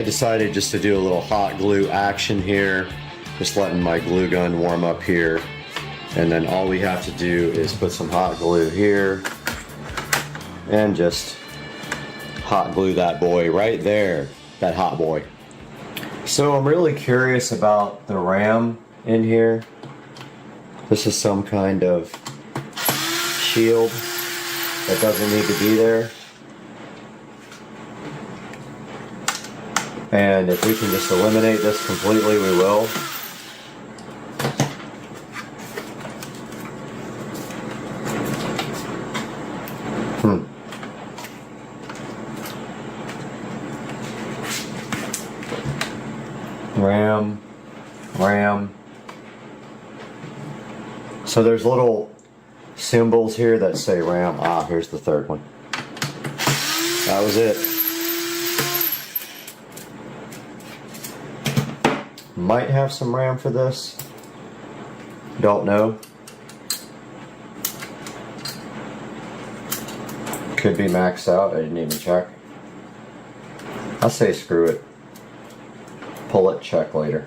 I decided just to do a little hot glue action here, just letting my glue gun warm up here, and then all we have to do is put some hot glue here and just hot glue that boy right there, that hot boy. So I'm really curious about the RAM in here. This is some kind of shield that doesn't need to be there. And if we can just eliminate this completely, we will. RAM. So there's little symbols here that say RAM. Ah, here's the third one. That was it. Might have some RAM for this. Don't know. Could be maxed out. I didn't even check. I'll say screw it. Pull it, check later.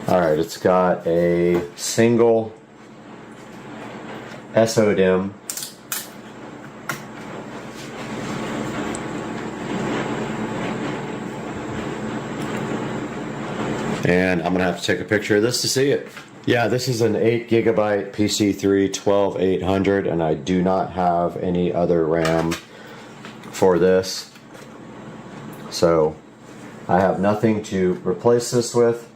Alright, it's got a single SODIMM. And I'm going to have to take a picture of this to see it. Yeah, this is an 8 GB PC3 12800, and I do not have any other RAM for this. So I have nothing to replace this with.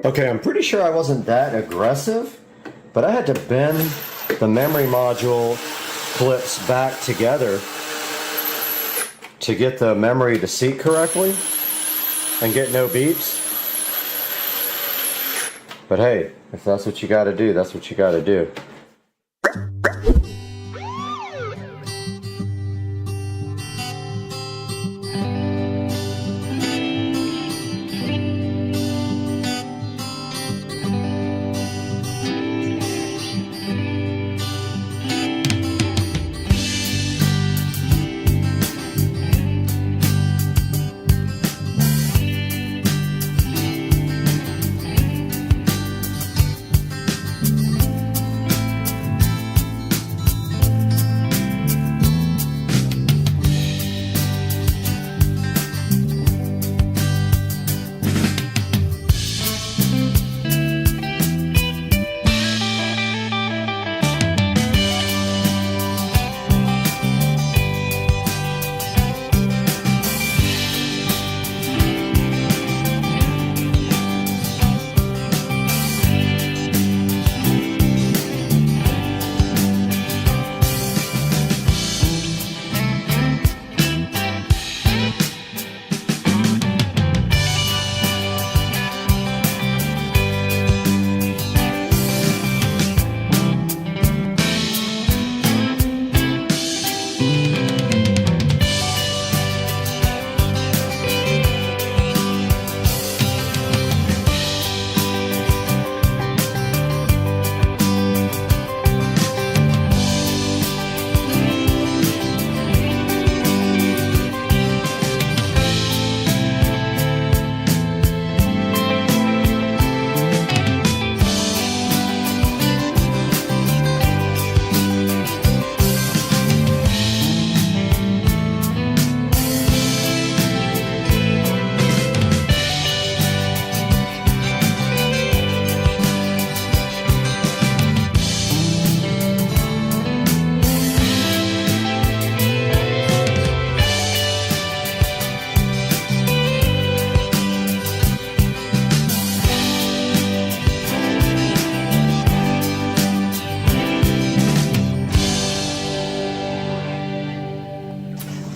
Okay, I'm pretty sure I wasn't that aggressive, but I had to bend the memory module clips back together to get the memory to seat correctly and get no beeps. But hey, if that's what you gotta do, that's what you gotta do.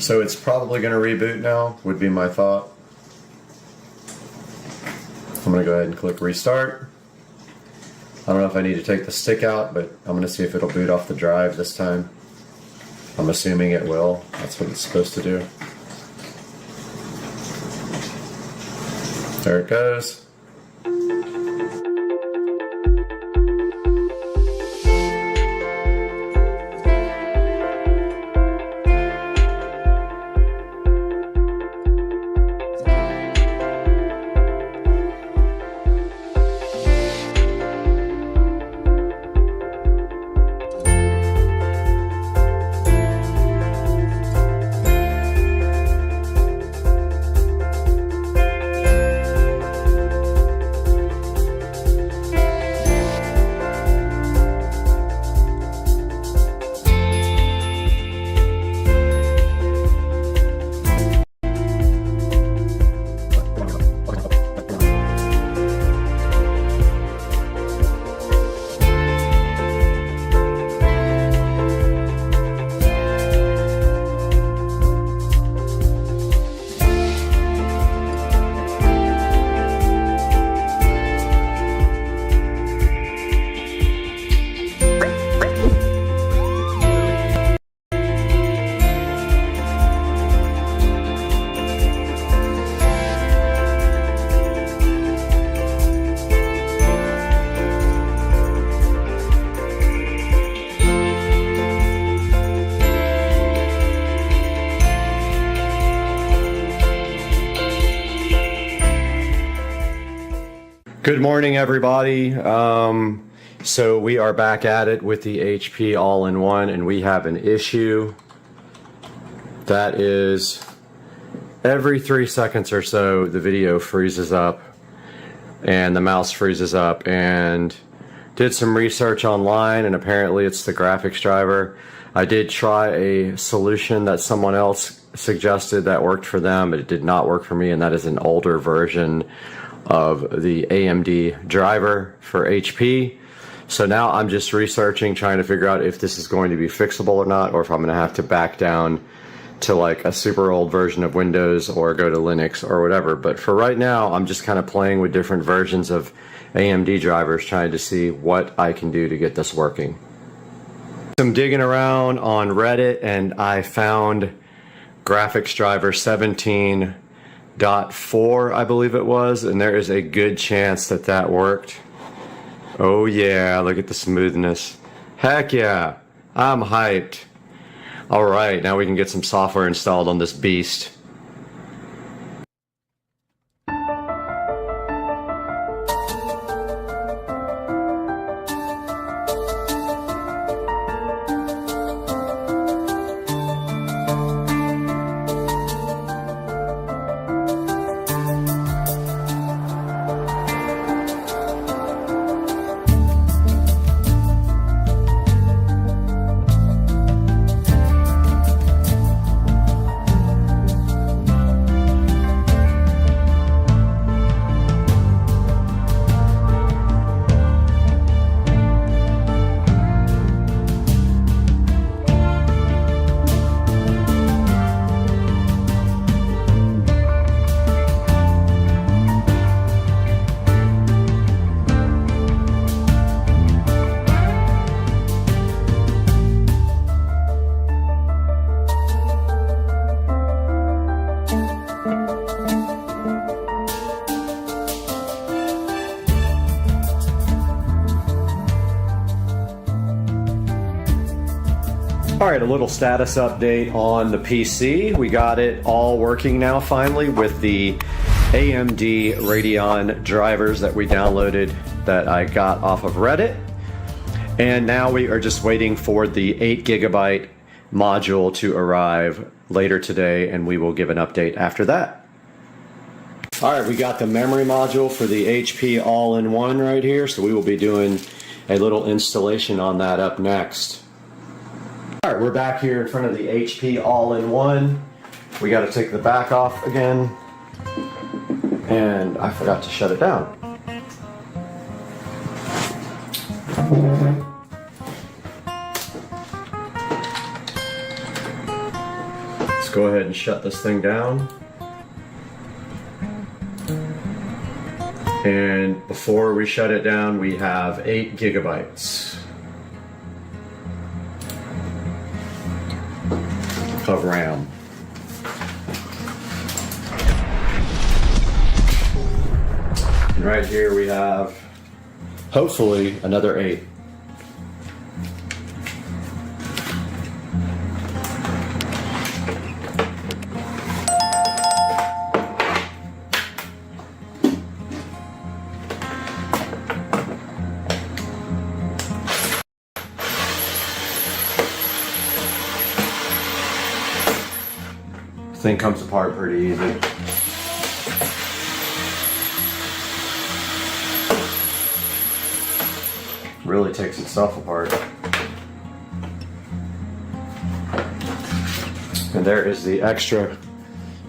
So it's probably going to reboot now, would be my thought. I'm going to go ahead and click restart. I don't know if I need to take the stick out, but I'm going to see if it'll boot off the drive this time. I'm assuming it will. That's what it's supposed to do. There it goes. Good morning, everybody. So we are back at it with the HP all-in-one, and we have an issue. That is, every 3 seconds or so, the video freezes up and the mouse freezes up. And did some research online, and apparently it's the graphics driver. I did try a solution that someone else suggested that worked for them, but it did not work for me, and that is an older version of the AMD driver for HP. So now I'm just researching, trying to figure out if this is going to be fixable or not, or if I'm going to have to back down to like a super old version of Windows or go to Linux or whatever. But for right now, I'm just kind of playing with different versions of AMD drivers, trying to see what I can do to get this working. I'm digging around on Reddit, and I found graphics driver 17.4, I believe it was, and there is a good chance that that worked. Oh yeah, look at the smoothness. Heck yeah, I'm hyped. All right, now we can get some software installed on this beast. Alright, a little status update on the PC. We got it all working now finally with the AMD Radeon drivers that we downloaded that I got off of Reddit. And now we are just waiting for the 8GB module to arrive later today, and we will give an update after that. Alright, we got the memory module for the HP all-in-one right here, so we will be doing a little installation on that up next. Alright, we're back here in front of the HP all-in-one. We got to take the back off again, and I forgot to shut it down. Let's go ahead and shut this thing down. And before we shut it down, we have 8 gigabytes of RAM. And right here we have, hopefully, another 8. Thing comes apart pretty easy. Really takes itself apart. And there is the extra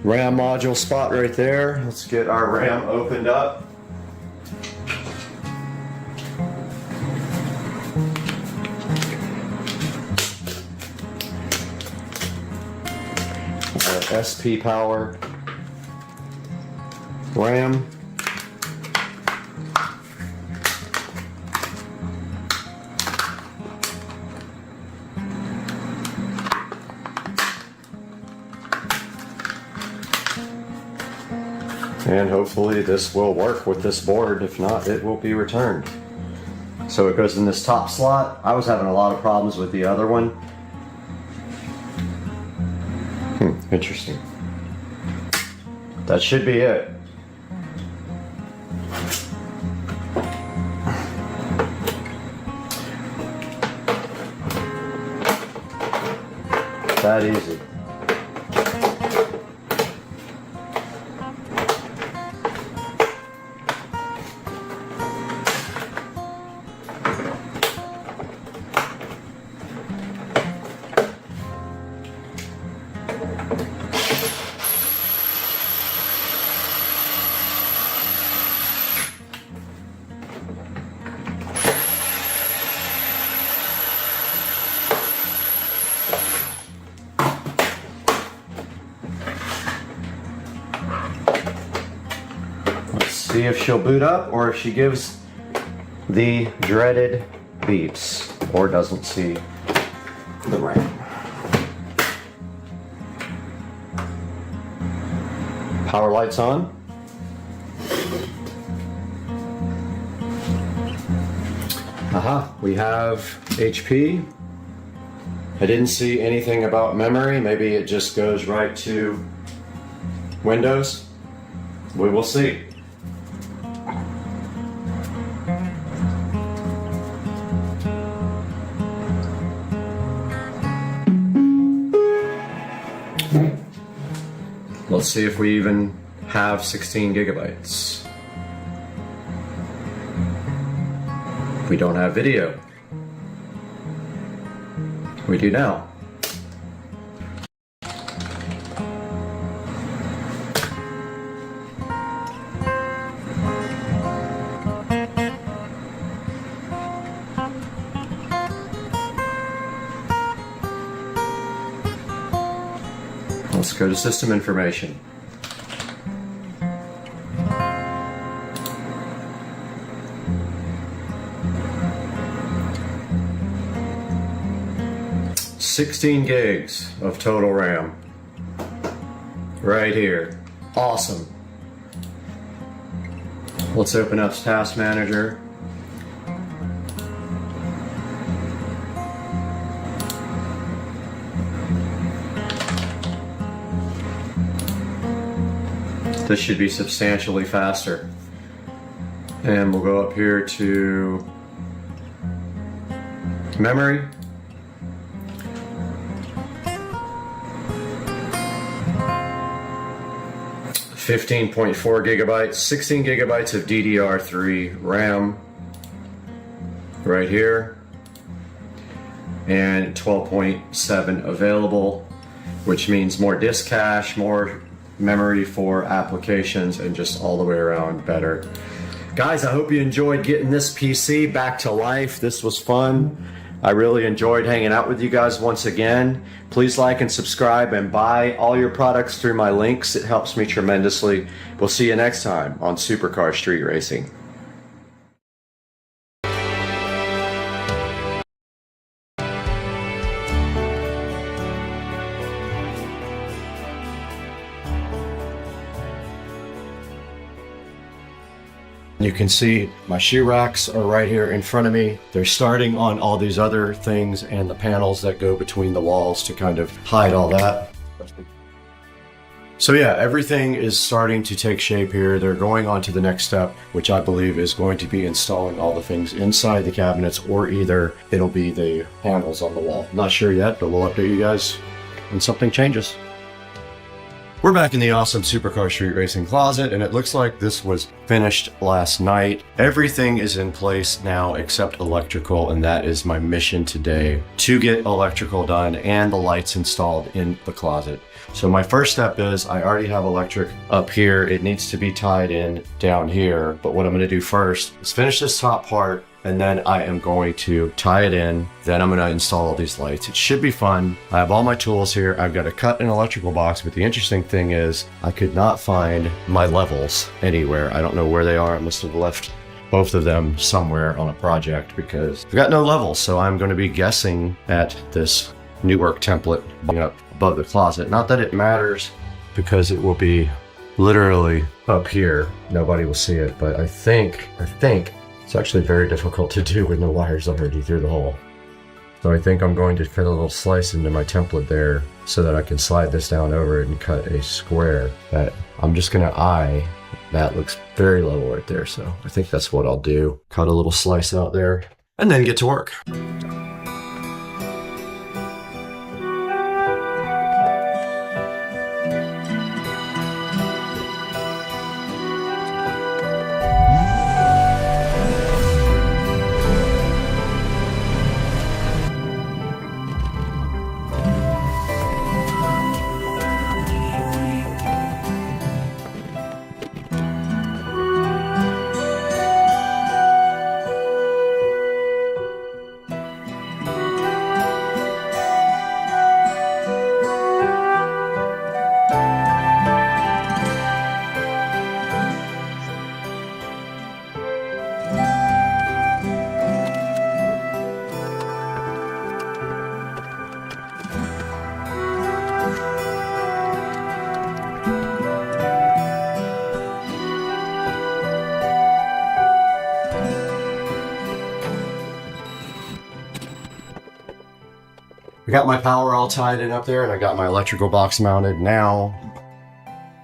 RAM module spot right there. Let's get our RAM opened up. SP power RAM. And hopefully this will work with this board. If not, it will be returned. So it goes in this top slot. I was having a lot of problems with the other one. Interesting. That should be it. That easy. See if she'll boot up or if she gives the dreaded beeps or doesn't see the RAM. Power lights on. Aha, we have HP. I didn't see anything about memory. Maybe it just goes right to Windows. We will see. Let's see if we even have 16 gigabytes. We don't have video. We do now. Let's go to system information. $16 gigs of total RAM. Right here. Awesome. Let's open up Task Manager. This should be substantially faster. And we'll go up here to memory. $15.4 gigabytes, 16 gigabytes of DDR3 RAM right here, and 12.7 available, which means more disk cache, more memory for applications, and just all the way around better. Guys, I hope you enjoyed getting this PC back to life. This was fun. I really enjoyed hanging out with you guys once again. Please like and subscribe and buy all your products through my links. It helps me tremendously. We'll see you next time on Supercar Street Racing. You can see my shoe racks are right here in front of me. They're starting on all these other things and the panels that go between the walls to kind of hide all that. So yeah, everything is starting to take shape here. They're going on to the next step, which I believe is going to be installing all the things inside the cabinets, or either it'll be the panels on the wall. Not sure yet, but we'll update you guys when something changes. We're back in the awesome Supercar Street Racing closet, and it looks like this was finished last night. Everything is in place now except electrical, and that is my mission today, to get electrical done and the lights installed in the closet. So my first step is I already have electric up here. It needs to be tied in down here, but what I'm going to do first is finish this top part, and then I am going to tie it in. Then I'm going to install all these lights. It should be fun. I have all my tools here. I've got to cut an electrical box, but the interesting thing is I could not find my levels anywhere. I don't know where they are. I must have left both of them somewhere on a project because I've got no levels. So I'm going to be guessing at this Newark template up above the closet. Not that it matters because it will be literally up here. Nobody will see it, but I think it's actually very difficult to do when the wire's already through the hole. So I think I'm going to cut a little slice into my template there so that I can slide this down over it and cut a square that I'm just gonna eye. That looks very level right there, so I think that's what I'll do. Cut a little slice out there and then get to work. I got my power all tied in up there, and I got my electrical box mounted. Now,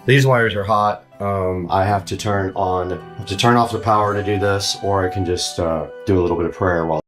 these wires are hot. I have to turn off the power to do this, or I can just do a little bit of prayer while.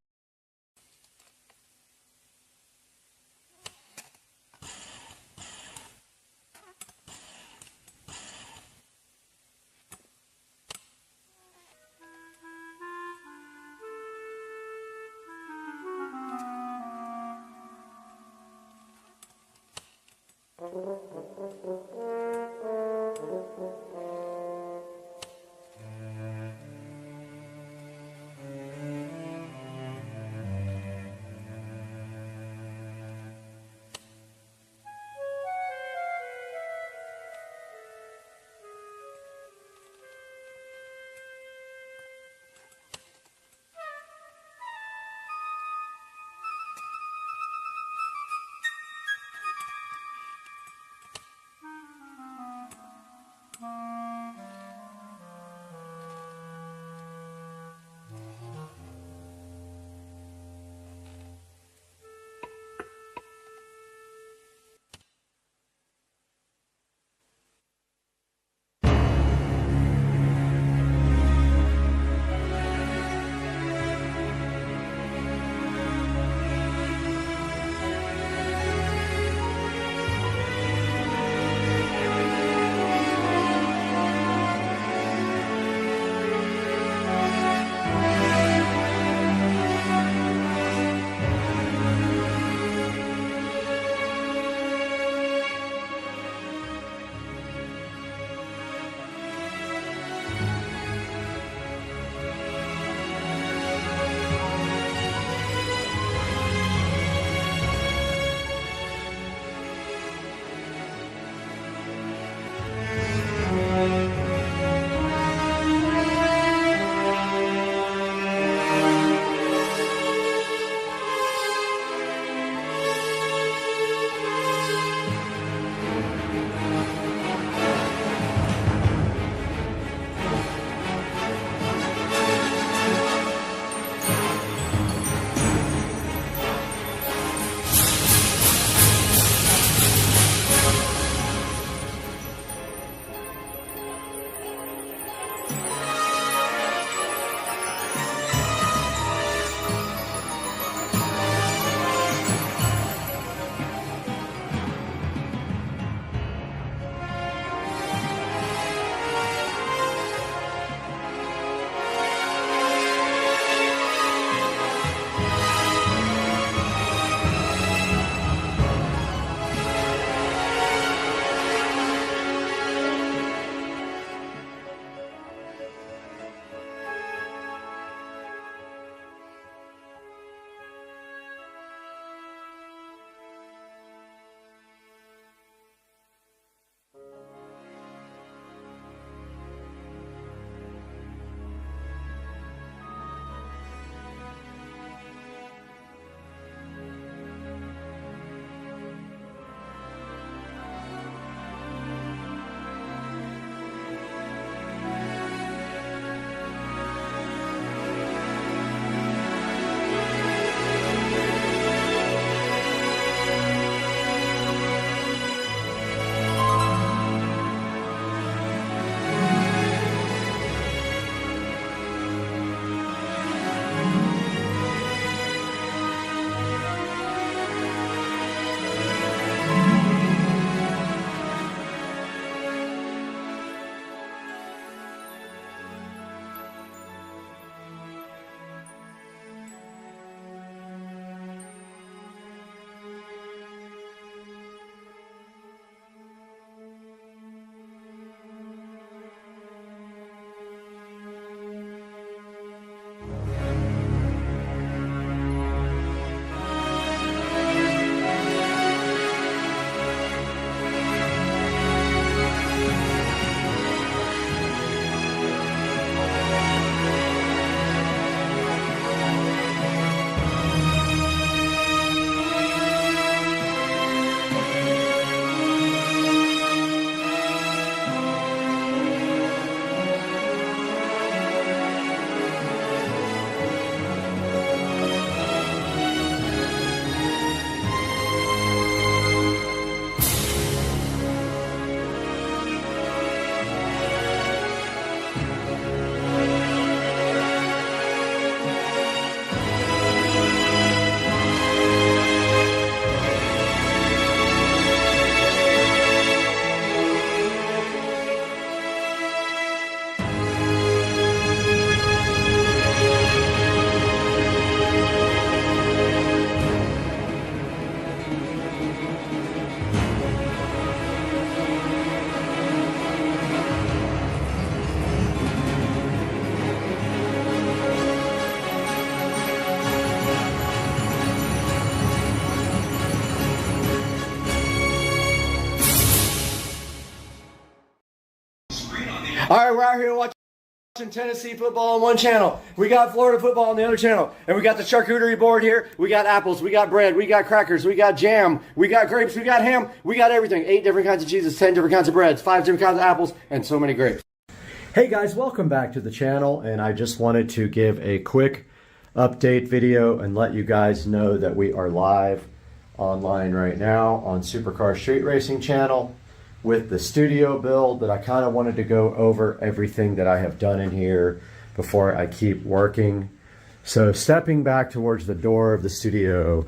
All right, we're out here watching Tennessee football on one channel. We got Florida football on the other channel. And we got the charcuterie board here. We got apples, we got bread, we got crackers, we got jam, we got grapes, we got ham, we got everything. 8 different kinds of cheeses, 10 different kinds of breads, 5 different kinds of apples, and so many grapes. Hey guys, welcome back to the channel. And I just wanted to give a quick update video and let you guys know that we are live online right now on Supercar Street Racing channel with the studio build. That I kind of wanted to go over everything that I have done in here before I keep working. So stepping back towards the door of the studio,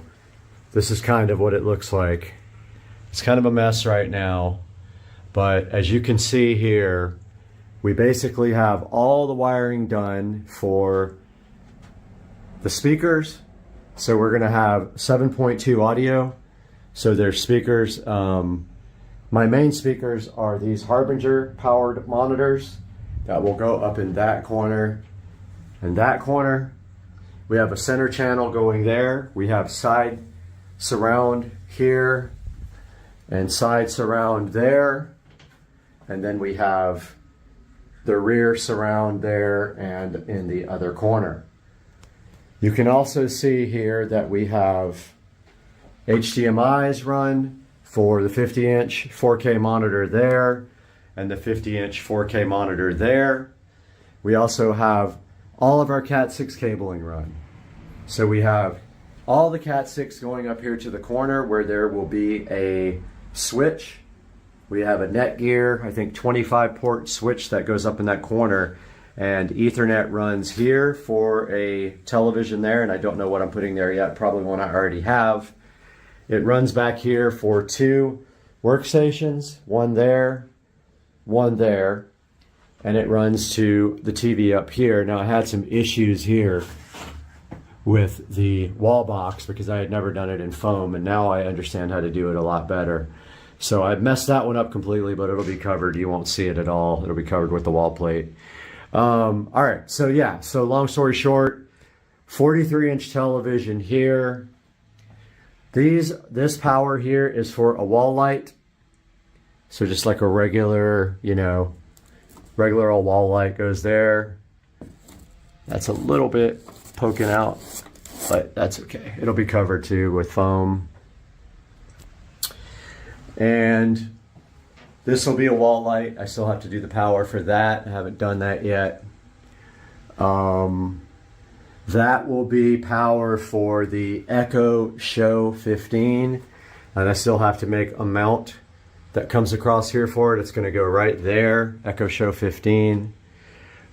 this is kind of what it looks like. It's kind of a mess right now, but as you can see here, we basically have all the wiring done for the speakers. So we're gonna have 7.2 audio. So there's speakers. My main speakers are these Harbinger powered monitors that will go up in that corner and that corner. We have a center channel going there. We have side surround here and side surround there. And then we have the rear surround there and in the other corner. You can also see here that we have HDMIs run for the 50-inch 4K monitor there and the 50-inch 4K monitor there. We also have all of our Cat 6 cabling run. So we have all the Cat 6 going up here to the corner where there will be a switch. We have a Netgear, I think 25 port switch that goes up in that corner, and Ethernet runs here for a television there, and I don't know what I'm putting there yet, probably one I already have. It runs back here for 2 workstations, one there, and it runs to the TV up here. Now I had some issues here with the wall box because I had never done it in foam, and now I understand how to do it a lot better. So I messed that one up completely, but it'll be covered. You won't see it at all. It'll be covered with the wall plate. All right, so yeah, so long story short, 43-inch television here. This power here is for a wall light. So just like a regular, regular old wall light goes there. That's a little bit poking out, but that's okay. It'll be covered too with foam. And this will be a wall light. I still have to do the power for that. I haven't done that yet. That will be power for the Echo Show 15. And I still have to make a mount that comes across here for it. It's going to go right there, Echo Show 15.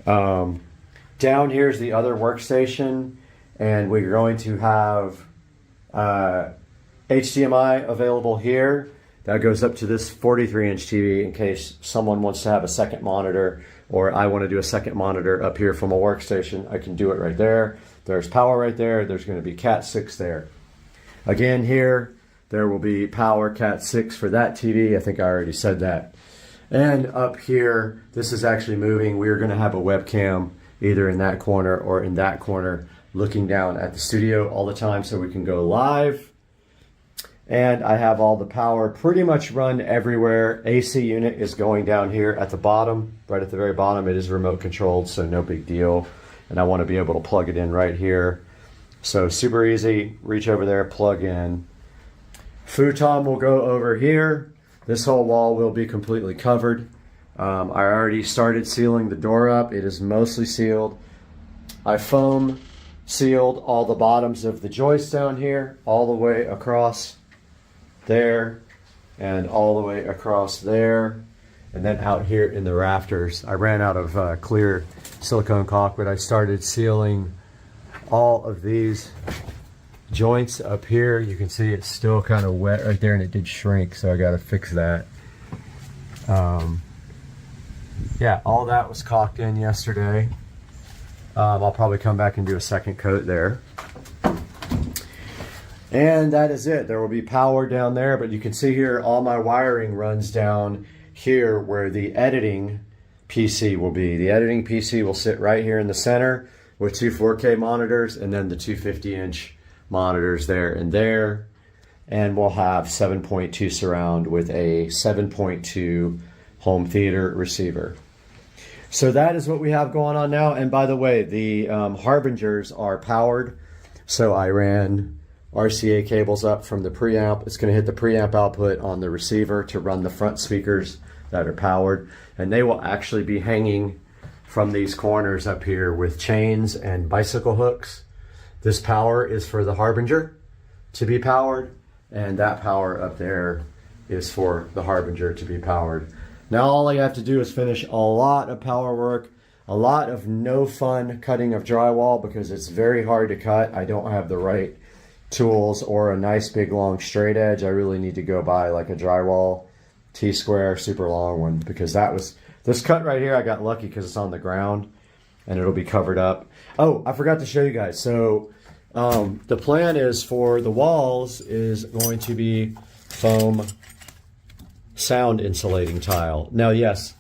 Down here is the other workstation. And we're going to have HDMI available here. That goes up to this 43-inch TV in case someone wants to have a second monitor, or I want to do a second monitor up here from a workstation. I can do it right there. There's power right there. There's going to be Cat 6 there. Again here, there will be power Cat 6 for that TV. I think I already said that. And up here, this is actually moving. We're going to have a webcam either in that corner or in that corner looking down at the studio all the time so we can go live. And I have all the power pretty much run everywhere. AC unit is going down here at the bottom, right at the very bottom. It is remote controlled, so no big deal. And I want to be able to plug it in right here. So super easy, reach over there, plug in. Futon will go over here. This whole wall will be completely covered. I already started sealing the door up. It is mostly sealed. I foam sealed all the bottoms of the joists down here, all the way across there and all the way across there, and then out here in the rafters. I ran out of clear silicone caulk, but I started sealing all of these joints up here. You can see it's still kind of wet right there, and it did shrink, so I got to fix that. Yeah, all that was caulked in yesterday. I'll probably come back and do a second coat there. And that is it. There will be power down there, but you can see here all my wiring runs down here where the editing PC will be. The editing PC will sit right here in the center with 2 4K monitors and then the 2 50-inch monitors there and there. And we'll have 7.2 surround with a 7.2 home theater receiver. So that is what we have going on now. And by the way, the Harbingers are powered. So I ran RCA cables up from the preamp. It's going to hit the preamp output on the receiver to run the front speakers that are powered. And they will actually be hanging from these corners up here with chains and bicycle hooks. This power is for the Harbinger to be powered, and that power up there is for the Harbinger to be powered. Now all I have to do is finish a lot of power work, a lot of no fun cutting of drywall because it's very hard to cut. I don't have the right tools or a nice big long straight edge. I really need to go buy like a drywall T-square super long one, because that was, this cut right here, I got lucky because it's on the ground and it'll be covered up. Oh, I forgot to show you guys. So the plan is for the walls is going to be foam sound insulating tile. Now, yes,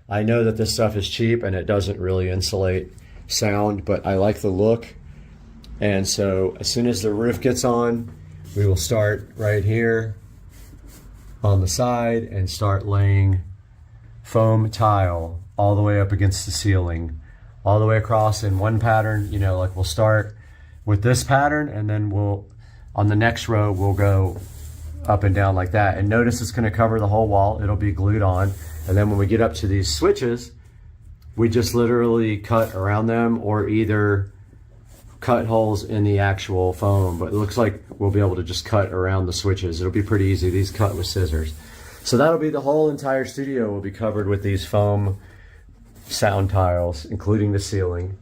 I know that this stuff is cheap and it doesn't really insulate sound, but I like the look. And so as soon as the roof gets on, we will start right here on the side and start laying foam tile all the way up against the ceiling, all the way across in one pattern. You know, like we'll start with this pattern and then we'll, on the next row, we'll go up and down like that. And notice it's going to cover the whole wall. It'll be glued on. And then when we get up to these switches, we just literally cut around them or either cut holes in the actual foam. But it looks like we'll be able to just cut around the switches. It'll be pretty easy. These cut with scissors. So that'll be the whole entire studio will be covered with these foam sound tiles, including the ceiling.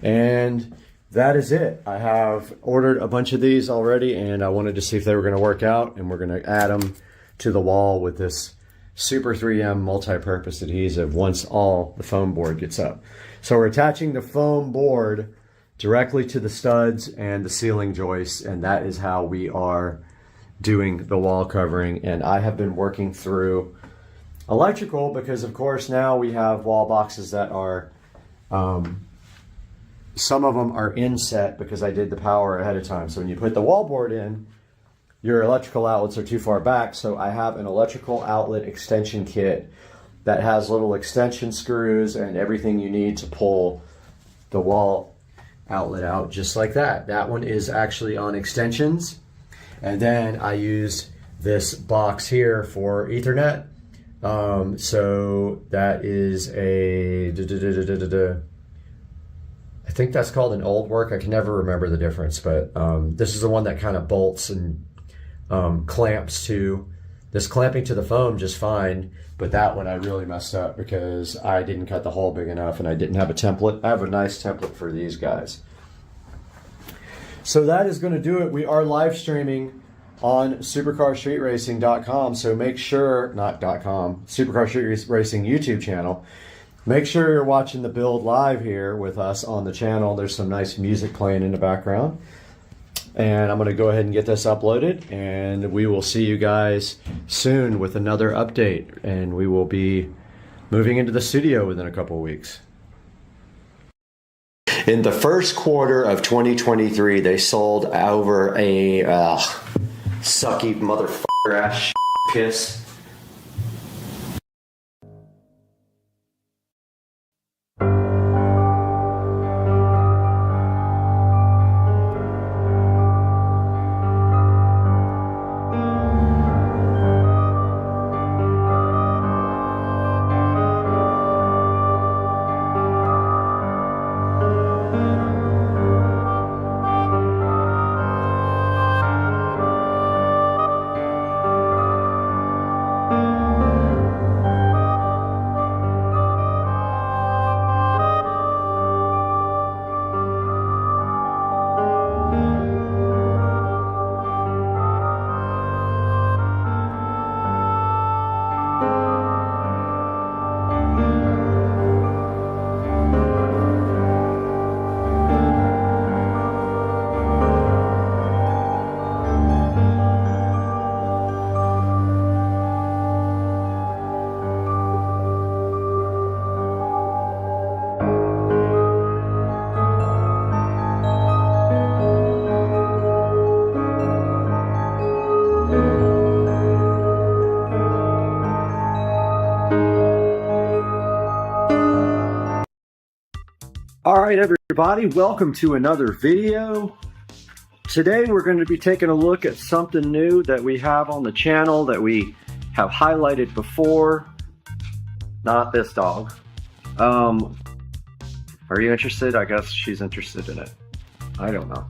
And that is it. I have ordered a bunch of these already and I wanted to see if they were going to work out, and we're going to add them to the wall with this Super 3M multi-purpose adhesive once all the foam board gets up. So we're attaching the foam board directly to the studs and the ceiling joists, and that is how we are doing the wall covering. And I have been working through electrical because of course now we have wall boxes that are some of them are inset because I did the power ahead of time. So when you put the wall board in, your electrical outlets are too far back. So I have an electrical outlet extension kit that has little extension screws and everything you need to pull the wall outlet out just like that. That one is actually on extensions. And then I use this box here for Ethernet. So that is a I think that's called an old work. I can never remember the difference, but this is the one that kind of bolts and clamps to. This clamping to the foam just fine, but that one I really messed up because I didn't cut the hole big enough and I didn't have a template. I have a nice template for these guys. So that is going to do it. We are live streaming on supercarstreetracing.com, so make sure, not .com, Supercar Street Racing YouTube channel. Make sure you're watching the build live here with us on the channel. There's some nice music playing in the background. And I'm going to go ahead and get this uploaded, and we will see you guys soon with another update. And we will be moving into the studio within a couple of weeks. In the first quarter of 2023, they sold over a sucky motherfucker ass piss. Alright everybody, welcome to another video. Today we're going to be taking a look at something new that we have on the channel that we have highlighted before. Not this dog. Are you interested? I guess she's interested in it. I don't know.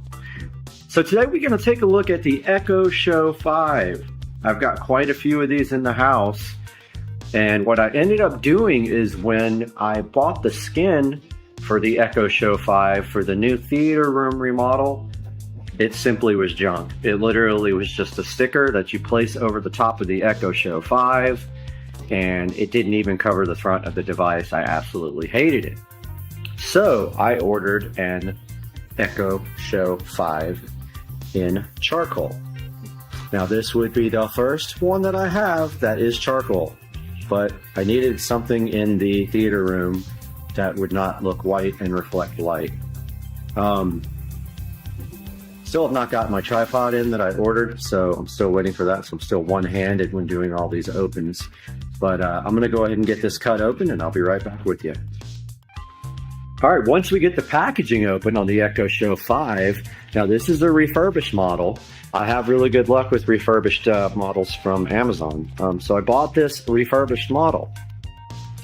So today we're going to take a look at the Echo Show 5. I've got quite a few of these in the house. And what I ended up doing is when I bought the skin for the Echo Show 5 for the new theater room remodel, it simply was junk. It literally was just a sticker that you place over the top of the Echo Show 5, and it didn't even cover the front of the device. I absolutely hated it. So I ordered an Echo Show 5 in charcoal. Now this would be the first one that I have that is charcoal, but I needed something in the theater room that would not look white and reflect light. Still have not got my tripod in that I ordered, so I'm still waiting for that. So I'm still one-handed when doing all these opens. But I'm gonna go ahead and get this cut open and I'll be right back with you. All right, once we get the packaging open on the Echo Show 5, now this is a refurbished model. I have really good luck with refurbished models from Amazon. So I bought this refurbished model.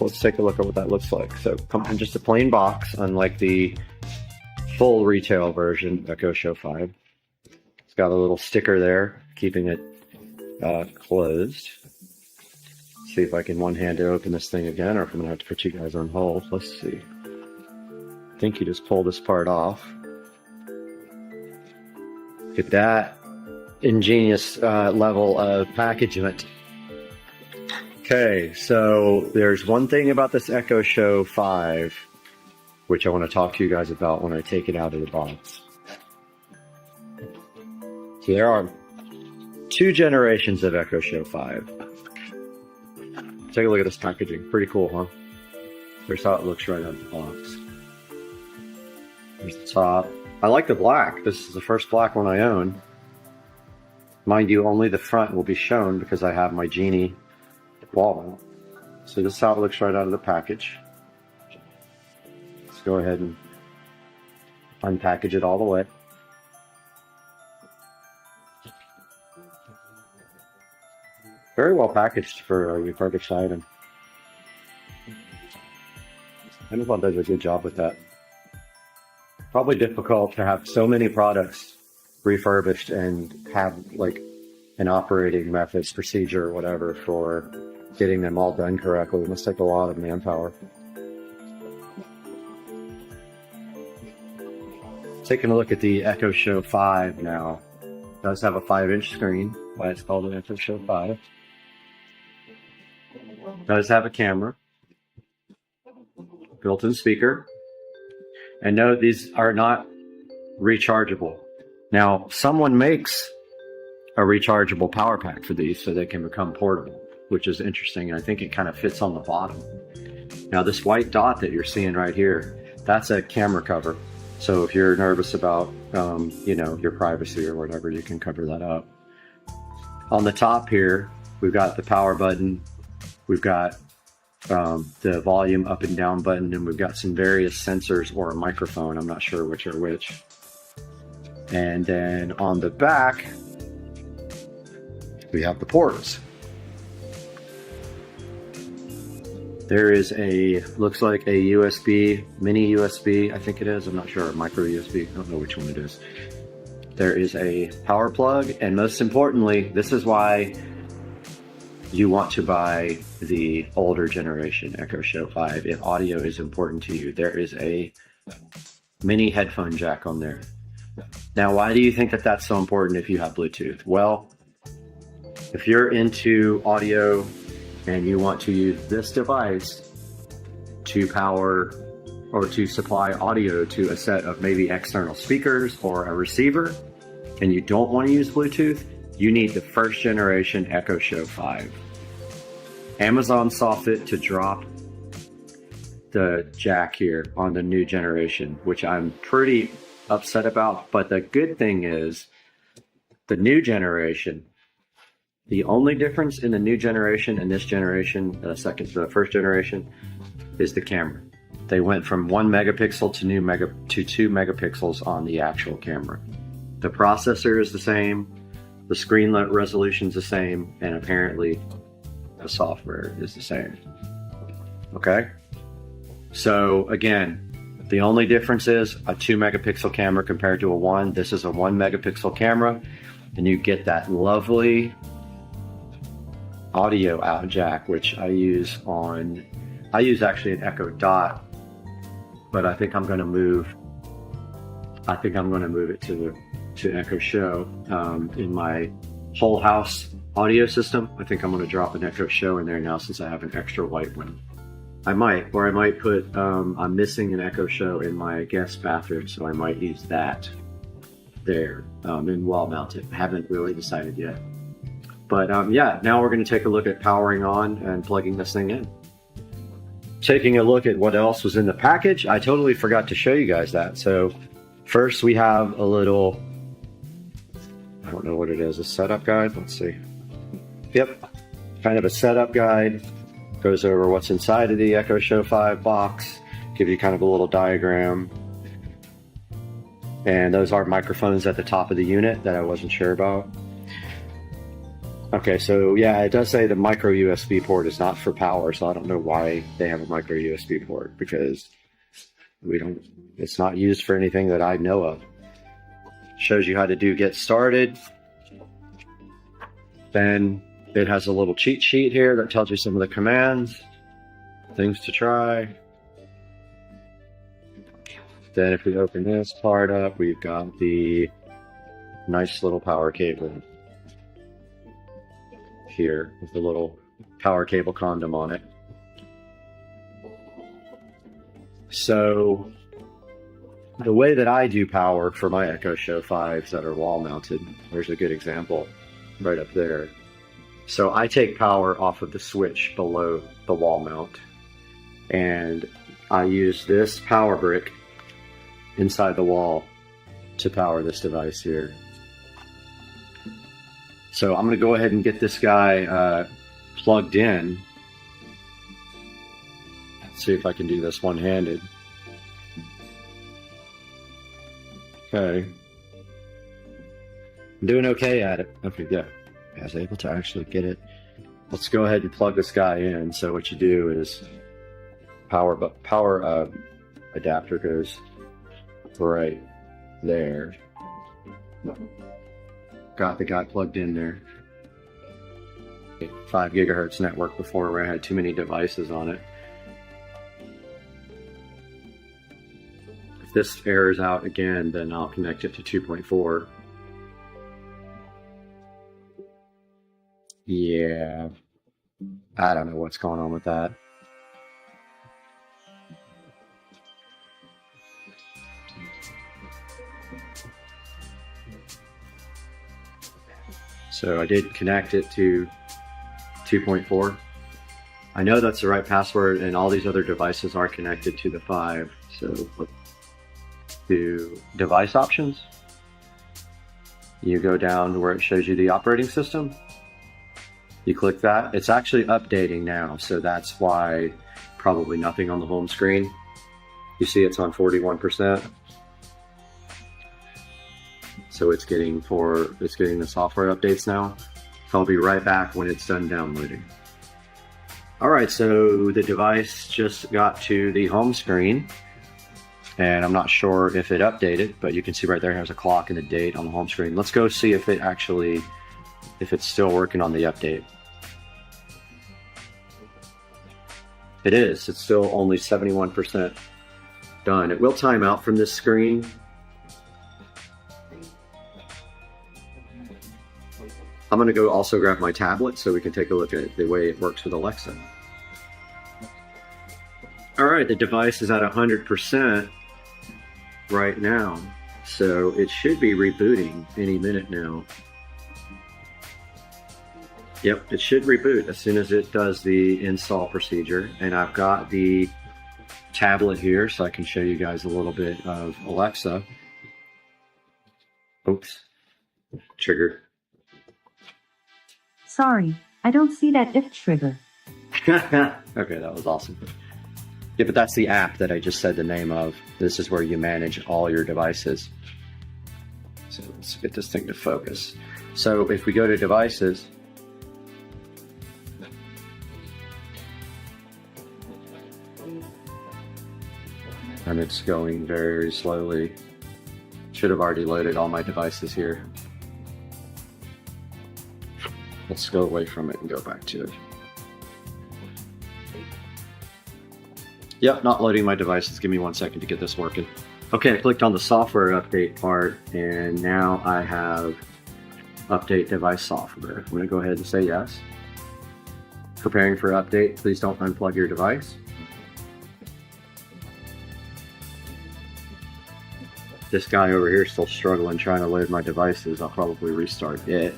Let's take a look at what that looks like. So come in just a plain box, unlike the full retail version Echo Show 5. It's got a little sticker there, keeping it closed. See if I can one-handed open this thing again, or if I'm gonna have to put you guys on hold. Let's see. I think you just pull this part off. Get that ingenious level of packaging. Okay, so there's one thing about this Echo Show 5 which I want to talk to you guys about when I take it out of the box. So there are 2 generations of Echo Show 5. Take a look at this packaging. Pretty cool, huh? Here's how it looks right out of the box. There's the top. I like the black. This is the first black one I own. Mind you, only the front will be shown because I have my Genie wall mount. So this is how it looks right out of the package. Let's go ahead and unpackage it all the way. Very well packaged for a refurbished item. Amazon does a good job with that. Probably difficult to have so many products refurbished and have like an operating method, procedure, or whatever for getting them all done correctly. It must take a lot of manpower. Taking a look at the Echo Show 5 now. It does have a 5-inch screen, why it's called an Echo Show 5. It does have a camera, built-in speaker, and no, these are not rechargeable. Now, someone makes a rechargeable power pack for these so they can become portable, which is interesting, and I think it kind of fits on the bottom. Now, this white dot that you're seeing right here, that's a camera cover. So if you're nervous about, you know, your privacy or whatever, you can cover that up. On the top here, we've got the power button, we've got the volume up and down button, and we've got some various sensors or a microphone. I'm not sure which are which. And then on the back, we have the ports. There is a, looks like a USB, mini USB, I think it is, I'm not sure, micro USB, I don't know which one it is. There is a power plug, and most importantly, this is why you want to buy the older generation Echo Show 5 if audio is important to you. There is a mini headphone jack on there. Now, why do you think that that's so important if you have Bluetooth? Well, if you're into audio and you want to use this device to power or to supply audio to a set of maybe external speakers or a receiver, and you don't want to use Bluetooth, you need the first generation Echo Show 5. Amazon saw fit to drop the jack here on the new generation, which I'm pretty upset about. But the good thing is the new generation, the only difference in the new generation and this generation, the first generation, is the camera. They went from 1 megapixel to 2 megapixels on the actual camera. The processor is the same, the screen resolution is the same, and apparently the software is the same. Okay? So again, the only difference is a 2 megapixel camera compared to a 1. This is a 1 megapixel camera, and you get that lovely audio out jack, which I use actually an Echo Dot, but I think I'm going to move it to Echo Show in my whole house audio system. I think I'm going to drop an Echo Show in there now since I have an extra white one. I might put, I'm missing an Echo Show in my guest bathroom, so I might use that there and wall mount it. I haven't really decided yet. But yeah, now we're going to take a look at powering on and plugging this thing in. Taking a look at what else was in the package, I totally forgot to show you guys that. So first we have a little, I don't know what it is, a setup guide. Let's see. Yep, kind of a setup guide. Goes over what's inside of the Echo Show 5 box, give you kind of a little diagram. And those are microphones at the top of the unit that I wasn't sure about. Okay, so yeah, it does say the micro USB port is not for power, so I don't know why they have a micro USB port, because it's not used for anything that I know of. Shows you how to get started. Then it has a little cheat sheet here that tells you some of the commands, things to try. Then if we open this part up, we've got the nice little power cable here with the little power cable condom on it. So the way that I do power for my Echo Show 5s that are wall mounted, there's a good example right up there. So I take power off of the switch below the wall mount, and I use this power brick inside the wall to power this device here. So I'm going to go ahead and get this guy plugged in. Let's see if I can do this one-handed. Okay. I'm doing okay at it. Okay, yeah. I was able to actually get it. Let's go ahead and plug this guy in. So what you do is power adapter goes right there. Got the guy plugged in there. 5 gigahertz network before, where I had too many devices on it. If this errors out again, then I'll connect it to 2.4. Yeah, I don't know what's going on with that. So I did connect it to 2.4. I know that's the right password, and all these other devices are connected to the 5. So to device options, you go down to where it shows you the operating system. You click that. It's actually updating now, so that's why probably nothing on the home screen. You see it's on 41%. So it's getting the software updates now. So I'll be right back when it's done downloading. All right, so the device just got to the home screen, and I'm not sure if it updated, but you can see right there it has a clock and a date on the home screen. Let's go see if it's still working on the update. It is. It's still only 71% done. It will time out from this screen. I'm going to go also grab my tablet so we can take a look at the way it works with Alexa. All right, the device is at 100% right now, so it should be rebooting any minute now. Yep, it should reboot as soon as it does the install procedure. And I've got the tablet here so I can show you guys a little bit of Alexa. Oops, trigger. Sorry, I don't see that if trigger. Okay, that was awesome. Yeah, but that's the app that I just said the name of. This is where you manage all your devices. So let's get this thing to focus. So if we go to devices, and it's going very slowly. Should have already loaded all my devices here. Let's go away from it and go back to it. Yep, not loading my devices. Give me 1 second to get this working. Okay, I clicked on the software update part, and now I have update device software. I'm going to go ahead and say yes. Preparing for update. Please don't unplug your device. This guy over here is still struggling trying to load my devices. I'll probably restart it.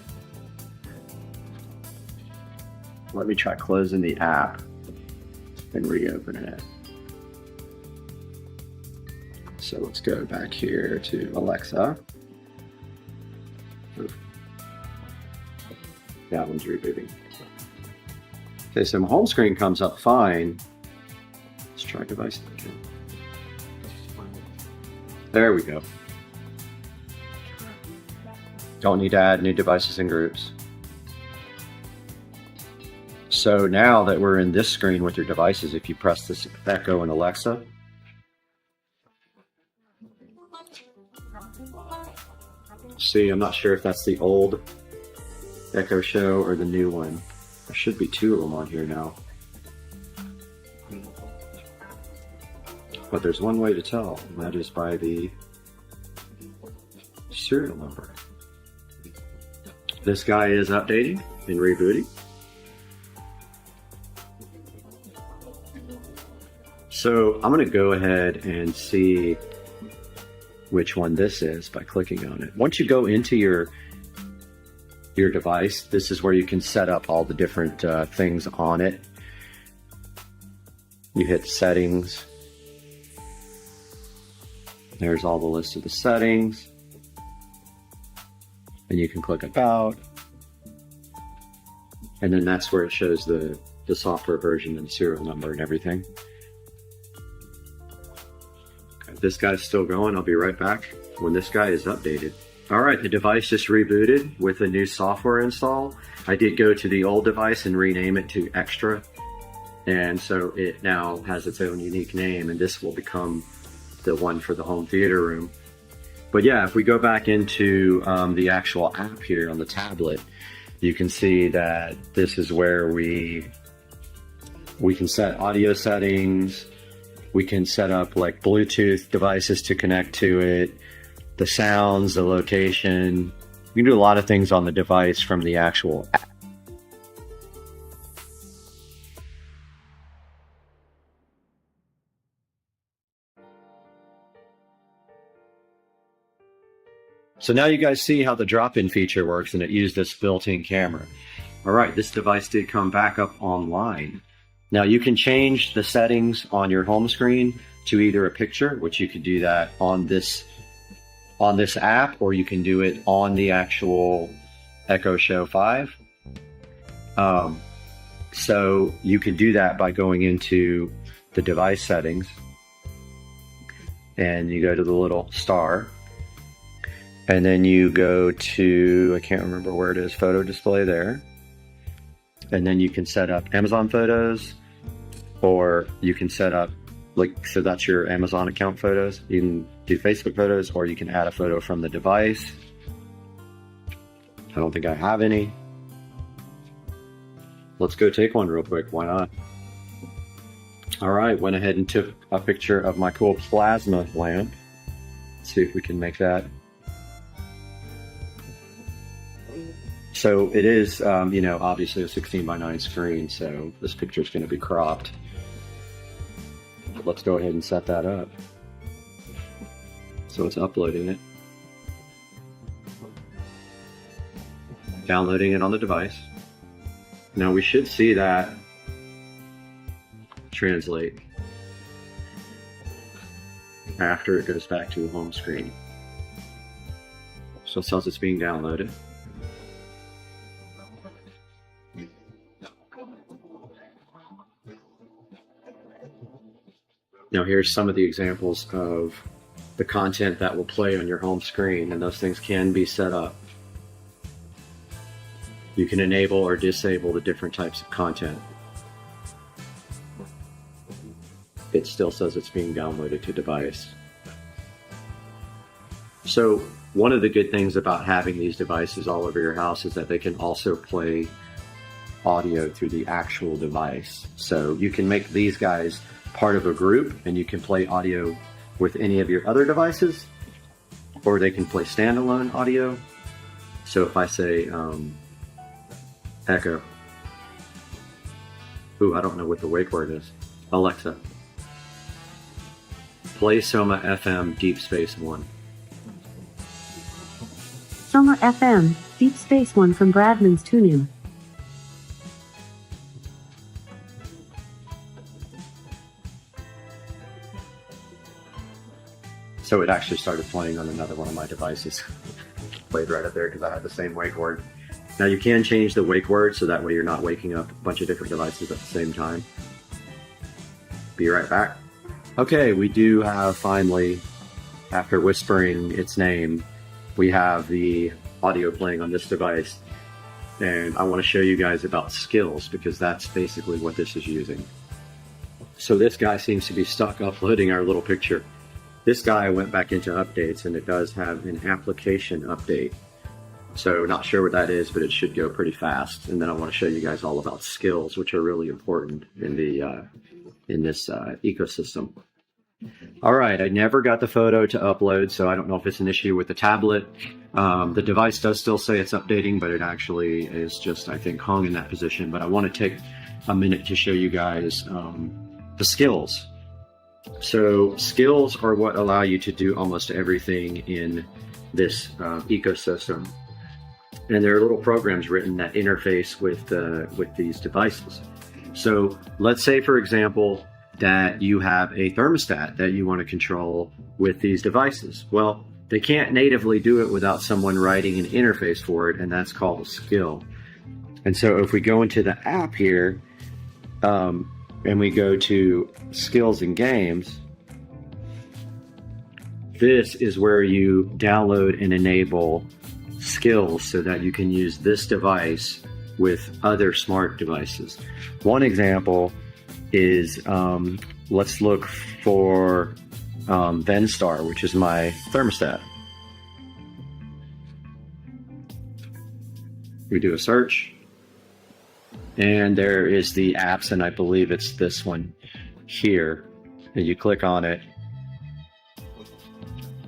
Let me try closing the app and reopening it. So let's go back here to Alexa. That one's rebooting. Okay, so my home screen comes up fine. Let's try device again. There we go. Don't need to add new devices and groups. So now that we're in this screen with your devices, if you press this Echo in Alexa, see, I'm not sure if that's the old Echo Show or the new one. There should be two of them on here now. But there's one way to tell, and that is by the serial number. This guy is updating and rebooting. So I'm going to go ahead and see which one this is by clicking on it. Once you go into your device, this is where you can set up all the different things on it. You hit settings. There's all the list of the settings. And you can click about. And then that's where it shows the software version and serial number and everything. Okay, this guy's still going. I'll be right back when this guy is updated. All right, the device just rebooted with a new software install. I did go to the old device and rename it to Extra. And so it now has its own unique name, and this will become the one for the home theater room. But yeah, if we go back into the actual app here on the tablet, you can see that this is where we can set audio settings. We can set up like Bluetooth devices to connect to it, the sounds, the location. We can do a lot of things on the device from the actual app. So now you guys see how the drop-in feature works, and it used this built-in camera. All right, this device did come back up online. Now you can change the settings on your home screen to either a picture, which you could do that on this app, or you can do it on the actual Echo Show 5. So you can do that by going into the device settings, and you go to the little star. And then you go to, I can't remember where it is, photo display there. And then you can set up Amazon photos, or you can set up, like, so that's your Amazon account photos. You can do Facebook photos, or you can add a photo from the device. I don't think I have any. Let's go take one real quick, why not? All right, went ahead and took a picture of my cool plasma lamp. Let's see if we can make that. So it is, you know, obviously a 16:9 screen, so this picture is going to be cropped. Let's go ahead and set that up. So it's uploading it. Downloading it on the device. Now we should see that translate after it goes back to the home screen. So it says it's being downloaded. Now here's some of the examples of the content that will play on your home screen, and those things can be set up. You can enable or disable the different types of content. It still says it's being downloaded to device. So one of the good things about having these devices all over your house is that they can also play audio through the actual device. So you can make these guys part of a group and you can play audio with any of your other devices, or they can play standalone audio. So if I say echo, ooh, I don't know what the wake word is. Alexa, play Soma FM Deep Space One. Soma FM Deep Space One from Bradman's Tuning. So it actually started playing on another one of my devices. Played right up there because I had the same wake word. Now you can change the wake word so that way you're not waking up a bunch of different devices at the same time. Be right back. Okay, we do have finally, after whispering its name, we have the audio playing on this device. And I want to show you guys about skills because that's basically what this is using. So this guy seems to be stuck uploading our little picture. This guy went back into updates and it does have an application update. So not sure what that is, but it should go pretty fast. And then I want to show you guys all about skills, which are really important in the in this ecosystem. All right, I never got the photo to upload, so I don't know if it's an issue with the tablet. The device does still say it's updating, but it actually is just, I think, hung in that position. But I want to take a minute to show you guys the skills. So skills are what allow you to do almost everything in this ecosystem. And there are little programs written that interface with these devices. So let's say, for example, that you have a thermostat that you want to control with these devices. Well, they can't natively do it without someone writing an interface for it, and that's called a skill. And so if we go into the app here, and we go to skills and games, this is where you download and enable skills so that you can use this device with other smart devices. One example is, let's look for Venstar, which is my thermostat. We do a search, and there is the apps, and I believe it's this one here. And you click on it.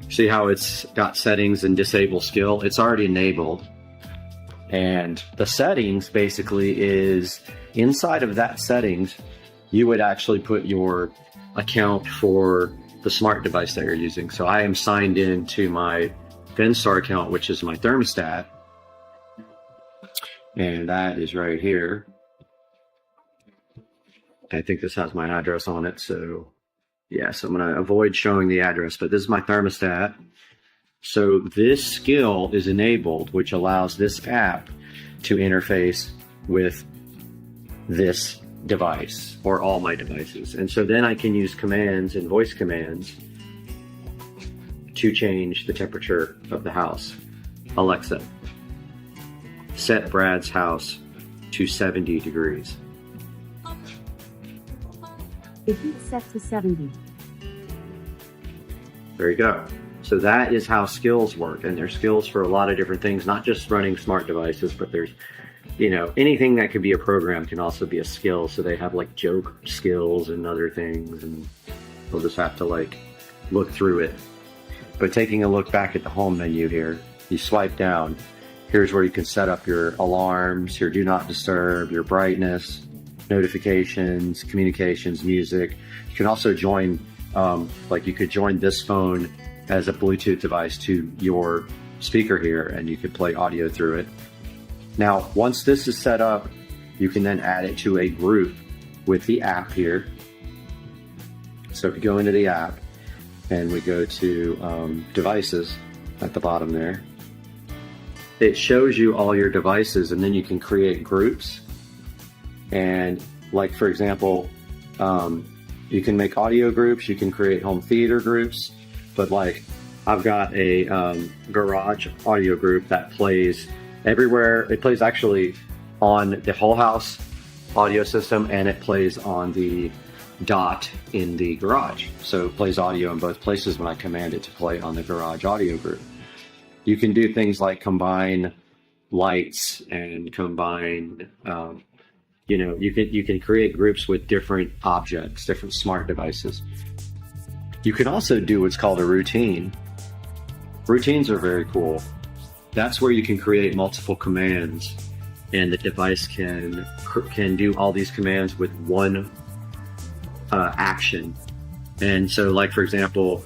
See how it's got settings and disable skill? It's already enabled. And the settings basically is inside of that settings, you would actually put your account for the smart device that you're using. So I am signed in to my Venstar account, which is my thermostat. And that is right here. I think this has my address on it. So yes, I'm going to avoid showing the address, but this is my thermostat. So this skill is enabled, which allows this app to interface with this device or all my devices. And so then I can use commands and voice commands to change the temperature of the house. Alexa, set Brad's house to 70 degrees. The heat set to 70. There you go. So that is how skills work, and there's skills for a lot of different things, not just running smart devices, but there's, you know, anything that could be a program can also be a skill. So they have like joke skills and other things, and we'll just have to like look through it. But taking a look back at the home menu here, you swipe down. Here's where you can set up your alarms, your do not disturb, your brightness, notifications, communications, music. You can also join, like you could join this phone as a Bluetooth device to your speaker here, and you could play audio through it. Now, once this is set up, you can then add it to a group with the app here. So if you go into the app and we go to devices at the bottom there, it shows you all your devices, and then you can create groups. And like, for example, You can make audio groups, you can create home theater groups, but like I've got a garage audio group that plays everywhere. It plays actually on the whole house audio system, and it plays on the dot in the garage. So it plays audio in both places when I command it to play on the garage audio group. You can do things like combine lights and combine, you can create groups with different objects, different smart devices. You can also do what's called a routine. Routines are very cool. That's where you can create multiple commands, and the device can do all these commands with one action. And so, like for example,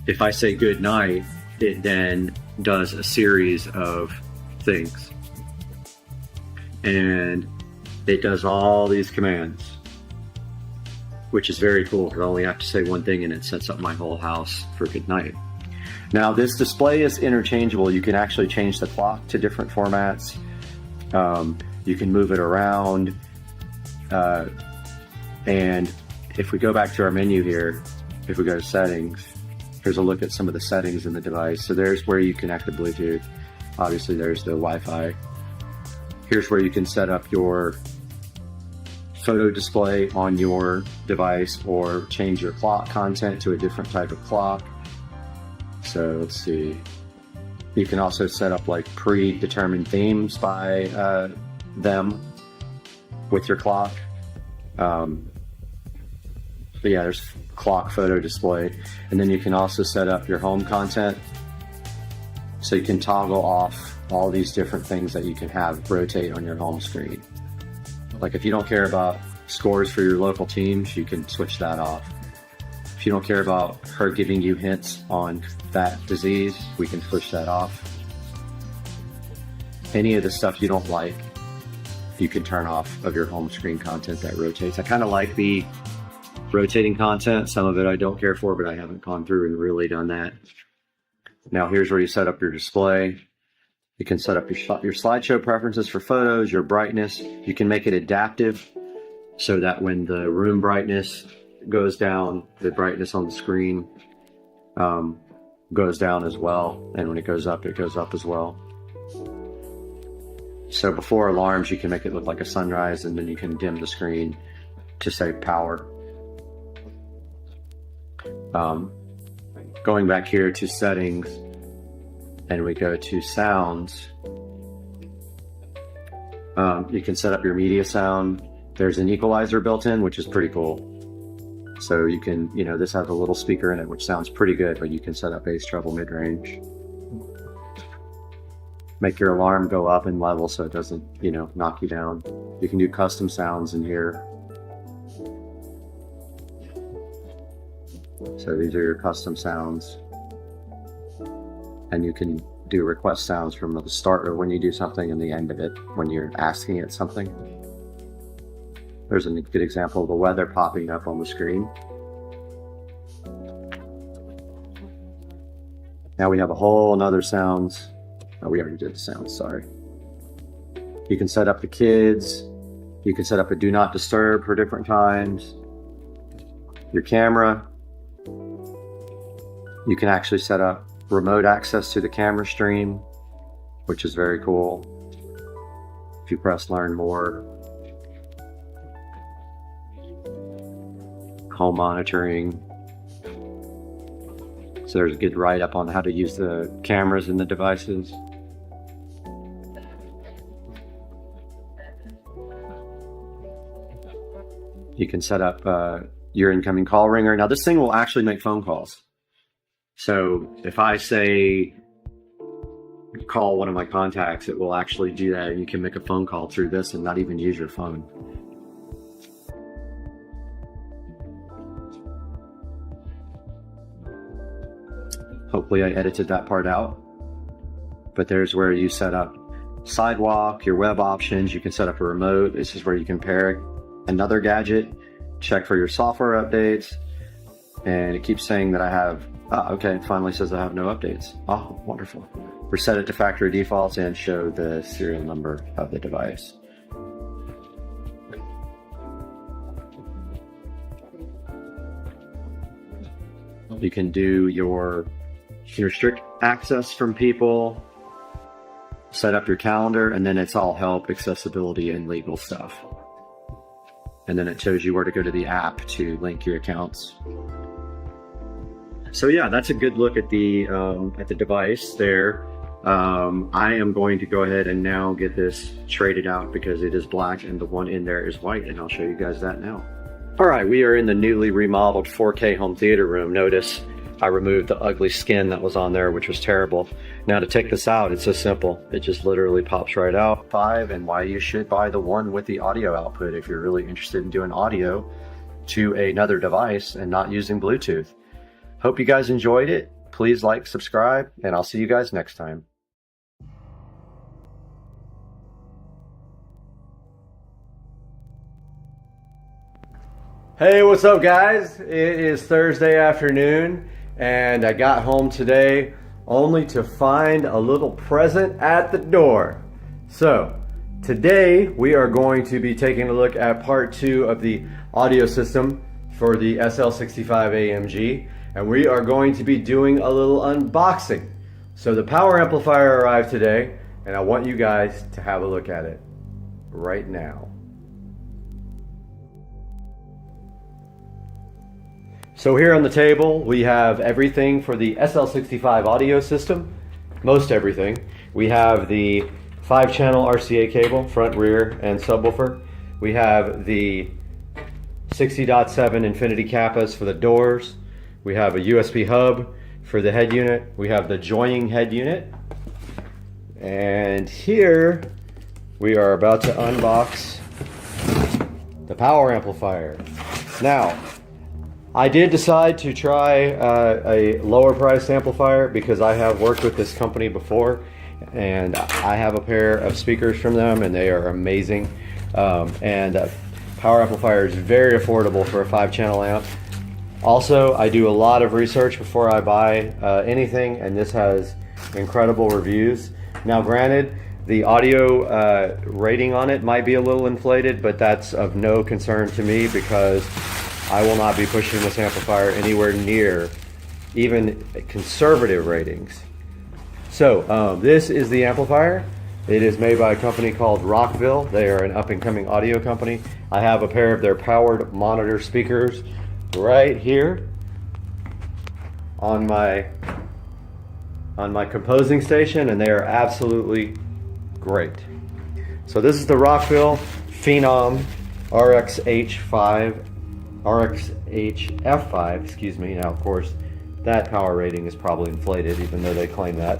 if I say good night, it then does a series of things, and it does all these commands, which is very cool. I only have to say one thing and it sets up my whole house for good night. Now this display is interchangeable. You can actually change the clock to different formats. You can move it around, and if we go back to our menu here, if we go to settings, here's a look at some of the settings in the device. So there's where you connect the Bluetooth. Obviously there's the Wi-Fi. Here's where you can set up your photo display on your device or change your clock content to a different type of clock. So let's see. You can also set up like predetermined themes by them with your clock. But yeah, there's clock photo display. And then you can also set up your home content. So you can toggle off all these different things that you can have rotate on your home screen. Like if you don't care about scores for your local teams, you can switch that off. If you don't care about her giving you hints on that disease, we can switch that off. Any of the stuff you don't like, you can turn off of your home screen content that rotates. I kind of like the rotating content. Some of it I don't care for, but I haven't gone through and really done that. Now here's where you set up your display. You can set up your slideshow preferences for photos, your brightness. You can make it adaptive so that when the room brightness goes down, the brightness on the screen goes down as well. And when it goes up as well. So before alarms, you can make it look like a sunrise, and then you can dim the screen to save power. Going back here to settings, and we go to sounds, you can set up your media sound. There's an equalizer built in, which is pretty cool. So you can, this has a little speaker in it, which sounds pretty good, but you can set up bass, treble, mid-range. Make your alarm go up in level so it doesn't, knock you down. You can do custom sounds in here. So these are your custom sounds. And you can do request sounds from the start or when you do something and the end of it, when you're asking it something. There's a good example of the weather popping up on the screen. Now we have a whole nother sounds. Oh, we already did the sounds, sorry. You can set up the kids. You can set up a do not disturb for different times. Your camera. You can actually set up remote access to the camera stream, which is very cool. If you press learn more. Home monitoring. So there's a good write-up on how to use the cameras in the devices. You can set up your incoming call ringer. Now this thing will actually make phone calls. So if I say call one of my contacts, it will actually do that, and you can make a phone call through this and not even use your phone. Hopefully I edited that part out. But there's where you set up sidewalk, your web options. You can set up a remote. This is where you can pair another gadget, check for your software updates. And it keeps saying that I have, okay, it finally says I have no updates. Oh, wonderful. Reset it to factory defaults and show the serial number of the device. You can do your restrict access from people, set up your calendar, and then it's all help, accessibility, and legal stuff. And then it shows you where to go to the app to link your accounts. So yeah, that's a good look at the device there. I am going to go ahead and now get this traded out because it is black and the one in there is white, and I'll show you guys that now. All right, we are in the newly remodeled 4K home theater room. Notice I removed the ugly skin that was on there, which was terrible. Now to take this out, it's so simple. It just literally pops right out. And why you should buy the one with the audio output if you're really interested in doing audio to another device and not using Bluetooth. Hope you guys enjoyed it. Please like, subscribe, and I'll see you guys next time. Hey, what's up guys? It is Thursday afternoon and I got home today only to find a little present at the door. So today we are going to be taking a look at part 2 of the audio system for the SL65 AMG, and we are going to be doing a little unboxing. So the power amplifier arrived today and I want you guys to have a look at it right now. So here on the table we have everything for the SL65 audio system, most everything. We have the 5-channel RCA cable, front, rear, and subwoofer. We have the 60.7 infinity kappas for the doors. We have a USB hub for the head unit. We have the joining head unit. And here we are about to unbox the power amplifier. Now, I did decide to try a lower priced amplifier because I have worked with this company before and I have a pair of speakers from them and they are amazing. Power amplifier is very affordable for a 5-channel amp. Also, I do a lot of research before I buy anything, and this has incredible reviews. Now granted, the audio rating on it might be a little inflated, but that's of no concern to me because I will not be pushing this amplifier anywhere near even conservative ratings. So this is the amplifier. It is made by a company called Rockville. They are an up-and-coming audio company. I have a pair of their powered monitor speakers right here on my composing station, and they are absolutely great. So this is the Rockville Phenom RXHF5, excuse me. Now, of course, that power rating is probably inflated, even though they claim that.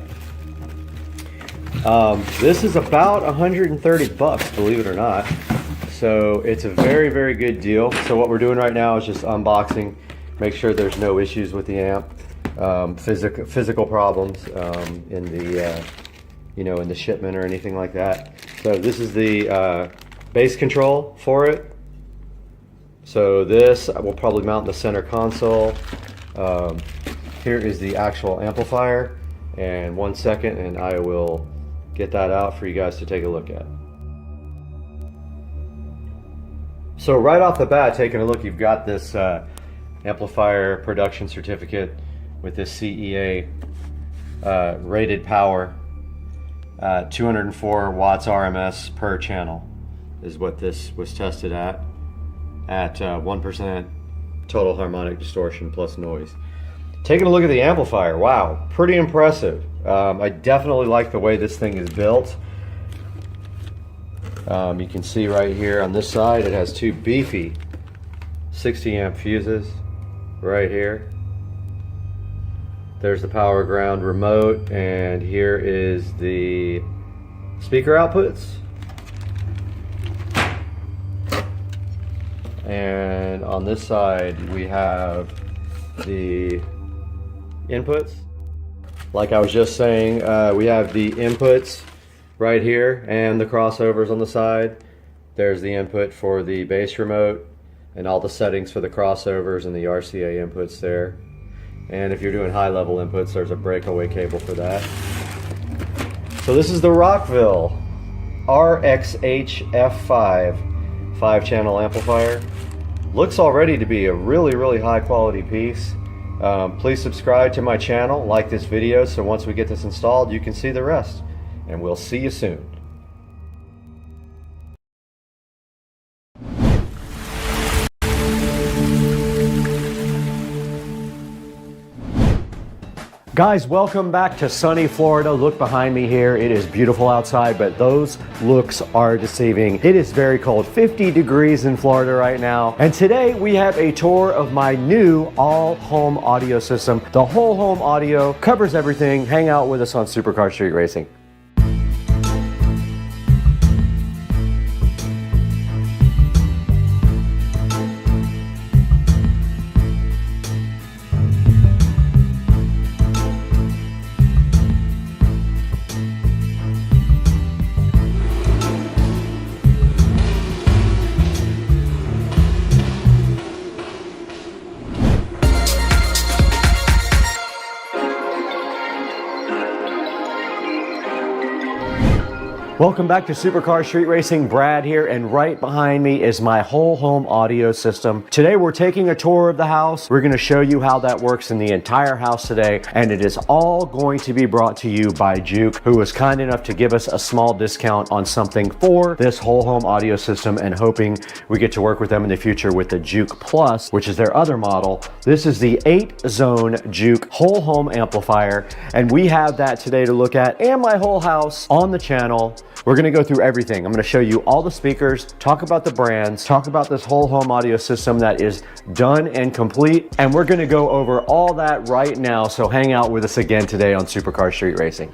This is about 130 bucks, believe it or not. So it's a very, very good deal. So what we're doing right now is just unboxing, make sure there's no issues with the amp, physical problems in the in the shipment or anything like that. So this is the bass control for it. So this I will probably mount in the center console. Here is the actual amplifier, and 1 second and I will get that out for you guys to take a look at. So right off the bat, taking a look, you've got this amplifier production certificate with this CEA rated power, 204 watts RMS per channel is what this was tested at 1% total harmonic distortion plus noise. Taking a look at the amplifier, wow, pretty impressive. I definitely like the way this thing is built. You can see right here on this side it has 2 beefy 60 amp fuses right here. There's the power ground remote, and here is the speaker outputs. And on this side we have the inputs. Like I was just saying, we have the inputs right here and the crossovers on the side. There's the input for the bass remote and all the settings for the crossovers and the RCA inputs there. And if you're doing high level inputs, there's a breakaway cable for that. So this is the Rockville RXHF5 5-channel amplifier. Looks already to be a really, really high quality piece. Please subscribe to my channel, like this video, so once we get this installed, you can see the rest. And we'll see you soon. Guys, welcome back to sunny Florida. Look behind me here. It is beautiful outside, but those looks are deceiving. It is very cold, 50 degrees in Florida right now. And today we have a tour of my new all-home audio system. The whole home audio covers everything. Hang out with us on Supercar Street Racing. Welcome back to Supercar Street Racing. Brad here, and right behind me is my whole home audio system. Today we're taking a tour of the house. We're going to show you how that works in the entire house today, and it is all going to be brought to you by Juke, who was kind enough to give us a small discount on something for this whole home audio system, and hoping we get to work with them in the future with the Juke Plus, which is their other model. This is the 8-zone Juke whole home amplifier, and we have that today to look at, and my whole house on the channel. We're going to go through everything. I'm going to show you all the speakers, talk about the brands, talk about this whole home audio system that is done and complete, and we're going to go over all that right now, so hang out with us again today on Supercar Street Racing.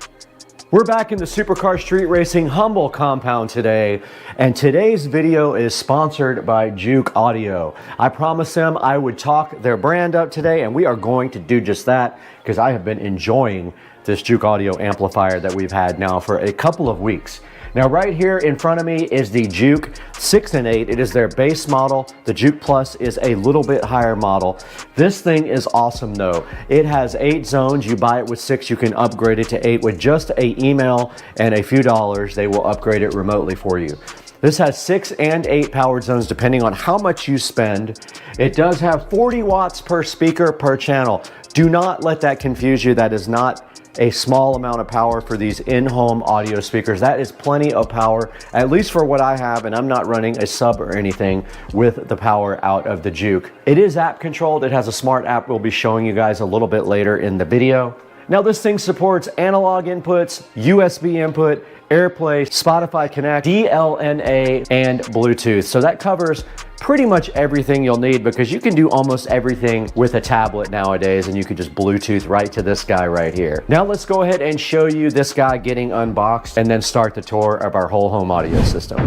We're back in the Supercar Street Racing Humble compound today, and today's video is sponsored by Juke Audio. I promised them I would talk their brand up today, and we are going to do just that because I have been enjoying this Juke Audio amplifier that we've had now for a couple of weeks. Now right here in front of me is the Juke 6 and 8. It is their base model. The Juke Plus is a little bit higher model. This thing is awesome though. It has 8 zones. You buy it with 6, you can upgrade it to 8 with just an email and a few dollars. They will upgrade it remotely for you. This has 6 and 8 powered zones depending on how much you spend. It does have 40 watts per speaker per channel. Do not let that confuse you. That is not a small amount of power for these in-home audio speakers. That is plenty of power, at least for what I have, and I'm not running a sub or anything with the power out of the Juke. It is app controlled. It has a smart app we'll be showing you guys a little bit later in the video. Now this thing supports analog inputs, USB input, AirPlay, Spotify Connect, DLNA, and Bluetooth. So that covers pretty much everything you'll need, because you can do almost everything with a tablet nowadays, and you can just Bluetooth right to this guy right here. Now let's go ahead and show you this guy getting unboxed and then start the tour of our whole home audio system.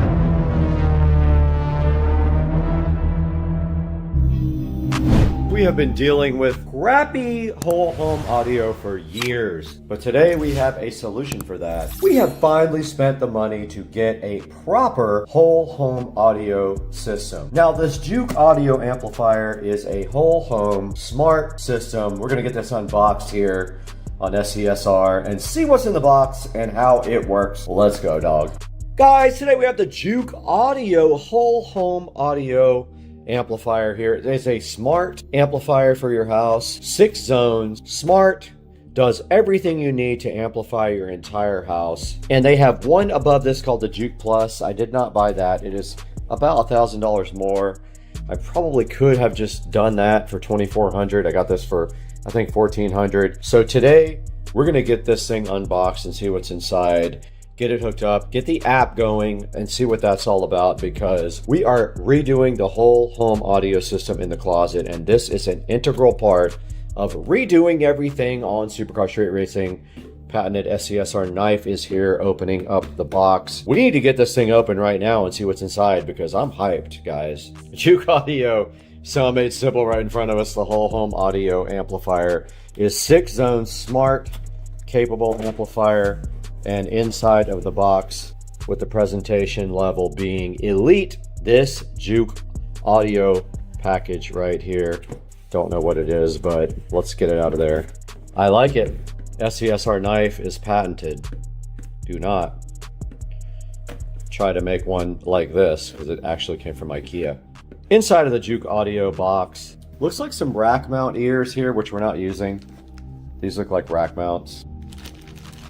We have been dealing with crappy whole home audio for years, but today we have a solution for that. We have finally spent the money to get a proper whole home audio system. Now this Juke audio amplifier is a whole home smart system. We're gonna get this unboxed here on SCSR and see what's in the box and how it works. Let's go, dog. Guys, today we have the Juke audio whole home audio amplifier here. It is a smart amplifier for your house. 6 zones, smart, does everything you need to amplify your entire house. And they have one above this called the Juke Plus. I did not buy that. It is about $1,000 more. I probably could have just done that for $2,400. I got this for I think $1,400. So today we're gonna get this thing unboxed and see what's inside, get it hooked up, get the app going, and see what that's all about, because we are redoing the whole home audio system in the closet, and this is an integral part of redoing everything on Supercar Street Racing. Patented SCSR knife is here opening up the box. We need to get this thing open right now and see what's inside, because I'm hyped, guys. Juke Audio, so made simple right in front of us. The whole home audio amplifier is 6 zone smart capable amplifier, and inside of the box with the presentation level being elite, this Juke audio package right here. Don't know what it is, but let's get it out of there. I like it. SCSR knife is patented. Do not try to make one like this, because it actually came from IKEA. Inside of the Juke audio box, Looks like some rack mount ears here, which we're not using. These look like rack mounts.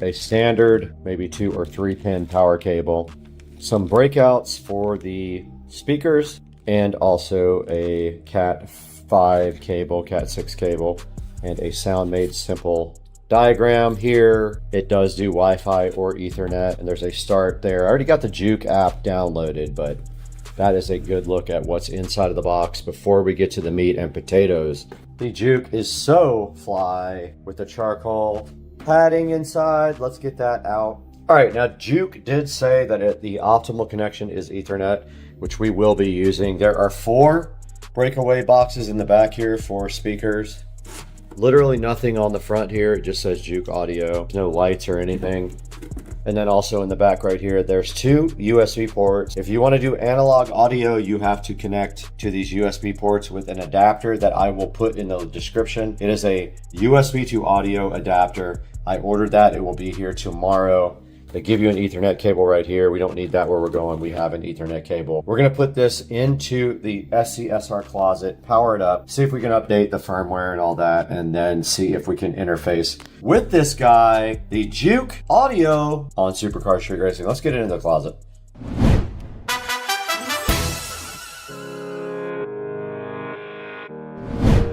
A standard, maybe 2 or 3 pin power cable. Some breakouts for the speakers, and also a Cat 5 cable, Cat 6 cable, and a Sound Made Simple diagram here. It does do Wi-Fi or Ethernet, and there's a start there. I already got the Juke app downloaded, but that is a good look at what's inside of the box before we get to the meat and potatoes. The Juke is so fly with the charcoal padding inside. Let's get that out. All right, now Juke did say that the optimal connection is Ethernet, which we will be using. There are 4 breakaway boxes in the back here for speakers. Literally nothing on the front here. It just says Juke Audio. No lights or anything. And then also in the back right here, there's 2 USB ports. If you want to do analog audio, you have to connect to these USB ports with an adapter that I will put in the description. It is a USB to audio adapter. I ordered that. It will be here tomorrow. They give you an Ethernet cable right here. We don't need that where we're going. We have an Ethernet cable. We're going to put this into the SCSR closet, power it up, see if we can update the firmware and all that, and then see if we can interface with this guy, the Juke Audio on Supercar Street Racing. Let's get it into the closet.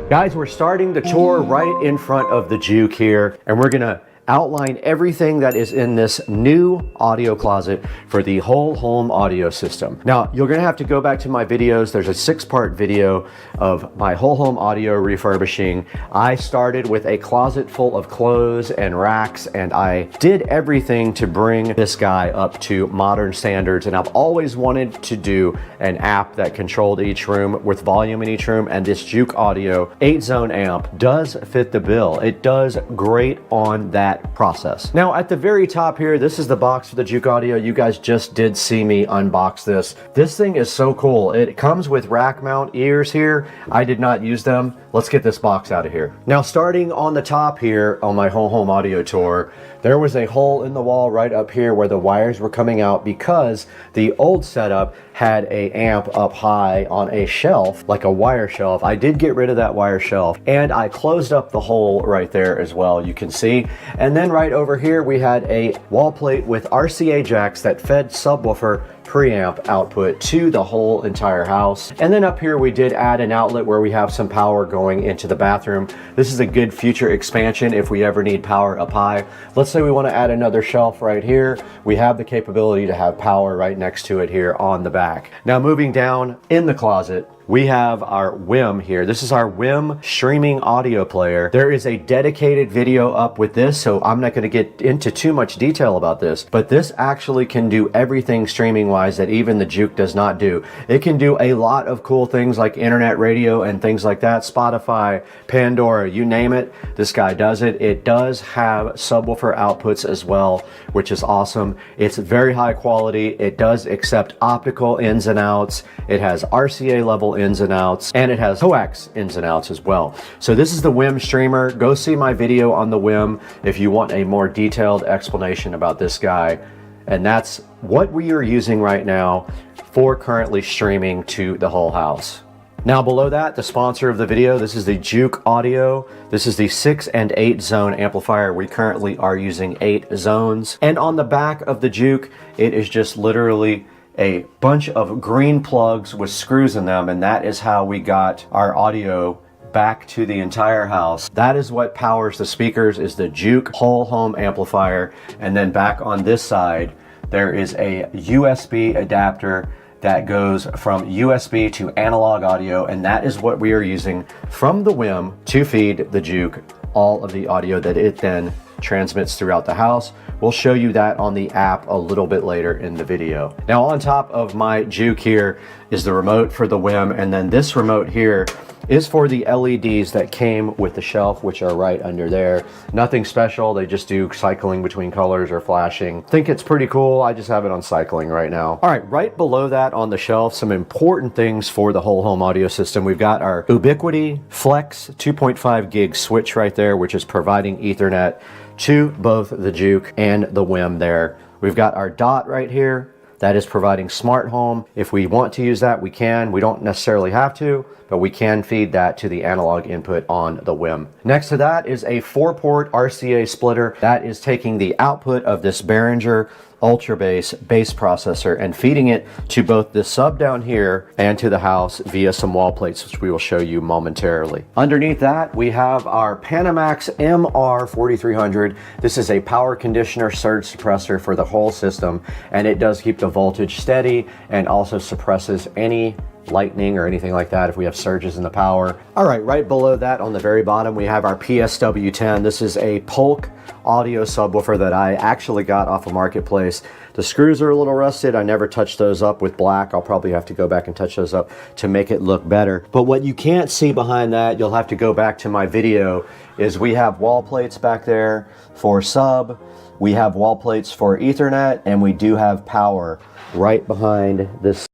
Guys, we're starting the tour right in front of the Juke here, and we're going to outline everything that is in this new audio closet for the whole home audio system. Now, you're gonna have to go back to my videos. There's a 6-part video of my whole home audio refurbishing. I started with a closet full of clothes and racks, and I did everything to bring this guy up to modern standards. And I've always wanted to do an app that controlled each room with volume in each room, and this Juke Audio 8-zone amp does fit the bill. It does great on that process. Now at the very top here, this is the box for the Juke Audio. You guys just did see me unbox this. This thing is so cool. It comes with rack mount ears here. I did not use them. Let's get this box out of here. Now starting on the top here on my whole home audio tour, there was a hole in the wall right up here where the wires were coming out because the old setup had a amp up high on a shelf, like a wire shelf. I did get rid of that wire shelf, and I closed up the hole right there as well, you can see. And then right over here, we had a wall plate with RCA jacks that fed subwoofer preamp output to the whole entire house. And then up here we did add an outlet where we have some power going into the bathroom. This is a good future expansion if we ever need power up high. Let's say we want to add another shelf right here. We have the capability to have power right next to it here on the back. Now moving down in the closet, we have our WIM here. This is our WIM streaming audio player. There is a dedicated video up with this, so I'm not going to get into too much detail about this, but this actually can do everything streaming wise that even the Juke does not do. It can do a lot of cool things like internet radio and things like that, Spotify, Pandora, you name it, this guy does it. It does have subwoofer outputs as well, which is awesome. It's very high quality. It does accept optical ins and outs. It has RCA level ins and outs, and it has coax ins and outs as well. So this is the WIM streamer. Go see my video on the WIM if you want a more detailed explanation about this guy. And that's what we are using right now for currently streaming to the whole house. Now below that, the sponsor of the video, this is the Juke Audio. This is the 6 and 8 zone amplifier. We currently are using 8 zones. And on the back of the Juke, it is just literally a bunch of green plugs with screws in them, and that is how we got our audio back to the entire house. That is what powers the speakers, is the Juke whole home amplifier. And then back on this side, there is a USB adapter that goes from USB to analog audio, and that is what we are using from the WIM to feed the Juke all of the audio that it then transmits throughout the house. We'll show you that on the app a little bit later in the video. Now on top of my Juke here is the remote for the WIM, and then this remote here is for the LEDs that came with the shelf, which are right under there. Nothing special, they just do cycling between colors or flashing. Think it's pretty cool, I just have it on cycling right now. All right, right below that on the shelf, some important things for the whole home audio system. We've got our Ubiquiti Flex 2.5 gig switch right there, which is providing Ethernet to both the Juke and the WIM there. We've got our DOT right here that is providing smart home. If we want to use that, we can. We don't necessarily have to, but we can feed that to the analog input on the whim. Next to that is a 4-port RCA splitter that is taking the output of this Behringer Ultra base processor and feeding it to both the sub down here and to the house via some wall plates, which we will show you momentarily. Underneath that, we have our Panamax MR4300. This is a power conditioner surge suppressor for the whole system, and it does keep the voltage steady and also suppresses any lightning or anything like that if we have surges in the power. All right, right below that on the very bottom, we have our PSW10. This is a Polk audio subwoofer that I actually got off of Marketplace. The screws are a little rusted. I never touched those up with black. I'll probably have to go back and touch those up to make it look better. But what you can't see behind that, you'll have to go back to my video, is we have wall plates back there for sub. We have wall plates for Ethernet, and we do have power right behind this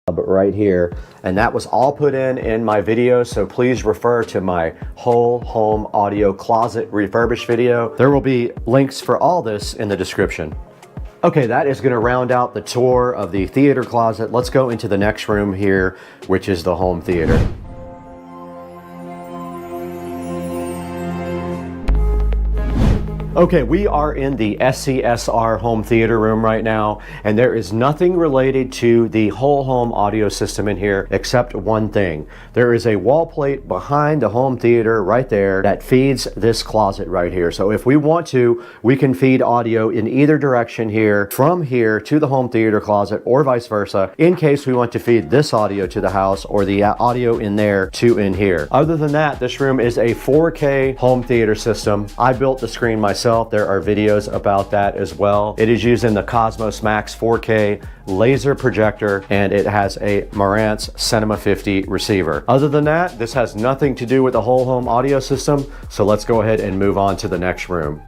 right here, and that was all put in my video, so please refer to my whole home audio closet refurbished video. There will be links for all this in the description. Okay, that is going to round out the tour of the theater closet. Let's go into the next room here, which is the home theater. Okay, we are in the SCSR home theater room right now, and there is nothing related to the whole home audio system in here except one thing. There is a wall plate behind the home theater right there that feeds this closet right here. So if we want to, we can feed audio in either direction here, from here to the home theater closet or vice versa, in case we want to feed this audio to the house or the audio in there to in here. Other than that, this room is a 4K home theater system. I built the screen myself. There are videos about that as well. It is using the Cosmos Max 4K laser projector, and it has a Marantz Cinema 50 receiver. Other than that, this has nothing to do with the whole home audio system, so let's go ahead and move on to the next room.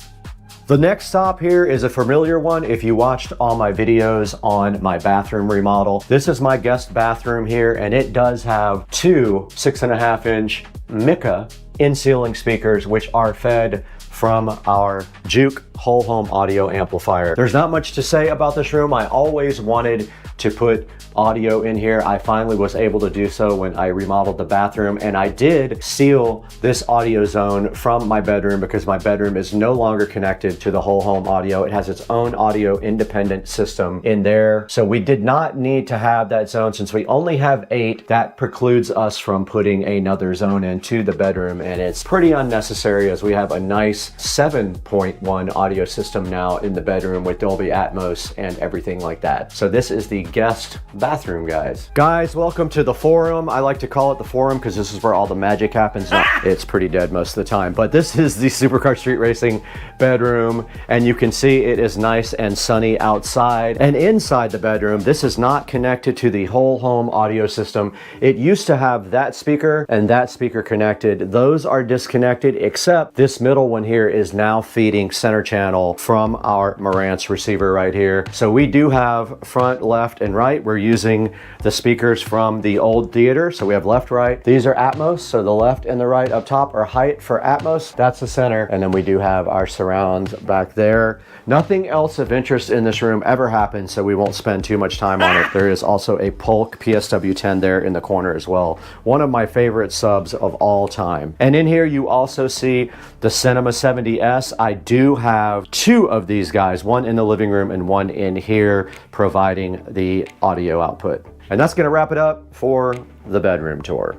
The next stop here is a familiar one if you watched all my videos on my bathroom remodel. This is my guest bathroom here, and it does have two 6.5-inch Mica in-ceiling speakers, which are fed from our Juke whole home audio amplifier. There's not much to say about this room. I always wanted to put audio in here. I finally was able to do so when I remodeled the bathroom, and I did seal this audio zone from my bedroom because my bedroom is no longer connected to the whole home audio. It has its own audio independent system in there. So we did not need to have that zone. Since we only have 8, that precludes us from putting another zone into the bedroom, and it's pretty unnecessary as we have a nice 7.1 audio system now in the bedroom with Dolby Atmos and everything like that. So this is the guest bathroom, guys. Guys, welcome to the forum. I like to call it the forum because this is where all the magic happens. No, it's pretty dead most of the time, but this is the Supercar Street Racing bedroom, and you can see it is nice and sunny outside. And inside the bedroom, this is not connected to the whole home audio system. It used to have that speaker and that speaker connected. Those are disconnected, except this middle one here is now feeding center channel from our Marantz receiver right here. So we do have front, left, and right. We're using the speakers from the old theater. So we have left, right. These are Atmos. So the left and the right up top are height for Atmos. That's the center. And then we do have our surrounds back there. Nothing else of interest in this room ever happened, so we won't spend too much time on it. There is also a Polk PSW10 there in the corner as well. One of my favorite subs of all time. And in here you also see the Cinema 70S. I do have 2 of these guys, one in the living room and one in here, providing the audio output. And that's gonna wrap it up for the bedroom tour.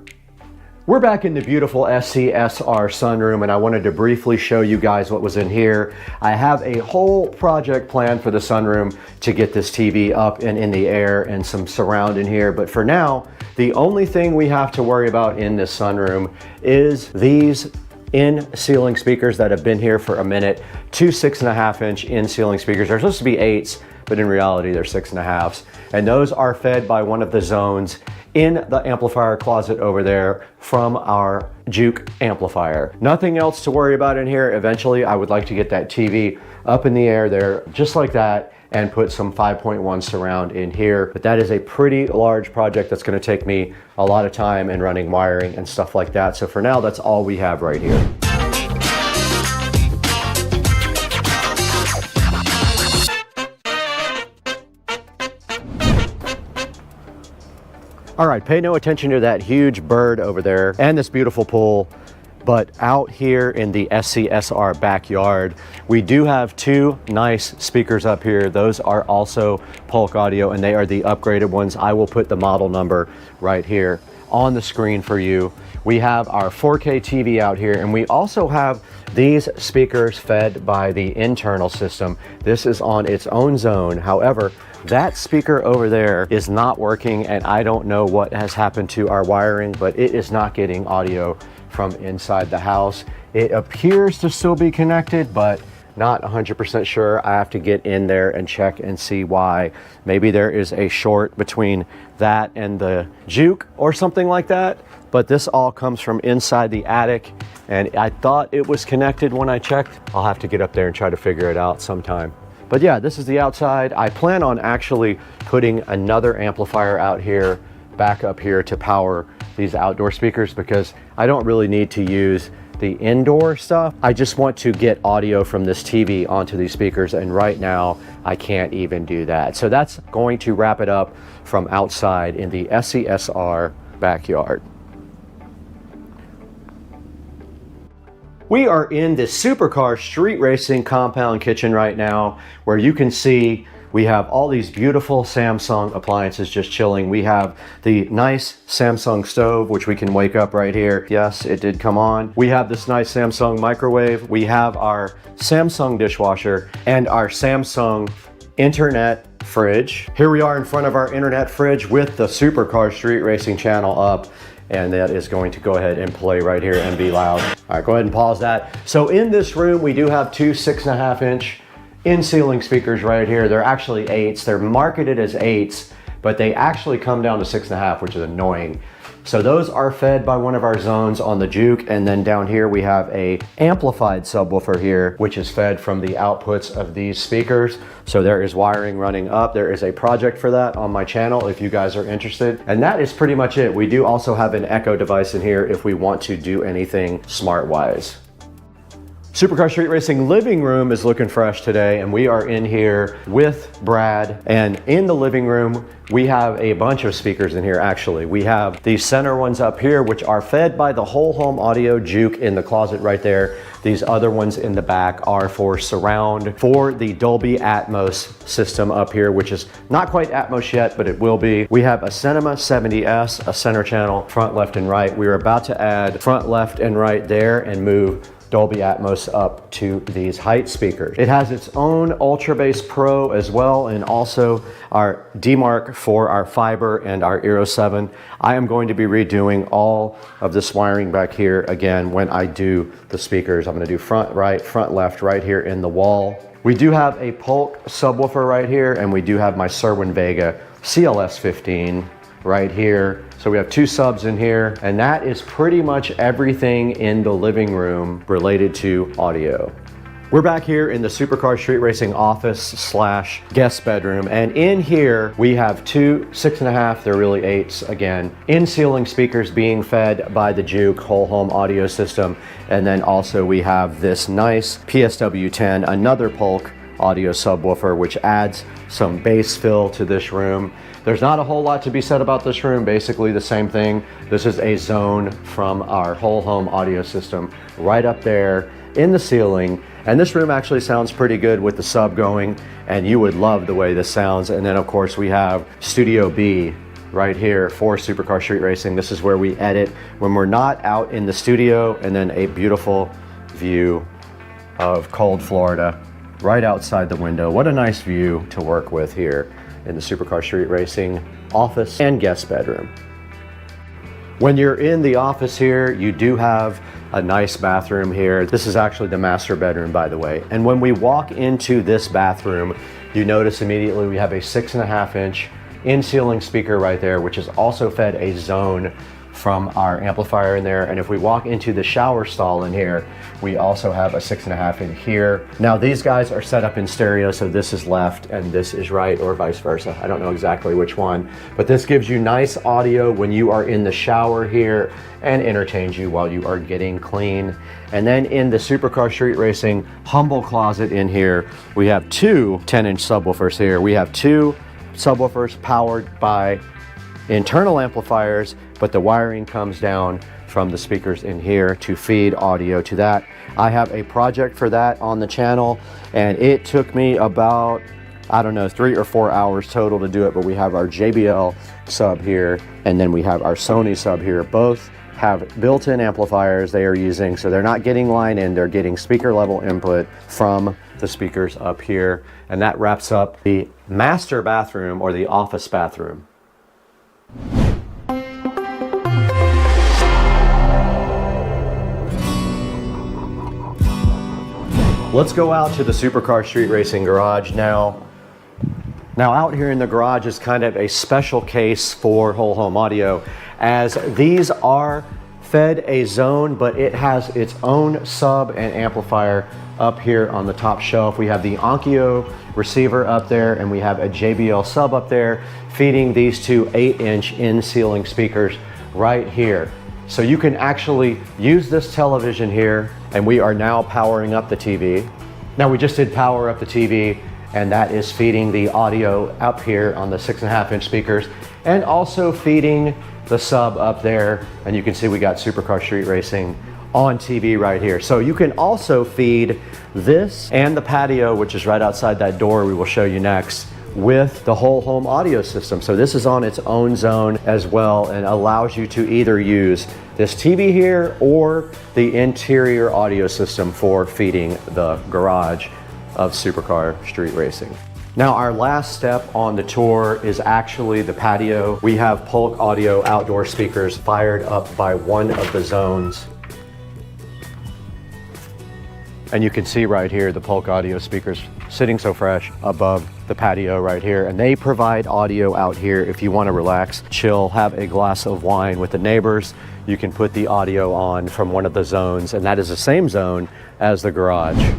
We're back in the beautiful SCSR sunroom, and I wanted to briefly show you guys what was in here. I have a whole project plan for the sunroom to get this TV up and in the air and some surround in here, but for now, the only thing we have to worry about in this sunroom is these in-ceiling speakers that have been here for a minute. 2 6.5-inch in-ceiling speakers. They're supposed to be 8s, but in reality they're 6.5s. And those are fed by one of the zones in the amplifier closet over there from our Juke amplifier. Nothing else to worry about in here. Eventually I would like to get that TV up in the air there just like that and put some 5.1 surround in here. But that is a pretty large project that's gonna take me a lot of time and running wiring and stuff like that. So for now, that's all we have right here. All right, pay no attention to that huge bird over there and this beautiful pool. But out here in the SCSR backyard, we do have two nice speakers up here. Those are also Polk Audio, and they are the upgraded ones. I will put the model number right here on the screen for you. We have our 4K TV out here, and we also have these speakers fed by the internal system. This is on its own zone. However, that speaker over there is not working, and I don't know what has happened to our wiring, but it is not getting audio from inside the house. It appears to still be connected, but not 100% sure. I have to get in there and check and see why. Maybe there is a short between that and the juke or something like that. But this all comes from inside the attic, and I thought it was connected when I checked. I'll have to get up there and try to figure it out sometime. But yeah, this is the outside. I plan on actually putting another amplifier out here, back up here to power these outdoor speakers, because I don't really need to use the indoor stuff. I just want to get audio from this TV onto these speakers, and right now I can't even do that. So that's going to wrap it up from outside in the SCSR backyard. We are in the supercar street racing compound kitchen right now, where you can see we have all these beautiful Samsung appliances just chilling. We have the nice Samsung stove, which we can wake up right here. Yes, it did come on. We have this nice Samsung microwave. We have our Samsung dishwasher and our Samsung internet fridge. Here we are in front of our internet fridge with the supercar street racing channel up. And that is going to go ahead and play right here and be loud. All right, go ahead and pause that. So in this room, we do have two 6.5-inch in-ceiling speakers right here. They're actually 8s. They're marketed as 8s, but they actually come down to 6.5, which is annoying. So those are fed by one of our zones on the juke, and then down here we have a amplified subwoofer here, which is fed from the outputs of these speakers. So there is wiring running up. There is a project for that on my channel if you guys are interested. And that is pretty much it. We do also have an Echo device in here if we want to do anything smart-wise. Supercar Street Racing living room is looking fresh today, and we are in here with Brad. And in the living room, we have a bunch of speakers in here actually. We have these center ones up here, which are fed by the whole home audio juke in the closet right there. These other ones in the back are for surround, for the Dolby Atmos system up here, which is not quite Atmos yet, but it will be. We have a Cinema 70S, a center channel, front, left, and right. We're about to add front, left, and right there and move Dolby Atmos up to these height speakers. It has its own Ultra Bass Pro as well, and also our DMark for our fiber and our Eero 7. I am going to be redoing all of this wiring back here again when I do the speakers. I'm going to do front, right, front, left, right here in the wall. We do have a Polk subwoofer right here, and we do have my Cerwin Vega CLS 15 right here. So we have two subs in here, and that is pretty much everything in the living room related to audio. We're back here in the Supercar Street Racing office slash guest bedroom, and in here we have two 6.5, they're really 8s again, in-ceiling speakers being fed by the Juke whole home audio system. And then also we have this nice PSW10, another Polk audio subwoofer, which adds some bass fill to this room. There's not a whole lot to be said about this room, basically the same thing. This is a zone from our whole home audio system right up there in the ceiling. And this room actually sounds pretty good with the sub going, and you would love the way this sounds. And then of course we have Studio B right here for Supercar Street Racing. This is where we edit when we're not out in the studio, and then a beautiful view of cold Florida right outside the window. What a nice view to work with here in the Supercar Street Racing office and guest bedroom. When you're in the office here, you do have a nice bathroom here. This is actually the master bedroom, by the way. And when we walk into this bathroom, you notice immediately we have a 6.5-inch in-ceiling speaker right there, which is also fed a zone from our amplifier in there. And if we walk into the shower stall in here, we also have a 6.5 in here. Now these guys are set up in stereo, so this is left and this is right, or vice versa. I don't know exactly which one, but this gives you nice audio when you are in the shower here and entertains you while you are getting clean. And then in the Supercar Street Racing humble closet in here, we have two 10-inch subwoofers here. We have two subwoofers powered by internal amplifiers, but the wiring comes down from the speakers in here to feed audio to that. I have a project for that on the channel, and it took me about, I don't know, 3 or 4 hours total to do it, but we have our JBL sub here, and then we have our Sony sub here. Both have built-in amplifiers they are using, so they're not getting line in, they're getting speaker level input from the speakers up here. And that wraps up the master bathroom, or the office bathroom. Let's go out to the Supercar Street Racing garage now. Now out here in the garage is kind of a special case for whole home audio, as these are fed a zone, but it has its own sub and amplifier up here on the top shelf. We have the Onkyo receiver up there, and we have a JBL sub up there feeding these two 8-inch in-ceiling speakers right here. So you can actually use this television here, and we are now powering up the TV. Now we just did power up the TV, and that is feeding the audio up here on the 6.5-inch speakers, and also feeding the sub up there. And you can see we got Supercar Street Racing on TV right here. So you can also feed this and the patio, which is right outside that door we will show you next, with the whole home audio system. So this is on its own zone as well, and allows you to either use this TV here or the interior audio system for feeding the garage of Supercar Street Racing. Now our last step on the tour is actually the patio. We have Polk Audio outdoor speakers fired up by one of the zones. And you can see right here the Polk Audio speakers sitting so fresh above the patio right here. And they provide audio out here if you want to relax, chill, have a glass of wine with the neighbors. You can put the audio on from one of the zones, and that is the same zone as the garage.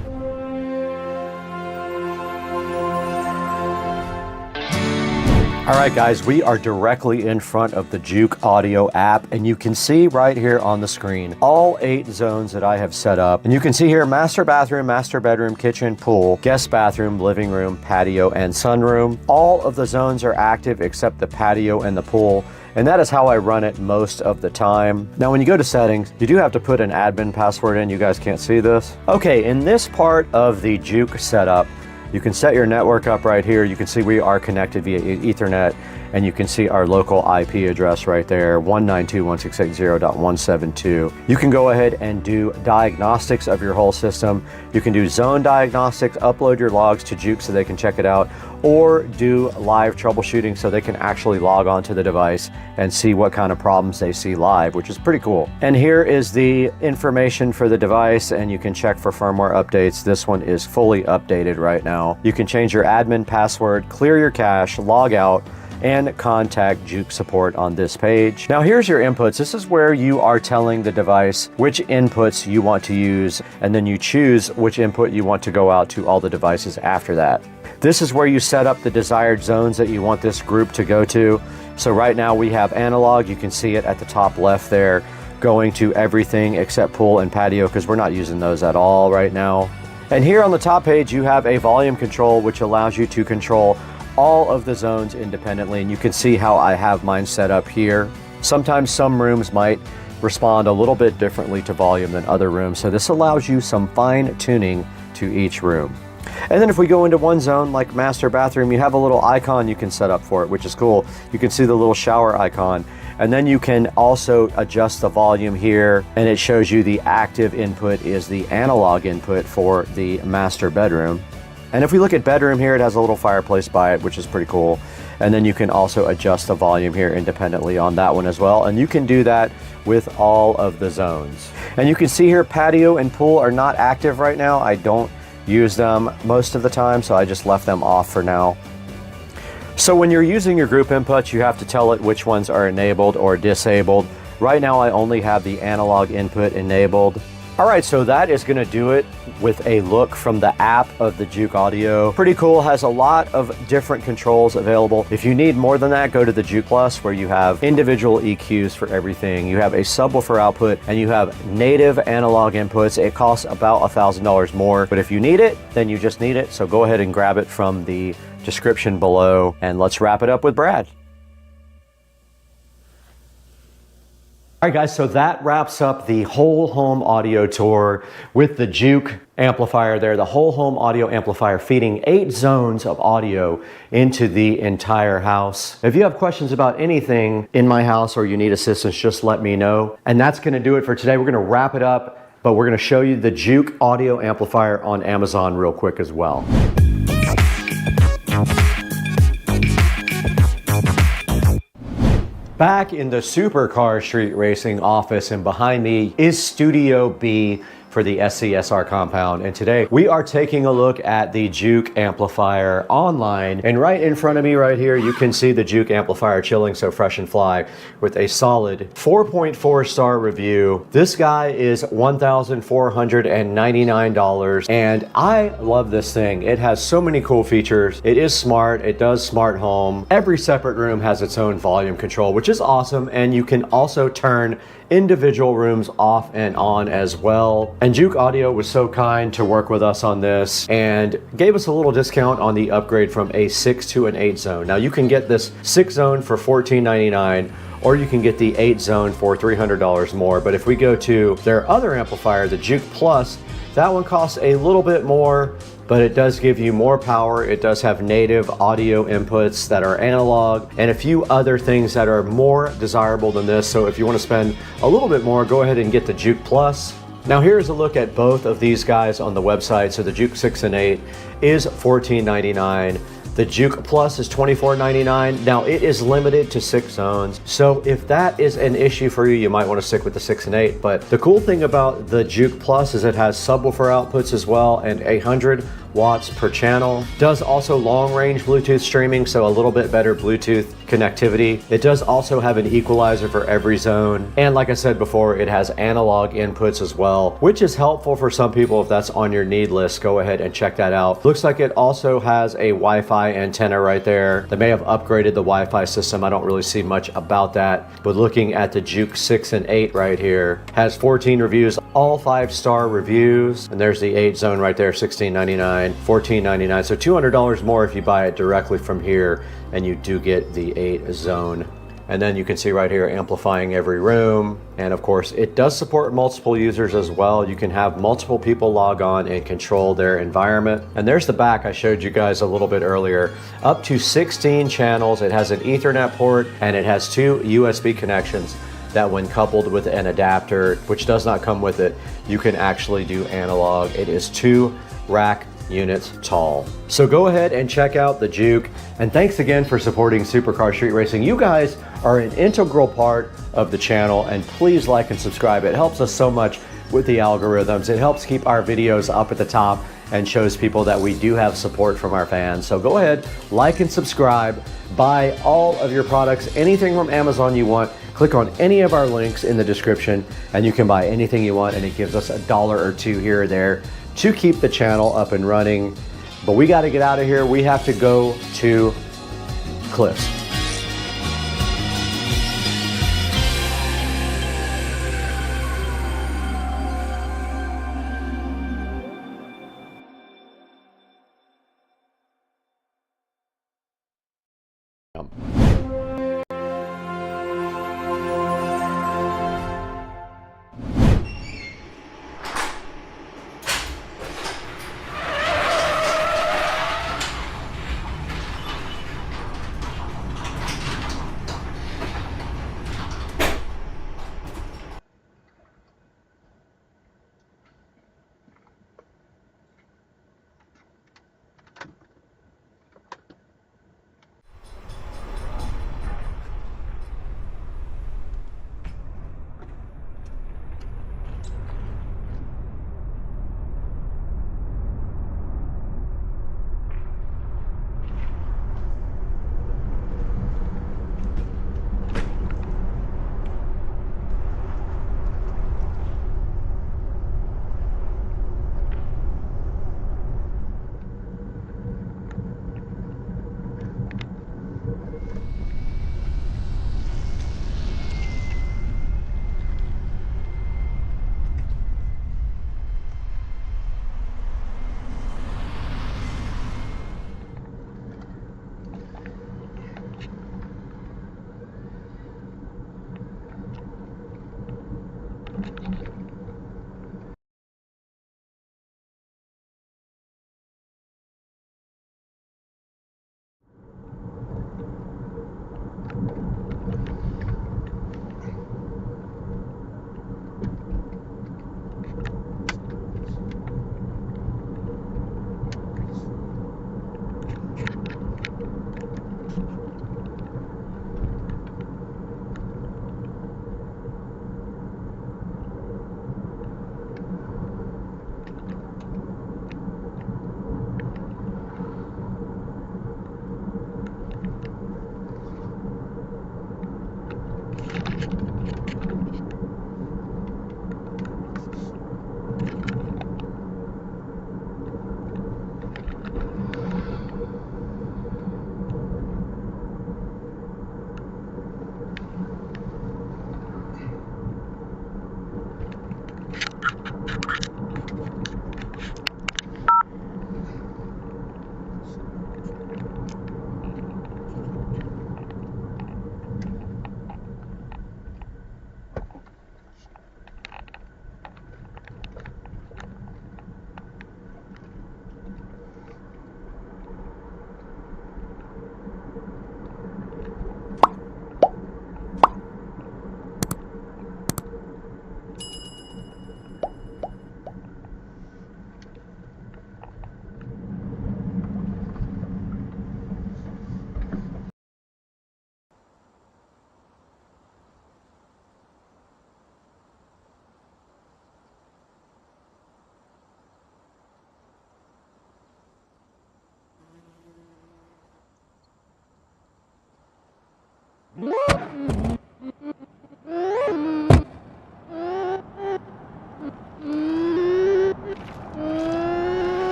All right, guys, we are directly in front of the Juke Audio app, and you can see right here on the screen all 8 zones that I have set up. And you can see here master bathroom, master bedroom, kitchen, pool, guest bathroom, living room, patio, and sunroom. All of the zones are active except the patio and the pool, and that is how I run it most of the time. Now, when you go to settings, you do have to put an admin password in. You guys can't see this. Okay, in this part of the Juke setup, you can set your network up right here. You can see we are connected via Ethernet, and you can see our local IP address right there, 192.168.0.172. You can go ahead and do diagnostics of your whole system. You can do zone diagnostics, upload your logs to Juke so they can check it out, or do live troubleshooting so they can actually log on to the device and see what kind of problems they see live, which is pretty cool. And here is the information for the device, and you can check for firmware updates. This one is fully updated right now. You can change your admin password, clear your cache, log out, and contact Juke support on this page. Now here's your inputs. This is where you are telling the device which inputs you want to use, and then you choose which input you want to go out to all the devices after that. This is where you set up the desired zones that you want this group to go to. So right now we have analog. You can see it at the top left there, going to everything except pool and patio, because we're not using those at all right now. And here on the top page you have a volume control, which allows you to control all of the zones independently, and you can see how I have mine set up here. Sometimes some rooms might respond a little bit differently to volume than other rooms, so this allows you some fine tuning to each room. And then if we go into one zone like master bathroom, you have a little icon you can set up for it, which is cool. You can see the little shower icon, and then you can also adjust the volume here, and it shows you the active input is the analog input for the master bedroom. And if we look at bedroom here, it has a little fireplace by it, which is pretty cool. And then you can also adjust the volume here independently on that one as well. And you can do that with all of the zones. And you can see here patio and pool are not active right now. I don't use them most of the time, so I just left them off for now. So when you're using your group inputs, you have to tell it which ones are enabled or disabled. Right now, I only have the analog input enabled. All right, so that is gonna do it with a look from the app of the Juke Audio. Pretty cool, has a lot of different controls available. If you need more than that, go to the Juke Plus, where you have individual EQs for everything. You have a subwoofer output, and you have native analog inputs. It costs about $1,000 more, but if you need it, then you just need it. So go ahead and grab it from the description below, and let's wrap it up with Brad. All right, guys, so that wraps up the whole home audio tour with the Juke amplifier there, the whole home audio amplifier feeding 8 zones of audio into the entire house. If you have questions about anything in my house or you need assistance, just let me know. And that's gonna do it for today. We're gonna wrap it up, but we're gonna show you the Juke audio amplifier on Amazon real quick as well. Back in the Supercar Street Racing office, and behind me is Studio B for the SCSR compound. And today we are taking a look at the Juke amplifier online. And right in front of me right here, you can see the Juke amplifier chilling so fresh and fly with a solid 4.4 star review. This guy is $1,499. And I love this thing. It has so many cool features. It is smart. It does smart home. Every separate room has its own volume control, which is awesome. And you can also turn individual rooms off and on as well. And Juke Audio was so kind to work with us on this and gave us a little discount on the upgrade from a 6 to an 8 zone. Now you can get this 6 zone for $14.99, or you can get the 8 zone for $300 more. But if we go to their other amplifier, the Juke Plus, that one costs a little bit more, but it does give you more power. It does have native audio inputs that are analog and a few other things that are more desirable than this. So if you want to spend a little bit more, go ahead and get the Juke Plus. Now here's a look at both of these guys on the website. So the Juke 6 and 8 is $14.99. The Juke Plus is $24.99. Now it is limited to 6 zones. So if that is an issue for you, you might want to stick with the 6 and 8. But the cool thing about the Juke Plus is it has subwoofer outputs as well and 100 watts per channel. Does also long range Bluetooth streaming, so a little bit better Bluetooth connectivity. It does also have an equalizer for every zone. And like I said before, it has analog inputs as well, which is helpful for some people if that's on your need list. Go ahead and check that out. Looks like it also has a Wi-Fi antenna right there. They may have upgraded the Wi-Fi system. I don't really see much about that. But looking at the Juke 6 and 8 right here, has 14 reviews, all 5-star reviews. And there's the 8 zone right there, $16.99. $14.99, so $200 more if you buy it directly from here, and you do get the 8 zone. And then you can see right here, amplifying every room. And of course, it does support multiple users as well. You can have multiple people log on and control their environment. And there's the back I showed you guys a little bit earlier. Up to 16 channels. It has an Ethernet port, and it has 2 USB connections that when coupled with an adapter, which does not come with it, you can actually do analog. It is 2 rack units tall. So go ahead and check out the Juke. And thanks again for supporting Supercar Street Racing. You guys are an integral part of the channel, and please like and subscribe. It helps us so much with the algorithms. It helps keep our videos up at the top and shows people that we do have support from our fans. So go ahead, like and subscribe, buy all of your products, anything from Amazon you want. Click on any of our links in the description and you can buy anything you want, and it gives us $1 or $2 here or there to keep the channel up and running. But we got to get out of here. We have to go to Cliffs.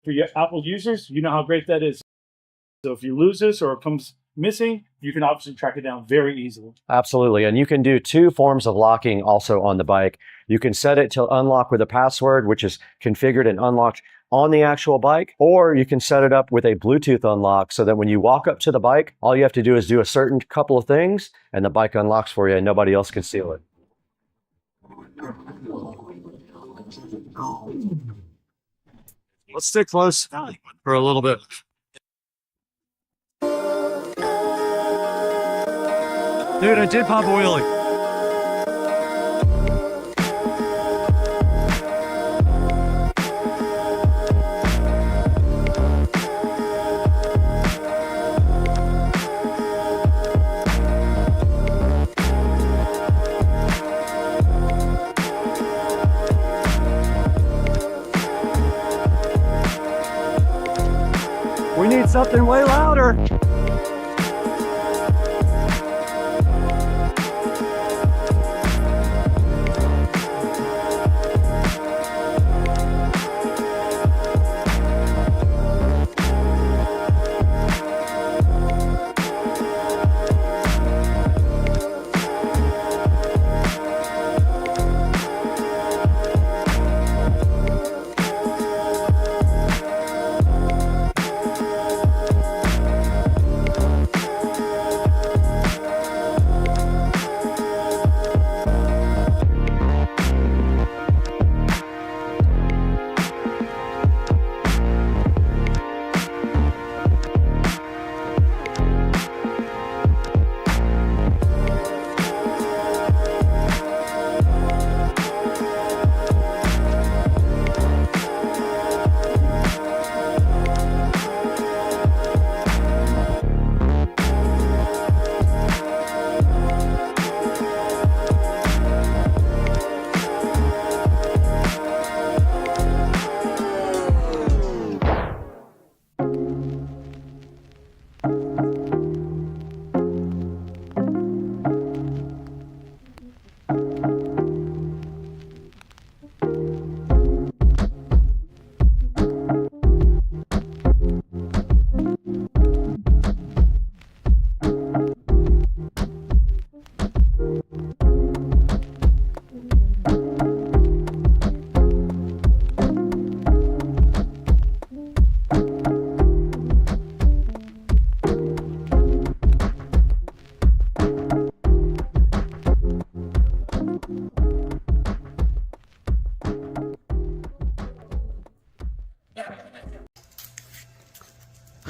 for your Apple users, you know how great that is. So if you lose this or it comes missing, you can obviously track it down very easily. Absolutely. And you can do two forms of locking also on the bike. You can set it to unlock with a password, which is configured and unlocked on the actual bike, or you can set it up with a Bluetooth unlock so that when you walk up to the bike, all you have to do is do a certain couple of things and the bike unlocks for you and nobody else can steal it. Let's stick close for a little bit. Dude, I did pop a wheelie. We need something way louder.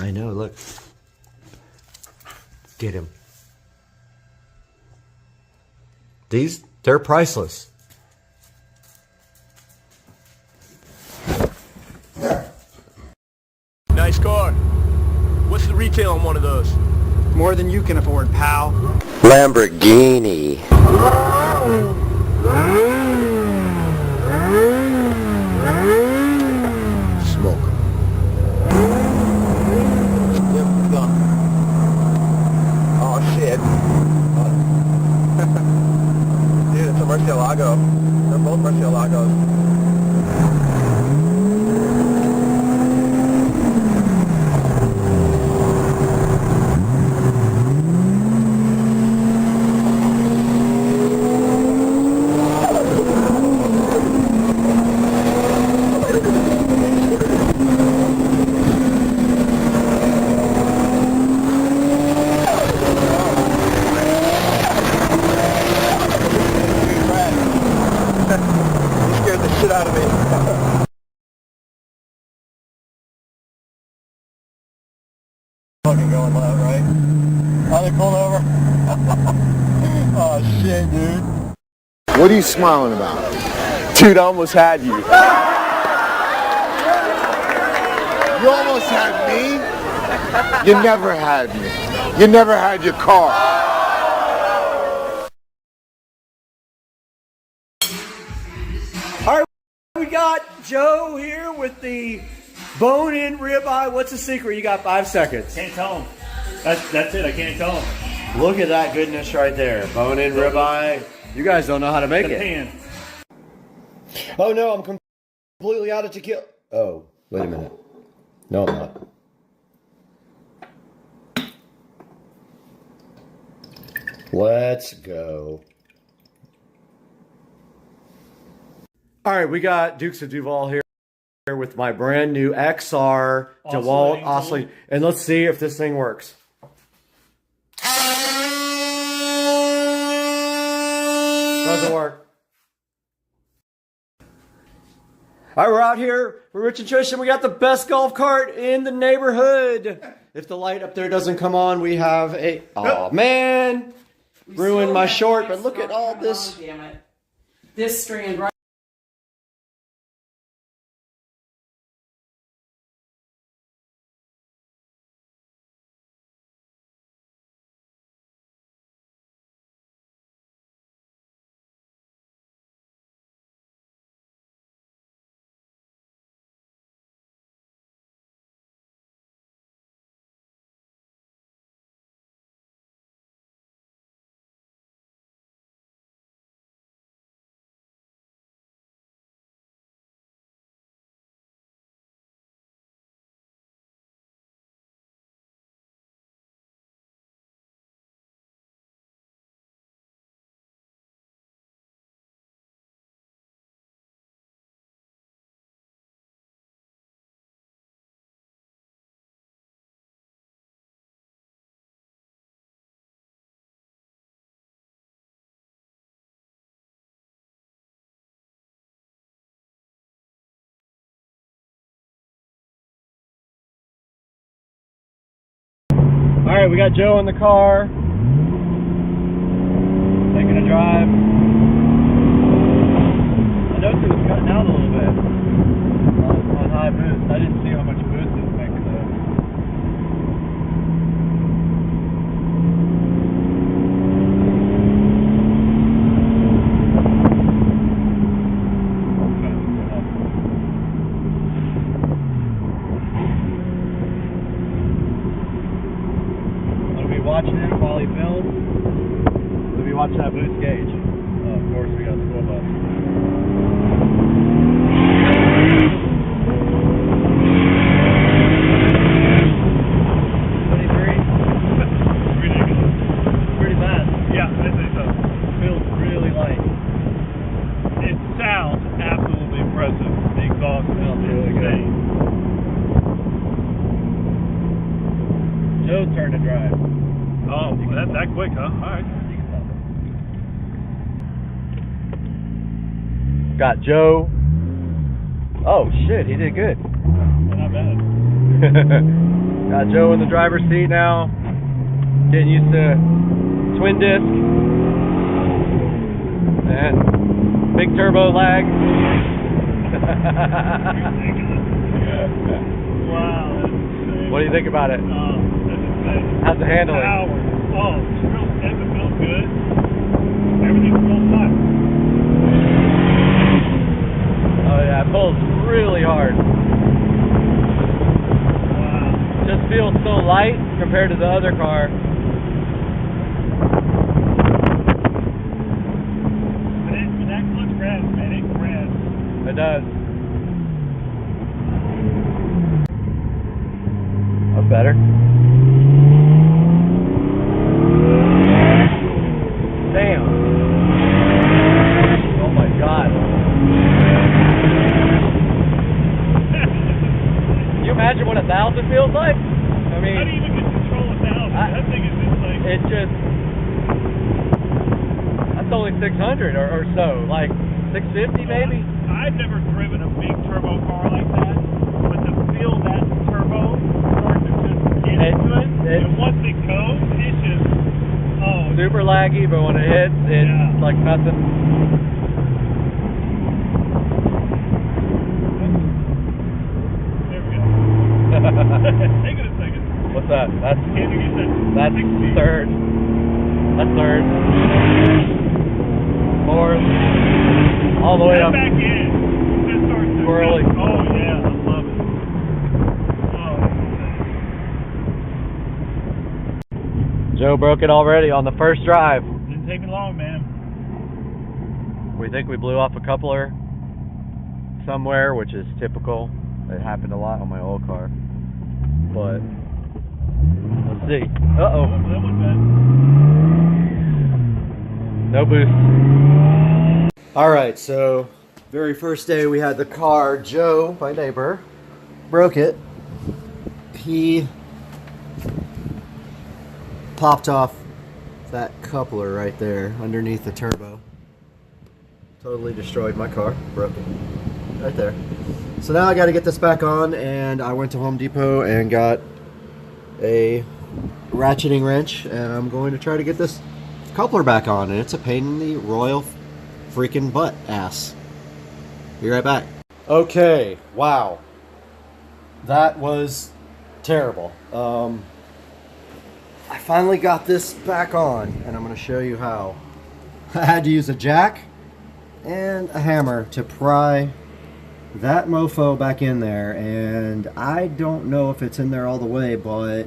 I know, look. Get him. They're priceless. Nice car. What's the retail on one of those? More than you can afford, pal. Lamborghini. Smoke. Yep, it's gone. Oh shit. Dude, it's a Murcielago. They're both Murcielagos. Shit out of me. Fucking going loud, right? Are they pulling over? Oh shit, dude. What are you smiling about? Dude, I almost had you. You almost had me? You never had me. You never had your car. We got Joe here with the bone-in ribeye. What's the secret? You got 5 seconds. Can't tell them. That's it. I can't tell them. Look at that goodness right there. Bone-in ribeye. You guys don't know how to make The it. pan. Oh no, I'm completely out of tequila. Oh, wait a minute. No, I'm not. Let's go. All right, we got Dukes of Duval here with my brand new XR DeWalt oscillator. And let's see if this thing works. Doesn't work. All right, we're out here with Rich and Trish, and we got the best golf cart in the neighborhood. If the light up there doesn't come on, we have a... Oh, man. Ruined my short, but look at all this. Oh, damn it. This strand right. All right, we got Joe in the car, taking a drive. I noticed it was cutting out a little bit on high boost. I didn't see how much boost it was making though. Watching it while he films. We'll be watching that boost gauge. Oh, of course, we got the school bus. Ridiculous. Pretty fast. Yeah, I think so. Feels really light. It sounds absolutely impressive. The exhaust Smells really good. insane. Joe's turn to drive. Oh, that's that quick, huh? All right. Got Joe. Oh shit, he did good. Not bad. Got Joe in the driver's seat now. Getting used to twin disc. And big turbo lag. Wow, that's insane. What do you think about it? That's insane. How's the handling? Power. Oh, it's real stiff. It feels good. Everything's full time. Oh yeah, it pulls really hard. Wow. Just feels so light compared to the other car. But that clutch grabs, man. It grabs. It does. That's better. Damn. Oh my god. Can you imagine what 1,000 feels like? I mean, how do you even get control of 1,000? That thing is just like... It just... That's only 600 or so. Like 650 maybe? I've never driven a big turbo car like that, but to feel that turbo start to just get into it, and once it goes, it's just... Oh, super laggy, but when it hits, it's like nothing. there we go. Take it a second. What's that? That's Can you get that? that's third. That's third. Fourth. All the way up. Back in. Just starts to Swirly. Oh yeah, I love it. Oh. Joe broke it already on the first drive. Didn't take me long, man. We think we blew off a coupler somewhere, which is typical. It happened a lot on my old car. but let's see. Uh-oh. That one bad. No boost. All right, so very first day we had the car. Joe, my neighbor, broke it. He popped off that coupler right there underneath the turbo. Totally destroyed my car, broke it right there. So now I got to get this back on, and I went to Home Depot and got a ratcheting wrench, and I'm going to try to get this coupler back on, and it's a pain in the royal freaking butt ass. Be right back. Okay, wow. That was terrible. I finally got this back on, and I'm going to show you how. I had to use a jack and a hammer to pry that mofo back in there, and I don't know if it's in there all the way, but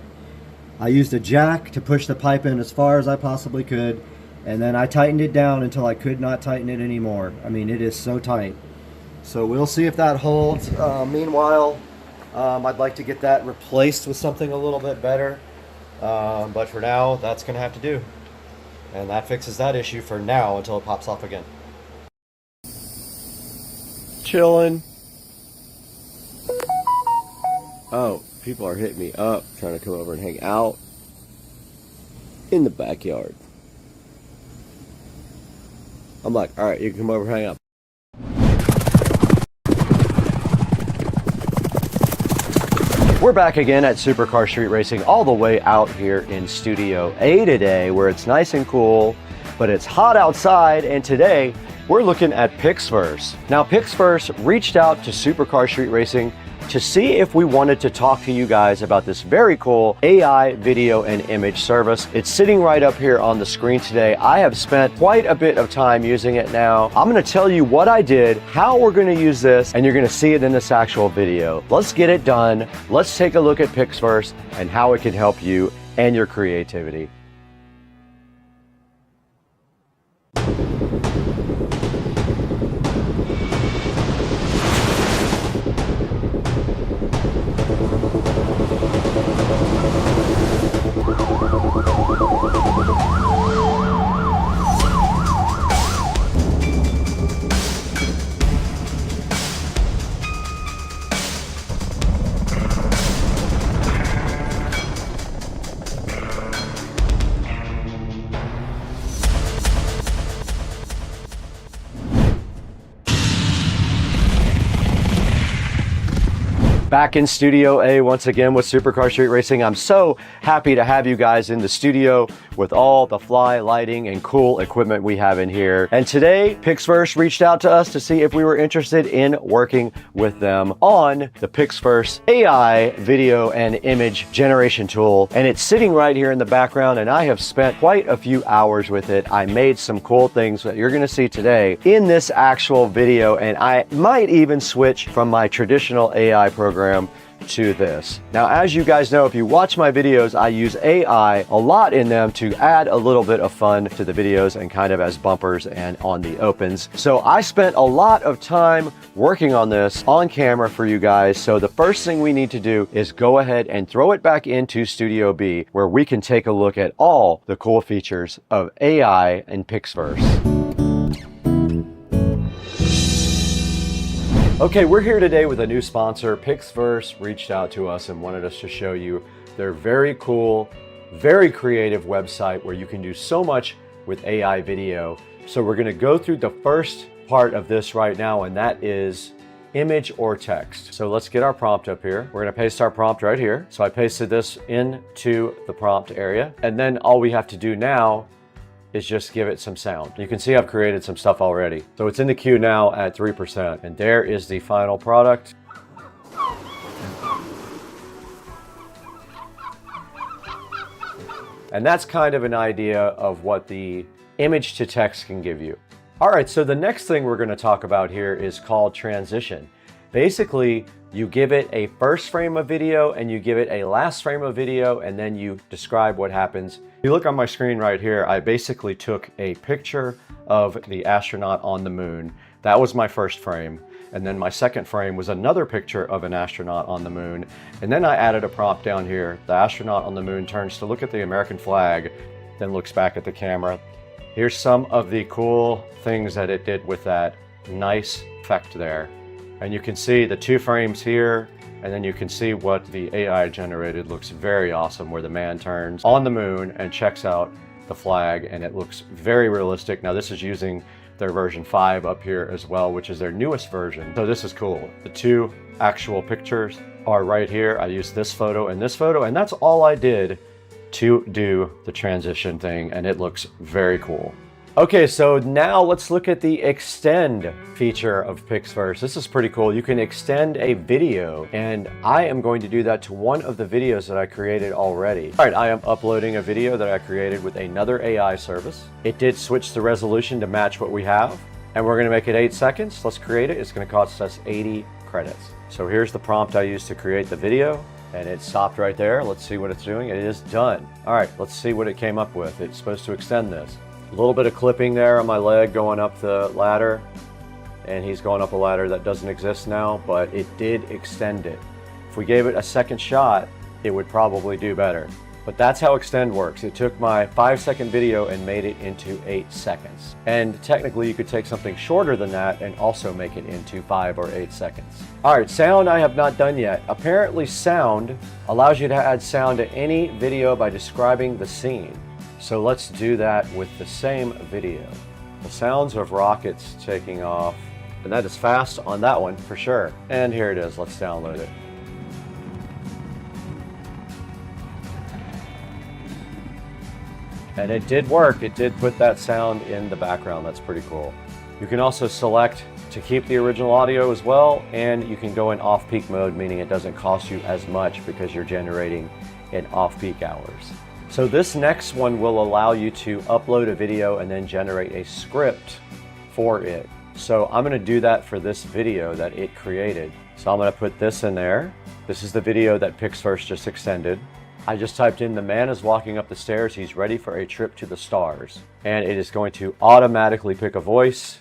I used a jack to push the pipe in as far as I possibly could, and then I tightened it down until I could not tighten it anymore. I mean, it is so tight. So we'll see if that holds. Meanwhile, I'd like to get that replaced with something a little bit better, but for now, that's going to have to do. And that fixes that issue for now until it pops off again. Chilling. Oh, people are hitting me up, trying to come over and hang out in the backyard. I'm like, all right, you can come over and hang out. We're back again at Supercar Street Racing, all the way out here in Studio A today, where it's nice and cool, but it's hot outside, and today we're looking at Pixverse. Now, Pixverse reached out to Supercar Street Racing to see if we wanted to talk to you guys about this very cool AI video and image service. It's sitting right up here on the screen today. I have spent quite a bit of time using it now. I'm going to tell you what I did, how we're going to use this, and you're going to see it in this actual video. Let's get it done. Let's take a look at Pixverse and how it can help you and your creativity. Back in Studio A once again with Supercar Street Racing. I'm so happy to have you guys in the studio with all the fly lighting and cool equipment we have in here. And today, Pixverse reached out to us to see if we were interested in working with them on the Pixverse AI video and image generation tool. And it's sitting right here in the background, and I have spent quite a few hours with it. I made some cool things that you're gonna see today in this actual video, and I might even switch from my traditional AI program to this. Now, as you guys know, if you watch my videos, I use AI a lot in them to add a little bit of fun to the videos and kind of as bumpers and on the opens. So I spent a lot of time working on this on camera for you guys. So the first thing we need to do is go ahead and throw it back into Studio B, where we can take a look at all the cool features of AI in Pixverse. Okay, we're here today with a new sponsor. Pixverse reached out to us and wanted us to show you their very cool, very creative website where you can do so much with AI video. So we're gonna go through the first part of this right now, and that is image or text. So let's get our prompt up here. We're gonna paste our prompt right here. So I pasted this into the prompt area, and then all we have to do now is just give it some sound. You can see I've created some stuff already. So it's in the queue now at 3%, and there is the final product. And that's kind of an idea of what the image to text can give you. All right, so the next thing we're gonna talk about here is called transition. Basically, you give it a first frame of video and you give it a last frame of video, and then you describe what happens. If you look on my screen right here, I basically took a picture of the astronaut on the moon. That was my first frame. And then my second frame was another picture of an astronaut on the moon. And then I added a prompt down here. The astronaut on the moon turns to look at the American flag, then looks back at the camera. Here's some of the cool things that it did with that nice effect there. And you can see the 2 frames here, and then you can see what the AI generated looks very awesome, where the man turns on the moon and checks out the flag, and it looks very realistic. Now this is using their version 5 up here as well, which is their newest version. So this is cool. The 2 actual pictures are right here. I used this photo, and that's all I did to do the transition thing, and it looks very cool. Okay, so now let's look at the extend feature of Pixverse. This is pretty cool. You can extend a video, and I am going to do that to one of the videos that I created already. All right, I am uploading a video that I created with another AI service. It did switch the resolution to match what we have, and we're gonna make it 8 seconds. Let's create it. It's gonna cost us 80 credits. So here's the prompt I used to create the video, and it stopped right there. Let's see what it's doing. It is done. All right, let's see what it came up with. It's supposed to extend this. A little bit of clipping there on my leg going up the ladder, and he's going up a ladder that doesn't exist now, but it did extend it. If we gave it a second shot, it would probably do better. But that's how extend works. It took my 5-second video and made it into 8 seconds. And technically you could take something shorter than that and also make it into 5 or 8 seconds. All right, sound I have not done yet. Apparently sound allows you to add sound to any video by describing the scene. So let's do that with the same video. The sounds of rockets taking off, and that is fast on that one for sure. And here it is, let's download it. And it did work, it did put that sound in the background, that's pretty cool. You can also select to keep the original audio as well, and you can go in off-peak mode, meaning it doesn't cost you as much because you're generating in off-peak hours. So this next one will allow you to upload a video and then generate a script for it. So I'm gonna do that for this video that it created. So I'm gonna put this in there. This is the video that Pixverse just extended. I just typed in, the man is walking up the stairs, he's ready for a trip to the stars. And it is going to automatically pick a voice.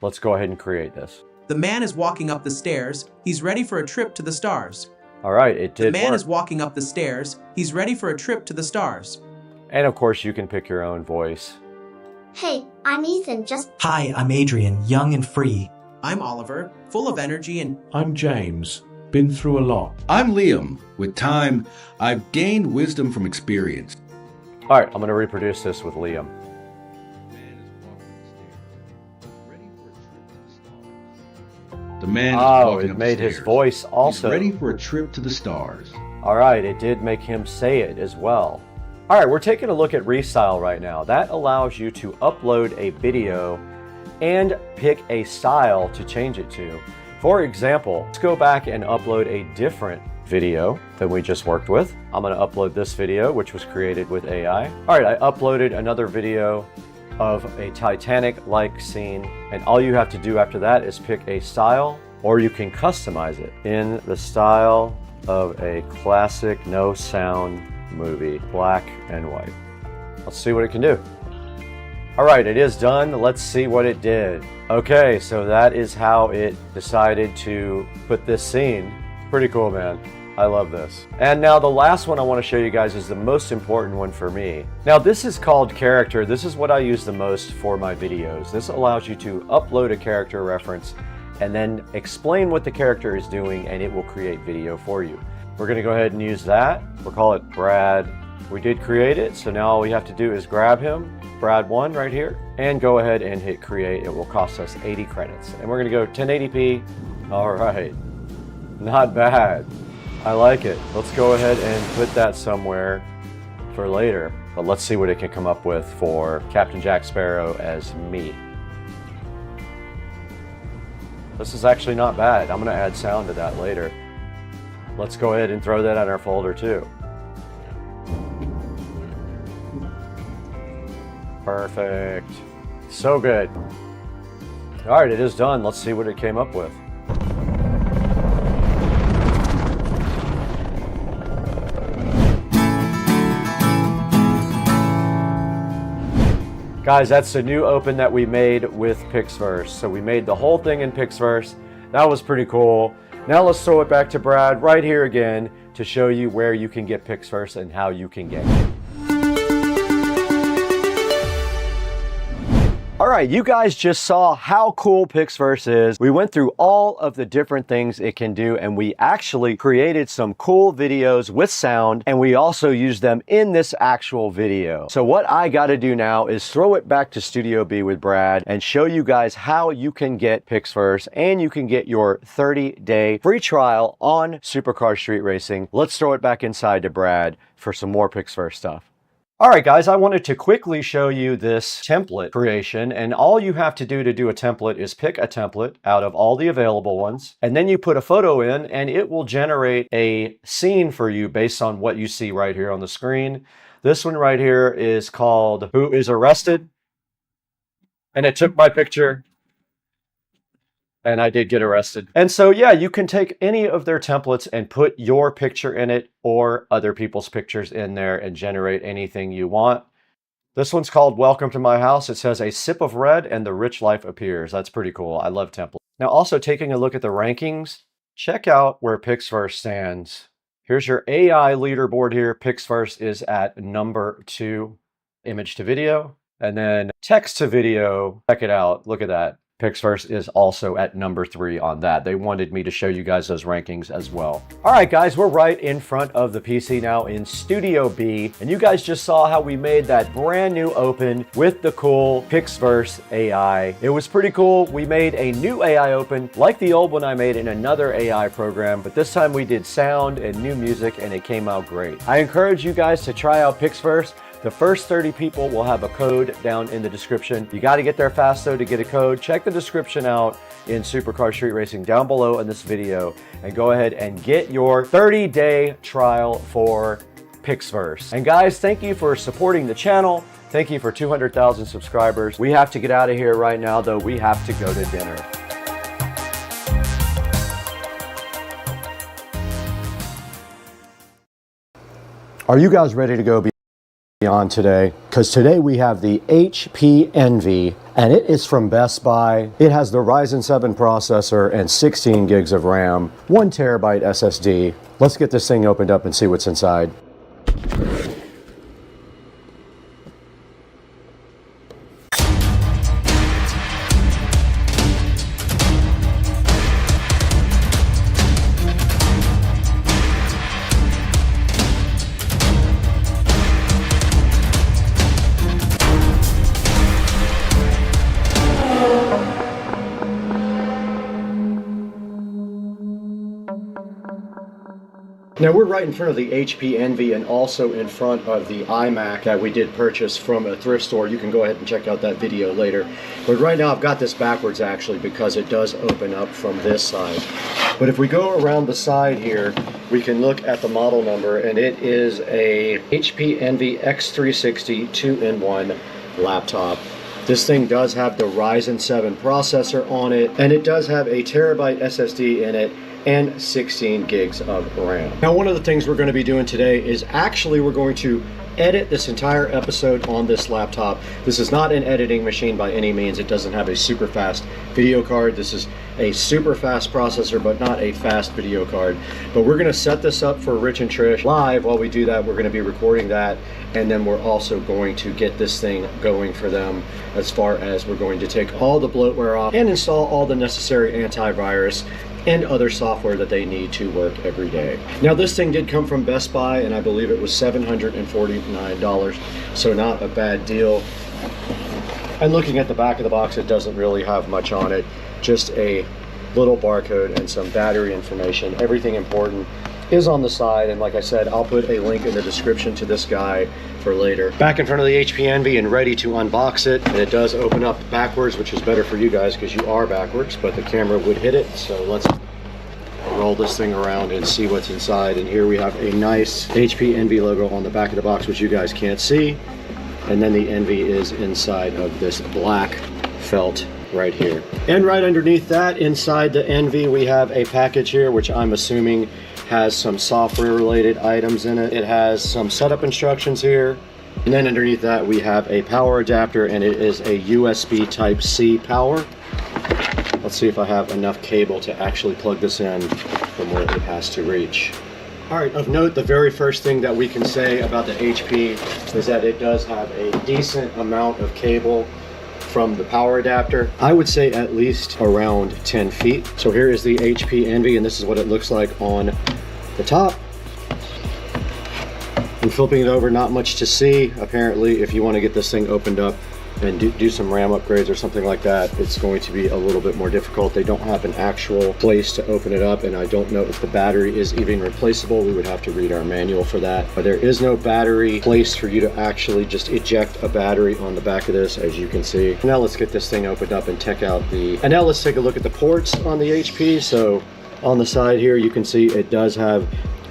Let's go ahead and create this. The man is walking up the stairs, he's ready for a trip to the stars. All right, it did work. The man work. is walking up the stairs. He's ready for a trip to the stars. And of course, you can pick your own voice. Hey, I'm Ethan, Hi, I'm Adrian, young and free. I'm Oliver, full of energy and... I'm James, been through a lot. I'm Liam. With time, I've gained wisdom from experience. All right, I'm going to reproduce this with Liam. The man is walking up the stairs. It made his voice also. He's ready for a trip to the stars. All right, it did make him say it as well. All right, we're taking a look at Restyle right now. That allows you to upload a video and pick a style to change it to. For example, let's go back and upload a different video than we just worked with. I'm going to upload this video, which was created with AI. All right, I uploaded another video of a Titanic-like scene, and all you have to do after that is pick a style, or you can customize it in the style of a classic no sound movie, black and white. Let's see what it can do. All right, it is done. Let's see what it did. Okay, so that is how it decided to put this scene. Pretty cool, man. I love this. And now the last one I want to show you guys is the most important one for me. Now this is called character. This is what I use the most for my videos. This allows you to upload a character reference and then explain what the character is doing, and it will create video for you. We're going to go ahead and use that. We'll call it Brad. We did create it, so now all we have to do is grab him, Brad1 right here, and go ahead and hit create. It will cost us 80 credits. And we're going to go 1080p. All right, not bad. I like it. Let's go ahead and put that somewhere for later. But let's see what it can come up with for Captain Jack Sparrow as me. This is actually not bad. I'm going to add sound to that later. Let's go ahead and throw that in our folder too. Perfect. So good. All right, it is done. Let's see what it came up with. Guys, that's the new open that we made with Pixverse. So we made the whole thing in Pixverse, That was pretty cool. Now let's throw it back to Brad right here again to show you where you can get PixFirst and how you can get it. All right, you guys just saw how cool PixFirst is. We went through all of the different things it can do, and we actually created some cool videos with sound, and we also used them in this actual video. So what I gotta do now is throw it back to Studio B with Brad and show you guys how you can get PixFirst, and you can get your 30-day free trial on Supercar Street Racing. Let's throw it back inside to Brad for some more PixFirst stuff. All right, guys, I wanted to quickly show you this template creation, and all you have to do a template is pick a template out of all the available ones, and then you put a photo in, and it will generate a scene for you based on what you see right here on the screen. This one right here is called Who is Arrested? And it took my picture. And I did get arrested. And so, yeah, you can take any of their templates and put your picture in it or other people's pictures in there and generate anything you want. This one's called Welcome to My House. It says a sip of red and the rich life appears. That's pretty cool. I love templates. Now, also taking a look at the rankings, check out where PixFirst stands. Here's your AI leaderboard here. PixFirst is at number 2, image to video, and then text to video. Check it out. Look at that. PixFirst is also at number 3 on that. They wanted me to show you guys those rankings as well. All right, guys, we're right in front of the PC now in Studio B, and you guys just saw how we made that brand new open with the cool PixFirst AI. It was pretty cool. We made a new AI open like the old one I made in another AI program, but this time we did sound and new music, and it came out great. I encourage you guys to try out PixFirst. The first 30 people will have a code down in the description. You got to get there fast though to get a code. Check the description out in Supercar Street Racing down below in this video and go ahead and get your 30-day trial for PixFirst. And guys, thank you for supporting the channel. Thank you for 200,000 subscribers. We have to get out of here right now though. We have to go to dinner. Are you guys ready to go beyond today? Because today we have the HP Envy, and it is from Best Buy. It has the Ryzen 7 processor and 16 gigs of RAM, 1 terabyte SSD. Let's get this thing opened up and see what's inside. Now we're right in front of the HP Envy and also in front of the iMac that we did purchase from a thrift store. You can go ahead and check out that video later. But right now I've got this backwards actually because it does open up from this side. But if we go around the side here, we can look at the model number, and it is a HP Envy X360 2-in-1 laptop. This thing does have the Ryzen 7 processor on it, and it does have a terabyte SSD in it and 16 gigs of RAM. Now, one of the things we're going to be doing today is actually we're going to edit this entire episode on this laptop. This is not an editing machine by any means. It doesn't have a super fast video card. This is a super fast processor, but not a fast video card. But we're going to set this up for Rich and Trish live. While we do that, we're going to be recording that, and then we're also going to get this thing going for them, as far as we're going to take all the bloatware off and install all the necessary antivirus and other software that they need to work every day. Now, this thing did come from Best Buy, and I believe it was $749, so not a bad deal. And looking at the back of the box, it doesn't really have much on it, just a little barcode and some battery information. Everything important is on the side, and like I said, I'll put a link in the description to this guy for later. Back in front of the HP Envy and ready to unbox it, and it does open up backwards, which is better for you guys because you are backwards, but the camera would hit it. So let's roll this thing around and see what's inside. And here we have a nice HP Envy logo on the back of the box, which you guys can't see, and then the Envy is inside of this black felt right here. And right underneath that, inside the Envy, we have a package here, which I'm assuming has some software related items in it. It has some setup instructions here, and then underneath that we have a power adapter, and it is a USB Type-C power. Let's see if I have enough cable to actually plug this in from where it has to reach. All right, of note, the very first thing that we can say about the HP is that it does have a decent amount of cable from the power adapter. I would say at least around 10 feet. So here is the HP Envy, and this is what it looks like on the top. I'm flipping it over, not much to see. Apparently, if you want to get this thing opened up and do some RAM upgrades or something like that, it's going to be a little bit more difficult. They don't have an actual place to open it up, and I don't know if the battery is even replaceable. We would have to read our manual for that. But there is no battery place for you to actually just eject a battery on the back of this, as you can see. Now let's get this thing opened up and check out and now let's take a look at the ports on the HP. So on the side here, you can see it does have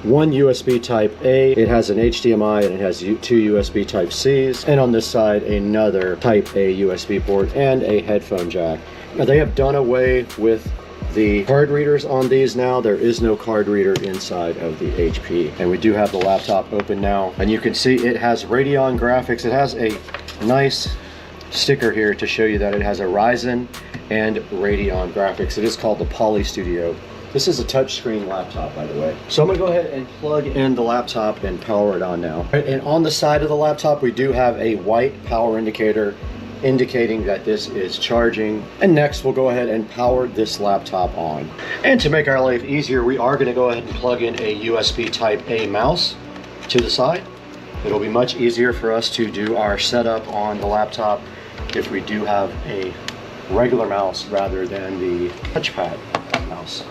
one USB type A, it has an HDMI, and it has two USB type Cs, and on this side another type A USB port and a headphone jack. Now they have done away with the card readers on these now. There is no card reader inside of the HP, and we do have the laptop open now, and you can see it has Radeon graphics. It has a nice sticker here to show you that it has a Ryzen and Radeon graphics. It is called the Poly Studio. This is a touchscreen laptop, by the way. So I'm gonna go ahead and plug in the laptop and power it on now. And on the side of the laptop, we do have a white power indicator indicating that this is charging. And next, we'll go ahead and power this laptop on. And to make our life easier, we are gonna go ahead and plug in a USB type A mouse to the side. It'll be much easier for us to do our setup on the laptop if we do have a regular mouse rather than the touchpad mouse.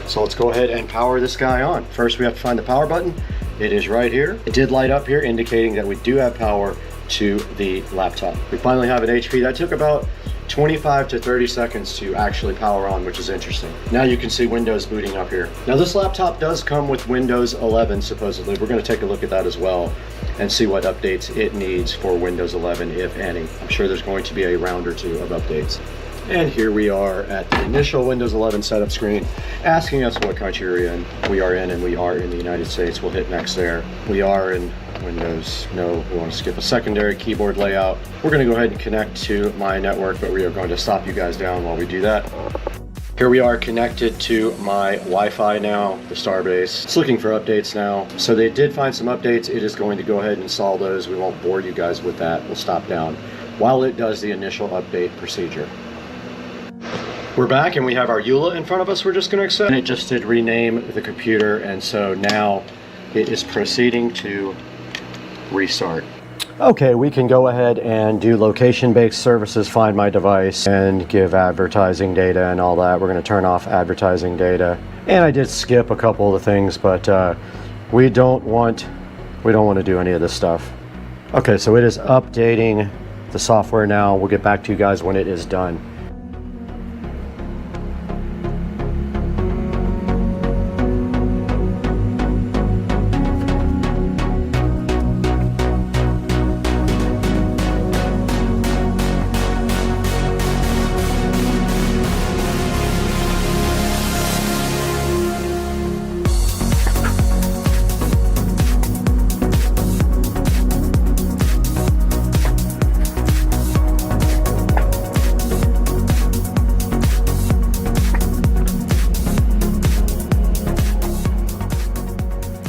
So let's go ahead and power this guy on. First, we have to find the power button. It is right here. It did light up here, indicating that we do have power to the laptop. We finally have an HP. That took about 25 to 30 seconds to actually power on, which is interesting. Now you can see Windows booting up here. Now this laptop does come with Windows 11, supposedly. We're gonna take a look at that as well and see what updates it needs for Windows 11, if any. I'm sure there's going to be a round or two of updates. And here we are at the initial Windows 11 setup screen, asking us what country we are in, and we are in the United States. We'll hit next there. We are in Windows. No, we want to skip a secondary keyboard layout. We're going to go ahead and connect to my network, but we are going to stop you guys down while we do that. Here we are connected to my Wi-Fi now, the Starbase. It's looking for updates now. So they did find some updates. It is going to go ahead and install those. We won't bore you guys with that. We'll stop down while it does the initial update procedure. We're back and we have our EULA in front of us we're just going to accept. And it just did rename the computer, and so now it is proceeding to restart. Okay, we can go ahead and do location-based services, find my device, and give advertising data and all that. We're going to turn off advertising data. And I did skip a couple of the things, but we don't want to do any of this stuff. Okay, so it is updating the software now. We'll get back to you guys when it is done.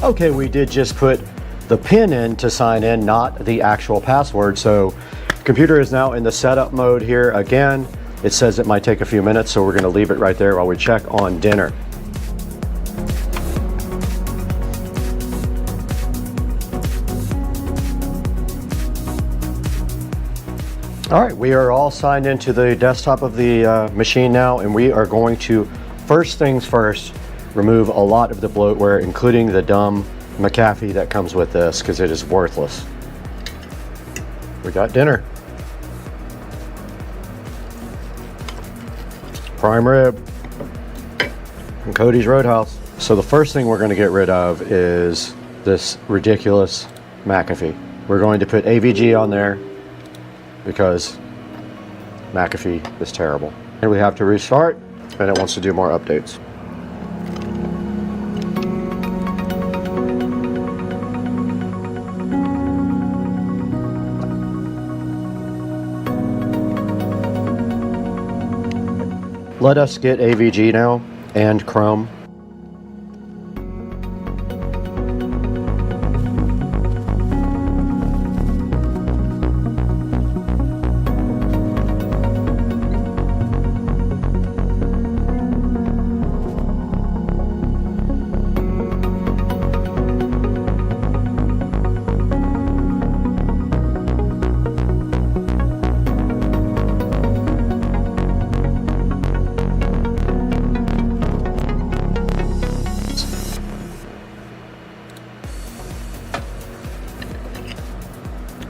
Okay, we did just put the PIN in to sign in, not the actual password. So the computer is now in the setup mode here again. It says it might take a few minutes, so we're going to leave it right there while we check on dinner. All right, we are all signed into the desktop of the machine now, and we are going to, first things first, remove a lot of the bloatware, including the dumb McAfee that comes with this, because it is worthless. We got dinner. Prime rib from Cody's Roadhouse. So the first thing we're going to get rid of is this ridiculous McAfee. We're going to put AVG on there because McAfee is terrible. And we have to restart, and it wants to do more updates. Let us get AVG now and Chrome.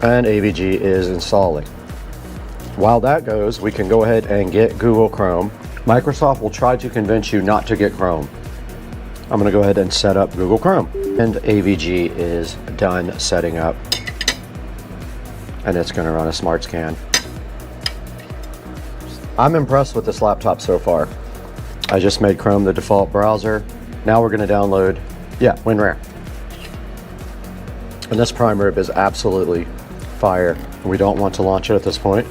And AVG is installing. While that goes, we can go ahead and get Google Chrome. Microsoft will try to convince you not to get Chrome. I'm going to go ahead and set up Google Chrome. And AVG is done setting up. And it's going to run a smart scan. I'm impressed with this laptop so far. I just made Chrome the default browser. Now we're going to download, WinRAR. And this prime rib is absolutely fire. We don't want to launch it at this point.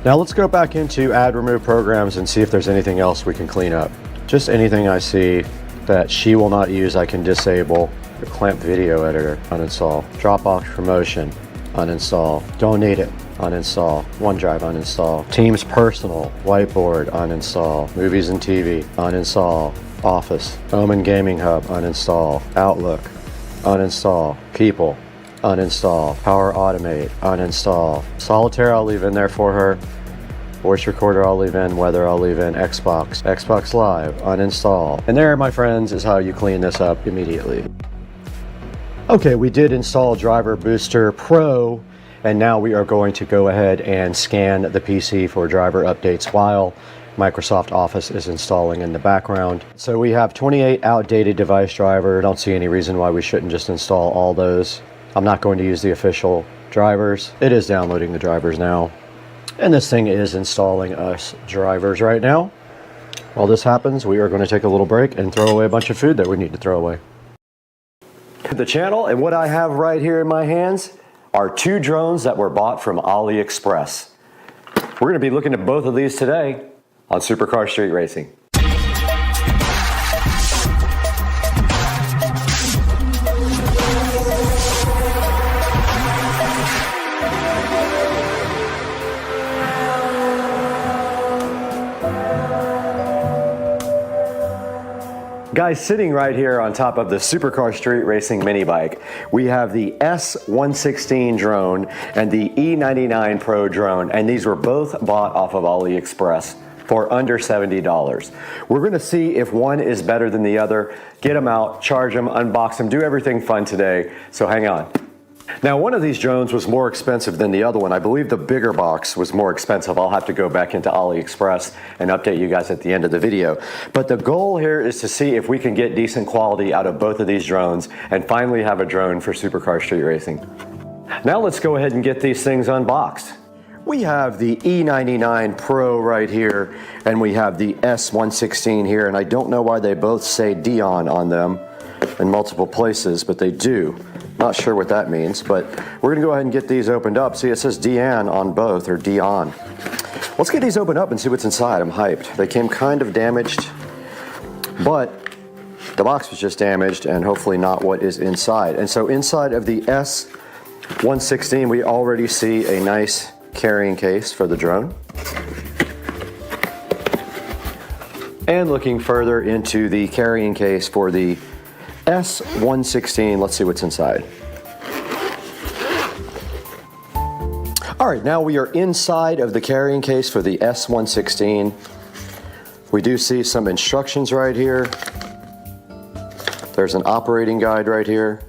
Now let's go back into add remove programs and see if there's anything else we can clean up. Just anything I see that she will not use, I can disable. The clamp video editor, uninstall. Dropbox promotion, uninstall. Don't need it, uninstall. OneDrive, uninstall. Teams personal, whiteboard, uninstall. Movies and TV, uninstall. Office, Omen Gaming Hub, uninstall. Outlook, uninstall. People, uninstall. Power Automate, uninstall. Solitaire I'll leave in there for her. Voice recorder I'll leave in. Weather I'll leave in. Xbox Live, uninstall. And there, my friends, is how you clean this up immediately. Okay, we did install Driver Booster Pro, and now we are going to go ahead and scan the PC for driver updates while Microsoft Office is installing in the background. So we have 28 outdated device drivers. I don't see any reason why we shouldn't just install all those. I'm not going to use the official drivers. It is downloading the drivers now. And this thing is installing us drivers right now. While this happens, we are going to take a little break and throw away a bunch of food that we need to throw away. The channel, and what I have right here in my hands are 2 drones that were bought from AliExpress. We're going to be looking at both of these today on Supercar Street Racing. Guys, sitting right here on top of the Supercar Street Racing mini bike, we have the S116 drone and the E99 Pro drone, and these were both bought off of AliExpress for under $70. We're going to see if one is better than the other, get them out, charge them, unbox them, do everything fun today, so hang on. Now, one of these drones was more expensive than the other one. I believe the bigger box was more expensive. I'll have to go back into AliExpress and update you guys at the end of the video. But the goal here is to see if we can get decent quality out of both of these drones and finally have a drone for Supercar Street Racing. Now let's go ahead and get these things unboxed. We have the E99 Pro right here, and we have the S116 here, and I don't know why they both say Dion on them in multiple places, but they do. Not sure what that means, but we're going to go ahead and get these opened up. See, it says Dion on both, or Dion. Let's get these opened up and see what's inside. I'm hyped. They came kind of damaged, but the box was just damaged, and hopefully not what is inside. And so inside of the S116, we already see a nice carrying case for the drone. And looking further into the carrying case for the S116, let's see what's inside. All right, now we are inside of the carrying case for the S116. We do see some instructions right here. There's an operating guide right here.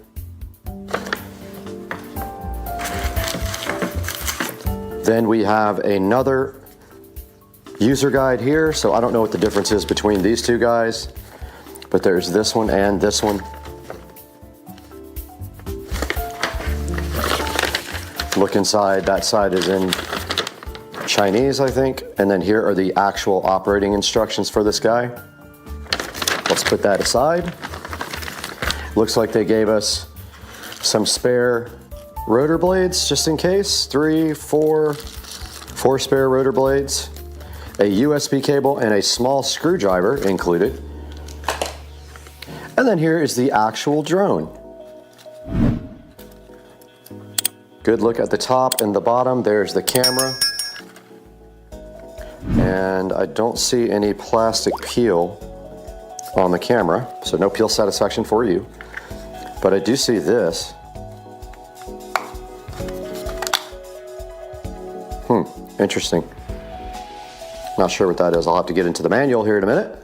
Then we have another user guide here, so I don't know what the difference is between these two guys. But there's this one and this one. Look inside, that side is in Chinese, I think. And then here are the actual operating instructions for this guy. Let's put that aside. Looks like they gave us some spare rotor blades just in case. 4 spare rotor blades. a USB cable, and a small screwdriver included. And then here is the actual drone. Good look at the top and the bottom. There's the camera. And I don't see any plastic peel on the camera, so no peel satisfaction for you. But I do see this. Interesting. Not sure what that is. I'll have to get into the manual here in a minute.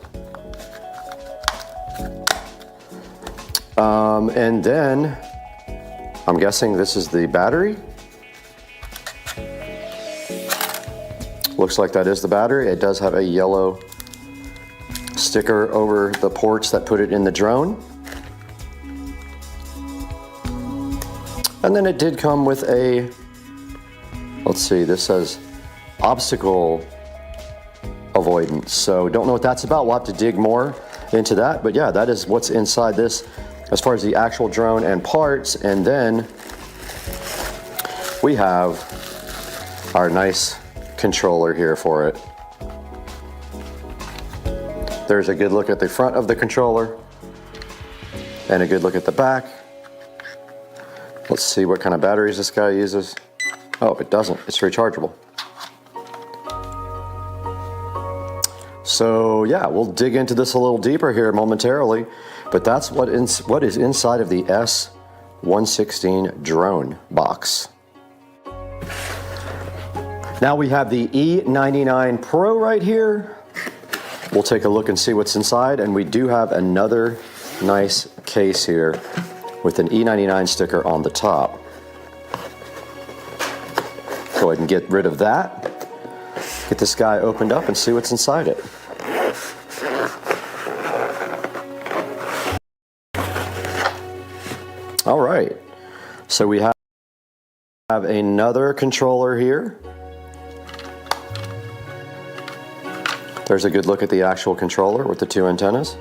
And then I'm guessing this is the battery. Looks like that is the battery. It does have a yellow sticker over the ports that put it in the drone. And then it did come with a, let's see, this says obstacle avoidance. So don't know what that's about. We'll have to dig more into that. But yeah, that is what's inside this as far as the actual drone and parts. And then we have our nice controller here for it. There's a good look at the front of the controller and a good look at the back. Let's see what kind of batteries this guy uses. Oh, it doesn't. It's rechargeable. So yeah, we'll dig into this a little deeper here momentarily, but that's what is inside of the S116 drone box. Now we have the E99 Pro right here. We'll take a look and see what's inside, and we do have another nice case here with an E99 sticker on the top. Go ahead and get rid of that. Get this guy opened up and see what's inside it. All right, so we have another controller here. There's a good look at the actual controller with the two antennas.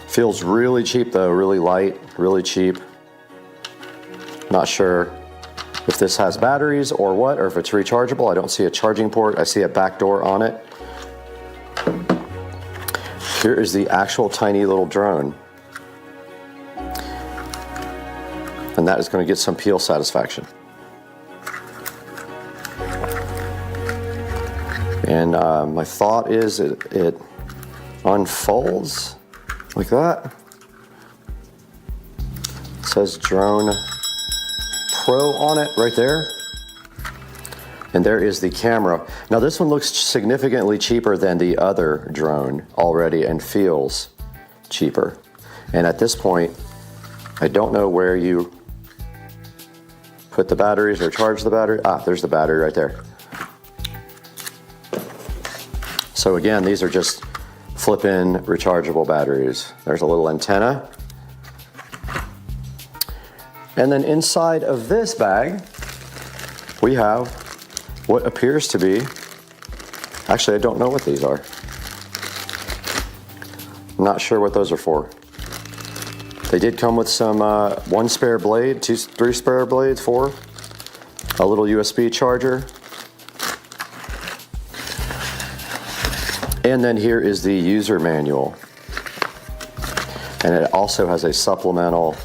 Feels really cheap though, really light, really cheap. Not sure if this has batteries or what, or if it's rechargeable. I don't see a charging port. I see a back door on it. Here is the actual tiny little drone. And that is going to get some peel satisfaction. And my thought is it unfolds like that. It says Drone Pro on it right there. And there is the camera. Now this one looks significantly cheaper than the other drone already and feels cheaper. And at this point, I don't know where you put the batteries or charge the battery. Ah, there's the battery right there. So again, these are just flip-in rechargeable batteries. There's a little antenna. And then inside of this bag, we have what appears to be, actually I don't know what these are. I'm not sure what those are for. They did come with some one spare blade, three spare blades, four, a little USB charger. And then here is the user manual. And it also has a supplemental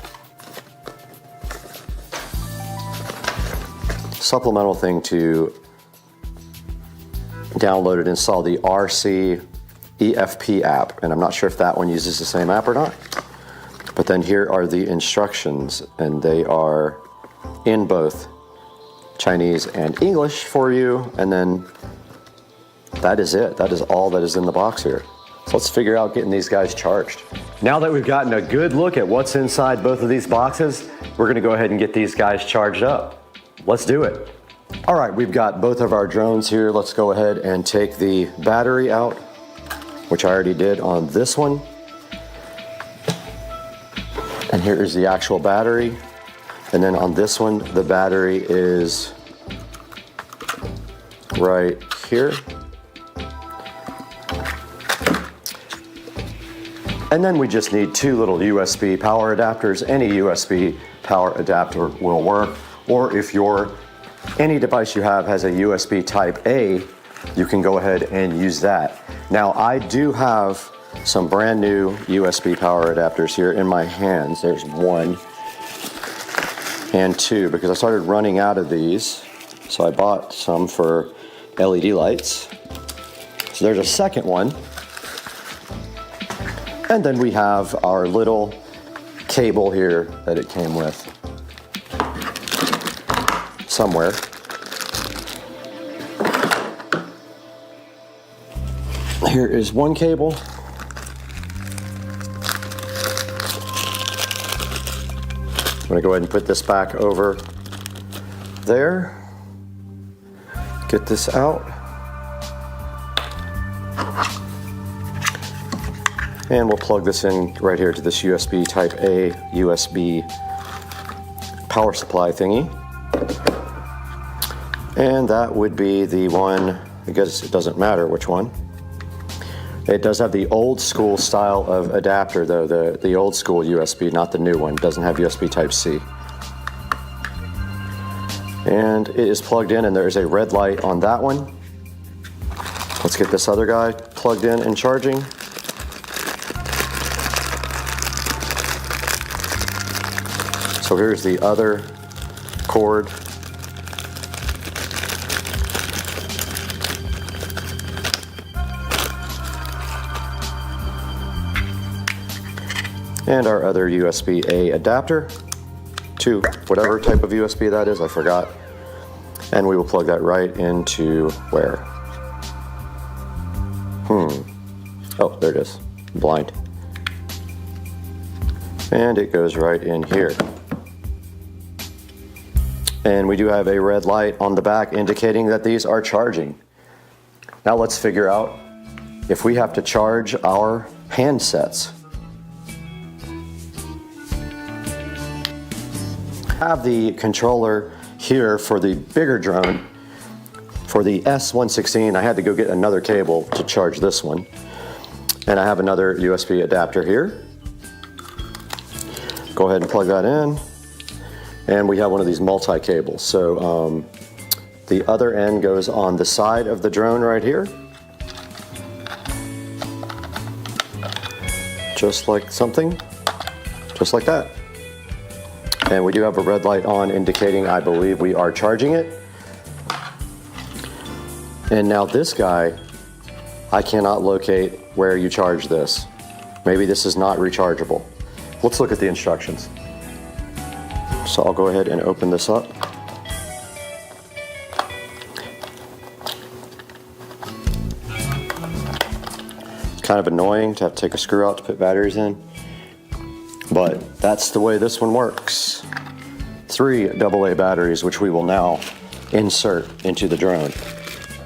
thing to download and install the RC EFP app. And I'm not sure if that one uses the same app or not. But then here are the instructions, and they are in both Chinese and English for you. And then that is it. That is all that is in the box here. So let's figure out getting these guys charged. Now that we've gotten a good look at what's inside both of these boxes, we're gonna go ahead and get these guys charged up. Let's do it. All right, we've got both of our drones here. Let's go ahead and take the battery out, which I already did on this one. And here is the actual battery. And then on this one, the battery is right here. And then we just need two little USB power adapters. Any USB power adapter will work. Or if any device you have has a USB type A you can go ahead and use that. Now, I do have some brand new USB power adapters here in my hands. There's one and two, because I started running out of these. So I bought some for LED lights. So there's a second one. And then we have our little cable here that it came with somewhere. Here is one cable. I'm gonna go ahead and put this back over there. Get this out. And we'll plug this in right here to this USB Type A USB power supply thingy. And that would be the one, I guess it doesn't matter which one. It does have the old school style of adapter though, the old school USB, not the new one. It doesn't have USB Type C. And it is plugged in, and there is a red light on that one. Let's get this other guy plugged in and charging. So here's the other cord. And our other USB-A adapter to whatever type of USB that is, I forgot. And we will plug that right into where? Oh, there it is, blind. And it goes right in here. And we do have a red light on the back indicating that these are charging. Now let's figure out if we have to charge our handsets. I have the controller here for the bigger drone. For the S116, I had to go get another cable to charge this one. And I have another USB adapter here. Go ahead and plug that in. And we have one of these multi-cables. So the other end goes on the side of the drone right here. Just like that. And we do have a red light on indicating, I believe, we are charging it. And now this guy, I cannot locate where you charge this. Maybe this is not rechargeable. Let's look at the instructions. So I'll go ahead and open this up. It's kind of annoying to have to take a screw out to put batteries in, but that's the way this one works. 3 AA batteries, which we will now insert into the drone.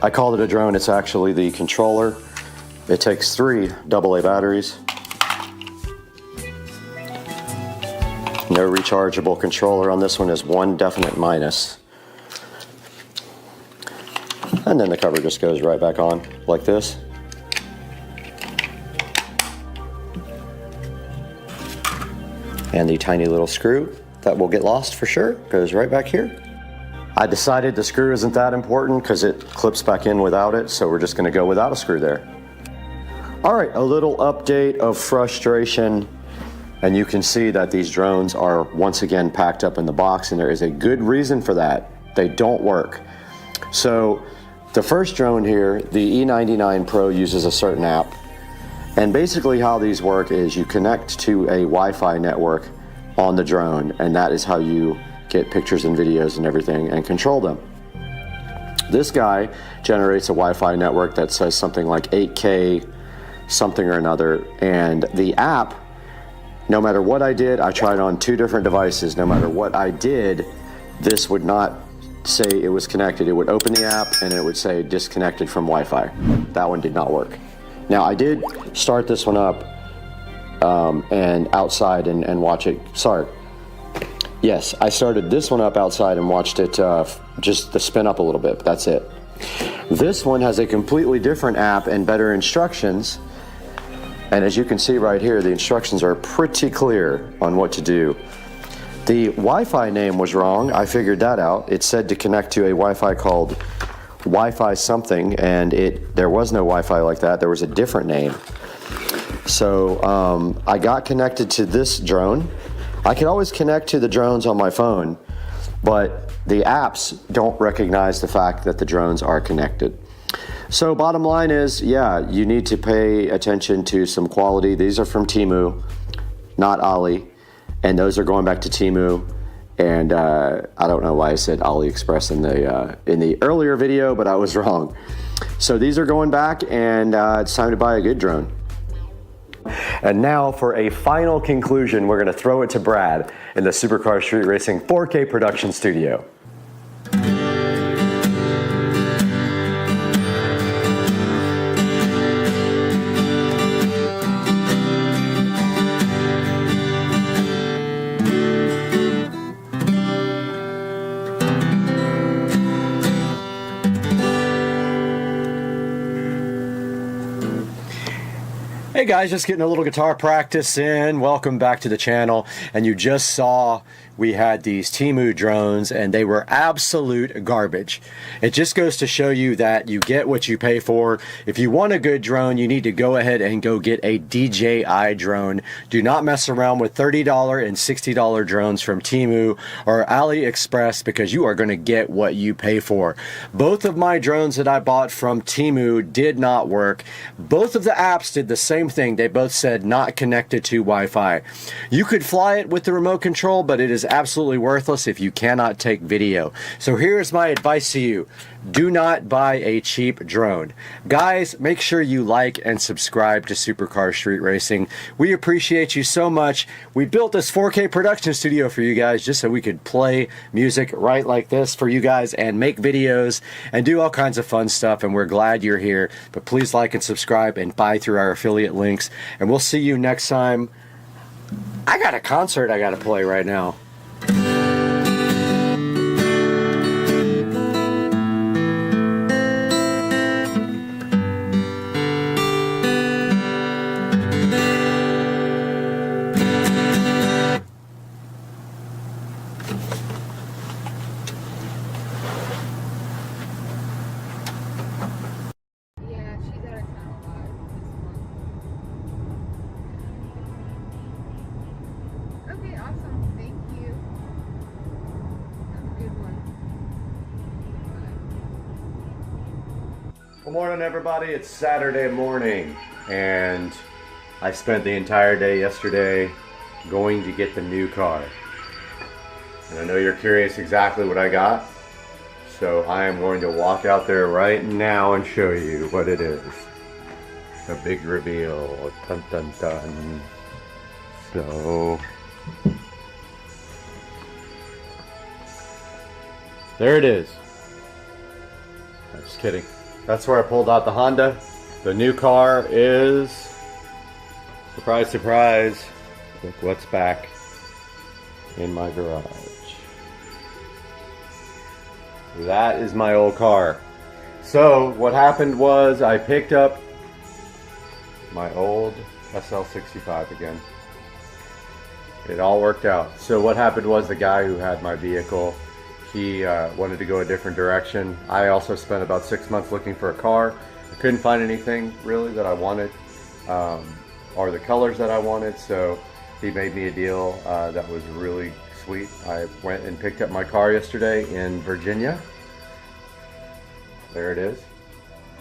I called it a drone, it's actually the controller. It takes 3 AA batteries. No rechargeable controller on this one, is 1 definite minus. And then the cover just goes right back on like this. And the tiny little screw that will get lost for sure goes right back here. I decided the screw isn't that important because it clips back in without it, so we're just going to go without a screw there. All right, a little update of frustration, and you can see that these drones are once again packed up in the box, and there is a good reason for that. They don't work. So the first drone here, the E99 Pro, uses a certain app, and basically how these work is you connect to a Wi-Fi network on the drone, and that is how you get pictures and videos and everything and control them. This guy generates a Wi-Fi network that says something like 8K something or another, and the app, no matter what I did, I tried on 2 different devices, no matter what I did, this would not say it was connected. It would open the app and it would say disconnected from Wi-Fi. That one did not work. Now I did start this one up and outside and watch it. Sorry. Yes, I started this one up outside and watched it just to spin up a little bit, but that's it. This one has a completely different app and better instructions. And as you can see right here, the instructions are pretty clear on what to do. The Wi-Fi name was wrong. I figured that out. It said to connect to a Wi-Fi called Wi-Fi something, and there was no Wi-Fi like that. There was a different name. So I got connected to this drone. I can always connect to the drones on my phone, but the apps don't recognize the fact that the drones are connected. So bottom line is, yeah, you need to pay attention to some quality. These are from Temu, not Ali, and those are going back to Temu. And I don't know why I said AliExpress in the earlier video, but I was wrong. So these are going back, and it's time to buy a good drone. And now for a final conclusion, we're going to throw it to Brad in the Supercar Street Racing 4K production studio. Hey guys, just getting a little guitar practice in. Welcome back to the channel. And you just saw we had these Temu drones, and they were absolute garbage. It just goes to show you that you get what you pay for. If you want a good drone, you need to go ahead and go get a DJI drone. Do not mess around with $30 and $60 drones from Temu or AliExpress, because you are going to get what you pay for. Both of my drones that I bought from Temu did not work. Both of the apps did the same thing. They both said not connected to Wi-Fi. You could fly it with the remote control, but it is absolutely worthless if you cannot take video. So here's my advice to you. Do not buy a cheap drone. Guys, make sure you like and subscribe to Supercar Street Racing. We appreciate you so much. We built this 4K production studio for you guys just so we could play music right like this for you guys and make videos and do all kinds of fun stuff, and we're glad you're here. But please like and subscribe and buy through our affiliate links, and we'll see you next time. I got a concert I got to play right now. Okay, awesome. Thank you. Have a good one. Good morning, everybody. It's Saturday morning, and I spent the entire day yesterday going to get the new car. And I know you're curious exactly what I got, so I am going to walk out there right now and show you what it is. A big reveal. Dun dun dun. So there it is. I'm just kidding. That's where I pulled out the Honda. The new car is, surprise, surprise, look what's back in my garage. That is my old car. So what happened was I picked up my old SL65 again. It all worked out. So what happened was the guy who had my vehicle, he wanted to go a different direction. I also spent about 6 months looking for a car. I couldn't find anything really that I wanted, or the colors that I wanted, so he made me a deal that was really sweet. I went and picked up my car yesterday in Virginia. There it is.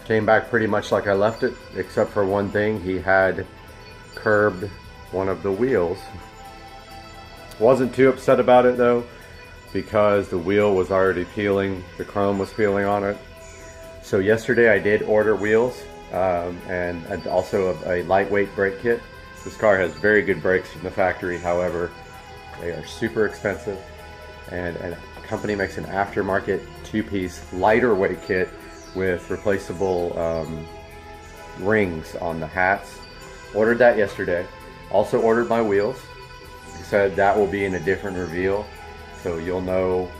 Came back pretty much like I left it, except for one thing. He had curbed one of the wheels. Wasn't too upset about it though, because the wheel was already peeling, the chrome was peeling on it. So yesterday I did order wheels and also a lightweight brake kit. This car has very good brakes from the factory, however, they are super expensive, and a company makes an aftermarket two-piece lighter weight kit with replaceable rings on the hats. Ordered that yesterday. Also ordered my wheels. He said that will be in a different reveal, so you'll know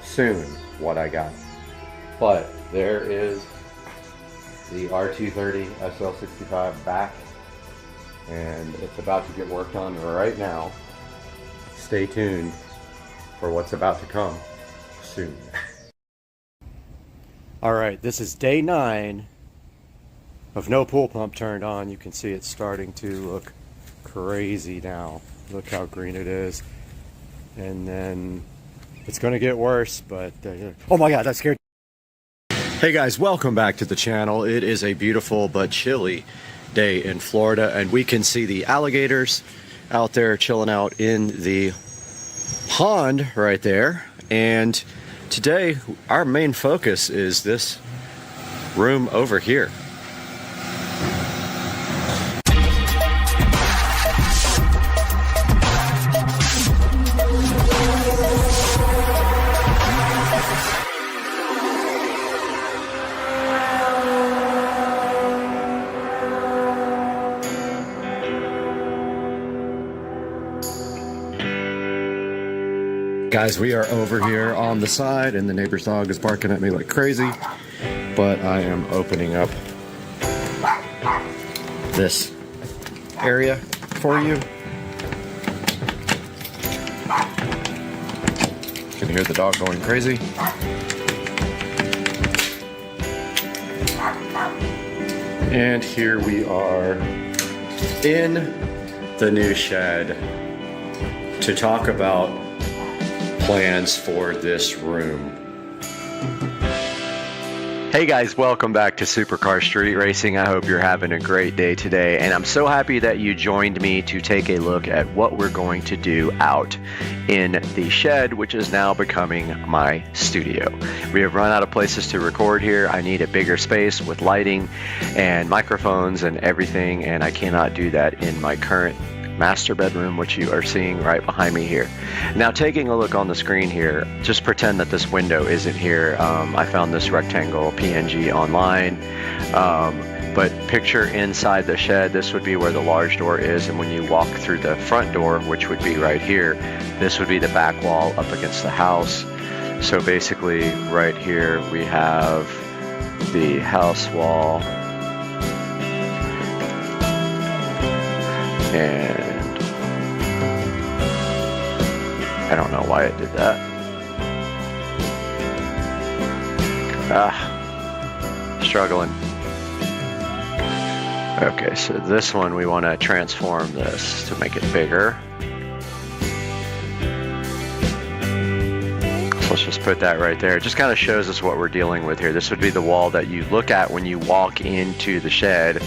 soon what I got. But there is the R230 SL65 back, and it's about to get worked on right now. Stay tuned for what's about to come soon. All right, this is day 9 of no pool pump turned on. You can see it's starting to look crazy now. Look how green it is. And then it's going to get worse, but oh my God, that scared. Hey guys, welcome back to the channel. It is a beautiful but chilly day in Florida, and we can see the alligators out there chilling out in the pond right there. And today our main focus is this room over here. Guys, we are over here on the side and the neighbor's dog is barking at me like crazy, but I am opening up this area for you. You can hear the dog going crazy. And here we are in the new shed to talk about plans for this room. Hey guys, welcome back to Supercar Street Racing. I hope you're having a great day today, and I'm so happy that you joined me to take a look at what we're going to do out in the shed, which is now becoming my studio. We have run out of places to record here. I need a bigger space with lighting and microphones and everything, and I cannot do that in my current master bedroom, which you are seeing right behind me here. Now, taking a look on the screen here, just pretend that this window isn't here. I found this rectangle PNG online, but picture inside the shed. This would be where the large door is, and when you walk through the front door, which would be right here, this would be the back wall up against the house. So basically right here we have the house wall, and I don't know why it did that. Struggling. Okay, so this one we want to transform this to make it bigger. So let's just put that right there. It just kind of shows us what we're dealing with here. This would be the wall that you look at when you walk into the shed.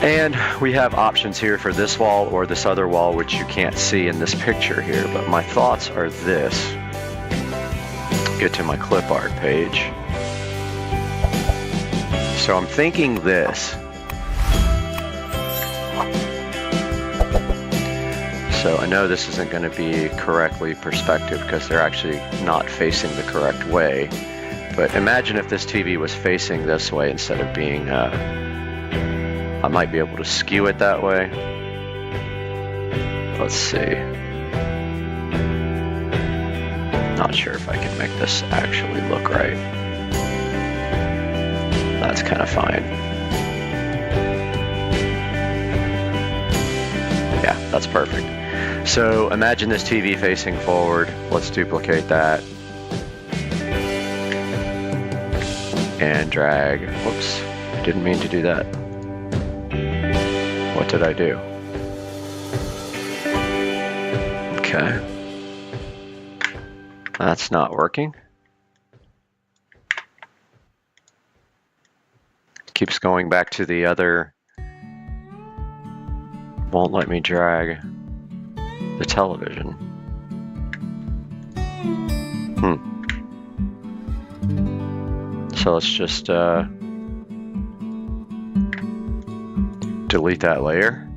And we have options here for this wall or this other wall, which you can't see in this picture here, but my thoughts are this. Get to my clip art page. So I'm thinking this. So I know this isn't going to be correctly perspective because they're actually not facing the correct way. But imagine if this TV was facing this way instead of being I might be able to skew it that way. Let's see. Not sure if I can make this actually look right. That's kind of fine. Yeah, that's perfect. So imagine this TV facing forward. Let's duplicate that. And drag. Whoops, didn't mean to do that. What did I do? Okay. That's not working. Keeps going back to the other. Won't let me drag the television. So let's just delete that layer.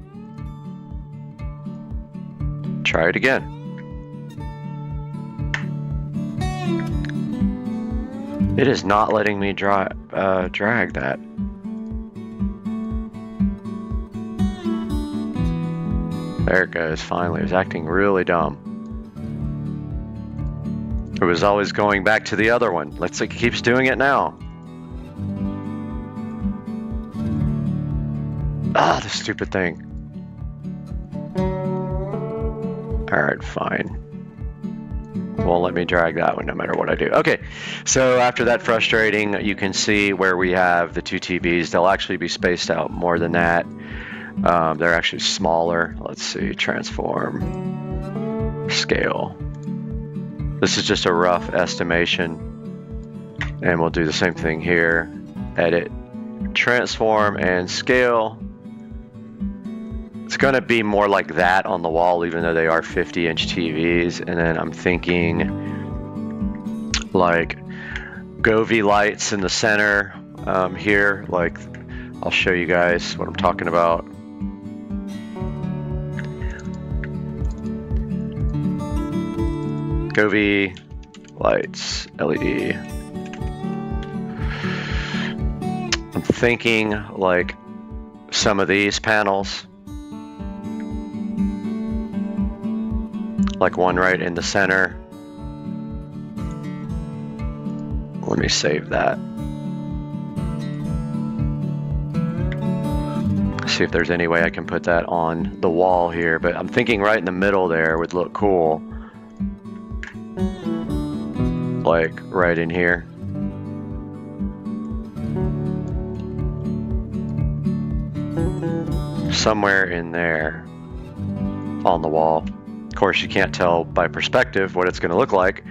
Try it again. It is not letting me drag that. There it goes, finally. It was acting really dumb. It was always going back to the other one. Looks like it keeps doing it now. Ah, the stupid thing. Alright, fine. won't let me drag that one no matter what I do. Okay, so after that frustrating, you can see where we have the two TVs. They'll actually be spaced out more than that. They're actually smaller. Let's see, transform, scale. This is just a rough estimation. And we'll do the same thing here. Edit, transform, and scale. It's going to be more like that on the wall, even though they are 50-inch TVs. And then I'm thinking like Govee lights in the center here. Like, I'll show you guys what I'm talking about. Govee lights, LED. I'm thinking like some of these panels. Like one right in the center. Let me save that. See if there's any way I can put that on the wall here, but I'm thinking right in the middle there would look cool. Like right in here. Somewhere in there on the wall. Of course, you can't tell by perspective what it's going to look like,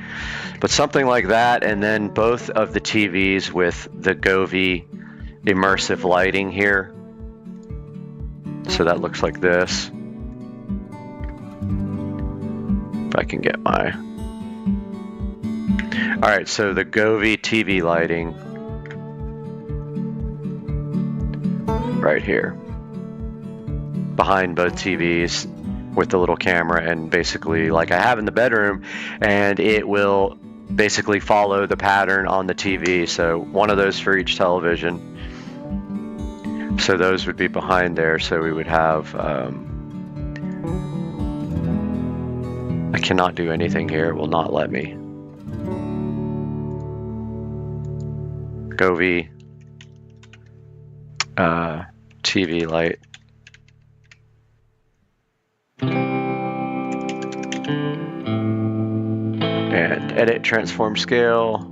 but something like that, and then both of the TVs with the Govee immersive lighting here. So that looks like this. If I can get my... Alright, so the Govee TV lighting right here. Behind both TVs with the little camera, and basically like I have in the bedroom, and it will basically follow the pattern on the TV. So one of those for each television. So those would be behind there. So we would have, I cannot do anything here. It will not let me. Govee TV light. And edit, transform, scale.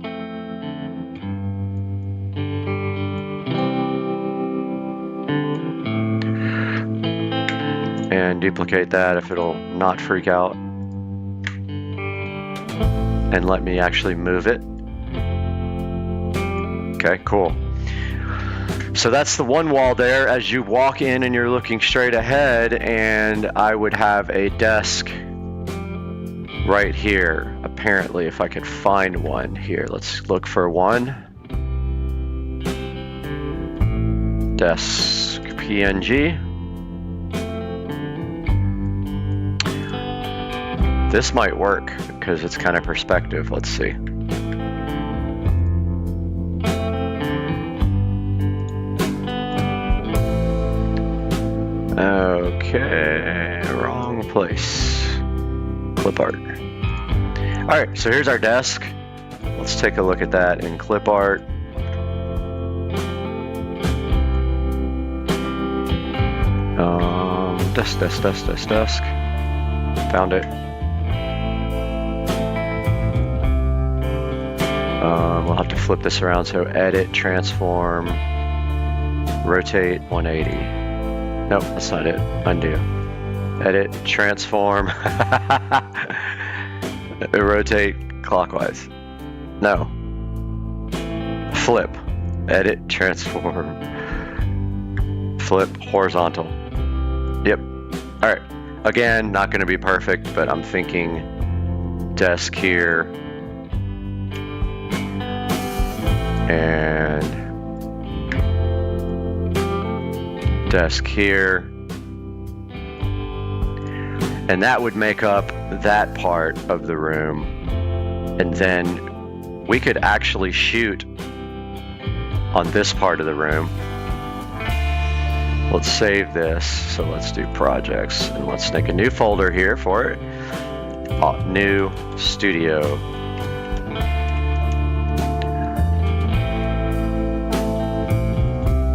And duplicate that if it'll not freak out. And let me actually move it. Okay, cool. So that's the one wall there as you walk in and you're looking straight ahead, and I would have a desk right here. Apparently, if I could find one here, let's look for one. Desk PNG. This might work because it's kind of perspective. Let's see. Okay, wrong place. Clip art. All right, so here's our desk. Let's take a look at that in clip art. Desk. Found it. We'll have to flip this around. So edit, transform, rotate 180. Nope, that's not it. Undo. Edit, transform, rotate clockwise. No. Flip. Edit, transform, flip horizontal. Yep. All right. Again, not going to be perfect, but I'm thinking desk here and desk here, and that would make up that part of the room. And then we could actually shoot on this part of the room. Let's save this. So let's do projects, and let's make a new folder here for it. New studio.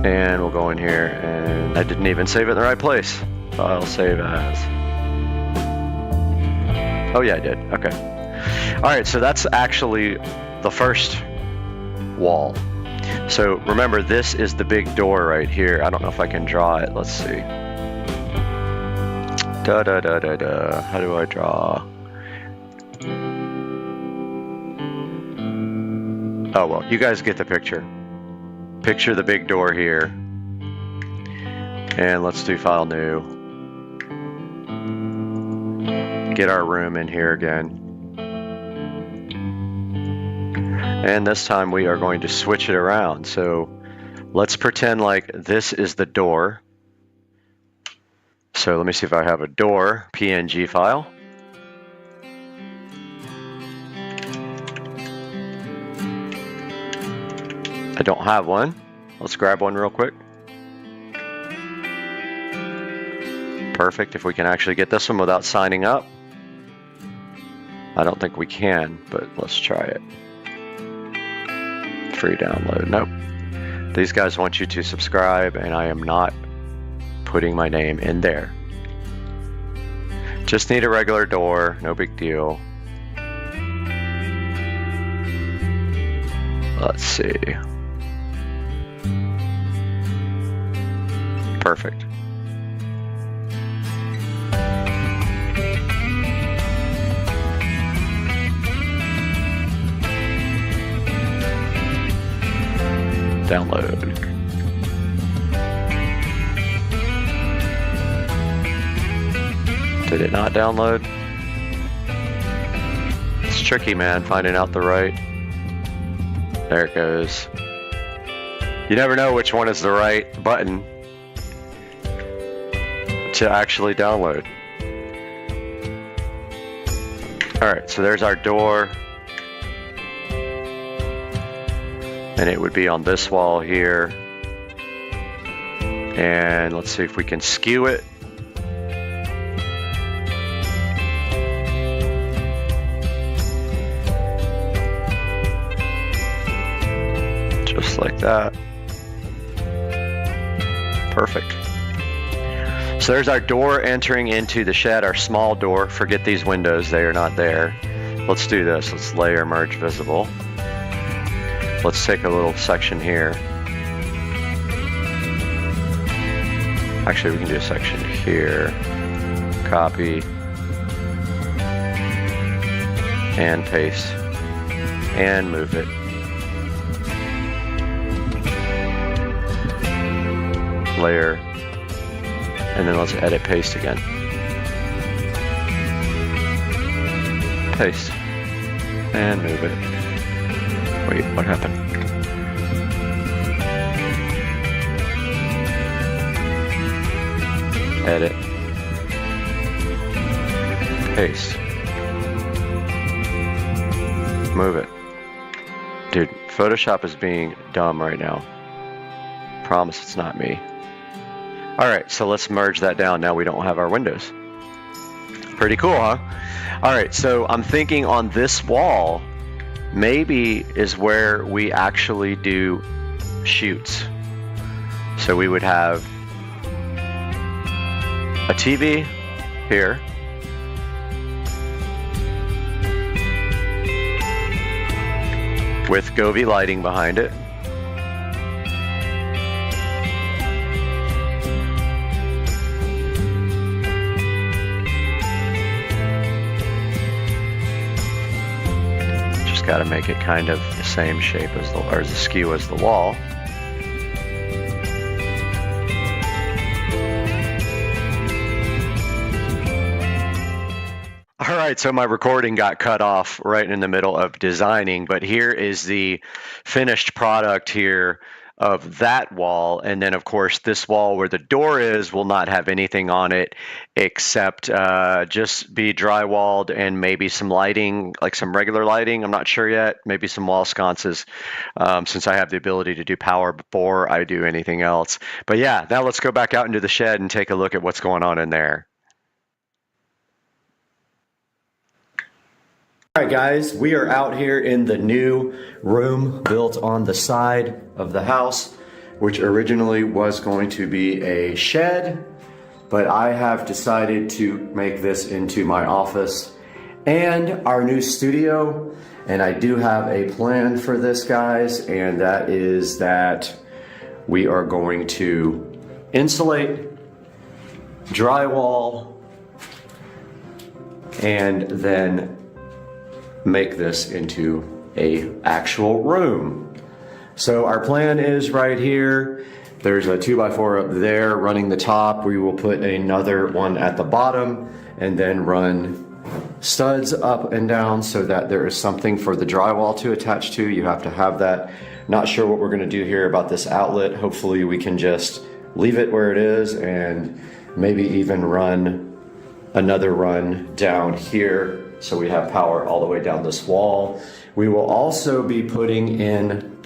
And we'll go in here, and I didn't even save it in the right place. File, save as. Oh yeah, I did. Okay. All right, so that's actually the first wall. So remember, this is the big door right here. I don't know if I can draw it. Let's see. How do I draw? Oh, well, you guys get the picture. Picture the big door here. And let's do file new. Get our room in here again. And this time we are going to switch it around. So let's pretend like this is the door. So let me see if I have a door PNG file. I don't have one. Let's grab one real quick. Perfect. If we can actually get this one without signing up. I don't think we can, but let's try it. Free download. Nope. These guys want you to subscribe, and I am not putting my name in there. Just need a regular door, no big deal. Let's see. Perfect. Download. Did it not download? It's tricky, man, finding out the right. There it goes. You never know which one is the right button to actually download. Alright, so there's our door. And it would be on this wall here. And let's see if we can skew it. Just like that. Perfect. So there's our door entering into the shed, our small door. Forget these windows, they are not there. Let's do this. Let's layer merge visible. Let's take a little section here. Actually, we can do a section here. Copy. And paste. And move it. Layer. And then let's edit paste again. Paste. And move it. Wait, what happened? Edit. Paste. Move it. Dude, Photoshop is being dumb right now. Promise it's not me. Alright, so let's merge that down. Now we don't have our windows. Pretty cool, huh? Alright, so I'm thinking on this wall, maybe is where we actually do shoots. So we would have a TV here. With Govee lighting behind it. Just got to make it kind of the same shape as the, or as askew as the wall. All right, so my recording got cut off right in the middle of designing, but here is the finished product here of that wall. And then of course this wall where the door is will not have anything on it except just be drywalled and maybe some lighting, like some regular lighting. I'm not sure yet. Maybe some wall sconces since I have the ability to do power before I do anything else. But yeah, now let's go back out into the shed and take a look at what's going on in there. All right, guys, we are out here in the new room built on the side of the house, which originally was going to be a shed, but I have decided to make this into my office and our new studio. And I do have a plan for this, guys, and that is that we are going to insulate, drywall, and then make this into a actual room. So our plan is right here. There's a 2x4 up there running the top. We will put another one at the bottom and then run studs up and down so that there is something for the drywall to attach to. You have to have that. Not sure what we're going to do here about this outlet. Hopefully we can just leave it where it is and maybe even run another run down here so we have power all the way down this wall. We will also be putting in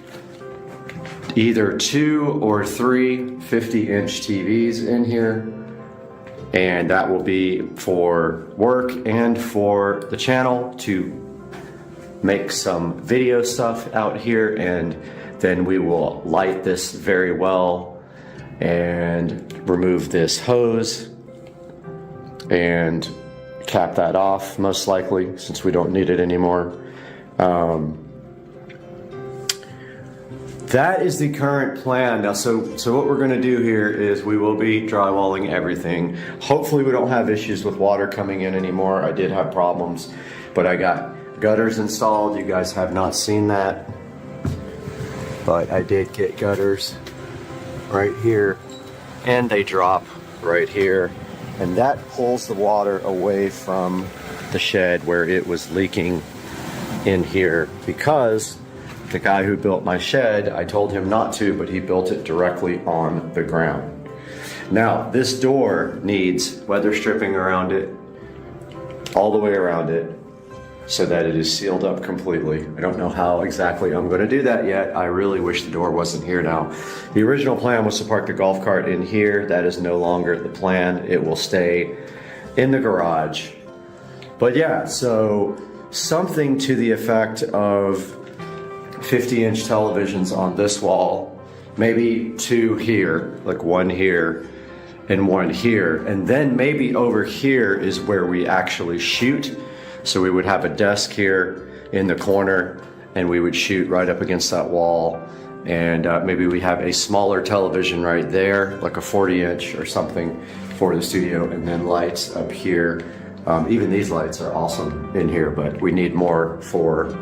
either 2 or 3 50-inch TVs in here, and that will be for work and for the channel to make some video stuff out here. And then we will light this very well and remove this hose and cap that off, most likely, since we don't need it anymore. That is the current plan. Now, so what we're gonna do here is we will be drywalling everything. Hopefully we don't have issues with water coming in anymore. I did have problems, but I got gutters installed. You guys have not seen that, but I did get gutters right here, and they drop right here. And that pulls the water away from the shed where it was leaking in here, because the guy who built my shed, I told him not to, but he built it directly on the ground. Now, this door needs weather stripping around it, all the way around it, so that it is sealed up completely. I don't know how exactly I'm going to do that yet. I really wish the door wasn't here now. The original plan was to park the golf cart in here. That is no longer the plan. It will stay in the garage. But yeah, so something to the effect of 50-inch televisions on this wall, maybe 2 here, like 1 here and 1 here, and then maybe over here is where we actually shoot. So we would have a desk here in the corner, and we would shoot right up against that wall. And maybe we have a smaller television right there, like a 40-inch or something for the studio, and then lights up here. Even these lights are awesome in here, but we need more for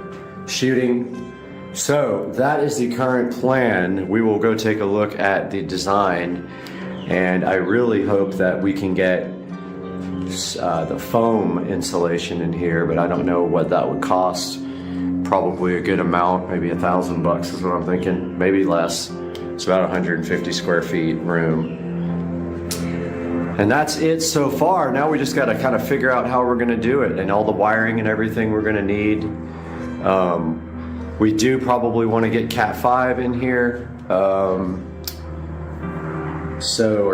shooting. So that is the current plan. We will go take a look at the design, and I really hope that we can get the foam insulation in here, but I don't know what that would cost. Probably a good amount, maybe $1,000 is what I'm thinking, maybe less. It's about 150 square feet room. And that's it so far. Now we just got to kind of figure out how we're going to do it, and all the wiring and everything we're going to need. We do probably want to get Cat 5 in here, or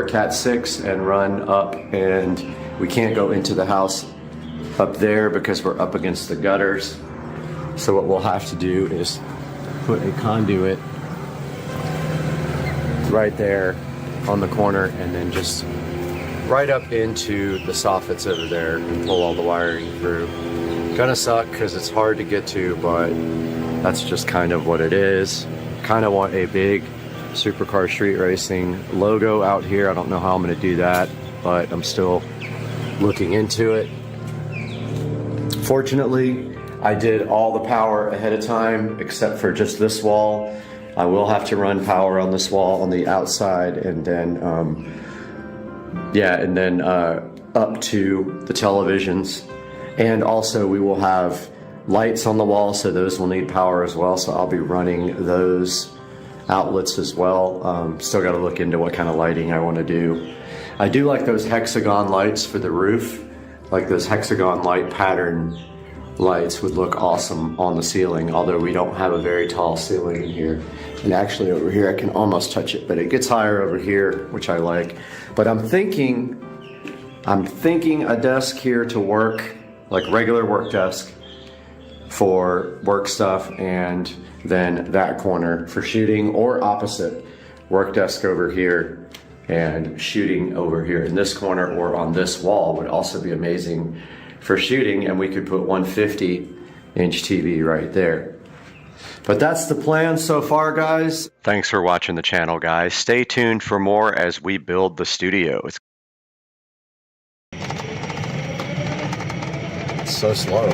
Cat 6, and run up, and we can't go into the house up there because we're up against the gutters. So what we'll have to do is put a conduit right there on the corner, and then just right up into the soffits over there and pull all the wiring through. Gonna suck because it's hard to get to, but that's just kind of what it is. Kind of want a big Supercar Street Racing logo out here. I don't know how I'm gonna do that, but I'm still looking into it. Fortunately, I did all the power ahead of time except for just this wall. I will have to run power on this wall on the outside, and then up to the televisions. And also we will have lights on the wall, so those will need power as well, so I'll be running those outlets as well. Still got to look into what kind of lighting I want to do. I do like those hexagon lights for the roof, like those hexagon light pattern lights would look awesome on the ceiling, although we don't have a very tall ceiling in here. And actually over here I can almost touch it, but it gets higher over here, which I like. But I'm thinking a desk here to work, like regular work desk for work stuff, and then that corner for shooting, or opposite, work desk over here and shooting over here in this corner or on this wall would also be amazing. for shooting, and we could put 150-inch TV right there. But that's the plan so far, guys. Thanks for watching the channel, guys. Stay tuned for more as we build the studio. It's so slow.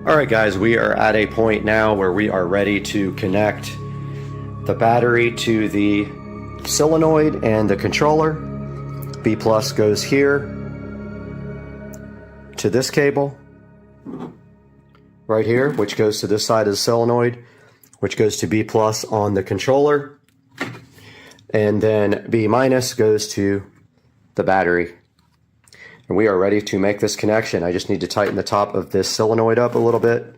All right, guys, we are at a point now where we are ready to connect the battery to the solenoid and the controller. B plus goes here to this cable right here, which goes to this side of the solenoid, which goes to B plus on the controller. And then B minus goes to the battery. And we are ready to make this connection. I just need to tighten the top of this solenoid up a little bit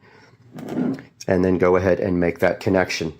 and then go ahead and make that connection.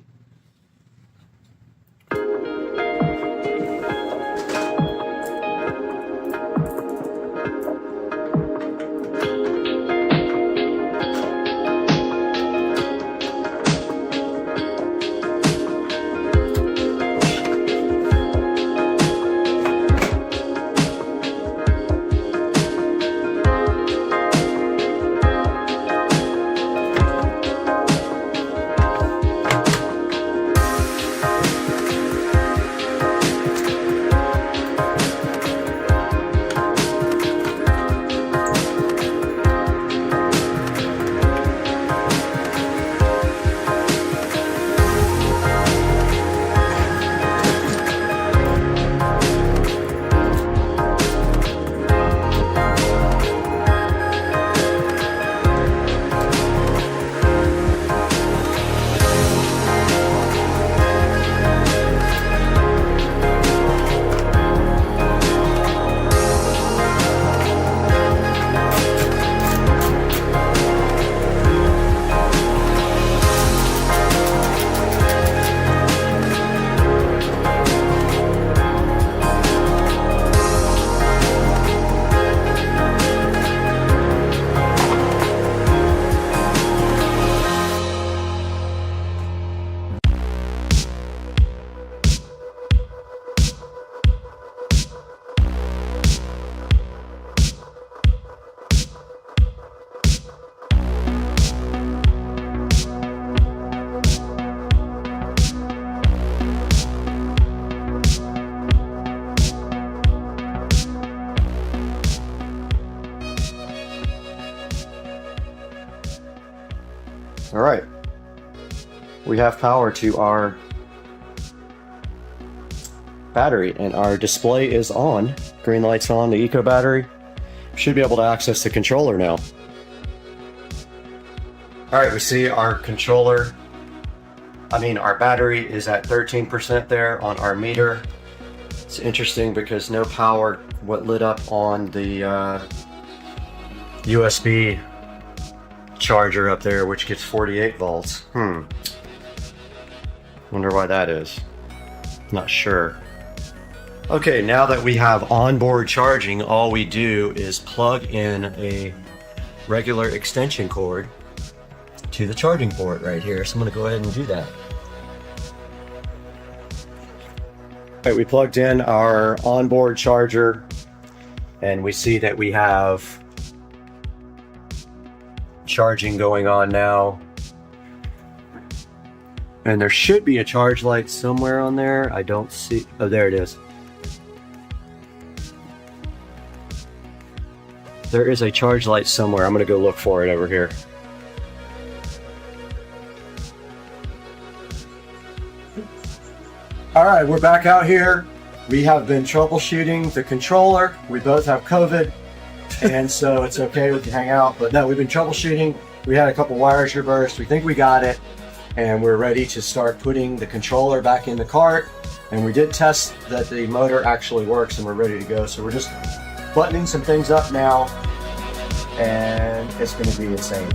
All right, we have power to our battery and our display is on. Green light's on, the eco battery. Should be able to access the controller now. All right, we see our controller, our battery is at 13% there on our meter. It's interesting because no power lit up on the USB charger up there, which gets 48 volts. Wonder why that is. Not sure. Okay, now that we have onboard charging, all we do is plug in a regular extension cord to the charging port right here. So I'm gonna go ahead and do that. All right, we plugged in our onboard charger and we see that we have charging going on now. And there should be a charge light somewhere on there. I don't see, oh, there it is. There is a charge light somewhere. I'm gonna go look for it over here. All right, we're back out here. We have been troubleshooting the controller. We both have COVID, and so it's okay, we can hang out. But no, we've been troubleshooting. We had a couple wires reversed. We think we got it, and we're ready to start putting the controller back in the cart. And we did test that the motor actually works, and we're ready to go. So we're just buttoning some things up now, and it's going to be insane.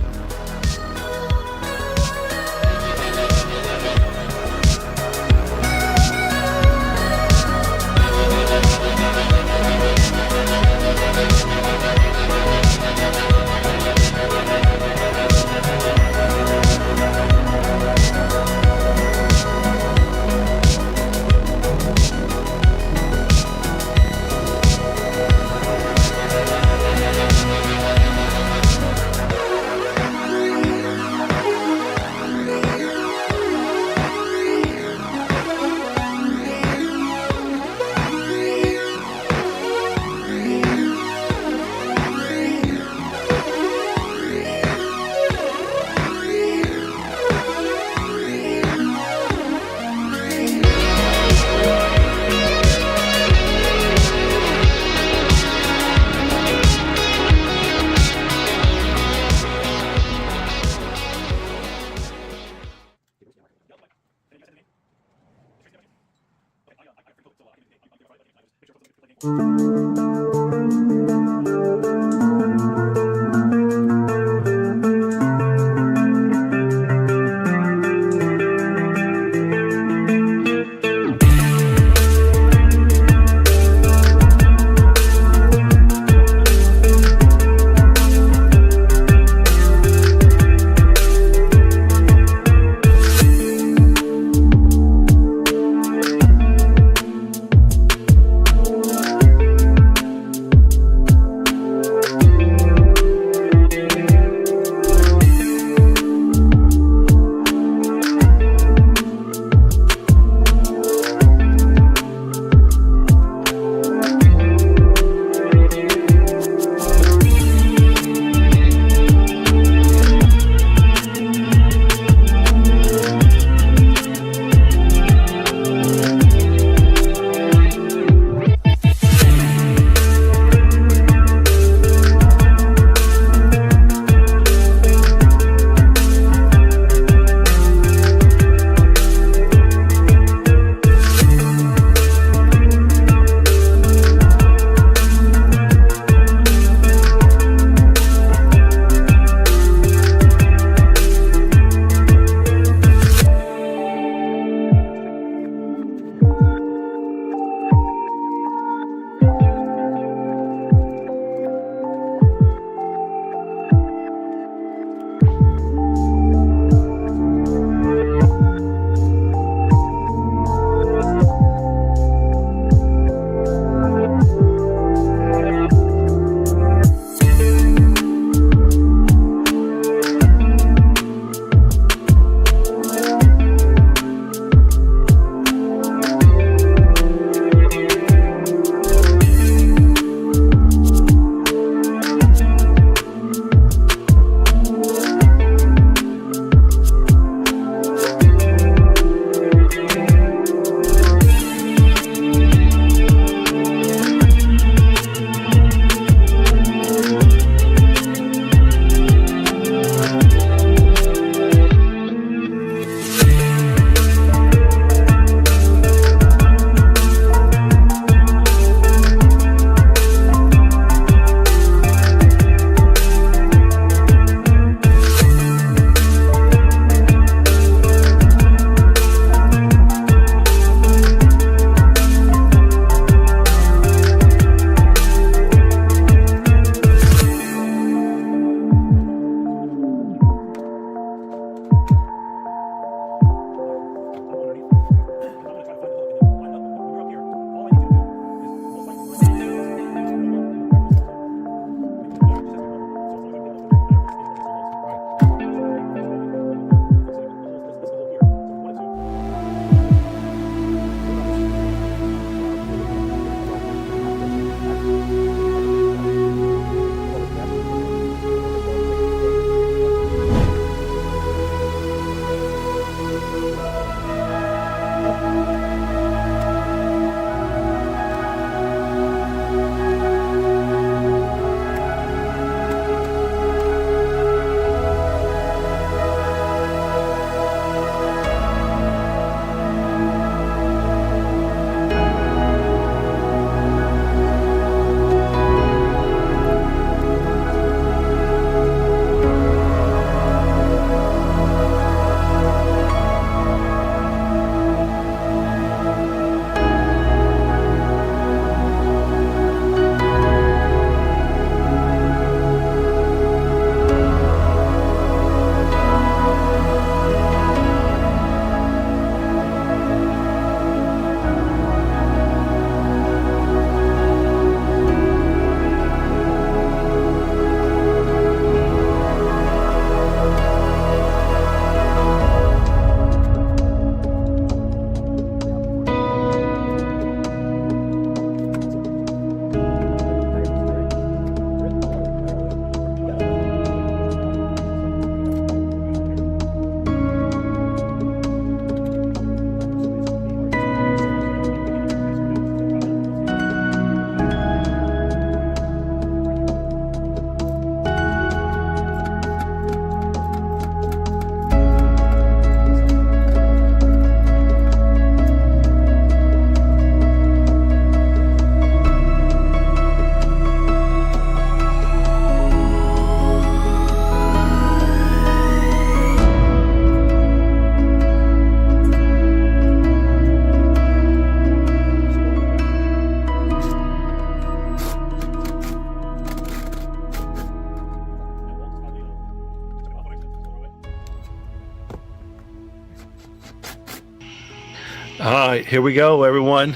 All right, here we go, everyone.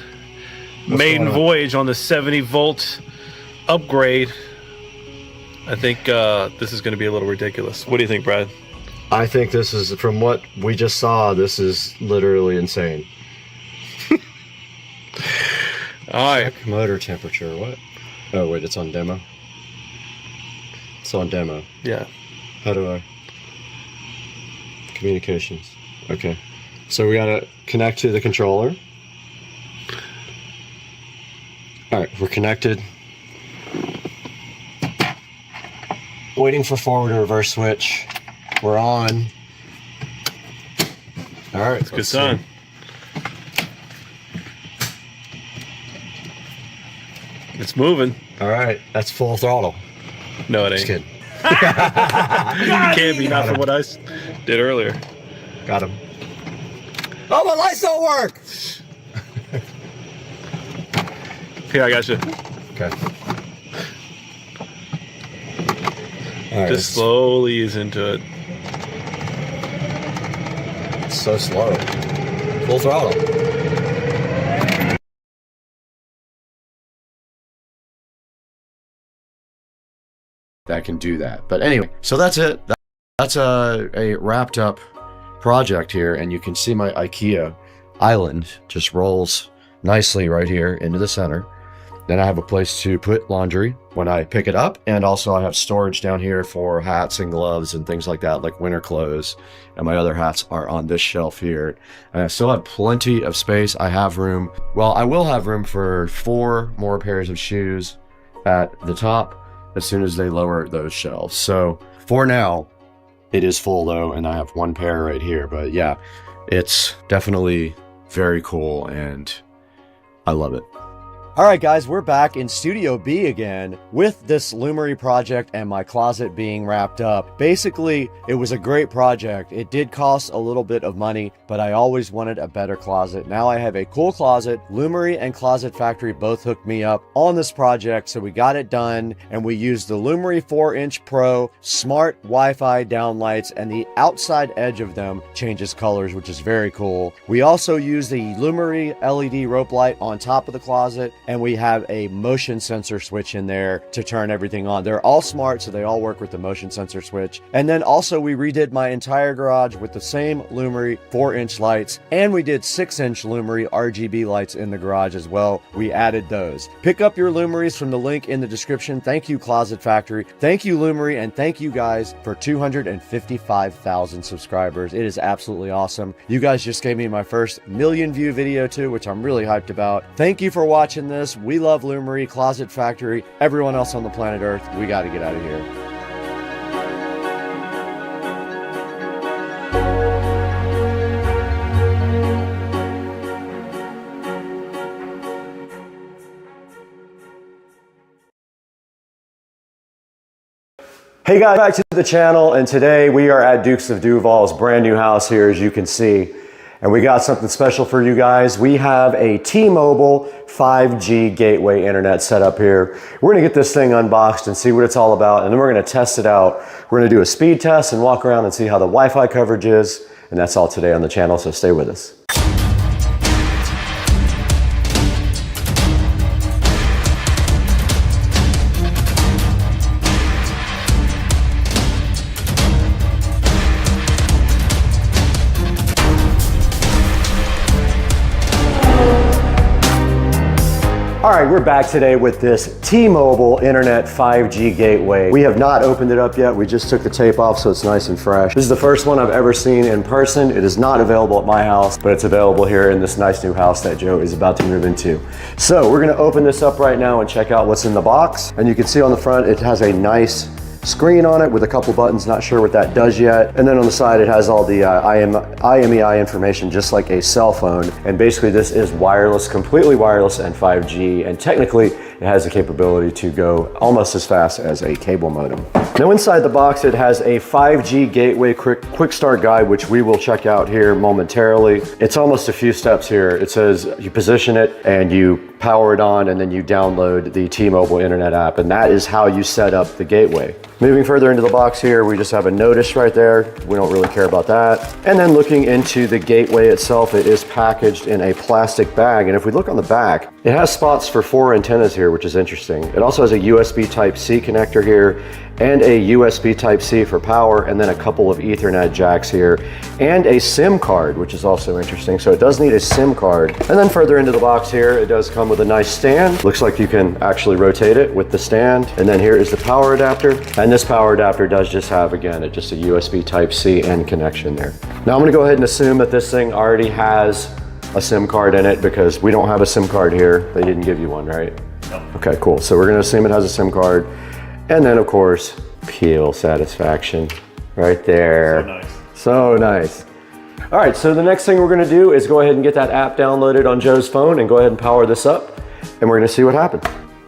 Maiden voyage on the 70-volt upgrade. I think this is going to be a little ridiculous. What do you think, Brad? I think this is, from what we just saw, this is literally insane. All right. Check motor temperature. What? Oh, wait, it's on demo. It's on demo. Yeah. How do I? Communications. Okay. So we got to connect to the controller. All right, we're connected. Waiting for forward and reverse switch. We're on. All right. Good sign. It's moving. All right, that's full throttle. No, it ain't. Just kidding. Can't be, not from what I did earlier. Got him. Oh, my lights don't work! Here, I got you. Okay. All right, just slowly ease into it. It's so slow. Full throttle. That can do that. But anyway, so that's it. That's a wrapped up project here, and you can see my IKEA island just rolls nicely right here into the center. Then I have a place to put laundry when I pick it up, and also I have storage down here for hats and gloves and things like that, like winter clothes, and my other hats are on this shelf here. And I still have plenty of space. I have room, well, I will have room for 4 more pairs of shoes at the top as soon as they lower those shelves. So for now, it is full though, and I have 1 pair right here. But yeah, it's definitely very cool, and I love it. All right, guys, we're back in Studio B again with this Lumery project and my closet being wrapped up. Basically, it was a great project. It did cost a little bit of money, but I always wanted a better closet. Now I have a cool closet. Lumery and Closet Factory both hooked me up on this project, so we got it done, and we used the Lumery 4-inch Pro smart Wi-Fi downlights, and the outside edge of them changes colors, which is very cool. We also use the Lumery LED rope light on top of the closet, and we have a motion sensor switch in there to turn everything on. They're all smart, so they all work with the motion sensor switch. And then also we redid my entire garage with the same Lumery 4-inch lights, and we did 6-inch Lumery RGB lights in the garage as well. We added those. Pick up your Lumerys from the link in the description. Thank you, Closet Factory. Thank you, Lumery, and thank you guys for 255,000 subscribers. It is absolutely awesome. You guys just gave me my first million view video too, which I'm really hyped about. Thank you for watching this. We love Lumery, Closet Factory, everyone else on the planet Earth. We got to get out of here. Hey guys, back to the channel, and today we are at Dukes of Duval's brand new house here, as you can see. And we got something special for you guys. We have a T-Mobile 5G gateway internet set up here. We're gonna get this thing unboxed and see what it's all about, and then we're gonna test it out. We're gonna do a speed test and walk around and see how the Wi-Fi coverage is, and that's all today on the channel, so stay with us. All right, we're back today with this T-Mobile Internet 5G gateway. We have not opened it up yet. We just took the tape off, so it's nice and fresh. This is the first one I've ever seen in person. It is not available at my house, but it's available here in this nice new house that Joe is about to move into. So we're gonna open this up right now and check out what's in the box. And you can see on the front, it has a nice screen on it with a couple buttons, not sure what that does yet. And then on the side, it has all the IMEI information, just like a cell phone. And basically this is wireless, completely wireless and 5G. And technically it has the capability to go almost as fast as a cable modem. Now inside the box, it has a 5G gateway quick start guide, which we will check out here momentarily. It's almost a few steps here. It says you position it and you power it on, and then you download the T-Mobile Internet app. And that is how you set up the gateway. Moving further into the box here, we just have a notice right there. We don't really care about that. And then looking into the gateway itself, it is packaged in a plastic bag. And if we look on the back, it has spots for 4 antennas here, which is interesting. It also has a USB Type-C connector here and a USB Type-C for power, and then a couple of Ethernet jacks here, and a SIM card, which is also interesting. So it does need a SIM card. And then further into the box here, it does come with a nice stand. Looks like you can actually rotate it with the stand. And then here is the power adapter. And this power adapter does just have, again, just a USB Type-C end connection there. Now I'm gonna go ahead and assume that this thing already has a SIM card in it because we don't have a SIM card here. They didn't give you one, right? No. Okay, cool. So we're gonna assume it has a SIM card. And then of course, peel satisfaction right there. So nice. So nice. All right, so the next thing we're gonna do is go ahead and get that app downloaded on Joe's phone and go ahead and power this up, and we're gonna see what happens.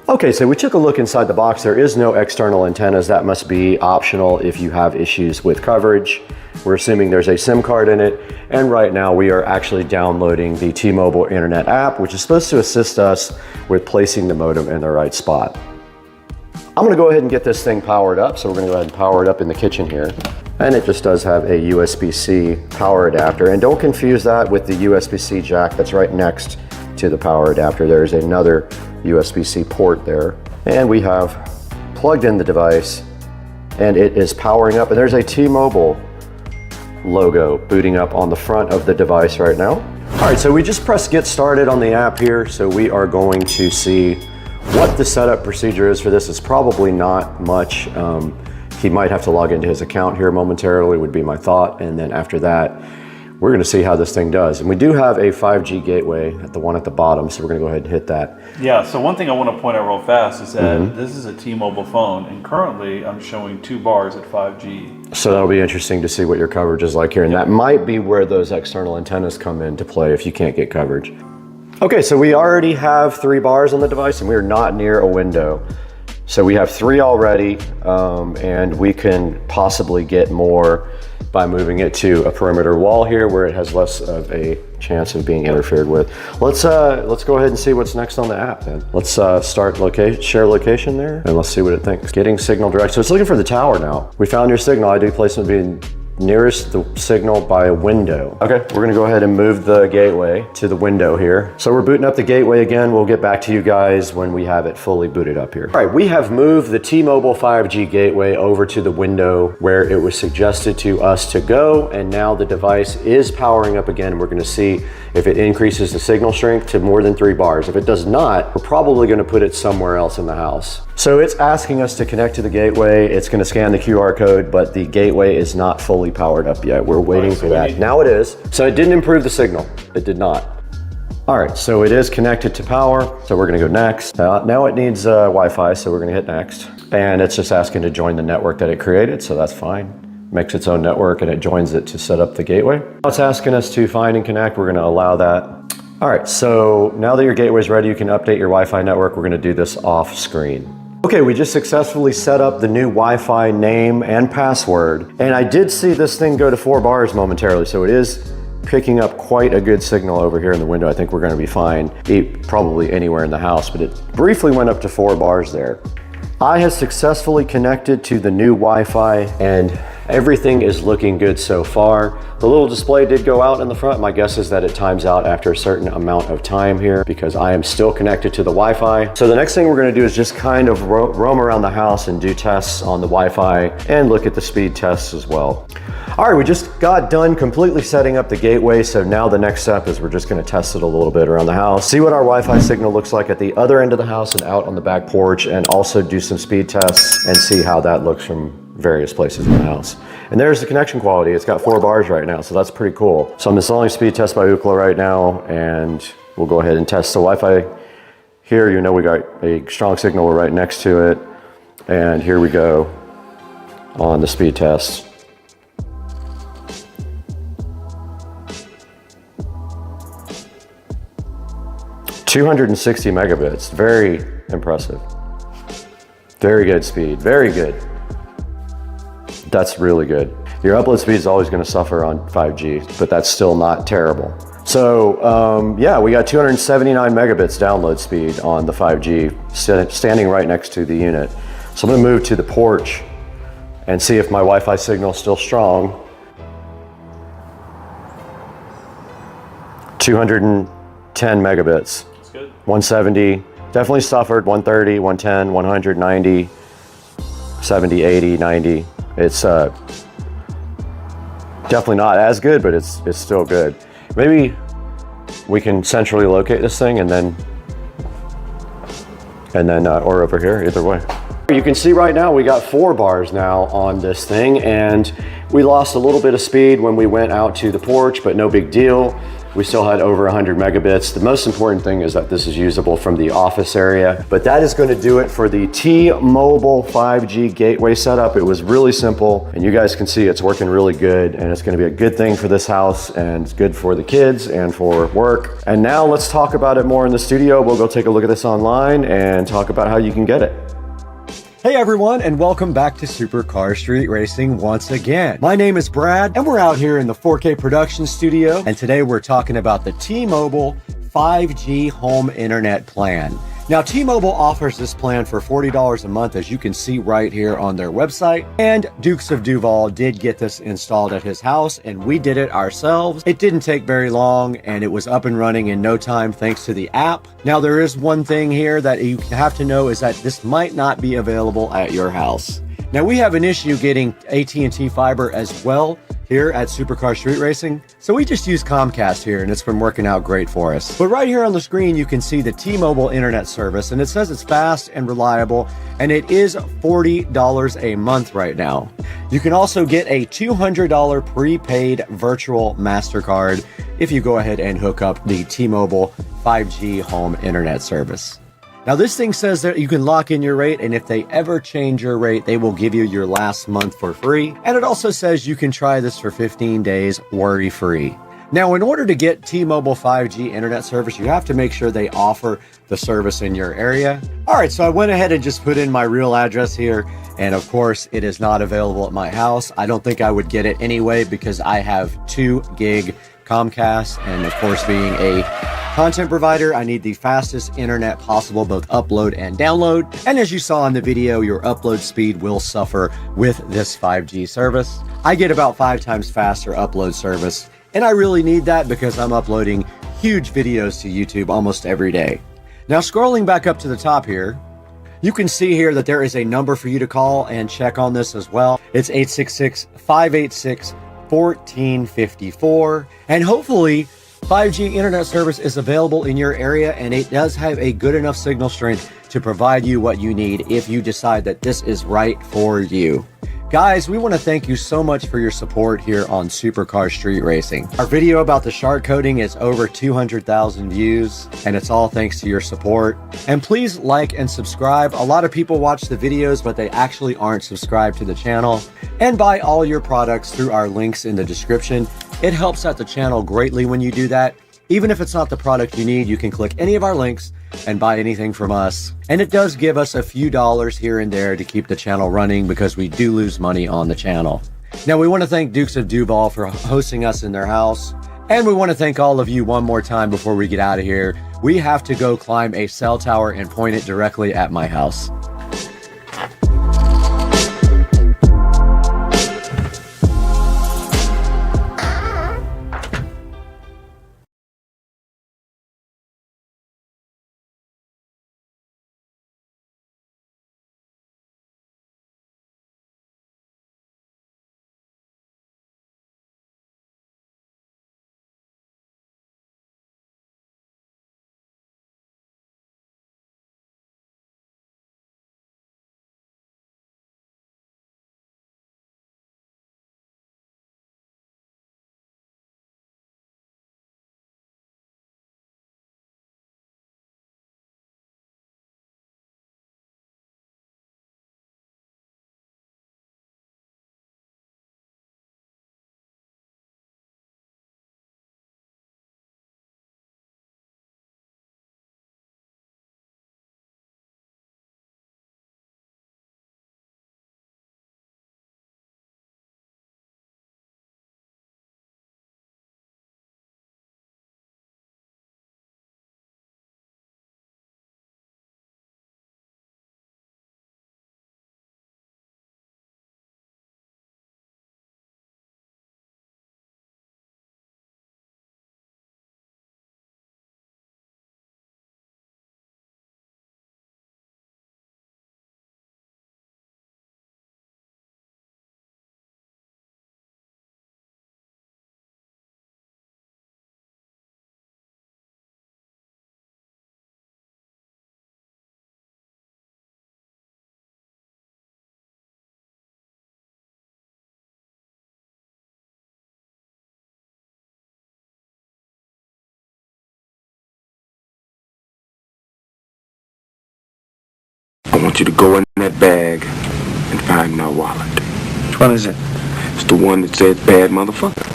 Okay, so we took a look inside the box. There is no external antennas. That must be optional if you have issues with coverage. We're assuming there's a SIM card in it, and right now we are actually downloading the T-Mobile Internet app, which is supposed to assist us with placing the modem in the right spot. I'm gonna go ahead and get this thing powered up. So we're gonna go ahead and power it up in the kitchen here. And it just does have a USB-C power adapter. And don't confuse that with the USB-C jack that's right next to the power adapter. There's another USB-C port there. And we have plugged in the device and it is powering up. And there's a T-Mobile logo booting up on the front of the device right now. All right, so we just pressed get started on the app here. So we are going to see what the setup procedure is for this. Is probably not much. He might have to log into his account here momentarily, would be my thought. And then after that, we're gonna see how this thing does. And we do have a 5G gateway at the one at the bottom, so we're gonna go ahead and hit that. Yeah, so one thing I wanna point out real fast is that this is a T-Mobile phone, and currently I'm showing 2 bars at 5G. So that'll be interesting to see what your coverage is like here. And that might be where those external antennas come into play if you can't get coverage. Okay, so we already have 3 bars on the device and we're not near a window. So we have 3 already, and we can possibly get more by moving it to a perimeter wall here where it has less of a chance of being interfered with. Let's go ahead and see what's next on the app then. Let's start share location there, and let's see what it thinks. Getting signal direct. So it's looking for the tower now. We found your signal. ID placement being nearest the signal by a window. Okay, we're gonna go ahead and move the gateway to the window here. So we're booting up the gateway again. We'll get back to you guys when we have it fully booted up here. All right, we have moved the T-Mobile 5G gateway over to the window where it was suggested to us to go, and now the device is powering up again. We're gonna see if it increases the signal strength to more than 3 bars. If it does not, we're probably gonna put it somewhere else in the house. So it's asking us to connect to the gateway. It's gonna scan the QR code, but the gateway is not fully powered up yet. We're waiting for that. Now it is. So it didn't improve the signal. It did not. All right, so it is connected to power. So we're gonna go next. Now it needs Wi-Fi, so we're gonna hit next. And it's just asking to join the network that it created, so that's fine. Makes its own network and it joins it to set up the gateway. Now it's asking us to find and connect. We're gonna allow that. All right, so now that your gateway is ready, you can update your Wi-Fi network. We're gonna do this off screen. Okay, we just successfully set up the new Wi-Fi name and password. And I did see this thing go to 4 bars momentarily, so it is picking up quite a good signal over here in the window. I think we're gonna be fine, probably anywhere in the house, but it briefly went up to 4 bars there. I have successfully connected to the new Wi-Fi and everything is looking good so far. The little display did go out in the front. My guess is that it times out after a certain amount of time here because I am still connected to the Wi-Fi. So the next thing we're gonna do is just kind of roam around the house and do tests on the Wi-Fi and look at the speed tests as well. All right, we just got done completely setting up the gateway. So now the next step is we're just gonna test it a little bit around the house, see what our Wi-Fi signal looks like at the other end of the house and out on the back porch, and also do some speed tests and see how that looks from various places in the house. And there's the connection quality. It's got 4 bars right now, so that's pretty cool. So I'm installing speed test by Ookla right now, and we'll go ahead and test the Wi-Fi here. You know we got a strong signal right next to it. And here we go on the speed test. .260 megabits, very impressive. Very good speed, very good. That's really good. Your upload speed is always gonna suffer on 5G, but that's still not terrible. So yeah, we got 279 megabits download speed on the 5G, standing right next to the unit. So I'm gonna move to the porch and see if my Wi-Fi signal is still strong. 210 megabits. That's good. 170, definitely suffered. 130, 110, 100, 90, 70, 80, 90. It's definitely not as good, but it's still good. Maybe we can centrally locate this thing and then or over here, either way. You can see right now we got 4 bars now on this thing, and we lost a little bit of speed when we went out to the porch, but no big deal. We still had over 100 megabits. The most important thing is that this is usable from the office area. But that is going to do it for the T-Mobile 5G gateway setup. It was really simple, and you guys can see it's working really good, and it's going to be a good thing for this house, and it's good for the kids and for work. And now let's talk about it more in the studio. We'll go take a look at this online and talk about how you can get it. Hey everyone, and welcome back to Supercar Street Racing once again. My name is Brad, and we're out here in the 4K production studio, and today we're talking about the T-Mobile 5G home internet plan. Now, T-Mobile offers this plan for $40 a month, as you can see right here on their website. And Dukes of Duval did get this installed at his house, and we did it ourselves. It didn't take very long, and it was up and running in no time thanks to the app. Now, there is one thing here that you have to know is that this might not be available at your house. Now, we have an issue getting AT&T fiber as well here at Supercar Street Racing, so we just use Comcast here, and it's been working out great for us. But right here on the screen, you can see the T-Mobile internet service, and it says it's fast and reliable, and it is $40 a month right now. You can also get a $200 prepaid virtual MasterCard if you go ahead and hook up the T-Mobile 5G home internet service. Now, this thing says that you can lock in your rate, and if they ever change your rate, they will give you your last month for free. And it also says you can try this for 15 days worry-free. Now, in order to get T-Mobile 5G internet service, you have to make sure they offer the service in your area. All right, so I went ahead and just put in my real address here, and of course, it is not available at my house. I don't think I would get it anyway because I have 2 gig Comcast, and of course, being a content provider, I need the fastest internet possible, both upload and download. And as you saw in the video, your upload speed will suffer with this 5G service. I get about 5 times faster upload service, and I really need that because I'm uploading huge videos to YouTube almost every day. Now, scrolling back up to the top here, you can see here that there is a number for you to call and check on this as well. It's 866-586-1454, and hopefully 5G internet service is available in your area, and it does have a good enough signal strength to provide you what you need if you decide that this is right for you. Guys, we want to thank you so much for your support here on Supercar Street Racing. Our video about the shark coating is over 200,000 views, and it's all thanks to your support. And please like and subscribe. A lot of people watch the videos, but they actually aren't subscribed to the channel. And buy all your products through our links in the description. It helps out the channel greatly when you do that. Even if it's not the product you need, you can click any of our links and buy anything from us. And it does give us a few dollars here and there to keep the channel running because we do lose money on the channel. Now, we want to thank Dukes of Duval for hosting us in their house. And we want to thank all of you one more time before we get out of here. We have to go climb a cell tower and point it directly at my house. want you to go in that bag and find my wallet. Which one is it? It's the one that says bad motherfucker.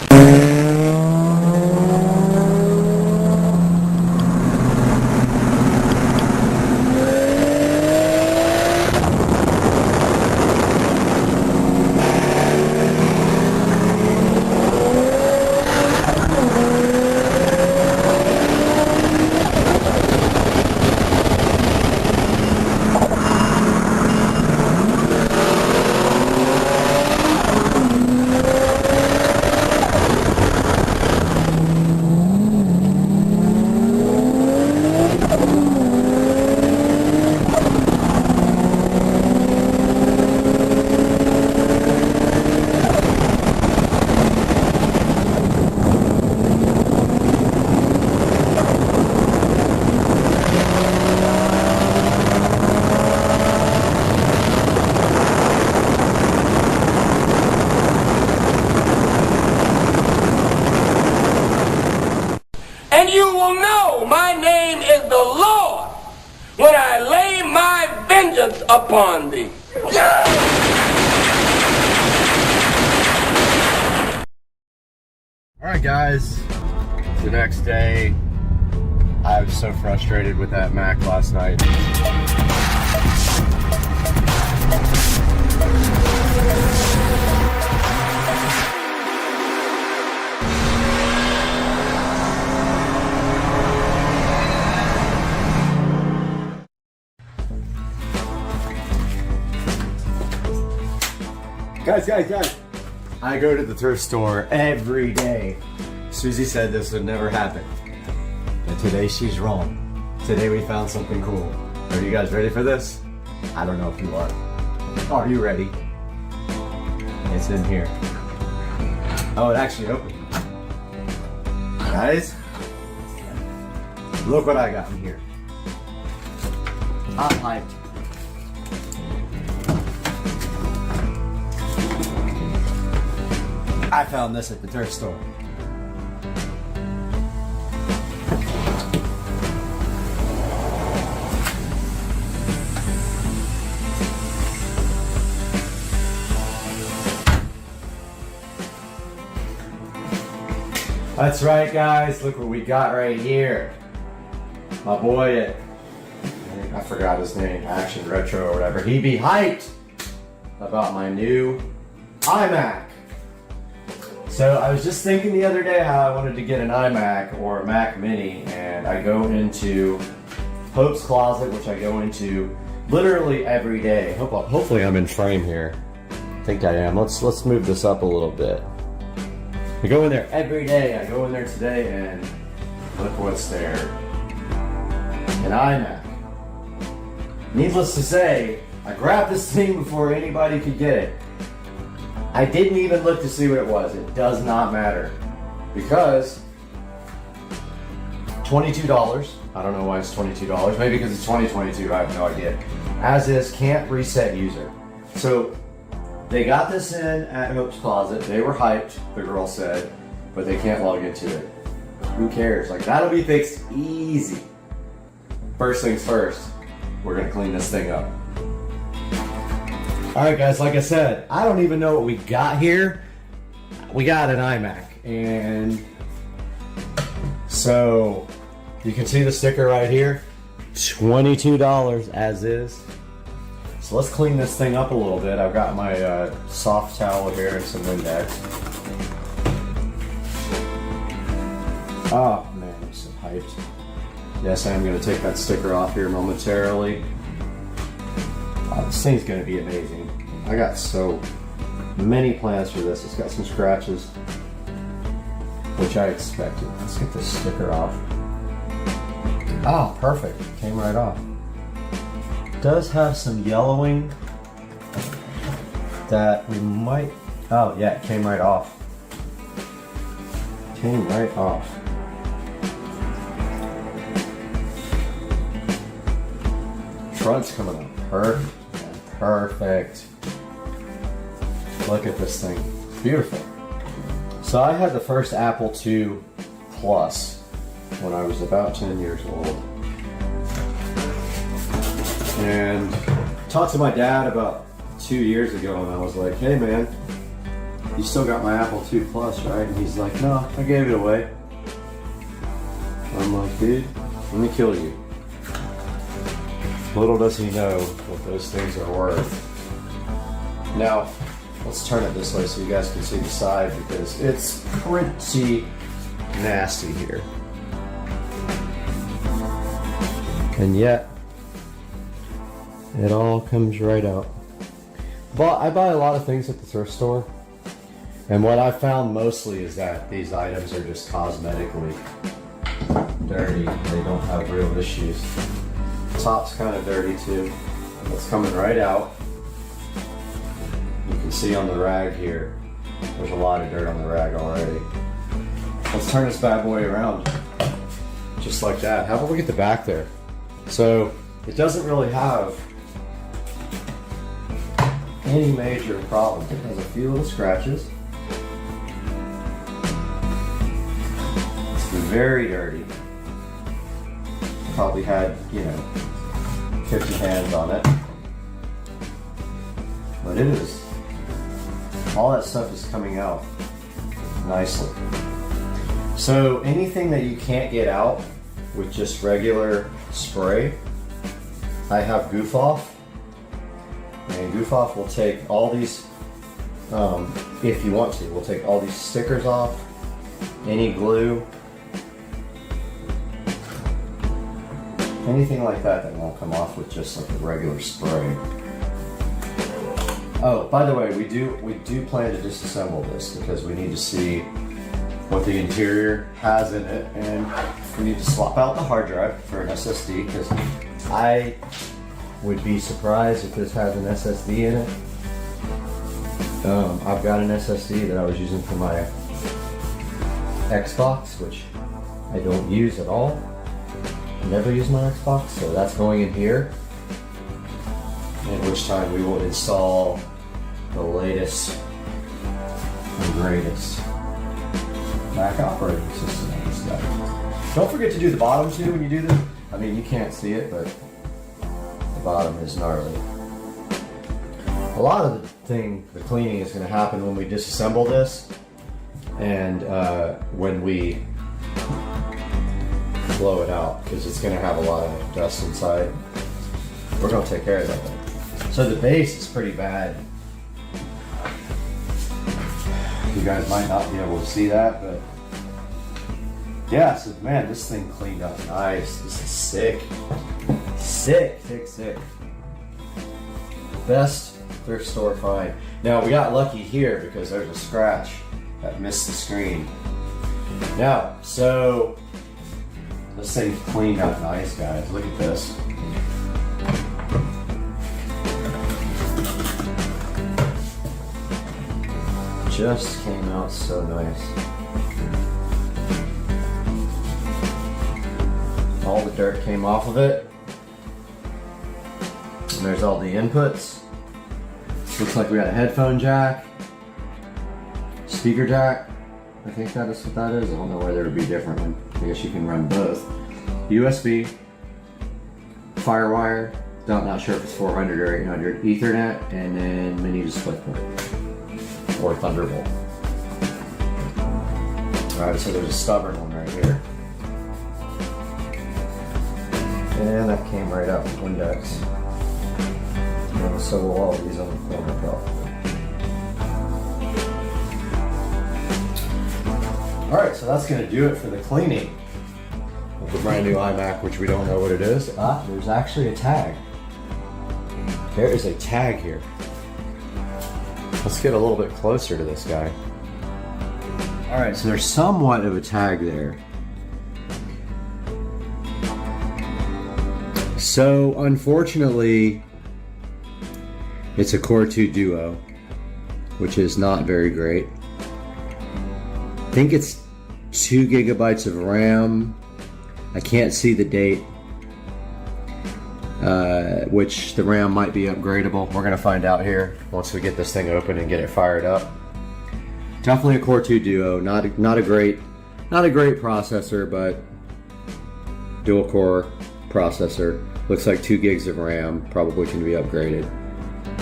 And you will know my name is the Lord when I lay my vengeance upon thee. Alright guys, the next day, I was so frustrated with that Mac last night. Guys. I go to the thrift store every day. Susie said this would never happen. And today she's wrong. Today we found something cool. Are you guys ready for this? I don't know if you are. Are you ready? It's in here. Oh, it actually opened. Guys, look what I got in here. I'm hyped. I found this at the thrift store. That's right, guys. Look what we got right here. My boy, I forgot his name, Action Retro or whatever. He be hyped about my new iMac. So I was just thinking the other day how I wanted to get an iMac or a Mac Mini, and I go into Hope's Closet, which I go into literally every day. Hopefully I'm in frame here. I think I am. Let's move this up a little bit. I go in there every day. I go in there today and look what's there. An iMac. Needless to say, I grabbed this thing before anybody could get it. I didn't even look to see what it was. It does not matter. Because $22. I don't know why it's $22. Maybe because it's 2022. I have no idea. As is, can't reset user. So they got this in at Hope's Closet. They were hyped, the girl said, but they can't log into it. Who cares? Like, that'll be fixed easy. First things first, we're gonna clean this thing up. All right, guys, like I said, I don't even know what we got here. We got an iMac, and so you can see the sticker right here, $22 as is. So let's clean this thing up a little bit. I've got my soft towel here and some Windex. Oh man, I'm so hyped. Yes, I am going to take that sticker off here momentarily. Oh, this thing's going to be amazing. I got so many plans for this. It's got some scratches, which I expected. Let's get this sticker off. Oh, perfect. Came right off. Does have some yellowing that we might... Oh yeah, it came right off. Came right off. Front's coming up. Perfect. Perfect. Look at this thing. It's beautiful. So I had the first Apple II Plus when I was about 10 years old. And talked to my dad about 2 years ago, and I was like, hey man, you still got my Apple II Plus, right? And he's like, no, I gave it away. I'm like, dude, let me kill you. Little does he know what those things are worth. Now, let's turn it this way so you guys can see the side, because it's pretty nasty here. And yet, it all comes right out. But I buy a lot of things at the thrift store, and what I found mostly is that these items are just cosmetically dirty. They don't have real issues. Top's kind of dirty too. It's coming right out. You can see on the rag here, there's a lot of dirt on the rag already. Let's turn this bad boy around, just like that. Have a look at the back there. So it doesn't really have any major problems. It has a few little scratches. It's very dirty. Probably had, 50 hands on it. But it is, all that stuff is coming out nicely. So anything that you can't get out with just regular spray, I have Goof Off. And Goof Off will take all these, if you want to, we'll take all these stickers off, any glue, anything like that that won't come off with just like a regular spray. Oh, by the way, we do plan to disassemble this because we need to see what the interior has in it, and we need to swap out the hard drive for an SSD, because I would be surprised if this has an SSD in it. I've got an SSD that I was using for my Xbox, which I don't use at all. I never use my Xbox, so that's going in here. At which time we will install the latest and greatest Mac operating system on this guy. Don't forget to do the bottom too when you do this. I mean, you can't see it, but the bottom is gnarly. A lot of the cleaning is going to happen when we disassemble this, and when we blow it out, because it's going to have a lot of dust inside. We're going to take care of that thing. So the base is pretty bad. You guys might not be able to see that, but yeah, so man, this thing cleaned up nice. This is sick. Sick. Best thrift store find. Now, we got lucky here because there's a scratch that missed the screen. Now, so this thing's cleaned up nice, guys. Look at this. Just came out so nice. All the dirt came off of it. And there's all the inputs. Looks like we got a headphone jack, speaker jack. I think that is what that is. I don't know whether it would be different. I guess you can run both. USB, Firewire, not sure if it's 400 or 800, Ethernet, and then mini DisplayPort or Thunderbolt. Alright, so there's a stubborn one right here. And that came right out from Index. And so will all of these on the corner probably. Alright, so that's going to do it for the cleaning of the brand new iMac, which we don't know what it is. There's actually a tag. There is a tag here. Let's get a little bit closer to this guy. Alright, so there's somewhat of a tag there. So, unfortunately, it's a Core 2 Duo, which is not very great. I think it's 2 gigabytes of RAM. I can't see the date, which the RAM might be upgradable. We're gonna find out here once we get this thing open and get it fired up. Definitely a Core 2 Duo, not a great processor, but dual core processor. Looks like 2 gigs of RAM, probably can be upgraded.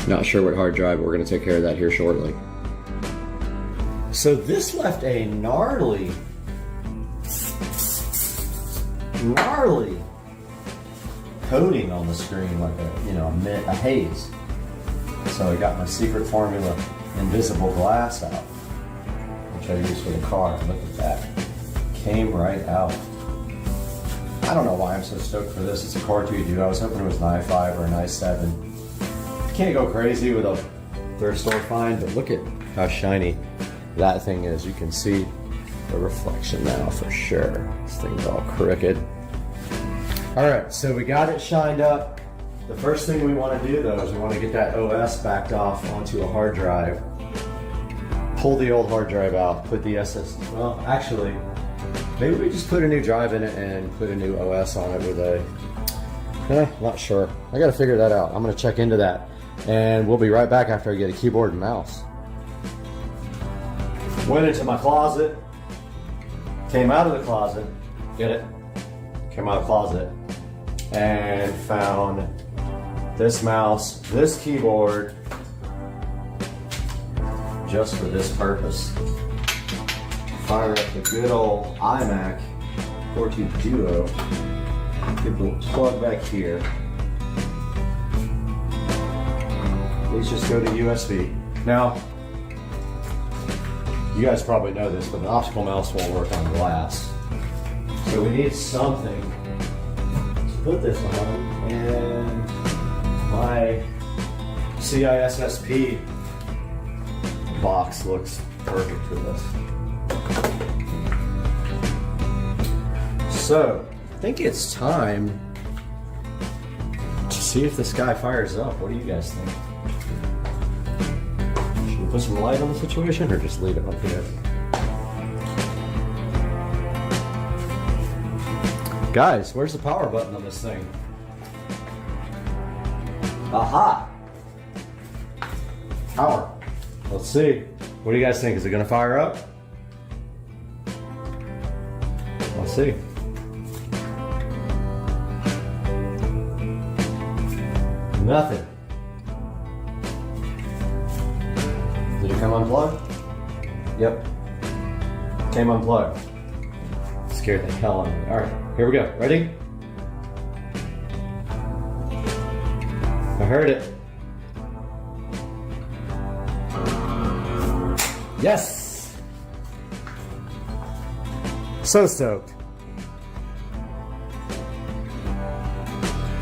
Not sure what hard drive, we're gonna take care of that here shortly. So this left a gnarly coating on the screen, like a haze. So I got my secret formula invisible glass out, which I use for the car. Look at that. Came right out. I don't know why I'm so stoked for this. It's a Core 2 Duo. I was hoping it was an i5 or an i7. Can't go crazy with a thrift store find, but look at how shiny that thing is. You can see the reflection now for sure. This thing's all crooked. All right, so we got it shined up. The first thing we want to do though is we want to get that OS backed off onto a hard drive. Pull the old hard drive out, put the SSD, well actually, maybe we just put a new drive in it and put a new OS on it with a, not sure. I gotta figure that out. I'm gonna check into that. And we'll be right back after I get a keyboard and mouse. Went into my closet, came out of the closet, get it? Came out of the closet, and found this mouse, this keyboard, just for this purpose. Fire up the good old iMac Core 2 Duo. Get the plug back here. These just go to USB. Now, you guys probably know this, but an optical mouse won't work on glass. So we need something to put this on, and my CISSP box looks perfect for this. So, I think it's time to see if this guy fires up. What do you guys think? Should we put some light on the situation or just leave it like this? Guys, where's the power button on this thing? Aha! Power. Let's see. What do you guys think? Is it gonna fire up? Let's see. Nothing. Did it come unplugged? Yep. Came unplugged. Scared the hell out of me. Alright, here we go. Ready? I heard it. Yes! So stoked.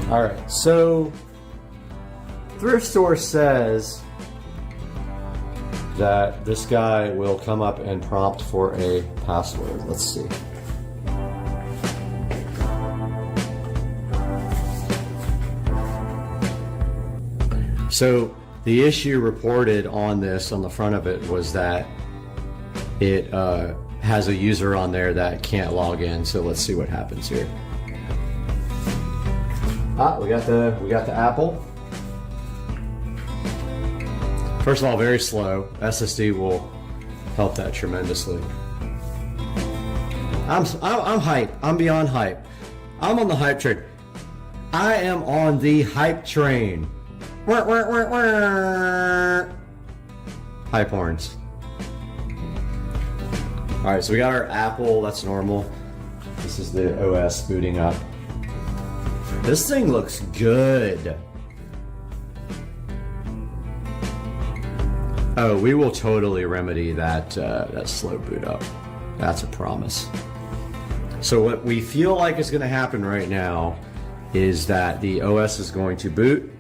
Alright, so thrift store says that this guy will come up and prompt for a password. Let's see. So the issue reported on this, on the front of it, was that it has a user on there that can't log in. So let's see what happens here. Ah, we got the Apple. First of all, very slow. SSD will help that tremendously. I'm hype. I'm beyond hype. I'm on the hype train. I am on the hype train. Hype horns. Alright, so we got our Apple, that's normal. This is the OS booting up. This thing looks good. Oh, we will totally remedy that that slow boot up. That's a promise. So what we feel like is going to happen right now is that the OS is going to boot,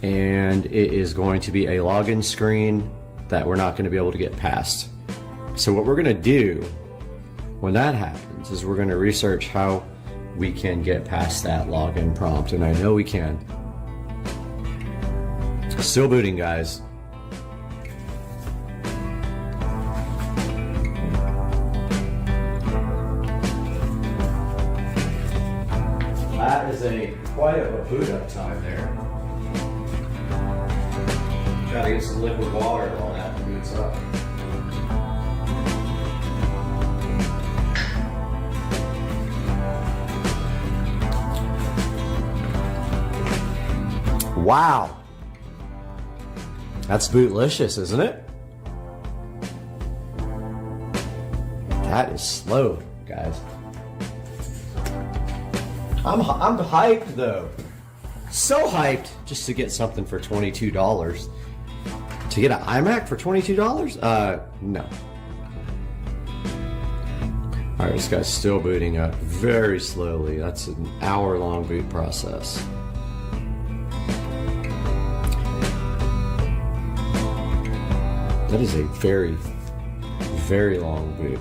and it is going to be a login screen that we're not going to be able to get past. So what we're going to do when that happens is we're going to research how we can get past that login prompt, and I know we can. Still booting, guys. That is quite a boot up time there. Gotta get some liquid water while that boots up. Wow. That's bootlicious, isn't it? That is slow, guys. I'm hyped though. So hyped just to get something for $22. To get an iMac for $22? No. Alright, this guy's still booting up very slowly. That's an hour-long boot process. That is a very, very long boot.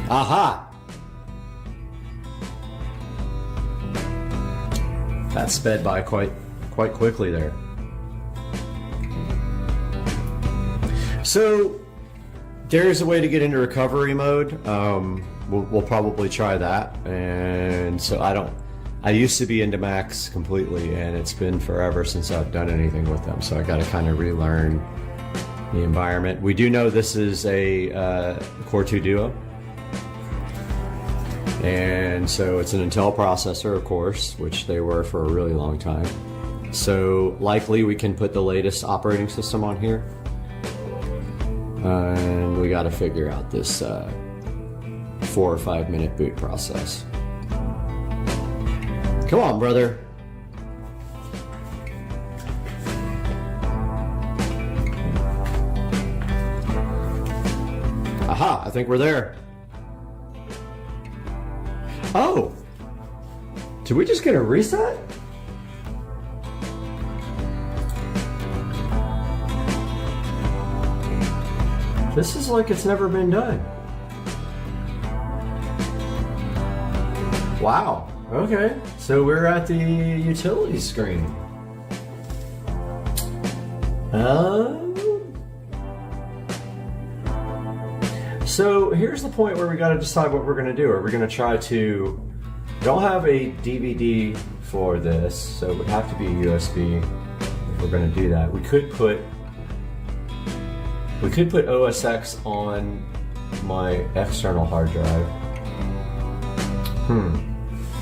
Aha! That sped by quite quickly there. So there's a way to get into recovery mode. We'll probably try that. And so I used to be into Macs completely, and it's been forever since I've done anything with them. So I got to kind of relearn the environment. We do know this is a Core 2 Duo. And so it's an Intel processor, of course, which they were for a really long time. So likely we can put the latest operating system on here. And we got to figure out this 4 or 5 minute boot process. Come on, brother. Aha, I think we're there. Oh, did we just get a reset? This is like it's never been done. Wow, okay. So we're at the utility screen. So here's the point where we got to decide what we're going to do. Are we going to try to... Don't have a DVD for this, so it would have to be a USB if we're going to do that. We could put OS X on my external hard drive.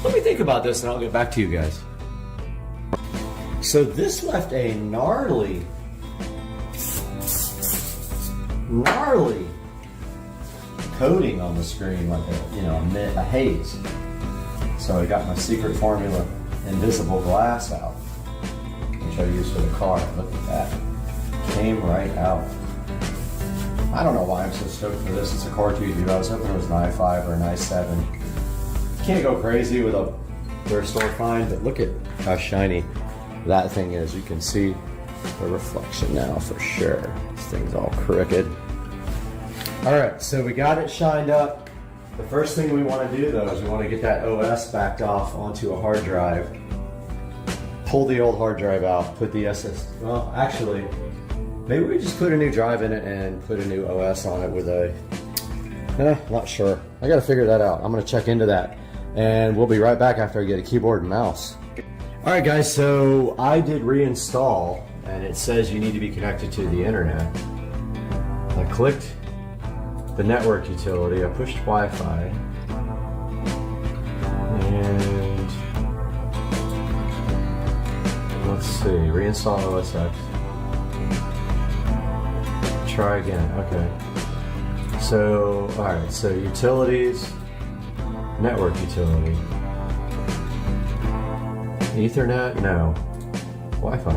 Let me think about this and I'll get back to you guys. So this left a gnarly coating on the screen, like a haze. So I got my secret formula invisible glass out, which I use for the car. Look at that. Came right out. I don't know why I'm so stoked for this. It's a Core 2 Duo. I was hoping it was an i5 or an i7. Can't go crazy with a restore find, but look at how shiny that thing is. You can see the reflection now for sure. This thing's all crooked. All right, so we got it shined up. The first thing we want to do though is we want to get that OS backed off onto a hard drive. Pull the old hard drive out, put the well, actually, maybe we just put a new drive in it and put a new OS on it with a, not sure. I got to figure that out. I'm going to check into that. And we'll be right back after I get a keyboard and mouse. All right, guys, so I did reinstall, and it says you need to be connected to the internet. I clicked the network utility, I pushed Wi-Fi, and let's see, reinstall OS X. Try again, okay. So, all right, so utilities, network utility. Ethernet, no. Wi-Fi.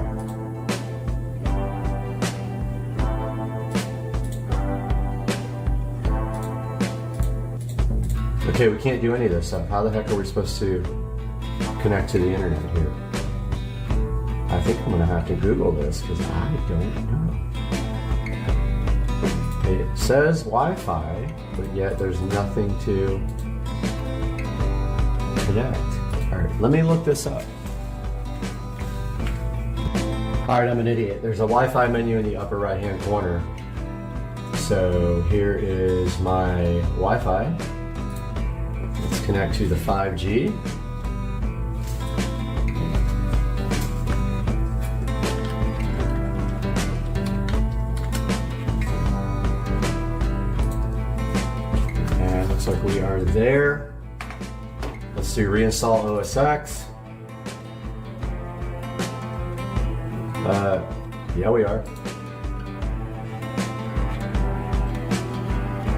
Okay, we can't do any of this stuff. How the heck are we supposed to connect to the internet here? I think I'm gonna have to Google this because I don't know. It says Wi-Fi, but yet there's nothing to connect. All right, let me look this up. All right, I'm an idiot. There's a Wi-Fi menu in the upper right-hand corner. So here is my Wi-Fi. Let's connect to the 5G. And looks like we are there. Let's do reinstall OS X. Yeah, we are.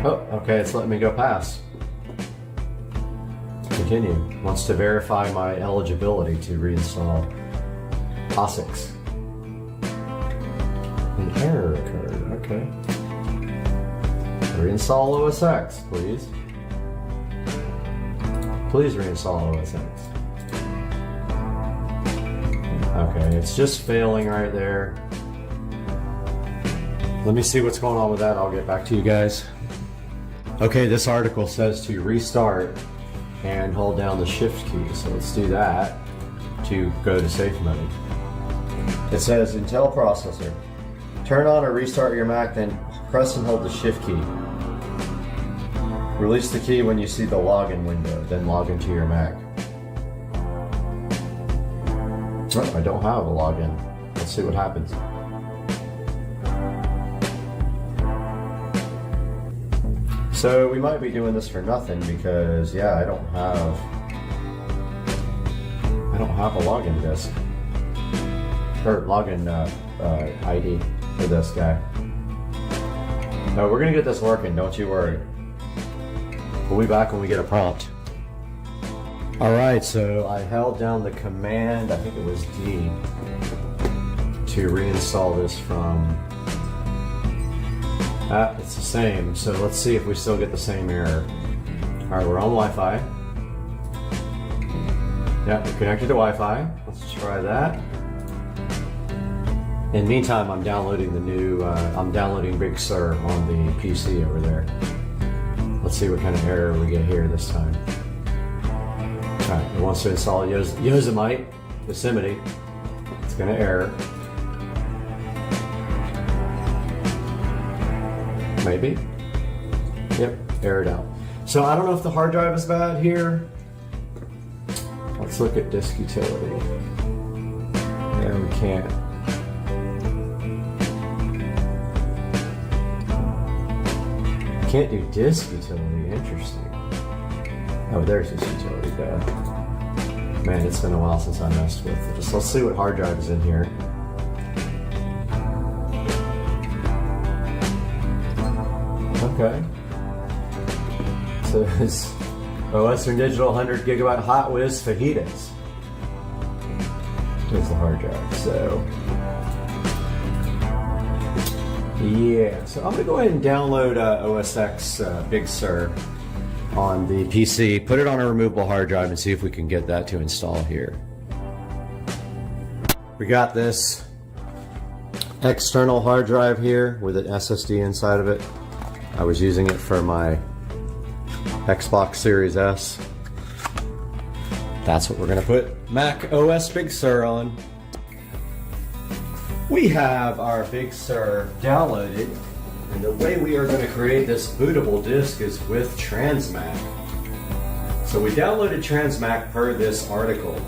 Oh, okay, it's letting me go past. Continue. Wants to verify my eligibility to reinstall ASUS. An error occurred, okay. Reinstall OS X, please. Please reinstall OS X. Okay, it's just failing right there. Let me see what's going on with that. I'll get back to you guys. Okay, this article says to restart and hold down the shift key. So let's do that to go to safe mode. It says Intel processor. Turn on or restart your Mac, then press and hold the shift key. Release the key when you see the login window, then log into your Mac. Oh, I don't have a login. Let's see what happens. So we might be doing this for nothing because, yeah, I don't have a login disk or login ID for this guy. No, we're gonna get this working. Don't you worry. We'll be back when we get a prompt. All right, so I held down the command, I think it was D, to reinstall this from, it's the same. So let's see if we still get the same error. All right, we're on Wi-Fi. Yeah, we're connected to Wi-Fi. Let's try that. In the meantime, I'm downloading the new, I'm downloading Big Sur on the PC over there. Let's see what kind of error we get here this time. Alright, it wants to install Yosemite, Yosemite. It's going to error. Maybe. Yep, errored out. So I don't know if the hard drive is bad here. Let's look at disk utility. There we can't. Can't do disk utility, interesting. Oh, there's this utility guide. Man, it's been a while since I messed with it. Just let's see what hard drive is in here. Okay. So it's Western Digital 100 gigabyte Hot Whiz fajitas. There's the hard drive. So yeah, so I'm gonna go ahead and download OS X Big Sur on the PC, put it on a removable hard drive, and see if we can get that to install here. We got this external hard drive here with an SSD inside of it. I was using it for my Xbox Series S. That's what we're gonna put Mac OS Big Sur on. We have our Big Sur downloaded, and the way we are going to create this bootable disk is with Transmac. So we downloaded Transmac per this article.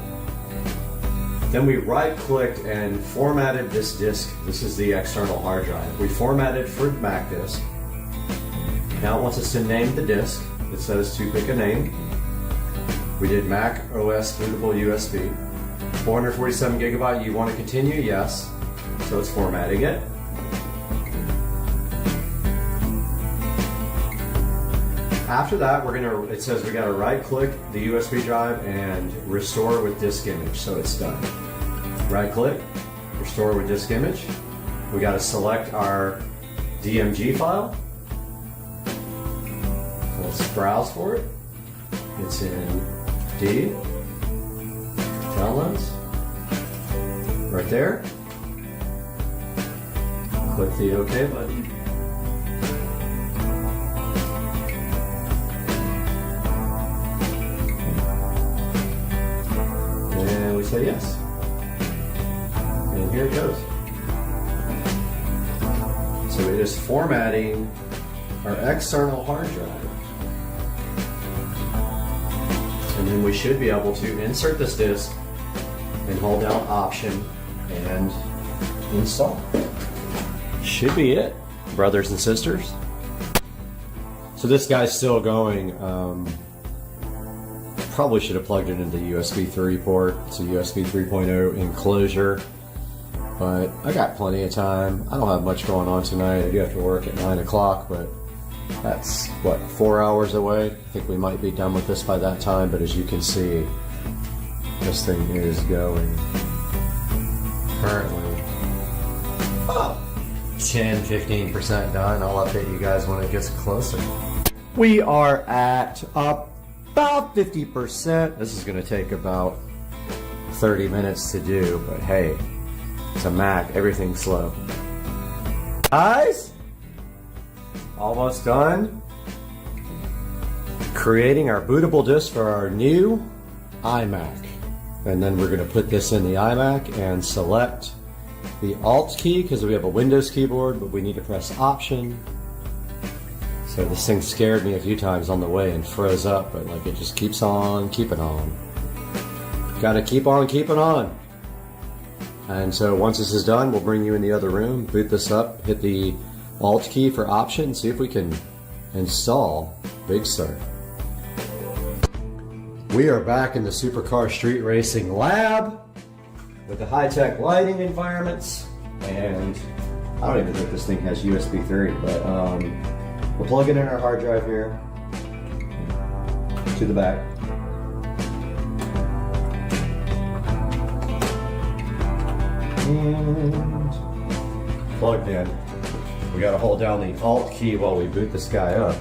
Then we right-clicked and formatted this disk. This is the external hard drive. We formatted for Mac disk. Now it wants us to name the disk. It says to pick a name. We did Mac OS bootable USB. 447 gigabyte, you want to continue? Yes. So it's formatting it. After that, it says we gotta right click the USB drive and restore with disk image. So it's done. Right click, restore with disk image. We gotta select our DMG file. So let's browse for it. It's in D, downloads, right there. Click the OK button. And we say yes. And here it goes. So it is formatting our external hard drive. And then we should be able to insert this disk and hold down Option and install. Should be it, brothers and sisters. So this guy's still going. Probably should have plugged it into the USB 3 port. It's a USB 3.0 enclosure. but I got plenty of time. I don't have much going on tonight. I do have to work at 9 o'clock, but that's, what, 4 hours away? I think we might be done with this by that time, but as you can see, this thing is going currently 10-15% done. I'll update you guys when it gets closer. We are at about 50%. This is going to take about 30 minutes to do, but hey, it's a Mac, everything's slow. Guys, almost done creating our bootable disk for our new iMac. And then we're going to put this in the iMac and select the Alt key because we have a Windows keyboard, but we need to press Option. So this thing scared me a few times on the way and froze up, but like it just keeps on keeping on. Gotta keep on keeping on. And so once this is done, we'll bring you in the other room, boot this up, hit the Alt key for Option, see if we can install Big Sur. We are back in the Supercar Street Racing Lab with the high-tech lighting environments, and I don't even think this thing has USB 3, but we're plugging in our hard drive here to the back. And plugged in. We gotta hold down the Alt key while we boot this guy up.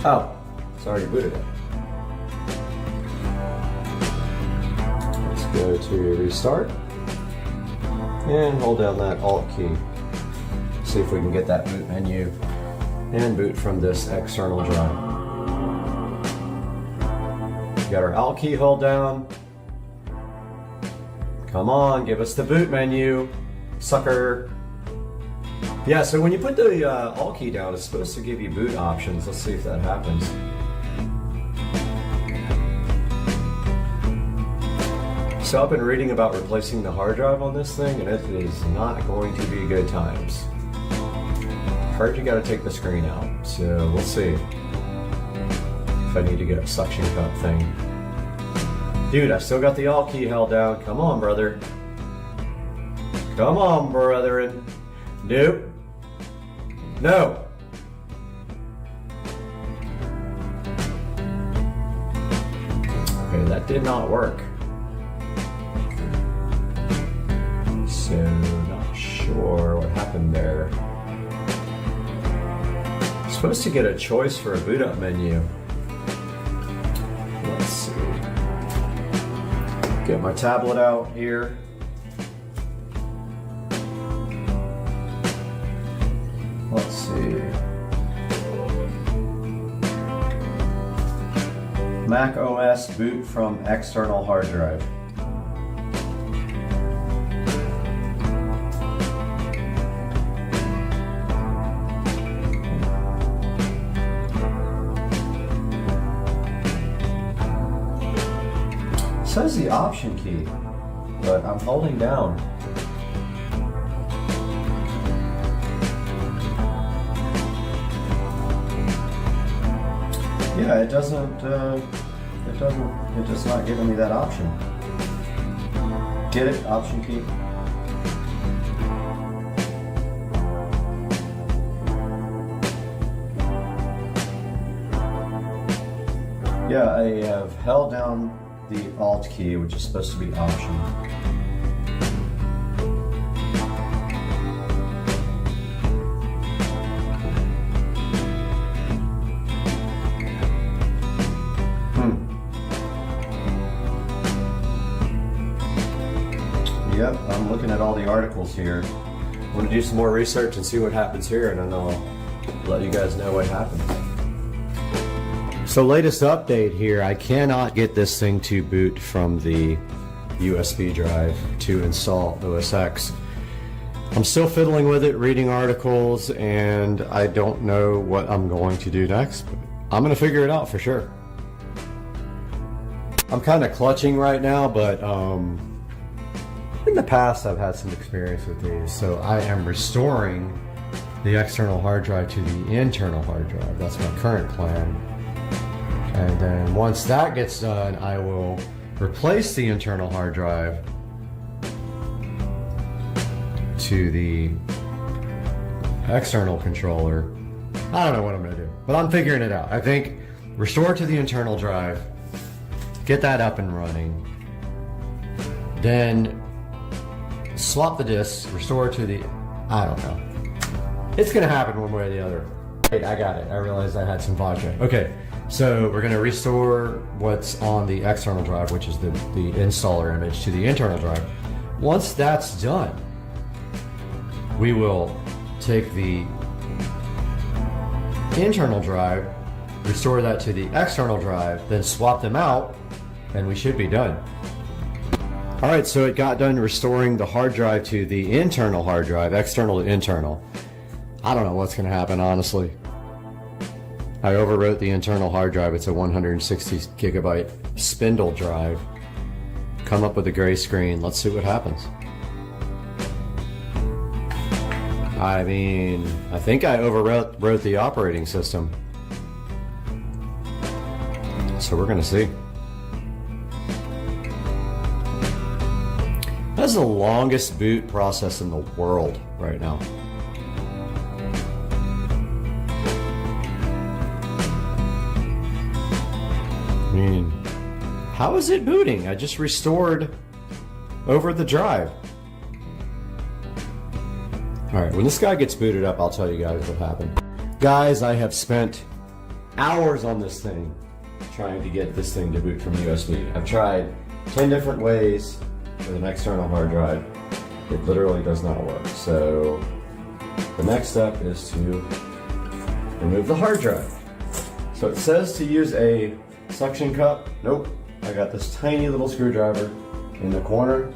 Oh, it's already booted up. Let's go to restart and hold down that Alt key. See if we can get that boot menu and boot from this external drive. Got our Alt key hold down. Come on, give us the boot menu, sucker. Yeah, so when you put the Alt key down, it's supposed to give you boot options. Let's see if that happens. So I've been reading about replacing the hard drive on this thing, and it is not going to be good times. Heard you gotta take the screen out, so we'll see if I need to get a suction cup thing. Dude, I still got the Alt key held down. Come on, brother. Come on, brethren. Nope. No. Okay, that did not work. So, not sure what happened there. I'm supposed to get a choice for a boot up menu. Let's see. Get my tablet out here. Let's see. Mac OS boot from external hard drive. It says the Option key, but I'm holding down. Yeah, it does not giving me that option. Get it? Option key. Yeah, I have held down the Alt key, which is supposed to be Option. Yep, I'm looking at all the articles here. I'm going to do some more research and see what happens here, and then I'll let you guys know what happens. So latest update here, I cannot get this thing to boot from the USB drive to install OS X. I'm still fiddling with it, reading articles, and I don't know what I'm going to do next. But I'm going to figure it out for sure. I'm kind of clutching right now, but in the past I've had some experience with these, so I am restoring the external hard drive to the internal hard drive. That's my current plan. And then once that gets done, I will replace the internal hard drive to the external controller. I don't know what I'm gonna do, but I'm figuring it out. I think restore to the internal drive, get that up and running, then swap the disks, restore to the, I don't know. It's gonna happen one way or the other. Wait, I got it. I realized I had some vodka. Okay, so we're gonna restore what's on the external drive, which is the installer image, to the internal drive. Once that's done, we will take the internal drive, restore that to the external drive, then swap them out, and we should be done. All right, so it got done restoring the hard drive to the internal hard drive, external to internal. I don't know what's gonna happen, honestly. I overwrote the internal hard drive. It's a 160 gigabyte spindle drive. Come up with a gray screen. Let's see what happens. I mean, I think I overwrote the operating system. So we're gonna see. That's the longest boot process in the world right now. I mean, how is it booting? I just restored over the drive. Alright, when this guy gets booted up, I'll tell you guys what happened. Guys, I have spent hours on this thing trying to get this thing to boot from USB. I've tried 10 different ways with an external hard drive. It literally does not work. So the next step is to remove the hard drive. So it says to use a suction cup. Nope. I got this tiny little screwdriver in the corner.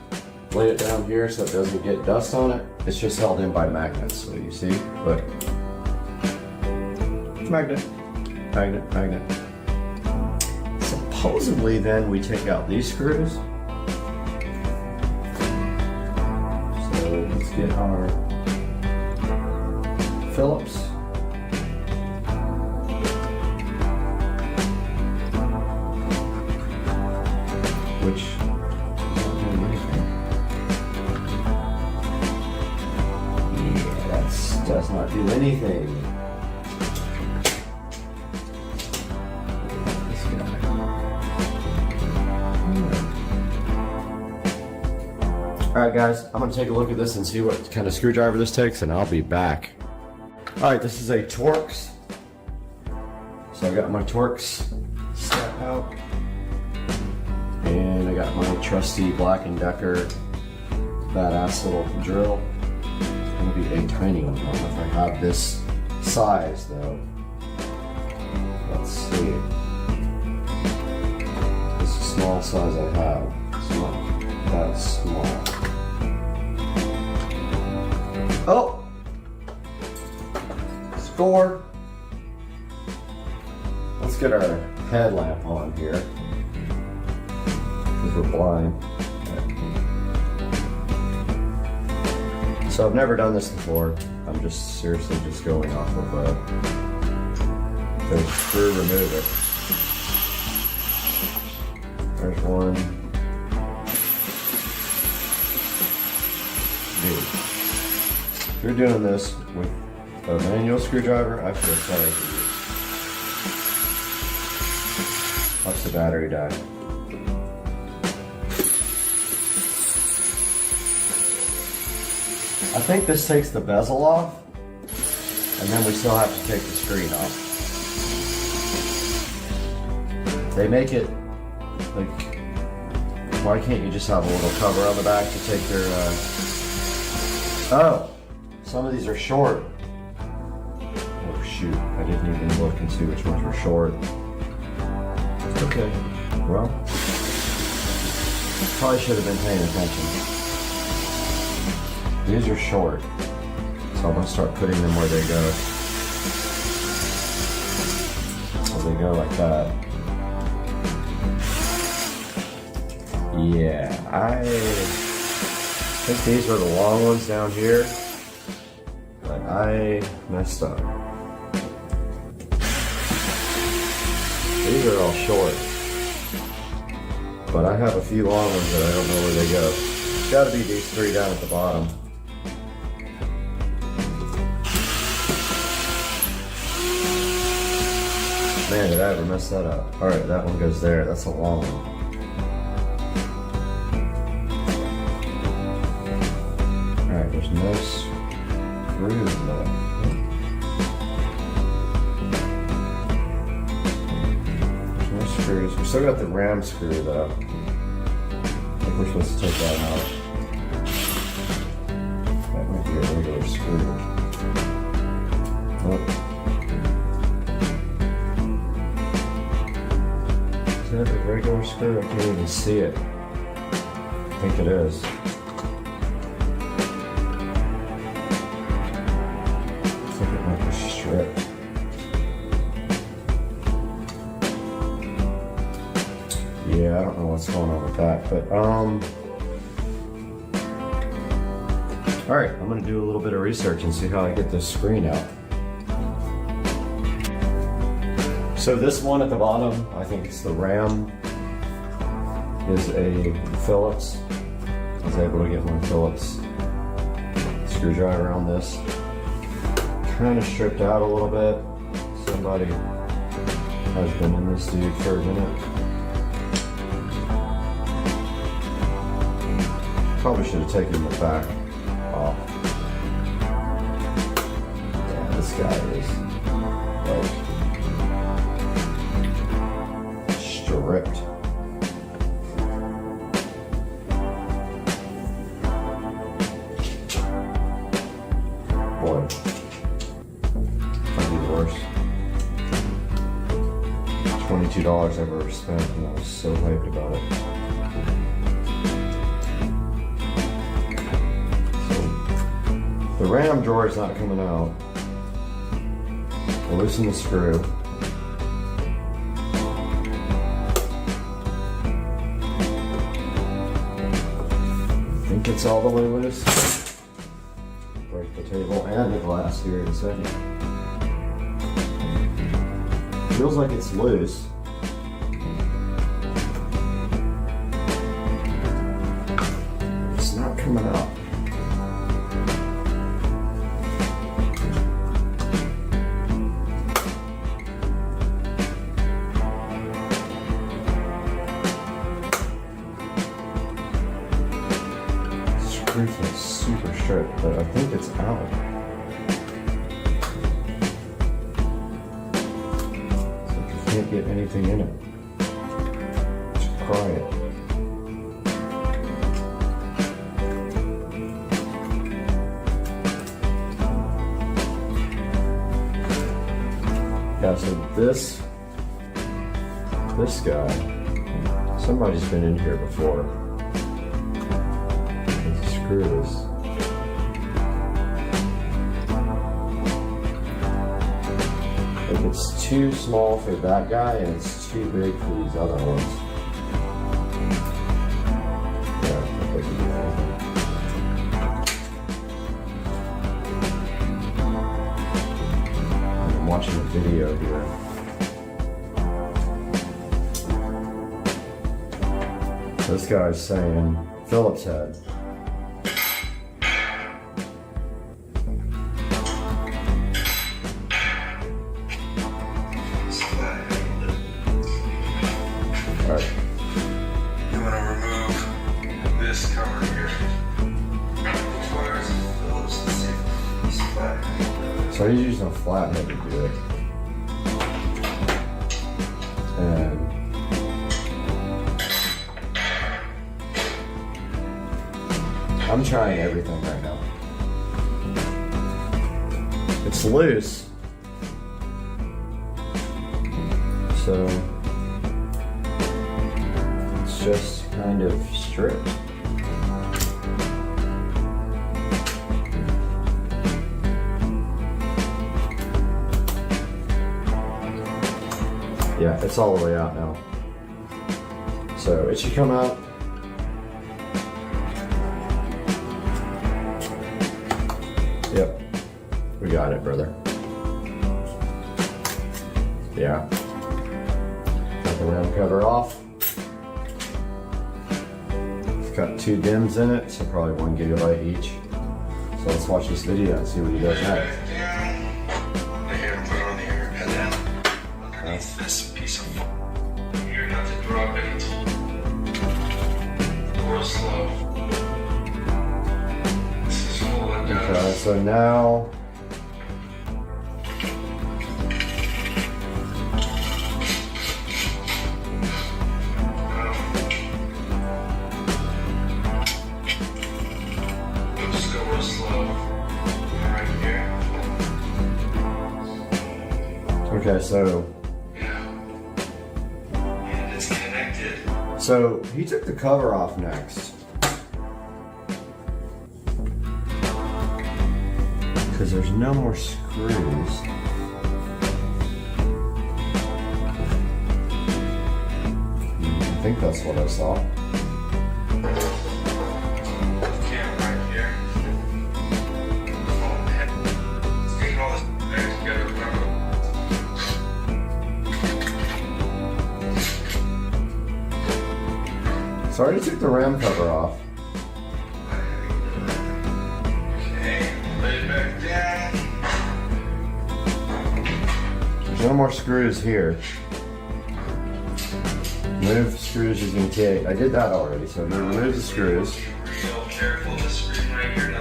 Lay it down here so it doesn't get dust on it. It's just held in by magnets. So you see, look. Magnet, magnet, magnet. Supposedly then we take out these screws. So let's get our Phillips. Which does not do anything. This guy. Alright guys, I'm going to take a look at this and see what kind of screwdriver this takes, and I'll be back. Alright, this is a Torx. So I got my Torx set out. And I got my trusty Black & Decker badass little drill. It's gonna be a tiny one. I don't know if I have this size though. Let's see. This is the small size I have. It's not that small. Oh! Score! Let's get our headlamp on here. We're blind. So I've never done this before. I'm just seriously just going off of the screw remover. There's one. Dude. If you're doing this with a manual screwdriver, I feel sorry for you. Watch the battery die. I think this takes the bezel off, and then we still have to take the screen off. They make it, like, why can't you just have a little cover on the back to take your, oh, some of these are short. Oh shoot, I didn't even look and see which ones were short. Okay, well, probably should have been paying attention. These are short, so I'm going to start putting them where they go. So they go like that. Yeah, I think these are the long ones down here, but I messed up. These are all short, but I have a few long ones that I don't know where they go. It's got to be these three down at the bottom. Man, did I ever mess that up? All right, that one goes there. That's a long one. All right, there's no screws though. There's no screws. We still got the RAM screw though. I think we're supposed to take that out. That might be a regular screw. Nope. Is that a regular screw? I can't even see it. I think it is. Looks like it might be stripped. Yeah, I don't know what's going on with that, but alright, I'm gonna do a little bit of research and see how I get this screen out. So this one at the bottom, I think it's the RAM, is a Phillips. I was able to get my Phillips screwdriver on this. Kind of stripped out a little bit. Somebody has been in this dude for a minute. Probably should have taken the back off. Yeah, this guy is like stripped. Boy, might be the worst. $22 I've ever spent, and I was so hyped about it. The RAM drawer is not coming out. I'll loosen the screw. I think it's all the way loose. Break the table and the glass here in a second. Feels like it's loose. It's not coming out. It's super strict, but I think it's out. So if you can't get anything in it, just pry it. Yeah, so this guy, somebody's been in here before. Screws. Like it's too small for that guy and it's too big for these other ones. Yeah, I'm watching a video here. This guy's saying Phillips head. So he's using a flathead to do it. And I'm trying everything right now. It's loose. So it's just kind of stripped. Yeah, it's all the way out now. So it should come out. Yep, we got it, brother. Yeah. Got the RAM cover off. It's got 2 DIMMs in it, so probably 1 gigabyte each. So let's watch this video and see what he does next. nice. This piece of you're not to drop any tool. Real slow. This is full of guys. Okay, so now We'll just go real slow. Right here. okay, so And it's connected. so he took the cover off next. Because there's no more screws. I think that's what I saw. Cam right here. Phone head. Sticking all this back together. Remember? So I already took the RAM cover off. Okay, lay it back down. There's no more screws here. Remove screws using T8. I did that already, so I'm gonna remove the screws. Real careful, this screen right here.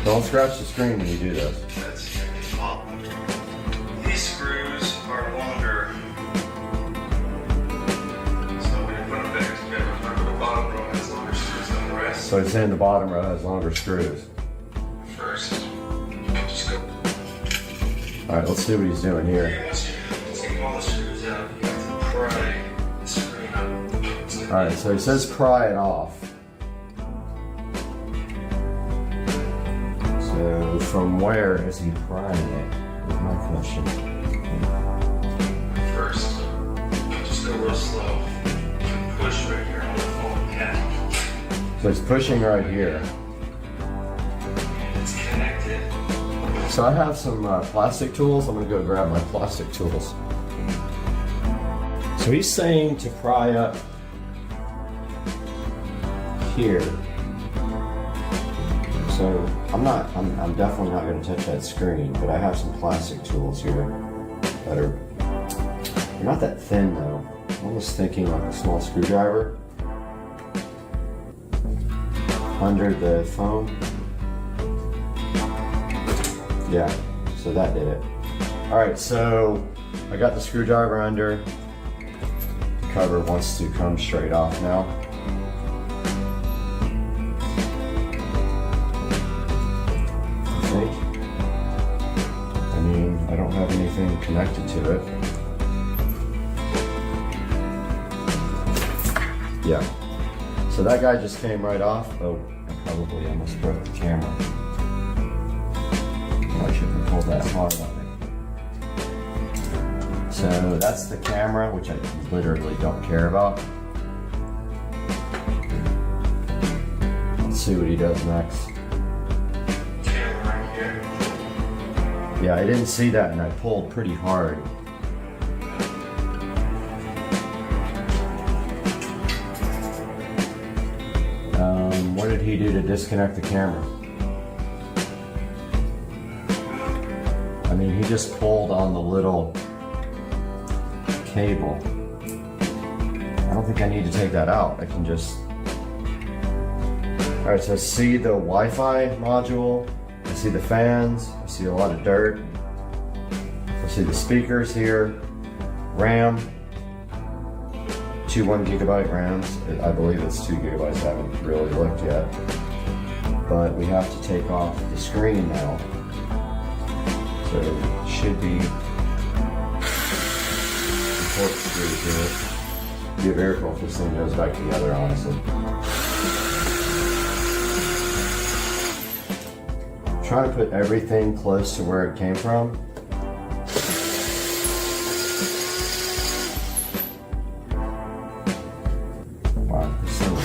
Don't scratch the screen when you do this. That's top. These screws are longer. So when you put them back together, remember the bottom row has longer screws than the rest. So it's saying the bottom row has longer screws. First, just go. Alright, let's see what he's doing here. Once you take all the screws out, you have to pry the screen up. Alright, so he says pry it off. So from where is he prying it? Is my question. First, just go real slow. Push right here on the phone head. So he's pushing right here. It's connected. So I have some plastic tools. I'm gonna go grab my plastic tools. So he's saying to pry up here. So I'm definitely not gonna touch that screen, but I have some plastic tools here that are, they're not that thin though. I'm almost thinking like a small screwdriver under the foam. Yeah, so that did it. All right, so I got the screwdriver under. The cover wants to come straight off now. I think. I mean, I don't have anything connected to it. Yeah. So that guy just came right off. Oh, I probably almost broke the camera. I shouldn't pull that hard on it. So that's the camera, which I literally don't care about. Let's see what he does next. Camera right here. Yeah, I didn't see that and I pulled pretty hard. What did he do to disconnect the camera? I mean, he just pulled on the little cable. I don't think I need to take that out. I can just... All right, so I see the Wi-Fi module. I see the fans. I see a lot of dirt. I see the speakers here. RAM. 2 1 gigabyte RAMs. I believe it's 2 gigabytes. I haven't really looked yet. But we have to take off the screen now. So it should be support screws here. Be a miracle if this thing goes back together, honestly. I'm trying to put everything close to where it came from. Wow, this thing is...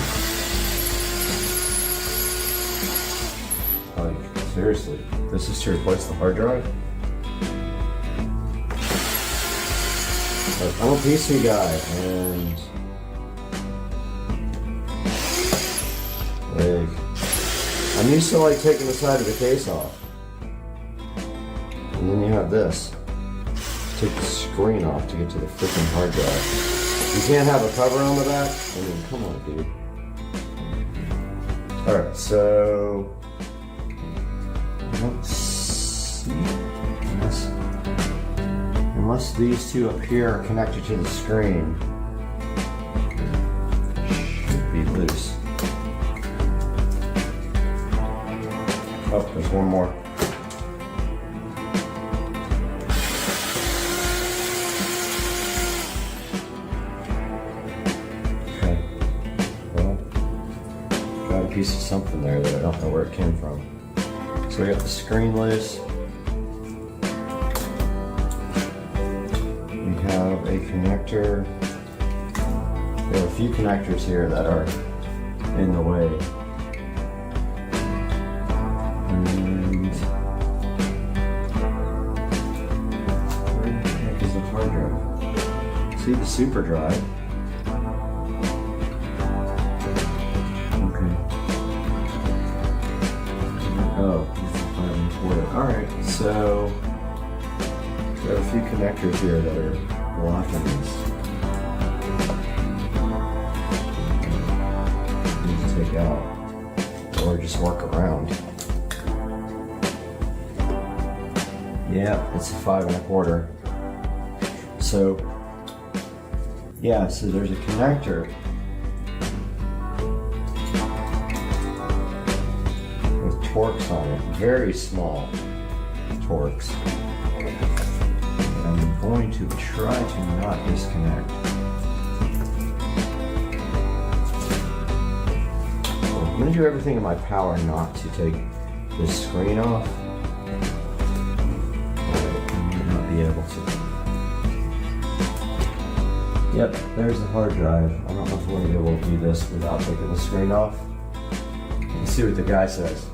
Like, seriously, this is to replace the hard drive? I'm a PC guy, and like, I'm used to like taking the side of the case off, and then you have this. take the screen off to get to the freaking hard drive. You can't have a cover on the back? I mean, come on, dude. Alright, so let's see. Unless these two up here are connected to the screen, should be loose. Oh, there's one more. Okay. Well, got a piece of something there that I don't know where it came from. So we got the screen loose. We have a connector. There are a few connectors here that are in the way. And where the heck is the hard drive? See the super drive? Okay. Oh, it's the 5 1/4. Alright, so there are a few connectors here that are blocking this. Need to take out or just work around. Yeah, it's a 5 1/4. So yeah, so there's a connector with Torx on it, very small Torx. I'm going to try to not disconnect. I'm going to do everything in my power not to take this screen off. I might not be able to. Yep, there's the hard drive. I don't know if we're going to be able to do this without taking the screen off. Let's see what the guy says.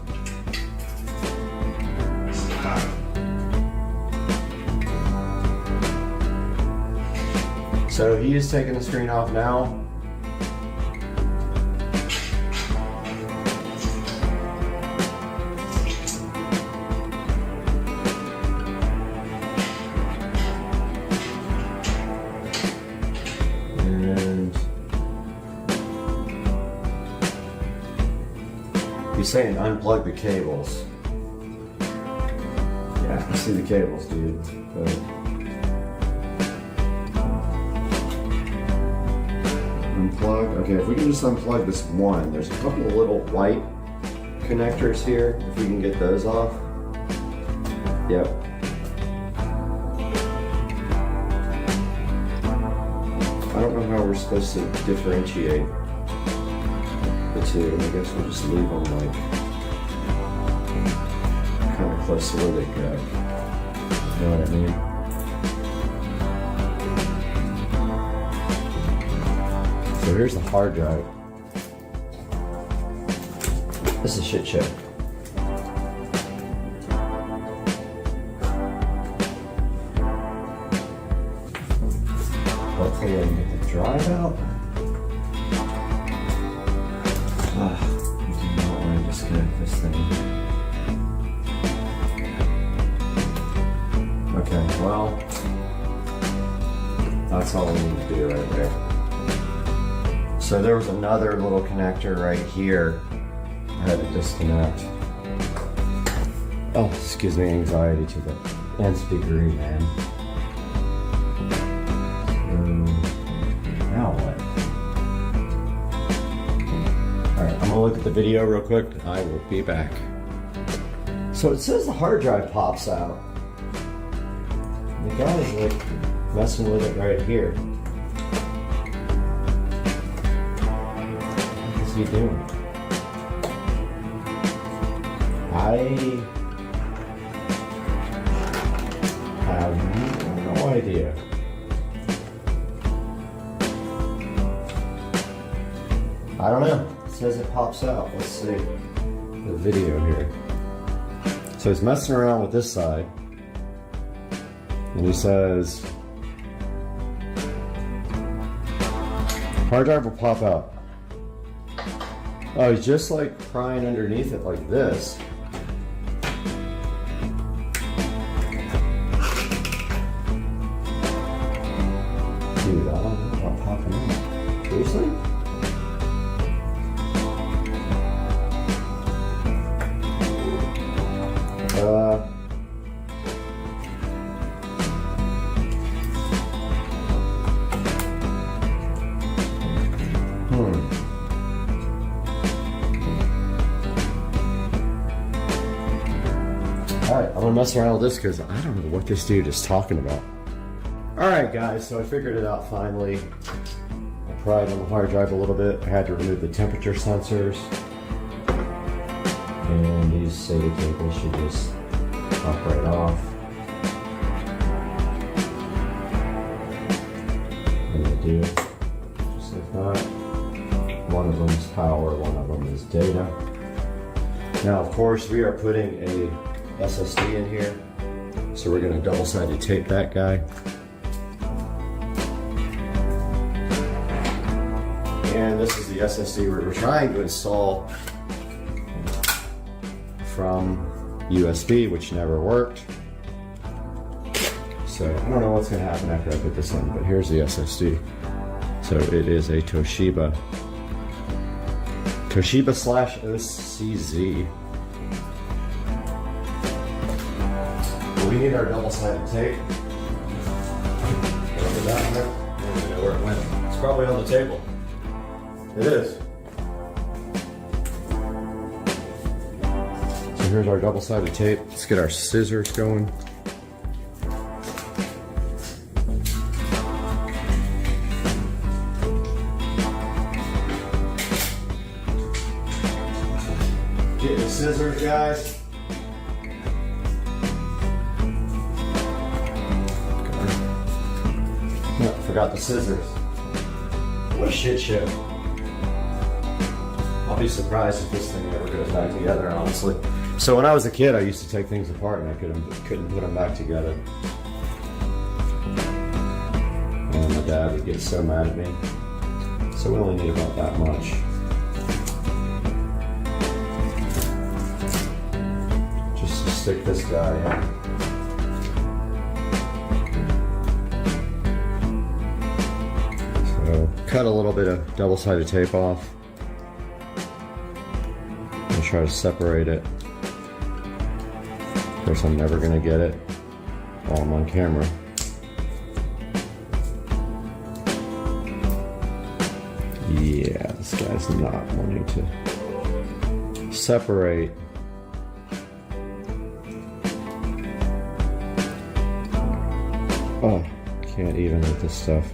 So he is taking the screen off now. And he's saying unplug the cables. Yeah, I see the cables, dude. But unplug. Okay, if we can just unplug this one, there's a couple of little white connectors here. If we can get those off. Yep. I don't know how we're supposed to differentiate the two. I guess we'll just leave them like kind of close to where they go. You know what I mean? So here's the hard drive. This is a shit show. Hopefully I can get the drive out. I do not want to disconnect this thing. Okay, well, that's all we need to do right there. So there was another little connector right here I had to disconnect. Oh, excuse me, anxiety to the nth degree, man. Now what? Alright, I'm gonna look at the video real quick. I will be back. So it says the hard drive pops out. The guy's like messing with it right here. What is he doing? I have no idea. I don't know. It says it pops out. Let's see the video here. So he's messing around with this side. And he says, hard drive will pop out. Oh, he's just like prying underneath it like this. right, I'm gonna mess around with this because I don't know what this dude is talking about. All right, guys, so I figured it out finally. I pried on the hard drive a little bit. I had to remove the temperature sensors. And these SATA cables should just pop right off. And they do, just like that. One of them is power, one of them is data. Now, of course, we are putting a SSD in here. So we're gonna double-sided tape that guy. And this is the SSD we're trying to install from USB, which never worked. So I don't know what's gonna happen after I put this in, but here's the SSD. So it is a Toshiba /OCZ. We need our double-sided tape. Wherever that went, I don't even know where it went. It's probably on the table. It is. So here's our double-sided tape. Let's get our scissors going. Get the scissors, guys. Oh, forgot the scissors. What a shit show. I'll be surprised if this thing ever goes back together, honestly. So when I was a kid, I used to take things apart and I couldn't put them back together. And my dad would get so mad at me. So we only need about that much. Just to stick this guy in. So cut a little bit of double-sided tape off. Try to separate it. Of course, I'm never gonna get it while I'm on camera. Yeah, this guy's not wanting to separate. Oh, can't even with this stuff.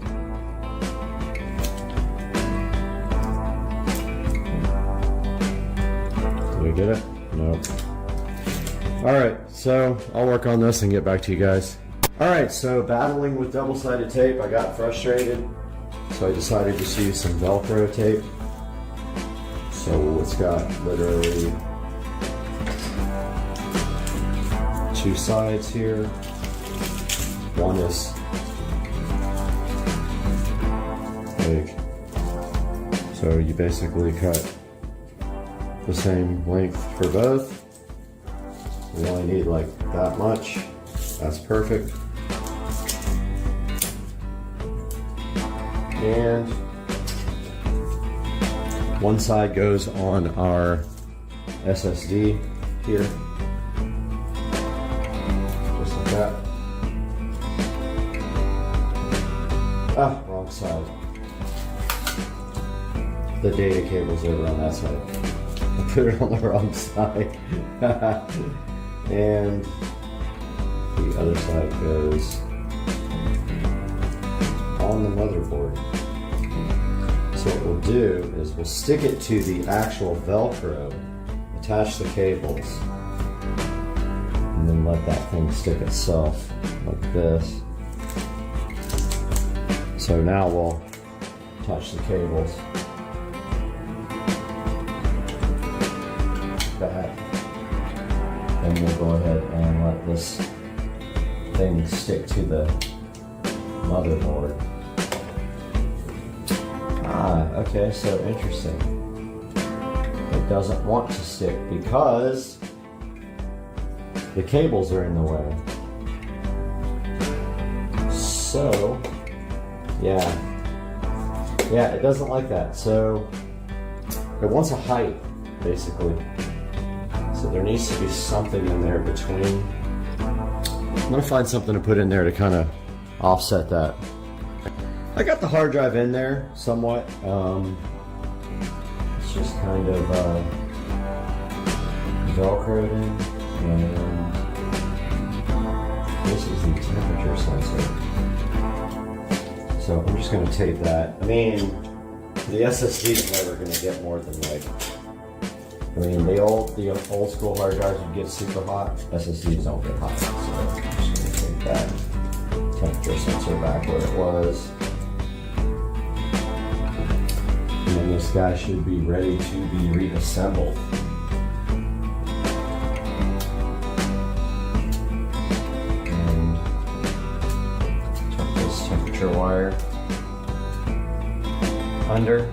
Get it? Nope. Alright, so I'll work on this and get back to you guys. Alright, so battling with double-sided tape, I got frustrated. So I decided to use some Velcro tape. So it's got literally 2 sides here. One is big. So you basically cut the same length for both. We only need like that much. That's perfect. And one side goes on our SSD here. Just like that. Ah, wrong side. The data cable's over on that side. I put it on the wrong side. And the other side goes on the motherboard. So what we'll do is we'll stick it to the actual Velcro, attach the cables, and then let that thing stick itself like this. So now we'll attach the cables. Back. Then we'll go ahead and let this thing stick to the motherboard. Ah, okay, so interesting. It doesn't want to stick because the cables are in the way. So, yeah, it doesn't like that. So, it wants a height, basically. So there needs to be something in there between. I'm gonna find something to put in there to kind of offset that. I got the hard drive in there somewhat. It's just kind of Velcroed in, and This is the temperature sensor. So I'm just going to tape that. I mean, the SSD is never going to get more than like, I mean, the old school hard drives would get super hot. SSDs don't get hot. So I'm just going to take that temperature sensor back where it was. And then this guy should be ready to be reassembled. And tuck this temperature wire under.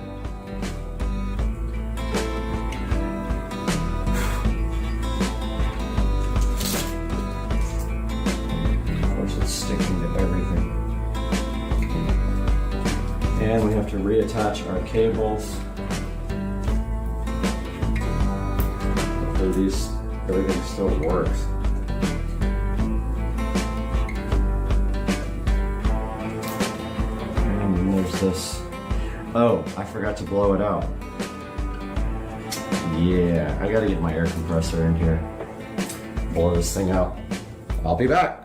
Of course, it's sticking to everything. And we have to reattach our cables. Hopefully everything still works. And then there's this. Oh, I forgot to blow it out. Yeah, I gotta get my air compressor in here. Blow this thing out. I'll be back.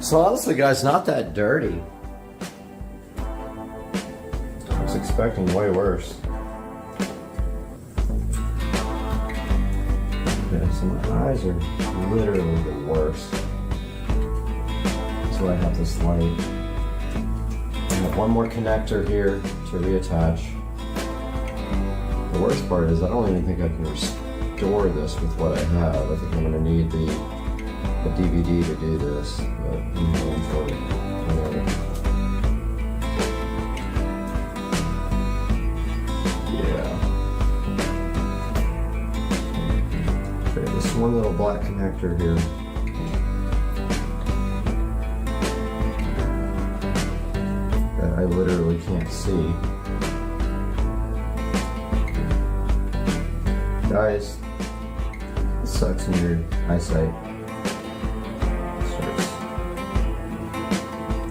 So honestly, guys, not that dirty. I was expecting way worse. Yeah, so my eyes are literally the worst. That's why I have this light. I have one more connector here to reattach. The worst part is I don't even think I can restore this with what I have. I think I'm gonna need the DVD to do this, but I'm going for it. Whatever. Yeah. Okay, this one little black connector here. That I literally can't see. Guys, it sucks in your eyesight.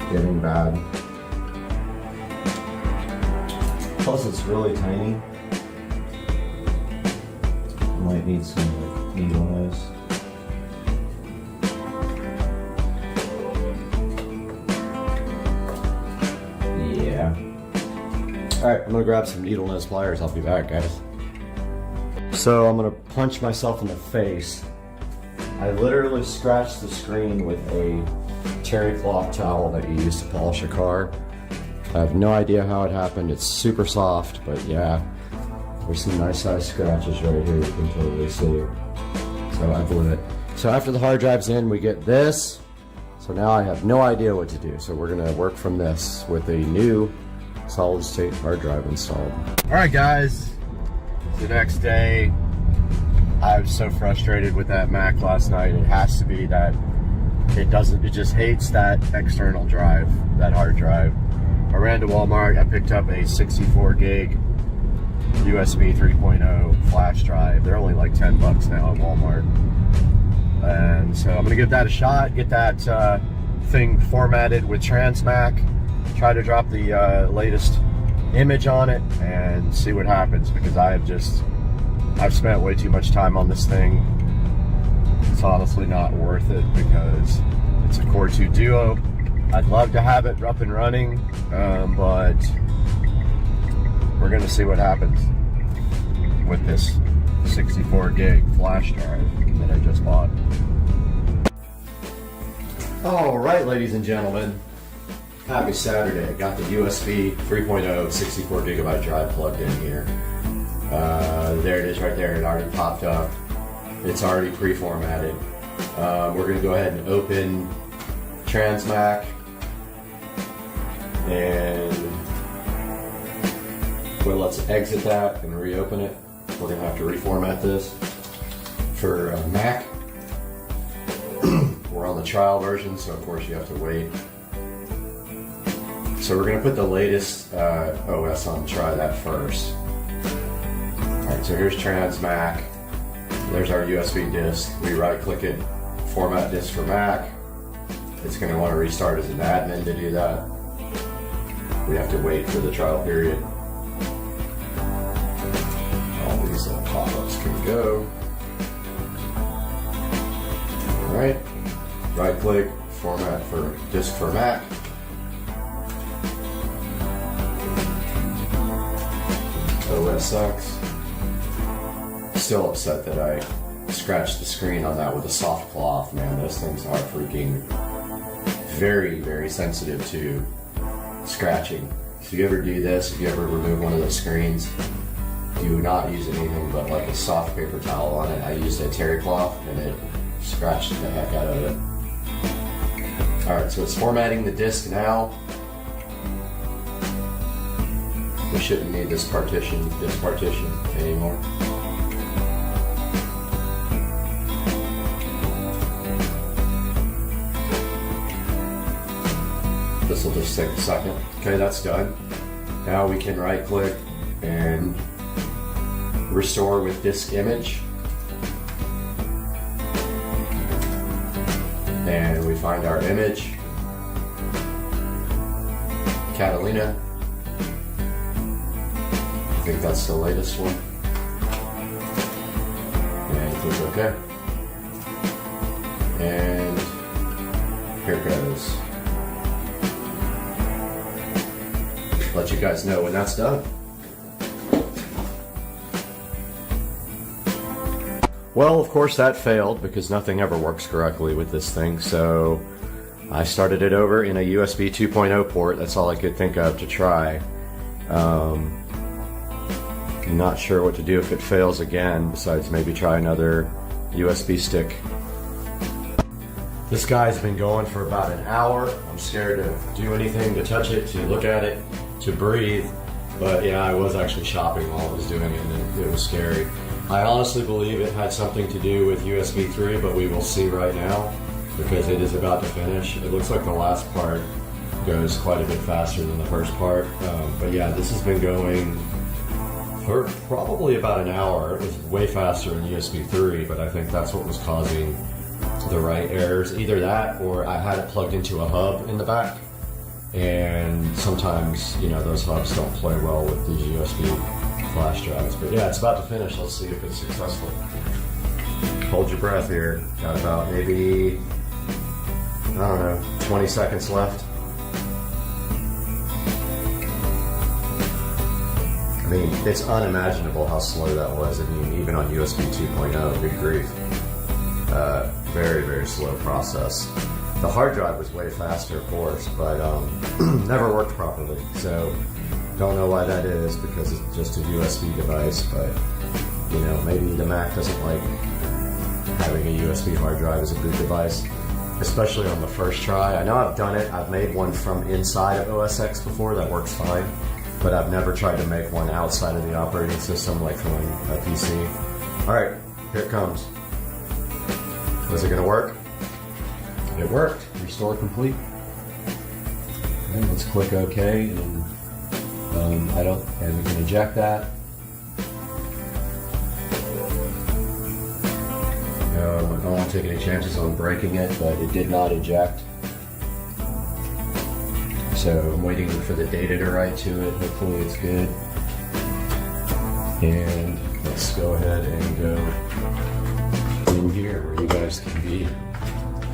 Getting bad. Plus it's really tiny. Might need some needle nose. Yeah. Alright, I'm gonna grab some needle nose pliers. I'll be back, guys. So I'm gonna punch myself in the face. I literally scratched the screen with a terry cloth towel that you use to polish a car. I have no idea how it happened. It's super soft, but yeah, there's some nice size scratches right here. You can totally see. So I blew it. So after the hard drive's in, we get this. So now I have no idea what to do. So we're gonna work from this with a new solid state hard drive installed. All right, guys, it's the next day. I was so frustrated with that Mac last night. It has to be that it just hates that external drive, that hard drive. I ran to Walmart, I picked up a 64 gig USB 3.0 flash drive. They're only like 10 bucks now at Walmart. And so I'm gonna give that a shot, get that thing formatted with Transmac, try to drop the latest image on it and see what happens, because I've spent way too much time on this thing. It's honestly not worth it because it's a Core 2 Duo. I'd love to have it up and running, but we're gonna see what happens with this 64 gig flash drive that I just bought. All right, ladies and gentlemen, happy Saturday. I got the USB 3.0 64 gigabyte drive plugged in here. There it is right there. It already popped up. It's already pre-formatted. We're going to go ahead and open Transmac, and well, let's exit that and reopen it. We're going to have to reformat this for Mac. We're on the trial version, so of course you have to wait. So we're going to put the latest OS on, try that first. Alright, so here's Transmac. There's our USB disk. We right click it, format disk for Mac. It's going to want to restart as an admin to do that. We have to wait for the trial period. All these pop-ups can go. Alright, right click, format for disk for Mac. OS sucks. Still upset that I scratched the screen on that with a soft cloth, man. Those things are freaking very, very sensitive to scratching. If you ever do this, if you ever remove one of those screens, do not use anything but like a soft paper towel on it. I used a terry cloth and it scratched the heck out of it. Alright, so it's formatting the disk now. We shouldn't need this partition anymore. This will just take a second. Okay, that's done. Now we can right click and restore with disk image. And we find our image, Catalina. I think that's the latest one. And click OK. And here it goes. Let you guys know when that's done. Well, of course that failed because nothing ever works correctly with this thing, so I started it over in a USB 2.0 port. That's all I could think of to try. I'm not sure what to do if it fails again, besides maybe try another USB stick. This guy's been going for about an hour. I'm scared to do anything, to touch it, to look at it, to breathe. But yeah, I was actually shopping while I was doing it, and it was scary. I honestly believe it had something to do with USB 3, but we will see right now because it is about to finish. It looks like the last part goes quite a bit faster than the first part. But yeah, this has been going for probably about an hour. It was way faster in USB 3, but I think that's what was causing the write errors. Either that or I had it plugged into a hub in the back. And sometimes, you know, those hubs don't play well with these USB flash drives. But yeah, it's about to finish. Let's see if it's successful. Hold your breath here. Got about maybe, I don't know, 20 seconds left. I mean, it's unimaginable how slow that was. I mean, even on USB 2.0, good grief. Very, very slow process. The hard drive was way faster, of course, but never worked properly. So, don't know why that is, because it's just a USB device, but, you know, maybe the Mac doesn't like having a USB hard drive as a boot device, especially on the first try. I know I've done it. I've made one from inside of OS X before. That works fine, but I've never tried to make one outside of the operating system, like from a PC. All right, here it comes. Was it going to work? It worked. Restore complete. Okay, let's click OK, and and we can eject that. I don't want to take any chances on breaking it, but it did not eject. So I'm waiting for the data to write to it. Hopefully it's good. And let's go ahead and go in here where you guys can be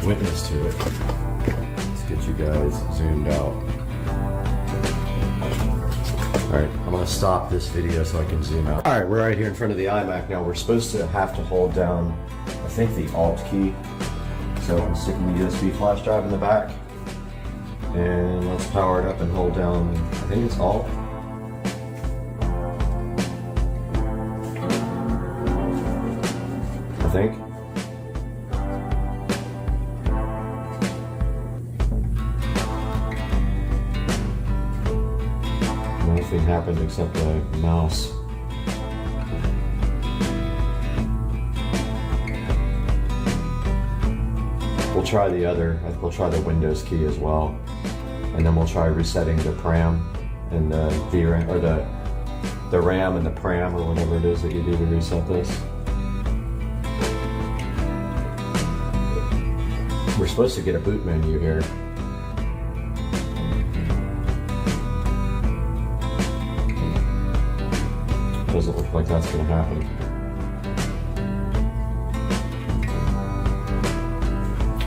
witness to it. Let's get you guys zoomed out. Alright, I'm going to stop this video so I can zoom out. Alright, we're right here in front of the iMac now. We're supposed to have to hold down, I think, the Alt key. So I'm sticking the USB flash drive in the back. And let's power it up and hold down, I think it's Alt. I think. Nothing happened except the mouse. We'll try the other, we'll try the Windows key as well. And then we'll try resetting the PRAM and the VRAM, or the RAM and the PRAM, or whatever it is that you do to reset this. We're supposed to get a boot menu here. Doesn't look like that's going to happen.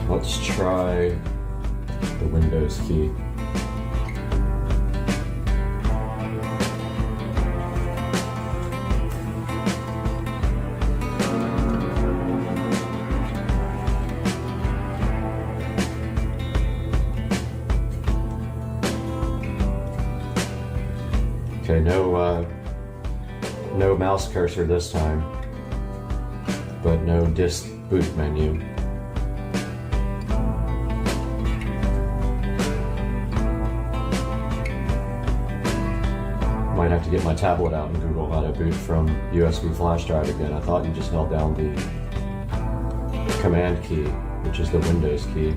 Let's try the Windows key. Okay, no mouse cursor this time, but no disk boot menu. Might have to get my tablet out and Google how to boot from USB flash drive again. I thought you just held down the command key, which is the Windows key.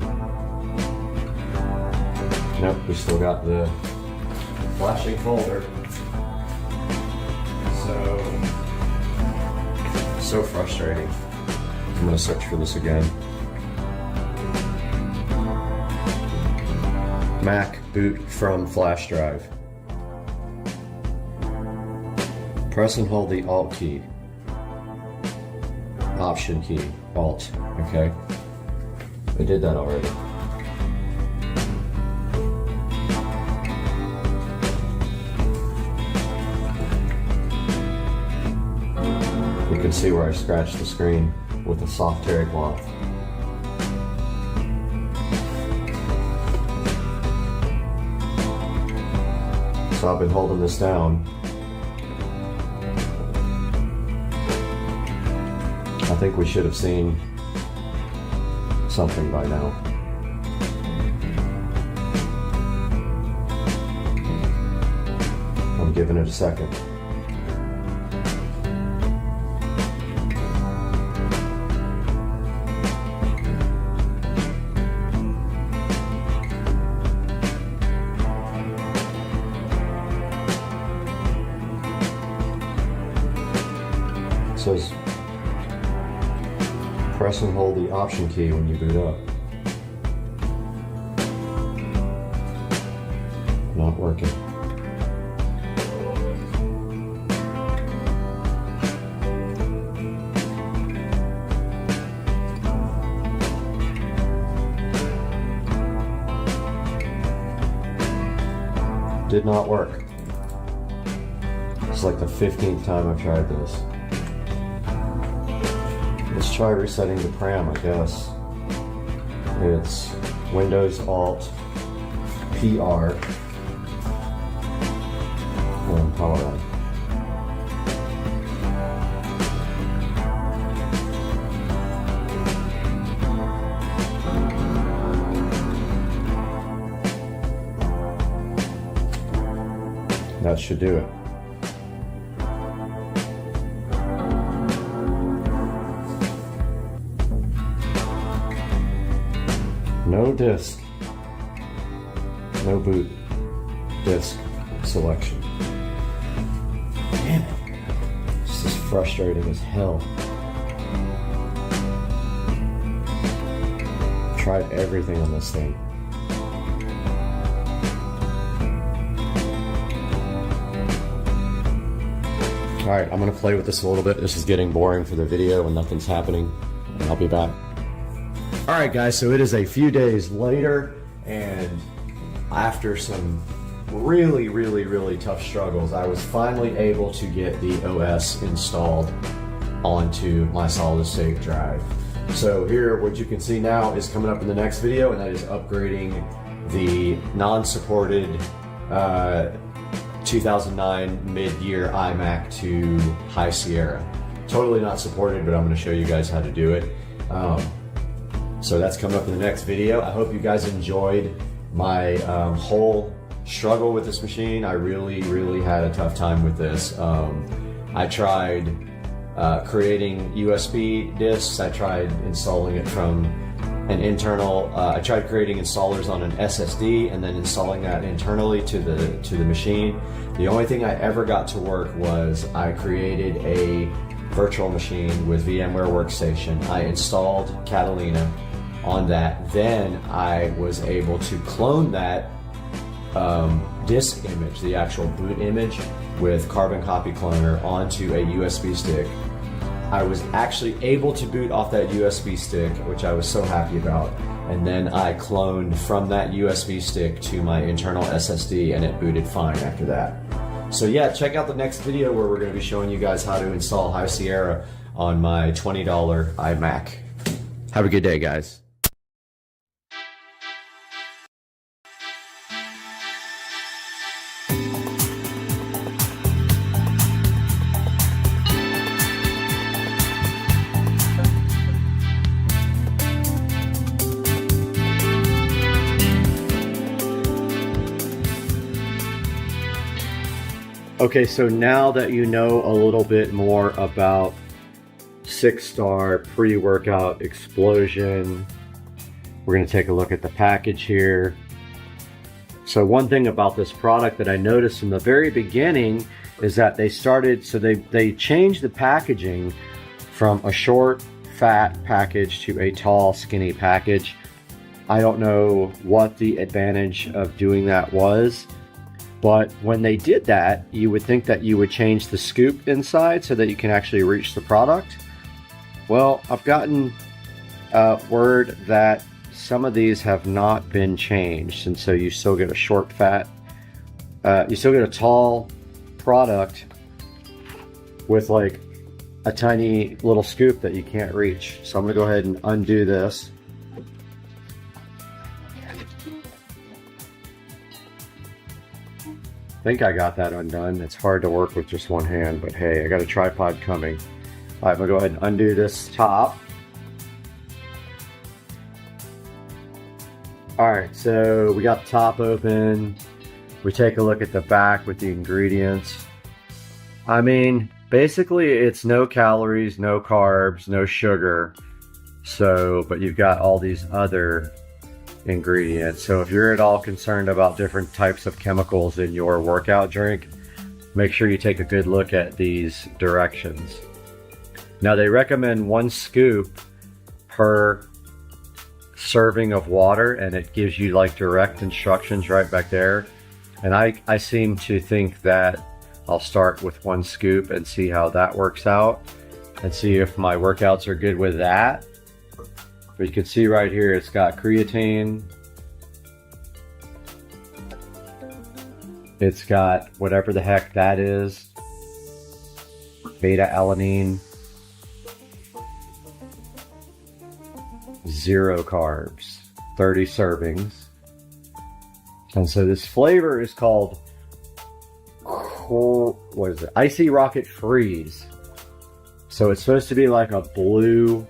Nope, we still got the flashing folder. So frustrating. I'm gonna search for this again. Mac boot from flash drive. Press and hold the Alt key. Option key. Alt. Okay. I did that already. You can see where I scratched the screen with a soft terry cloth. So I've been holding this down. I think we should have seen something by now. I'm giving it a second. It says press and hold the Option key when you boot up. Not working. Did not work. It's like the 15th time I've tried this. Let's try resetting the PRAM, I guess. It's Windows Alt PR and power on. That should do it. No disk, no boot disk selection. Damn it. This is frustrating as hell. Tried everything on this thing. Alright, I'm gonna play with this a little bit. This is getting boring for the video and nothing's happening, and I'll be back. Alright guys, so it is a few days later, and after some really tough struggles, I was finally able to get the OS installed onto my solid state drive. So here, what you can see now is coming up in the next video, and that is upgrading the non-supported 2009 mid-year iMac to High Sierra. Totally not supported, but I'm going to show you guys how to do it. So that's coming up in the next video. I hope you guys enjoyed my whole struggle with this machine. I really had a tough time with this. I tried creating USB disks. I tried installing it from an internal. I tried creating installers on an SSD and then installing that internally to the machine. The only thing I ever got to work was I created a virtual machine with VMware Workstation. I installed Catalina on that. Then I was able to clone that disk image, the actual boot image, with Carbon Copy Cloner onto a USB stick. I was actually able to boot off that USB stick, which I was so happy about. And then I cloned from that USB stick to my internal SSD, and it booted fine after that. So yeah, check out the next video where we're going to be showing you guys how to install High Sierra on my $20 iMac. Have a good day, guys. Okay, so now that you know a little bit more about 6-star pre-workout explosion, we're going to take a look at the package here. So one thing about this product that I noticed from the very beginning is that they changed the packaging from a short, fat package to a tall, skinny package. I don't know what the advantage of doing that was. But when they did that, you would think that you would change the scoop inside so that you can actually reach the product. Well, I've gotten word that some of these have not been changed, and so you still get a short, fat, you still get a tall product with like a tiny little scoop that you can't reach. So I'm gonna go ahead and undo this. I think I got that undone. It's hard to work with just one hand, but hey, I got a tripod coming. All right, I'm gonna go ahead and undo this top. All right, so we got the top open. We take a look at the back with the ingredients. I mean, basically it's no calories, no carbs, no sugar. So, but you've got all these other ingredients. So if you're at all concerned about different types of chemicals in your workout drink, make sure you take a good look at these directions. Now they recommend 1 scoop per serving of water, and it gives you like direct instructions right back there. And I seem to think that I'll start with 1 scoop and see how that works out and see if my workouts are good with that. But you can see right here, it's got creatine. It's got whatever the heck that is. Beta-alanine. 0 carbs. 30 servings. And so this flavor is called, what is it? Icy Rocket Freeze. So it's supposed to be like a blue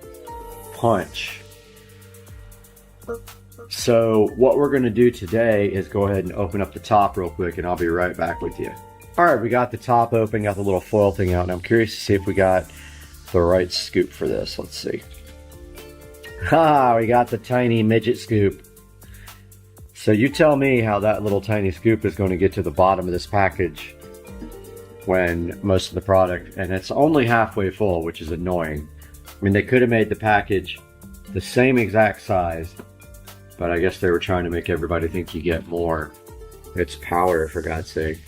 punch. So what we're going to do today is go ahead and open up the top real quick, and I'll be right back with you. All right, we got the top open, got the little foil thing out, and I'm curious to see if we got the right scoop for this. Let's see. We got the tiny midget scoop. So you tell me how that little tiny scoop is going to get to the bottom of this package when most of the product, and it's only halfway full, which is annoying. I mean, they could have made the package the same exact size, but I guess they were trying to make everybody think you get more. It's powder, for God's sake.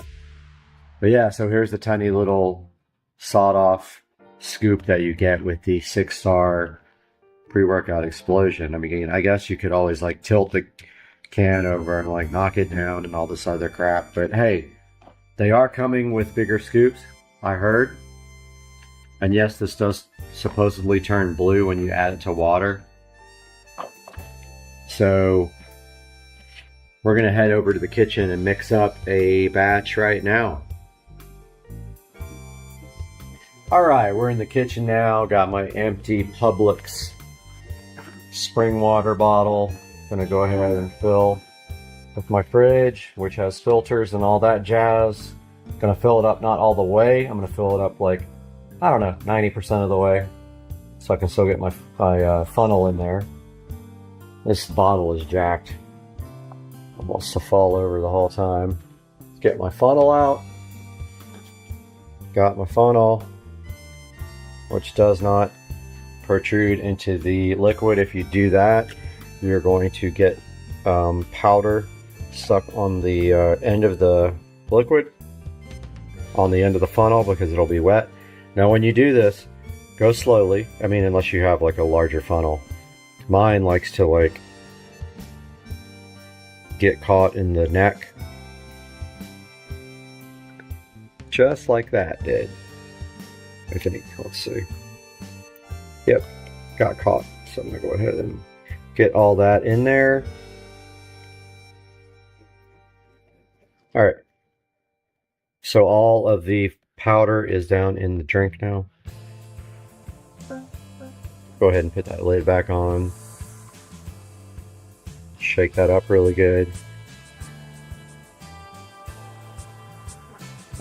But yeah, so here's the tiny little sawed-off scoop that you get with the 6-star pre-workout explosion. I mean, I guess you could always like tilt the can over and like knock it down and all this other crap. But hey, they are coming with bigger scoops, I heard. And yes, this does supposedly turn blue when you add it to water. So we're going to head over to the kitchen and mix up a batch right now. All right, we're in the kitchen now. Got my empty Publix spring water bottle. Gonna go ahead and fill with my fridge, which has filters and all that jazz. Gonna fill it up, not all the way. I'm gonna fill it up like, I don't know, 90% of the way, so I can still get my funnel in there. This bottle is jacked. Almost to fall over the whole time. Get my funnel out. Got my funnel, which does not protrude into the liquid. If you do that, you're going to get powder stuck on the end of the liquid, on the end of the funnel, because it'll be wet. Now when you do this, go slowly. I mean, unless you have like a larger funnel. Mine likes to like get caught in the neck. Just like that did. I think, let's see. Yep, got caught. So I'm gonna go ahead and get all that in there. All right. So all of the powder is down in the drink now. Go ahead and put that lid back on. Shake that up really good.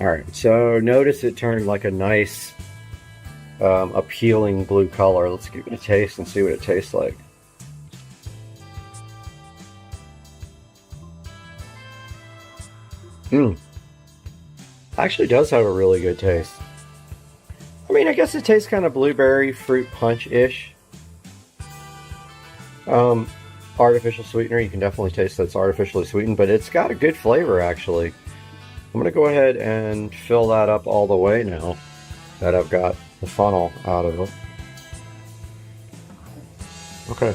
Alright, so notice it turned like a nice, appealing blue color. Let's give it a taste and see what it tastes like. Actually does have a really good taste. I mean, I guess it tastes kind of blueberry fruit punch-ish. Artificial sweetener, you can definitely taste that it's artificially sweetened, but it's got a good flavor actually. I'm gonna go ahead and fill that up all the way now that I've got the funnel out of it. Okay.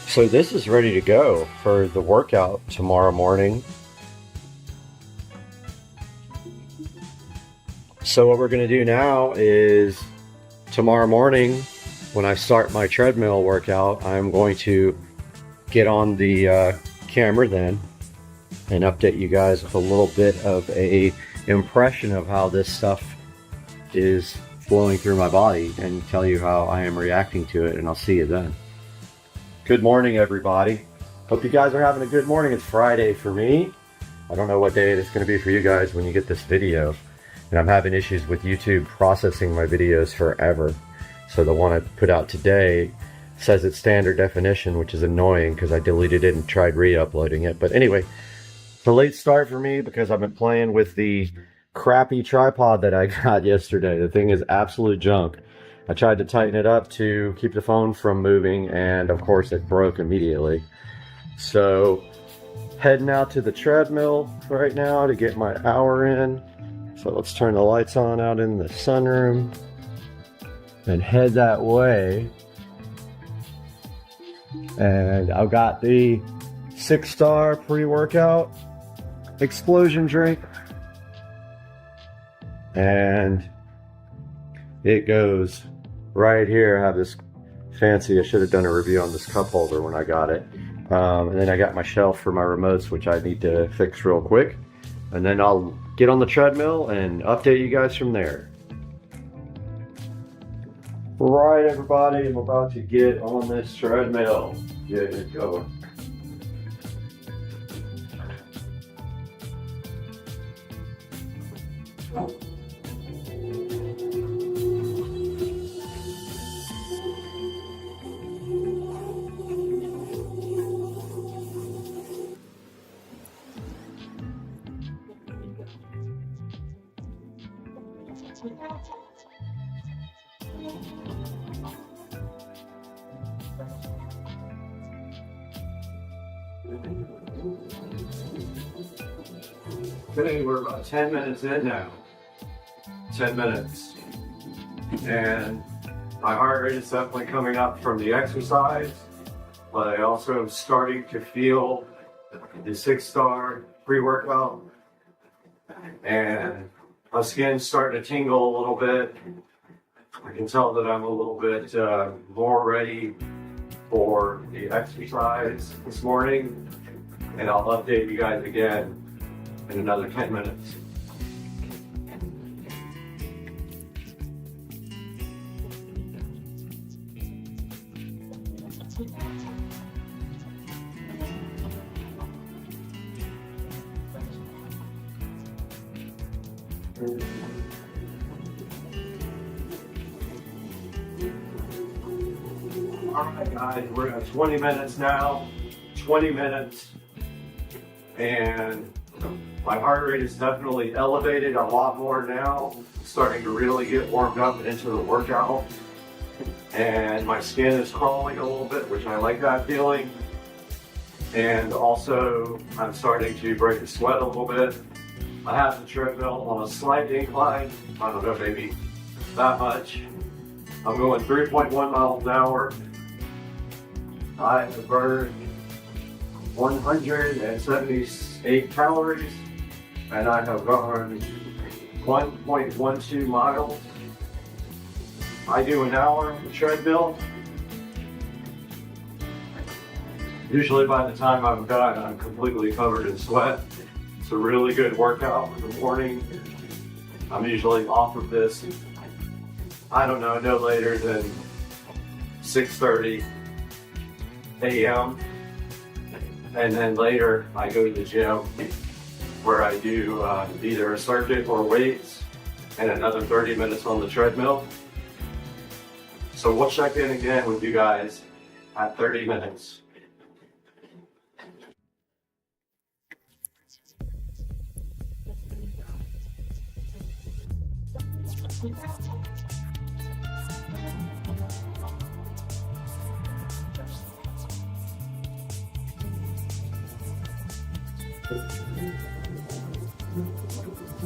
So this is ready to go for the workout tomorrow morning. So what we're gonna do now is tomorrow morning when I start my treadmill workout, I'm going to get on the camera then and update you guys with a little bit of a impression of how this stuff is flowing through my body and tell you how I am reacting to it, and I'll see you then. Good morning, everybody. Hope you guys are having a good morning. It's Friday for me. I don't know what day it's going to be for you guys when you get this video. And I'm having issues with YouTube processing my videos forever. So the one I put out today says it's standard definition, which is annoying because I deleted it and tried re-uploading it. But anyway, it's a late start for me because I've been playing with the crappy tripod that I got yesterday. The thing is absolute junk. I tried to tighten it up to keep the phone from moving, and of course it broke immediately. So heading out to the treadmill right now to get my hour in. So let's turn the lights on out in the sunroom and head that way. And I've got the 6-star pre-workout explosion drink, and it goes right here. I have this fancy, I should have done a review on this cup holder when I got it. And then I got my shelf for my remotes, which I need to fix real quick. And then I'll get on the treadmill and update you guys from there. Right, everybody, I'm about to get on this treadmill. Get it going. Okay, we're about 10 minutes in now. 10 minutes. And my heart rate is definitely coming up from the exercise, but I also am starting to feel the 6-star pre-workout, and my skin's starting to tingle a little bit. I can tell that I'm a little bit more ready for the exercise this morning, and I'll update you guys again in another 10 minutes. All right, guys, we're at 20 minutes now. 20 minutes. And my heart rate is definitely elevated a lot more now. Starting to really get warmed up into the workout. And my skin is crawling a little bit, which I like that feeling. And also, I'm starting to break a sweat a little bit. I have the treadmill on a slight incline. I don't know, maybe that much. I'm going 3.1 miles an hour. I have burned 178 calories, and I have gone 1.12 miles. I do an hour on the treadmill. Usually by the time I'm done, I'm completely covered in sweat. It's a really good workout for the morning. I'm usually off of this, I don't know, no later than 6:30 a.m. And then later I go to the gym where I do either a circuit or weights and another 30 minutes on the treadmill. So we'll check in again with you guys at 30 minutes.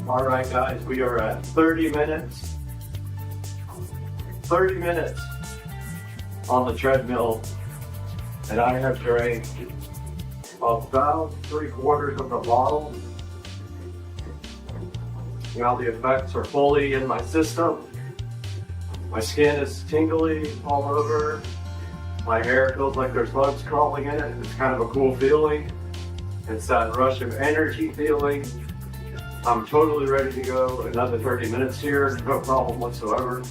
All right, guys, we are at 30 minutes. 30 minutes on the treadmill, and I have drank about 3/4 of the bottle. Now the effects are fully in my system. My skin is tingly all over. My hair feels like there's bugs crawling in it. It's kind of a cool feeling. It's that rush of energy feeling. I'm totally ready to go another 30 minutes here, no problem whatsoever.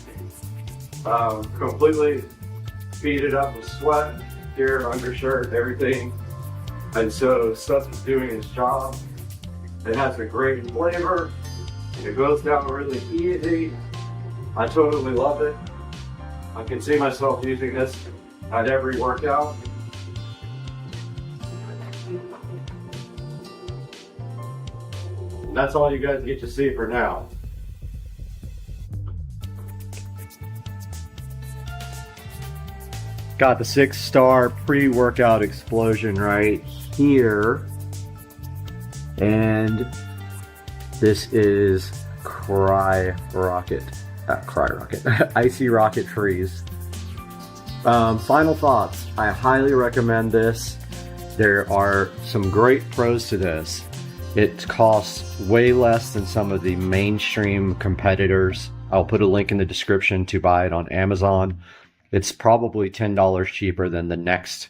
Completely beat it up with sweat here, undershirt, everything. And so stuff is doing its job. It has a great flavor. It goes down really easy. I totally love it. I can see myself using this at every workout. And that's all you guys get to see for now. Got the 6-star pre-workout explosion right here. And this is Icy Rocket Freeze. Final thoughts. I highly recommend this. There are some great pros to this. It costs way less than some of the mainstream competitors. I'll put a link in the description to buy it on Amazon. It's probably $10 cheaper than the next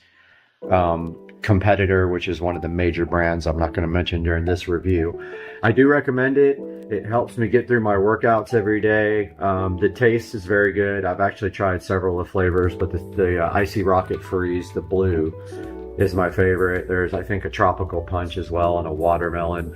competitor, which is one of the major brands I'm not going to mention during this review. I do recommend it. It helps me get through my workouts every day. The taste is very good. I've actually tried several of the flavors, but the Icy Rocket Freeze, the blue, is my favorite. There's, I think, a tropical punch as well and a watermelon.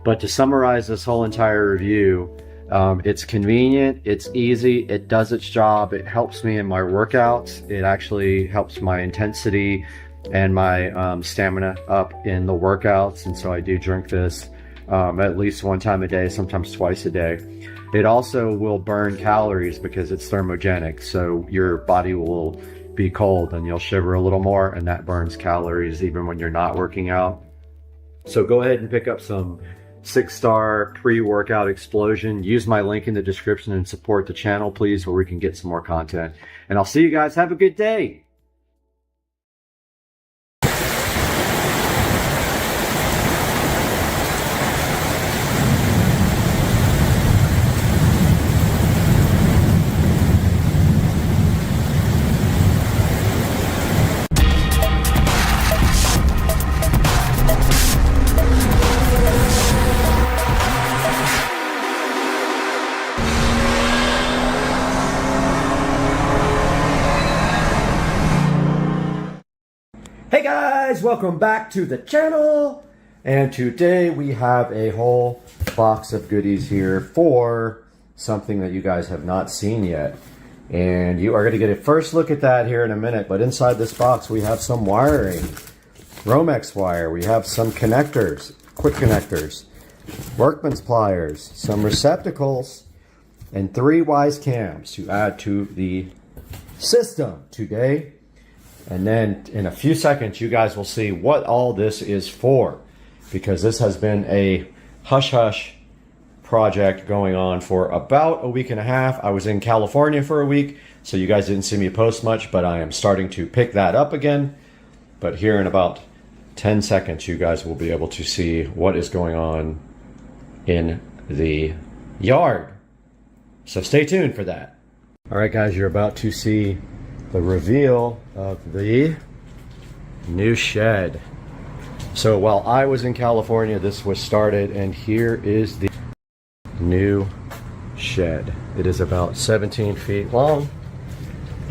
But to summarize this whole entire review, it's convenient, it's easy, it does its job, it helps me in my workouts, it actually helps my intensity and my stamina up in the workouts, and so I do drink this at least one time a day, sometimes twice a day. It also will burn calories because it's thermogenic, so your body will be cold and you'll shiver a little more, and that burns calories even when you're not working out. So go ahead and pick up some 6-star pre-workout explosion. Use my link in the description and support the channel, please, where we can get some more content. And I'll see you guys. Have a good day. guys, welcome back to the channel. And today we have a whole box of goodies here for something that you guys have not seen yet. And you are going to get a first look at that here in a minute. But inside this box we have some wiring. Romex wire, we have some connectors, quick connectors, workman's pliers, some receptacles, and 3 wise cams to add to the system today. And then in a few seconds you guys will see what all this is for, because this has been a hush-hush project going on for about a week and a half. I was in California for a week, so you guys didn't see me post much, but I am starting to pick that up again. But here in about 10 seconds you guys will be able to see what is going on in the yard. So stay tuned for that. All right, guys, you're about to see the reveal of the new shed. So while I was in California, this was started, and here is the new shed. It is about 17 feet long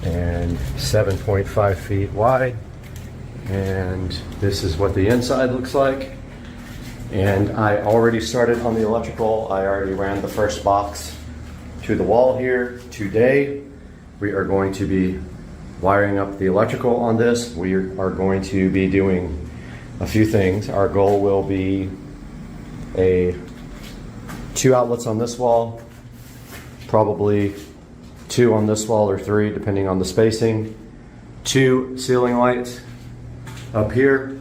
and 7.5 feet wide. And this is what the inside looks like. And I already started on the electrical. I already ran the first box to the wall here. Today we are going to be wiring up the electrical on this. We are going to be doing a few things. Our goal will be 2 outlets on this wall, probably 2 on this wall, or 3 depending on the spacing, 2 ceiling lights up here,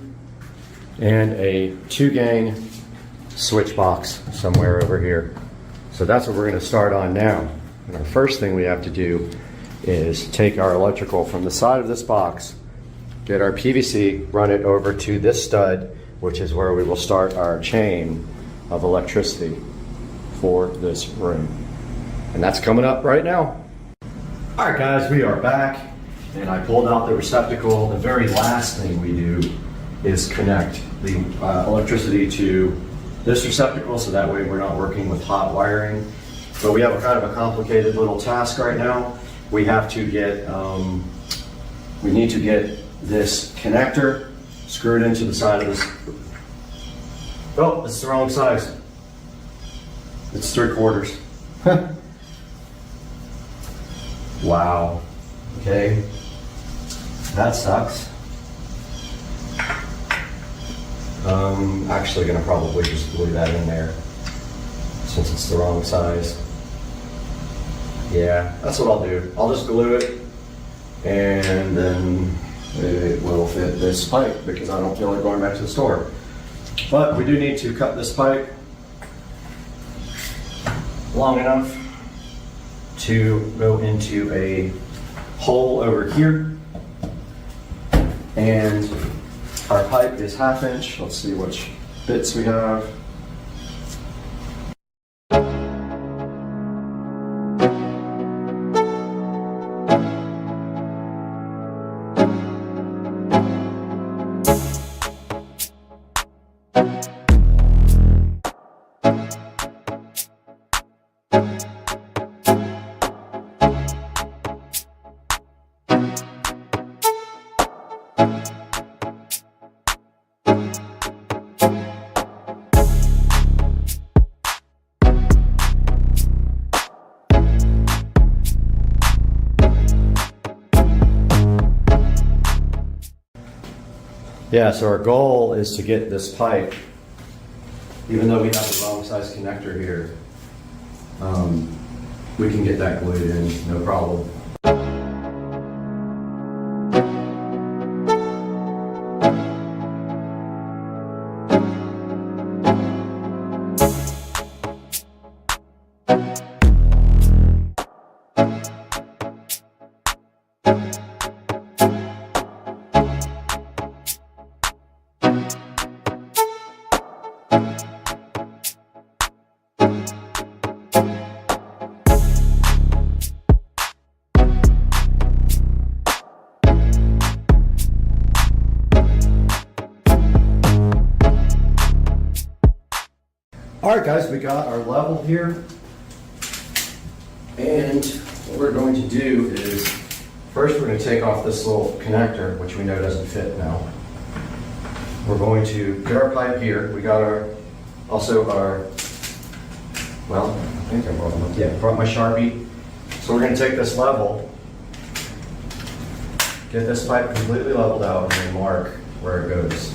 and a 2-gang switch box somewhere over here. So that's what we're going to start on now. And our first thing we have to do is take our electrical from the side of this box, get our PVC, run it over to this stud, which is where we will start our chain of electricity for this room. And that's coming up right now. All right, guys, we are back, and I pulled out the receptacle. The very last thing we do is connect the electricity to this receptacle, so that way we're not working with hot wiring. But we have a kind of a complicated little task right now. We have to get, we need to get this connector screwed into the side of this. Oh, it's the wrong size. It's 3/4. Wow. Okay. That sucks. Actually gonna probably just glue that in there since it's the wrong size. Yeah, that's what I'll do. I'll just glue it, and then it will fit this pipe because I don't feel like going back to the store. But we do need to cut this pipe long enough to go into a hole over here. And our pipe is 1/2 inch. Let's see which bits we have. Yeah, so our goal is to get this pipe, even though we have the wrong size connector here, we can get that glued in, no problem. All right, guys, we got our level here. And what we're going to do is, first we're going to take off this little connector, which we know doesn't fit now. we're going to get our pipe here. We got our, also our, well, I think I brought them up. Yeah, brought my Sharpie. So we're going to take this level, get this pipe completely leveled out, and then mark where it goes.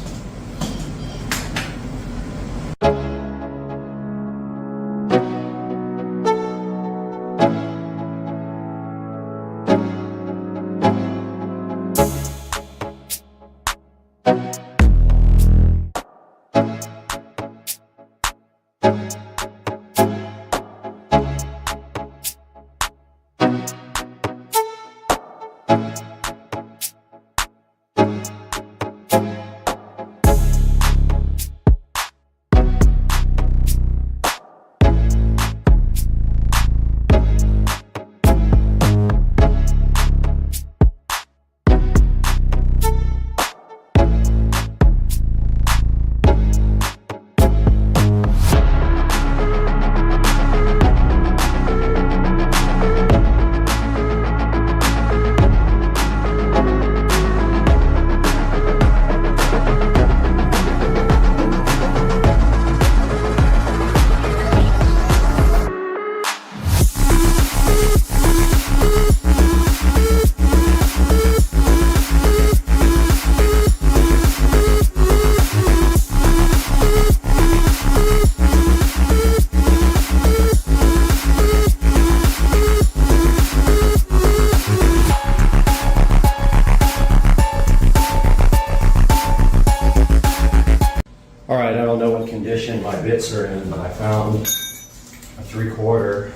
All right, I don't know what condition my bits are in, but I found a 3/4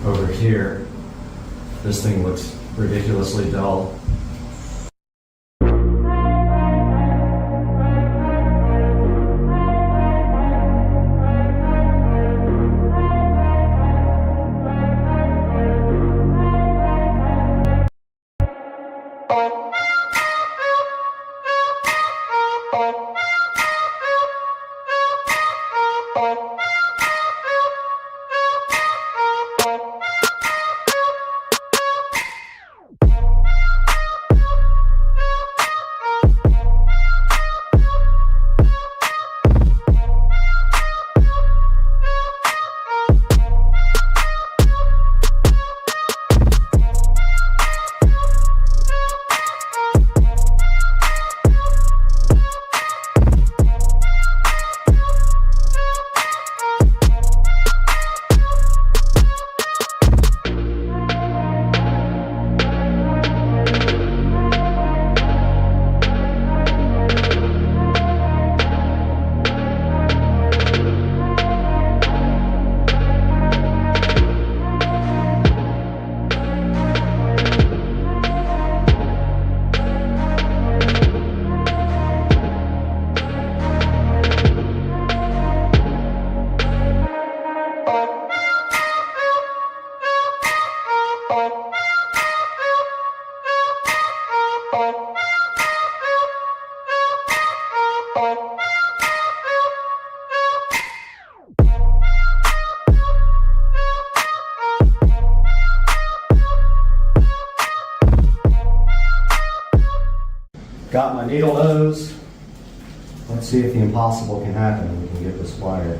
over here. This thing looks ridiculously dull. Got my needle nose. Let's see if the impossible can happen and we can get this wire.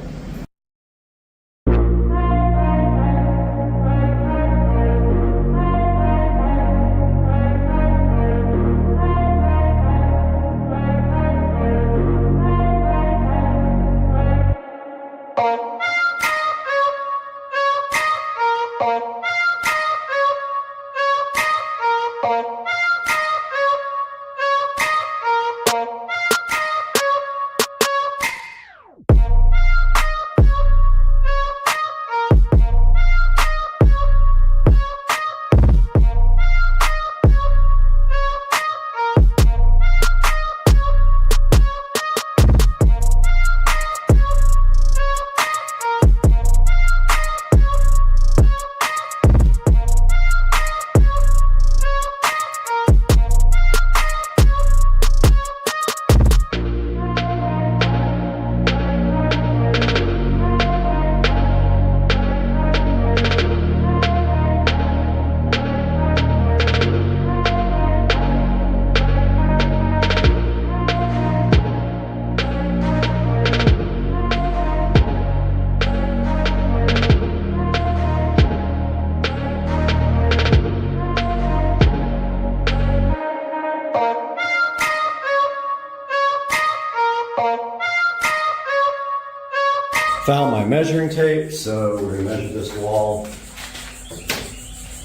Found my measuring tape, so we're gonna measure this wall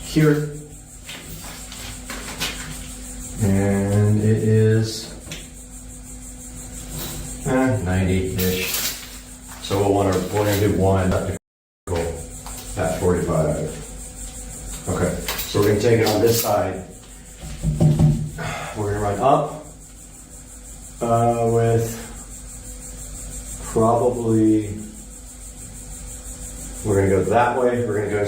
here. And it is 90-ish. So we're gonna do one at 45. Okay, so we're gonna take it on this side. We're gonna run up with probably, we're gonna go that way. We're gonna go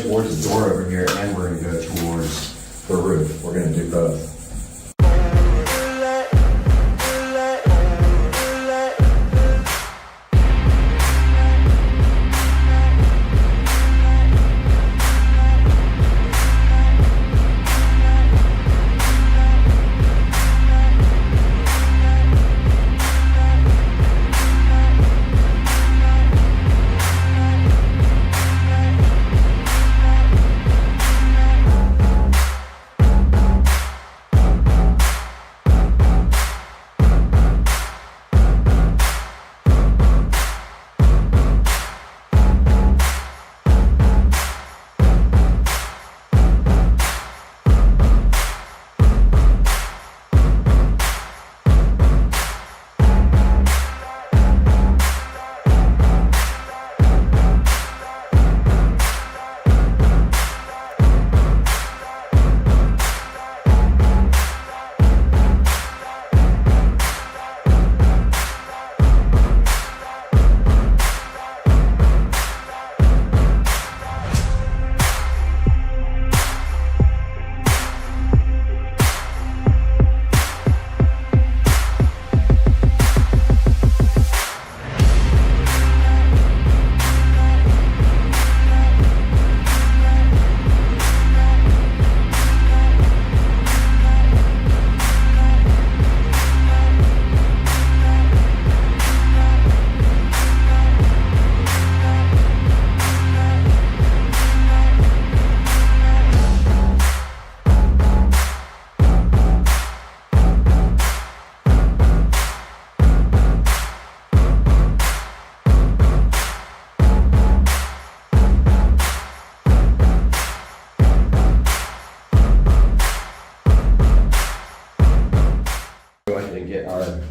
towards the door over here, and we're gonna go towards the roof. We're gonna do both.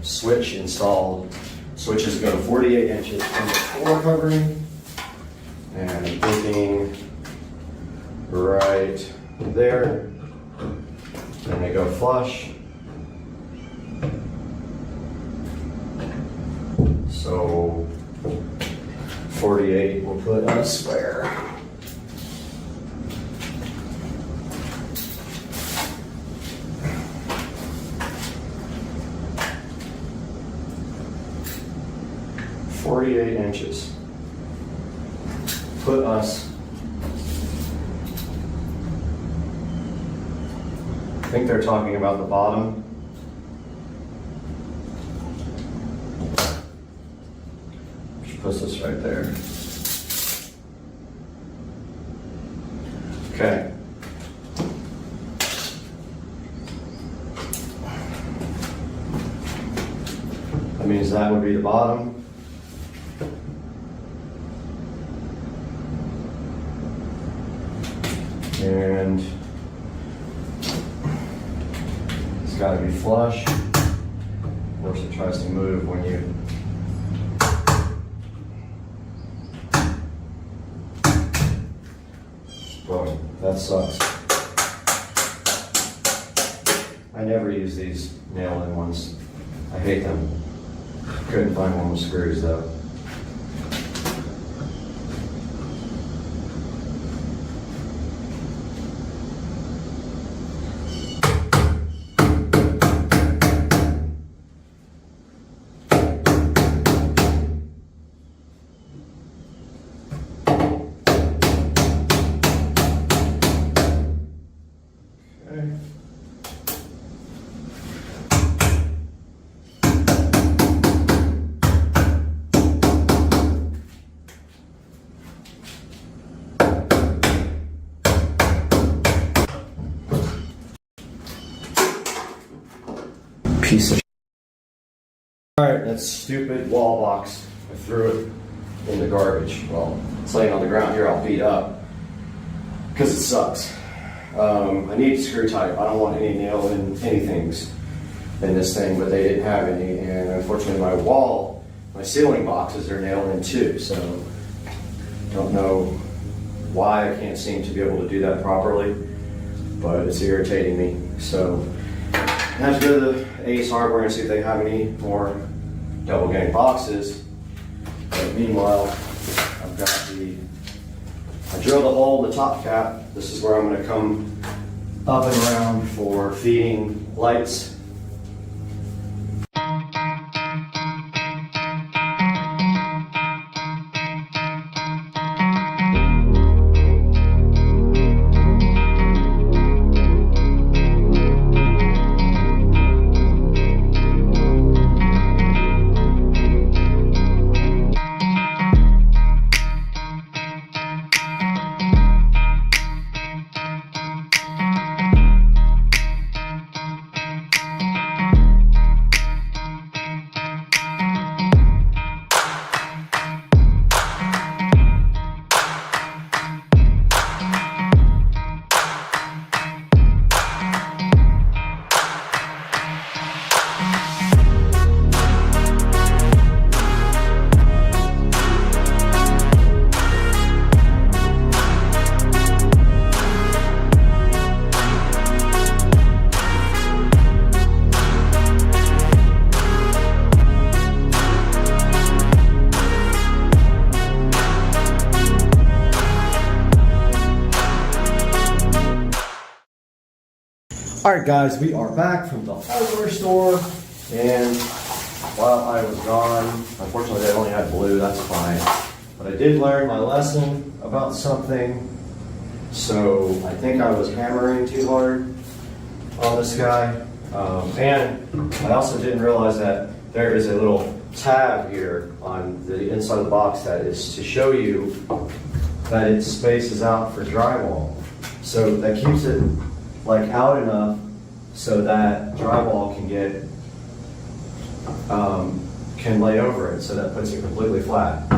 Switch installed. Switches go 48 inches from the floor covering, and I'm thinking right there. Then they go flush. So 48 will put us where? Inches. Put us, I think they're talking about the bottom. Which puts us right there. Okay. That means that would be the bottom. And it's got to be flush. Of course, it tries to move when you. Boy, that sucks. I never use these nail-in ones. I hate them. Couldn't find one with screws though. Piece of. All right, that stupid wall box. I threw it in the garbage. Well, it's laying on the ground here all beat up because it sucks. I need screw type. I don't want any nail in anythings in this thing, but they didn't have any, and unfortunately my wall, my ceiling boxes are nailed in too, so don't know why I can't seem to be able to do that properly, but it's irritating me. So I have to go to the Ace Hardware and see if they have any more double gang boxes. But meanwhile, I've got I drilled a hole in the top cap. This is where I'm going to come up and around for feeding lights. Alright guys, we are back from the hardware store, and while I was gone, unfortunately they only had blue, that's fine, but I did learn my lesson about something, so I think I was hammering too hard on this guy, and I also didn't realize that there is a little tab here on the inside of the box that is to show you that it spaces out for drywall, so that keeps it like out enough so that drywall can get can lay over it, so that puts it completely flat.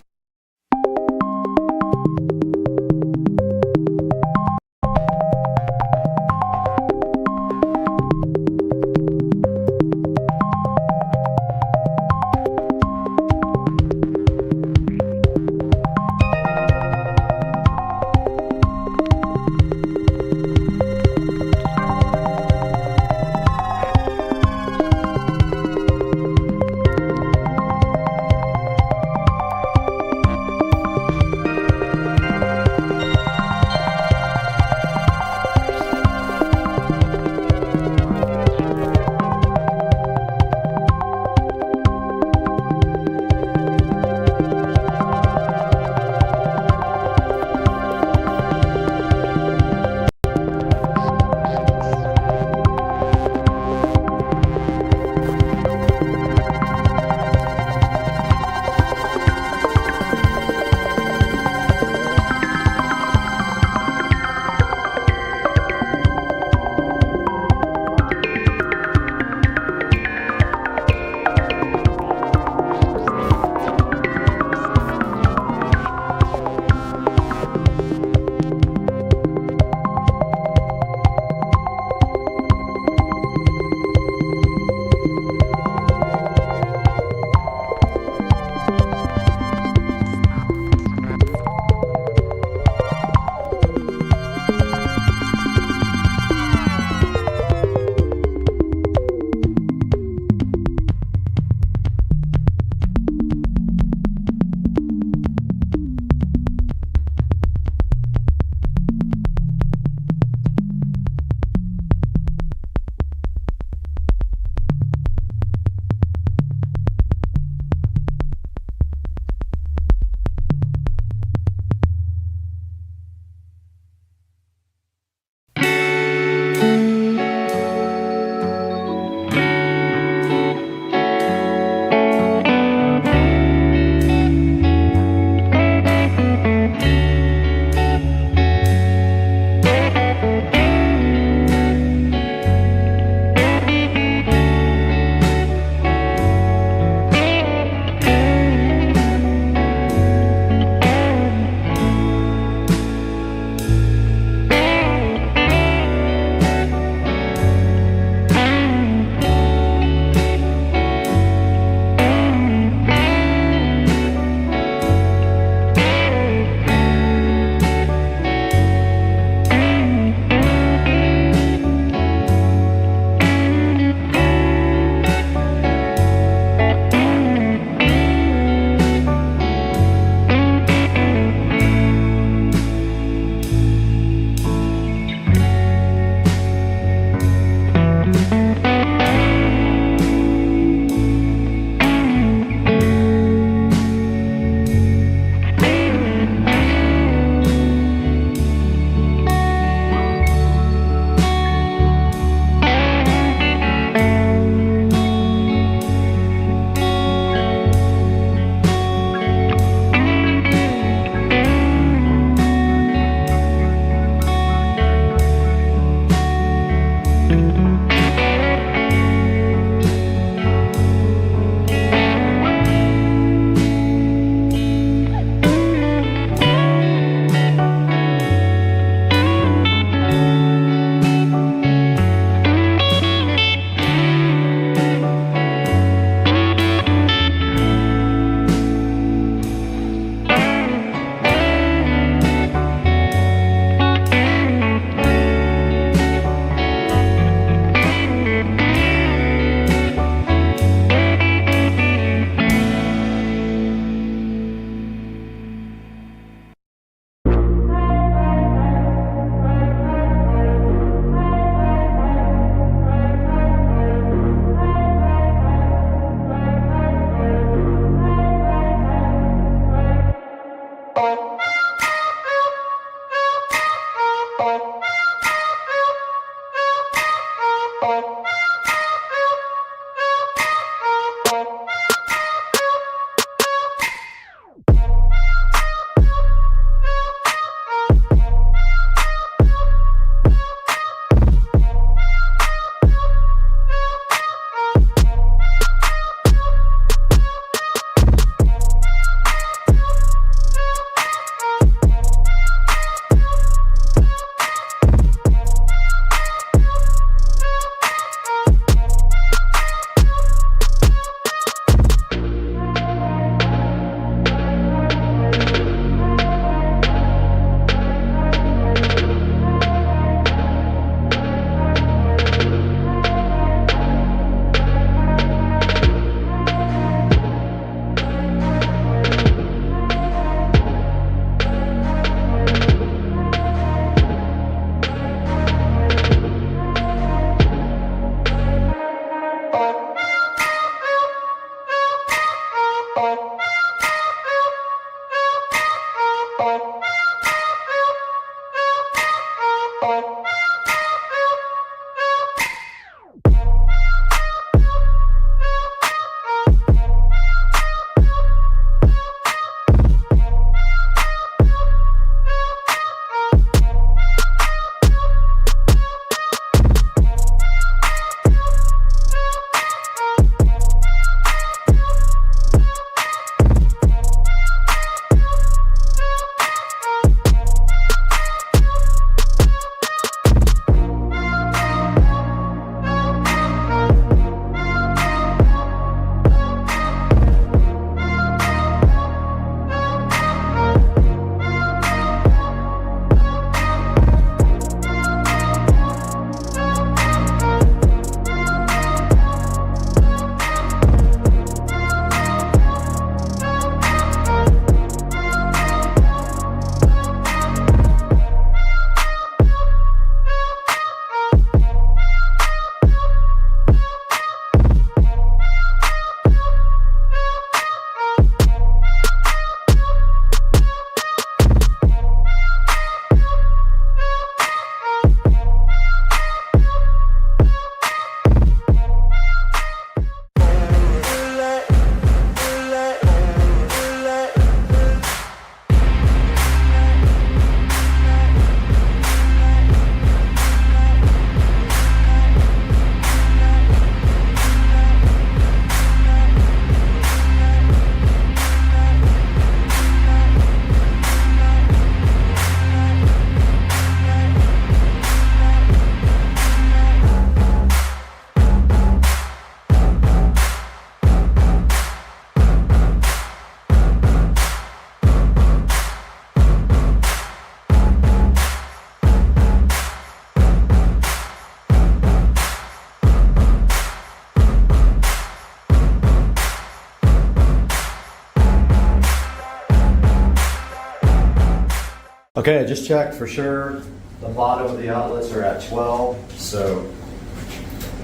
Okay, I just checked for sure. The bottom of the outlets are at 12, so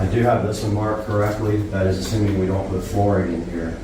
I do have this one marked correctly. That is assuming we don't put flooring in here.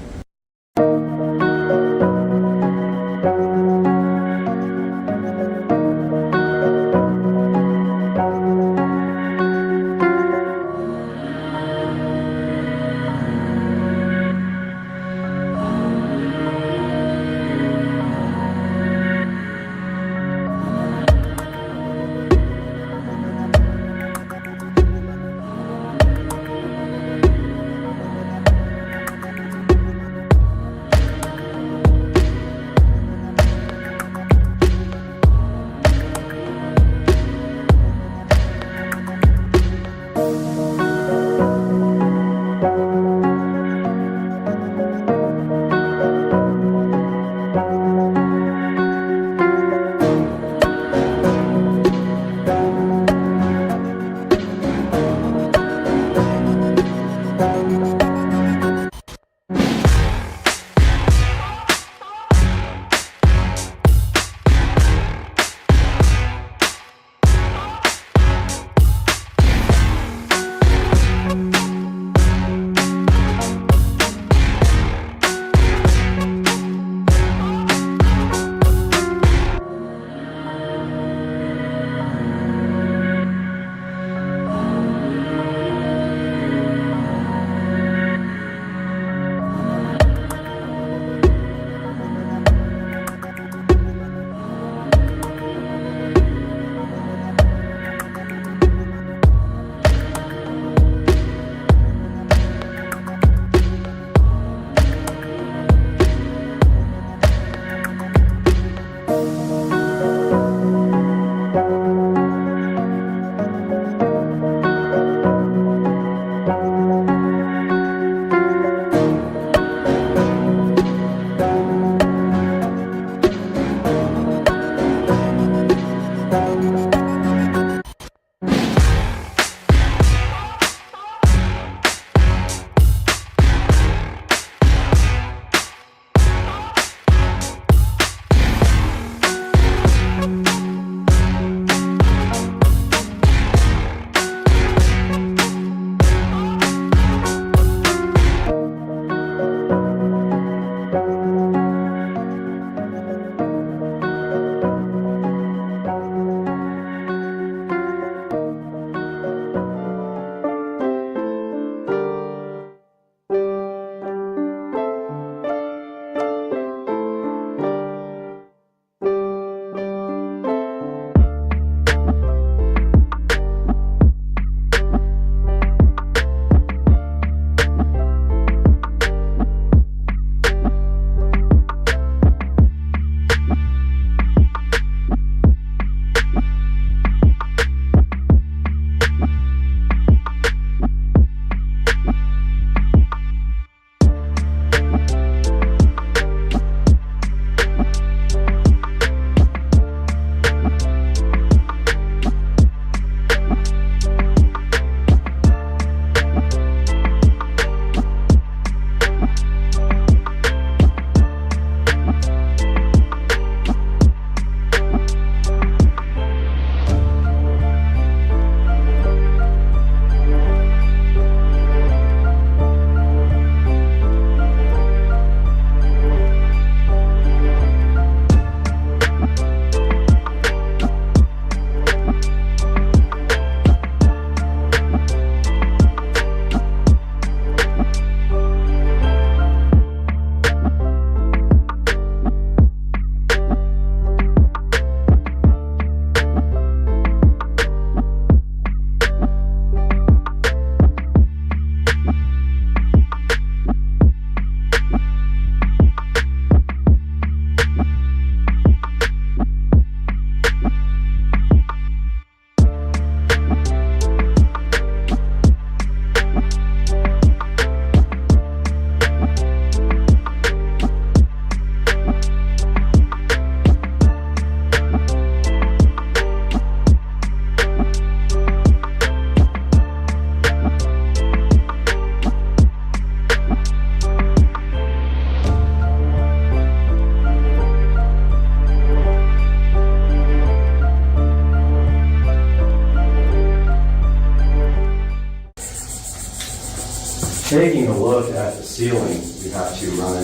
Taking a look at the ceiling, we have to run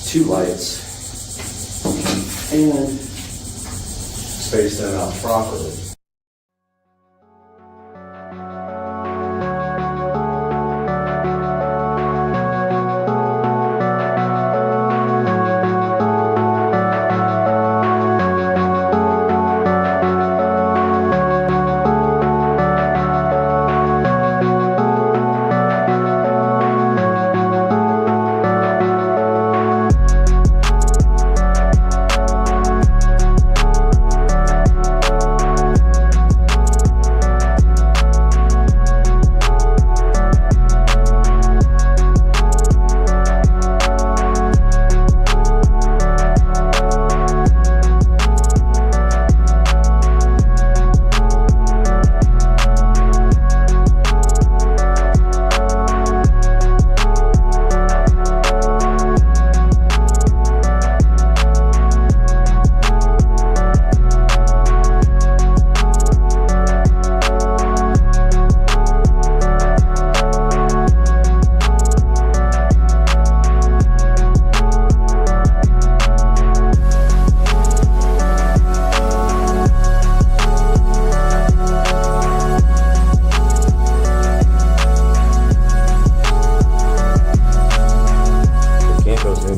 2 lights and space them out properly.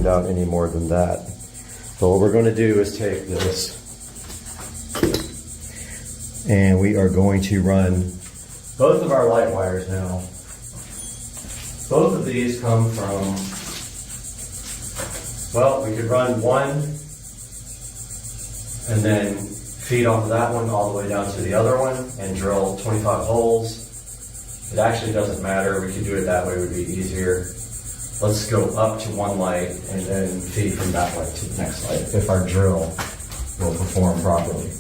Out any more than that. So what we're going to do is take this and we are going to run both of our light wires now. Both of these come from, well, we could run one and then feed off of that one all the way down to the other one and drill 25 holes. It actually doesn't matter. We could do it that way, it would be easier. Let's go up to one light and then feed from that light to the next light if our drill will perform properly.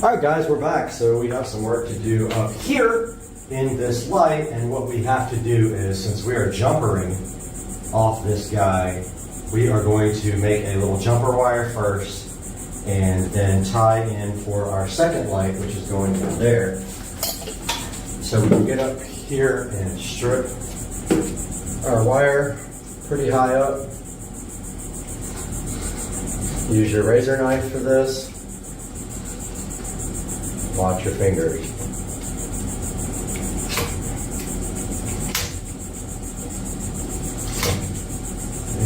All right, guys, we're back. So we have some work to do up here in this light, and what we have to do is, since we are jumpering off this guy, we are going to make a little jumper wire first and then tie in for our second light, which is going from there. So we can get up here and strip our wire pretty high up. Use your razor knife for this. Watch your fingers.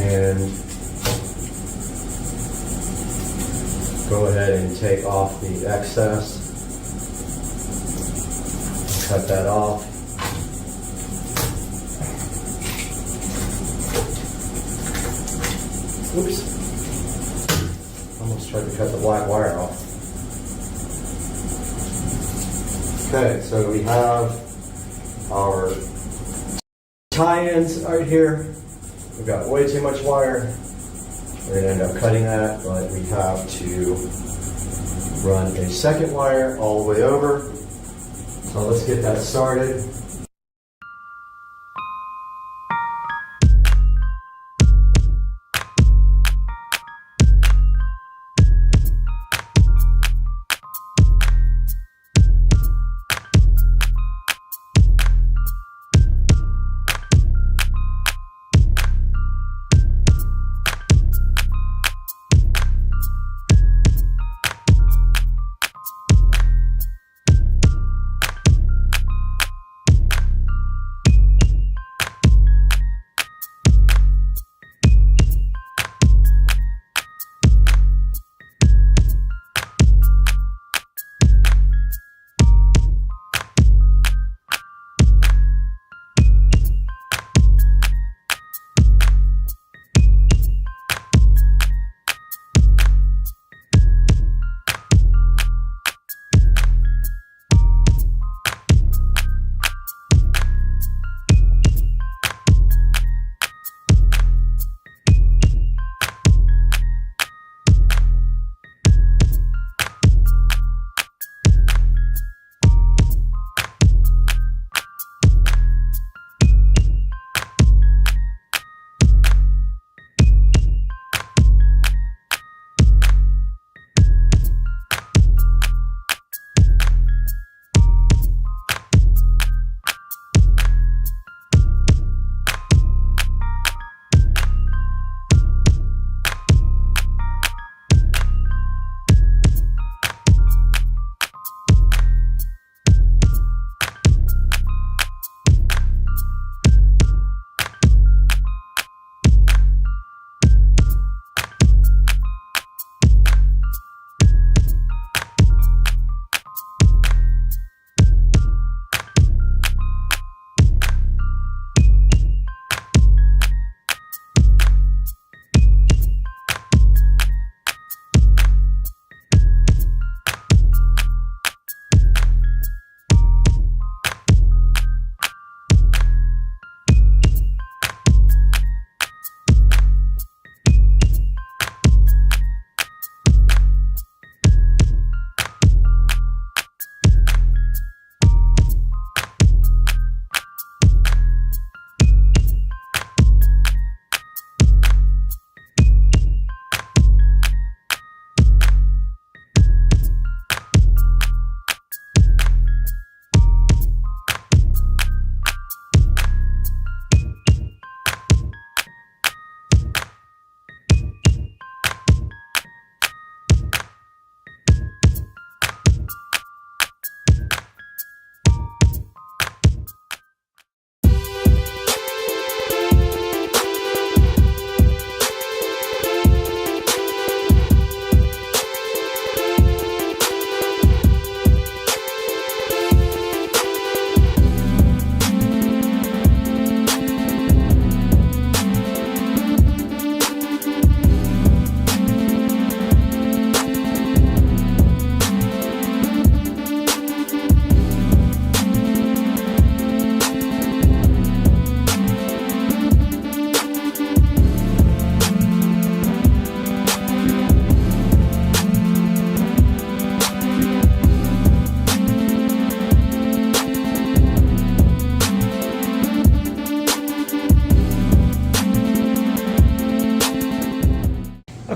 And go ahead and take off the excess. Cut that off. Oops. Almost tried to cut the black wire off. Okay, so we have our tie-ins right here. We've got way too much wire. We're going to end up cutting that, but we have to run a second wire all the way over. So let's get that started.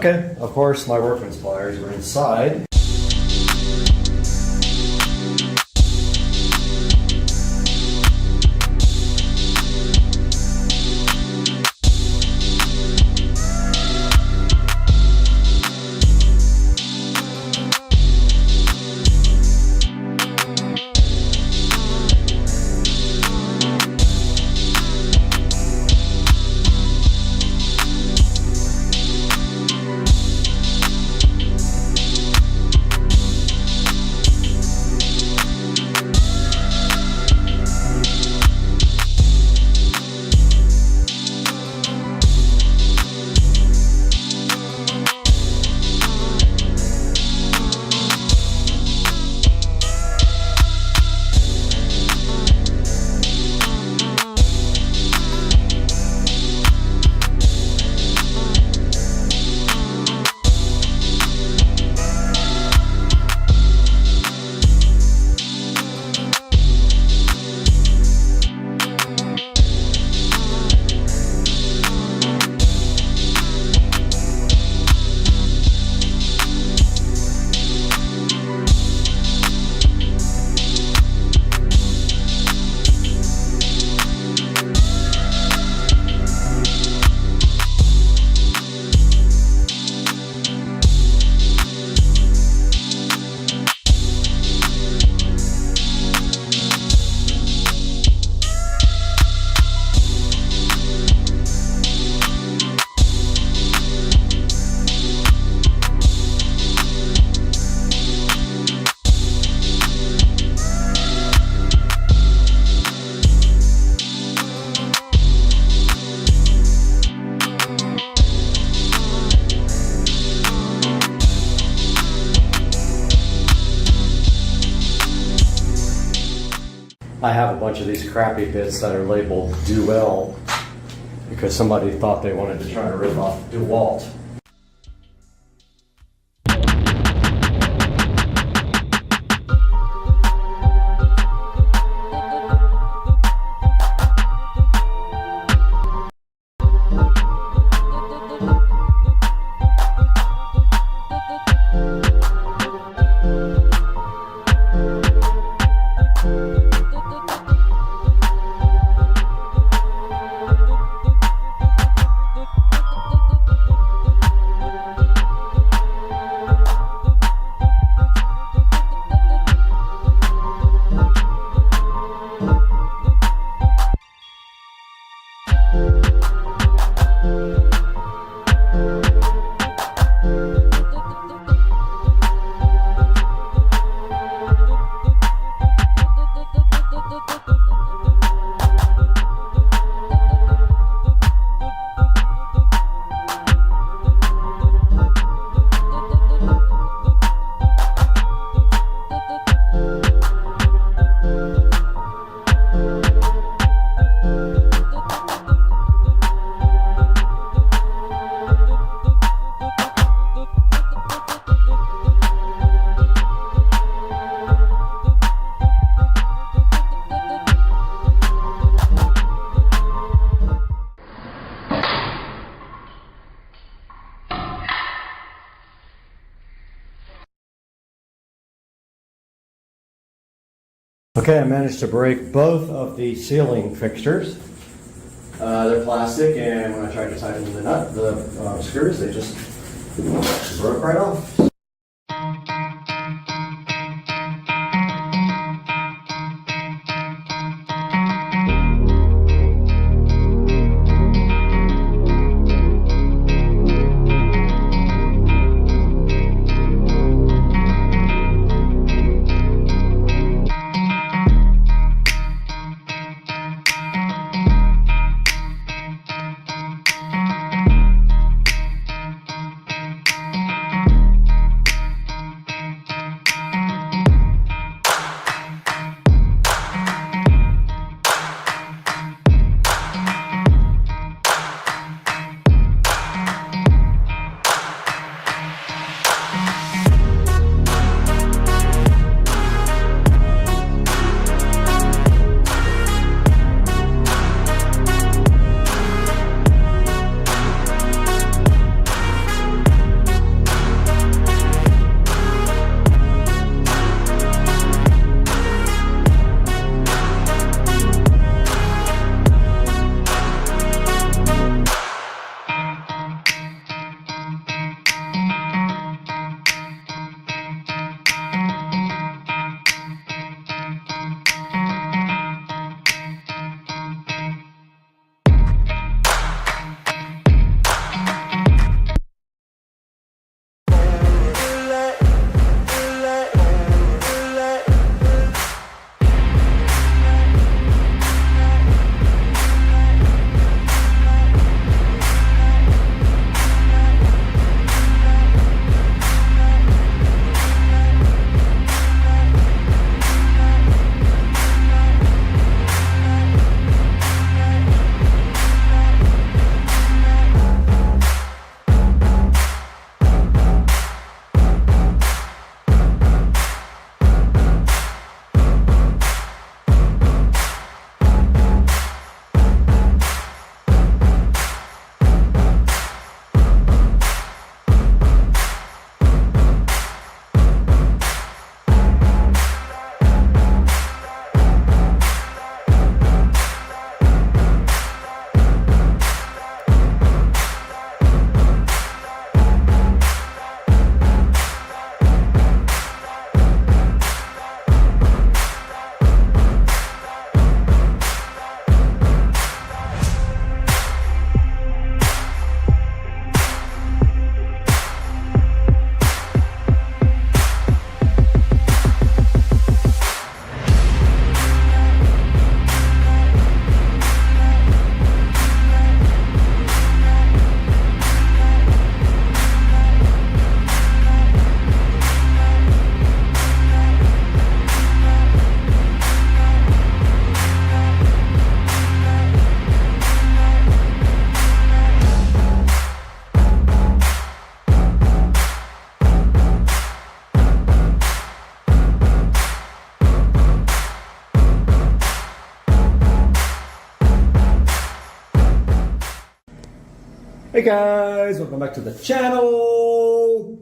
Okay, of course my workman's pliers were inside. I have a bunch of these crappy bits that are labeled Duel because somebody thought they wanted to try to rip off DeWalt. Okay, I managed to break both of the ceiling fixtures. They're plastic, and when I tried to tighten the screws, they just broke right off. Hey guys, welcome back to the channel.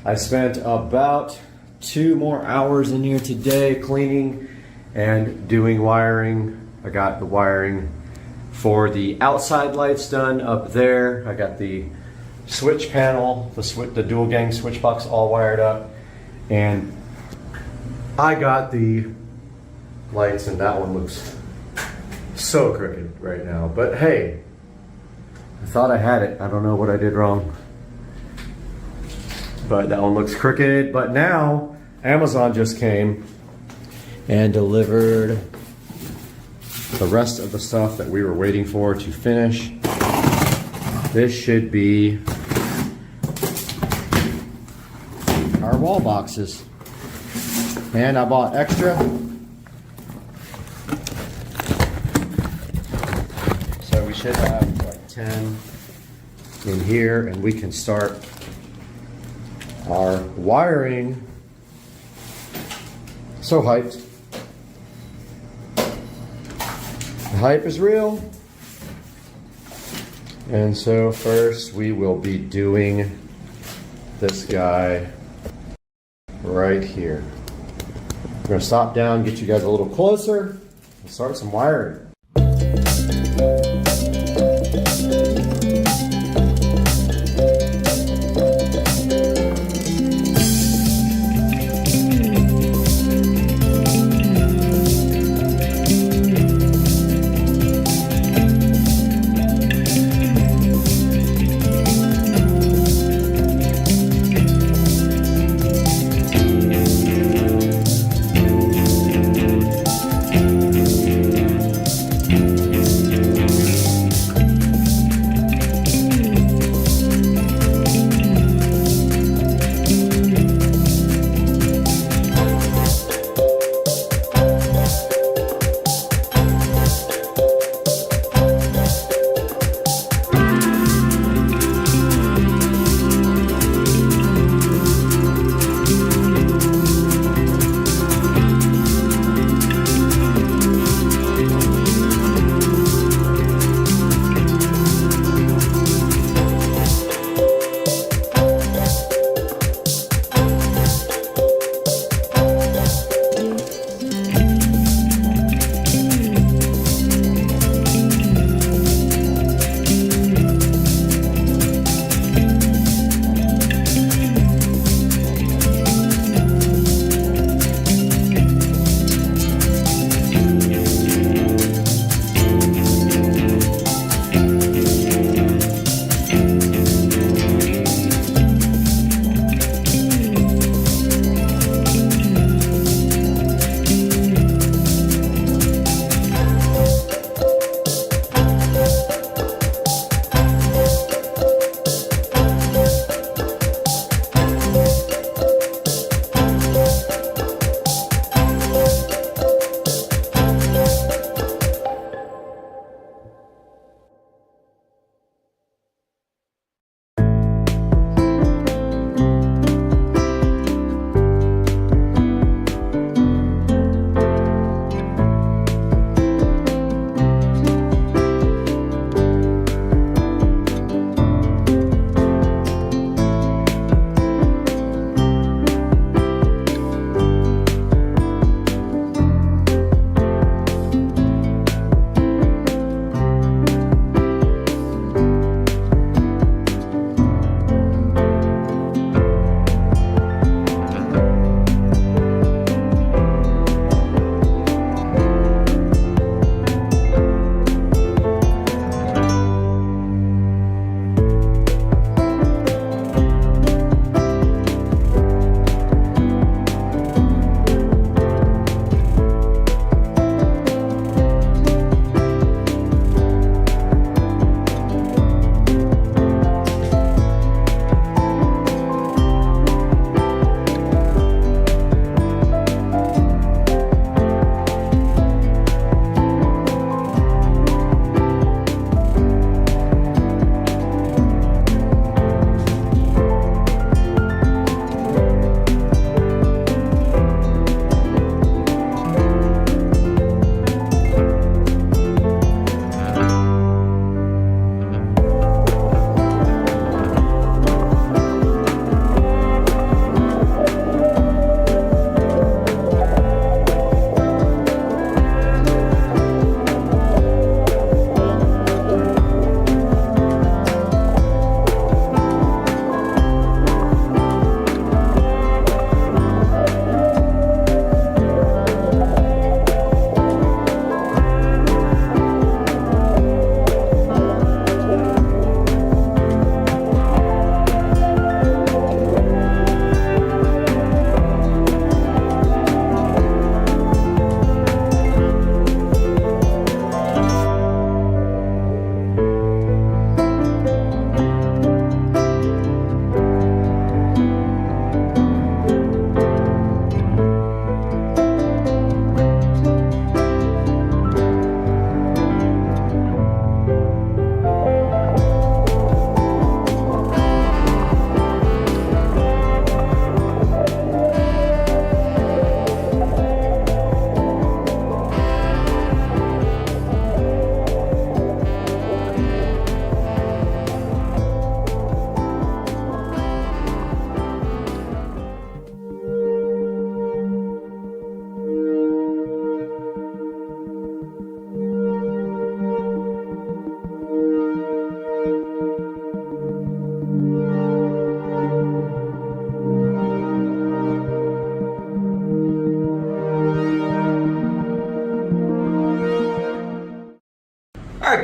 I spent about 2 more hours in here today cleaning and doing wiring. I got the wiring for the outside lights done up there. I got the switch panel, the dual gang switch box all wired up, and I got the lights, and that one looks so crooked right now, but hey, I thought I had it. I don't know what I did wrong, but that one looks crooked. But now Amazon just came and delivered the rest of the stuff that we were waiting for to finish. This should be our wall boxes, and I bought extra. So we should have like 10 in here, and we can start our wiring. So hyped. The hype is real. And so first we will be doing this guy right here. We're gonna stop down, get you guys a little closer, and start some wiring.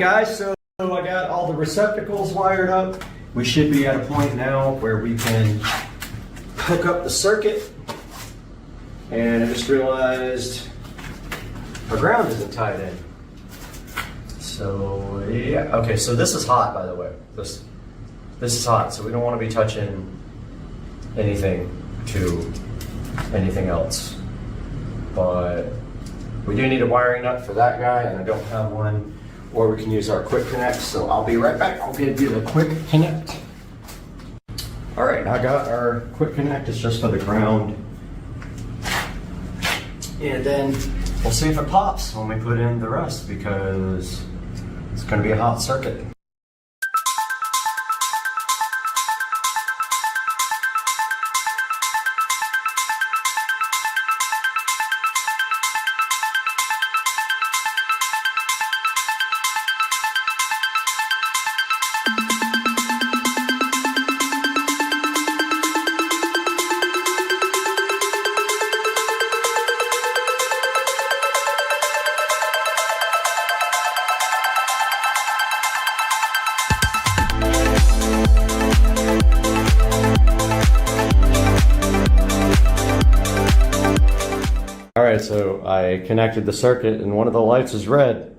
guys, so I got all the receptacles wired up. We should be at a point now where we can hook up the circuit. And I just realized our ground isn't tied in. So yeah, okay, so this is hot, by the way. This is hot, so we don't want to be touching anything to anything else. But we do need a wiring nut for that guy, and I don't have one. Or we can use our quick connect, so I'll be right back. I'll give you the quick connect. All right, I got our quick connect. It's just for the ground. And then we'll see if it pops when we put in the rest, because it's gonna be a hot circuit. All right, so I connected the circuit and one of the lights is red.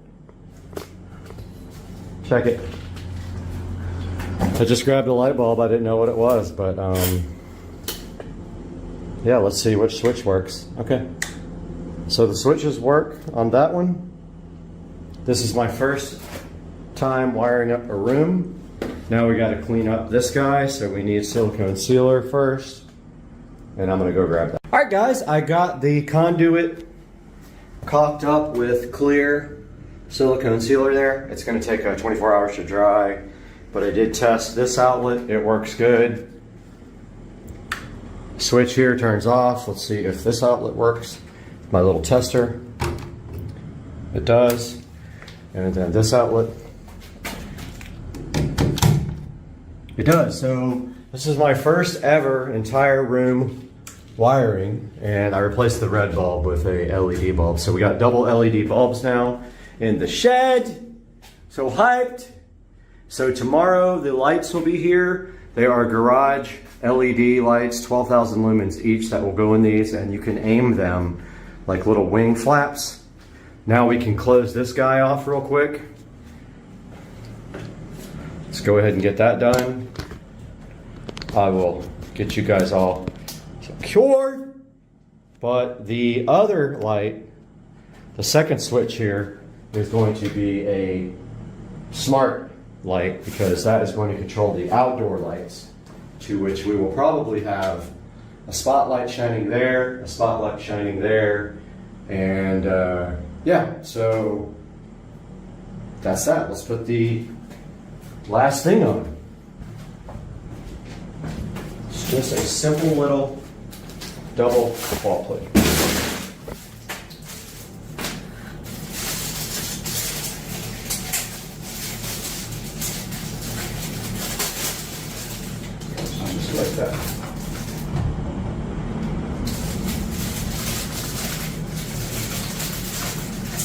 Check it. I just grabbed a light bulb. I didn't know what it was, but yeah, let's see which switch works. Okay, so the switches work on that one. This is my first time wiring up a room. Now we got to clean up this guy, so we need silicone sealer first, and I'm gonna go grab that. All right, guys, I got the conduit caulked up with clear silicone sealer there. It's gonna take 24 hours to dry, but I did test this outlet. It works good. Switch here turns off. Let's see if this outlet works. My little tester. It does. And then this outlet. It does. So this is my first ever entire room wiring, and I replaced the red bulb with a LED bulb. So we got double LED bulbs now in the shed. So hyped. So tomorrow the lights will be here. They are garage LED lights, 12,000 lumens each, that will go in these, and you can aim them like little wing flaps. Now we can close this guy off real quick. Let's go ahead and get that done. I will get you guys all secured. But the other light, the second switch here, is going to be a smart light, because that is going to control the outdoor lights, to which we will probably have a spotlight shining there, a spotlight shining there, and yeah, so that's that. Let's put the last thing on. It's just a simple little double wall plate. Just like that.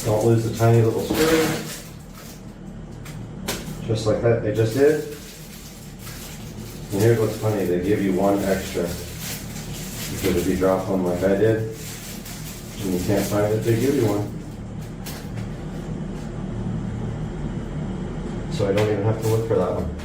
Don't lose the tiny little screw. Just like that, they just did. And here's what's funny, they give you one extra. Because if you drop one like I did, and you can't find it, they give you one. So I don't even have to look for that one.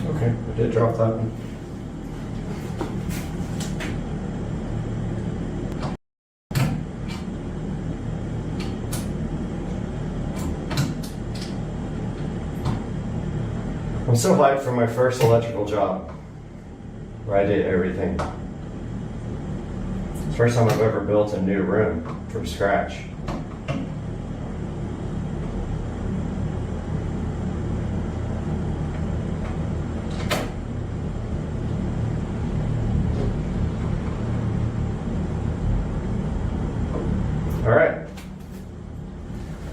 Okay, I did drop that one. I'm so hyped for my first electrical job where I did everything. It's the first time I've ever built a new room from scratch. All right,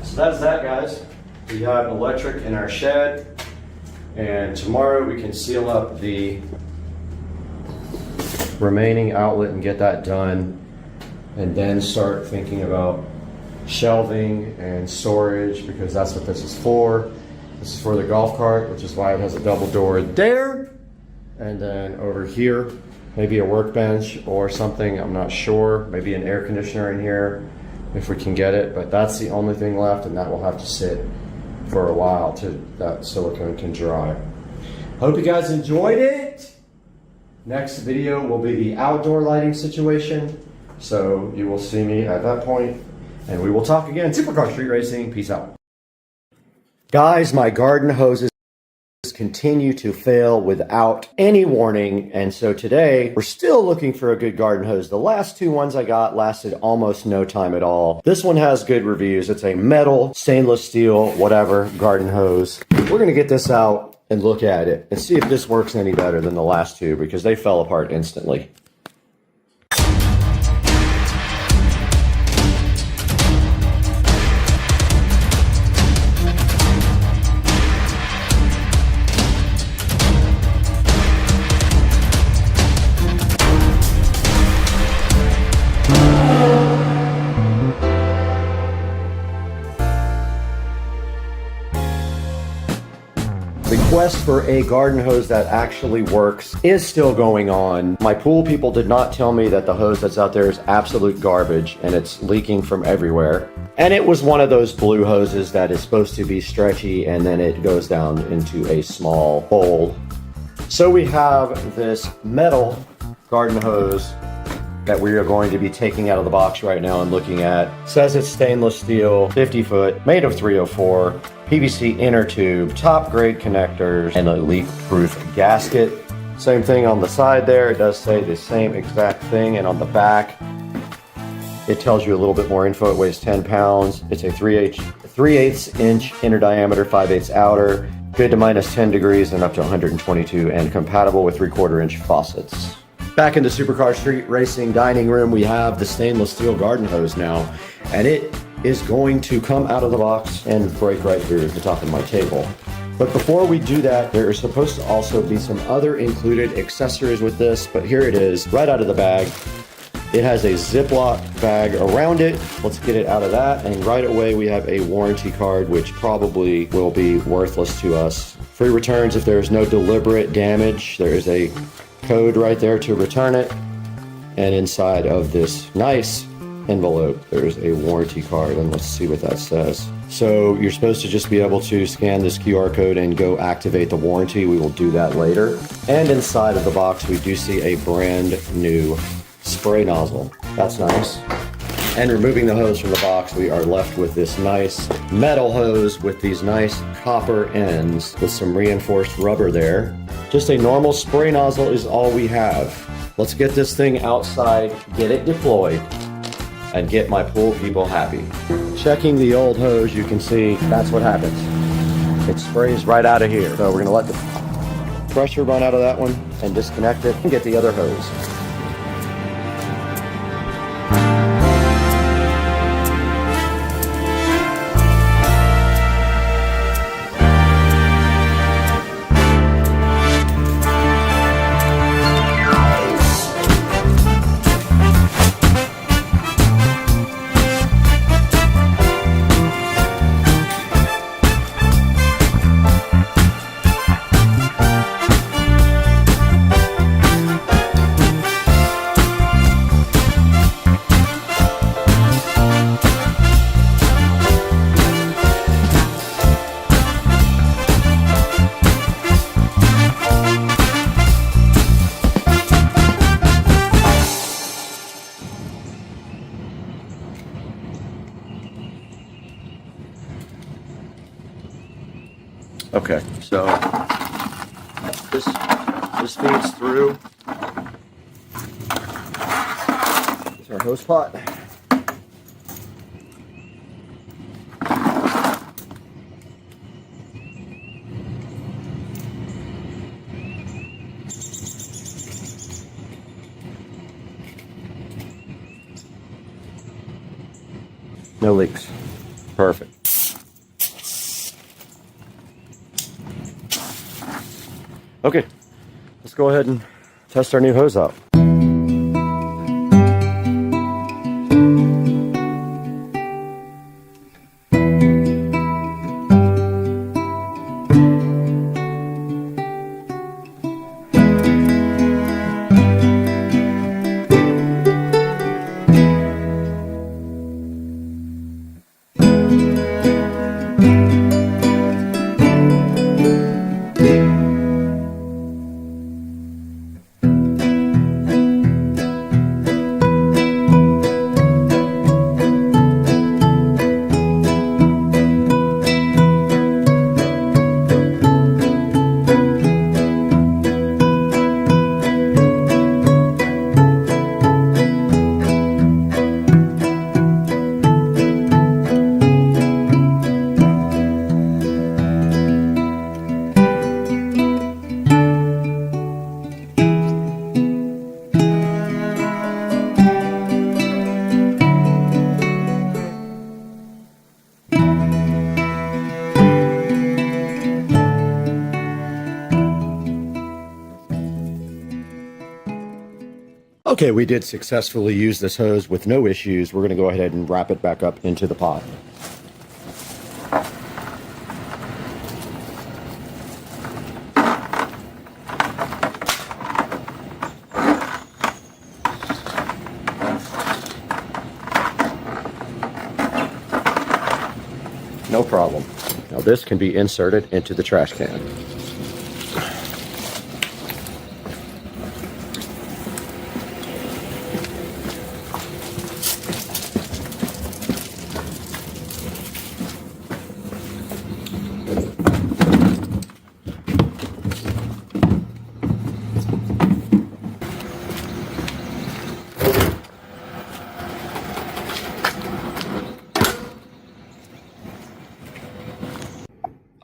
so that's that, guys. We have electric in our shed, and tomorrow we can seal up the remaining outlet and get that done, and then start thinking about shelving and storage, because that's what this is for. This is for the golf cart, which is why it has a double door there. And then over here, maybe a workbench or something, I'm not sure. Maybe an air conditioner in here if we can get it, but that's the only thing left, and that will have to sit for a while till that silicone can dry. Hope you guys enjoyed it. Next video will be the outdoor lighting situation, so you will see me at that point, and we will talk again. Supercar Street Racing, peace out. Guys, my garden hoses continue to fail without any warning, and so today we're still looking for a good garden hose. The last two ones I got lasted almost no time at all. This one has good reviews. It's a metal, stainless steel, whatever garden hose. We're gonna get this out and look at it and see if this works any better than the last two, because they fell apart instantly. The quest for a garden hose that actually works is still going on. My pool people did not tell me that the hose that's out there is absolute garbage and it's leaking from everywhere. And it was one of those blue hoses that is supposed to be stretchy and then it goes down into a small hole. So we have this metal garden hose that we are going to be taking out of the box right now and looking at. It says it's stainless steel, 50 foot, made of 304, PVC inner tube, top grade connectors, and a leak-proof gasket. Same thing on the side there. It does say the same exact thing, and on the back, it tells you a little bit more info. It weighs 10 pounds. It's a 3/8 inch inner diameter, 5/8 outer, good to minus 10 degrees and up to 122, and compatible with 3/4 inch faucets. Back in the Supercar Street Racing dining room, we have the stainless steel garden hose now, and it is going to come out of the box and break right through the top of my table. But before we do that, there is supposed to also be some other included accessories with this, but here it is, right out of the bag. It has a Ziploc bag around it. Let's get it out of that, and right away we have a warranty card, which probably will be worthless to us. Free returns if there is no deliberate damage. There is a code right there to return it, and inside of this nice envelope there's a warranty card, and let's see what that says. So you're supposed to just be able to scan this QR code and go activate the warranty. We will do that later. And inside of the box we do see a brand new spray nozzle. That's nice. And removing the hose from the box, we are left with this nice metal hose with these nice copper ends with some reinforced rubber there. Just a normal spray nozzle is all we have. Let's get this thing outside, get it deployed, and get my pool people happy. Checking the old hose, you can see that's what happens. It sprays right out of here. So we're gonna let the pressure run out of that one and disconnect it and get the other hose. Okay, so This feeds through. Here's our hose pot. No leaks. Perfect. Okay, let's go ahead and test our new hose out. Okay, we did successfully use this hose with no issues. We're going to go ahead and wrap it back up into the pot. No problem. Now this can be inserted into the trash can.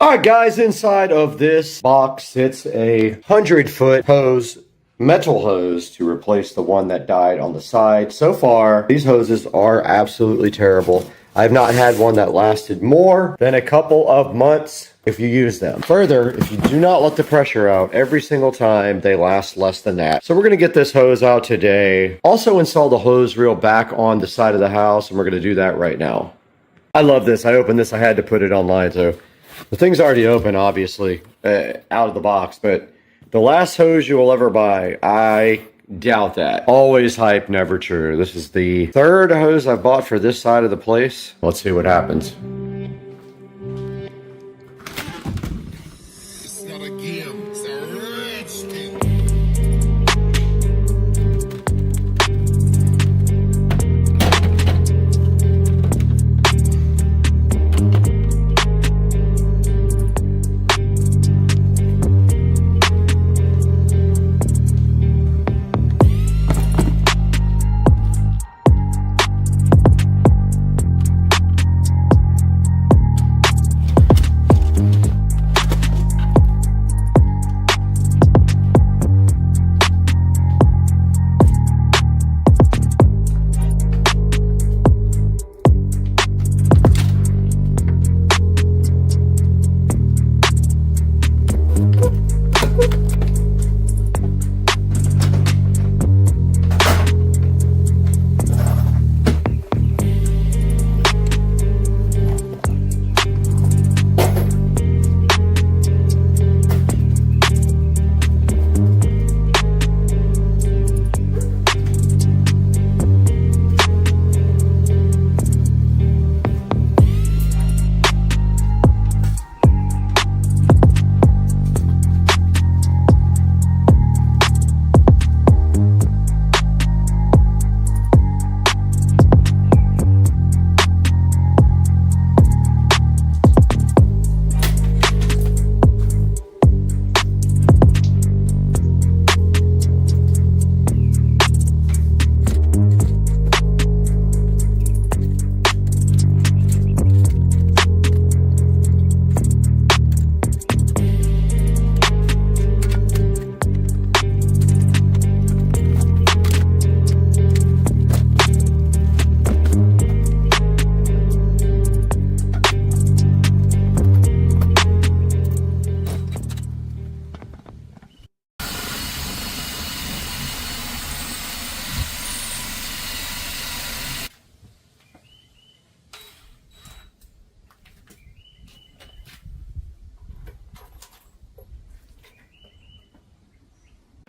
Alright guys, inside of this box sits a 100-foot hose, metal hose, to replace the one that died on the side. So far, these hoses are absolutely terrible. I've not had one that lasted more than a couple of months if you use them. Further, if you do not let the pressure out every single time, they last less than that. So we're going to get this hose out today. Also install the hose reel back on the side of the house, and we're going to do that right now. I love this. I opened this. I had to put it online, so the thing's already open, obviously, out of the box, but the last hose you will ever buy, I doubt that. Always hype, never true. This is the third hose I've bought for this side of the place. Let's see what happens. It's not a game, it's a rich thing.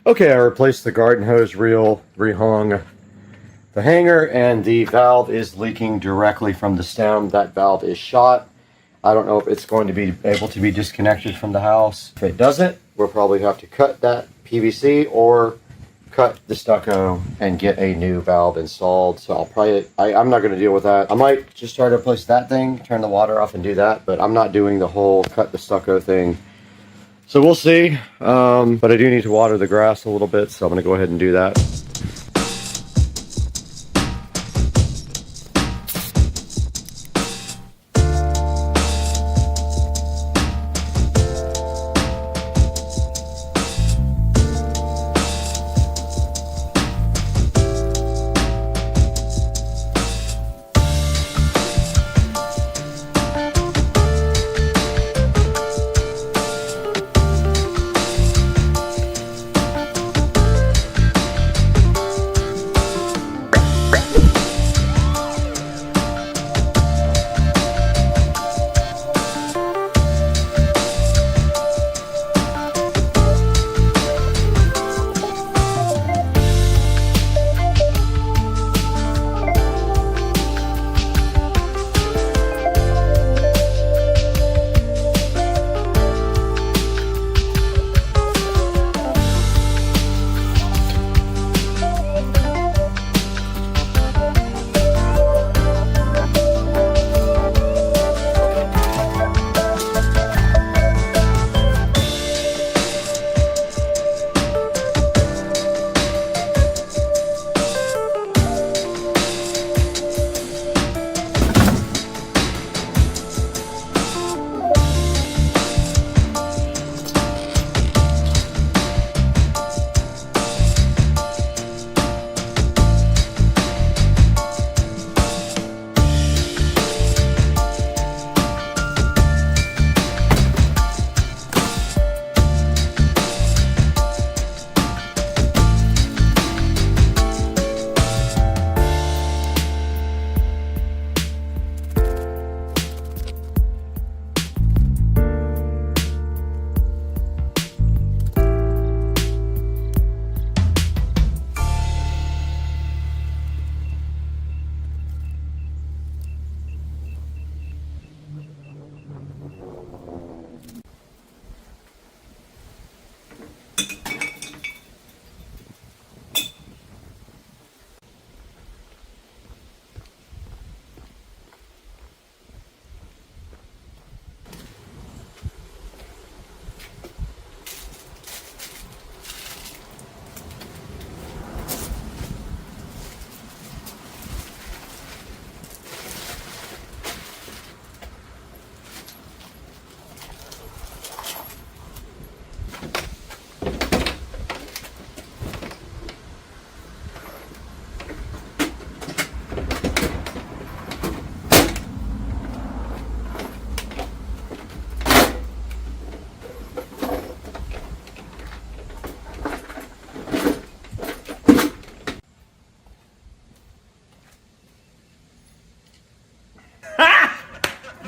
Okay, I replaced the garden hose reel, rehung the hanger, and the valve is leaking directly from the stem. That valve is shot. I don't know if it's going to be able to be disconnected from the house. If it doesn't, we'll probably have to cut that PVC or cut the stucco and get a new valve installed. So I'll probably, I'm not going to deal with that. I might just try to replace that thing, turn the water off and do that, but I'm not doing the whole cut the stucco thing. So we'll see, but I do need to water the grass a little bit, so I'm going to go ahead and do that.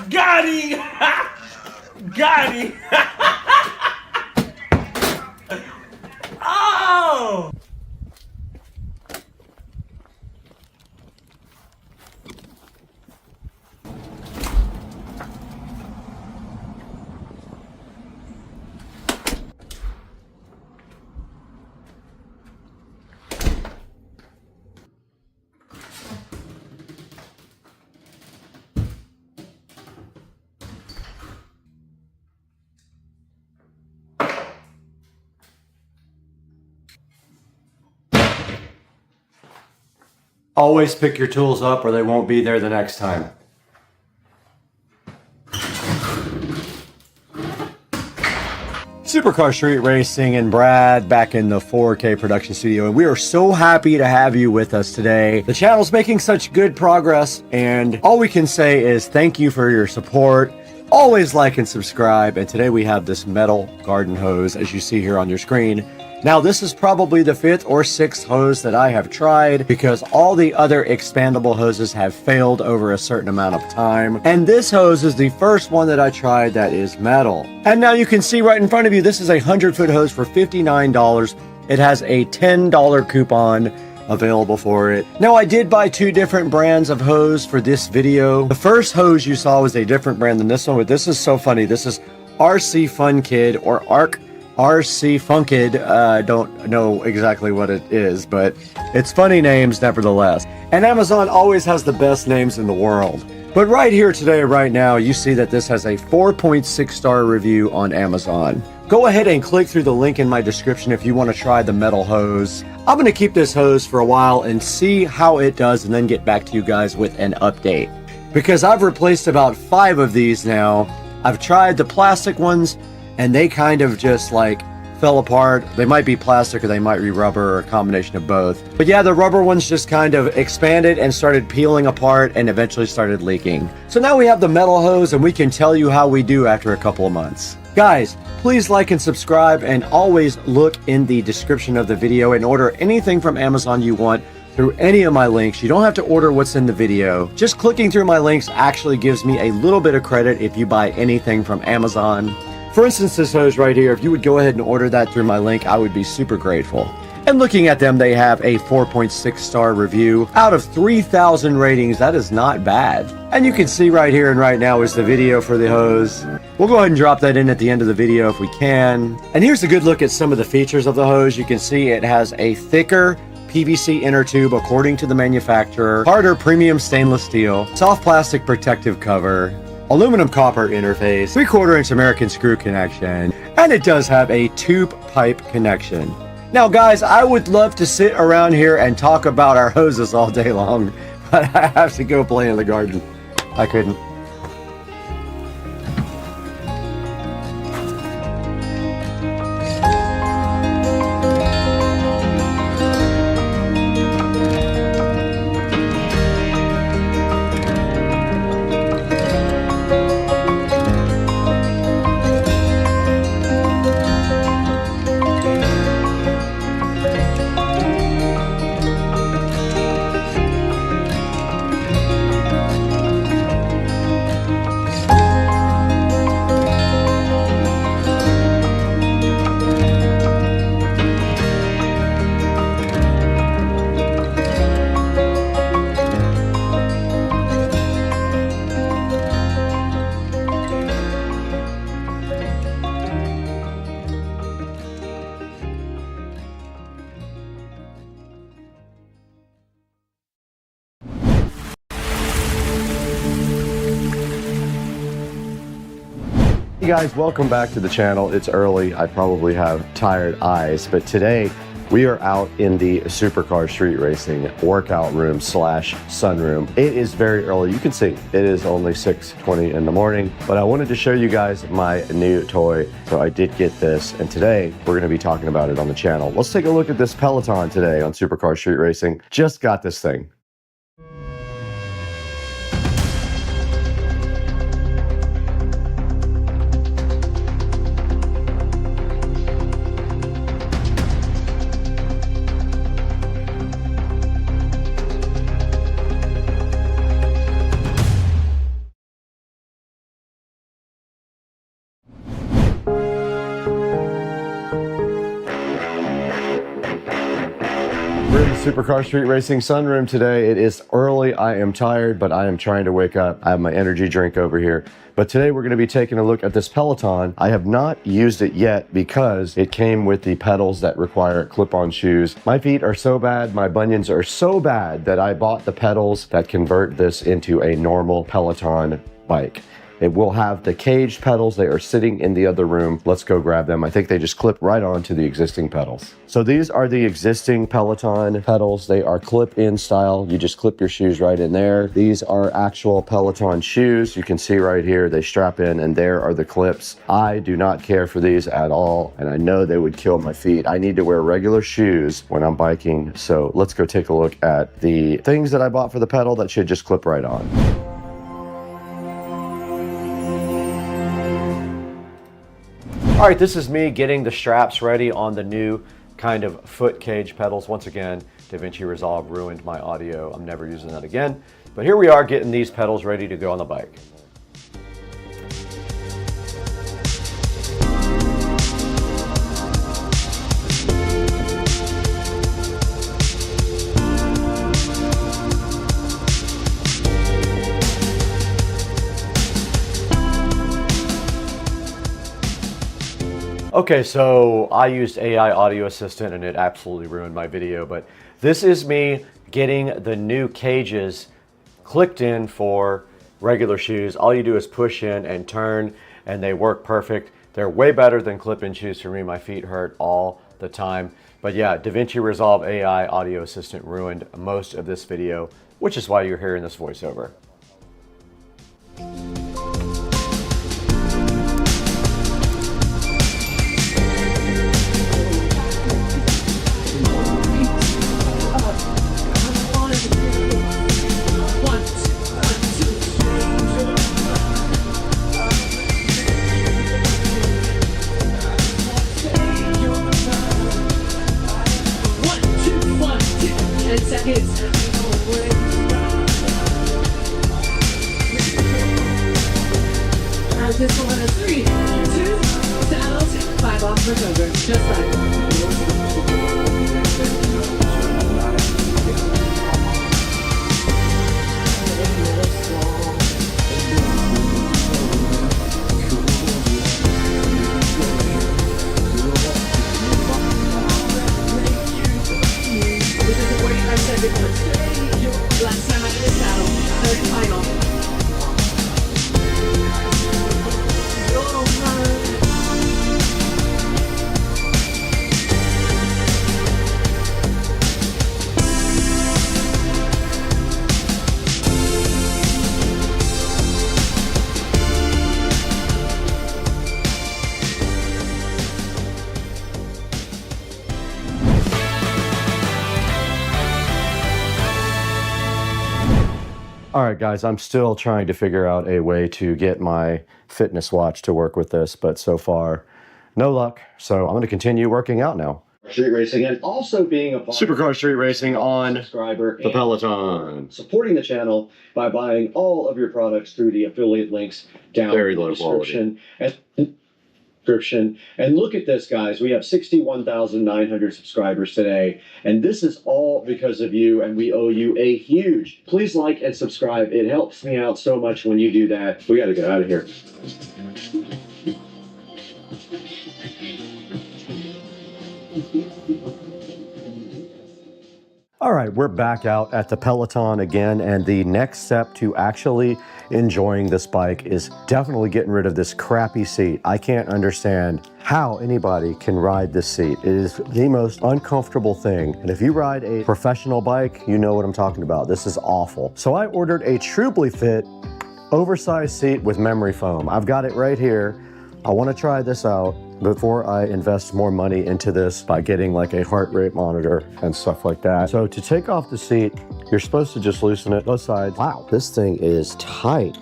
Got him! Got him! Oh! Always pick your tools up or they won't be there the next time. Supercar Street Racing and Brad back in the 4K production studio, and we are so happy to have you with us today. The channel's making such good progress, and all we can say is thank you for your support. Always like and subscribe, and today we have this metal garden hose as you see here on your screen. Now this is probably the 5th or 6th hose that I have tried because all the other expandable hoses have failed over a certain amount of time. And this hose is the first one that I tried that is metal. And now you can see right in front of you, this is a 100-foot hose for $59. it has a $10 coupon available for it. Now, I did buy 2 different brands of hose for this video. The first hose you saw was a different brand than this one, but this is so funny. This is RC Fun Kid or RC Funkid. Don't know exactly what it is, but it's funny names nevertheless. And Amazon always has the best names in the world. But right here today, right now, you see that this has a 4.6 star review on Amazon. Go ahead and click through the link in my description if you want to try the metal hose. I'm going to keep this hose for a while and see how it does and then get back to you guys with an update. Because I've replaced about 5 of these now. I've tried the plastic ones and they kind of just like fell apart. They might be plastic or they might be rubber or a combination of both. But yeah, the rubber ones just kind of expanded and started peeling apart and eventually started leaking. So now we have the metal hose and we can tell you how we do after a couple of months. Guys, please like and subscribe and always look in the description of the video and order anything from Amazon you want through any of my links. You don't have to order what's in the video. Just clicking through my links actually gives me a little bit of credit if you buy anything from Amazon. For instance, this hose right here, if you would go ahead and order that through my link, I would be super grateful. And looking at them, they have a 4.6 star review. Out of 3,000 ratings, that is not bad. And you can see right here and right now is the video for the hose. We'll go ahead and drop that in at the end of the video if we can. And here's a good look at some of the features of the hose. You can see it has a thicker PVC inner tube according to the manufacturer, harder premium stainless steel, soft plastic protective cover, aluminum copper interface, 3/4 inch American screw connection, and it does have a tube pipe connection. Now guys, I would love to sit around here and talk about our hoses all day long, but I have to go play in the garden. I couldn't. Hey guys, welcome back to the channel. It's early. I probably have tired eyes, but today we are out in the supercar street racing workout room / sunroom. It is very early. You can see it is only 6:20 in the morning, but I wanted to show you guys my new toy. So I did get this, and today we're going to be talking about it on the channel. Let's take a look at this Peloton today on supercar street racing. Just got this thing. We're in the Supercar Street Racing sunroom today. It is early. I am tired, but I am trying to wake up. I have my energy drink over here. But today we're going to be taking a look at this Peloton. I have not used it yet because it came with the pedals that require clip-on shoes. My feet are so bad, my bunions are so bad that I bought the pedals that convert this into a normal Peloton bike. It will have the caged pedals. They are sitting in the other room. Let's go grab them. I think they just clip right onto the existing pedals. So these are the existing Peloton pedals. They are clip-in style. You just clip your shoes right in there. These are actual Peloton shoes. You can see right here, they strap in and there are the clips. I do not care for these at all, and I know they would kill my feet. I need to wear regular shoes when I'm biking. So let's go take a look at the things that I bought for the pedal that should just clip right on. All right, this is me getting the straps ready on the new kind of foot cage pedals. Once again, DaVinci Resolve ruined my audio. I'm never using that again. But here we are getting these pedals ready to go on the bike. Okay, so I used AI Audio Assistant and it absolutely ruined my video, but this is me getting the new cages clicked in for regular shoes. All you do is push in and turn and they work perfect. They're way better than clip-in shoes for me. My feet hurt all the time. But yeah, DaVinci Resolve AI Audio Assistant ruined most of this video, which is why you're hearing this voiceover. This one is 3, 2, saddles, 5 off for cover, just This is a 45-second last time I did a saddle, third and final. All right, guys, I'm still trying to figure out a way to get my fitness watch to work with this, but so far, no luck. So I'm going to continue working out now. Street racing and also being a Supercar Street Racing on the Peloton. Supporting the channel by buying all of your products through the affiliate links down in the description. And look at this, guys. We have 61,900 subscribers today. And this is all because of you, and we owe you a huge. Please like and subscribe. It helps me out so much when you do that. We got to get out of here. All right, we're back out at the Peloton again, and the next step to actually enjoying this bike is definitely getting rid of this crappy seat. I can't understand how anybody can ride this seat. It is the most uncomfortable thing, and if you ride a professional bike, you know what I'm talking about. This is awful. So I ordered a Truly Fit oversized seat with memory foam. I've got it right here. I want to try this out before I invest more money into this by getting like a heart rate monitor and stuff like that. So to take off the seat, you're supposed to just loosen it both sides. Wow, this thing is tight.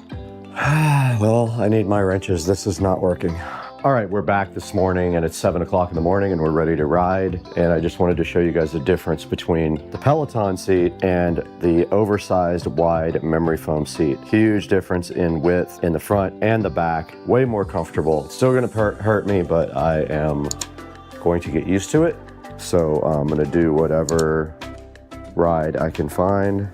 Well, I need my wrenches. This is not working. All right, we're back this morning and it's 7 o'clock in the morning and we're ready to ride. And I just wanted to show you guys the difference between the Peloton seat and the oversized wide memory foam seat. Huge difference in width in the front and the back. Way more comfortable. It's still gonna hurt me, but I am going to get used to it. So I'm gonna do whatever ride I can find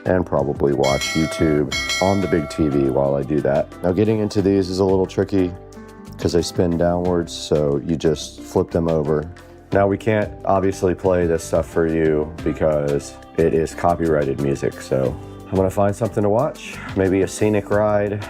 and probably watch YouTube on the big TV while I do that. Now getting into these is a little tricky because they spin downwards, so you just flip them over. Now we can't obviously play this stuff for you because it is copyrighted music, so I'm gonna find something to watch, maybe a scenic ride.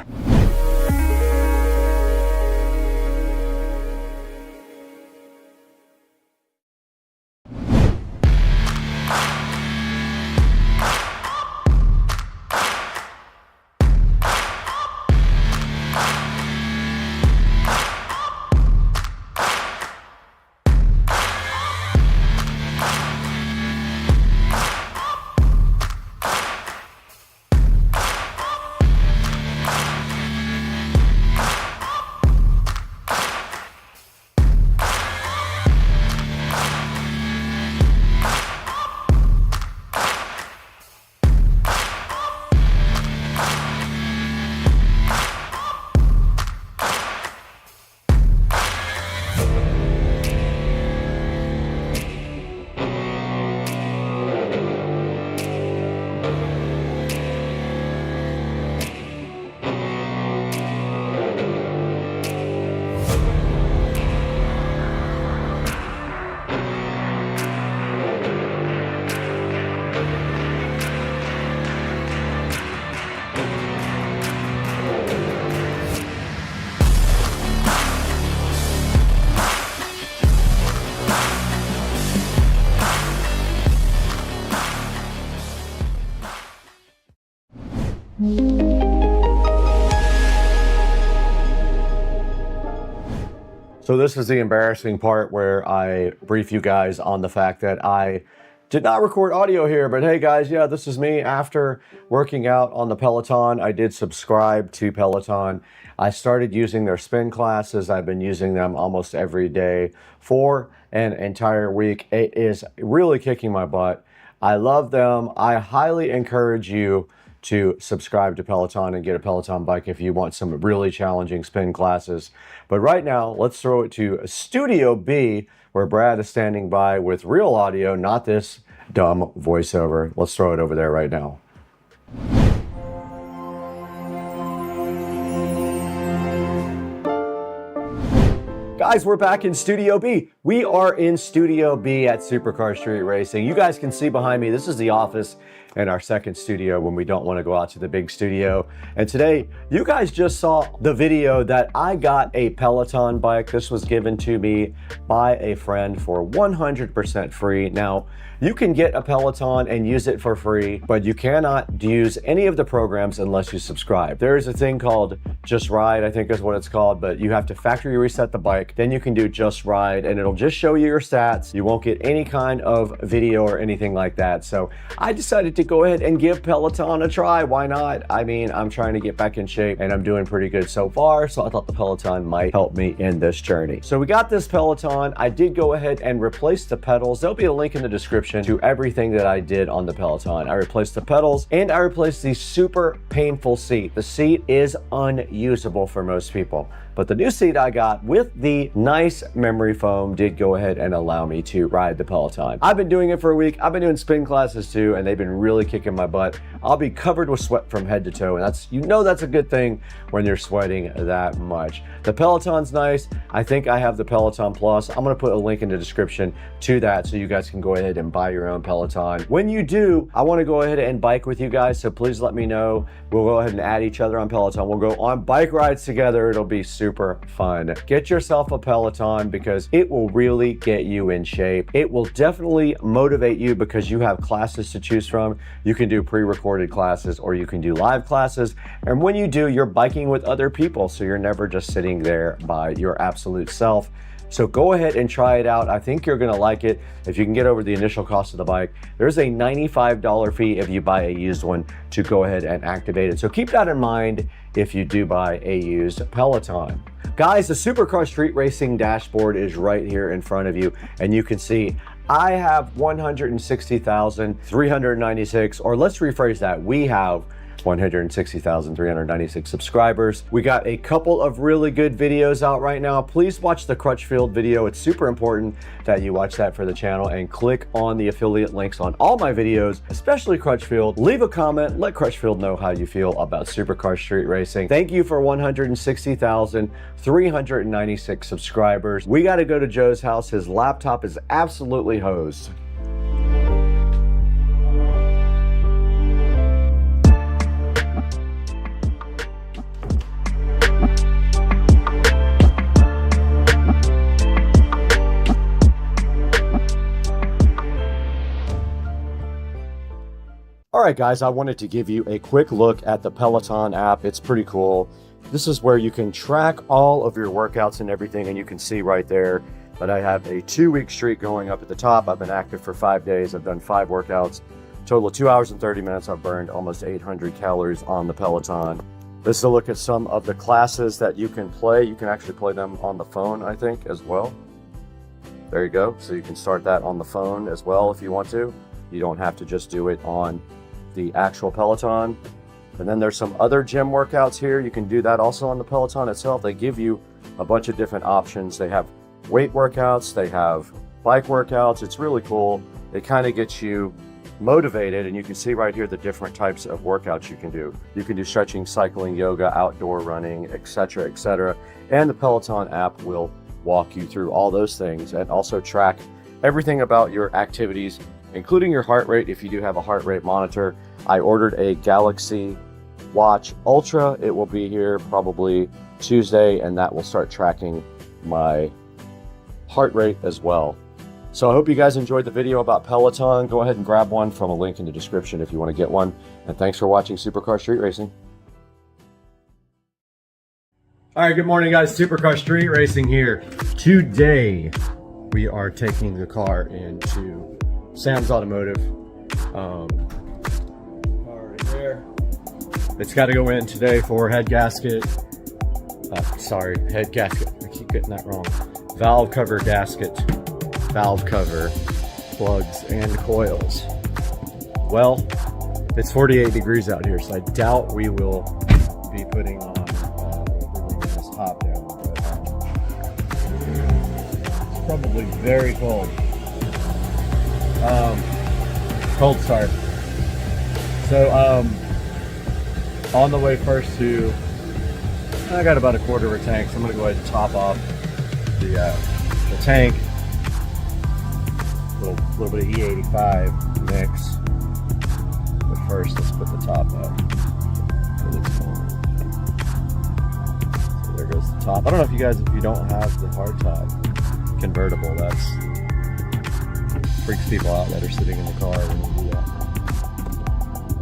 So this is the embarrassing part where I brief you guys on the fact that I did not record audio here, but hey guys, yeah, this is me. After working out on the Peloton, I did subscribe to Peloton. I started using their spin classes. I've been using them almost every day for an entire week. It is really kicking my butt. I love them. I highly encourage you to subscribe to Peloton and get a Peloton bike if you want some really challenging spin classes. But right now, let's throw it to Studio B, where Brad is standing by with real audio, not this dumb voiceover. Let's throw it over there right now. Guys, we're back in Studio B. We are in Studio B at Supercar Street Racing. You guys can see behind me, this is the office and our second studio when we don't want to go out to the big studio. And today, you guys just saw the video that I got a Peloton bike. This was given to me by a friend for 100% free. Now, you can get a Peloton and use it for free, but you cannot use any of the programs unless you subscribe. There is a thing called Just Ride, I think is what it's called, but you have to factory reset the bike. Then you can do Just Ride and it'll just show you your stats. You won't get any kind of video or anything like that. So I decided to go ahead and give Peloton a try. Why not? I mean, I'm trying to get back in shape and I'm doing pretty good so far. So I thought the Peloton might help me in this journey. So we got this Peloton. I did go ahead and replace the pedals. There'll be a link in the description to everything that I did on the Peloton. I replaced the pedals and I replaced the super painful seat. The seat is unusable for most people, but the new seat I got with the nice memory foam did go ahead and allow me to ride the Peloton. I've been doing it for a week. I've been doing spin classes too, and they've been really kicking my butt. I'll be covered with sweat from head to toe, and that's, you know, that's a good thing when you're sweating that much. The Peloton's nice. I think I have the Peloton Plus. I'm gonna put a link in the description to that so you guys can go ahead and buy your own Peloton. When you do, I wanna go ahead and bike with you guys, so please let me know. We'll go ahead and add each other on Peloton. We'll go on bike rides together. It'll be super fun. Get yourself a Peloton because it will really get you in shape. It will definitely motivate you because you have classes to choose from. You can do pre-recorded classes or you can do live classes. And when you do, you're biking with other people, so you're never just sitting there by your absolute self. So go ahead and try it out. I think you're gonna like it. If you can get over the initial cost of the bike, there's a $95 fee if you buy a used one to go ahead and activate it. So keep that in mind if you do buy a used Peloton. Guys, the Supercar Street Racing dashboard is right here in front of you, and you can see I have 160,396, or let's rephrase that, we have 160,396 subscribers. We got a couple of really good videos out right now. Please watch the Crutchfield video. It's super important that you watch that for the channel and click on the affiliate links on all my videos, especially Crutchfield. Leave a comment. Let Crutchfield know how you feel about Supercar Street Racing. Thank you for 160,396 subscribers. We got to go to Joe's house. His laptop is absolutely hosed. All right, guys, I wanted to give you a quick look at the Peloton app. It's pretty cool. This is where you can track all of your workouts and everything, and you can see right there that I have a 2-week streak going up at the top. I've been active for 5 days. I've done 5 workouts. Total of 2 hours and 30 minutes. I've burned almost 800 calories on the Peloton. This is a look at some of the classes that you can play. You can actually play them on the phone, I think, as well. There you go. So you can start that on the phone as well if you want to. You don't have to just do it on the actual Peloton. And then there's some other gym workouts here. You can do that also on the Peloton itself. They give you a bunch of different options. They have weight workouts, they have bike workouts. It's really cool. It kind of gets you motivated, and you can see right here the different types of workouts you can do. You can do stretching, cycling, yoga, outdoor running, etc., etc. And the Peloton app will walk you through all those things and also track everything about your activities, including your heart rate if you do have a heart rate monitor. I ordered a Galaxy Watch Ultra. It will be here probably Tuesday, and that will start tracking my heart rate as well. So I hope you guys enjoyed the video about Peloton. Go ahead and grab one from a link in the description if you want to get one. And thanks for watching Supercar Street Racing. All right, good morning, guys. Supercar Street Racing here. Today, we are taking the car into Sam's Automotive. Car right there. It's got to go in today for head gasket. Head gasket. I keep getting that wrong. Valve cover gasket, valve cover, plugs, and coils. Well, it's 48 degrees out here, so I doubt we will be putting on this top down. But, it's probably very cold. Cold start. So, on the way first to, I got about a quarter of a tank, so I'm gonna go ahead and top off the tank. A little bit of E85 mix. But first, let's put the top up. So there goes the top. I don't know if you guys, if you don't have the hard top convertible, that's freaks people out that are sitting in the car when you do that.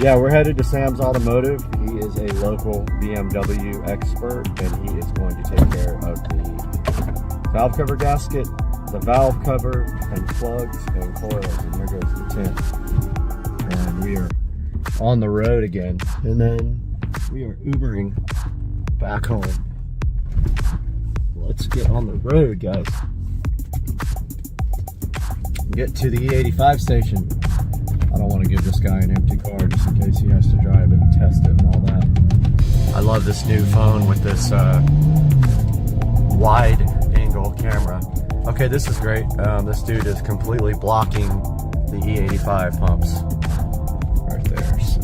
Yeah, we're headed to Sam's Automotive. He is a local BMW expert, and he is going to take care of the valve cover gasket, the valve cover, and plugs and coils. And there goes the tent. And we are on the road again. And then we are Ubering back home. Let's get on the road, guys. Get to the E85 station. I don't want to give this guy an empty car just in case he has to drive it and test it and all that. I love this new phone with this wide angle camera. Okay, this is great. This dude is completely blocking the E85 pumps right there. So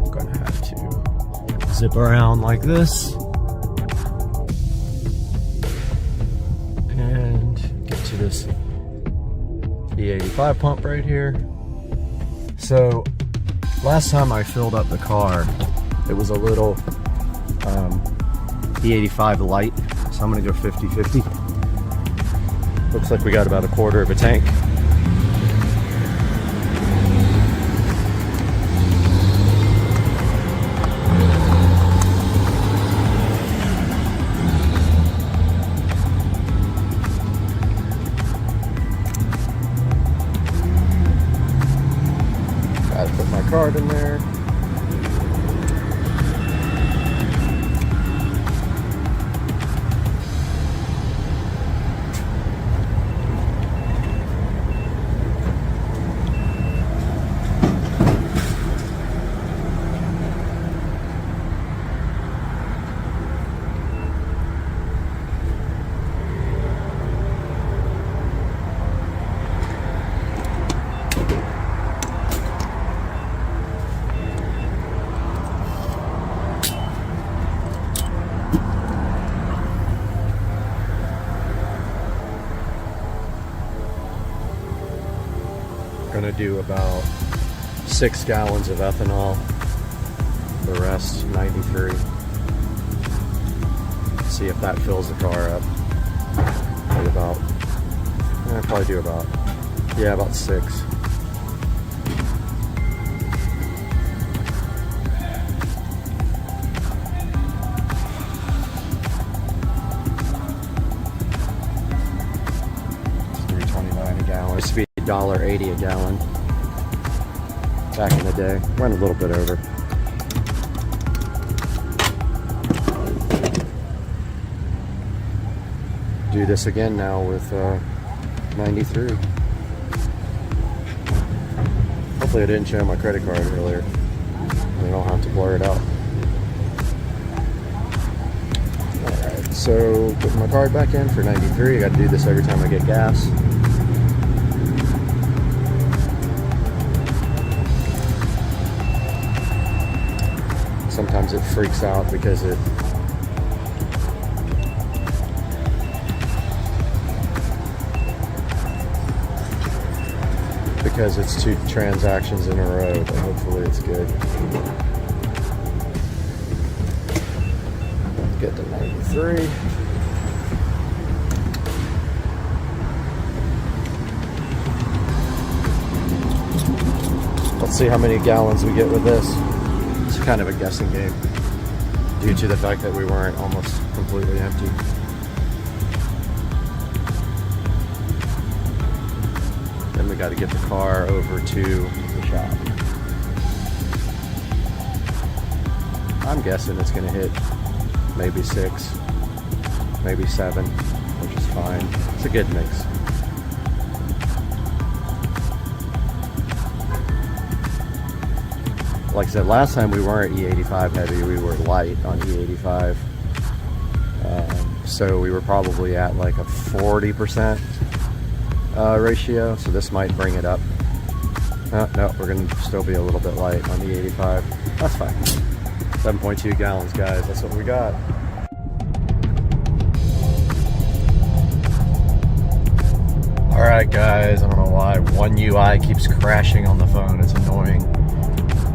I'm gonna have to zip around like this and get to this E85 pump right here. So last time I filled up the car, it was a little E85 light, so I'm gonna go 50-50. Looks like we got about a quarter of a tank. Gotta put my card in there. Gonna do about 6 gallons of ethanol, the rest 93. See if that fills the car up. Probably about, probably do about, yeah, about 6. $3.29 a gallon. It's $1.80 a gallon back in the day. Went a little bit over. Do this again now with 93. Hopefully I didn't show my credit card earlier. I don't have to blur it out. Alright, so putting my card back in for 93. I got to do this every time I get gas. Sometimes it freaks out because it's 2 transactions in a row, but hopefully it's good. Let's get to 93. Let's see how many gallons we get with this. It's kind of a guessing game. due to the fact that we weren't almost completely empty. Then we got to get the car over to the shop. I'm guessing it's going to hit maybe 6, maybe 7, which is fine. It's a good mix. Like I said, last time we weren't E85 heavy, we were light on E85. So we were probably at like a 40% ratio, so this might bring it up. No, we're going to still be a little bit light on E85. That's fine. 7.2 gallons, guys. That's what we got. Alright, guys. I don't know why One UI keeps crashing on the phone. It's annoying.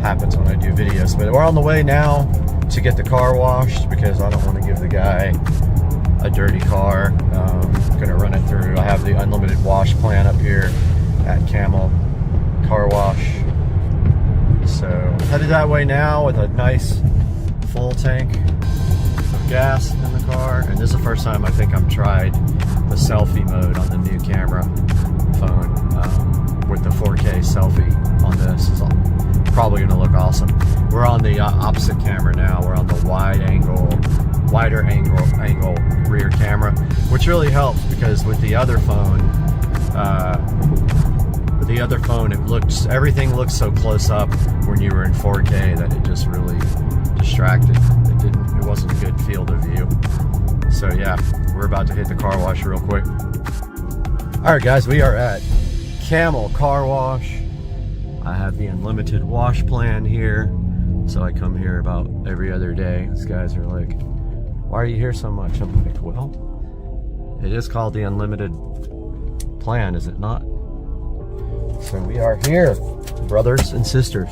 Happens when I do videos. But we're on the way now to get the car washed because I don't want to give the guy a dirty car. I'm going to run it through. I have the unlimited wash plan up here at Camel Car Wash. So headed that way now with a nice full tank of gas in the car. And this is the first time I think I've tried the selfie mode on the new camera phone with the 4K selfie on this. Is probably going to look awesome. We're on the opposite camera now. We're on the wider angle rear camera, which really helps because with the other phone, everything looks so close up when you were in 4K that it just really distracted. It wasn't a good field of view. So yeah, we're about to hit the car wash real quick. All right, guys, we are at Camel Car Wash. I have the unlimited wash plan here, so I come here about every other day. These guys are like, why are you here so much? I'm like, well, it is called the unlimited plan, is it not? So we are here, brothers and sisters.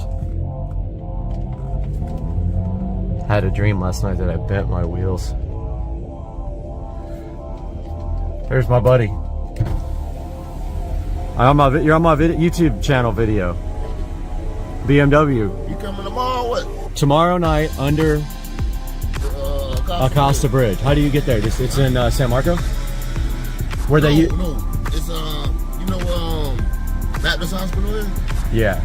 Had a dream last night that I bent my wheels. There's my buddy. You're on my YouTube channel video. BMW. You coming tomorrow or what? Tomorrow night under Acosta Bridge. How do you get there? It's in San Marco? Where no, it's you know Baptist Hospital is? Yeah.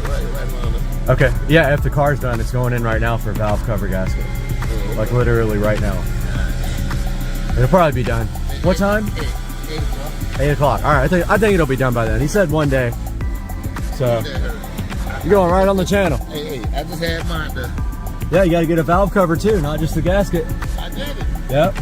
Right around there. Okay. Yeah, if the car's done, it's going in right now for valve cover gasket. Okay. Like literally right now. It'll probably be done. What time? 8 o'clock. 8 o'clock. All right. I think it'll be done by then. He said one day. So you're going right on the channel. Hey, I just had mine done. Yeah, you got to get a valve cover too, not just the gasket. I did it. Yep.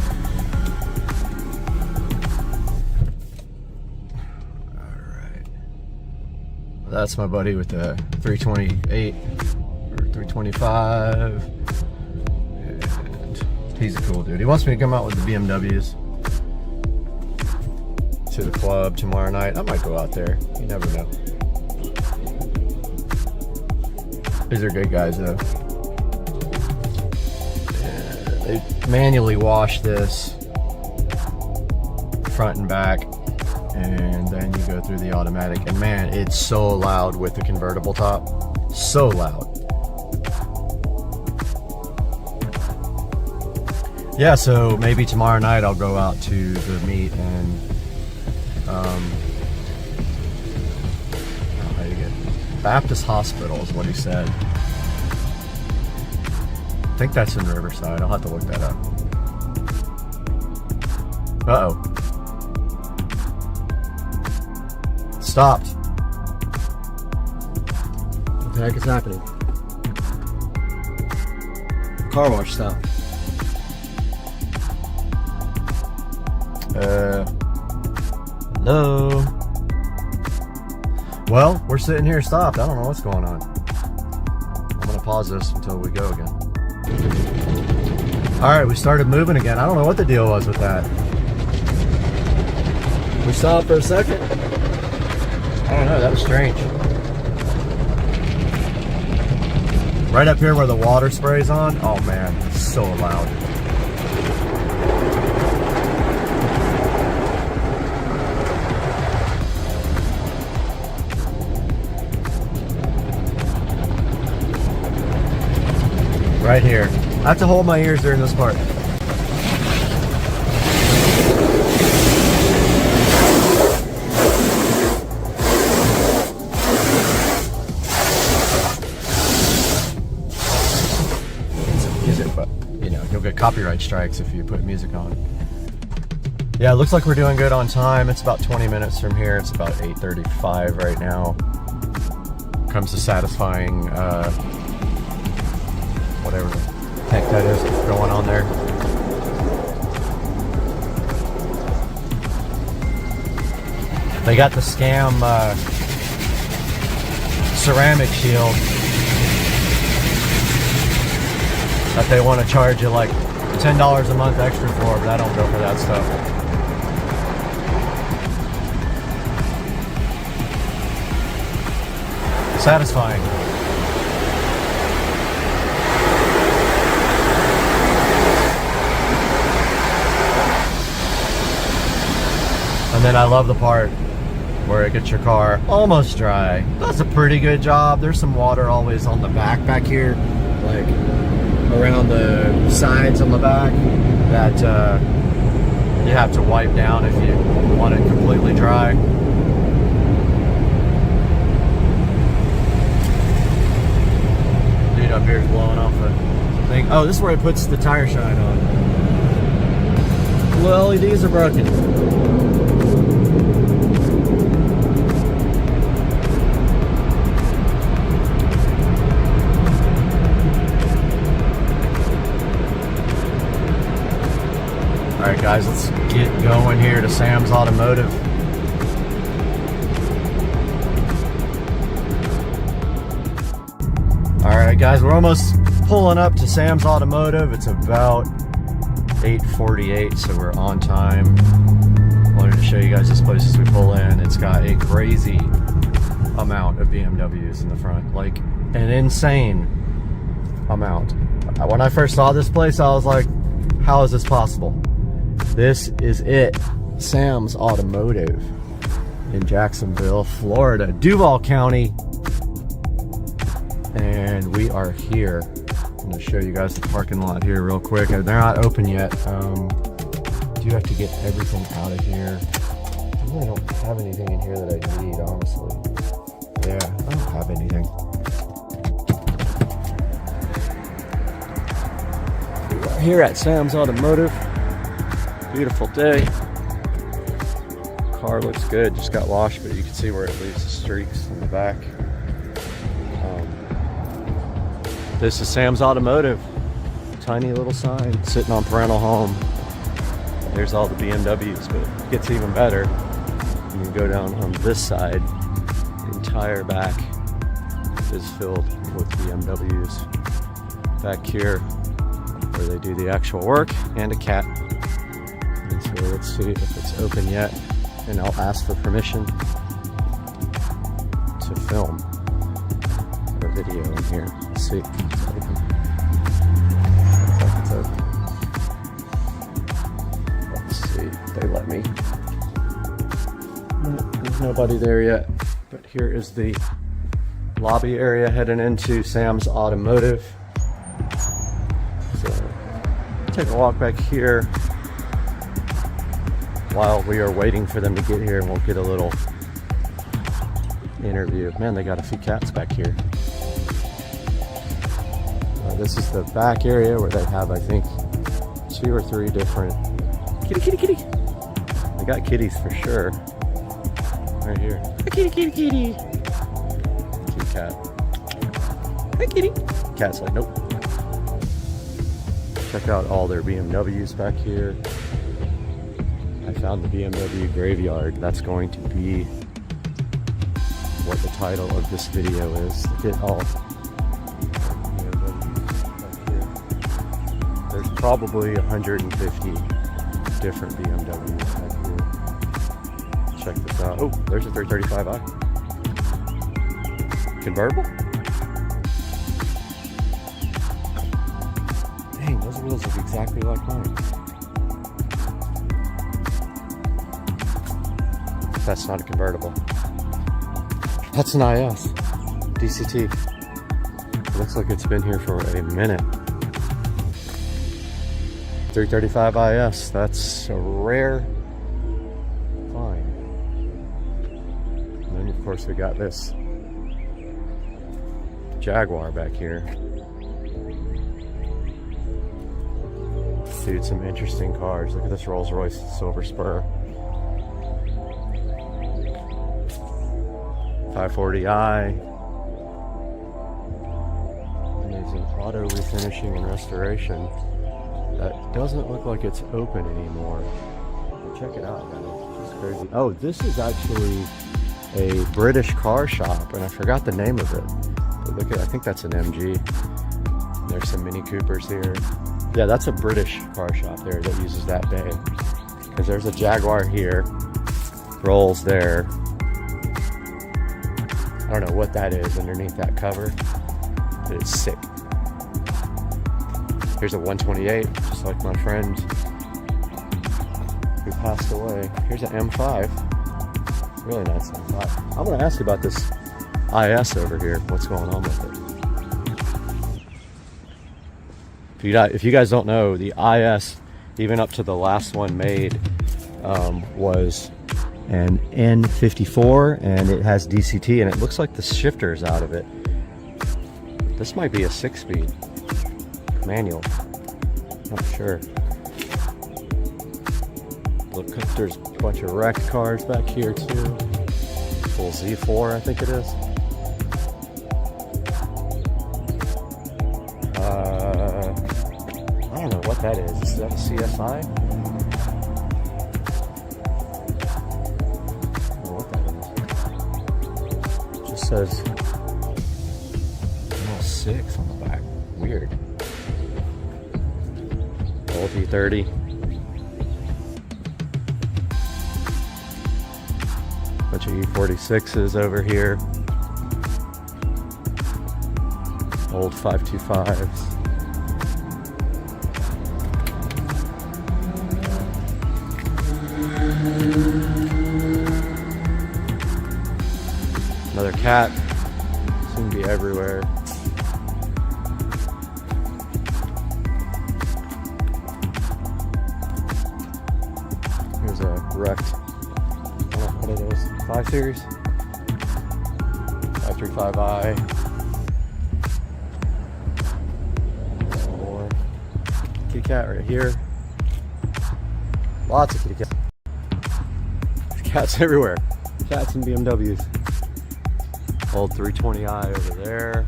That's my buddy with the 328 or 325, and he's a cool dude. He wants me to come out with the BMWs to the club tomorrow night. I might go out there. You never know. These are good guys though. Yeah, they manually wash this front and back, and then you go through the automatic, and man, it's so loud with the convertible top. So loud. Yeah, so maybe tomorrow night I'll go out to the meet and how do you get Baptist Hospital is what he said. I think that's in Riverside. I'll have to look that up. Uh-oh. Stopped. What the heck is happening? Car wash stopped. Hello? Well, we're sitting here stopped. I don't know what's going on. I'm gonna pause this until we go again. Alright, we started moving again. I don't know what the deal was with that. We stopped for a second. I don't know, that was strange. Right up here where the water sprays on, oh man, it's so loud. Right here. I have to hold my ears during this part. But you know, you'll get copyright strikes if you put music on. Yeah, it looks like we're doing good on time. It's about 20 minutes from here. It's about 8:35 right now. Comes to satisfying whatever the heck that is going on there. They got the scam ceramic shield that they want to charge you like $10 a month extra for, but I don't go for that stuff. Satisfying. And then I love the part where it gets your car almost dry. Does a pretty good job. There's some water always on the back here, like around the sides on the back, that you have to wipe down if you want it completely dry. Dude up here is blowing off the thing. Oh, this is where it puts the tire shine on. The LEDs are broken. Alright guys, let's get going here to Sam's Automotive. Alright guys, we're almost pulling up to Sam's Automotive. It's about 8:48, so we're on time. Wanted to show you guys this place as we pull in. It's got a crazy amount of BMWs in the front, like an insane amount. When I first saw this place, I was like, how is this possible? This is it, Sam's Automotive in Jacksonville, Florida, Duval County. And we are here. I'm going to show you guys the parking lot here real quick. They're not open yet. Do have to get everything out of here. I really don't have anything in here that I need, honestly. Yeah, I don't have anything. We are here at Sam's Automotive. Beautiful day. Car looks good, just got washed, but you can see where it leaves the streaks in the back. This is Sam's Automotive. Tiny little sign sitting on Parental Home. There's all the BMWs, but it gets even better. You can go down on this side. The entire back is filled with BMWs. Back here, where they do the actual work, and a cat. And so let's see if it's open yet, and I'll ask for permission to film a video in here. Let's see. It's open. Looks like it's open. Let's see if they let me. No, there's nobody there yet, but here is the lobby area heading into Sam's Automotive. So take a walk back here while we are waiting for them to get here, and we'll get a little interview. Man, they got a few cats back here. This is the back area where they have, I think, 2 or 3 different kitty. They got kitties for sure. Right here. Hi, kitty. Cute cat. Hi, kitty. Cat's like, nope. Check out all their BMWs back here. I found the BMW graveyard. That's going to be what the title of this video is. Look at all probably 150 different BMWs back here. Check this out. Oh, there's a 335i. Convertible? Dang, those wheels look exactly like mine. That's not a convertible. That's an IS. DCT. Looks like it's been here for a minute. 335 IS. That's a rare find. And then of course we got this Jaguar back here. Dude, some interesting cars. Look at this Rolls Royce Silver Spur. 540i. And there's an auto refinishing and restoration that doesn't look like it's open anymore. But check it out, guys. It's crazy. Oh, this is actually a British car shop, and I forgot the name of it. But look at, I think that's an MG. There's some Mini Coopers here. Yeah, that's a British car shop there that uses that bay. Because there's a Jaguar here, Rolls there. I don't know what that is underneath that cover, but it's sick. Here's a 128, just like my friend who passed away. Here's an M5, really nice M5. I'm gonna ask you about this IS over here. What's going on with it? If you guys don't know, the IS, even up to the last one made, was an N54, and it has DCT, and it looks like the shifter is out of it. This might be a 6-speed manual. Not sure. Look, there's a bunch of wrecked cars back here too. Full Z4, I think it is. I don't know what that is. Is that a CSI? Says L6 on the back. Weird. Old E30. Bunch of E46s over here. Old 525s. Another cat. Seem to be everywhere. Here's a wrecked, I don't know what it is, 5 Series? 535i. Some more. Kitty cat right here. Lots of kitty cats. Cats everywhere. Cats and BMWs. Old 320i over there.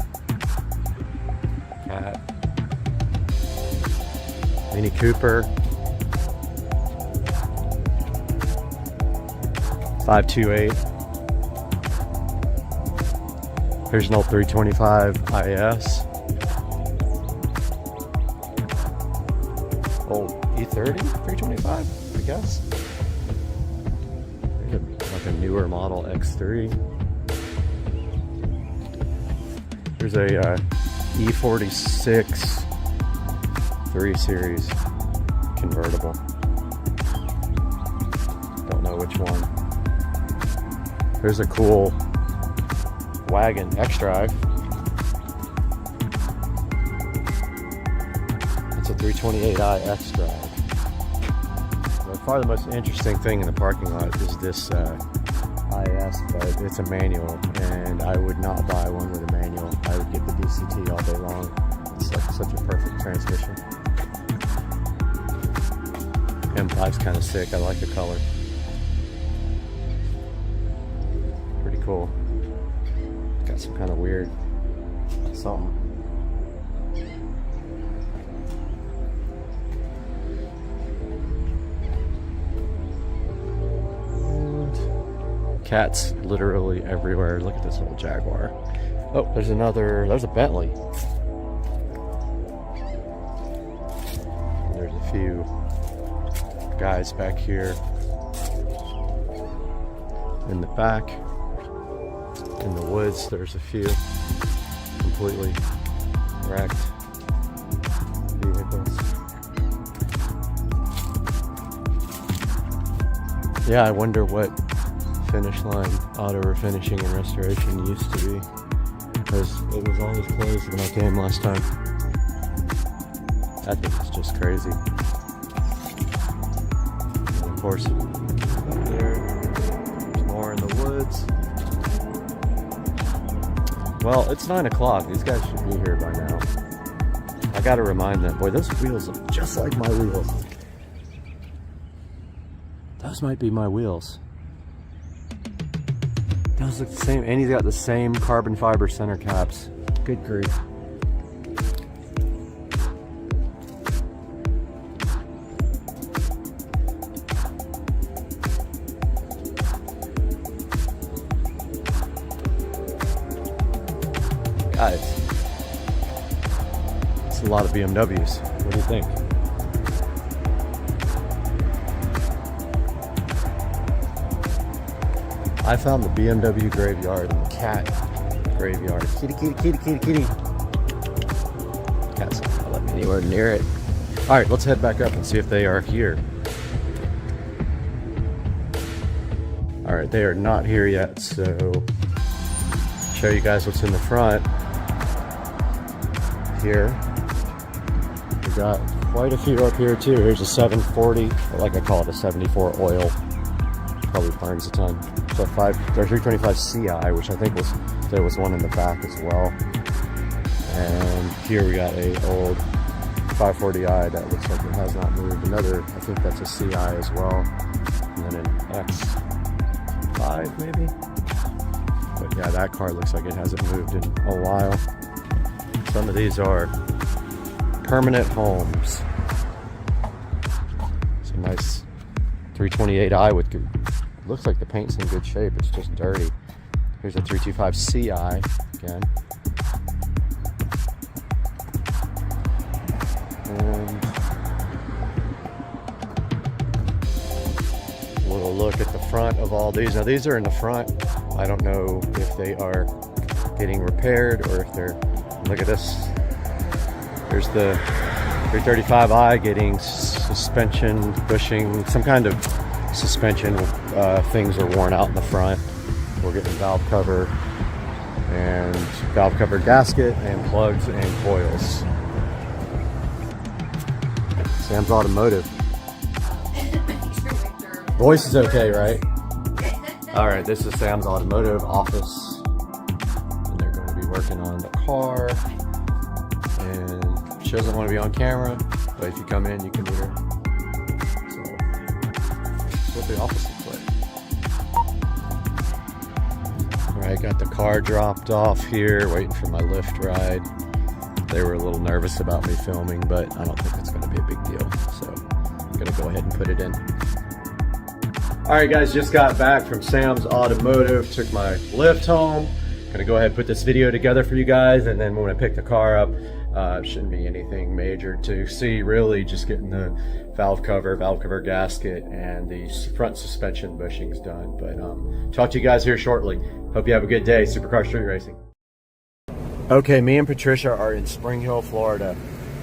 Cat. Mini Cooper. 528. Here's an old 325 IS. Old E30 325, I guess. Like a newer model X3. There's a E46 3 Series convertible. Don't know which one. There's a cool wagon X-Drive. It's a 328i X-Drive. By far the most interesting thing in the parking lot is this IS, but it's a manual, and I would not buy one with a manual. I would get the DCT all day long. It's like such a perfect transmission. M5's kind of sick. I like the color. Pretty cool. Got some kind of weird something. Cats literally everywhere. Look at this old Jaguar. Oh, there's a Bentley. And there's a few guys back here in the back. In the woods, there's a few completely wrecked vehicles. Yeah, I wonder what Finish Line auto refinishing and restoration used to be, because it was always closed when I came last time. I think it's just crazy. course, up there, there's more in the woods. Well, it's 9 o'clock. These guys should be here by now. I gotta remind them. Boy, those wheels look just like my wheels. Those might be my wheels. Those look the same, and he's got the same carbon fiber center caps. Good grief. Guys, it's a lot of BMWs. What do you think? I found the BMW graveyard and the cat graveyard. Kitty, kitty, kitty, kitty, kitty. Cat's not gonna let me anywhere near it. All right, let's head back up and see if they are here. All right, they are not here yet, so show you guys what's in the front. Here, we got quite a few up here too. Here's a 740, or like I call it, a 74 oil. Probably burns a ton. So 325 CI, which I think there was one in the back as well. And here we got a old 540i that looks like it has not moved. Another, I think that's a CI as well. And then an X5 maybe. But yeah, that car looks like it hasn't moved in a while. Some of these are permanent homes. It's a nice 328i with good. Looks like the paint's in good shape, it's just dirty. Here's a 325 CI again. And a little look at the front of all these. Now these are in the front. I don't know if they are getting repaired or if they're, look at this. There's the 335i getting suspension, bushing, some kind of suspension things are worn out in the front. We're getting valve cover and valve cover gasket and plugs and coils. Sam's Automotive. Voice is okay, right? All right, this is Sam's Automotive office. And they're going to be working on the car. And she doesn't want to be on camera, but if you come in, you can meet her. What the office looks like. Alright, got the car dropped off here, waiting for my Lyft ride. They were a little nervous about me filming, but I don't think it's going to be a big deal. So I'm going to go ahead and put it in. Alright guys, just got back from Sam's Automotive, took my Lyft home. Going to go ahead and put this video together for you guys, and then when I pick the car up, shouldn't be anything major to see, really, just getting the valve cover gasket, and the front suspension bushings done. But talk to you guys here shortly. Hope you have a good day. Supercar Street Racing. Okay, me and Patricia are in Spring Hill, Florida,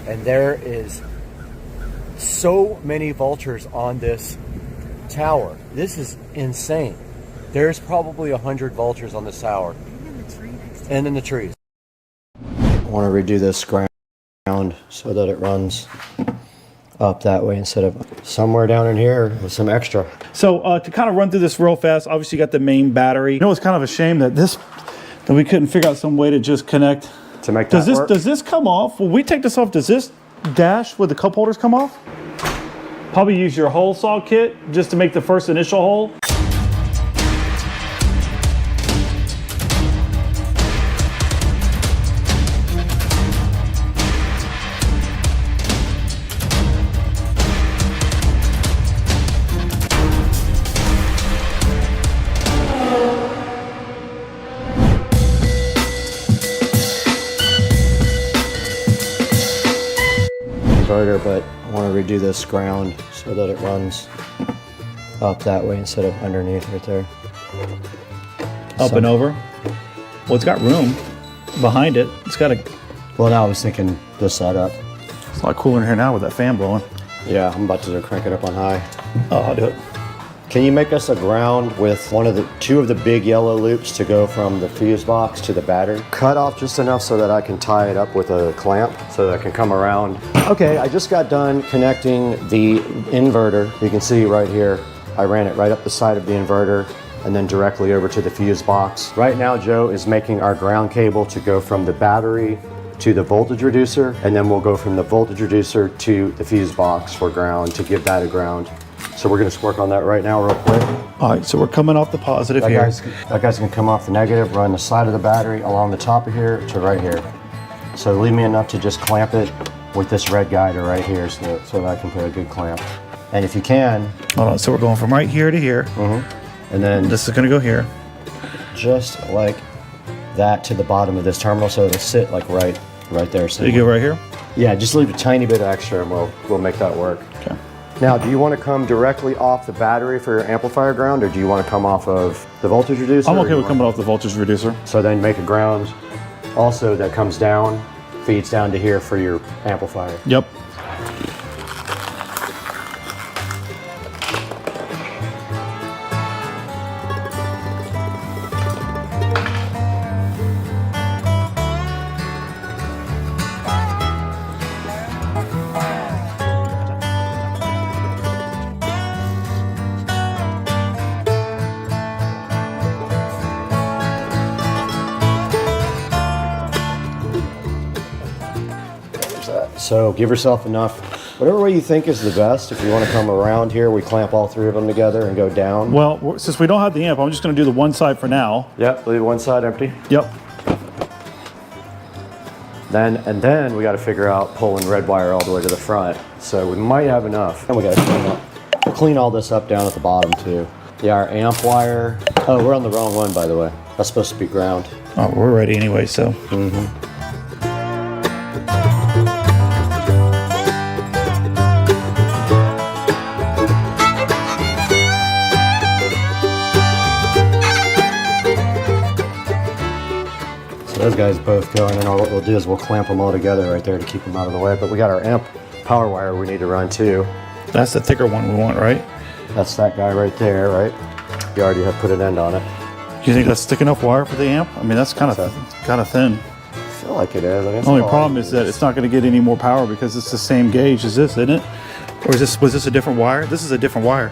and there is so many vultures on this tower. This is insane. There's probably 100 vultures on this tower. And in the trees. I want to redo this ground so that it runs up that way instead of somewhere down in here with some extra. So to kind of run through this real fast, obviously you got the main battery. You know, it's kind of a shame that we couldn't figure out some way to just connect. To make that work? Does this come off? Will we take this off? Does this dash with the cup holders come off? Probably use your hole saw kit just to make the first initial hole. But I want to redo this ground so that it runs up that way instead of underneath right there. Up and over? Well, it's got room behind it. It's got a... Well, now I was thinking this side up. It's a lot cooler in here now with that fan blowing. Yeah, I'm about to crank it up on high. Oh, I'll do it. Can you make us a ground with two of the big yellow loops to go from the fuse box to the battery? Cut off just enough so that I can tie it up with a clamp so that I can come around. Okay, I just got done connecting the inverter. You can see right here, I ran it right up the side of the inverter and then directly over to the fuse box. Right now, Joe is making our ground cable to go from the battery to the voltage reducer, and then we'll go from the voltage reducer to the fuse box for ground to give that a ground. So we're gonna work on that right now real quick. All right, so we're coming off the positive here. That guy's gonna come off the negative, run the side of the battery along the top of here to right here. So leave me enough to just clamp it with this red guide to right here so that I can put a good clamp. And if you can... Hold on, so we're going from right here to here. And then... This is gonna go here. Just like that to the bottom of this terminal so it'll sit like right there. So you go right here? Yeah, just leave a tiny bit extra and we'll make that work. Okay. Now, do you want to come directly off the battery for your amplifier ground, or do you want to come off of the voltage reducer? I'm okay with coming off the voltage reducer. So then make a ground also that comes down, feeds down to here for your amplifier. Yep. So give yourself enough, whatever way you think is the best. If you want to come around here, we clamp all three of them together and go down. Well, since we don't have the amp, I'm just going to do the one side for now. Yep, leave one side empty. Yep. Then we got to figure out pulling red wire all the way to the front. So we might have enough. And we got to clean all this up down at the bottom too. Yeah, our amp wire. Oh, we're on the wrong one, by the way. That's supposed to be ground. Oh, we're ready anyway, so. Those guys both go, and then what we'll do is we'll clamp them all together right there to keep them out of the way. But we got our amp power wire we need to run too. That's the thicker one we want, right? That's that guy right there, right? You already have put an end on it. Do you think that's thick enough wire for the amp? I mean, that's kind of thin. I feel like it is. I mean, the only problem is that it's not going to get any more power because it's the same gauge as this, isn't it? Or was this a different wire? This is a different wire.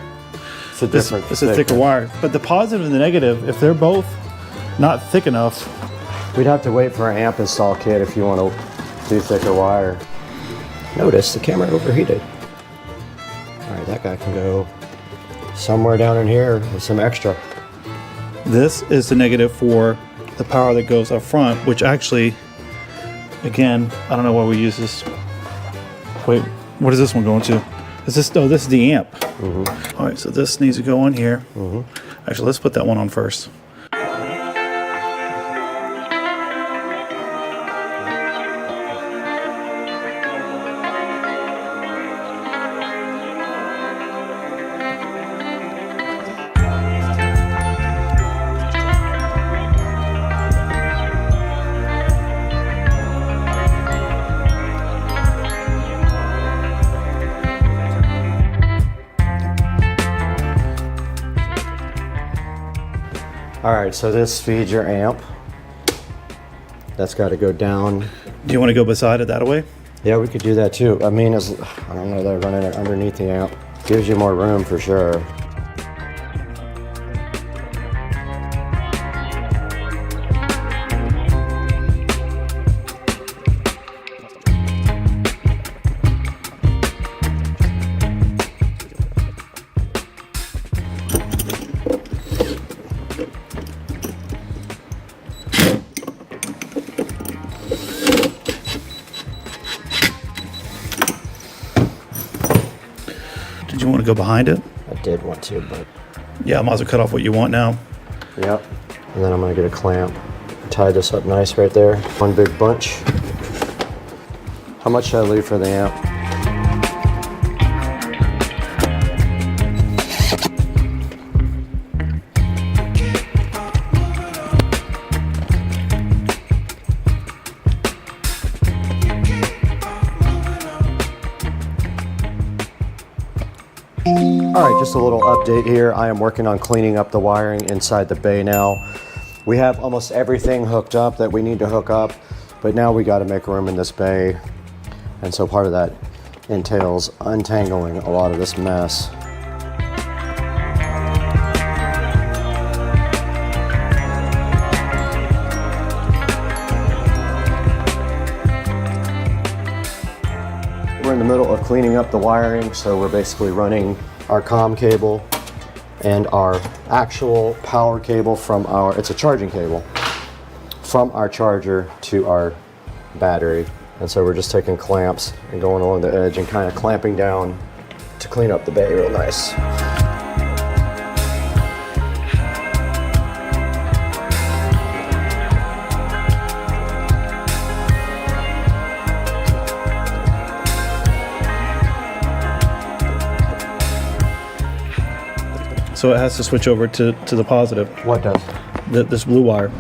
It's a different. It's a thicker wire. But the positive and the negative, if they're both not thick enough, we'd have to wait for an amp install kit if you want to do thicker wire. Notice the camera overheated. All right, that guy can go somewhere down in here with some extra. This is the negative for the power that goes up front, which actually, again, I don't know why we use this. Wait, what is this one going to? Is this, oh, this is the amp. All right, so this needs to go on here. Actually, let's put that one on first. All right, so this feeds your amp. That's got to go down. Do you want to go beside it that way? Yeah, we could do that too. I mean, I don't know, they're running it underneath the amp. Gives you more room for sure. Did you want to go behind it? I did want to, but... Yeah, I might as well cut off what you want now. Yep. And then I'm going to get a clamp. Tie this up nice right there. One big bunch. How much should I leave for the amp? All right, just a little update here. I am working on cleaning up the wiring inside the bay now. We have almost everything hooked up that we need to hook up, but now we got to make room in this bay. And so part of that entails untangling a lot of this mess. We're in the middle of cleaning up the wiring, so we're basically running our COM cable and our actual power cable from our, it's a charging cable, from our charger to our battery. And so we're just taking clamps and going along the edge and kind of clamping down to clean up the bay real nice. So it has to switch over to the positive. What does? This blue wire.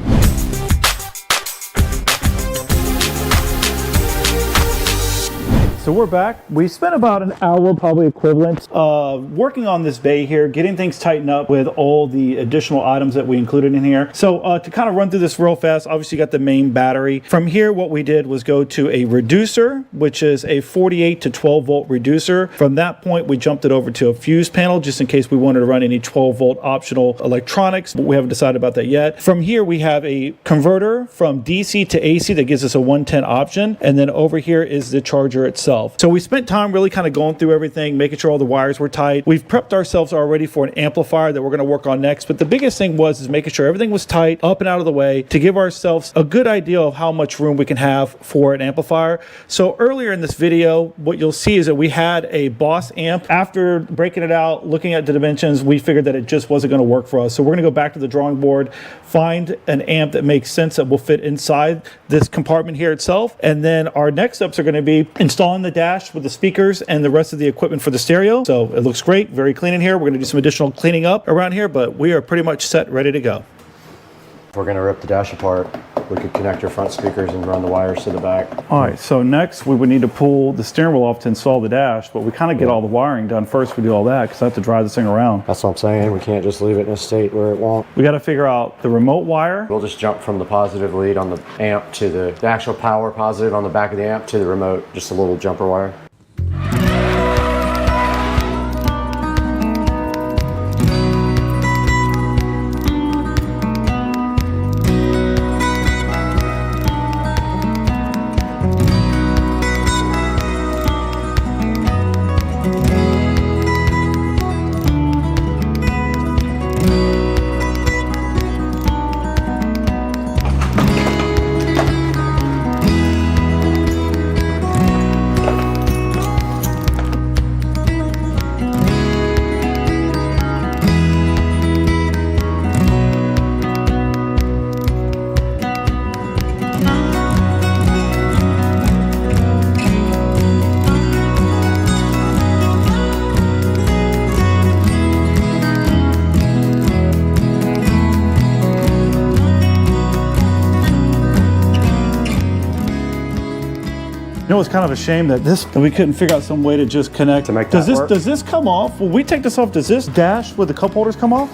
So we're back. We spent about an hour, probably equivalent, working on this bay here, getting things tightened up with all the additional items that we included in here. So to kind of run through this real fast, obviously you got the main battery. From here, what we did was go to a reducer, which is a 48 to 12 volt reducer. From that point, we jumped it over to a fuse panel, just in case we wanted to run any 12 volt optional electronics, but we haven't decided about that yet. From here, we have a converter from DC to AC that gives us a 110 option. And then over here is the charger itself. So we spent time really kind of going through everything, making sure all the wires were tight. We've prepped ourselves already for an amplifier that we're going to work on next. But the biggest thing is making sure everything was tight, up and out of the way, to give ourselves a good idea of how much room we can have for an amplifier. So earlier in this video, what you'll see is that we had a Boss amp. After breaking it out, looking at the dimensions, we figured that it just wasn't going to work for us. So we're going to go back to the drawing board, find an amp that makes sense that will fit inside this compartment here itself. And then our next steps are going to be installing the dash with the speakers and the rest of the equipment for the stereo. So it looks great, very clean in here. We're going to do some additional cleaning up around here, but we are pretty much set, ready to go. If we're going to rip the dash apart, we could connect your front speakers and run the wires to the back. All right, so next we would need to pull the steering wheel off to install the dash, but we kind of get all the wiring done first. We do all that because I have to drive this thing around. That's what I'm saying. We can't just leave it in a state where it won't. We got to figure out the remote wire. We'll just jump from the positive lead on the amp to the actual power positive on the back of the amp to the remote, just a little jumper wire. You know, it's kind of a shame that we couldn't figure out some way to just connect. To make that work? Does this come off? Will we take this off? Does this dash with the cup holders come off?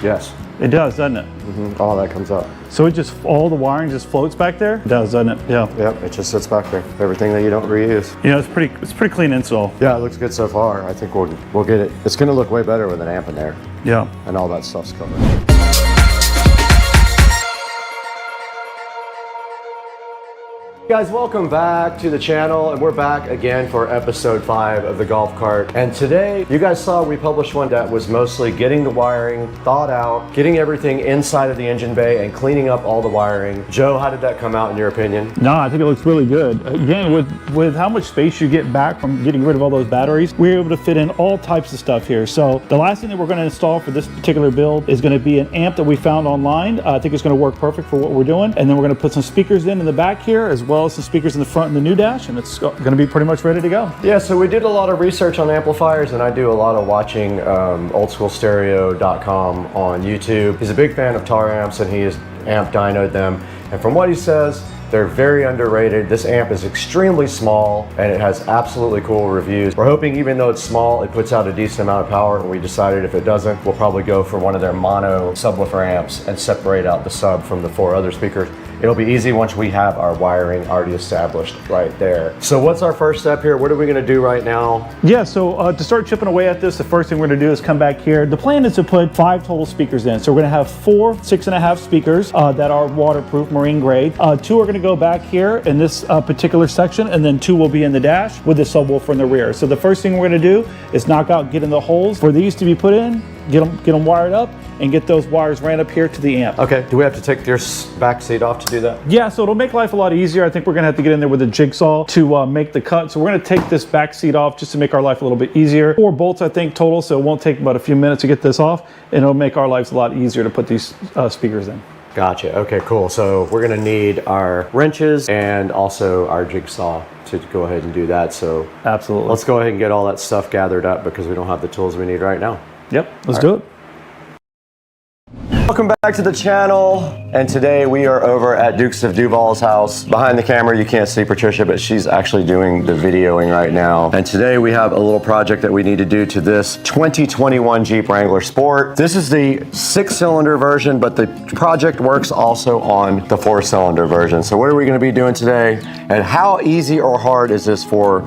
Yes. It does, doesn't it? Mm-hmm. All that comes up. So it just, all the wiring just floats back there? It does, doesn't it? Yeah. Yep, it just sits back there. Everything that you don't reuse. You know, it's pretty clean install. Yeah, it looks good so far. I think we'll get it. It's going to look way better with an amp in there. Yeah. And all that stuff's covered. Guys, welcome back to the channel, and we're back again for episode 5 of the golf cart. And today, you guys saw we published one that was mostly getting the wiring thawed out, getting everything inside of the engine bay, and cleaning up all the wiring. Joe, how did that come out in your opinion? No, I think it looks really good. Again, with how much space you get back from getting rid of all those batteries, we're able to fit in all types of stuff here. So the last thing that we're going to install for this particular build is going to be an amp that we found online. I think it's going to work perfect for what we're doing. And then we're going to put some speakers in the back here, as well as some speakers in the front and the new dash, and it's going to be pretty much ready to go. Yeah, so we did a lot of research on amplifiers, and I do a lot of watching oldschoolstereo.com on YouTube. He's a big fan of tar amps, and he has amp dynoed them. And from what he says, They're very underrated. This amp is extremely small and it has absolutely cool reviews. We're hoping even though it's small, it puts out a decent amount of power, and we decided if it doesn't, we'll probably go for one of their mono subwoofer amps and separate out the sub from the 4 other speakers. It'll be easy once we have our wiring already established right there. So what's our first step here? What are we gonna do right now? Yeah, so to start chipping away at this, the first thing we're gonna do is come back here. The plan is to put 5 total speakers in. So we're gonna have 4 6.5 speakers that are waterproof, marine grade. 2 are gonna go back here in this particular section, and then 2 will be in the dash with the subwoofer in the rear. So the first thing we're gonna do is knock out, get in the holes where these to be put in, get them wired up, and get those wires ran up here to the amp. Okay, do we have to take your back seat off to do that? Yeah, so it'll make life a lot easier. I think we're gonna have to get in there with a jigsaw to make the cut. So we're gonna take this back seat off just to make our life a little bit easier. 4 bolts, I think, total, so it won't take about a few minutes to get this off, and it'll make our lives a lot easier to put these speakers in. Gotcha, okay, cool. So we're gonna need our wrenches and also our jigsaw to go ahead and do that. So absolutely. Let's go ahead and get all that stuff gathered up because we don't have the tools we need right now. Yep, let's do it. Welcome back to the channel, and today we are over at Dukes of Duval's house. Behind the camera you can't see Patricia, but she's actually doing the videoing right now. And today we have a little project that we need to do to this 2021 Jeep Wrangler Sport. This is the 6-cylinder version, but the project works also on the 4-cylinder version. So what are we going to be doing today, and how easy or hard is this for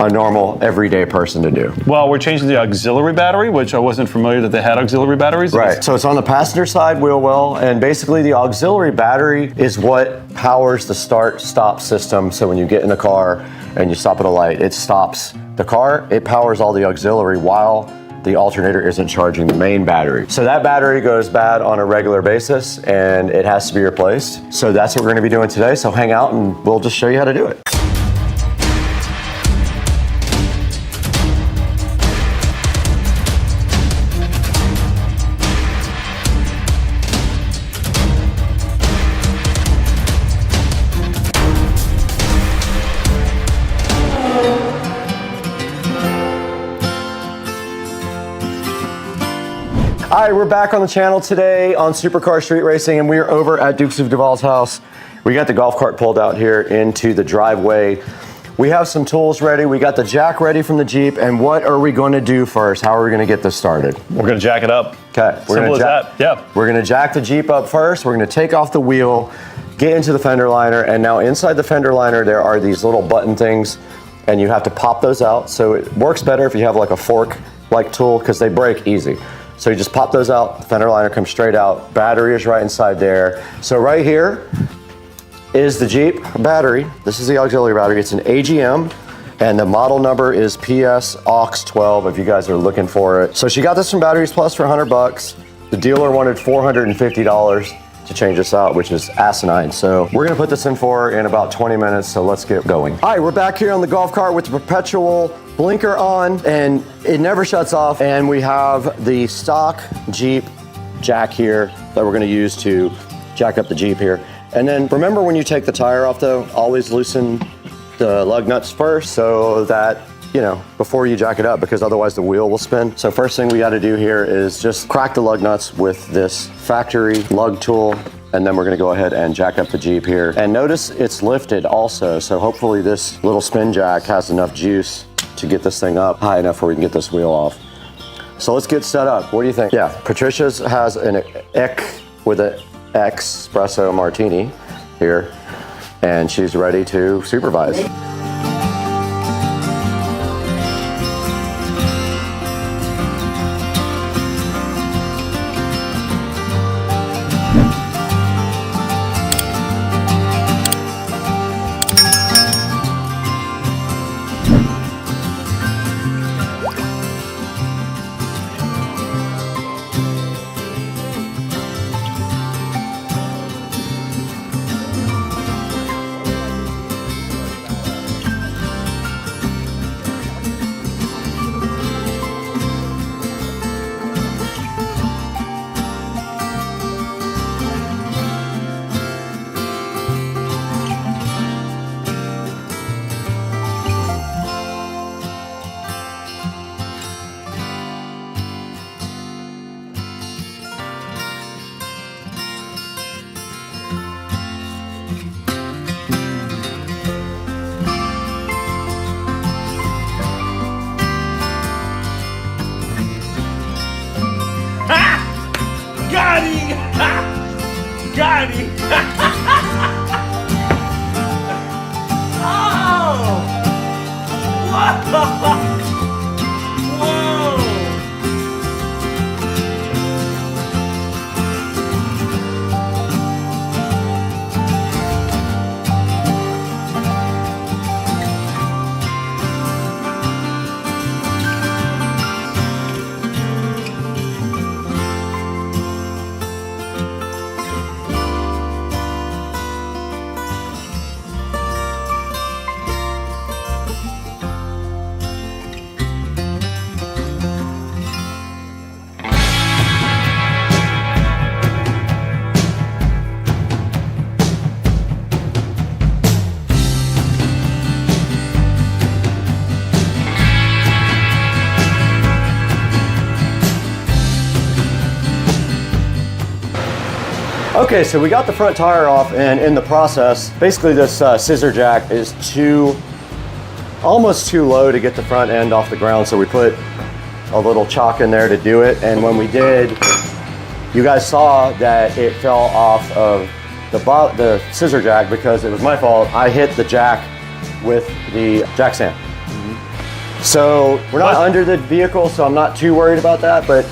a normal everyday person to do? Well, we're changing the auxiliary battery, which I wasn't familiar that they had auxiliary batteries. Right, so it's on the passenger side wheel well, and basically the auxiliary battery is what powers the start-stop system. So when you get in the car and you stop at a light, it stops the car, it powers all the auxiliary while the alternator isn't charging the main battery. So that battery goes bad on a regular basis and it has to be replaced. So that's what we're gonna be doing today, so hang out and we'll just show you how to do it. All right, we're back on the channel today on Supercar Street Racing, and we are over at Dukes of Duval's house. We got the golf cart pulled out here into the driveway. We have some tools ready. We got the jack ready from the Jeep, and what are we going to do first? How are we going to get this started? We're going to jack it up. Okay. Simple as that, yeah. We're going to jack the Jeep up first. We're going to take off the wheel, get into the fender liner, and now inside the fender liner there are these little button things, and you have to pop those out. So it works better if you have like a fork-like tool because they break easy. So you just pop those out, the fender liner comes straight out, battery is right inside there. So right here is the Jeep battery. This is the auxiliary battery. It's an AGM, and the model number is PS AUX 12 if you guys are looking for it. So she got this from Batteries Plus for 100 bucks. The dealer wanted $450 to change this out, which is asinine. So we're gonna put this in for her in about 20 minutes, so let's get going. All right, we're back here on the golf cart with the perpetual blinker on, and it never shuts off. And we have the stock Jeep jack here that we're gonna use to jack up the Jeep here. And then remember when you take the tire off though, always loosen the lug nuts first so that, you know, before you jack it up, because otherwise the wheel will spin. So first thing we gotta do here is just crack the lug nuts with this factory lug tool, and then we're gonna go ahead and jack up the Jeep here. And notice it's lifted also, so hopefully this little spin jack has enough juice to get this thing up high enough where we can get this wheel off. So let's get set up. What do you think? Yeah, Patricia's has an EC with an espresso martini here, and she's ready to supervise. Okay, so we got the front tire off, and in the process, basically this scissor jack is almost too low to get the front end off the ground, so we put a little chalk in there to do it. And when we did, you guys saw that it fell off of the scissor jack because it was my fault. I hit the jack with the jack stand. So we're not under the vehicle, so I'm not too worried about that, but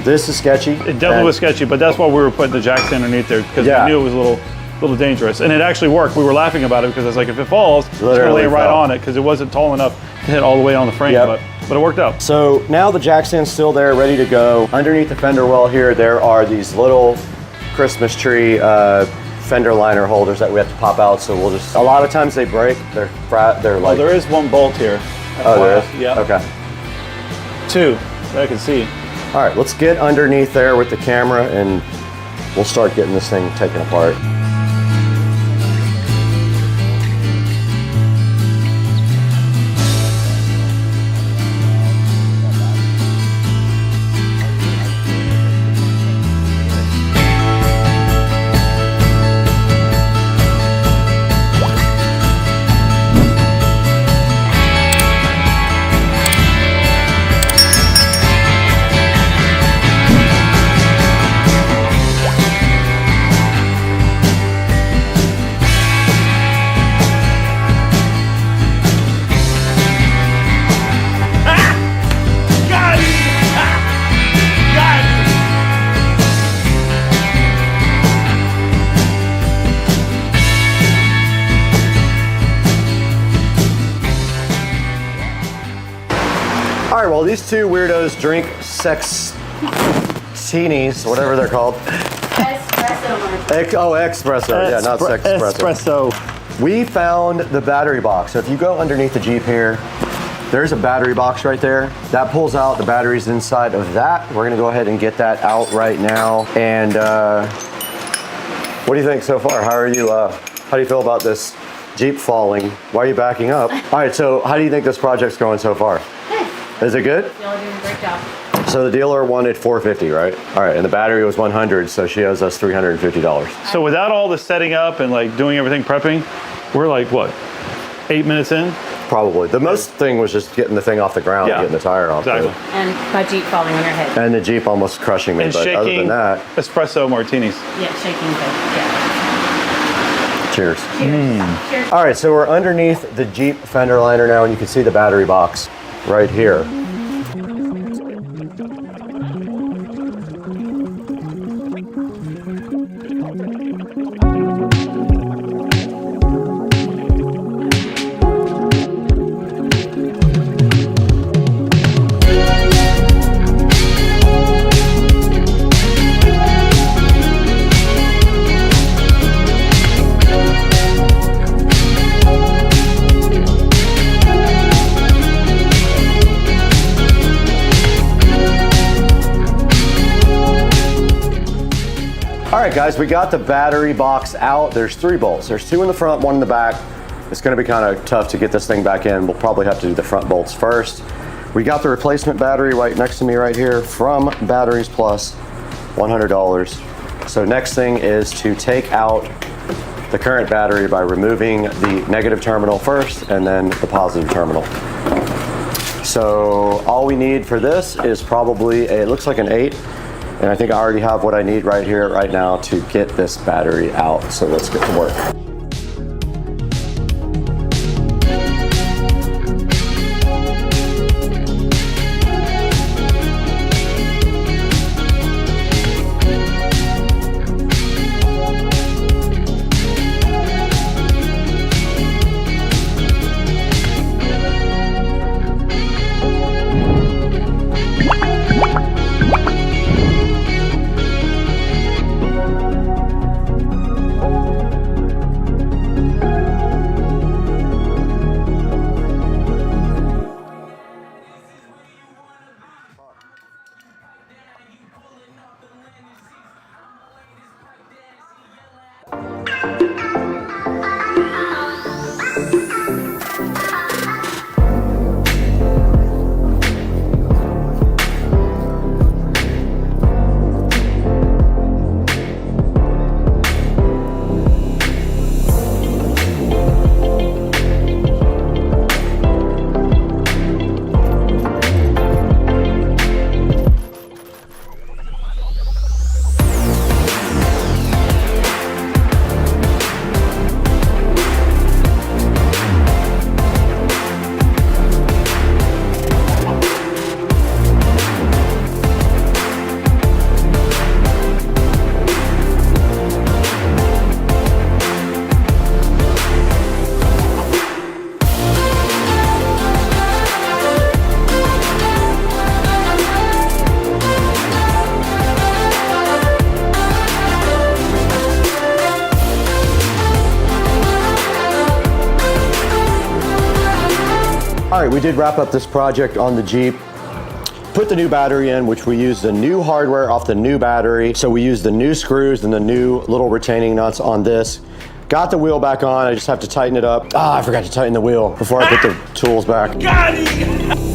this is sketchy. It definitely was sketchy, but that's why we were putting the jacks underneath there, because we knew it was a little dangerous. And it actually worked. We were laughing about it because I was like, if it falls, it's going to lay right on it, because it wasn't tall enough to hit all the way on the frame, but it worked out. So now the jack stand's still there, ready to go. Underneath the fender well here, there are these little Christmas tree fender liner holders that we have to pop out, so we'll just, a lot of times they break. They're like... Oh, there is one bolt here. Oh, there is? Yeah. Okay. 2 that I can see. All right, let's get underneath there with the camera and we'll start getting this thing taken apart. All right, well, these two weirdos drink sex-tinis, whatever they're called. Espresso. Yeah, not sex espresso. We found the battery box. So if you go underneath the Jeep here, there's a battery box right there. That pulls out the batteries inside of that. We're gonna go ahead and get that out right now. And what do you think so far? How do you feel about this Jeep falling? Why are you backing up? All right, so how do you think this project's going so far? Is it good? Y'all are doing a great job. So the dealer wanted $450, right? All right, and the battery was $100, so she owes us $350. So without all the setting up and like doing everything prepping, we're like, what, 8 minutes in? Probably. The most thing was just getting the thing off the ground and getting the tire off. Exactly. And my Jeep falling on your head. And the Jeep almost crushing me, and but shaking other than that. espresso martinis. Yeah, shaking thing. Cheers. Cheers. All right, so we're underneath the Jeep fender liner now, and you can see the battery box right here. All right, guys, we got the battery box out. There's 3 bolts. There's 2 in the front, 1 in the back. It's gonna be kind of tough to get this thing back in. We'll probably have to do the front bolts first. We got the replacement battery right next to me right here from Batteries Plus, $100. So next thing is to take out the current battery by removing the negative terminal first and then the positive terminal. So all we need for this is probably, it looks like an 8. And I think I already have what I need right here, right now to get this battery out. So let's get to work. we did wrap up this project on the Jeep. Put the new battery in, which we used the new hardware off the new battery. So we used the new screws and the new little retaining nuts on this. Got the wheel back on. I just have to tighten it up. I forgot to tighten the wheel before I put the tools back. Got it!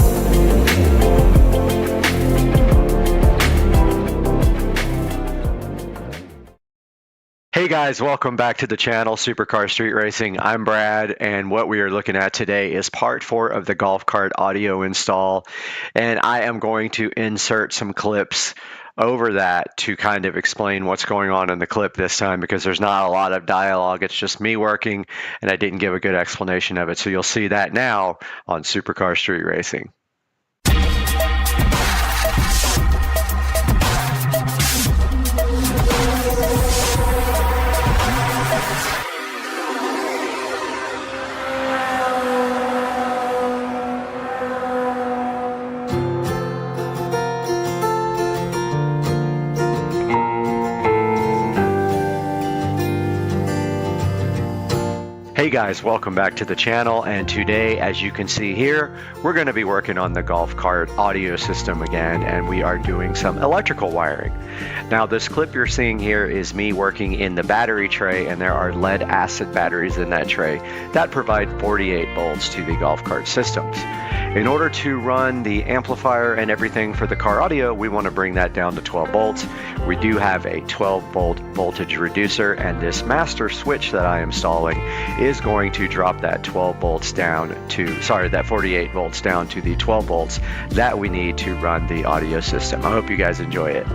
Hey guys, welcome back to the channel, Supercar Street Racing. I'm Brad, and what we are looking at today is part 4 of the golf cart audio install, and I am going to insert some clips over that to kind of explain what's going on in the clip this time, because there's not a lot of dialogue. It's just me working, and I didn't give a good explanation of it. So you'll see that now on Supercar Street Racing. Hey guys, welcome back to the channel, and today, as you can see here, we're going to be working on the golf cart audio system again, and we are doing some electrical wiring. Now this clip you're seeing here is me working in the battery tray, and there are lead acid batteries in that tray that provide 48 volts to the golf cart systems. In order to run the amplifier and everything for the car audio, we want to bring that down to 12 volts. We do have a 12 volt voltage reducer, and this master switch that I am installing is going to drop that 12 volts down to, that 48 volts down to the 12 volts that we need to run the audio system. I hope you guys enjoy it.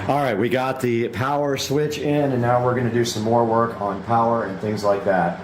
All right, we got the power switch in, and now we're going to do some more work on power and things like that.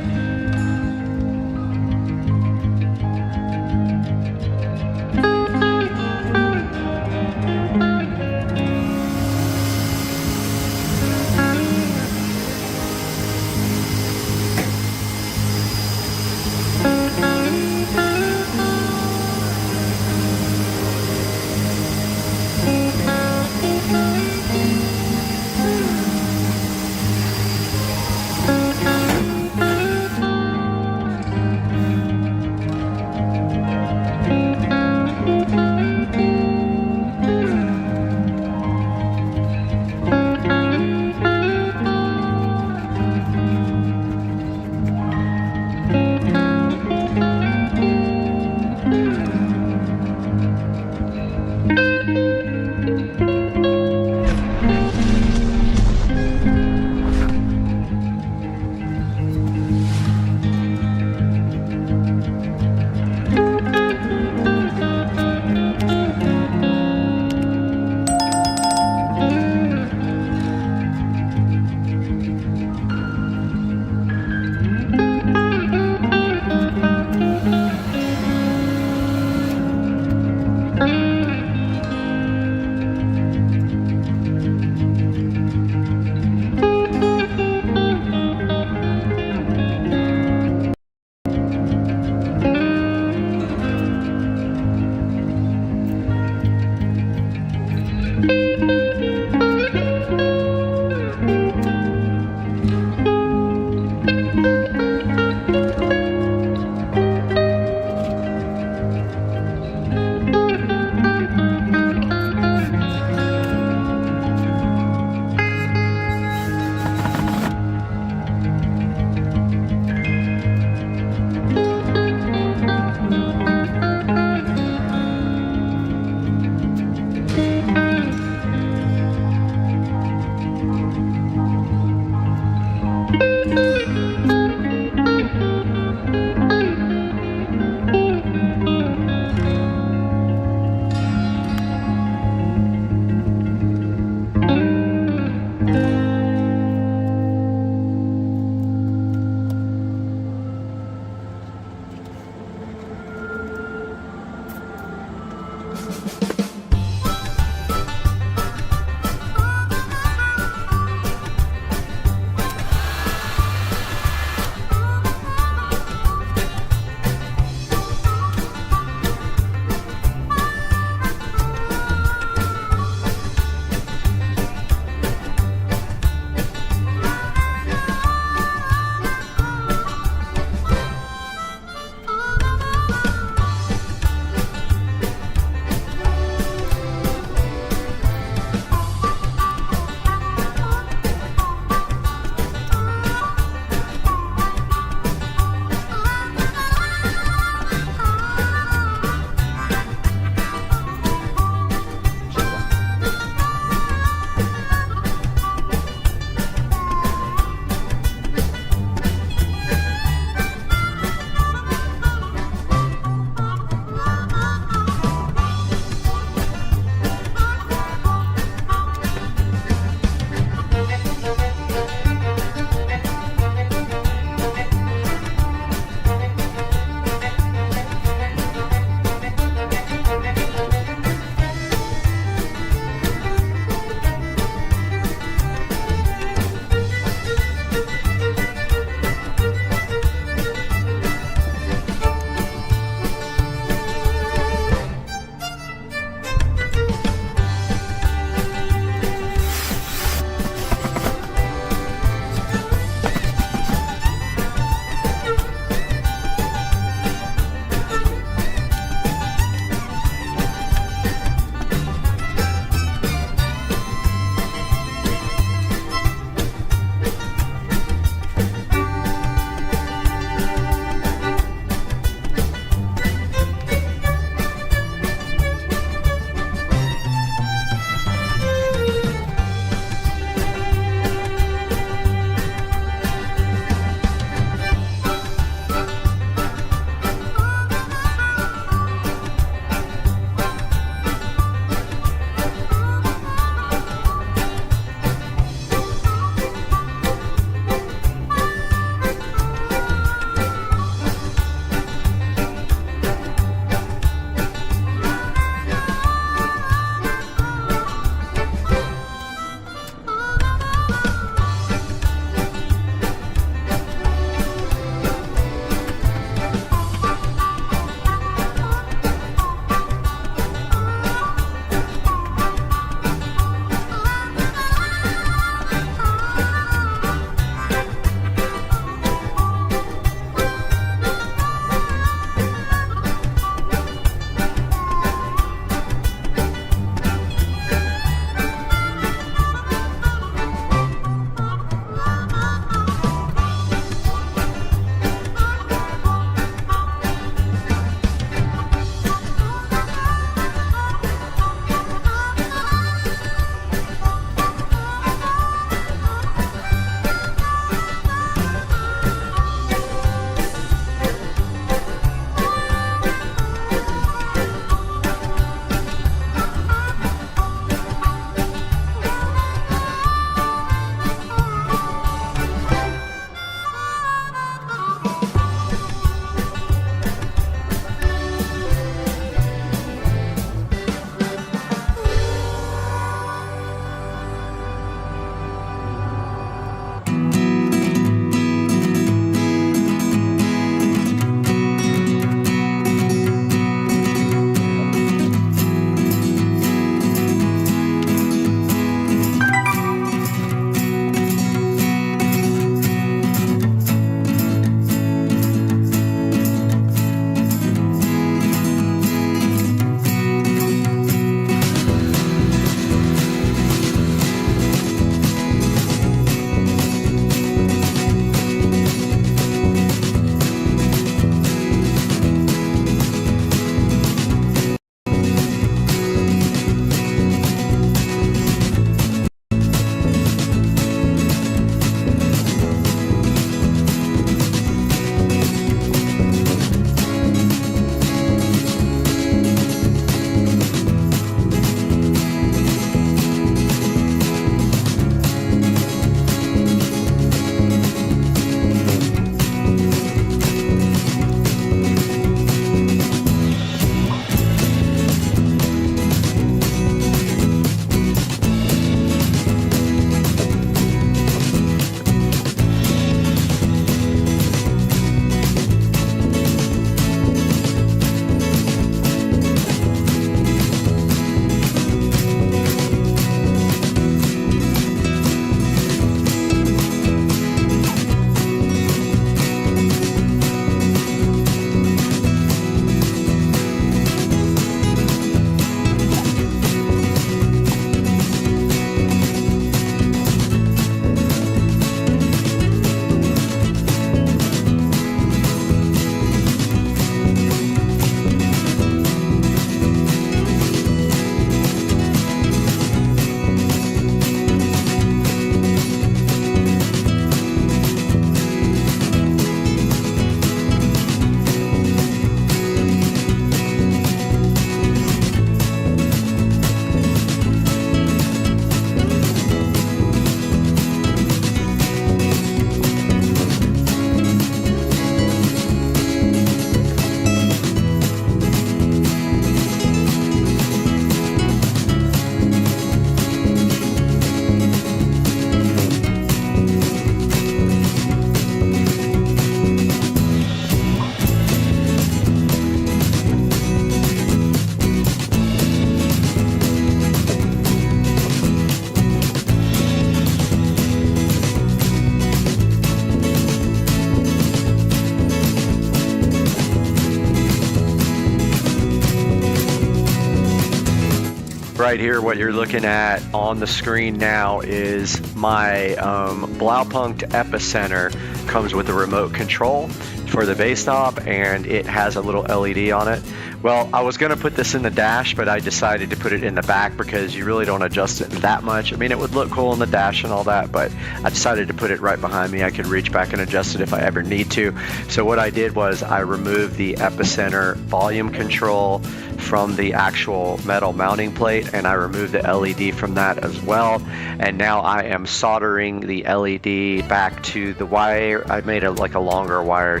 Right here, what you're looking at on the screen now is my Blaupunkt Epicenter. Comes with a remote control for the base stop, and it has a little LED on it. Well, I was going to put this in the dash, but I decided to put it in the back because you really don't adjust it that much. I mean, it would look cool in the dash and all that, but I decided to put it right behind me. I could reach back and adjust it if I ever need to. So what I did was I removed the Epicenter volume control from the actual metal mounting plate, and I removed the LED from that as well. And now I am soldering the LED back to the wire. I made like a longer wire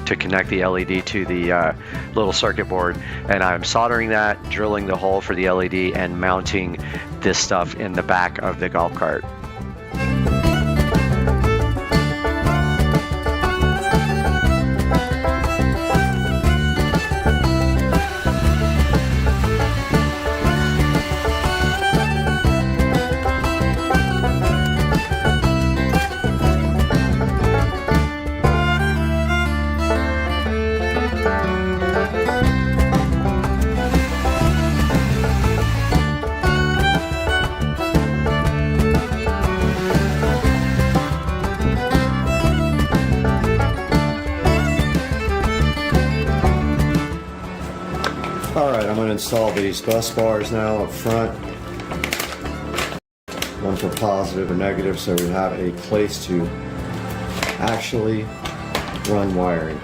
to connect the LED to the little circuit board, and I'm soldering that, drilling the hole for the LED, and mounting this stuff in the back of the golf cart. Alright, I'm going to install these bus bars now up front. One for positive and negative, so we have a place to actually run wiring.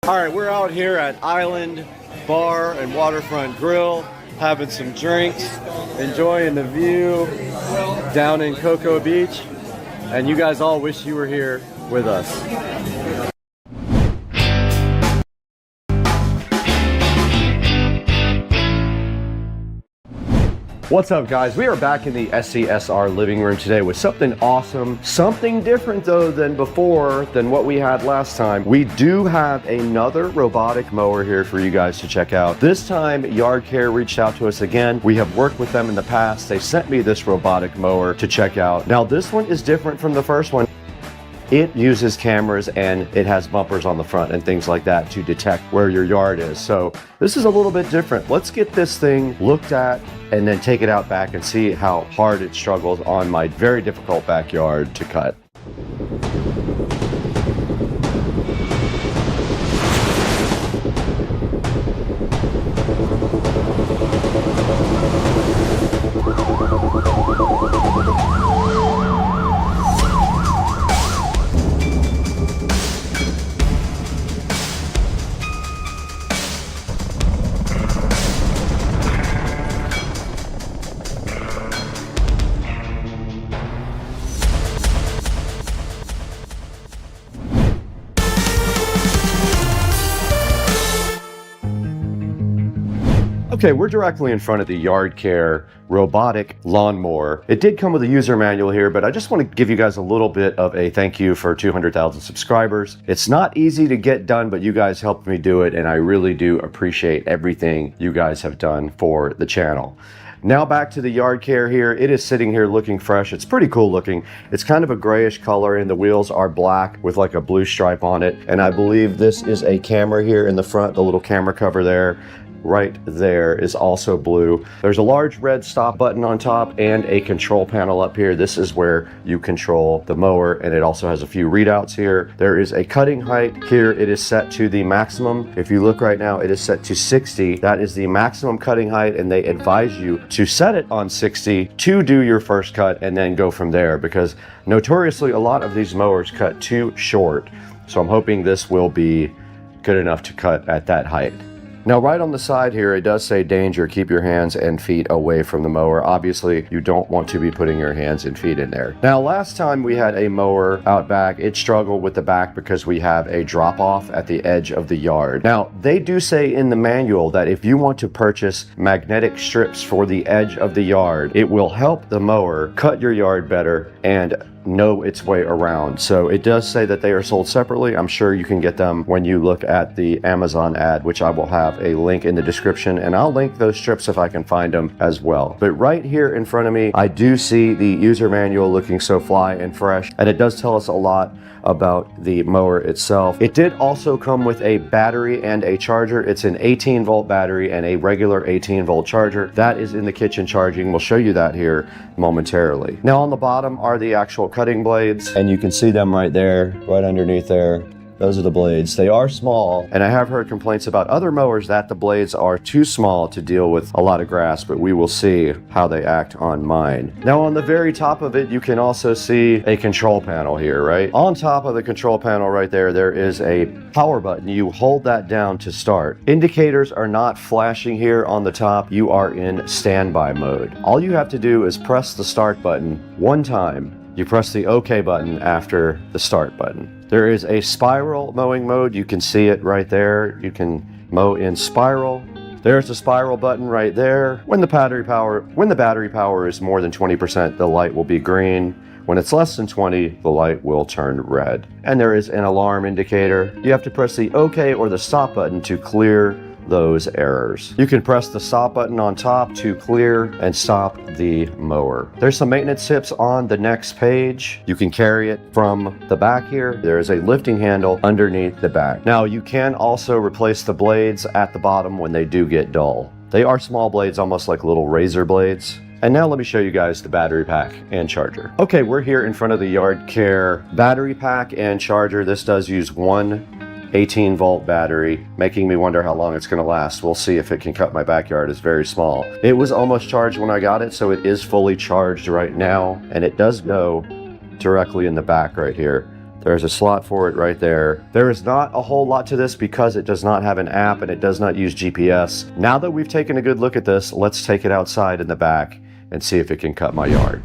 All right, we're out here at Island Bar and Waterfront Grill, having some drinks, enjoying the view down in Cocoa Beach, and you guys all wish you were here with us. What's up, guys? We are back in the SCSR living room today with something awesome, something different though than before, than what we had last time. We do have another robotic mower here for you guys to check out. This time, Yard Care reached out to us again. We have worked with them in the past. They sent me this robotic mower to check out. Now, this one is different from the first one. It uses cameras and it has bumpers on the front and things like that to detect where your yard is. So this is a little bit different. Let's get this thing looked at and then take it out back and see how hard it struggles on my very difficult backyard to cut. Okay, we're directly in front of the Yard Care robotic lawnmower. It did come with a user manual here, but I just want to give you guys a little bit of a thank you for 200,000 subscribers. It's not easy to get done, but you guys helped me do it, and I really do appreciate everything you guys have done for the channel. Now back to the Yard Care here. It is sitting here looking fresh. It's pretty cool looking. It's kind of a grayish color and the wheels are black with like a blue stripe on it. And I believe this is a camera here in the front, the little camera cover there. Right there is also blue. There's a large red stop button on top and a control panel up here. This is where you control the mower, and it also has a few readouts here. There is a cutting height here. It is set to the maximum. If you look right now, it is set to 60. That is the maximum cutting height, and they advise you to set it on 60 to do your first cut and then go from there, because notoriously a lot of these mowers cut too short. So I'm hoping this will be good enough to cut at that height. Now, right on the side here, it does say danger, keep your hands and feet away from the mower. Obviously, you don't want to be putting your hands and feet in there. Now, last time we had a mower out back, it struggled with the back because we have a drop off at the edge of the yard. Now, they do say in the manual that if you want to purchase magnetic strips for the edge of the yard, it will help the mower cut your yard better and know its way around. So it does say that they are sold separately. I'm sure you can get them when you look at the Amazon ad, which I will have a link in the description, and I'll link those strips if I can find them as well. But right here in front of me, I do see the user manual looking so fly and fresh, and it does tell us a lot about the mower itself. It did also come with a battery and a charger. It's an 18-volt battery and a regular 18-volt charger. That is in the kitchen charging. We'll show you that here momentarily. Now on the bottom are the actual cutting blades, and you can see them right there, right underneath there. Those are the blades. They are small, and I have heard complaints about other mowers that the blades are too small to deal with a lot of grass, but we will see how they act on mine. Now on the very top of it, you can also see a control panel here, right? On top of the control panel right there, there is a power button. You hold that down to start. Indicators are not flashing here on the top. You are in standby mode. All you have to do is press the start button one time. You press the OK button after the start button. There is a spiral mowing mode. You can see it right there. You can mow in spiral. There's the spiral button right there. When the battery power is more than 20%, the light will be green. When it's less than 20, the light will turn red. And there is an alarm indicator. You have to press the OK or the stop button to clear those errors. You can press the stop button on top to clear and stop the mower. There's some maintenance tips on the next page. You can carry it from the back here. There is a lifting handle underneath the back. Now you can also replace the blades at the bottom when they do get dull. They are small blades, almost like little razor blades. And now let me show you guys the battery pack and charger. Okay, we're here in front of the Yard Care battery pack and charger. This does use one 18-volt battery, making me wonder how long it's going to last. We'll see if it can cut my backyard. It's very small. It was almost charged when I got it, so it is fully charged right now, and it does go directly in the back right here. There's a slot for it right there. There is not a whole lot to this because it does not have an app and it does not use GPS. Now that we've taken a good look at this, let's take it outside in the back and see if it can cut my yard.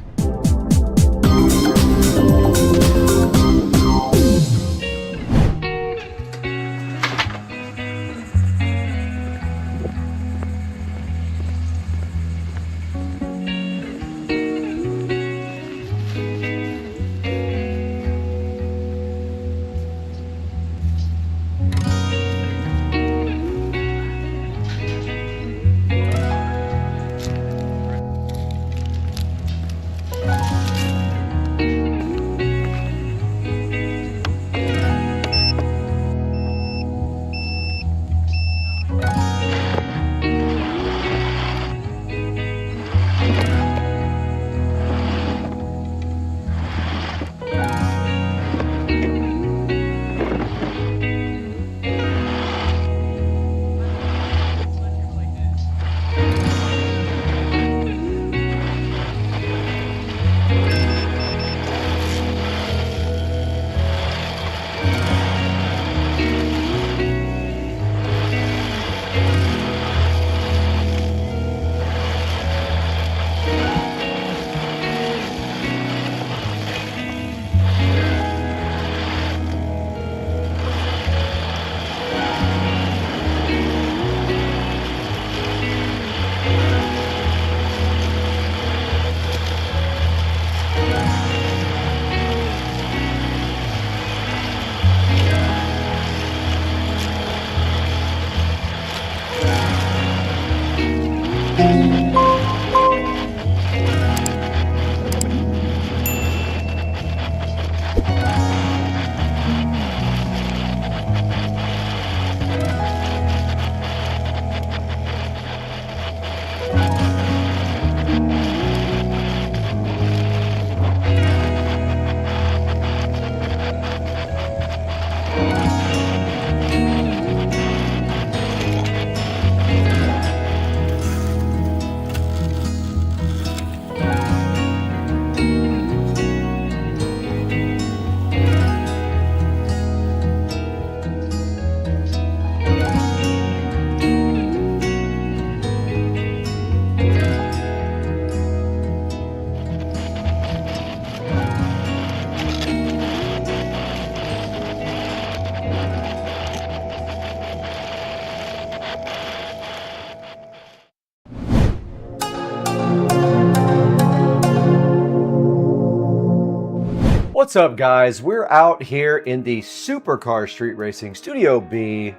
What's up, guys? We're out here in the Supercar Street Racing Studio B,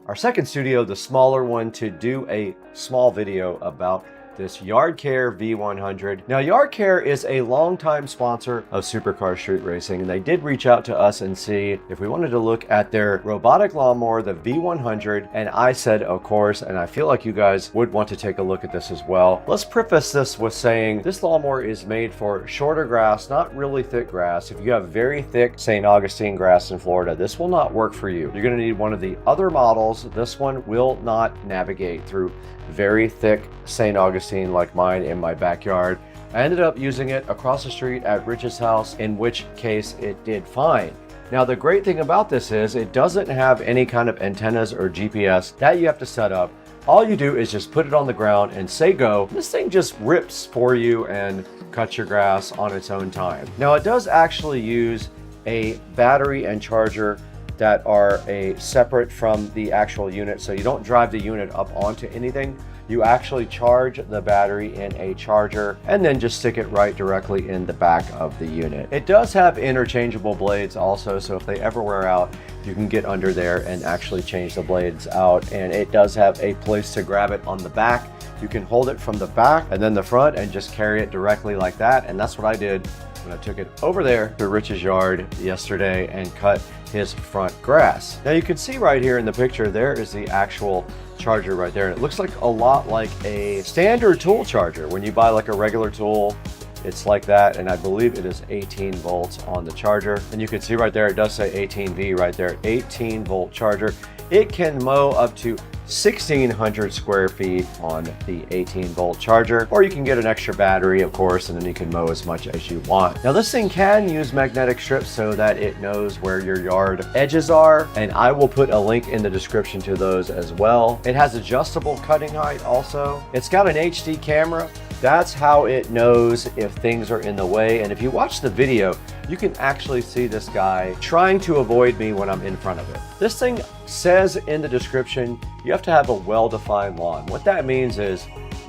our second studio, the smaller one, to do a small video about this YardCare V100. Now, YardCare is a longtime sponsor of Supercar Street Racing, and they did reach out to us and see if we wanted to look at their robotic lawnmower, the V100, and I said, of course, and I feel like you guys would want to take a look at this as well. Let's preface this with saying this lawnmower is made for shorter grass, not really thick grass. If you have very thick St. Augustine grass in Florida, this will not work for you. You're going to need one of the other models. This one will not navigate through very thick St. Augustine like mine in my backyard. I ended up using it across the street at Rich's house, in which case it did fine. Now, the great thing about this is it doesn't have any kind of antennas or GPS that you have to set up. All you do is just put it on the ground and say go. This thing just rips for you and cuts your grass on its own time. Now, it does actually use a battery and charger that are separate from the actual unit, so you don't drive the unit up onto anything. You actually charge the battery in a charger and then just stick it right directly in the back of the unit. It does have interchangeable blades also, so if they ever wear out, you can get under there and actually change the blades out. And it does have a place to grab it on the back. You can hold it from the back and then the front and just carry it directly like that. And that's what I did when I took it over there to Rich's yard yesterday and cut his front grass. Now, you can see right here in the picture, there is the actual charger right there. And it looks like a lot like a standard tool charger. When you buy like a regular tool, it's like that. And I believe it is 18 volts on the charger. And you can see right there, it does say 18V right there, 18 volt charger. It can mow up to 1,600 square feet on the 18 volt charger, or you can get an extra battery, of course, and then you can mow as much as you want. Now, this thing can use magnetic strips so that it knows where your yard edges are, and I will put a link in the description to those as well. It has adjustable cutting height also. It's got an HD camera. That's how it knows if things are in the way. And if you watch the video, you can actually see this guy trying to avoid me when I'm in front of it. This thing says in the description, you have to have a well-defined lawn. What that means is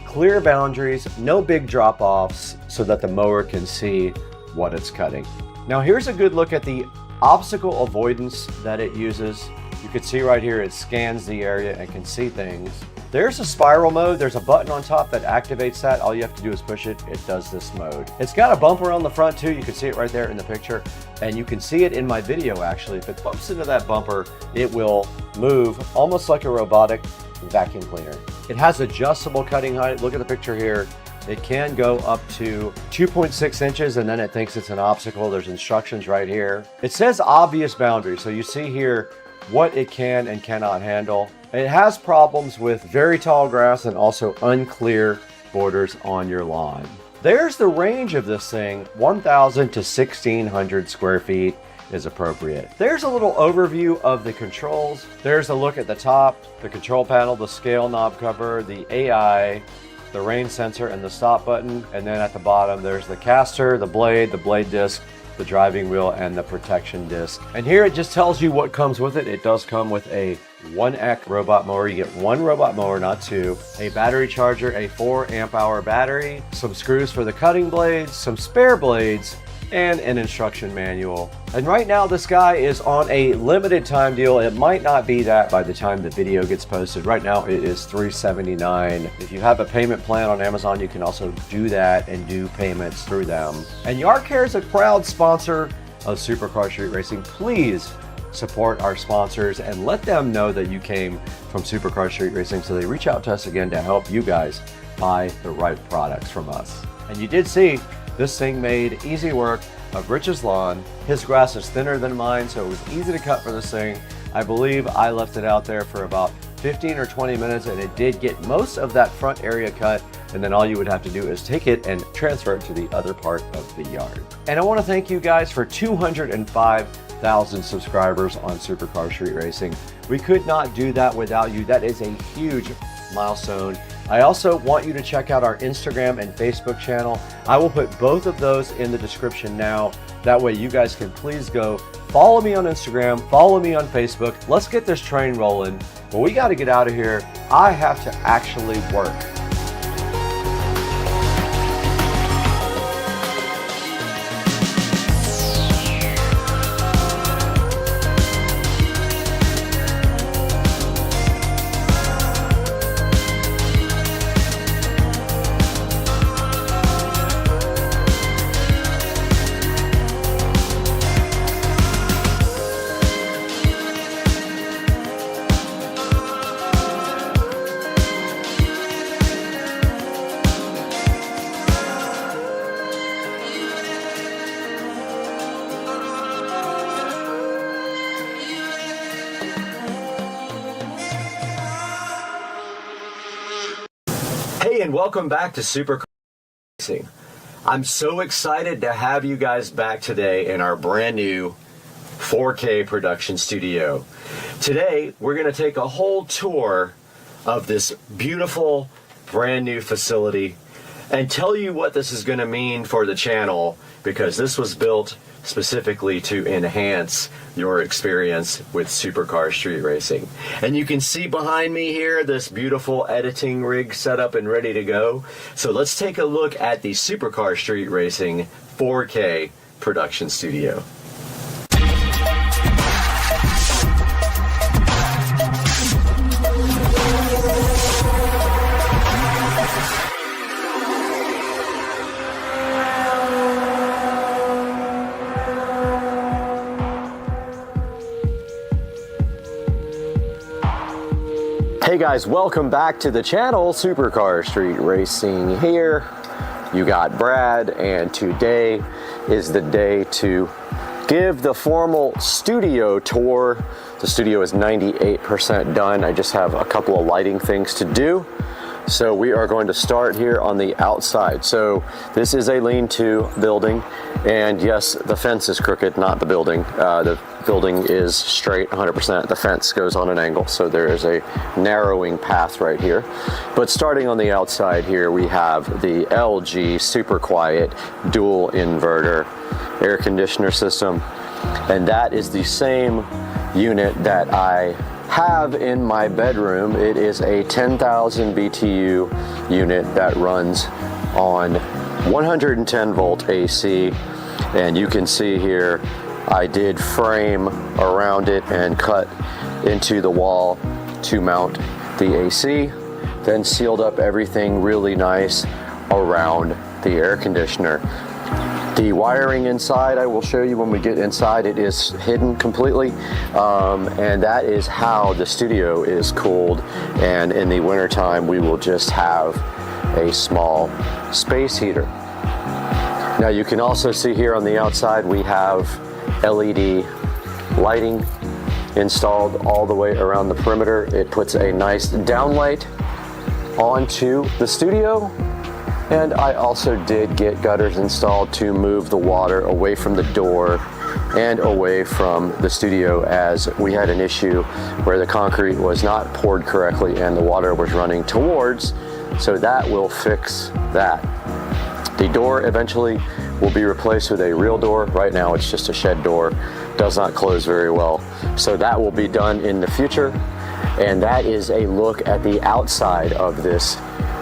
clear boundaries, no big drop-offs, so that the mower can see what it's cutting. Now, here's a good look at the obstacle avoidance that it uses. You can see right here, it scans the area and can see things. There's a spiral mode. There's a button on top that activates that. All you have to do is push it. It does this mode. It's got a bumper on the front too. You can see it right there in the picture. And you can see it in my video actually. If it bumps into that bumper, it will move almost like a robotic vacuum cleaner. It has adjustable cutting height. Look at the picture here. It can go up to 2.6 inches and then it thinks it's an obstacle. There's instructions right here. It says obvious boundaries. So you see here what it can and cannot handle. It has problems with very tall grass and also unclear borders on your lawn. There's the range of this thing, 1,000 to 1,600 square feet is appropriate. There's a little overview of the controls. There's a look at the top, the control panel, the scale knob cover, the AI, the rain sensor, and the stop button. And then at the bottom, there's the caster, the blade disc, the driving wheel, and the protection disc. And here it just tells you what comes with it. It does come with a 1EC robot mower. You get one robot mower, not two. A battery charger, a 4 amp hour battery, some screws for the cutting blades, some spare blades, and an instruction manual. And right now this guy is on a limited time deal. It might not be that by the time the video gets posted. Right now it is $379. If you have a payment plan on Amazon, you can also do that and do payments through them. And YardCare is a proud sponsor of Supercar Street Racing. Please support our sponsors and let them know that you came from Supercar Street Racing, so they reach out to us again to help you guys buy the right products from us. And you did see this thing made easy work of Rich's lawn. His grass is thinner than mine, so it was easy to cut for this thing. I believe I left it out there for about 15 or 20 minutes and it did get most of that front area cut. And then all you would have to do is take it and transfer it to the other part of the yard. And I want to thank you guys for 205,000 subscribers on Supercar Street Racing. We could not do that without you. That is a huge milestone. I also want you to check out our Instagram and Facebook channel. I will put both of those in the description now. That way you guys can please go follow me on Instagram, follow me on Facebook. Let's get this train rolling. But we got to get out of here. I have to actually work. and welcome back to Super Racing. I'm so excited to have you guys back today in our brand new 4K production studio. Today, we're going to take a whole tour of this beautiful brand new facility and tell you what this is going to mean for the channel, because this was built specifically to enhance your experience with supercar street racing. And you can see behind me here this beautiful editing rig set up and ready to go. So let's take a look at the Supercar Street Racing 4K production studio. Hey guys, welcome back to the channel. Supercar Street Racing here. You got Brad, and today is the day to give the formal studio tour. The studio is 98% done. I just have a couple of lighting things to do. So we are going to start here on the outside. So this is a lean-to building, and yes, the fence is crooked, not the building. The building is straight 100%. The fence goes on an angle, so there is a narrowing path right here. But starting on the outside here, we have the LG Super Quiet dual inverter air conditioner system, and that is the same unit that I have in my bedroom. It is a 10,000 BTU unit that runs on 110 volt AC, and you can see here I did frame around it and cut into the wall to mount the AC, then sealed up everything really nice around the air conditioner. The wiring inside, I will show you when we get inside. It is hidden completely, and that is how the studio is cooled. And in the wintertime, we will just have a small space heater. Now you can also see here on the outside, we have LED lighting installed all the way around the perimeter. It puts a nice downlight onto the studio. And I also did get gutters installed to move the water away from the door and away from the studio, as we had an issue where the concrete was not poured correctly and the water was running towards, so that will fix that. The door eventually will be replaced with a real door. Right now it's just a shed door, does not close very well, so that will be done in the future. And that is a look at the outside of this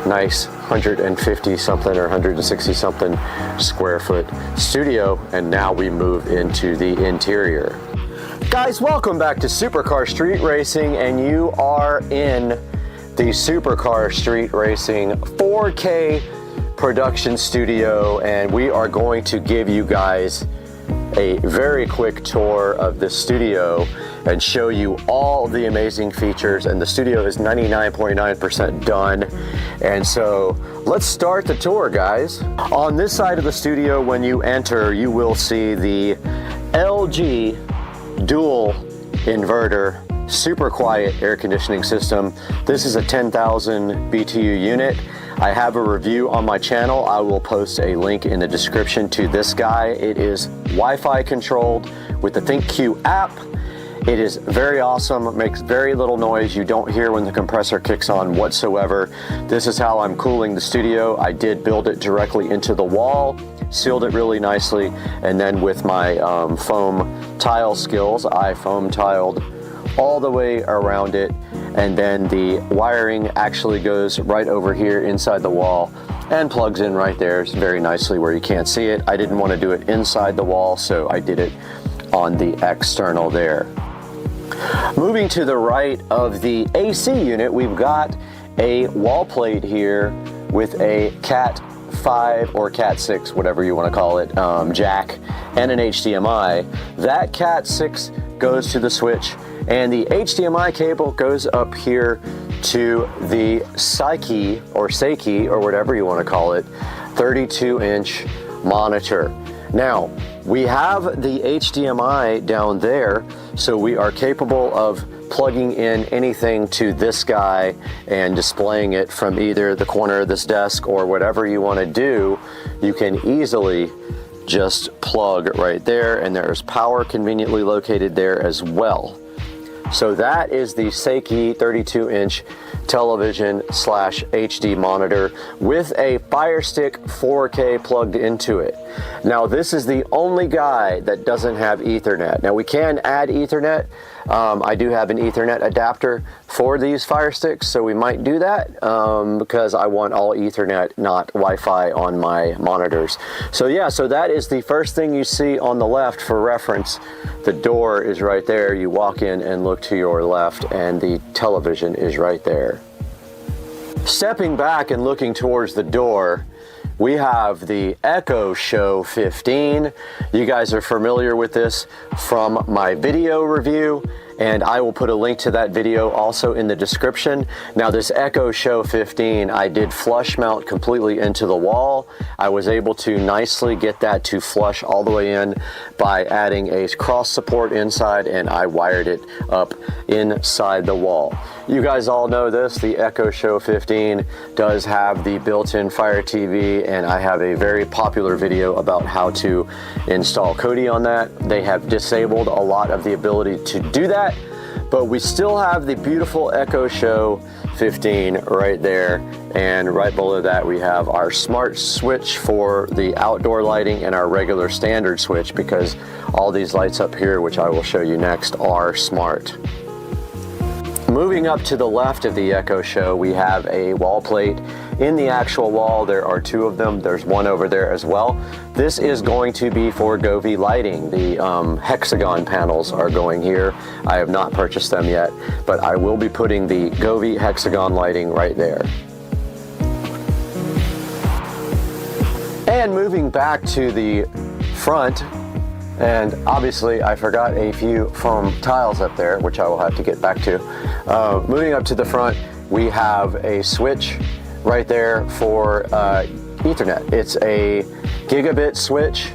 nice 150 something or 160 something square foot studio. And now we move into the interior. Guys, welcome back to Supercar Street Racing, and you are in the Supercar Street Racing 4K production studio, and we are going to give you guys a very quick tour of the studio and show you all the amazing features. And the studio is 99.9% done. And so let's start the tour, guys. On this side of the studio, when you enter, you will see the LG dual inverter super quiet air conditioning system. This is a 10,000 BTU unit. I have a review on my channel. I will post a link in the description to this guy. It is Wi-Fi controlled with the ThinkQ app. It is very awesome. It makes very little noise. You don't hear when the compressor kicks on whatsoever. This is how I'm cooling the studio. I did build it directly into the wall, sealed it really nicely, and then with my foam tile skills, I foam tiled all the way around it. And then the wiring actually goes right over here inside the wall and plugs in right there very nicely where you can't see it. I didn't want to do it inside the wall, so I did it on the external there. Moving to the right of the AC unit, we've got a wall plate here with a Cat 5 or Cat 6, whatever you want to call it, jack and an HDMI. That Cat 6 goes to the switch, and the HDMI cable goes up here to the Psyche or whatever you want to call it, 32-inch monitor. Now, We have the HDMI down there, so we are capable of plugging in anything to this guy and displaying it from either the corner of this desk or whatever you want to do. You can easily just plug right there, and there's power conveniently located there as well. So that is the Seiki 32-inch television / HD monitor with a Fire Stick 4K plugged into it. Now this is the only guy that doesn't have Ethernet. Now we can add Ethernet. I do have an Ethernet adapter for these Fire Sticks, so we might do that because I want all Ethernet, not Wi-Fi on my monitors. So yeah, so that is the first thing you see on the left. For reference, the door is right there. You walk in and look to your left, and the television is right there. Stepping back and looking towards the door, we have the Echo Show 15. You guys are familiar with this from my video review, and I will put a link to that video also in the description. Now this Echo Show 15, I did flush mount completely into the wall. I was able to nicely get that to flush all the way in by adding a cross support inside, and I wired it up inside the wall. You guys all know this, the Echo Show 15 does have the built-in Fire TV, and I have a very popular video about how to install Kodi on that. They have disabled a lot of the ability to do that, but we still have the beautiful Echo Show 15 right there, and right below that we have our smart switch for the outdoor lighting and our regular standard switch, because all these lights up here, which I will show you next, are smart. Moving up to the left of the Echo Show, we have a wall plate in the actual wall. There are two of them. There's one over there as well. This is going to be for Govee lighting. The hexagon panels are going here. I have not purchased them yet, but I will be putting the Govee hexagon lighting right there. And moving back to the front, and obviously I forgot a few foam tiles up there, which I will have to get back to. Moving up to the front, we have a switch right there for Ethernet. It's a gigabit switch,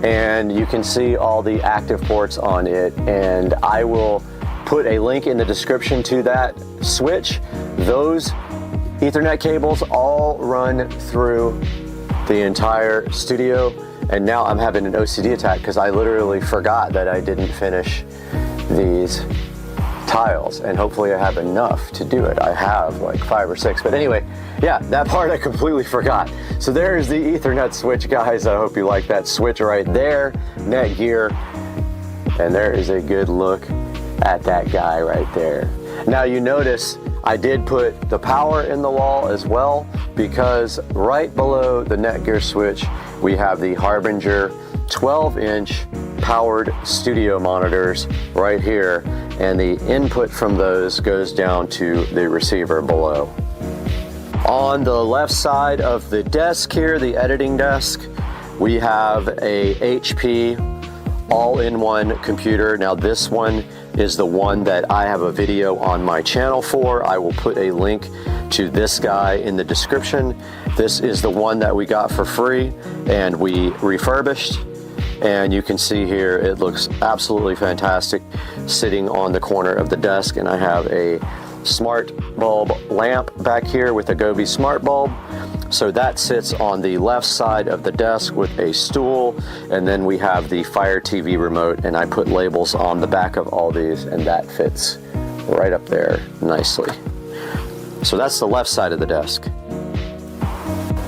and you can see all the active ports on it, and I will put a link in the description to that switch. Those Ethernet cables all run through the entire studio. And now I'm having an OCD attack because I literally forgot that I didn't finish these tiles, and hopefully I have enough to do it. I have like 5 or 6, but anyway, yeah, that part I completely forgot. So there's the Ethernet switch, guys. I hope you like that switch right there, Netgear, and there is a good look at that guy right there. Now you notice I did put the power in the wall as well, because right below the Netgear switch we have the Harbinger 12-inch powered studio monitors right here, and the input from those goes down to the receiver below. On the left side of the desk here, the editing desk, we have a HP all-in-one computer. Now this one is the one that I have a video on my channel for. I will put a link to this guy in the description. This is the one that we got for free and we refurbished, and you can see here it looks absolutely fantastic sitting on the corner of the desk. And I have a smart bulb lamp back here with a Govee smart bulb. So that sits on the left side of the desk with a stool, and then we have the Fire TV remote, and I put labels on the back of all these, and that fits right up there nicely. So that's the left side of the desk.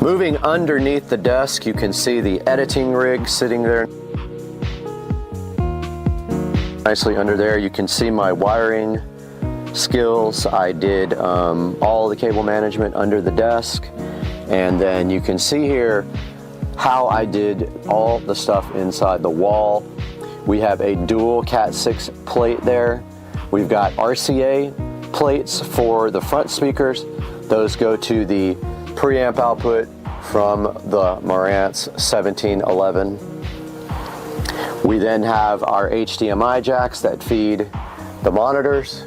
Moving underneath the desk, you can see the editing rig sitting there nicely under there. You can see my wiring skills. I did all the cable management under the desk. And then you can see here how I did all the stuff inside the wall. We have a dual Cat 6 plate there. We've got RCA plates for the front speakers. Those go to the preamp output from the Marantz 1711. We then have our HDMI jacks that feed the monitors.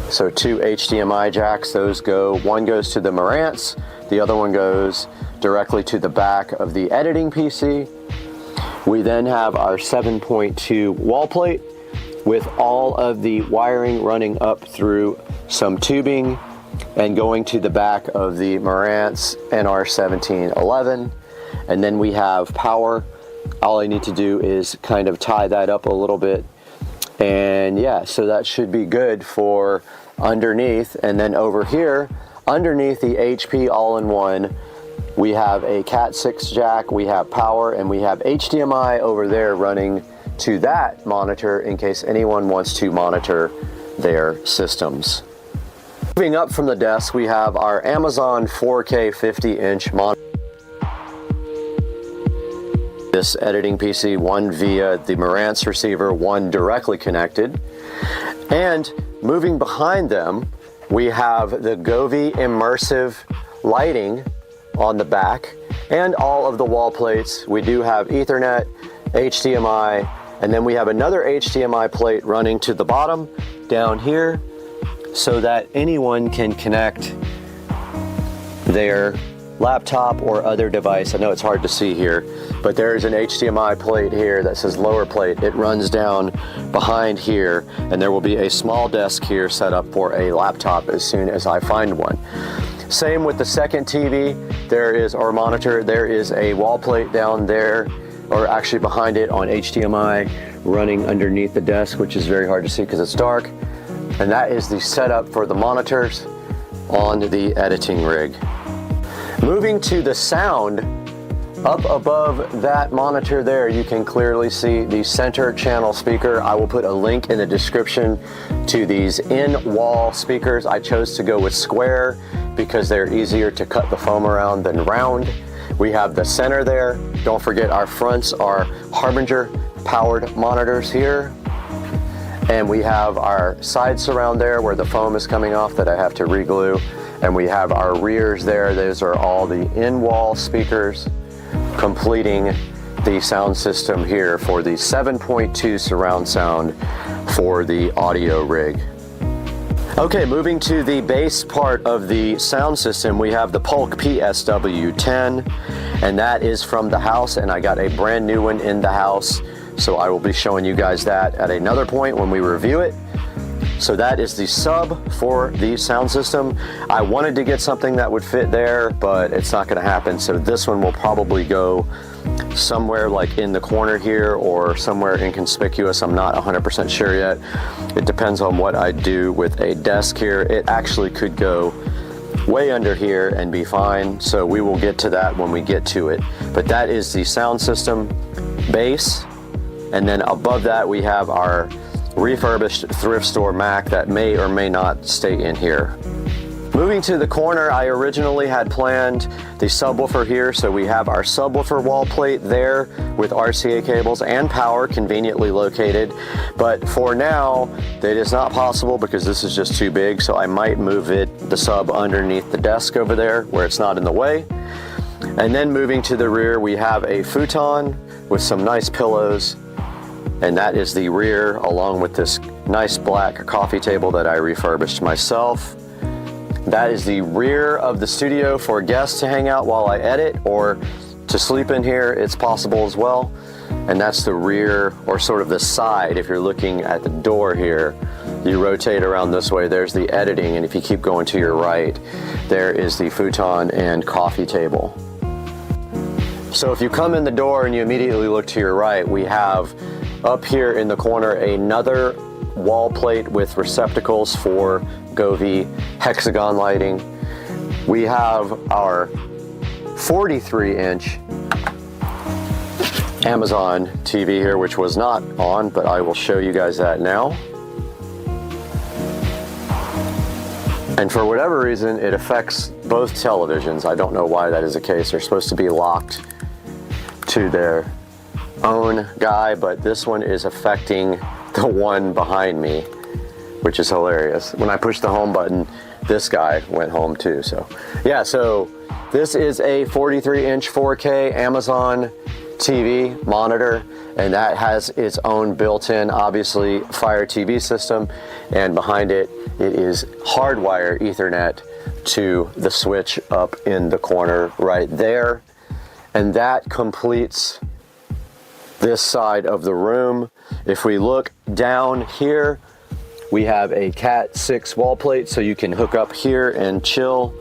So 2 HDMI jacks, those go, one goes to the Marantz, the other one goes directly to the back of the editing PC. We then have our 7.2 wall plate with all of the wiring running up through some tubing and going to the back of the Marantz NR1711. And then we have power. All I need to do is kind of tie that up a little bit. And yeah, so that should be good for underneath. And then over here, underneath the HP all-in-one, we have a Cat 6 jack, we have power, and we have HDMI over there running to that monitor in case anyone wants to monitor their systems. Moving up from the desk, we have our Amazon 4K 50-inch monitor. This editing PC, one via the Marantz receiver, one directly connected. And moving behind them, we have the Govee immersive lighting on the back and all of the wall plates. We do have Ethernet, HDMI, and then we have another HDMI plate running to the bottom down here so that anyone can connect their laptop or other device. I know it's hard to see here, but there is an HDMI plate here that says lower plate. It runs down behind here, and there will be a small desk here set up for a laptop as soon as I find one. Same with the second TV, or monitor, there is a wall plate down there, or actually behind it on HDMI running underneath the desk, which is very hard to see because it's dark. And that is the setup for the monitors on the editing rig. Moving to the sound, up above that monitor there, you can clearly see the center channel speaker. I will put a link in the description to these in-wall speakers. I chose to go with square because they're easier to cut the foam around than round. We have the center there. Don't forget our fronts are Harbinger powered monitors here. And we have our side surround there where the foam is coming off that I have to re-glue. And we have our rears there. Those are all the in-wall speakers completing the sound system here for the 7.2 surround sound for the audio rig. Okay, moving to the bass part of the sound system, we have the Polk PSW10, and that is from the house, and I got a brand new one in the house, so I will be showing you guys that at another point when we review it. So that is the sub for the sound system. I wanted to get something that would fit there, but it's not gonna happen. So this one will probably go somewhere like in the corner here or somewhere inconspicuous. I'm not 100% sure yet. It depends on what I do with a desk here. It actually could go way under here and be fine. So we will get to that when we get to it. But that is the sound system bass. And then above that, we have our refurbished thrift store Mac that may or may not stay in here. Moving to the corner, I originally had planned the subwoofer here, so we have our subwoofer wall plate there with RCA cables and power conveniently located. But for now, that is not possible because this is just too big, so I might move the sub underneath the desk over there where it's not in the way. And then moving to the rear, we have a futon with some nice pillows, and that is the rear along with this nice black coffee table that I refurbished myself. That is the rear of the studio for guests to hang out while I edit or to sleep in here. It's possible as well. And that's the rear, or sort of the side. If you're looking at the door here, you rotate around this way, there's the editing, and if you keep going to your right, there is the futon and coffee table. So if you come in the door and you immediately look to your right, we have up here in the corner another wall plate with receptacles for Govee hexagon lighting. We have our 43-inch Amazon TV here, which was not on, but I will show you guys that now. And for whatever reason, it affects both televisions. I don't know why that is the case. They're supposed to be locked to their own guy, but this one is affecting the one behind me, which is hilarious. When I pushed the home button, this guy went home too. So yeah, so this is a 43-inch 4K Amazon TV monitor, and that has its own built-in, obviously, Fire TV system, and behind it, it is hardwire Ethernet to the switch up in the corner right there. And that completes this side of the room. If we look down here, we have a Cat 6 wall plate, so you can hook up here and chill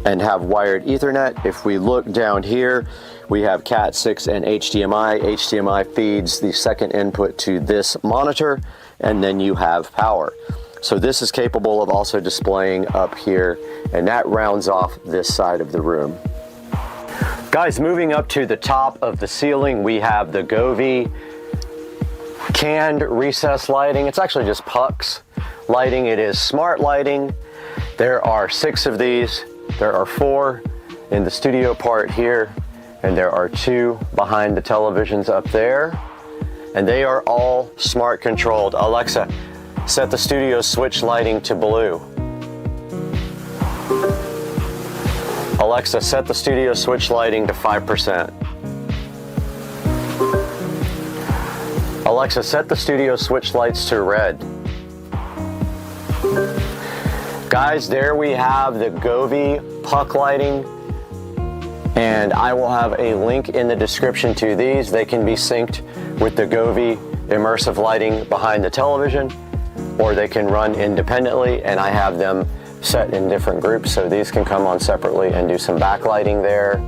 and have wired Ethernet. If we look down here, we have Cat 6 and HDMI. HDMI feeds the second input to this monitor, and then you have power. So this is capable of also displaying up here, and that rounds off this side of the room. Guys, moving up to the top of the ceiling, we have the Govee canned recess lighting. It's actually just pucks lighting. It is smart lighting. There are 6 of these. There are 4 in the studio part here, and there are 2 behind the televisions up there. And they are all smart controlled. Alexa, set the studio switch lighting to blue. Alexa, set the studio switch lighting to 5%. Alexa, set the studio switch lights to red. Guys, there we have the Govee puck lighting, and I will have a link in the description to these. They can be synced with the Govee immersive lighting behind the television, or they can run independently, and I have them set in different groups, so these can come on separately and do some backlighting there.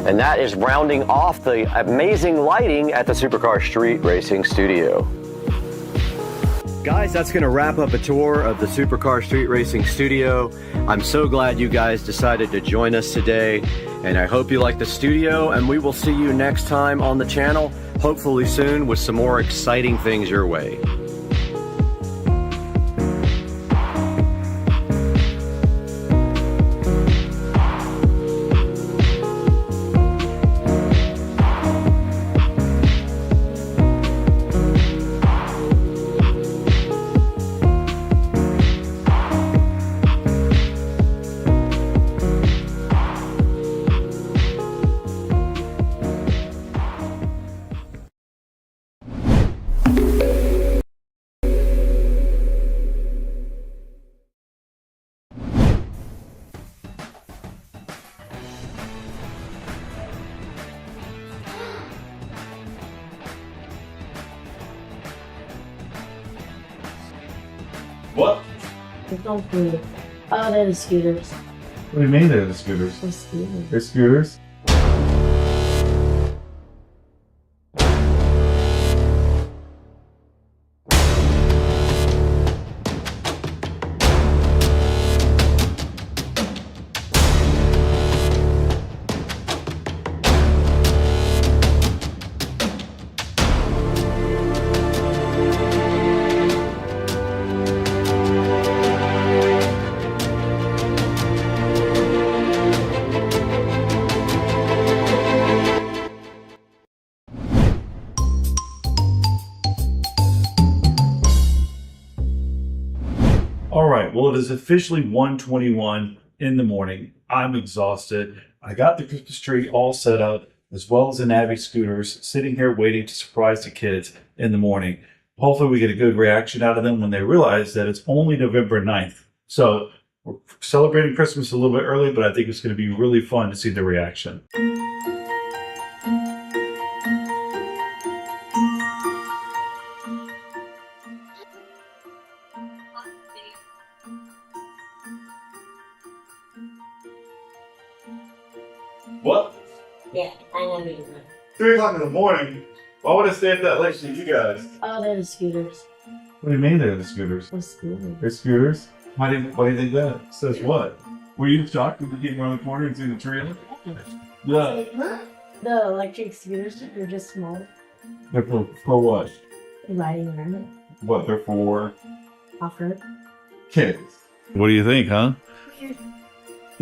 And that is rounding off the amazing lighting at the Supercar Street Racing Studio. Guys, that's going to wrap up a tour of the Supercar Street Racing Studio. I'm so glad you guys decided to join us today, and I hope you like the studio, and we will see you next time on the channel, hopefully soon with some more exciting things your way. What? Don't food. Oh, they're the scooters. What do you mean they're the scooters? They're scooters. They're scooters? All right, well, it is officially 1:21 in the morning. I'm exhausted. I got the Christmas tree all set up, as well as the Navi scooters, sitting here waiting to surprise the kids in the morning. Hopefully we get a good reaction out of them when they realize that it's only November 9th. So we're celebrating Christmas a little bit early, but I think it's going to be really fun to see the reaction. What? Yeah, I know you. 3 o'clock in the morning? Why would I stay up that late to you guys? Oh, they're the scooters. What do you mean they're the scooters? They're scooters. They're scooters? Why do you think that? Says what? Were you shocked when you came around the corner and seen the trailer? Yeah. The electric scooters, they're just small. They're for what? Riding around it. What, they're for? Off-road. Kids. What do you think, huh?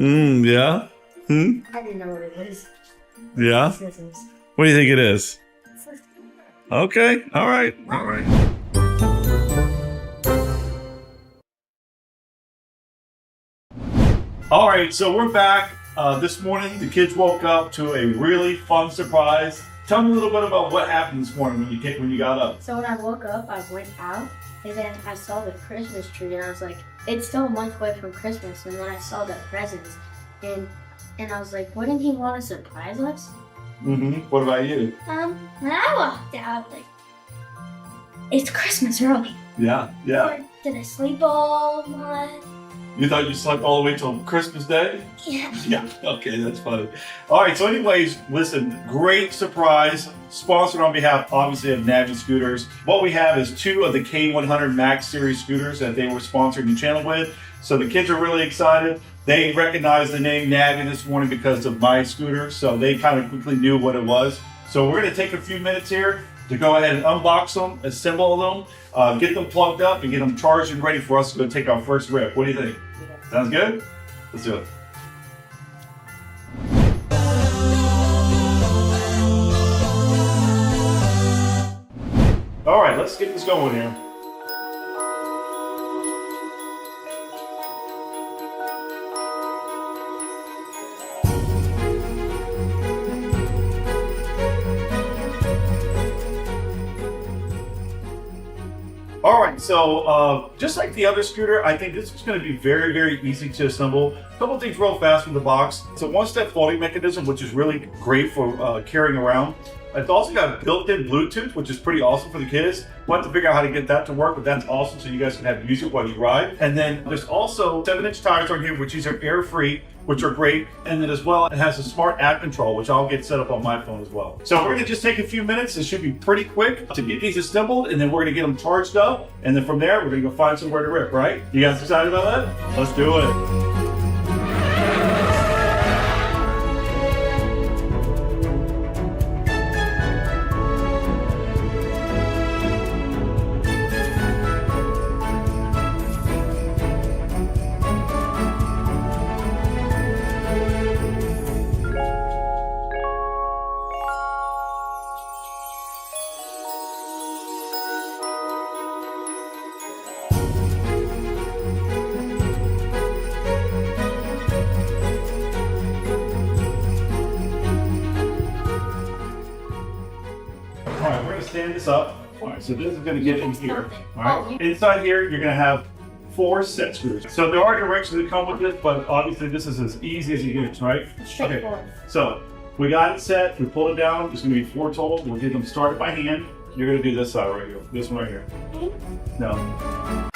Yeah? I didn't know what it was. Yeah? What do you think it is? Okay, alright. Alright, so we're back. This morning, the kids woke up to a really fun surprise. Tell me a little bit about what happened this morning when you got up. So when I woke up, I went out, and then I saw the Christmas tree, and I was like, it's still a month away from Christmas, and then I saw the presents, and I was like, wouldn't he want to surprise us? What about you? When I walked out, like, it's Christmas early. Yeah. Or did I sleep all night? You thought you slept all the way till Christmas Day? Yeah. Yeah, okay, that's funny. All right, so anyways, listen, great surprise. Sponsored on behalf, obviously, of Navy Scooters. What we have is 2 of the K100 Max Series scooters that they were sponsoring the channel with. So the kids are really excited. They recognized the name Navy this morning because of my scooter, so they kind of quickly knew what it was. So we're gonna take a few minutes here to go ahead and unbox them, assemble them, get them plugged up, and get them charged and ready for us to go take our first rip. What do you think? Sounds good? Let's do it. All right, let's get this going here. All right, so just like the other scooter, I think this is going to be very, very easy to assemble. A couple things real fast from the box. It's a one-step folding mechanism, which is really great for carrying around. It's also got built-in Bluetooth, which is pretty awesome for the kids. We'll have to figure out how to get that to work, but that's awesome, so you guys can have music while you ride. And then there's also 7-inch tires on here, which these are air-free, which are great. And then as well, it has a smart app control, which I'll get set up on my phone as well. So we're gonna just take a few minutes. It should be pretty quick to get these assembled, and then we're gonna get them charged up. And then from there, we're gonna go find somewhere to rip, right? You guys excited about that? Let's do it. Stand this up. All right, so this is going to get in here. All right, inside here, you're going to have 4 set screws. So there are directions that come with this, but obviously this is as easy as it gets, right? Okay, so we got it set. We pulled it down. There's going to be 4 total. We'll get them started by hand. You're going to do this side right here. This one right here. No.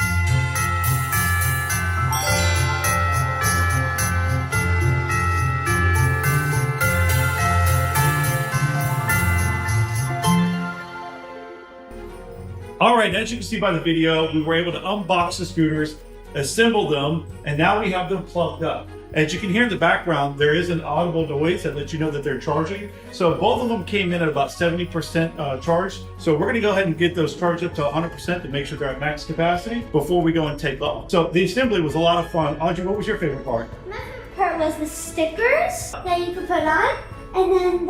All right, as you can see by the video, we were able to unbox the scooters, assemble them, and now we have them plugged up. As you can hear in the background, there is an audible noise that lets you know that they're charging. So both of them came in at about 70% charged. So we're gonna go ahead and get those charged up to 100% to make sure they're at max capacity before we go and take off. So the assembly was a lot of fun. Audrey, what was your favorite part? My favorite part was the stickers that you could put on, and then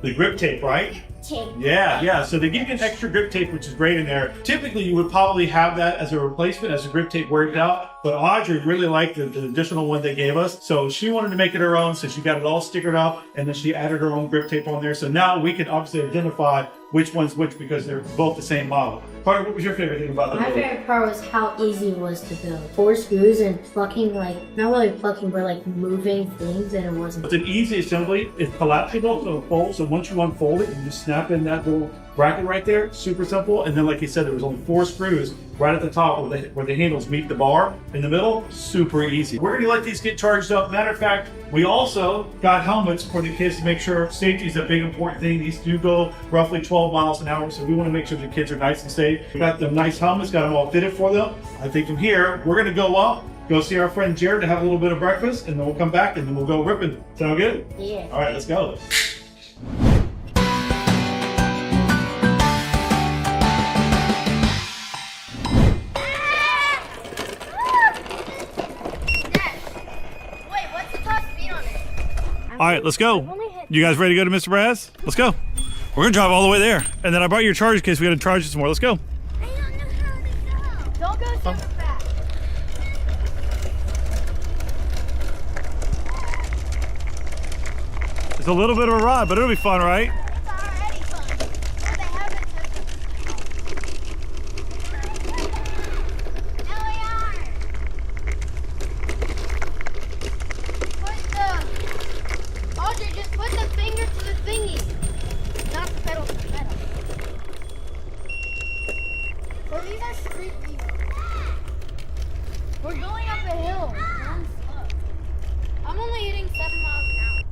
the grip tape, right? Tape. Yeah. So they give you an extra grip tape, which is great in there. Typically, you would probably have that as a replacement, as a grip tape worked out. But Audrey really liked the additional one they gave us. So she wanted to make it her own, so she got it all stickered up, and then she added her own grip tape on there. So now we can obviously identify which one's which because they're both the same model. Carter, what was your favorite thing about that? My favorite part was how easy it was to build. 4 screws and plucking, like, not really plucking, but like moving things, and it wasn't. It's an easy assembly. It's collapsible, so it folds. So once you unfold it, you just snap in that little bracket right there. Super simple. And then, like you said, there was only 4 screws right at the top where the handles meet the bar in the middle. Super easy. We're gonna let these get charged up. Matter of fact, we also got helmets for the kids to make sure safety is a big important thing. These do go roughly 12 miles an hour, so we want to make sure the kids are nice and safe. We got them nice helmets, got them all fitted for them. I think from here, we're gonna go up, go see our friend Jared to have a little bit of breakfast, and then we'll come back and then we'll go ripping. Sound good? Yeah. All right, let's go. All right, let's go. You guys ready to go to Mr. Brad's? Let's go. We're gonna drive all the way there. And then I brought your charge case. We gotta charge you some more. Let's go. I don't know how to go. Don't go super fast. It's a little bit of a ride, but it'll be fun, right? It's already fun. But they haven't Audrey, just put the finger to the thing. We're going up a hill. I'm only hitting 7 miles an hour.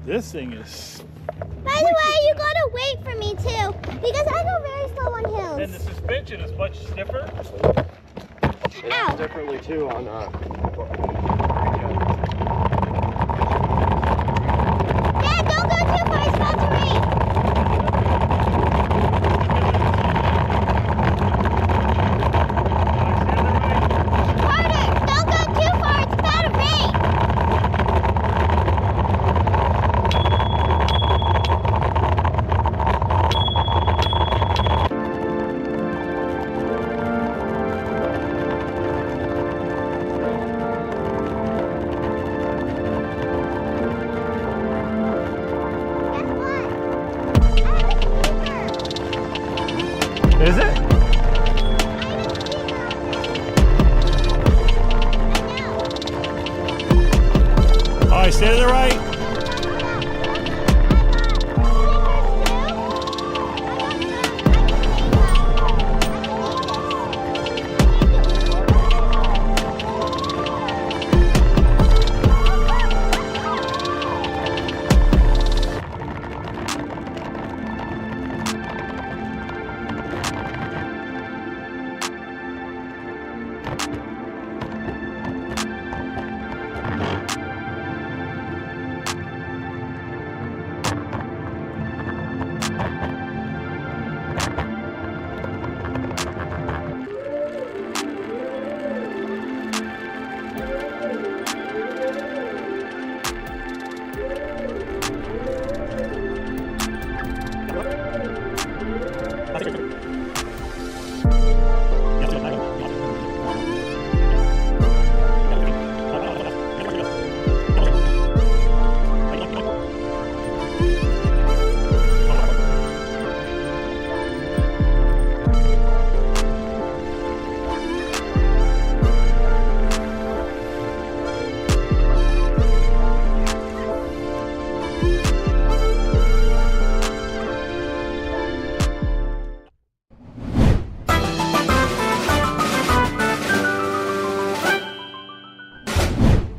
This thing is... By the way, you gotta wait for me too, because I go very slow on hills. And the suspension is much stiffer. It acts differently too on Dad, don't go too far, it's about to rain. Carter, don't go too far, it's about to rain. Is it? All right, stay to the right.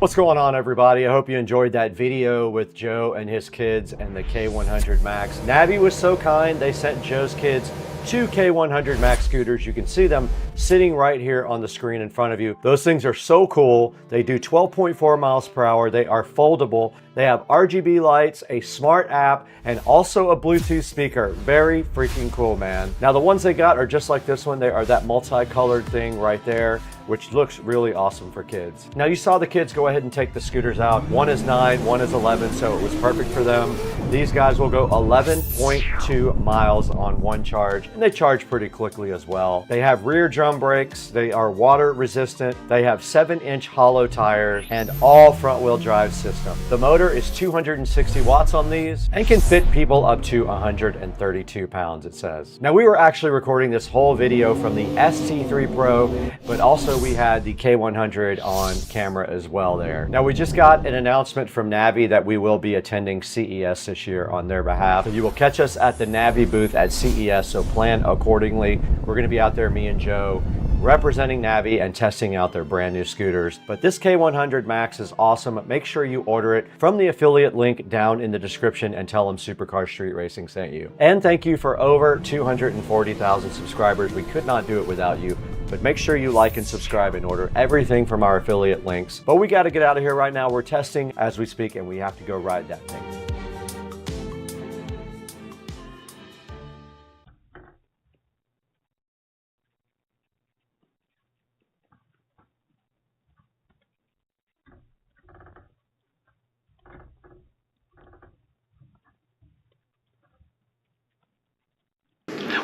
What's going on, everybody? I hope you enjoyed that video with Joe and his kids and the K100 Max. Navi was so kind, they sent Joe's kids 2 K100 Max scooters. You can see them sitting right here on the screen in front of you. Those things are so cool. They do 12.4 miles per hour. They are foldable. They have RGB lights, a smart app, and also a Bluetooth speaker. Very freaking cool, man. Now, the ones they got are just like this one. They are that multicolored thing right there. which looks really awesome for kids. Now you saw the kids go ahead and take the scooters out. One is 9, one is 11, so it was perfect for them. These guys will go 11.2 miles on one charge, and they charge pretty quickly as well. They have rear drum brakes, they are water resistant, they have 7-inch hollow tires, and all front wheel drive system. The motor is 260 watts on these and can fit people up to 132 pounds, it says. Now we were actually recording this whole video from the ST3 Pro, but also we had the K100 on camera as well there. Now we just got an announcement from Navi that we will be attending CES this year on their behalf. So you will catch us at the Navi booth at CES, so plan accordingly. We're gonna be out there, me and Joe, representing Navi and testing out their brand new scooters. But this K100 Max is awesome. Make sure you order it from the affiliate link down in the description and tell them Supercar Street Racing sent you. And thank you for over 240,000 subscribers. We could not do it without you. But make sure you like and subscribe and order everything from our affiliate links. But we got to get out of here right now. We're testing as we speak, and we have to go ride that thing.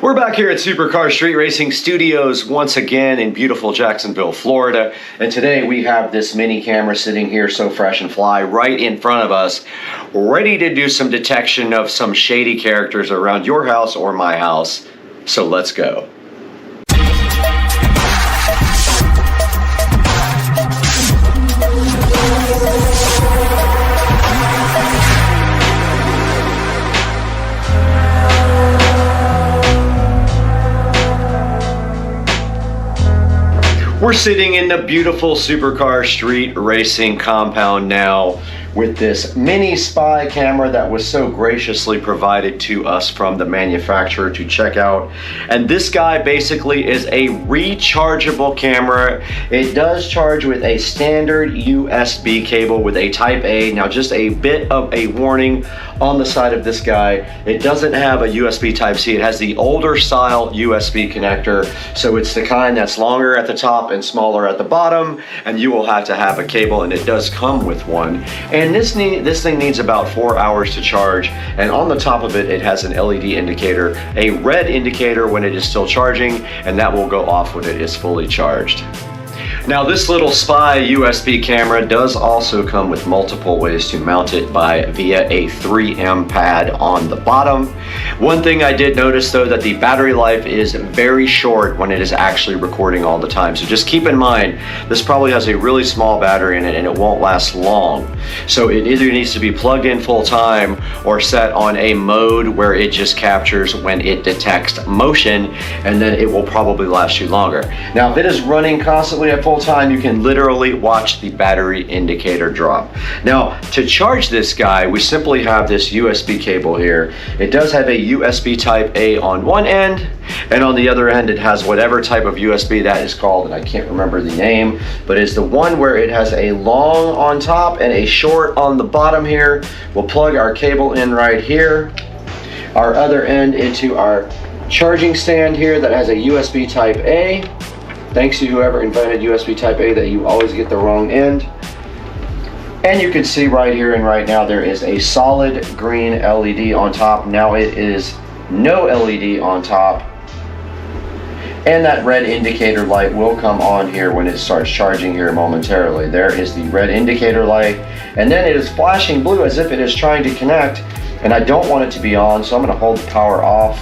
We're back here at Supercar Street Racing Studios once again in beautiful Jacksonville, Florida. And today we have this mini camera sitting here so fresh and fly right in front of us, ready to do some detection of some shady characters around your house or my house. So let's go. We're sitting in the beautiful Supercar Street Racing compound now with this mini spy camera that was so graciously provided to us from the manufacturer to check out. And this guy basically is a rechargeable camera. It does charge with a standard USB cable with a Type A. Now just a bit of a warning on the side of this guy. It doesn't have a USB Type-C. It has the older style USB connector. So it's the kind that's longer at the top and smaller at the bottom, and you will have to have a cable, and it does come with one. And this thing needs about 4 hours to charge, and on the top of it, it has an LED indicator, a red indicator when it is still charging, and that will go off when it is fully charged. Now this little spy USB camera does also come with multiple ways to mount it via a 3M pad on the bottom. One thing I did notice though, that the battery life is very short when it is actually recording all the time. So just keep in mind, this probably has a really small battery in it and it won't last long. So it either needs to be plugged in full time or set on a mode where it just captures when it detects motion, and then it will probably last you longer. Now if it is running constantly at full time, you can literally watch the battery indicator drop. Now to charge this guy, we simply have this USB cable here. It does have a USB Type A on one end, and on the other end it has whatever type of USB that is called, and I can't remember the name, but it's the one where it has a long on top and a short on the bottom here. We'll plug our cable in right here, our other end into our charging stand here that has a USB Type A. Thanks to whoever invented USB Type A that you always get the wrong end. And you can see right here and right now there is a solid green LED on top. Now it is no LED on top. And that red indicator light will come on here when it starts charging here momentarily. There is the red indicator light. And then it is flashing blue as if it is trying to connect. And I don't want it to be on, so I'm going to hold the power off.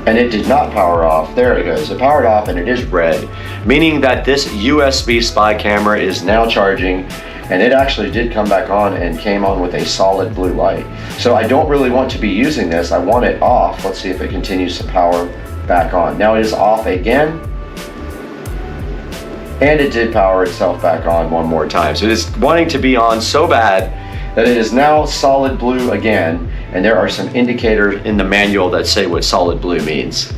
And it did not power off. There it goes. It powered off and it is red, meaning that this USB spy camera is now charging, and it actually did come back on and came on with a solid blue light. So I don't really want to be using this. I want it off. Let's see if it continues to power back on. Now it is off again. And it did power itself back on one more time. So it is wanting to be on so bad that it is now solid blue again. And there are some indicators in the manual that say what solid blue means.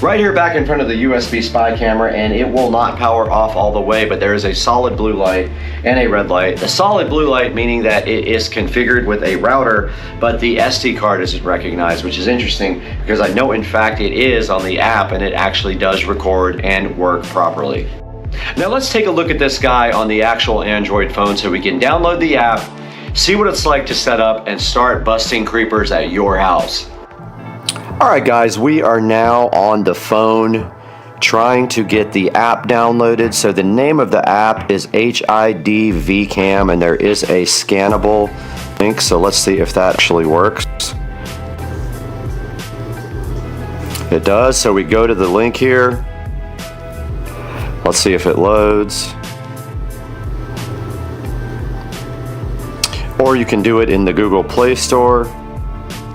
Right here back in front of the USB spy camera, and it will not power off all the way, but there is a solid blue light and a red light. The solid blue light meaning that it is configured with a router, but the SD card isn't recognized, which is interesting because I know in fact it is on the app and it actually does record and work properly. Now let's take a look at this guy on the actual Android phone so we can download the app, see what it's like to set up, and start busting creepers at your house. All right, guys, we are now on the phone trying to get the app downloaded. So the name of the app is HID-VCAM, and there is a scannable link. So let's see if that actually works. It does. So we go to the link here. Let's see if it loads. Or you can do it in the Google Play Store.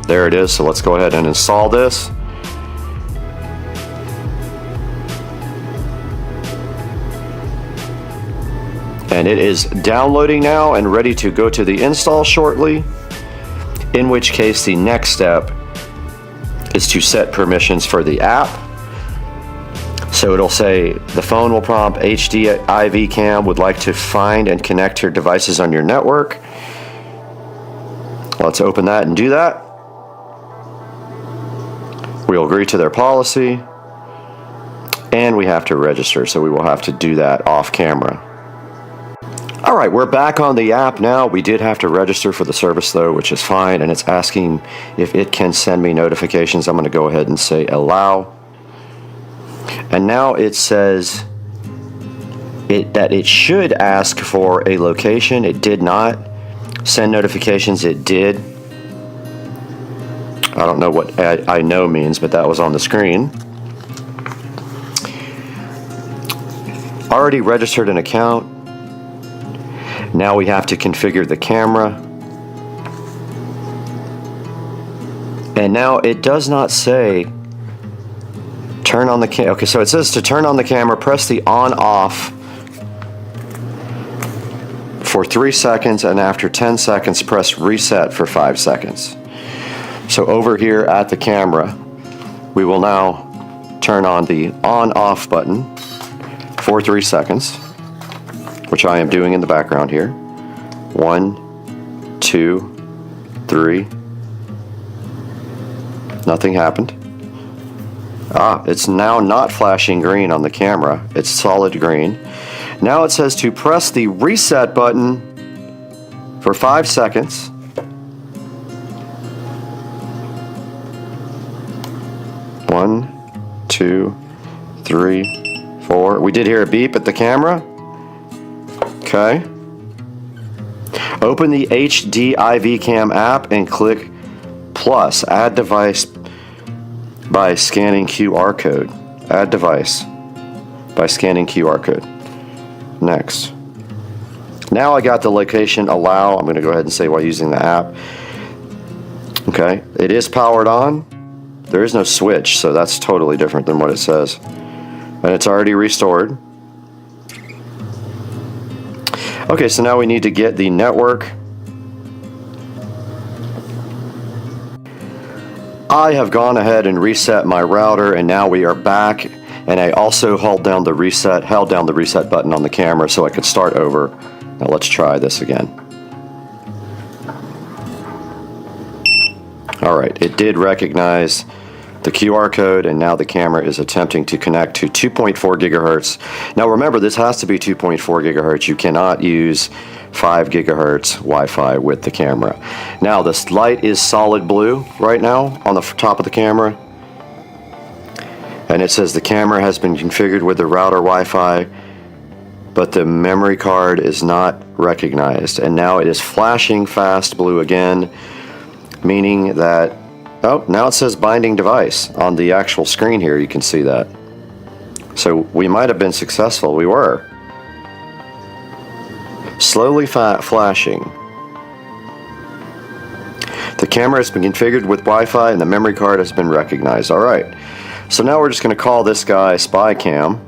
There it is, so let's go ahead and install this. And it is downloading now and ready to go to the install shortly, in which case the next step is to set permissions for the app. So it'll say the phone will prompt HID-VCAM would like to find and connect your devices on your network. Let's open that and do that. We'll agree to their policy, and we have to register, so we will have to do that off camera. All right, we're back on the app now. We did have to register for the service though, which is fine, and it's asking if it can send me notifications. I'm going to go ahead and say allow. And now it says that it should ask for a location. It did not. Send notifications, it did. I don't know what I know means, but that was on the screen. Already registered an account. Now we have to configure the camera. And now it does not say turn on the camera. Okay, so it says to turn on the camera, press the on-off for 3 seconds, and after 10 seconds, press reset for 5 seconds. So over here at the camera, we will now turn on the on-off button for 3 seconds, which I am doing in the background here. 1, 2, 3. Nothing happened. It's now not flashing green on the camera. It's solid green. Now it says to press the reset button for 5 seconds. One, 2, 3, 4. We did hear a beep at the camera. Okay. Open the HID-VCAM app and click plus. Add device by scanning QR code. Add device by scanning QR code. Next. Now I got the location allow. I'm going to go ahead and say while using the app. Okay. It is powered on. There is no switch, so that's totally different than what it says. And it's already restored. Okay, so now we need to get the network. I have gone ahead and reset my router, and now we are back. And I also held down the reset button on the camera so I could start over. Now let's try this again. All right, it did recognize the QR code, and now the camera is attempting to connect to 2.4 gigahertz. Now remember, this has to be 2.4 gigahertz. You cannot use 5 gigahertz Wi-Fi with the camera. Now this light is solid blue right now on the top of the camera. And it says the camera has been configured with the router Wi-Fi, but the memory card is not recognized. And now it is flashing fast blue again, meaning that, oh, now it says binding device on the actual screen here. You can see that. So we might have been successful. We were. Slowly flashing. The camera has been configured with Wi-Fi and the memory card has been recognized. All right. So now we're just going to call this guy Spy Cam.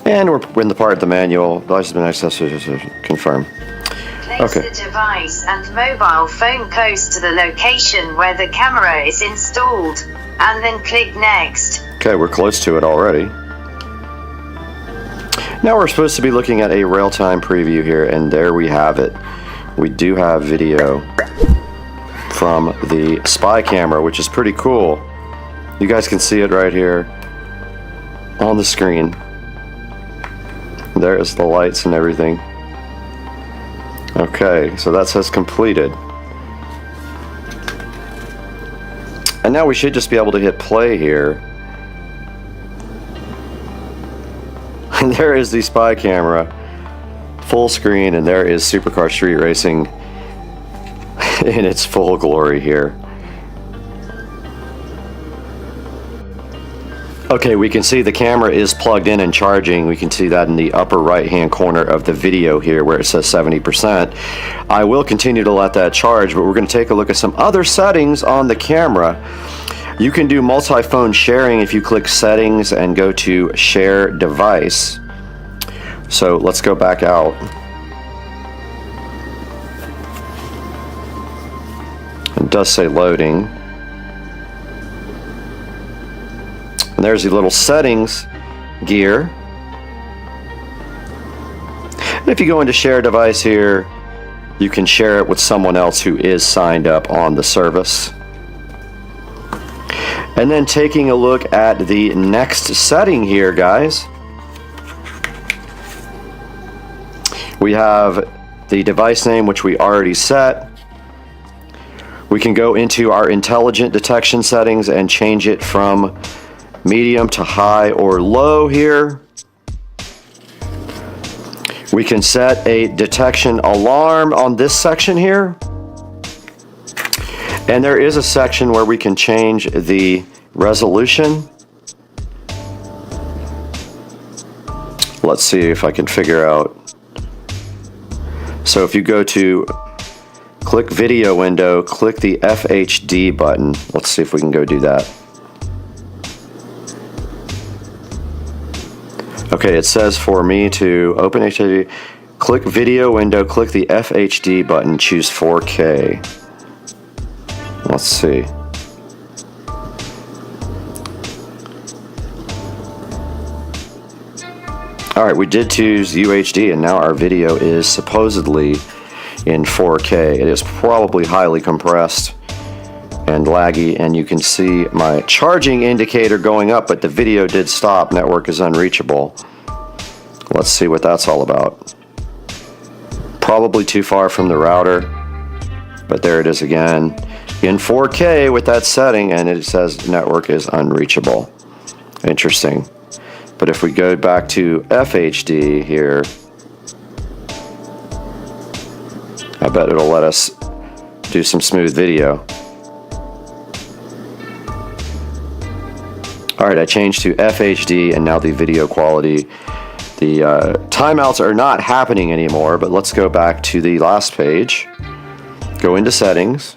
And we're in the part of the manual. Device has been accessed. Confirm. Place Okay. the device and mobile phone close to the location where the camera is installed, and then click Next. Okay, we're close to it already. Now we're supposed to be looking at a real-time preview here, and there we have it. We do have video from the spy camera, which is pretty cool. You guys can see it right here on the screen. There's the lights and everything. Okay, so that says completed. And now we should just be able to hit play here. And there is the spy camera, full screen, and there is Supercar Street Racing in its full glory here. Okay, we can see the camera is plugged in and charging. We can see that in the upper right hand corner of the video here where it says 70%. I will continue to let that charge, but we're going to take a look at some other settings on the camera. You can do multi-phone sharing if you click settings and go to share device. So let's go back out. It does say loading. And there's the little settings gear. And if you go into share device here, you can share it with someone else who is signed up on the service. And then taking a look at the next setting here, guys. We have the device name, which we already set. We can go into our intelligent detection settings and change it from medium to high or low here. We can set a detection alarm on this section here. And there is a section where we can change the resolution. Let's see if I can figure out. So if you go to click video window, click the FHD button. Let's see if we can go do that. Okay, it says for me to open HD, click video window, click the FHD button, choose 4K. Let's see. Alright, we did choose UHD and now our video is supposedly in 4K. It is probably highly compressed and laggy, and you can see my charging indicator going up, but the video did stop. Network is unreachable. Let's see what that's all about. Probably too far from the router, but there it is again in 4K with that setting, and it says network is unreachable. Interesting. But if we go back to FHD here, I bet it'll let us do some smooth video. Alright, I changed to FHD and now the video quality, the timeouts are not happening anymore, but let's go back to the last page. Go into settings.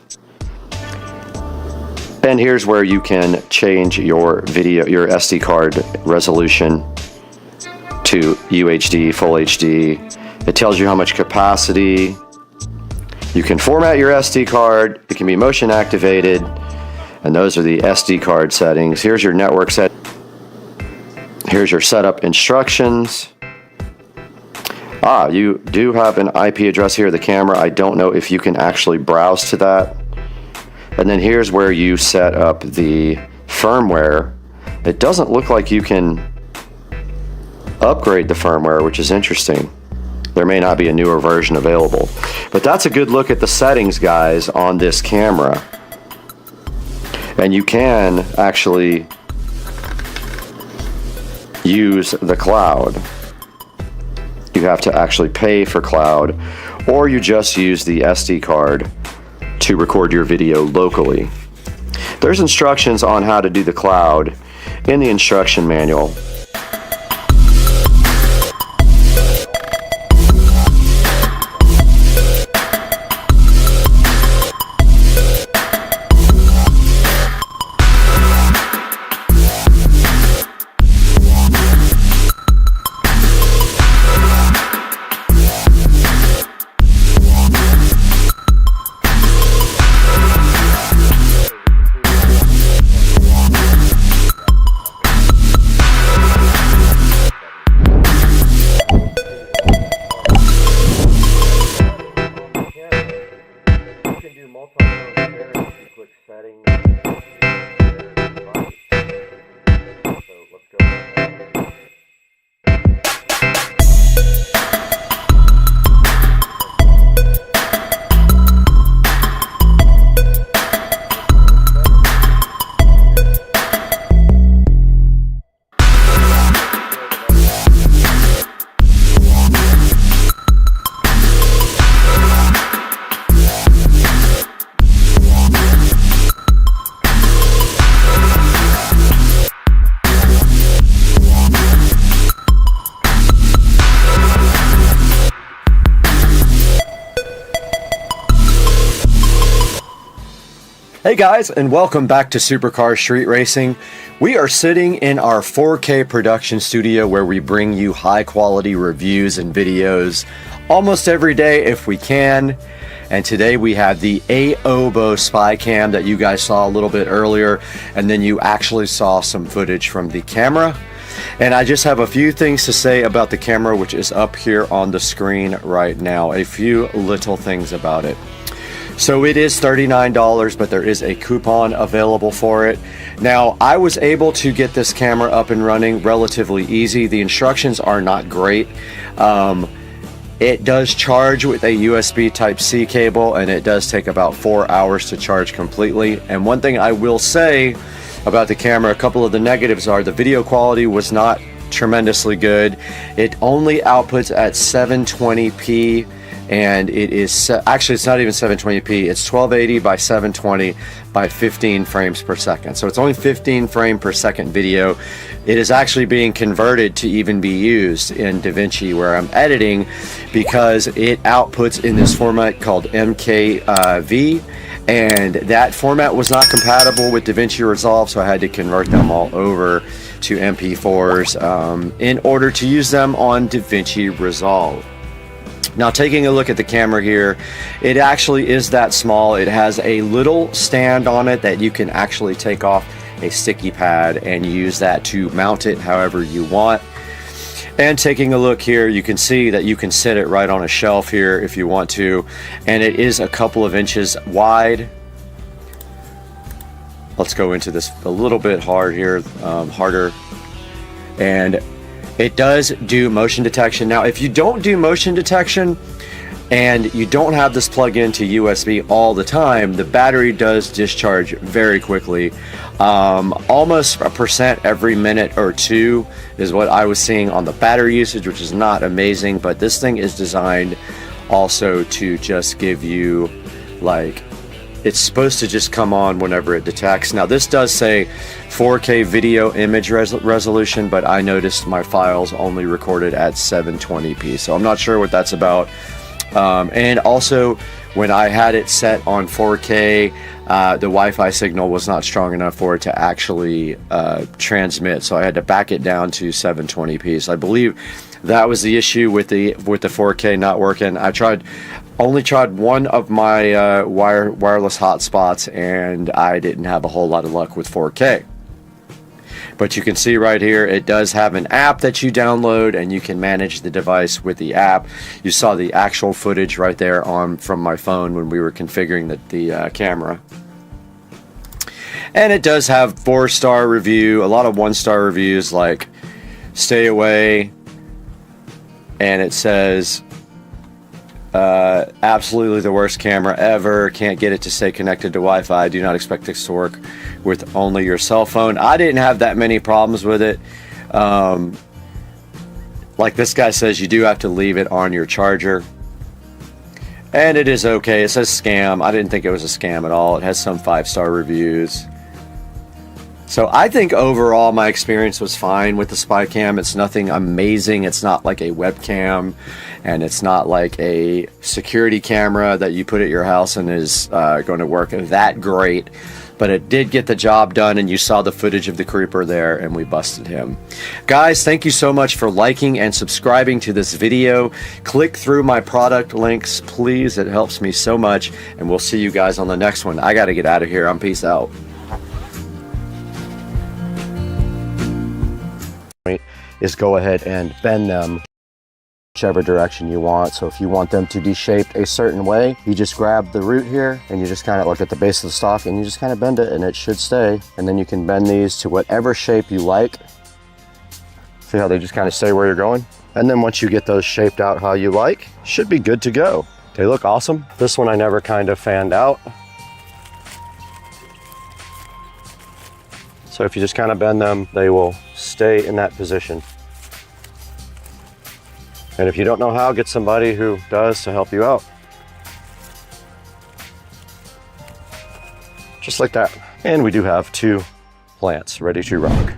And here's where you can change your video, your SD card resolution to UHD, Full HD. It tells you how much capacity. You can format your SD card. It can be motion activated. And those are the SD card settings. Here's your network set. Here's your setup instructions. You do have an IP address here, the camera. I don't know if you can actually browse to that. And then here's where you set up the firmware. It doesn't look like you can upgrade the firmware, which is interesting. There may not be a newer version available. But that's a good look at the settings, guys, on this camera. And you can actually use the cloud. You have to actually pay for cloud, or you just use the SD card to record your video locally. There's instructions on how to do the cloud in the instruction manual. quick setting. So let's go. Hey guys, and welcome back to Supercar Street Racing. We are sitting in our 4K production studio where we bring you high quality reviews and videos almost every day if we can. And today we have the AOBO spy cam that you guys saw a little bit earlier, and then you actually saw some footage from the camera. And I just have a few things to say about the camera, which is up here on the screen right now. A few little things about it. So it is $39, but there is a coupon available for it. Now, I was able to get this camera up and running relatively easy. The instructions are not great. It does charge with a USB Type-C cable, and it does take about 4 hours to charge completely. And one thing I will say about the camera, a couple of the negatives are the video quality was not tremendously good. It only outputs at 720p. And it is actually, it's not even 720p, it's 1280 by 720 by 15 frames per second. So it's only 15 frame per second video. It is actually being converted to even be used in DaVinci where I'm editing, because it outputs in this format called MKV, and that format was not compatible with DaVinci Resolve, so I had to convert them all over to MP4s in order to use them on DaVinci Resolve. Now, taking a look at the camera here, it actually is that small. It has a little stand on it that you can actually take off a sticky pad and use that to mount it however you want. And taking a look here, you can see that you can sit it right on a shelf here if you want to, and it is a couple of inches wide. Let's go into this a little bit harder. And it does do motion detection. Now, if you don't do motion detection and you don't have this plug into USB all the time, the battery does discharge very quickly. Almost 1% every minute or two is what I was seeing on the battery usage, which is not amazing, but this thing is designed also to just give you, like, it's supposed to just come on whenever it detects. Now, this does say 4K video image resolution, but I noticed my files only recorded at 720p, so I'm not sure what that's about. And also, when I had it set on 4K, the Wi-Fi signal was not strong enough for it to actually transmit, so I had to back it down to 720p. So I believe that was the issue with the 4K not working. I only tried one of my wireless hotspots, and I didn't have a whole lot of luck with 4K. But you can see right here, it does have an app that you download, and you can manage the device with the app. You saw the actual footage right there from my phone when we were configuring the camera. And it does have 4-star review, a lot of 1-star reviews like stay away, and it says absolutely the worst camera ever, can't get it to stay connected to Wi-Fi, do not expect this to work with only your cell phone. I didn't have that many problems with it. Like this guy says, you do have to leave it on your charger, and it is okay. It says scam. I didn't think it was a scam at all. It has some 5-star reviews. So I think overall my experience was fine with the spy cam. It's nothing amazing. It's not like a webcam, and it's not like a security camera that you put at your house and is going to work that great. But it did get the job done, and you saw the footage of the creeper there, and we busted him. Guys, thank you so much for liking and subscribing to this video. Click through my product links, please. It helps me so much, and we'll see you guys on the next one. I got to get out of here. I'm peace out. Is go ahead and bend them whichever direction you want. So if you want them to be shaped a certain way, you just grab the root here and you just kind of look at the base of the stock and you just kind of bend it and it should stay. And then you can bend these to whatever shape you like. See how they just kind of stay where you're going? And then once you get those shaped out how you like, should be good to go. They look awesome. This one I never kind of fanned out. So if you just kind of bend them, they will stay in that position. And if you don't know how, get somebody who does to help you out. Just like that. And we do have 2 plants ready to rock.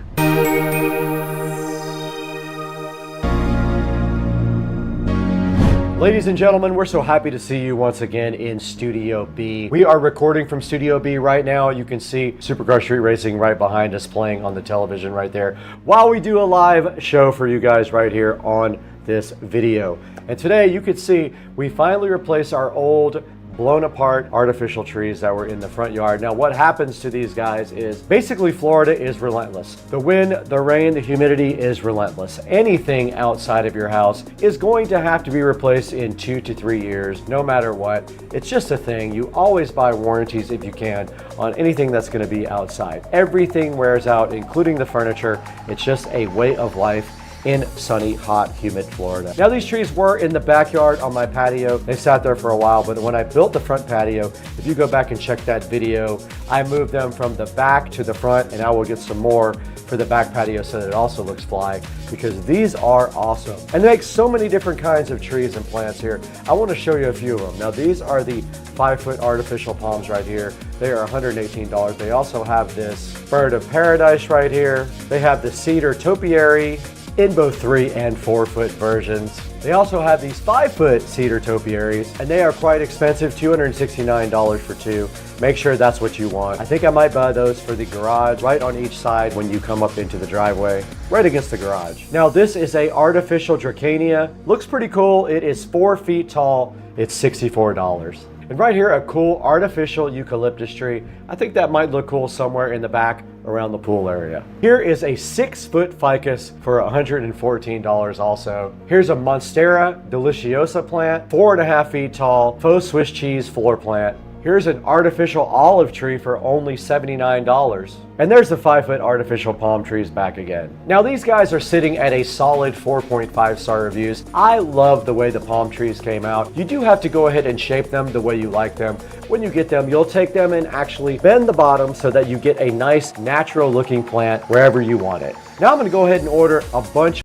Ladies and gentlemen, we're so happy to see you once again in Studio B. We are recording from Studio B right now. You can see Supercar Street Racing right behind us playing on the television right there while we do a live show for you guys right here on this video. And today you can see we finally replaced our old blown apart artificial trees that were in the front yard. Now what happens to these guys is basically Florida is relentless. The wind, the rain, the humidity is relentless. Anything outside of your house is going to have to be replaced in 2 to 3 years, no matter what. It's just a thing. You always buy warranties if you can on anything that's going to be outside. Everything wears out, including the furniture. It's just a way of life in sunny, hot, humid Florida. Now these trees were in the backyard on my patio. They sat there for a while, but when I built the front patio, if you go back and check that video, I moved them from the back to the front, and I will get some more for the back patio so that it also looks fly, because these are awesome. And they make so many different kinds of trees and plants here. I want to show you a few of them. Now these are the 5-foot artificial palms right here. They are $118. They also have this bird of paradise right here. They have the cedar topiary in both 3 and 4 foot versions. They also have these 5-foot cedar topiaries, and they are quite expensive, $269 for 2. Make sure that's what you want. I think I might buy those for the garage, right on each side when you come up into the driveway, right against the garage. Now this is a artificial Dracania. Looks pretty cool. It is 4 feet tall. It's $64. And right here, a cool artificial eucalyptus tree. I think that might look cool somewhere in the back around the pool area. Here is a 6-foot ficus for $114 also. Here's a Monstera deliciosa plant, 4.5 feet tall, faux Swiss cheese floor plant. Here's an artificial olive tree for only $79. And there's the 5-foot artificial palm trees back again. Now these guys are sitting at a solid 4.5 star reviews. I love the way the palm trees came out. You do have to go ahead and shape them the way you like them. When you get them, you'll take them and actually bend the bottom so that you get a nice natural looking plant wherever you want it. Now I'm gonna go ahead and order a bunch.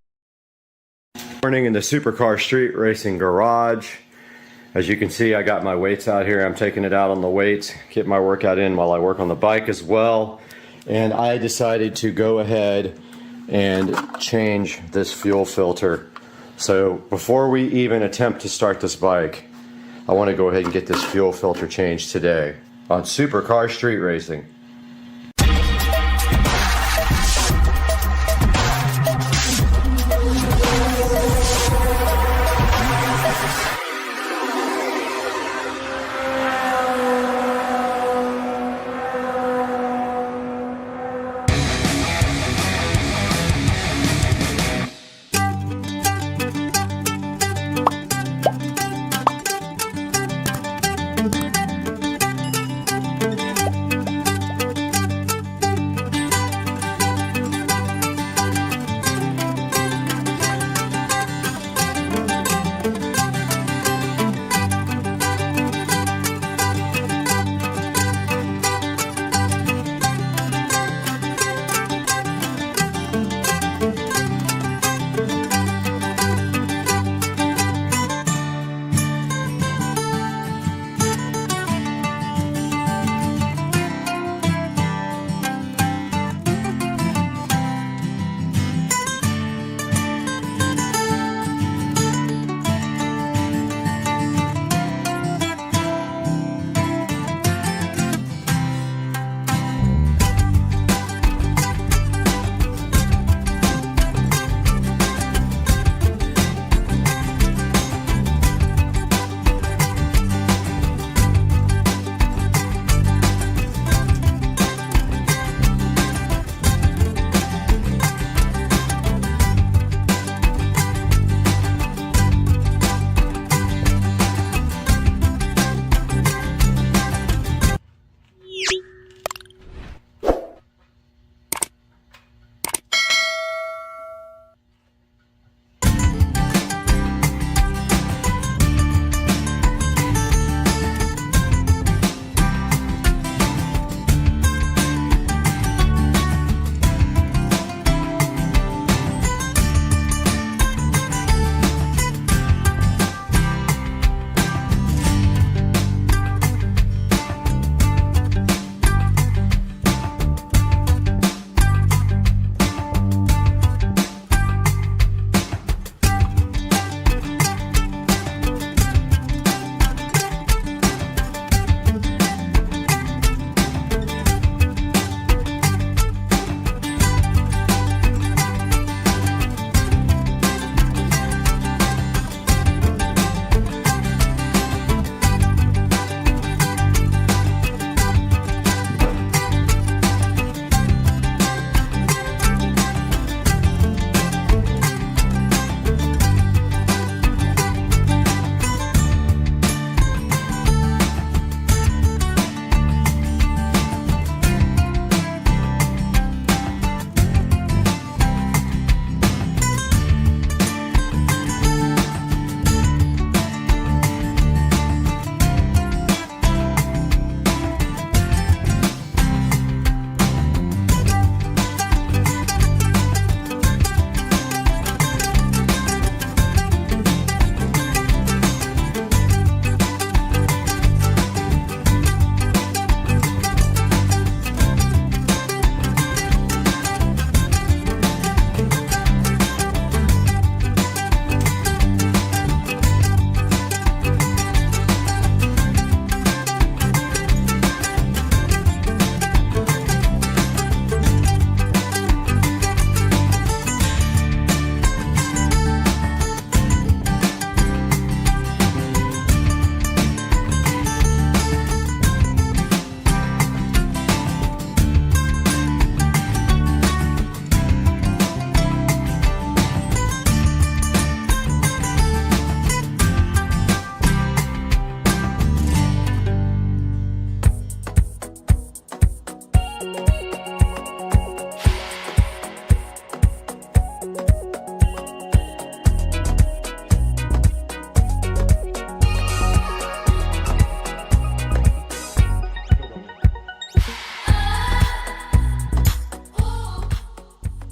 Morning in the Supercar Street Racing garage. As you can see, I got my weights out here. I'm taking it out on the weights, get my workout in while I work on the bike as well. And I decided to go ahead and change this fuel filter. So before we even attempt to start this bike, I want to go ahead and get this fuel filter changed today on Supercar Street Racing.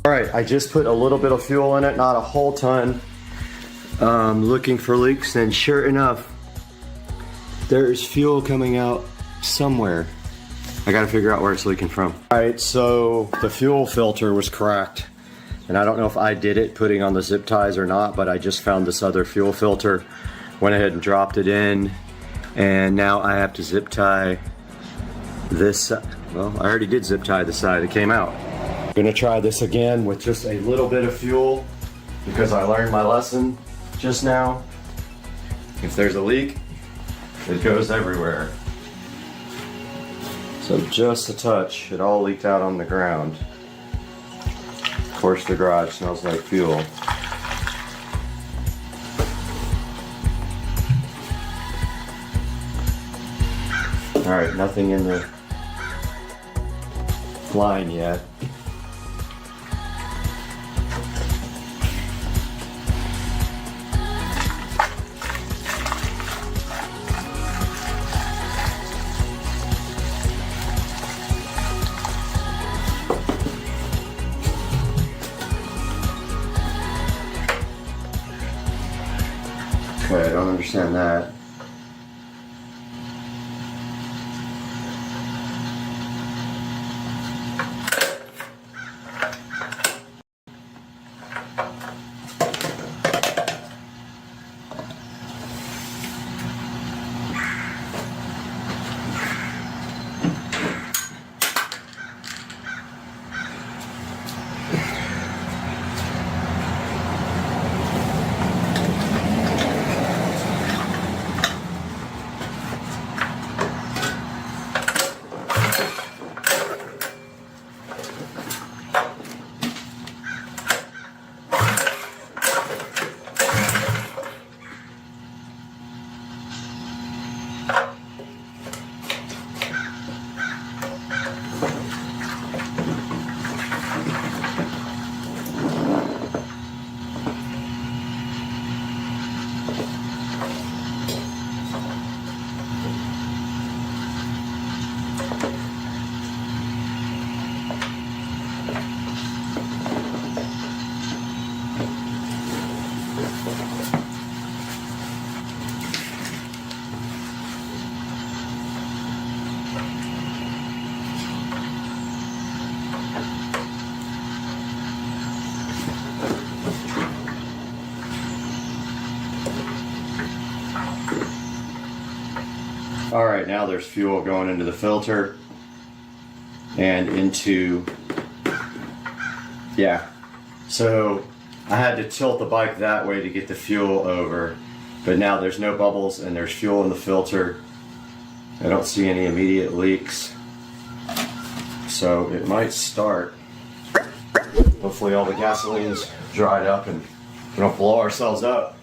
All right, I just put a little bit of fuel in it, not a whole ton. Looking for leaks, and sure enough, there's fuel coming out somewhere. I gotta figure out where it's leaking from. All right, so the fuel filter was cracked. And I don't know if I did it putting on the zip ties or not, but I just found this other fuel filter, went ahead and dropped it in, and now I have to zip tie this. Well, I already did zip tie the side it came out. Gonna try this again with just a little bit of fuel because I learned my lesson just now. If there's a leak, it goes everywhere. So just a touch, it all leaked out on the ground. Of course, the garage smells like fuel. All right, nothing in the line yet. Okay, I don't understand that. All right, now there's fuel going into the filter and into, yeah. So I had to tilt the bike that way to get the fuel over, but now there's no bubbles and there's fuel in the filter. I don't see any immediate leaks. So it might start. Hopefully all the gasoline's dried up and we don't blow ourselves up.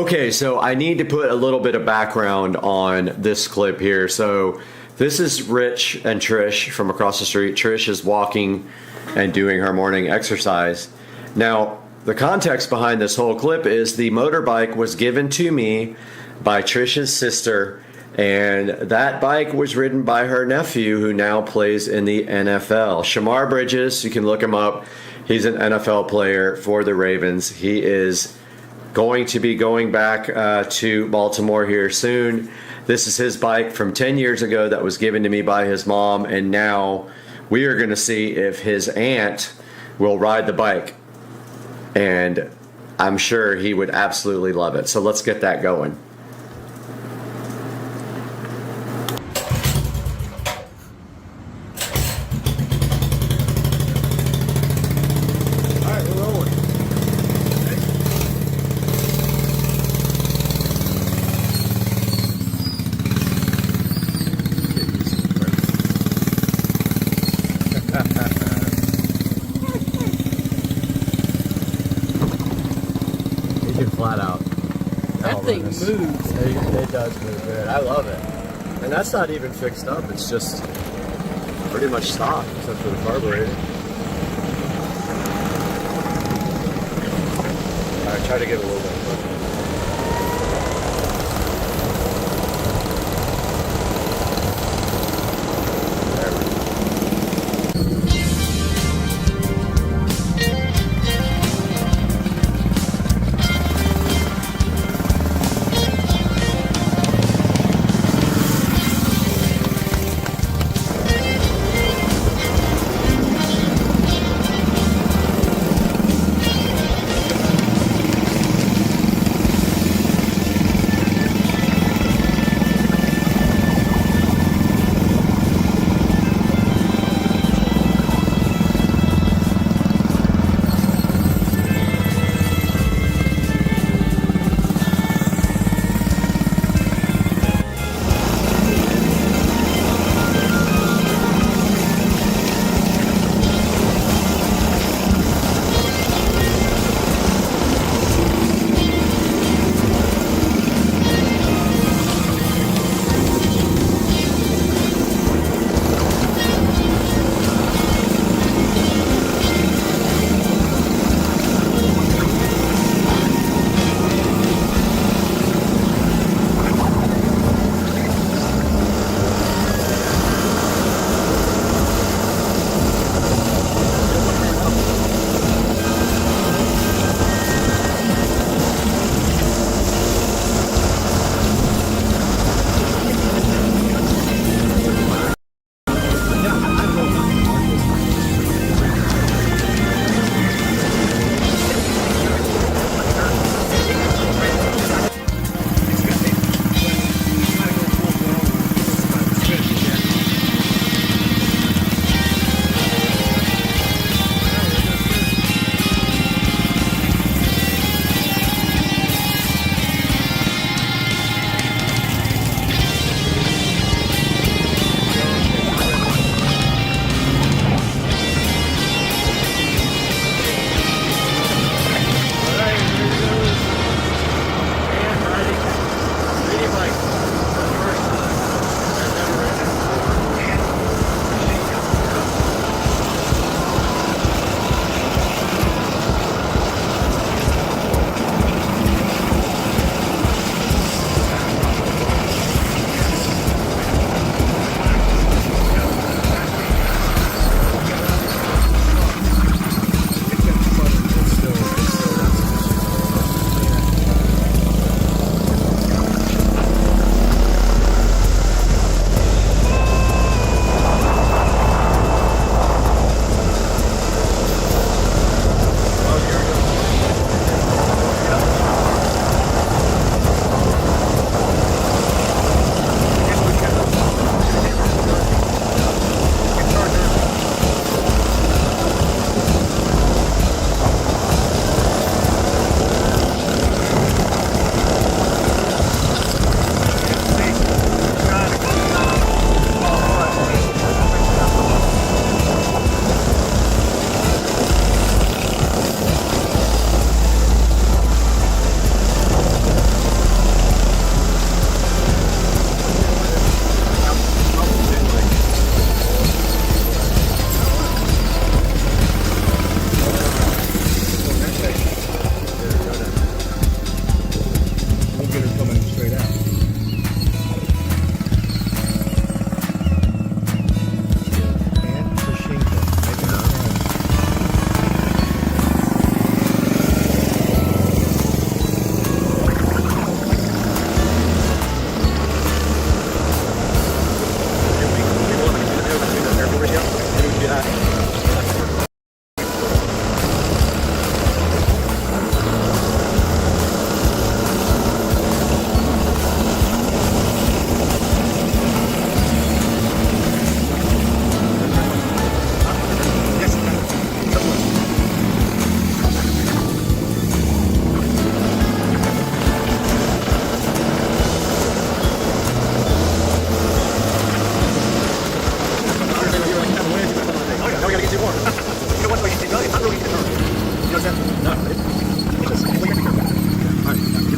Okay, so I need to put a little bit of background on this clip here. So this is Rich and Trish from across the street. Trish is walking and doing her morning exercise. Now, the context behind this whole clip is the motorbike was given to me by Trish's sister, and that bike was ridden by her nephew, who now plays in the NFL. Shamar Bridges, you can look him up. He's an NFL player for the Ravens. He is going to be going back to Baltimore here soon. This is his bike from 10 years ago that was given to me by his mom, and now we are going to see if his aunt will ride the bike. And I'm sure he would absolutely love it. So let's get that going. Flat out. That thing moves. It does move good. I love it. And that's not even fixed up. It's just pretty much stock except for the carburetor. Alright, try to get a little bit.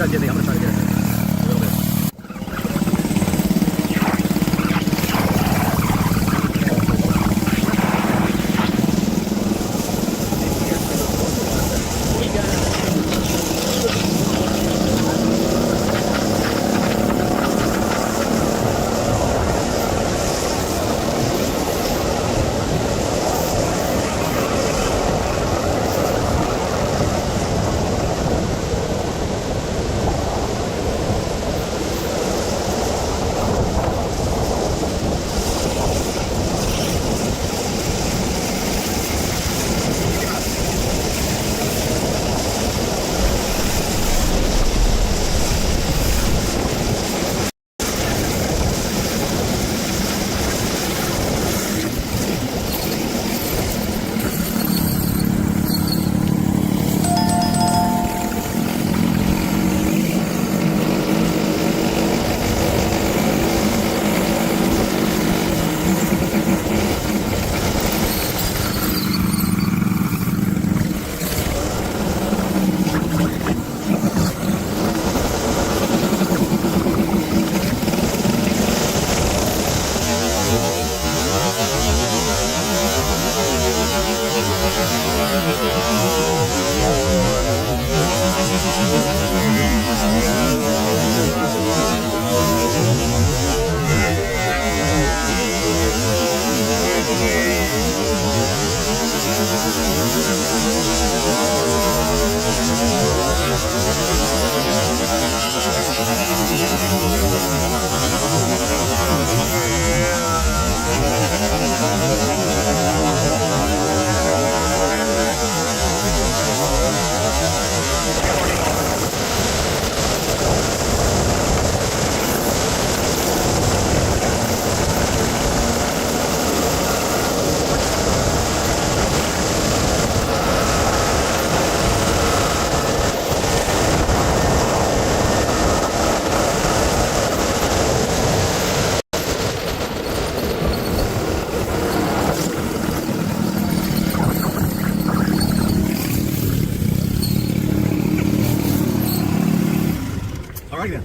guys get me. I'm gonna try to get it a little bit.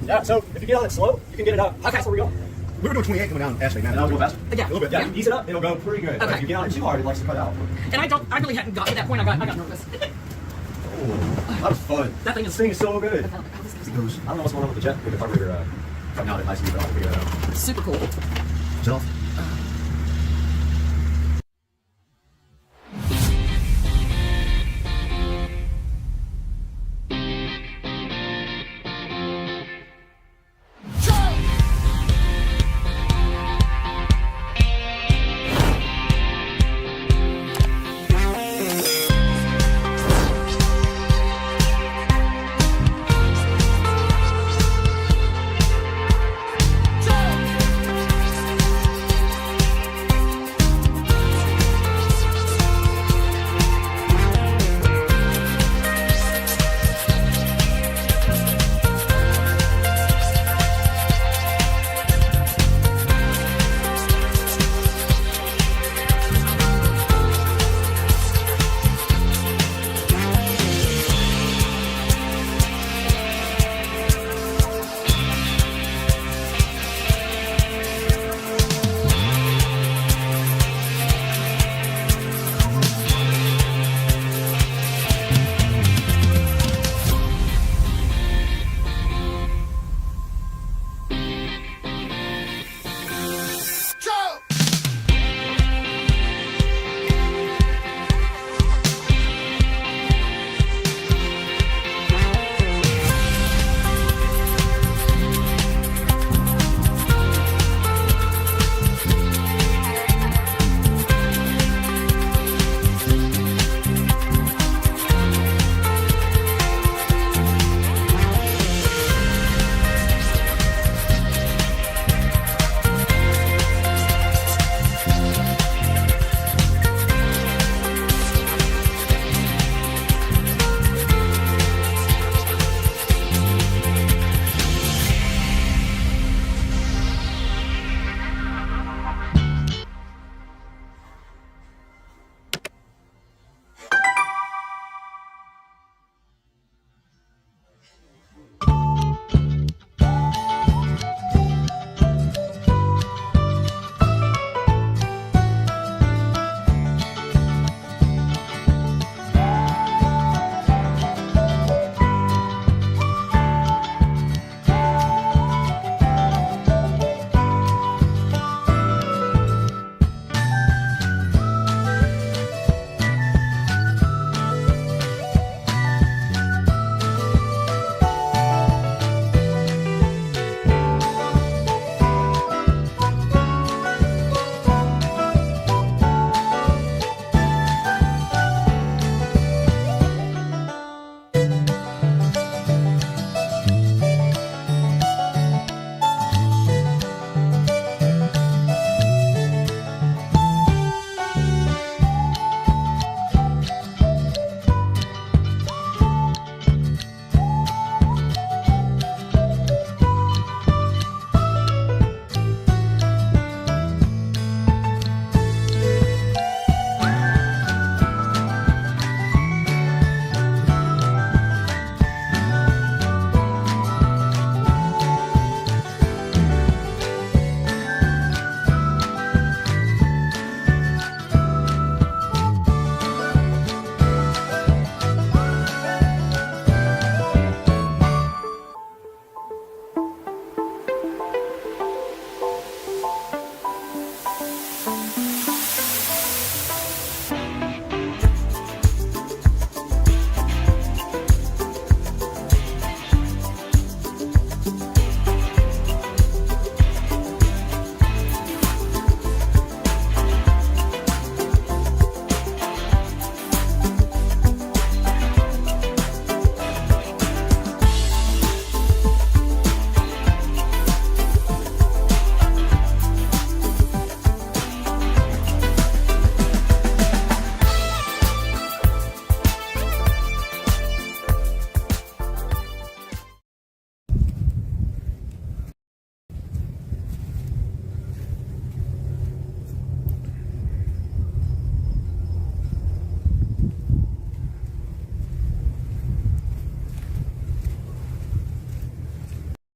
Yeah, so if you get on it slow, you can get it up. How fast are we going? We were doing 28 coming down Ashley, man. And I'll go faster? Yeah. A little bit. Yeah, ease it up, it'll go pretty good. Okay. If you get on it too hard, it likes to cut out. And I really hadn't got to that point. I got nervous. Oh, that was fun. This thing is so good. It goes, I don't know what's going on with the jet, with the carburetor cutting out at high speed, but I'll figure that out. Super cool. Is it off?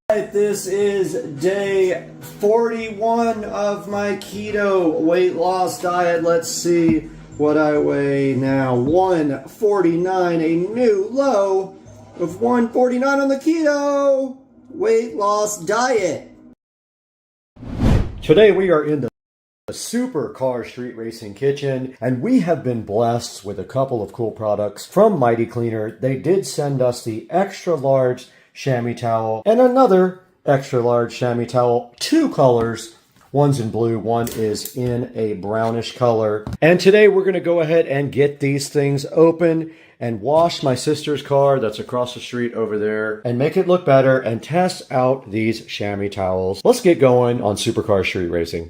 This is day 41 of my keto weight loss diet. Let's see what I weigh now. 149, a new low of 149 on the keto weight loss diet. Today we are in the Supercar Street Racing kitchen, and we have been blessed with a couple of cool products from Mighty Cleaner. They did send us the extra large chamois towel and another extra large chamois towel, 2 colors. One's in blue, one is in a brownish color. And today we're going to go ahead and get these things open and wash my sister's car that's across the street over there and make it look better and test out these chamois towels. Let's get going on Supercar Street Racing.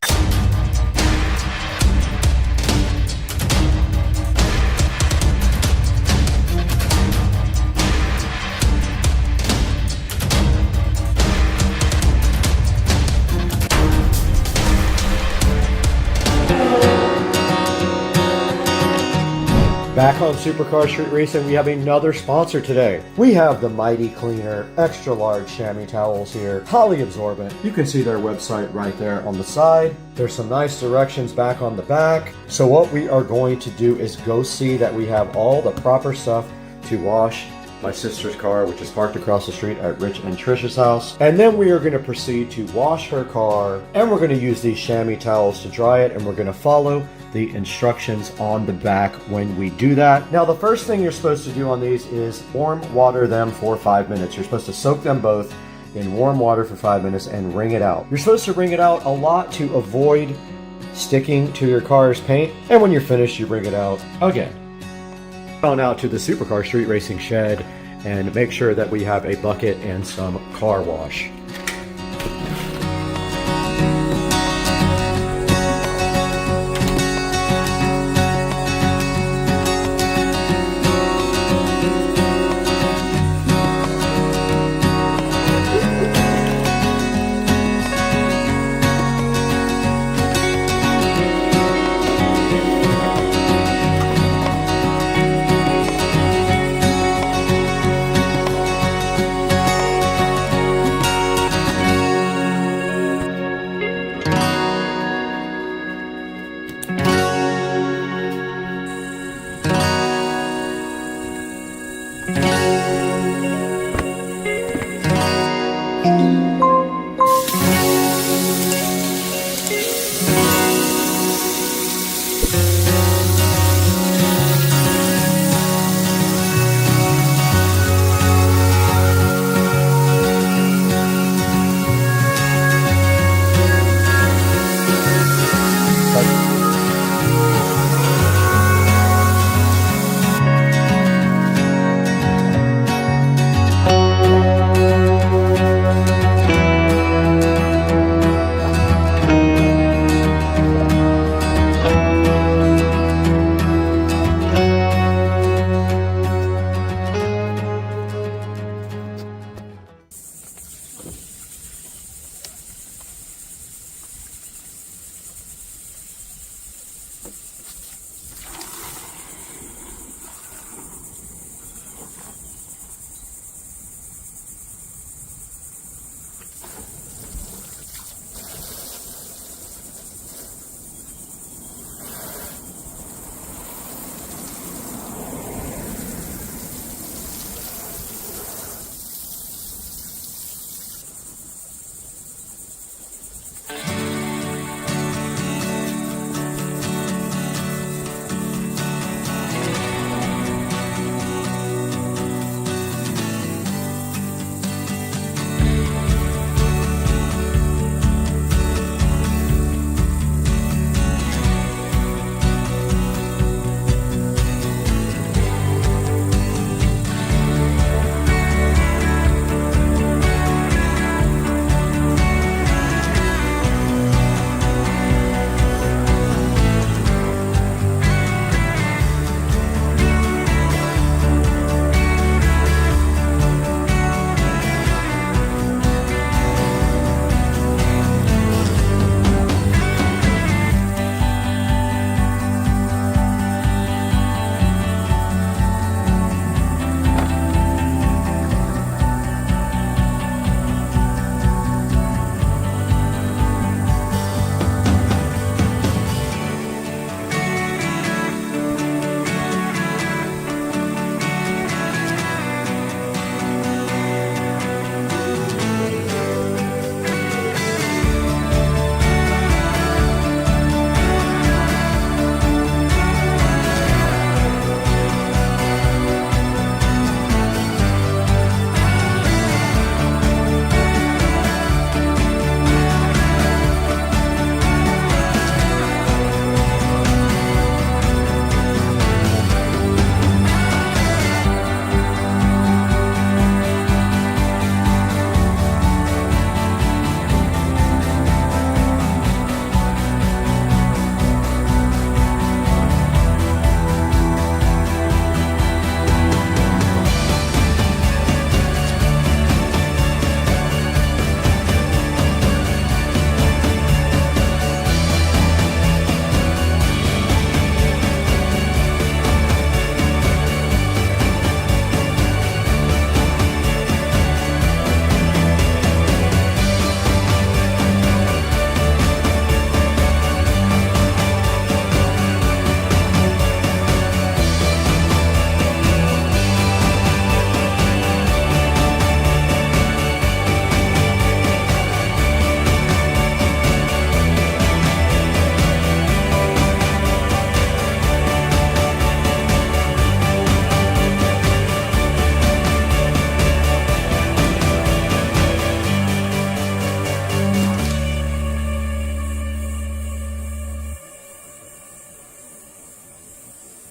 Back on Supercar Street Racing, we have another sponsor today. We have the Mighty Cleaner extra large chamois towels here, highly absorbent. You can see their website right there on the side. There's some nice directions back on the back. So what we are going to do is go see that we have all the proper stuff to wash my sister's car, which is parked across the street at Rich and Trisha's house. And then we are going to proceed to wash her car, and we're going to use these chamois towels to dry it, and we're going to follow the instructions on the back when we do that. Now, the first thing you're supposed to do on these is warm water them for 5 minutes. You're supposed to soak them both in warm water for 5 minutes and wring it out. You're supposed to wring it out a lot to avoid sticking to your car's paint, and when you're finished, you wring it out again. On out to the Supercar Street Racing shed and make sure that we have a bucket and some car wash.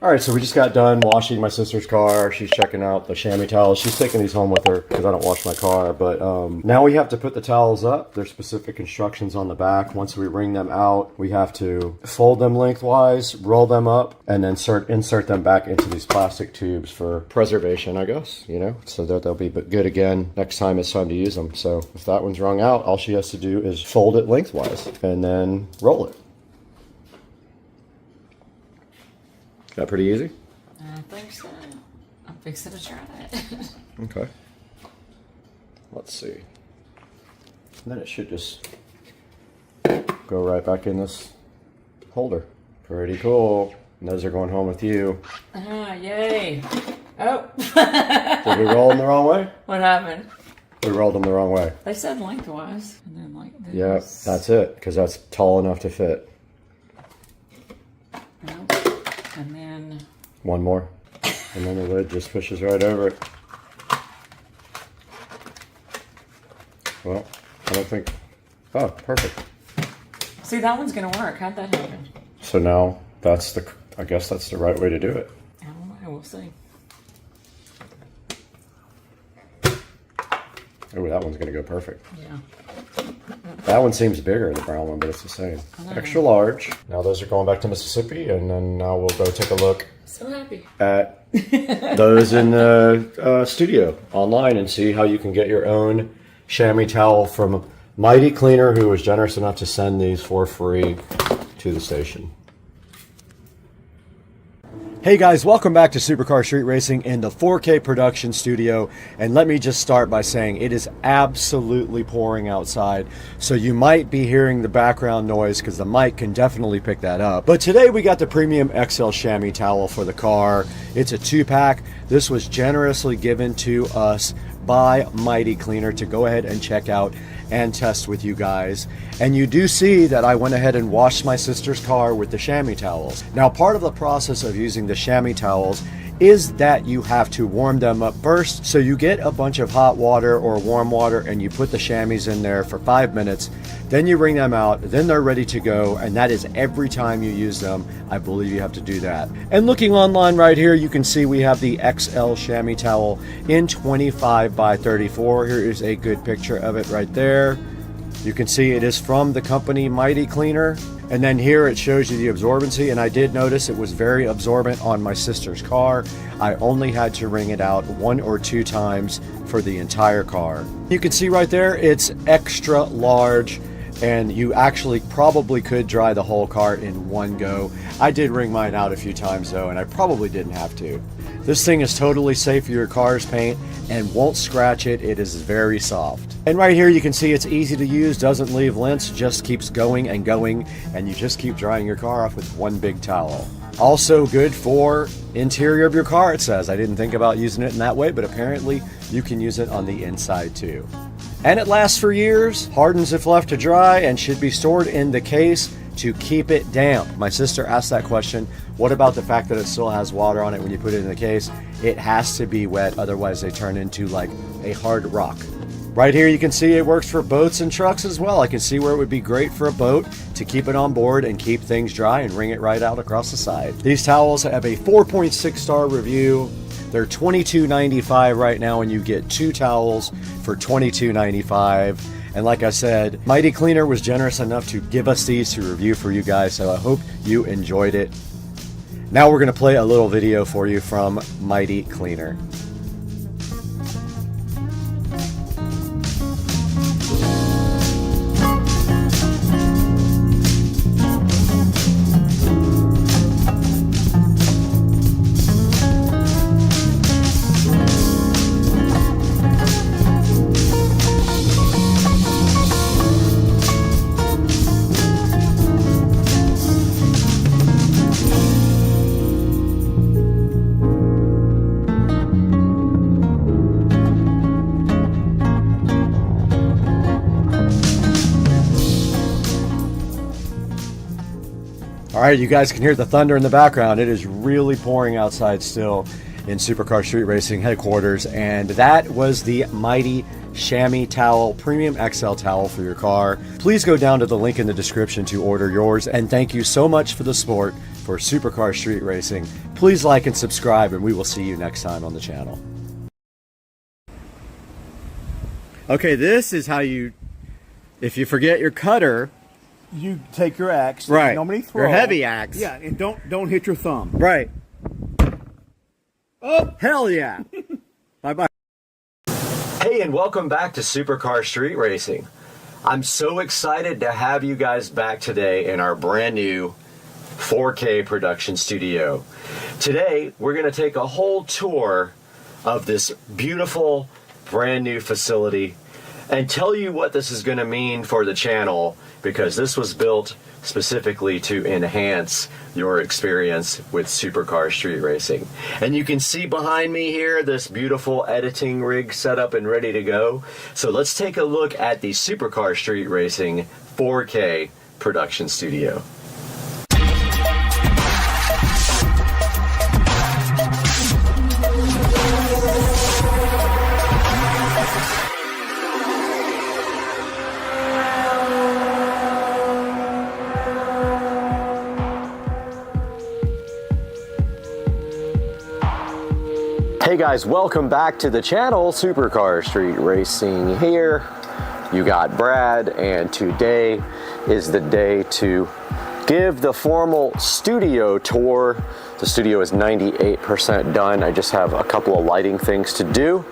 All right, so we just got done washing my sister's car. She's checking out the chamois towels. She's taking these home with her because I don't wash my car. But now we have to put the towels up. There's specific instructions on the back. Once we wring them out, we have to fold them lengthwise, roll them up, and then insert them back into these plastic tubes for preservation, I guess, you know, so that they'll be good again next time it's time to use them. So if that one's wrung out, all she has to do is fold it lengthwise and then roll it. That pretty easy? I think so. I'm fixing to try it. Okay. Let's see. And then it should just go right back in this holder. Pretty cool. And those are going home with you. Ah, yay. Oh. Did we roll them the wrong way? What happened? We rolled them the wrong way. They said lengthwise. And then like this. Yeah, that's it, because that's tall enough to fit. Nope. And then... One more. And then the lid just pushes right over it. Well, I don't think... Oh, perfect. See, that one's going to work. How'd that happen? So now, that's the... I guess that's the right way to do it. I don't know. We'll see. Oh, that one's going to go perfect. Yeah. That one seems bigger, the brown one, but it's the same. Extra large. Now those are going back to Mississippi, and then now we'll go take a look So happy. at those in the studio online and see how you can get your own chamois towel from Mighty Cleaner, who was generous enough to send these for free to the station. Hey guys, welcome back to Supercar Street Racing in the 4K production studio. And let me just start by saying it is absolutely pouring outside. So you might be hearing the background noise because the mic can definitely pick that up. But today we got the Premium XL chamois towel for the car. It's a 2-pack. This was generously given to us by Mighty Cleaner to go ahead and check out and test with you guys. And you do see that I went ahead and washed my sister's car with the chamois towels. Now, part of the process of using the chamois towels is that you have to warm them up first. So you get a bunch of hot water or warm water and you put the chamois in there for 5 minutes, then you wring them out, then they're ready to go, and that is every time you use them. I believe you have to do that. And looking online right here, you can see we have the XL chamois towel in 25 by 34. Here is a good picture of it right there. You can see it is from the company Mighty Cleaner. And then here it shows you the absorbency, and I did notice it was very absorbent on my sister's car. I only had to wring it out 1 or 2 times for the entire car. You can see right there it's extra large, and you actually probably could dry the whole car in one go. I did wring mine out a few times though, and I probably didn't have to. This thing is totally safe for your car's paint and won't scratch it. It is very soft. And right here you can see it's easy to use, doesn't leave lints, just keeps going and going, and you just keep drying your car off with one big towel. Also good for interior of your car, it says. I didn't think about using it in that way, but apparently you can use it on the inside too. And it lasts for years, hardens if left to dry, and should be stored in the case to keep it damp. My sister asked that question. What about the fact that it still has water on it when you put it in the case? It has to be wet, otherwise they turn into like a hard rock. Right here you can see it works for boats and trucks as well. I can see where it would be great for a boat to keep it on board and keep things dry and wring it right out across the side. These towels have a 4.6 star review. They're $22.95 right now, and you get 2 towels for $22.95. And like I said, Mighty Cleaner was generous enough to give us these to review for you guys, so I hope you enjoyed it. Now we're going to play a little video for you from Mighty Cleaner. All right, you guys can hear the thunder in the background. It is really pouring outside still in Supercar Street Racing headquarters, and that was the Mighty Chamois Towel, Premium XL Towel for your car. Please go down to the link in the description to order yours, and thank you so much for the support for Supercar Street Racing. Please like and subscribe, and we will see you next time on the channel. Okay, this is how you, if you forget your cutter, you take your axe, right? Normally throw Your heavy axe, yeah, and don't hit your thumb, right? Oh, hell yeah! Bye bye. Hey, and welcome back to Supercar Street Racing. I'm so excited to have you guys back today in our brand new 4K production studio. Today, we're going to take a whole tour of this beautiful, brand new facility and tell you what this is going to mean for the channel, because this was built specifically to enhance your experience with Supercar Street Racing. And you can see behind me here this beautiful editing rig set up and ready to go. So let's take a look at the Supercar Street Racing 4K production studio. Hey guys, welcome back to the channel. Supercar Street Racing here. You got Brad, and today is the day to give the formal studio tour. The studio is 98% done. I just have a couple of lighting things to do.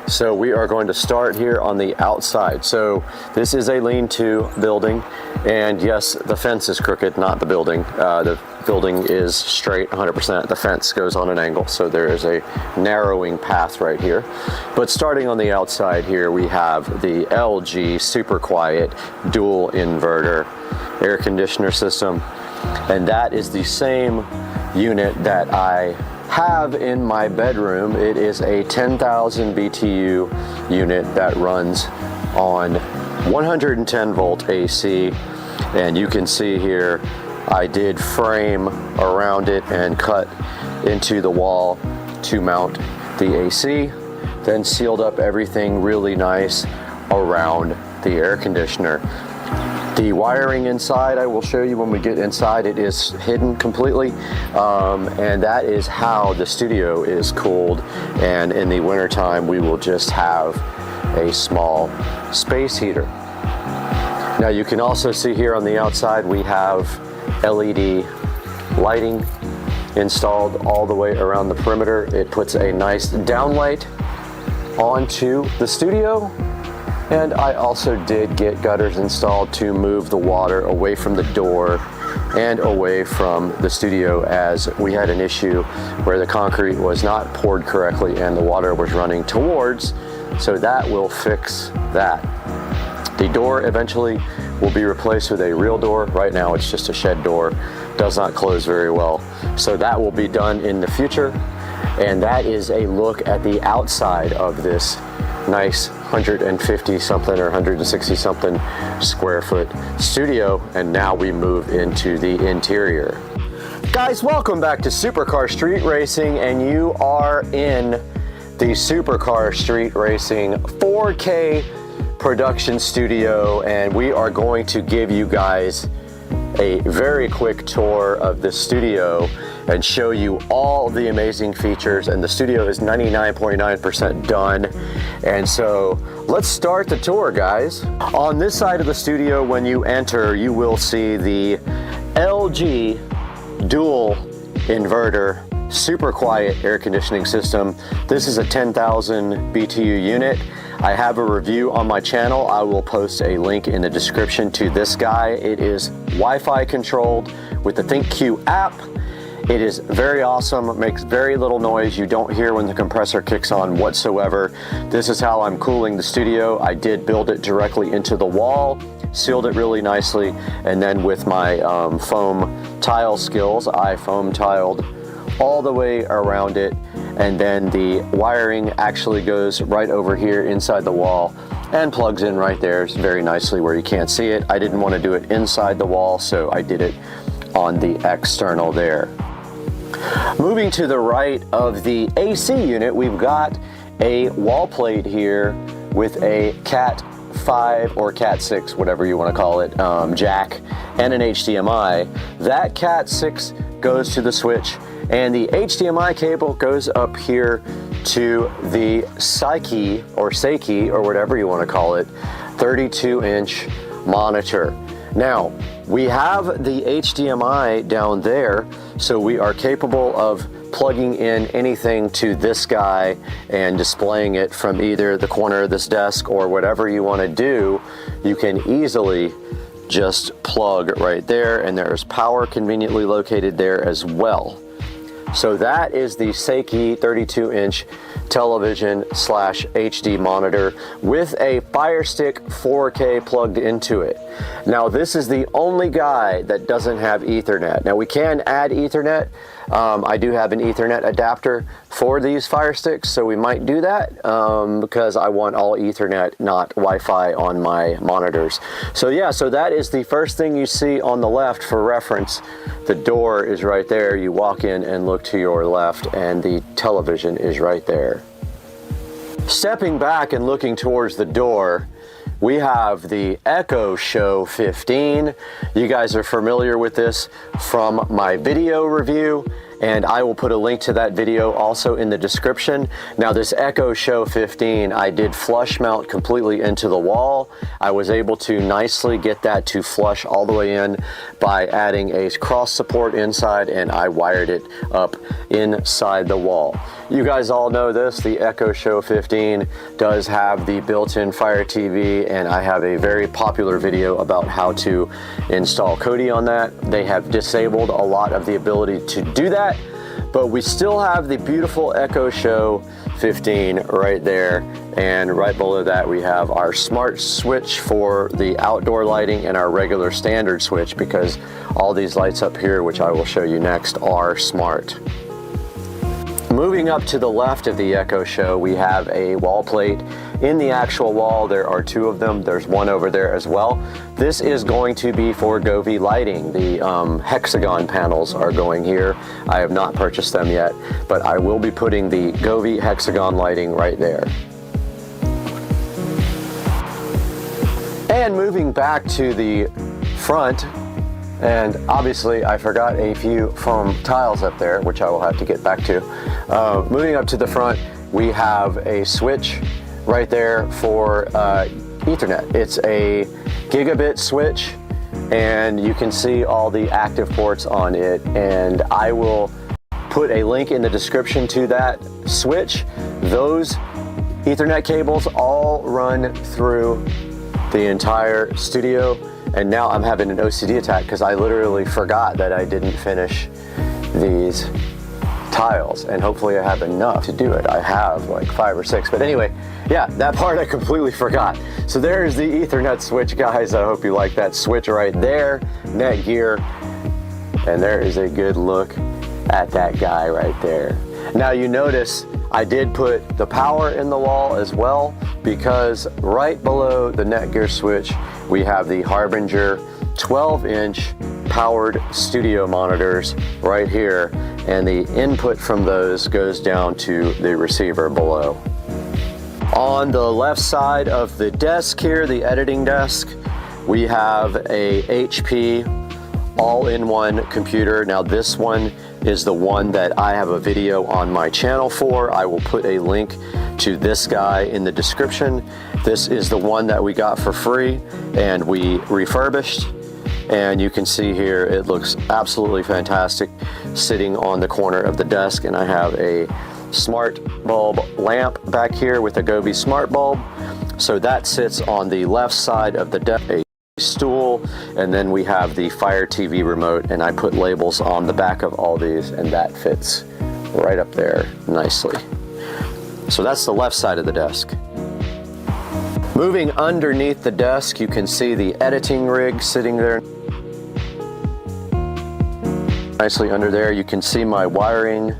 So we are going to start here on the outside. So this is a lean-to building, and yes, the fence is crooked, not the building. The building is straight 100%. The fence goes on an angle, so there is a narrowing path right here. But starting on the outside here, we have the LG super quiet dual inverter air conditioner system, and that is the same unit that I have in my bedroom. It is a 10,000 BTU unit that runs on 110 volt AC, and you can see here I did frame around it and cut into the wall to mount the AC, then sealed up everything really nice around the air conditioner. The wiring inside, I will show you when we get inside. It is hidden completely, and that is how the studio is cooled. And in the wintertime, we will just have a small space heater. Now you can also see here on the outside, we have LED lighting installed all the way around the perimeter. It puts a nice downlight onto the studio. And I also did get gutters installed to move the water away from the door and away from the studio, as we had an issue where the concrete was not poured correctly and the water was running towards, so that will fix that. The door eventually will be replaced with a real door. Right now it's just a shed door, does not close very well. So that will be done in the future. And that is a look at the outside of this nice 150 something or 160 something square foot studio. And now we move into the interior. Guys, welcome back to Supercar Street Racing, and you are in the Supercar Street Racing 4K production studio, and we are going to give you guys a very quick tour of the studio and show you all the amazing features. And the studio is 99.9% done. And so let's start the tour, guys. On this side of the studio, when you enter, you will see the LG dual inverter super quiet air conditioning system. This is a 10,000 BTU unit. I have a review on my channel. I will post a link in the description to this guy. It is Wi-Fi controlled with the ThinkQ app. It is very awesome, it makes very little noise. You don't hear when the compressor kicks on whatsoever. This is how I'm cooling the studio. I did build it directly into the wall, sealed it really nicely, and then with my foam tile skills, I foam tiled all the way around it, and then the wiring actually goes right over here inside the wall and plugs in right there very nicely where you can't see it. I didn't want to do it inside the wall, so I did it on the external there. Moving to the right of the AC unit, we've got a wall plate here with a Cat 5 or Cat 6, whatever you want to call it, jack and an HDMI. That Cat 6 goes to the switch And the HDMI cable goes up here to the Seiki or whatever you want to call it, 32-inch monitor. Now, we have the HDMI down there, so we are capable of plugging in anything to this guy and displaying it from either the corner of this desk or whatever you want to do. You can easily just plug right there, and there's power conveniently located there as well. So that is the Seiki 32-inch television / HD monitor with a Fire Stick 4K plugged into it. Now this is the only guy that doesn't have Ethernet. Now we can add Ethernet. I do have an Ethernet adapter for these Fire Sticks, so we might do that because I want all Ethernet, not Wi-Fi on my monitors. So yeah, so that is the first thing you see on the left for reference. The door is right there. You walk in and look to your left, and the television is right there. Stepping back and looking towards the door, we have the Echo Show 15. You guys are familiar with this from my video review, and I will put a link to that video also in the description. Now this Echo Show 15, I did flush mount completely into the wall. I was able to nicely get that to flush all the way in by adding a cross support inside, and I wired it up inside the wall. You guys all know this, the Echo Show 15 does have the built-in Fire TV, and I have a very popular video about how to install Kodi on that. They have disabled a lot of the ability to do that, but we still have the beautiful Echo Show 15 right there, and right below that we have our smart switch for the outdoor lighting and our regular standard switch, because all these lights up here, which I will show you next, are smart. Moving up to the left of the Echo Show, we have a wall plate in the actual wall. There are two of them. There's one over there as well. This is going to be for Govee lighting. The hexagon panels are going here. I have not purchased them yet, but I will be putting the Govee hexagon lighting right there. And moving back to the front, and obviously I forgot a few foam tiles up there, which I will have to get back to. Moving up to the front, we have a switch right there for Ethernet. It's a gigabit switch, and you can see all the active ports on it, and I will put a link in the description to that switch. Those Ethernet cables all run through the entire studio. And now I'm having an OCD attack because I literally forgot that I didn't finish these tiles, and hopefully I have enough to do it. I have like 5 or 6, but anyway, yeah, that part I completely forgot. So there's the Ethernet switch, guys. I hope you like that switch right there, Netgear, and there is a good look at that guy right there. Now you notice I did put the power in the wall as well, because right below the Netgear switch we have the Harbinger 12-inch powered studio monitors right here, and the input from those goes down to the receiver below. On the left side of the desk here, the editing desk, we have a HP all-in-one computer. Now this one is the one that I have a video on my channel for. I will put a link to this guy in the description. This is the one that we got for free and we refurbished, and you can see here it looks absolutely fantastic sitting on the corner of the desk. And I have a smart bulb lamp back here with a Govee smart bulb, so that sits on the left side of the desk. Stool, and then we have the Fire TV remote, and I put labels on the back of all these, and that fits right up there nicely. So that's the left side of the desk. Moving underneath the desk, you can see the editing rig sitting there nicely under there. You can see my wiring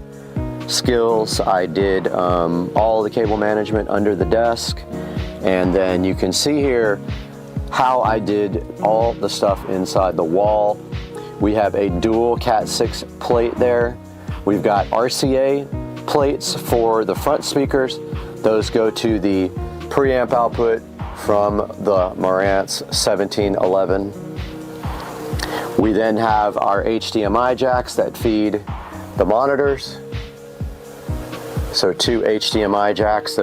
skills. I did all the cable management under the desk, and then you can see here how I did all the stuff inside the wall. We have a dual Cat 6 plate there. We've got RCA plates for the front speakers. Those go to the preamp output from the Marantz 1711. We then have our HDMI jacks that feed the monitors. So 2 HDMI jacks,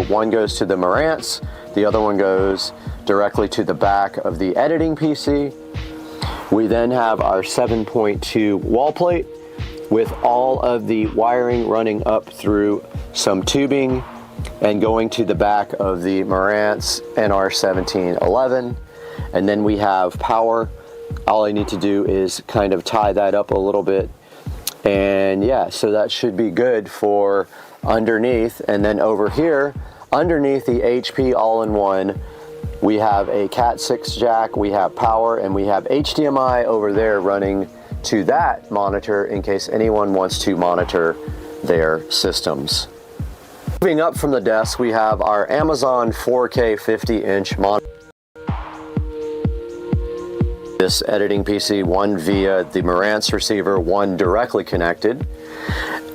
one goes to the Marantz, the other one goes directly to the back of the editing PC. We then have our 7.2 wall plate with all of the wiring running up through some tubing and going to the back of the Marantz NR1711. And then we have power. All I need to do is kind of tie that up a little bit. And yeah, so that should be good for underneath. And then over here, underneath the HP all-in-one, we have a Cat 6 jack, we have power, and we have HDMI over there running to that monitor in case anyone wants to monitor their systems. Moving up from the desk, we have our Amazon 4K 50-inch monitor. This editing PC, one via the Marantz receiver, one directly connected.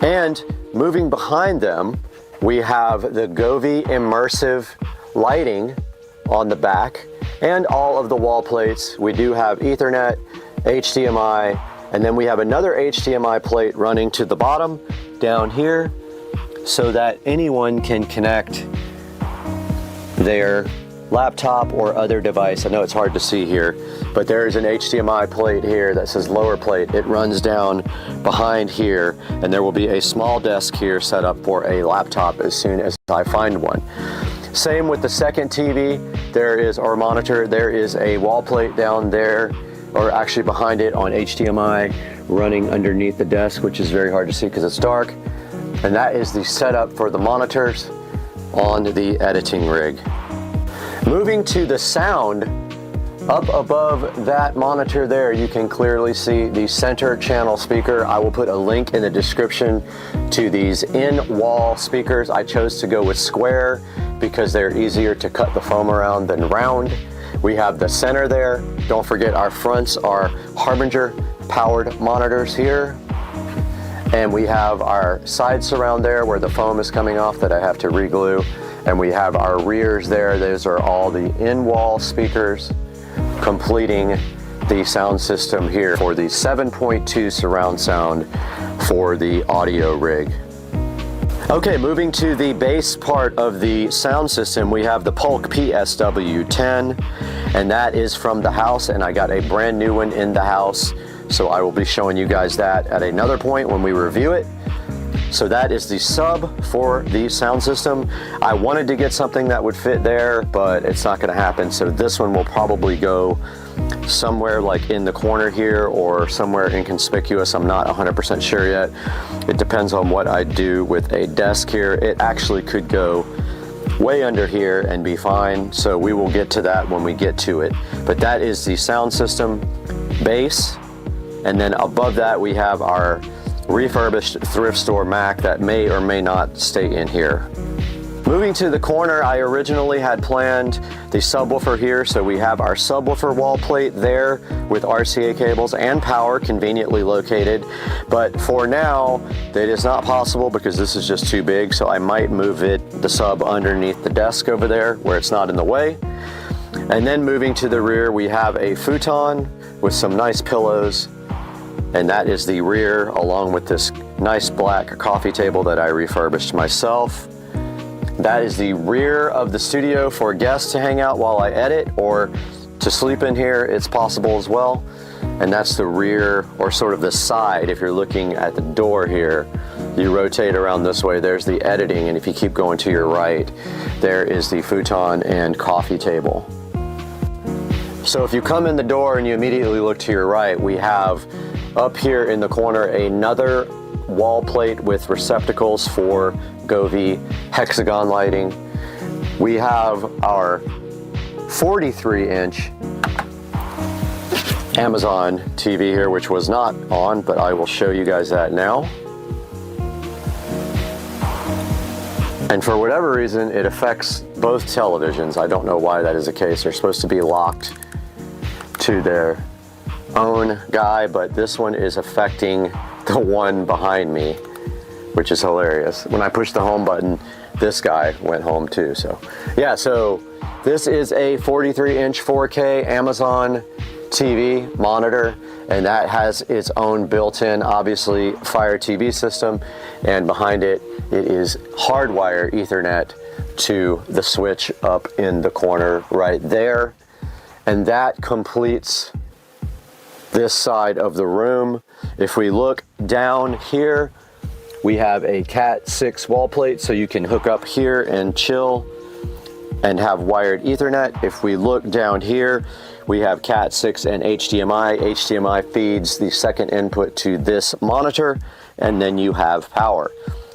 And moving behind them, we have the Govee immersive lighting on the back and all of the wall plates. We do have Ethernet, HDMI, and then we have another HDMI plate running to the bottom down here so that anyone can connect their laptop or other device. I know it's hard to see here, but there is an HDMI plate here that says lower plate. It runs down behind here, and there will be a small desk here set up for a laptop as soon as I find one. Same with the second TV, or monitor, there is a wall plate down there, or actually behind it on HDMI running underneath the desk, which is very hard to see because it's dark. And that is the setup for the monitors on the editing rig. Moving to the sound, up above that monitor there, you can clearly see the center channel speaker. I will put a link in the description to these in-wall speakers. I chose to go with square because they're easier to cut the foam around than round. We have the center there. Don't forget our fronts are Harbinger powered monitors here. And we have our side surround there where the foam is coming off that I have to re-glue. And we have our rears there. Those are all the in-wall speakers completing the sound system here for the 7.2 surround sound for the audio rig. Okay, moving to the bass part of the sound system, we have the Polk PSW10, and that is from the house, and I got a brand new one in the house, so I will be showing you guys that at another point when we review it. So that is the sub for the sound system. I wanted to get something that would fit there, but it's not going to happen. So this one will probably go somewhere like in the corner here or somewhere inconspicuous. I'm not 100% sure yet. It depends on what I do with a desk here. It actually could go way under here and be fine. So we will get to that when we get to it. But that is the sound system bass. And then above that we have our refurbished thrift store Mac that may or may not stay in here. Moving to the corner, I originally had planned the subwoofer here, so we have our subwoofer wall plate there with RCA cables and power conveniently located, but for now it is not possible because this is just too big, so I might move the sub underneath the desk over there where it's not in the way. And then moving to the rear, we have a futon with some nice pillows, and that is the rear along with this nice black coffee table that I refurbished myself. That is the rear of the studio for guests to hang out while I edit or to sleep in here. It's possible as well. And that's the rear, or sort of the side. If you're looking at the door here, you rotate around this way, there's the editing, and if you keep going to your right, there is the futon and coffee table. So if you come in the door and you immediately look to your right, we have up here in the corner another wall plate with receptacles for Govee hexagon lighting. We have our 43-inch Amazon TV here, which was not on, but I will show you guys that now. And for whatever reason, it affects both televisions. I don't know why that is the case. They're supposed to be locked to their own guy, but this one is affecting the one behind me, which is hilarious. When I push the home button, this guy went home too. So yeah, so this is a 43-inch 4K Amazon TV monitor, and that has its own built-in, obviously, Fire TV system, and behind it, it is hardwire Ethernet to the switch up in the corner right there. And that completes this side of the room. If we look down here, we have a Cat 6 wall plate, so you can hook up here and chill and have wired Ethernet. If we look down here, we have Cat 6 and HDMI. HDMI feeds the second input to this monitor, and then you have power.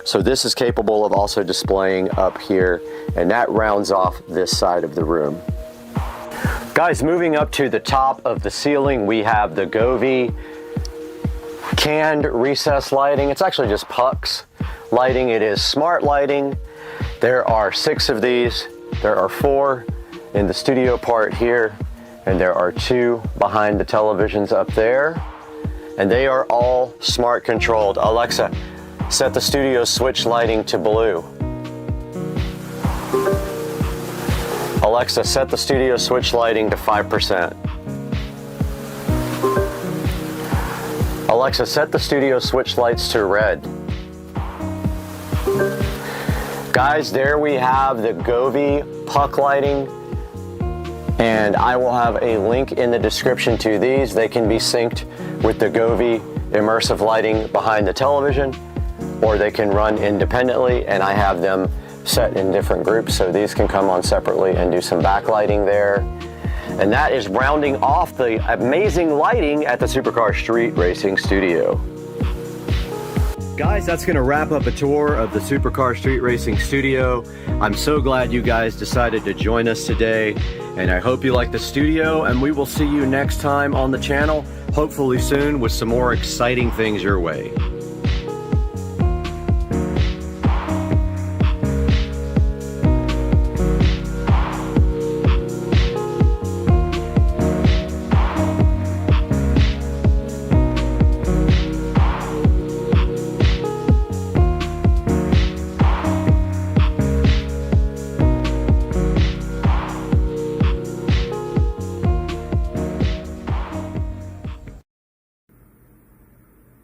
So this is capable of also displaying up here, and that rounds off this side of the room. Guys, moving up to the top of the ceiling, we have the Govee canned recess lighting. It's actually just pucks lighting. It is smart lighting. There are 6 of these. There are 4 in the studio part here, and there are 2 behind the televisions up there. And they are all smart controlled. Alexa, set the studio switch lighting to blue. Alexa, set the studio switch lighting to 5%. Alexa, set the studio switch lights to red. Guys, there we have the Govee puck lighting, and I will have a link in the description to these. They can be synced with the Govee immersive lighting behind the television, or they can run independently, and I have them set in different groups, so these can come on separately and do some backlighting there. And that is rounding off the amazing lighting at the Supercar Street Racing Studio. Guys, that's gonna wrap up a tour of the Supercar Street Racing Studio. I'm so glad you guys decided to join us today, and I hope you like the studio, and we will see you next time on the channel, hopefully soon with some more exciting things your way.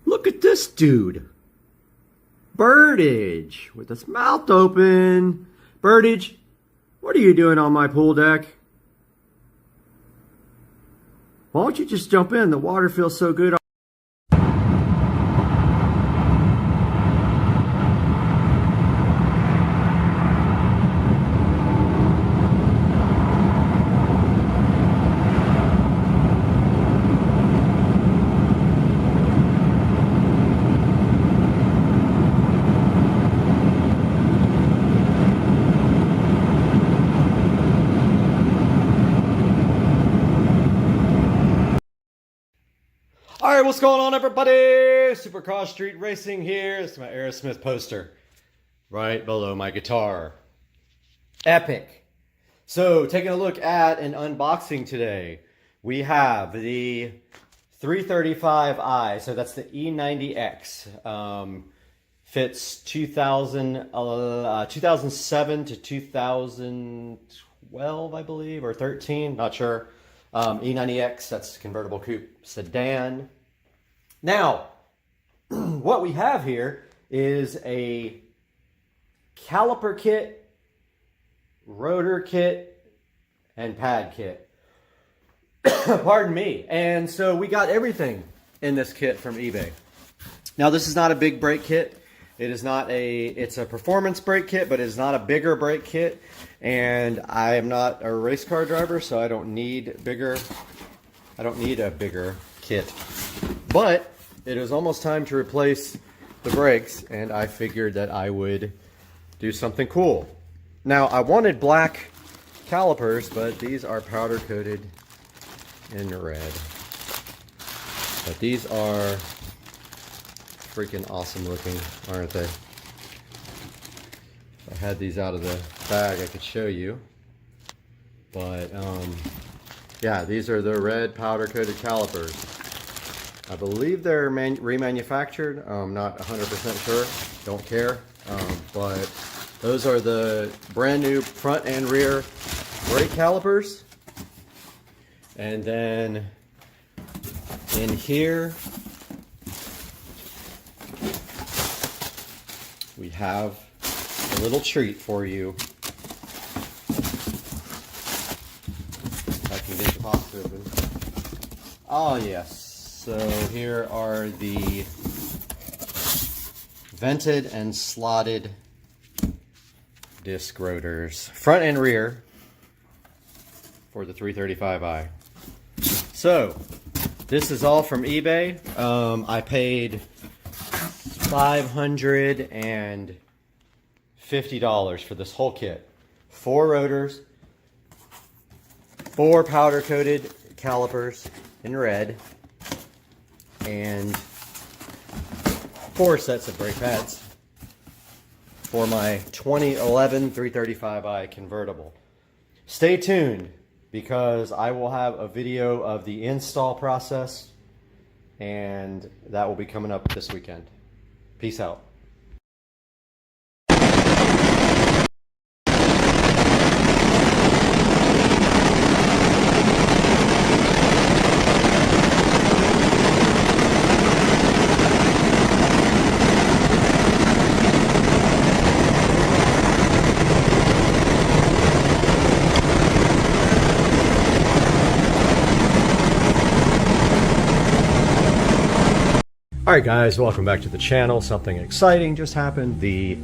Look at this dude. Birdage with his mouth open. Birdage, what are you doing on my pool deck? Why don't you just jump in? The water feels so good. Alright, what's going on, everybody? Supercar Street Racing here. This is my Aerosmith poster right below my guitar. Epic. So, taking a look at an unboxing today, we have the 335i. So that's the E90X. Fits 2007 to 2012, I believe, or 13, not sure. E90X, that's convertible coupe sedan. Now, what we have here is a caliper kit, rotor kit, and pad kit. Pardon me. And so we got everything in this kit from eBay. Now, this is not a big brake kit. It is not it's a performance brake kit, but it's not a bigger brake kit. And I am not a race car driver, so I don't need a bigger kit. But it is almost time to replace the brakes, and I figured that I would do something cool. Now, I wanted black calipers, but these are powder coated in red. But these are freaking awesome looking, aren't they? If I had these out of the bag, I could show you. But yeah, these are the red powder coated calipers. I believe they're remanufactured. I'm not 100% sure, don't care. But those are the brand new front and rear brake calipers. And then in here we have a little treat for you. If I can get the box open. Oh yes, so here are the vented and slotted disc rotors, front and rear, for the 335i. So this is all from eBay. I paid $550 for this whole kit. 4 rotors, 4 powder coated calipers in red, and 4 sets of brake pads for my 2011 335i convertible. Stay tuned, because I will have a video of the install process, and that will be coming up this weekend. Peace out. Alright guys, welcome back to the channel. Something exciting just happened. The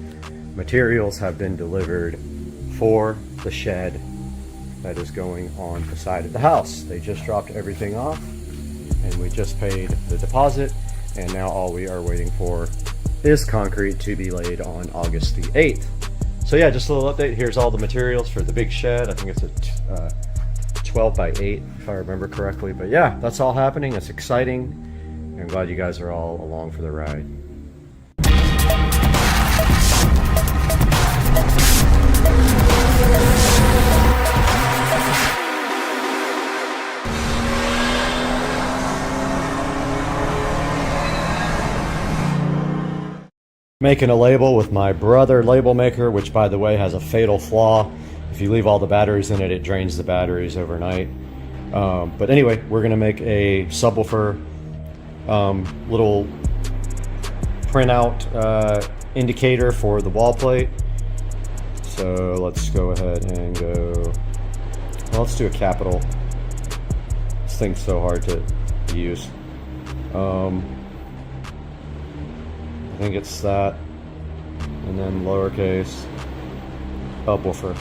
materials have been delivered for the shed that is going on the side of the house. They just dropped everything off and we just paid the deposit, and now all we are waiting for is concrete to be laid on August the 8th. So yeah, just a little update. Here's all the materials for the big shed. I think it's a 12 by 8 if I remember correctly. But yeah, that's all happening. It's exciting. I'm glad you guys are all along for the ride. Making a label with my brother label maker, which by the way has a fatal flaw. If you leave all the batteries in it, it drains the batteries overnight. But anyway, we're gonna make a subwoofer little printout indicator for the wall plate. So let's go ahead and go, well, let's do a capital. This thing's so hard to use. I think it's that, and then lowercase subwoofer.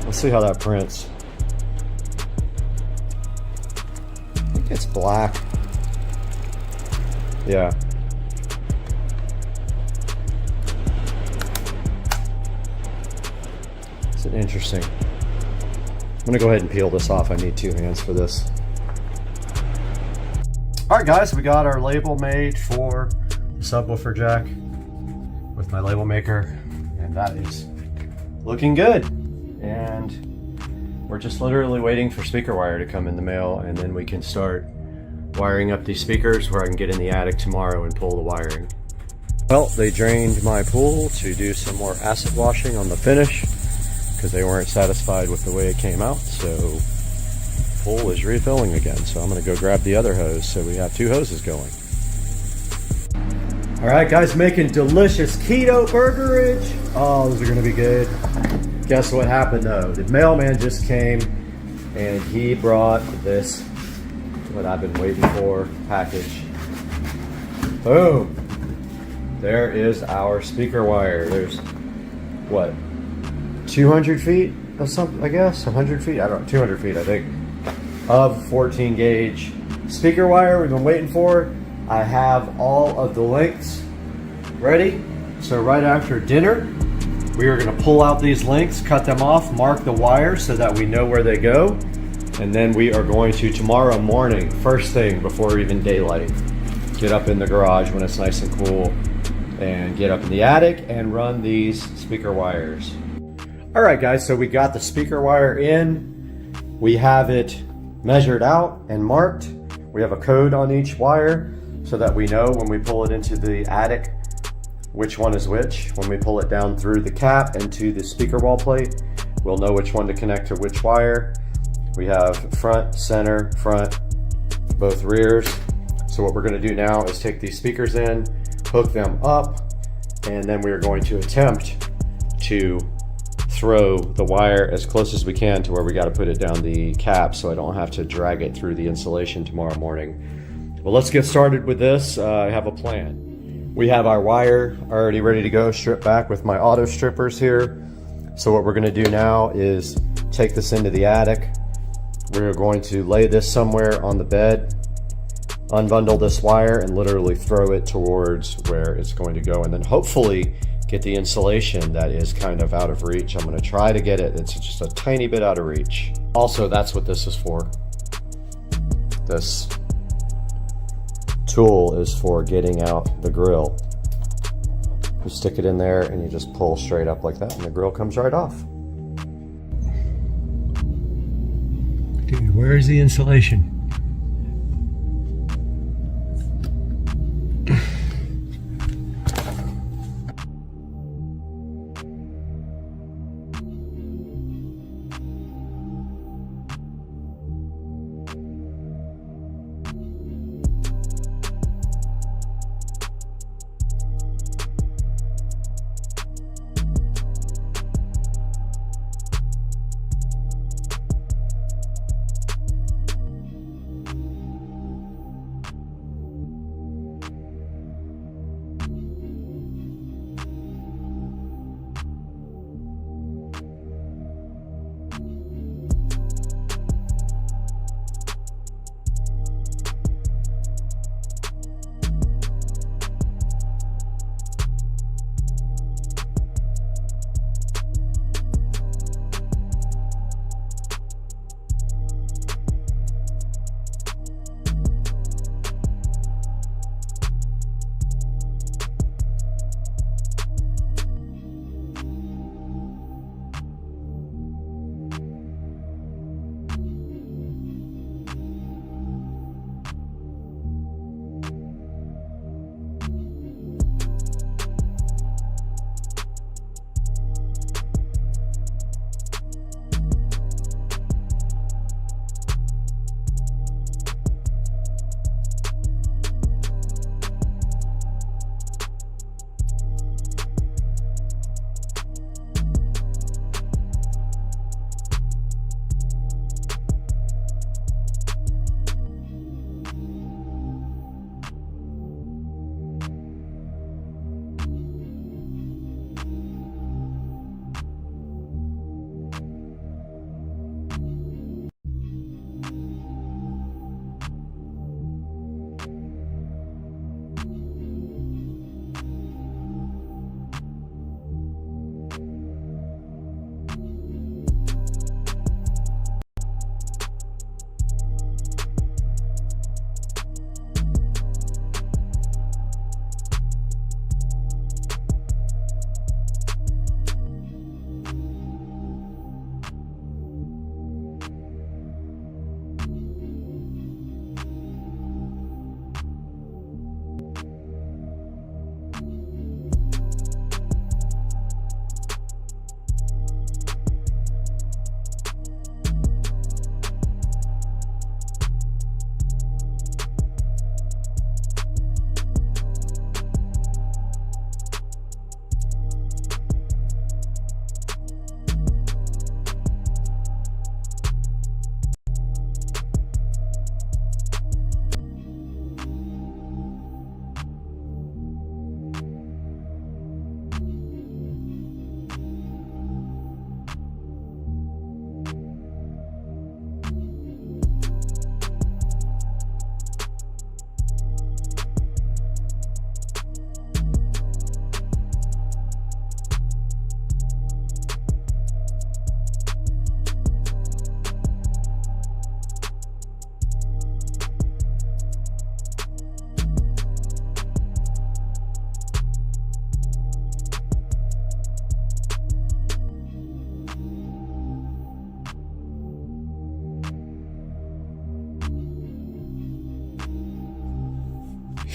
Let's see how that prints. It's black. Yeah. It's interesting. I'm gonna go ahead and peel this off. I need 2 hands for this. Alright guys, we got our label made for the subwoofer jack with my label maker, and that is looking good. And we're just literally waiting for speaker wire to come in the mail, and then we can start wiring up these speakers where I can get in the attic tomorrow and pull the wiring. Well, they drained my pool to do some more acid washing on the finish because they weren't satisfied with the way it came out, so pool is refilling again. So I'm gonna go grab the other hose, so we have 2 hoses going. All right guys, making delicious keto burgerage. Oh, those are gonna be good. Guess what happened though? The mailman just came and he brought this, what I've been waiting for, package. Boom! There is our speaker wire. There's, what, 200 feet of something, I guess? 100 feet? I don't know, 200 feet I think, of 14 gauge speaker wire we've been waiting for. I have all of the lengths ready. So right after dinner, we are going to pull out these lengths, cut them off, mark the wire so that we know where they go. And then we are going to, tomorrow morning, first thing before even daylight, get up in the garage when it's nice and cool and get up in the attic and run these speaker wires. All right guys, so we got the speaker wire in. We have it measured out and marked. We have a code on each wire so that we know when we pull it into the attic which one is which. When we pull it down through the cap into the speaker wall plate, we'll know which one to connect to which wire. We have front, center, front, both rears. So what we're going to do now is take these speakers in, hook them up, and then we're going to attempt to throw the wire as close as we can to where we got to put it down the cap so I don't have to drag it through the insulation tomorrow morning. Well, let's get started with this. I have a plan. We have our wire already ready to go, stripped back with my auto strippers here. So what we're going to do now is take this into the attic. We're going to lay this somewhere on the bed, unbundle this wire, and literally throw it towards where it's going to go, and then hopefully get the insulation that is kind of out of reach. I'm going to try to get it. It's just a tiny bit out of reach. Also, that's what this is for. This tool is for getting out the grill. You stick it in there and you just pull straight up like that and the grill comes right off. Dude, where's the insulation?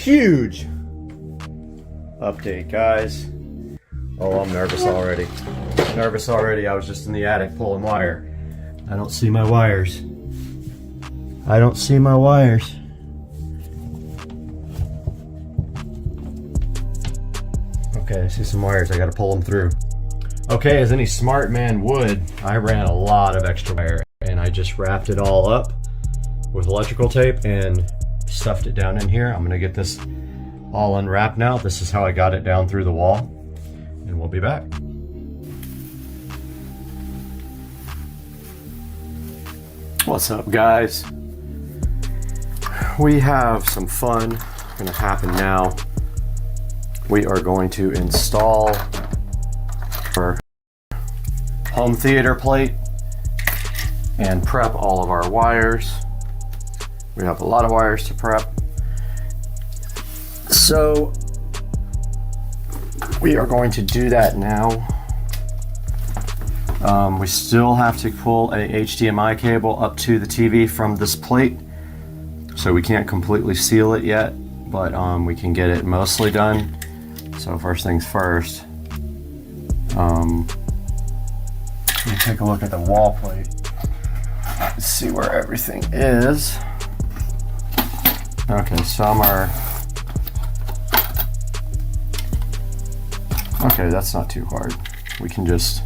Huge update, guys. Oh, I'm nervous already. Nervous already. I was just in the attic pulling wire. I don't see my wires. I don't see my wires. Okay, I see some wires. I gotta pull them through. Okay, as any smart man would, I ran a lot of extra wire and I just wrapped it all up with electrical tape and stuffed it down in here. I'm gonna get this all unwrapped now. This is how I got it down through the wall, and we'll be back. What's up, guys? We have some fun gonna happen now. We are going to install our home theater plate and prep all of our wires. We have a lot of wires to prep. So we are going to do that now. We still have to pull a HDMI cable up to the TV from this plate. So we can't completely seal it yet, but we can get it mostly done. So first things first, let me take a look at the wall plate, see where everything is. Okay, some are, okay, that's not too hard. We can just,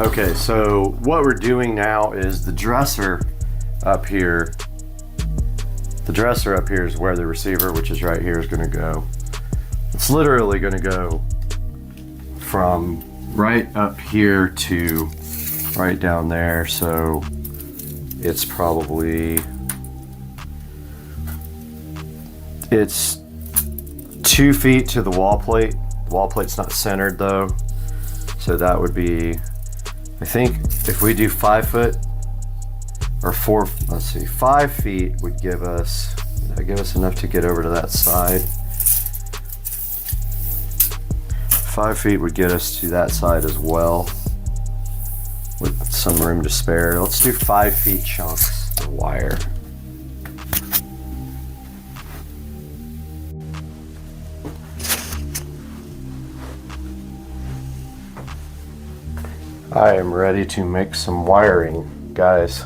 Okay, so what we're doing now is the dresser up here. The dresser up here is where the receiver, which is right here, is going to go. It's literally going to go from right up here to right down there. So it's probably, it's 2 feet to the wall plate. The wall plate's not centered though. So that would be, I think if we do 5 foot or 4, let's see, 5 feet would give us, would that give us enough to get over to that side? 5 feet would get us to that side as well with some room to spare. Let's do 5 feet chunks of wire. I am ready to make some wiring, guys.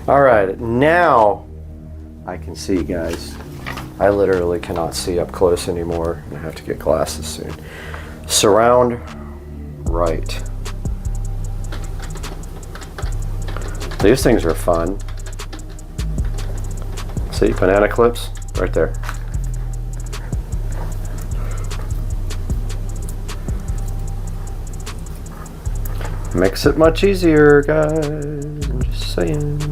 All right, now I can see, guys. I literally cannot see up close anymore. I have to get glasses soon. Surround right. These things are fun. See, banana clips right there. Makes it much easier, guys. I'm just saying.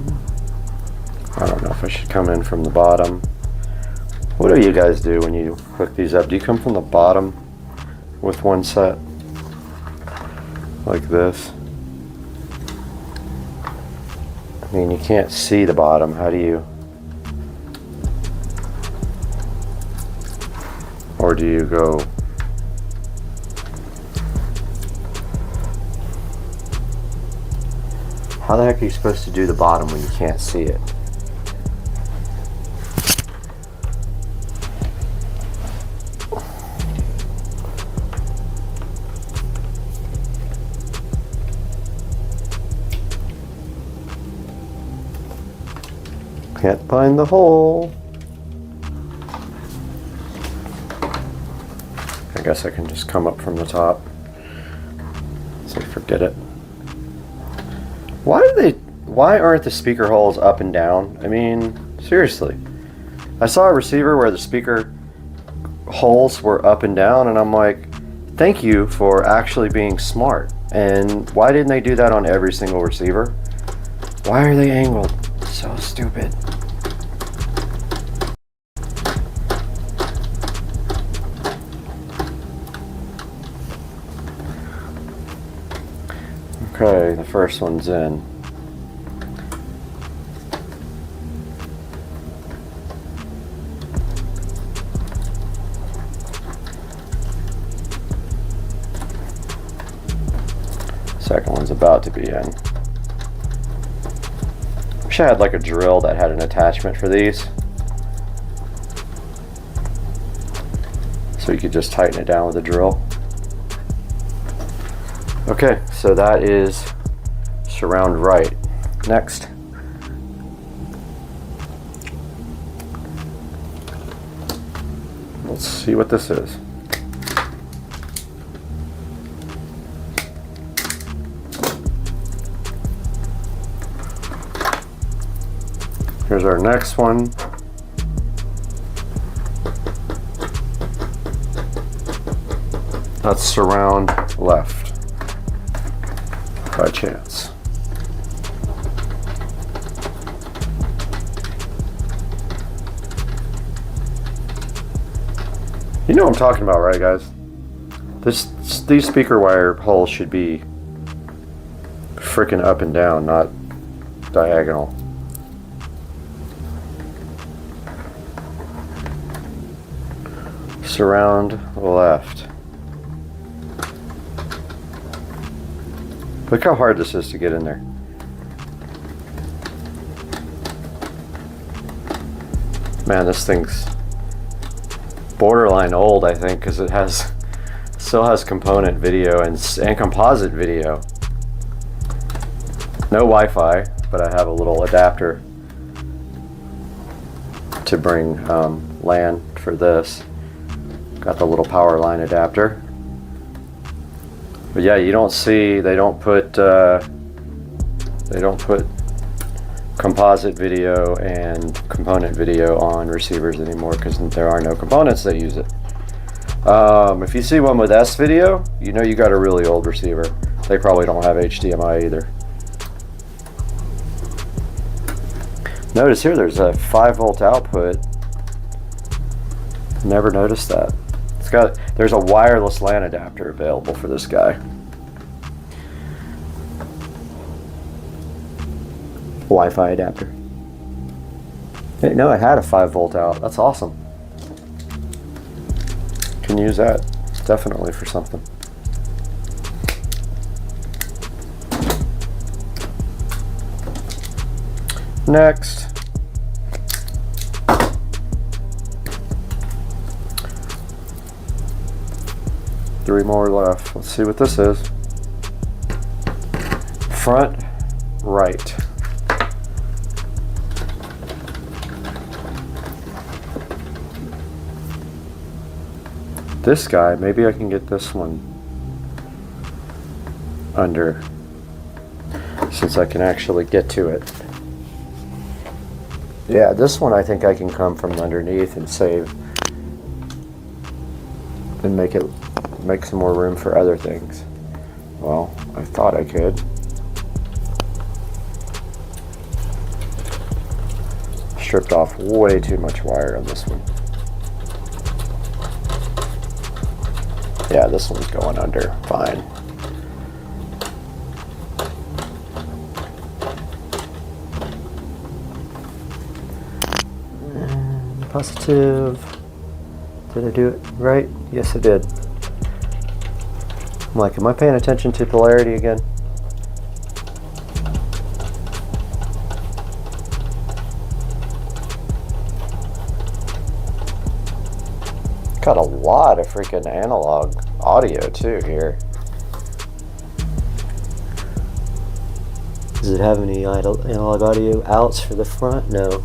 I don't know if I should come in from the bottom. What do you guys do when you hook these up? Do you come from the bottom with one set? Like this? I mean, you can't see the bottom. How do you? Or do you go? How the heck are you supposed to do the bottom when you can't see it? Can't find the hole. I guess I can just come up from the top. So forget it. Why aren't the speaker holes up and down? I mean, seriously. I saw a receiver where the speaker holes were up and down, and I'm like, thank you for actually being smart. And why didn't they do that on every single receiver? Why are they angled? So stupid. Okay, the first one's in. Second one's about to be in. Wish I had like a drill that had an attachment for these, so you could just tighten it down with a drill. Okay, so that is surround right. Next. Let's see what this is. Here's our next one. That's surround left. By chance. You know what I'm talking about, right, guys? These speaker wire holes should be freaking up and down, not diagonal. Surround left. Look how hard this is to get in there. Man, this thing's borderline old, I think, because it still has component video and composite video. No Wi-Fi, but I have a little adapter to bring LAN for this. Got the little power line adapter. But yeah, you don't see, they don't put composite video and component video on receivers anymore because there are no components that use it. If you see one with S video, you know you got a really old receiver. They probably don't have HDMI either. Notice here there's a 5-volt output. Never noticed that. There's a wireless LAN adapter available for this guy. Wi-Fi adapter. Hey, no, it had a 5-volt out. That's awesome. Can use that definitely for something. Next. Three more left. Let's see what this is. Front right. this guy, maybe I can get this one under, since I can actually get to it. Yeah, this one I think I can come from underneath and save and make some more room for other things. Well, I thought I could. Stripped off way too much wire on this one. Yeah, this one's going under, fine. And positive. Did I do it right? Yes, I did. I'm like, am I paying attention to polarity again? Got a lot of freaking analog audio too here. Does it have any analog audio outs for the front? No.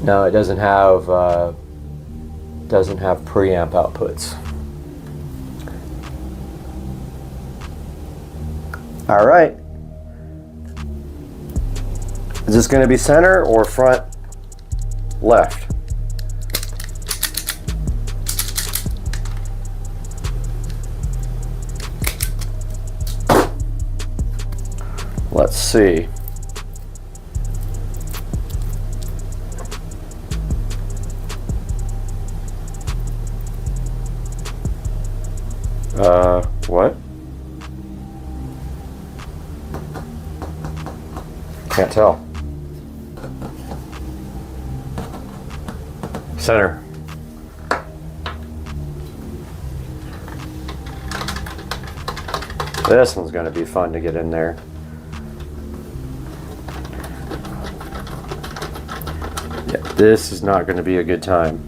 No, it doesn't have preamp outputs. All right. Is this going to be center or front left? Let's see. What? Can't tell. Center. This one's going to be fun to get in there. Yeah, this is not going to be a good time.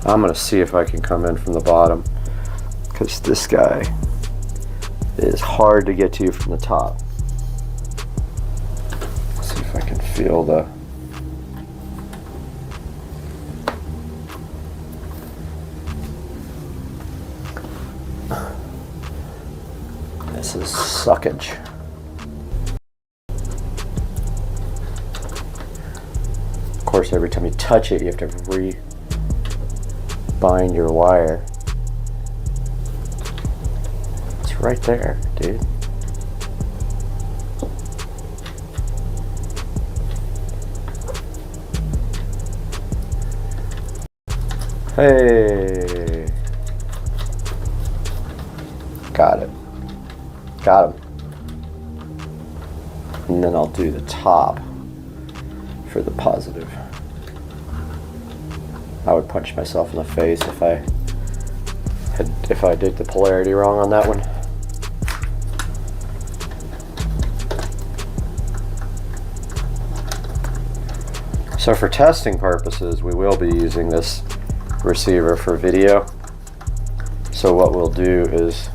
I'm going to see if I can come in from the bottom, because this guy is hard to get to from the top. Let's see if I can feel the... This is suckage. Of course, every time you touch it, you have to bind your wire. It's right there, dude. Hey. Got it. Got him. And then I'll do the top for the positive. I would punch myself in the face if I did the polarity wrong on that one. So for testing purposes, we will be using this receiver for video. So what we'll do is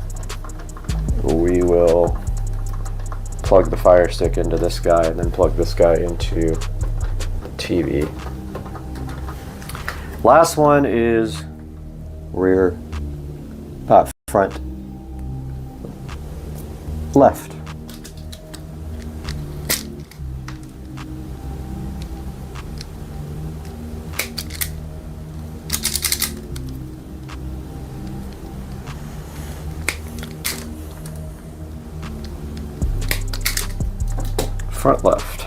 we will plug the Fire Stick into this guy and then plug this guy into the TV. Last one is front left. Front left.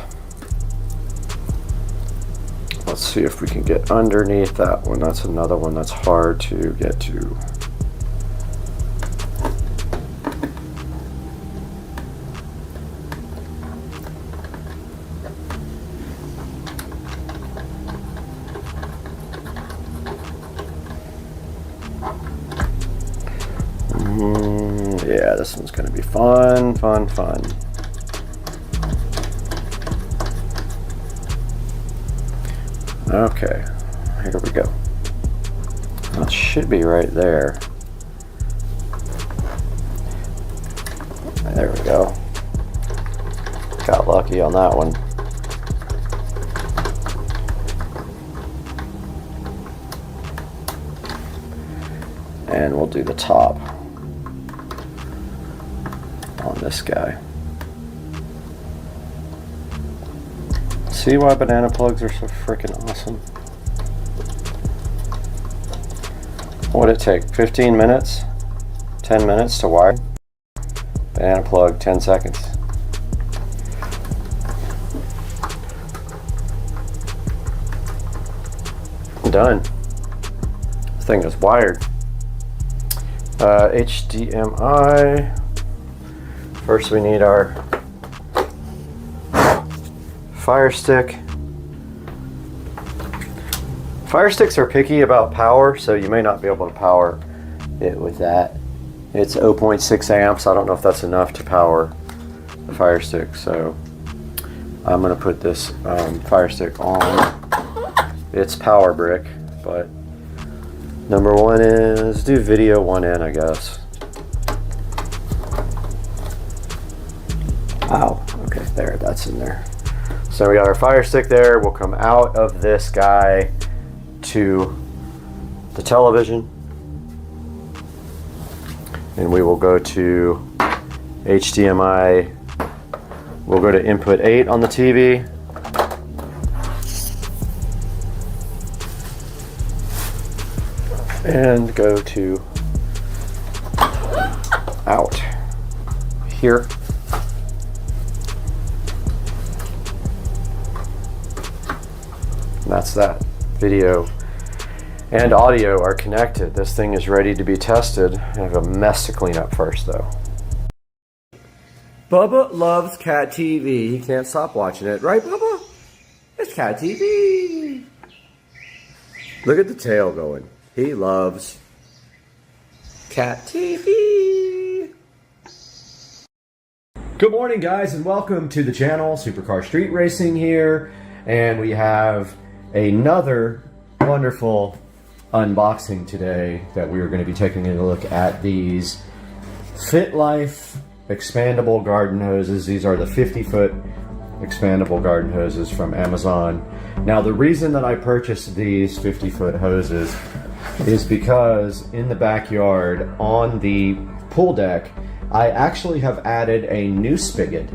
Let's see if we can get underneath that one. That's another one that's hard to get to. Yeah, this one's going to be fun, fun, fun. Okay, here we go. That should be right there. There we go. Got lucky on that one. And we'll do the top on this guy. See why banana plugs are so freaking awesome? What would it take? 15 minutes? 10 minutes to wire? Banana plug, 10 seconds. Done. This thing is wired. HDMI. First we need our Fire Stick. Fire Sticks are picky about power, so you may not be able to power it with that. It's 0.6 amps. I don't know if that's enough to power the Fire Stick, so I'm going to put this Fire Stick on its power brick, but number one is do video one in, I guess. Ow, okay, there, that's in there. So we got our Fire Stick there. We'll come out of this guy to the television, and we will go to HDMI. We'll go to input 8 on the TV. And go to out here. And that's that. Video and audio are connected. This thing is ready to be tested. I have a mess to clean up first though. Bubba loves Cat TV. He can't stop watching it. Right, Bubba? It's Cat TV. Look at the tail going. He loves Cat TV. Good morning, guys, and welcome to the channel. Supercar Street Racing here. And we have another wonderful unboxing today that we are going to be taking a look at these Fit Life expandable garden hoses. These are the 50-foot expandable garden hoses from Amazon. Now, the reason that I purchased these 50-foot hoses is because in the backyard on the pool deck, I actually have added a new spigot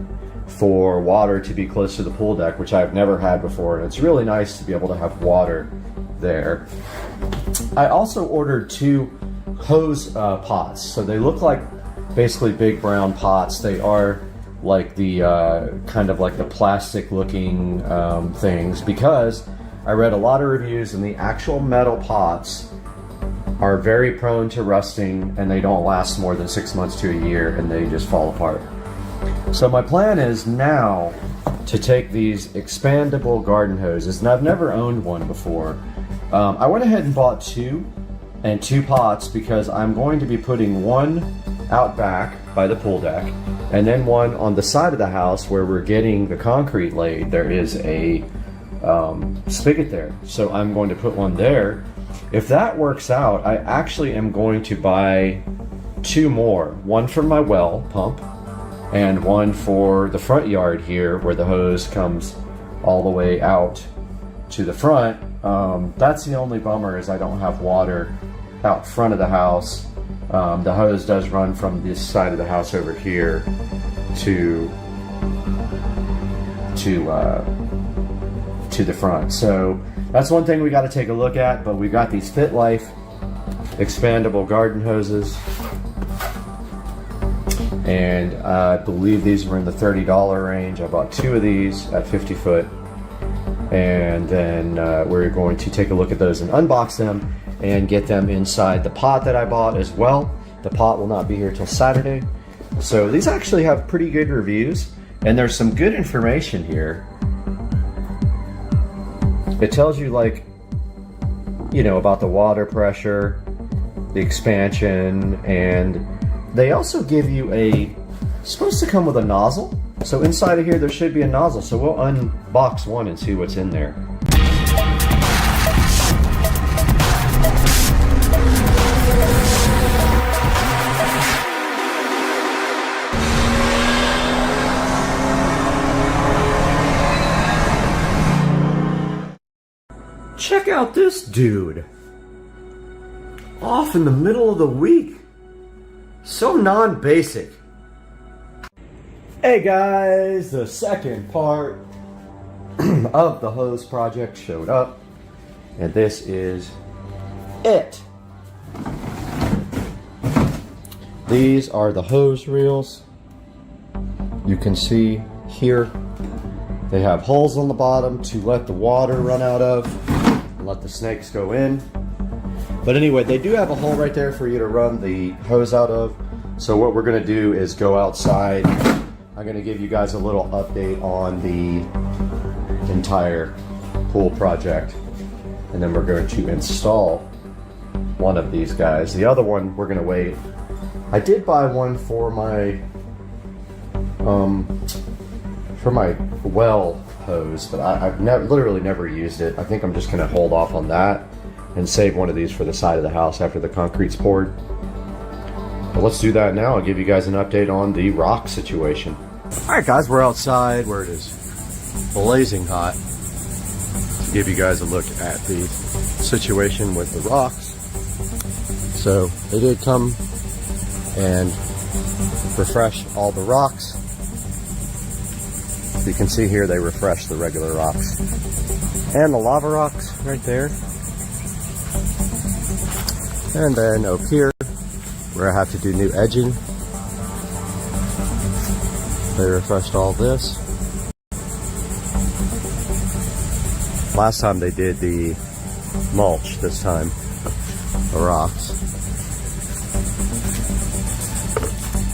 for water to be close to the pool deck, which I've never had before, and it's really nice to be able to have water there. I also ordered 2 hose pots. So they look like basically big brown pots. They are like the kind of like the plastic looking things, because I read a lot of reviews and the actual metal pots are very prone to rusting, and they don't last more than 6 months to a year, and they just fall apart. So my plan is now to take these expandable garden hoses, and I've never owned one before. I went ahead and bought 2 and 2 pots because I'm going to be putting one out back by the pool deck, and then one on the side of the house where we're getting the concrete laid. There is a spigot there, so I'm going to put one there. If that works out, I actually am going to buy 2 more, one for my well pump and one for the front yard here where the hose comes all the way out to the front. That's the only bummer, is I don't have water out front of the house. The hose does run from this side of the house over here to the front. So that's one thing we got to take a look at. But we got these Fit Life expandable garden hoses, and I believe these were in the $30 range. I bought 2 of these at 50 foot, and then we're going to take a look at those and unbox them and get them inside the pot that I bought as well. The pot will not be here till Saturday. So these actually have pretty good reviews, and there's some good information here. It tells you, like, you know, about the water pressure, the expansion, and they also give you supposed to come with a nozzle. So inside of here there should be a nozzle. So we'll unbox one and see what's in there. Check out this dude. off in the middle of the week. So non-basic. Hey guys, the second part of the hose project showed up, and this is it. These are the hose reels. You can see here they have holes on the bottom to let the water run out of and let the snakes go in. But anyway, they do have a hole right there for you to run the hose out of. So what we're gonna do is go outside. I'm gonna give you guys a little update on the entire pool project. And then we're going to install one of these guys. The other one, we're gonna wait. I did buy one for my well hose, but I've literally never used it. I think I'm just gonna hold off on that and save one of these for the side of the house after the concrete's poured. But let's do that now. I'll give you guys an update on the rock situation. All right, guys, we're outside where it is blazing hot to give you guys a look at the situation with the rocks. So they did come and refresh all the rocks. You can see here they refreshed the regular rocks and the lava rocks right there. And then up here where I have to do new edging, they refreshed all this. Last time they did the mulch, this time the rocks.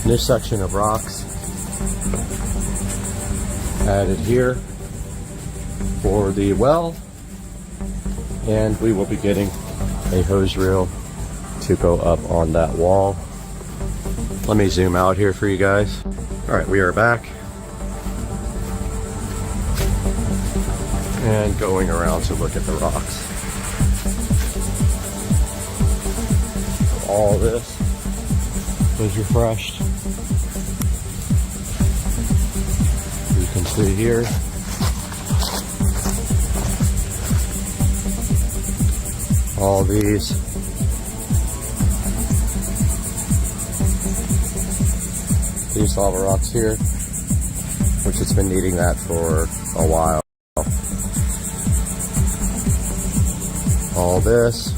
New section of rocks added here for the well, and we will be getting a hose reel to go up on that wall. Let me zoom out here for you guys. All right, we are back and going around to look at the rocks. All this was refreshed. You can see here. All these. These lava rocks here, which it's been needing that for a while. All this.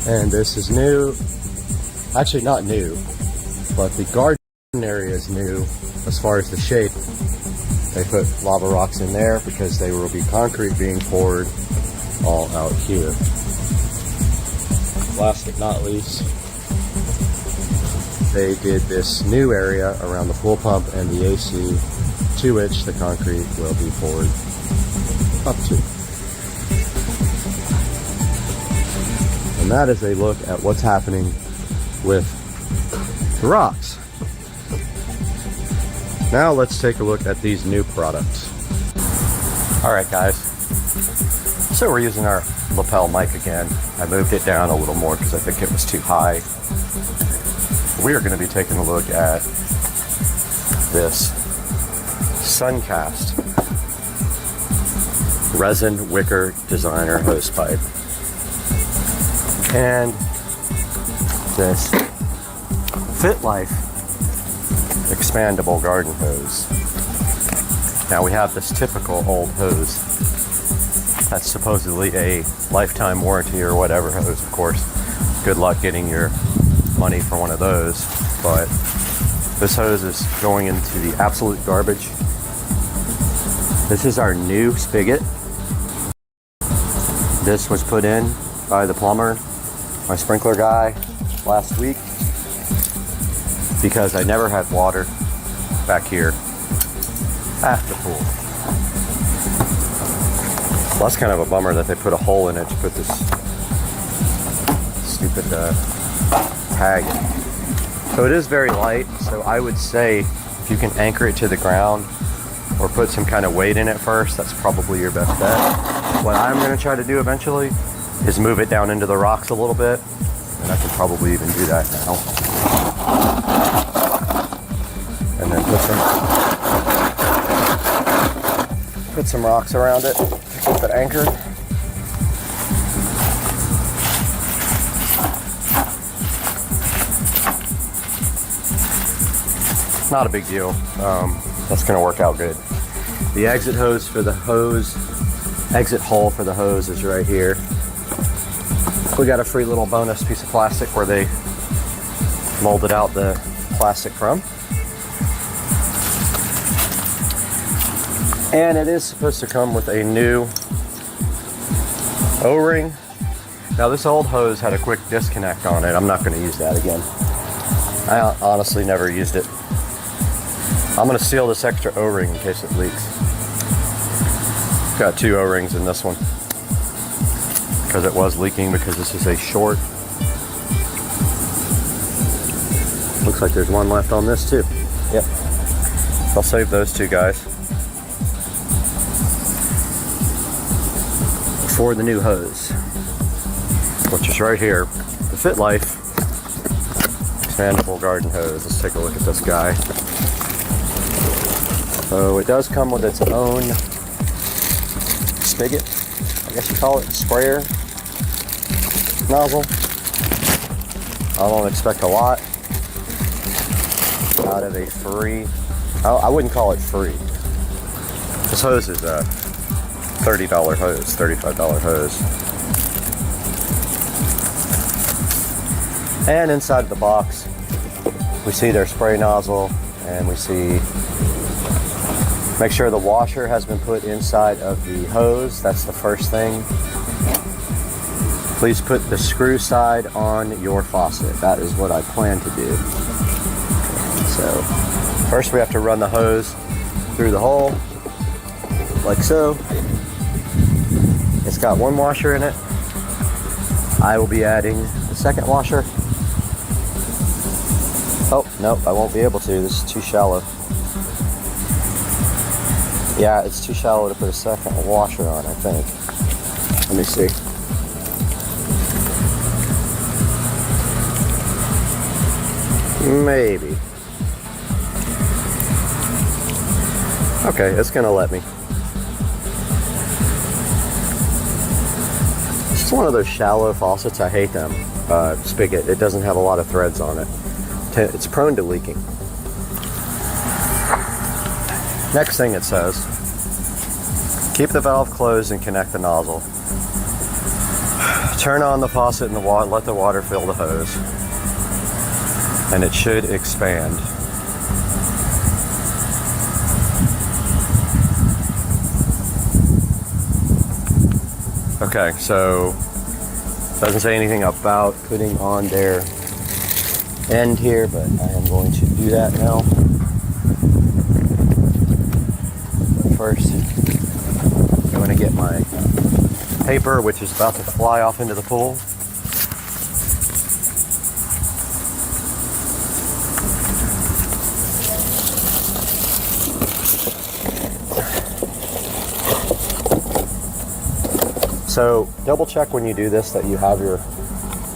And this is new. Actually not new, but the garden area is new as far as the shape. They put lava rocks in there because there will be concrete being poured all out here. Last but not least, they did this new area around the pool pump and the AC to which the concrete will be poured up to. And that is a look at what's happening with the rocks. Now let's take a look at these new products. All right, guys. So we're using our lapel mic again. I moved it down a little more because I think it was too high. We are going to be taking a look at this Suncast resin wicker designer hose pipe and this FitLife expandable garden hose. Now we have this typical old hose that's supposedly a lifetime warranty or whatever hose, of course. Good luck getting your money for one of those, but this hose is going into the absolute garbage. This is our new spigot. This was put in by the plumber, my sprinkler guy, last week because I never had water back here at the pool. Well, that's kind of a bummer that they put a hole in it to put this stupid tag in. So it is very light, so I would say if you can anchor it to the ground or put some kind of weight in it first, that's probably your best bet. What I'm going to try to do eventually is move it down into the rocks a little bit, and I can probably even do that now. And then put put some rocks around it to keep it anchored. Not a big deal. That's going to work out good. The exit hose for the hose, exit hole for the hose is right here. We got a free little bonus piece of plastic where they molded out the plastic from. And it is supposed to come with a new O-ring. Now this old hose had a quick disconnect on it. I'm not going to use that again. I honestly never used it. I'm going to seal this extra O-ring in case it leaks. Got 2 O-rings in this one because it was leaking, because this is a short. Looks like there's one left on this too. Yep. I'll save those 2 guys for the new hose, which is right here. The Fit Life expandable garden hose. Let's take a look at this guy. So it does come with its own spigot, I guess you call it, sprayer nozzle. I don't expect a lot out of a free, I wouldn't call it free. This hose is a $30 hose, $35 hose. And inside the box, we see their spray nozzle, and we see, make sure the washer has been put inside of the hose. That's the first thing. Please put the screw side on your faucet. That is what I plan to do. So first we have to run the hose through the hole, like so. It's got 1 washer in it. I will be adding the second washer. Oh, nope, I won't be able to. This is too shallow. Yeah, it's too shallow to put a second washer on, I think. Let me see. Maybe. Okay, it's gonna let me. It's just one of those shallow faucets. I hate them. Spigot. It doesn't have a lot of threads on it. It's prone to leaking. Next thing it says, keep the valve closed and connect the nozzle. Turn on the faucet and let the water fill the hose. And it should expand. Okay, so it doesn't say anything about putting on their end here, but I am going to do that now. But first, I'm going to get my paper, which is about to fly off into the pool. So double check when you do this that you have your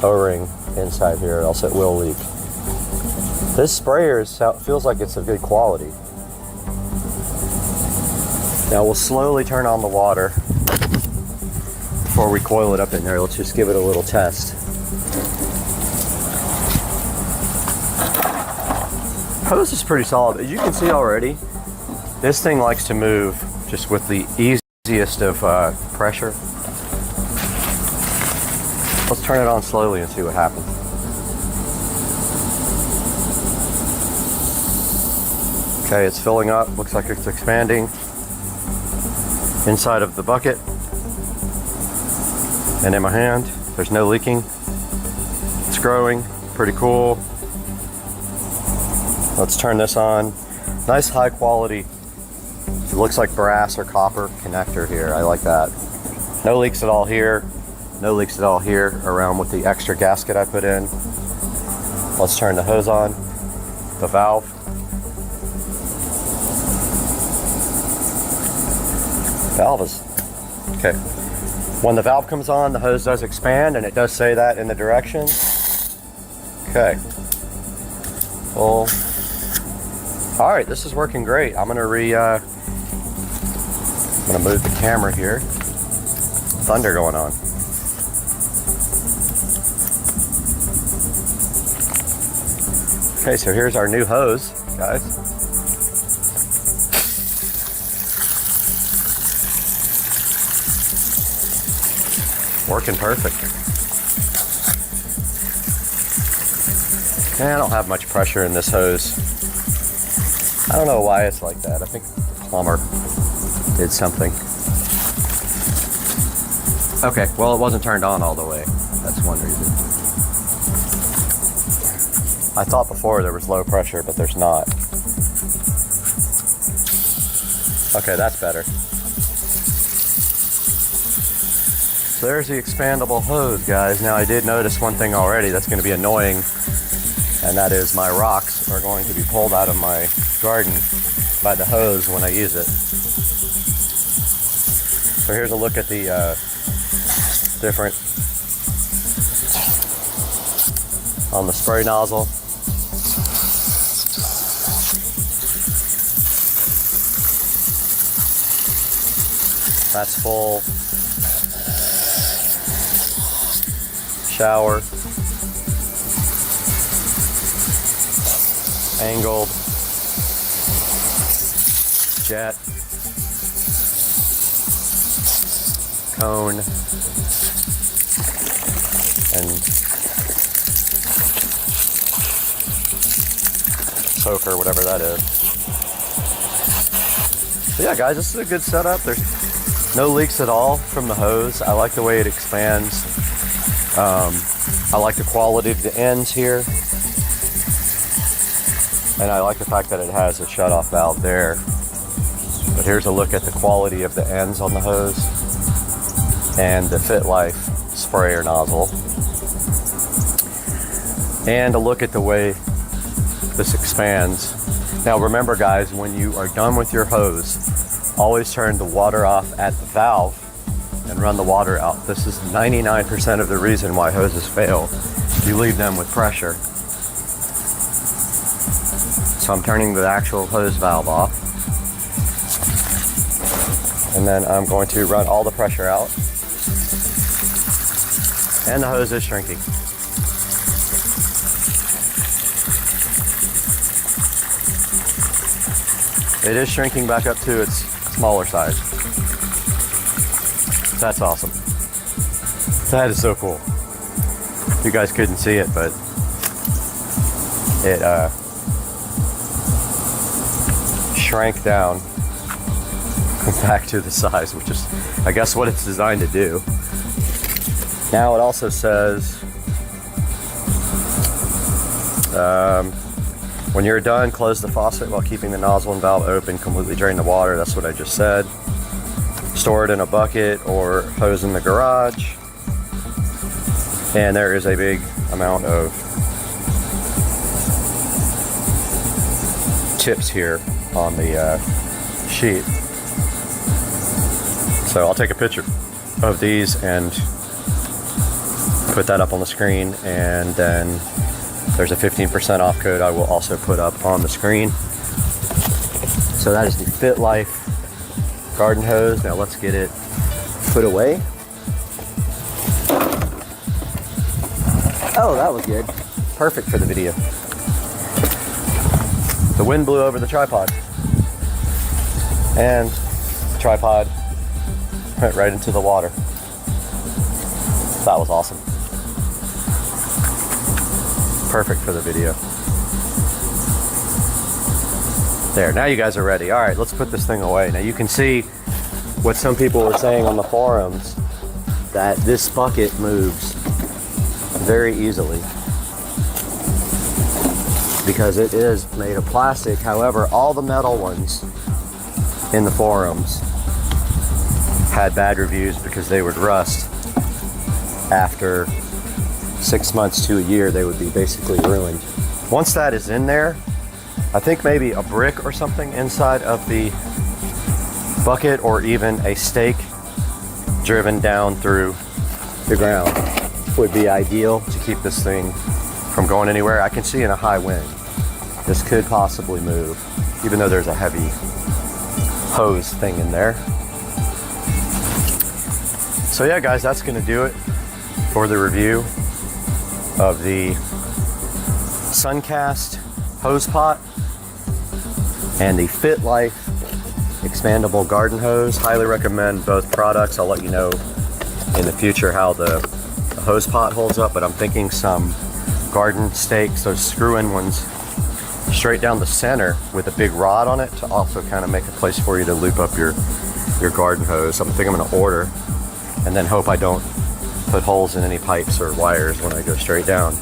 O-ring inside here, or else it will leak. This sprayer feels like it's of good quality. Now we'll slowly turn on the water before we coil it up in there. Let's just give it a little test. Hose is pretty solid. As you can see already, this thing likes to move just with the easiest of pressure. Let's turn it on slowly and see what happens. Okay, it's filling up. Looks like it's expanding inside of the bucket. And in my hand, there's no leaking. It's growing, pretty cool. Let's turn this on. Nice high quality, it looks like brass or copper connector here. I like that. No leaks at all here. No leaks at all here around with the extra gasket I put in. Let's turn the hose on, the valve. Valve is, okay. When the valve comes on, the hose does expand, and it does say that in the directions. Okay. Full. All right, this is working great. I'm gonna gonna move the camera here. Thunder going on. Okay, so here's our new hose, guys. Working perfect. And I don't have much pressure in this hose. I don't know why it's like that. I think the plumber did something. Okay, well, it wasn't turned on all the way. That's one reason. I thought before there was low pressure, but there's not. Okay, that's better. So there's the expandable hose, guys. Now I did notice one thing already that's going to be annoying, and that is my rocks are going to be pulled out of my garden by the hose when I use it. So here's a look at the different on the spray nozzle. That's full. Shower. Angled. Jet. Cone. And soaker, whatever that is. So yeah, guys, this is a good setup. There's no leaks at all from the hose. I like the way it expands. I like the quality of the ends here. And I like the fact that it has a shutoff valve there. But here's a look at the quality of the ends on the hose and the Fit Life sprayer nozzle. And a look at the way this expands. Now remember, guys, when you are done with your hose, always turn the water off at the valve and run the water out. This is 99% of the reason why hoses fail. You leave them with pressure. So I'm turning the actual hose valve off. And then I'm going to run all the pressure out. And the hose is shrinking. It is shrinking back up to its smaller size. That's awesome. That is so cool. You guys couldn't see it, but it shrank down back to the size, which is, I guess, what it's designed to do. Now it also says, when you're done, close the faucet while keeping the nozzle and valve open. Completely drain the water. That's what I just said. Store it in a bucket or hose in the garage. And there is a big amount of tips here on the sheet. So I'll take a picture of these and put that up on the screen, and then there's a 15% off code I will also put up on the screen. So that is the Fit Life garden hose. Now let's get it put away. Oh, that was good. Perfect for the video. The wind blew over the tripod, and the tripod went right into the water. That was awesome. Perfect for the video. There, now you guys are ready. All right, let's put this thing away. Now you can see what some people were saying on the forums, that this bucket moves very easily because it is made of plastic. However, all the metal ones in the forums had bad reviews because they would rust. After 6 months to a year, they would be basically ruined. Once that is in there, I think maybe a brick or something inside of the bucket, or even a stake driven down through the ground, would be ideal to keep this thing from going anywhere. I can see in a high wind this could possibly move, even though there's a heavy hose thing in there. So yeah, guys, that's going to do it for the review of the Suncast hose pot and the Fit Life expandable garden hose. Highly recommend both products. I'll let you know in the future how the hose pot holds up, but I'm thinking some garden stakes, those screw-in ones, straight down the center with a big rod on it to also kind of make a place for you to loop up your garden hose. I think I'm going to order and then hope I don't put holes in any pipes or wires when I go straight down.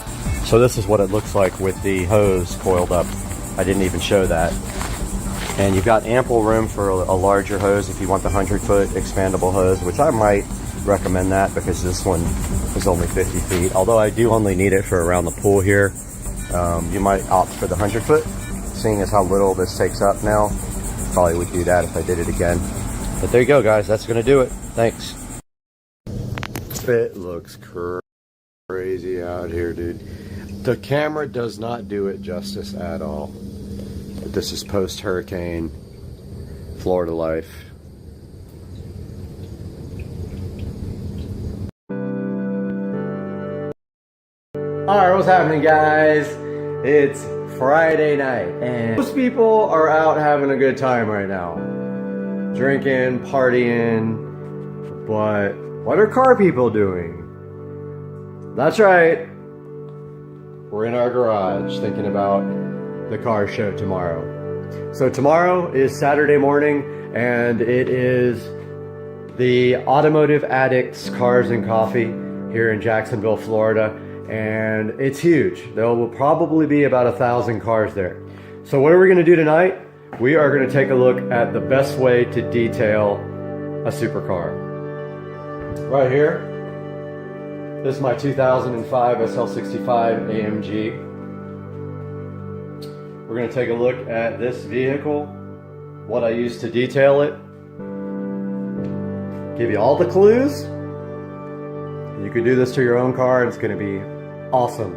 So this is what it looks like with the hose coiled up. I didn't even show that. And you've got ample room for a larger hose if you want the 100-foot expandable hose, which I might recommend that because this one is only 50 feet. Although I do only need it for around the pool here. You might opt for the 100-foot, seeing as how little this takes up now. Probably would do that if I did it again. But there you go, guys. That's going to do it. Thanks. It looks crazy out here, dude. The camera does not do it justice at all. But this is post-hurricane Florida life. Alright, what's happening, guys? It's Friday night, and most people are out having a good time right now. Drinking, partying, but what are car people doing? That's right. We're in our garage thinking about the car show tomorrow. So tomorrow is Saturday morning, and it is the Automotive Addicts Cars and Coffee here in Jacksonville, Florida. And it's huge. There will probably be about 1,000 cars there. So what are we going to do tonight? We are going to take a look at the best way to detail a supercar. Right here, this is my 2005 SL65 AMG. We're going to take a look at this vehicle, what I used to detail it, give you all the clues. You can do this to your own car and it's going to be awesome.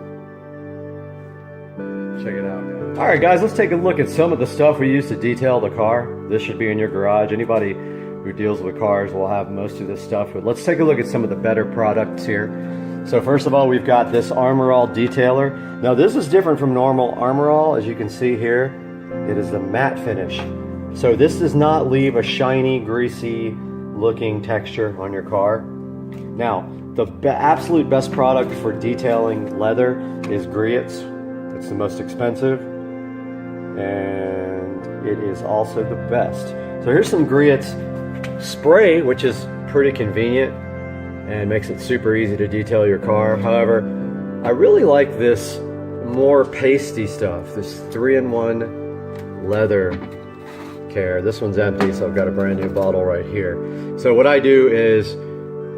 Check it out, guys. Alright guys, let's take a look at some of the stuff we use to detail the car. This should be in your garage. Anybody who deals with cars will have most of this stuff. But let's take a look at some of the better products here. So first of all, we've got this Armor All detailer. Now this is different from normal Armor All. As you can see here, it is the matte finish. So this does not leave a shiny, greasy looking texture on your car. Now, the absolute best product for detailing leather is Griot's. It's the most expensive, and it is also the best. So here's some Griot's spray, which is pretty convenient and makes it super easy to detail your car. However, I really like this more pasty stuff, this 3-in-1 leather care. This one's empty, so I've got a brand new bottle right here. So what I do is,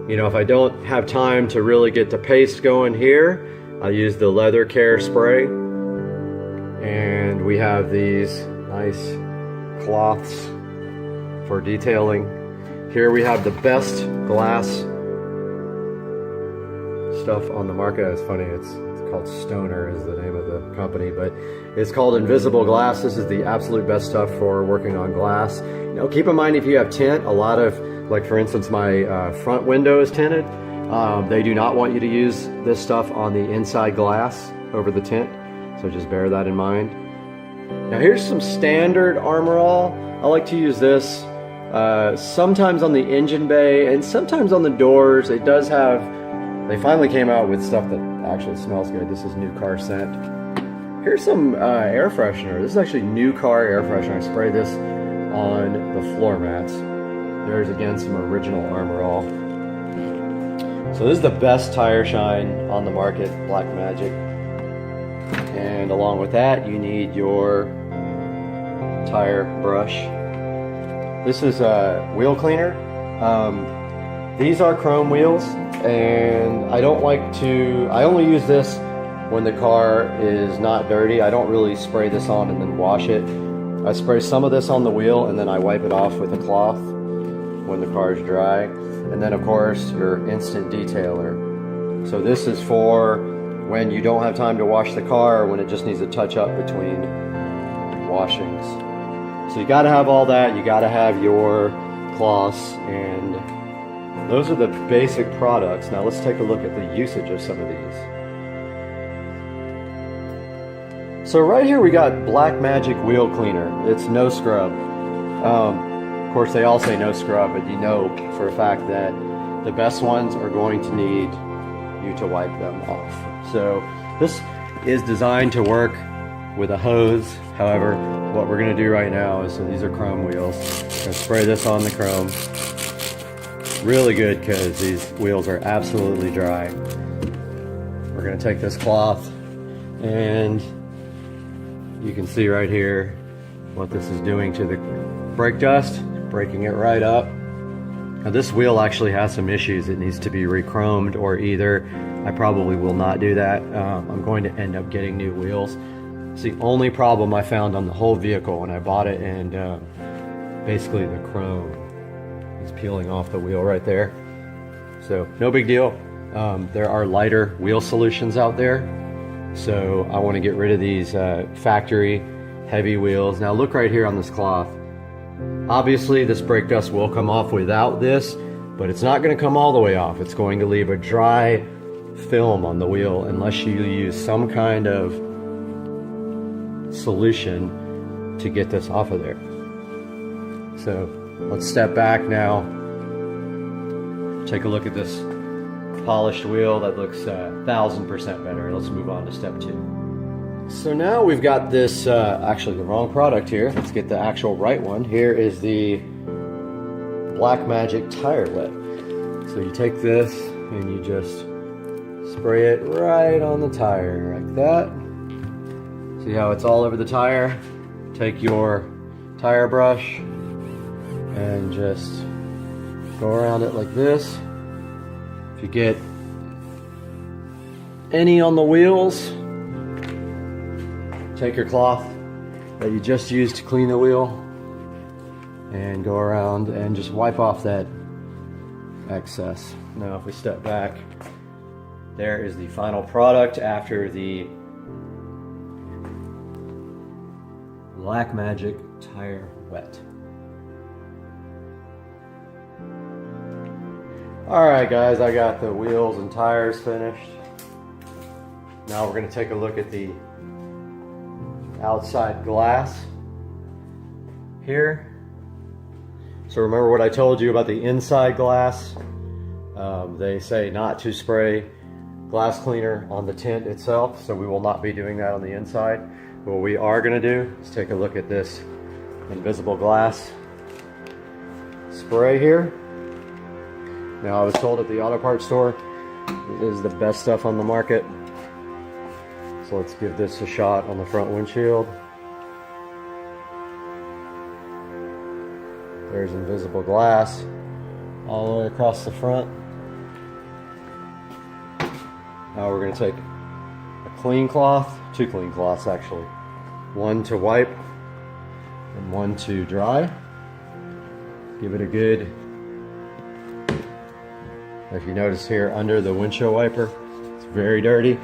you know, if I don't have time to really get the paste going here, I use the leather care spray. And we have these nice cloths for detailing. Here we have the best glass stuff on the market. It's funny, it's called Stoner is the name of the company, but it's called Invisible Glass. This is the absolute best stuff for working on glass. You know, keep in mind if you have tint, a lot of, like for instance, my front window is tinted. They do not want you to use this stuff on the inside glass over the tint, so just bear that in mind. Now here's some standard Armor All. I like to use this sometimes on the engine bay and sometimes on the doors. It does have, they finally came out with stuff that actually smells good. This is New Car Scent. Here's some air freshener. This is actually New Car air freshener. I spray this on the floor mats. There's again some original Armor All. So this is the best tire shine on the market, Black Magic. And along with that, you need your tire brush. This is a wheel cleaner. These are chrome wheels, and I only use this when the car is not dirty. I don't really spray this on and then wash it. I spray some of this on the wheel and then I wipe it off with a cloth when the car is dry. And then of course your instant detailer. So this is for when you don't have time to wash the car or when it just needs a touch up between washings. So you gotta have all that. You gotta have your cloths and those are the basic products. Now let's take a look at the usage of some of these. So right here we got Blackmagic Wheel Cleaner. It's no scrub. Of course they all say no scrub, but you know for a fact that the best ones are going to need you to wipe them off. So this is designed to work with a hose. However, what we're going to do right now is, so these are chrome wheels. I'm going to spray this on the chrome. Really good because these wheels are absolutely dry. We're going to take this cloth and you can see right here what this is doing to the brake dust, breaking it right up. Now this wheel actually has some issues. It needs to be re-chromed, or either I probably will not do that. I'm going to end up getting new wheels. It's the only problem I found on the whole vehicle when I bought it, and basically the chrome is peeling off the wheel right there. So no big deal. There are lighter wheel solutions out there. So I want to get rid of these factory heavy wheels. Now look right here on this cloth. Obviously this brake dust will come off without this, but it's not going to come all the way off. It's going to leave a dry film on the wheel unless you use some kind of solution to get this off of there. So let's step back now. Take a look at this polished wheel that looks 1000% better. Let's move on to step 2. So now we've got this, actually the wrong product here. Let's get the actual right one. Here is the Blackmagic Tire Wet. So you take this and you just spray it right on the tire like that. See how it's all over the tire? Take your tire brush and just go around it like this. If you get any on the wheels, take your cloth that you just used to clean the wheel and go around and just wipe off that excess. Now if we step back, there is the final product after the Blackmagic Tire Wet. Alright guys, I got the wheels and tires finished. Now we're going to take a look at the outside glass here. So remember what I told you about the inside glass? They say not to spray glass cleaner on the tint itself, so we will not be doing that on the inside. What we are going to do is take a look at this invisible glass spray here. Now I was told at the auto parts store it is the best stuff on the market. So let's give this a shot on the front windshield. There's invisible glass all the way across the front. Now we're going to take a clean cloth, 2 clean cloths actually. One to wipe and one to dry. Give it a good, if you notice here under the windshield wiper, it's very dirty.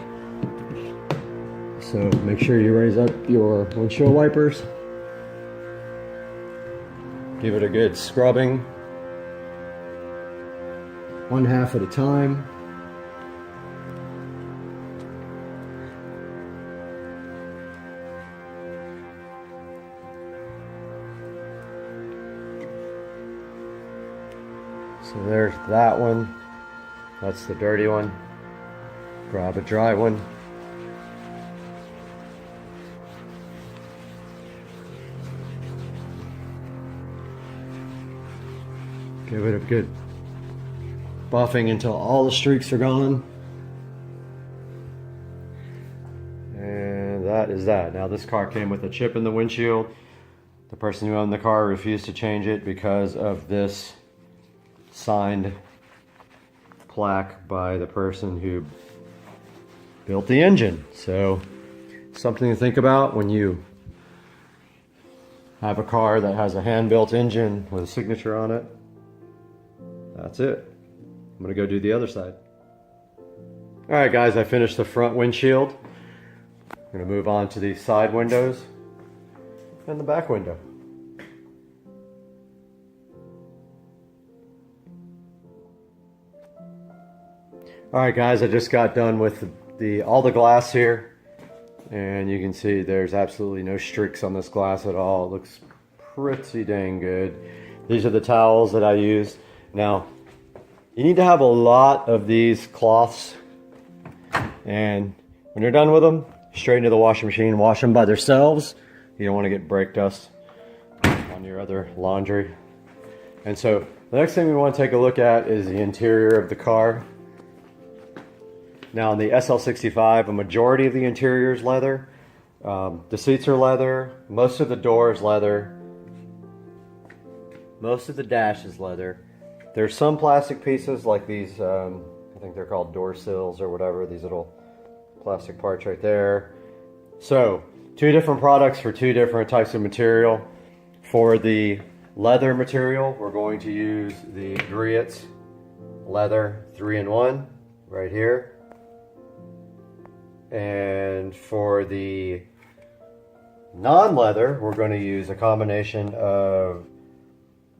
So make sure you raise up your windshield wipers. Give it a good scrubbing. 1/2 at a time. So there's that one. That's the dirty one. Grab a dry one. Give it a good buffing until all the streaks are gone. And that is that. Now this car came with a chip in the windshield. The person who owned the car refused to change it because of this signed plaque by the person who built the engine. So something to think about when you have a car that has a hand-built engine with a signature on it. That's it. I'm gonna go do the other side. All right guys, I finished the front windshield. I'm gonna move on to the side windows and the back window. All right, guys, I just got done with all the glass here, and you can see there's absolutely no streaks on this glass at all. It looks pretty dang good. These are the towels that I used. Now, you need to have a lot of these cloths, and when you're done with them, straight into the washing machine, wash them by themselves. You don't want to get brake dust on your other laundry. And so the next thing we want to take a look at is the interior of the car. Now in the SL65, a majority of the interior is leather. The seats are leather, most of the door is leather, most of the dash is leather. There's some plastic pieces like these, I think they're called door sills or whatever, these little plastic parts right there. So, two different products for two different types of material. For the leather material, we're going to use the Griot leather 3-in-1 right here. And for the non-leather, we're going to use a combination of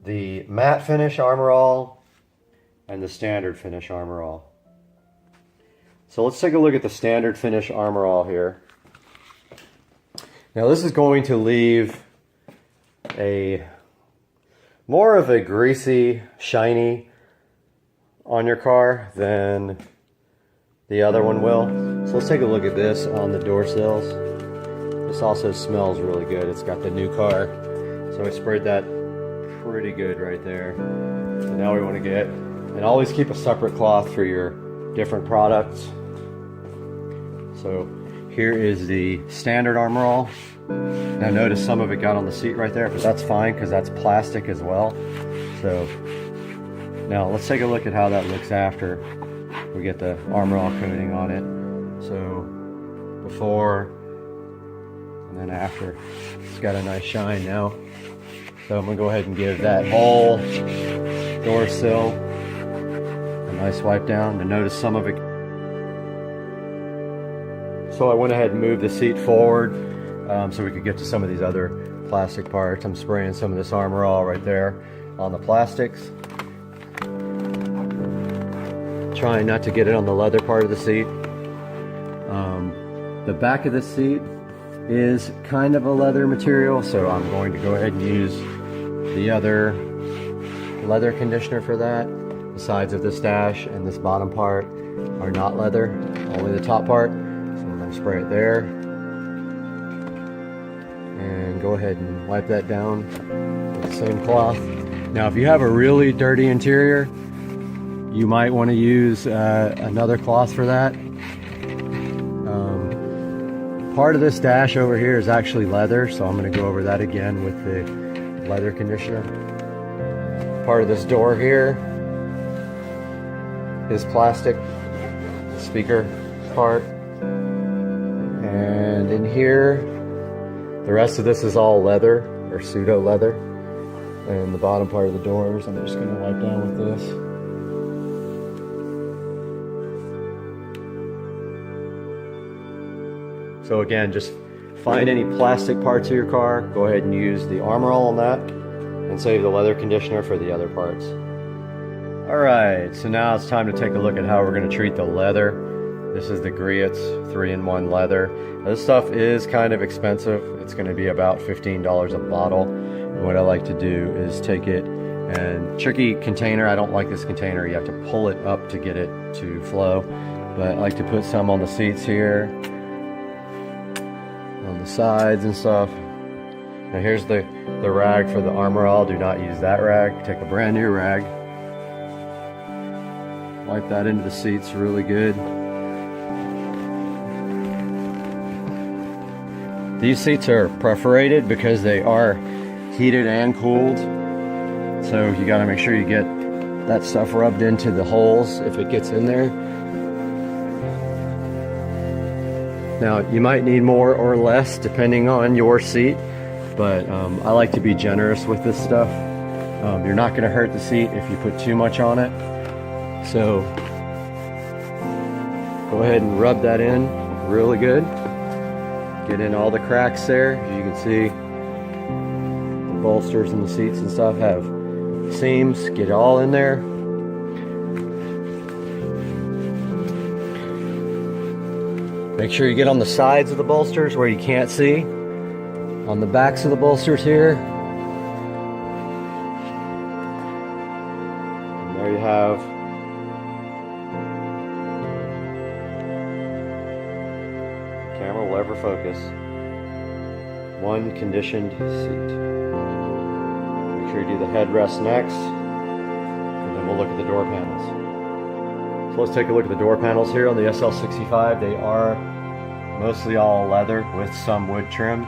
the matte finish Armor All and the standard finish Armor All. So let's take a look at the standard finish Armor All here. Now this is going to leave more of a greasy, shiny on your car than the other one will. So let's take a look at this on the door sills. This also smells really good. It's got the new car. So I sprayed that pretty good right there. So now we want to get, and always keep a separate cloth for your different products. So here is the standard Armor All. Now notice some of it got on the seat right there, but that's fine because that's plastic as well. So now let's take a look at how that looks after we get the Armor All coating on it. So before and then after, it's got a nice shine now. So I'm gonna go ahead and give that whole door sill a nice wipe down. And notice some of it. So I went ahead and moved the seat forward so we could get to some of these other plastic parts. I'm spraying some of this Armor All right there on the plastics. Trying not to get it on the leather part of the seat. The back of the seat is kind of a leather material, so I'm going to go ahead and use the other leather conditioner for that. The sides of this dash and this bottom part are not leather, only the top part. So I'm going to spray it there. And go ahead and wipe that down with the same cloth. Now if you have a really dirty interior, you might want to use another cloth for that. Part of this dash over here is actually leather, so I'm going to go over that again with the leather conditioner. Part of this door here is plastic, speaker part. And in here, the rest of this is all leather, or pseudo leather. And the bottom part of the doors, I'm just going to wipe down with this. So again, just find any plastic parts of your car, go ahead and use the Armor All on that, and save the leather conditioner for the other parts. Alright, so now it's time to take a look at how we're going to treat the leather. This is the Griot's 3-in-1 leather. Now, this stuff is kind of expensive. It's going to be about $15 a bottle. And what I like to do is take it and tricky container. I don't like this container. You have to pull it up to get it to flow. But I like to put some on the seats here, on the sides and stuff. Now here's the rag for the Armor All. Do not use that rag. Take a brand new rag. Wipe that into the seats really good. These seats are perforated because they are heated and cooled. So you got to make sure you get that stuff rubbed into the holes if it gets in there. Now you might need more or less depending on your seat, but I like to be generous with this stuff. You're not going to hurt the seat if you put too much on it. So go ahead and rub that in really good. Get in all the cracks there. As you can see, the bolsters and the seats and stuff have seams. Get it all in there. Make sure you get on the sides of the bolsters where you can't see. On the backs of the bolsters here. And there you have camera will ever focus. One conditioned seat. Make sure you do the headrest next, and then we'll look at the door panels. So let's take a look at the door panels here on the SL65. They are mostly all leather with some wood trim.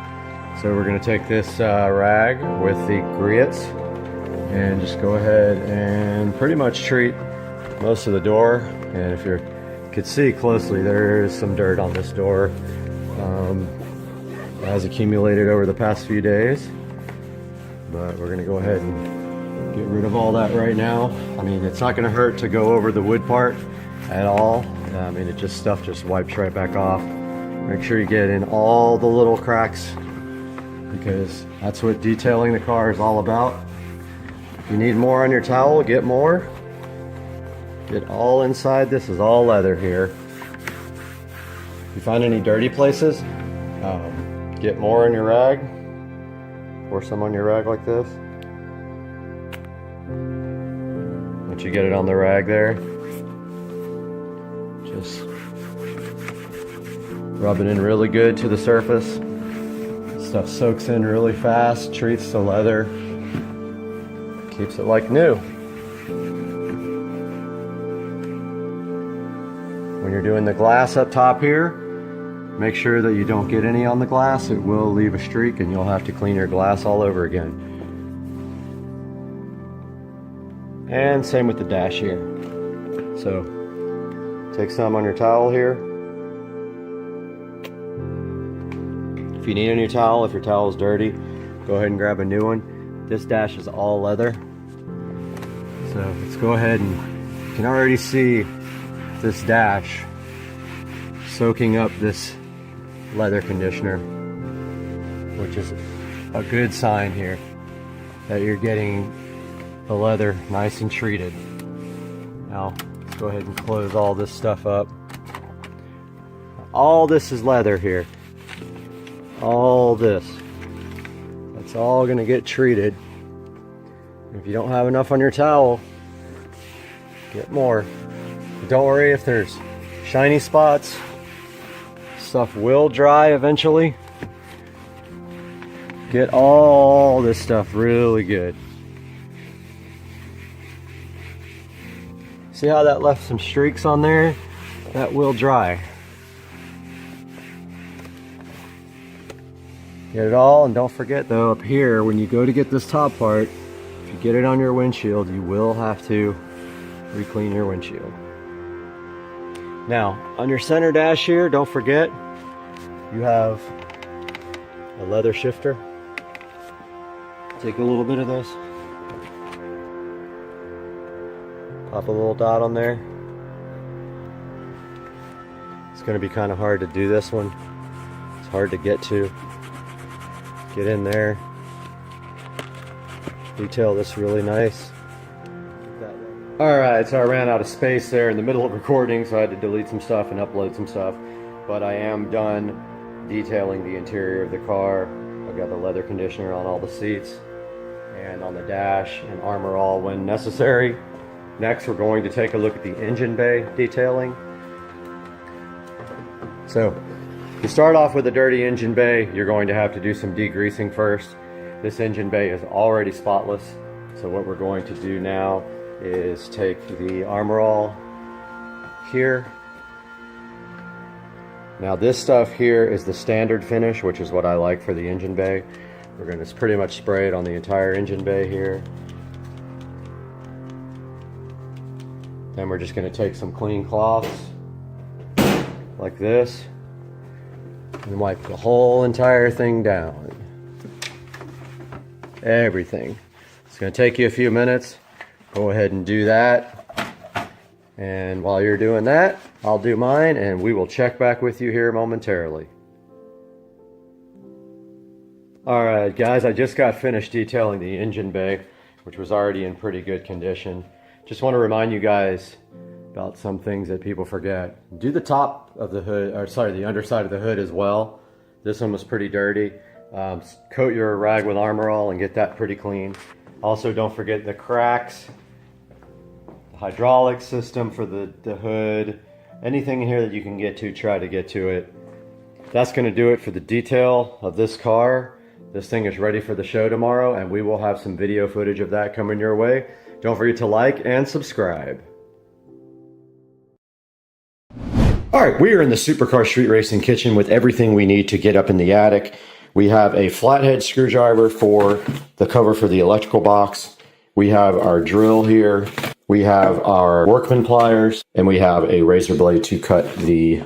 So we're going to take this rag with the griots and just go ahead and pretty much treat most of the door. And if you could see closely, there's some dirt on this door. Has accumulated over the past few days, but we're going to go ahead and get rid of all that right now. I mean, it's not going to hurt to go over the wood part at all. I mean, stuff just wipes right back off. Make sure you get in all the little cracks, because that's what detailing the car is all about. If you need more on your towel, get more. Get all inside. This is all leather here. If you find any dirty places, get more on your rag. Pour some on your rag like this. Once you get it on the rag there, just rub it in really good to the surface. Stuff soaks in really fast, treats the leather, keeps it like new. When you're doing the glass up top here, make sure that you don't get any on the glass. It will leave a streak and you'll have to clean your glass all over again. And same with the dash here. So take some on your towel here. If you need a new towel, if your towel is dirty, go ahead and grab a new one. This dash is all leather. So let's go ahead and you can already see this dash soaking up this leather conditioner, which is a good sign here that you're getting the leather nice and treated. Now let's go ahead and close all this stuff up. All this is leather here. All this. That's all going to get treated. If you don't have enough on your towel, get more. Don't worry if there's shiny spots. Stuff will dry eventually. Get all this stuff really good. See how that left some streaks on there? That will dry. Get it all, and don't forget though, up here, when you go to get this top part, if you get it on your windshield, you will have to re-clean your windshield. Now, on your center dash here, don't forget, you have a leather shifter. Take a little bit of this. Pop a little dot on there. It's going to be kind of hard to do this one. It's hard to get to. Get in there. Detail this really nice. Alright, so I ran out of space there in the middle of recording, so I had to delete some stuff and upload some stuff. But I am done detailing the interior of the car. I've got the leather conditioner on all the seats and on the dash, and armor all when necessary. Next, we're going to take a look at the engine bay detailing. So, to start off with a dirty engine bay, you're going to have to do some degreasing first. This engine bay is already spotless, so what we're going to do now is take the armor all here. Now this stuff here is the standard finish, which is what I like for the engine bay. We're going to pretty much spray it on the entire engine bay here. Then we're just going to take some clean cloths like this and wipe the whole entire thing down. Everything. It's going to take you a few minutes. Go ahead and do that. And while you're doing that, I'll do mine and we will check back with you here momentarily. Alright guys, I just got finished detailing the engine bay, which was already in pretty good condition. Just want to remind you guys, about some things that people forget. Do the top of the hood, or sorry, the underside of the hood as well. This one was pretty dirty. Coat your rag with Armor All and get that pretty clean. Also, don't forget the cracks, the hydraulic system for the hood, anything in here that you can get to, try to get to it. That's going to do it for the detail of this car. This thing is ready for the show tomorrow, and we will have some video footage of that coming your way. Don't forget to like and subscribe. All right, we are in the Supercar Street Racing kitchen with everything we need to get up in the attic. We have a flathead screwdriver for the cover for the electrical box. We have our drill here. We have our workman pliers, and we have a razor blade to cut the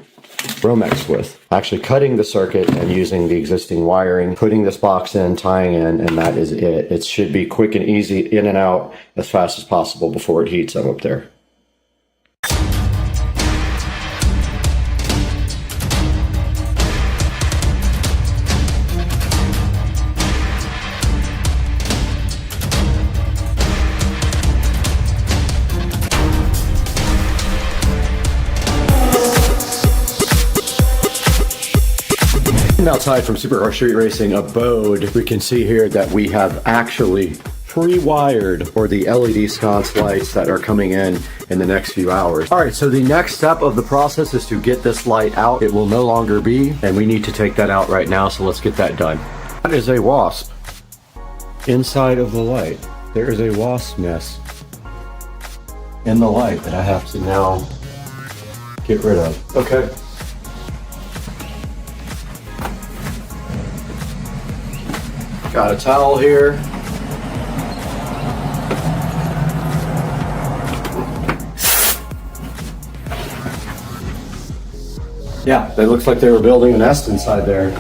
Romex with. Actually cutting the circuit and using the existing wiring, putting this box in, tying in, and that is it. It should be quick and easy, in and out as fast as possible before it heats up there. Outside from Supercar Street Racing abode, we can see here that we have actually pre-wired for the LED sconce lights that are coming in the next few hours. All right, so the next step of the process is to get this light out. It will no longer be, and we need to take that out right now, so let's get that done. That is a wasp inside of the light. There is a wasp nest in the light that I have to now get rid of. Okay. Got a towel here. Yeah, it looks like they were building a nest inside there.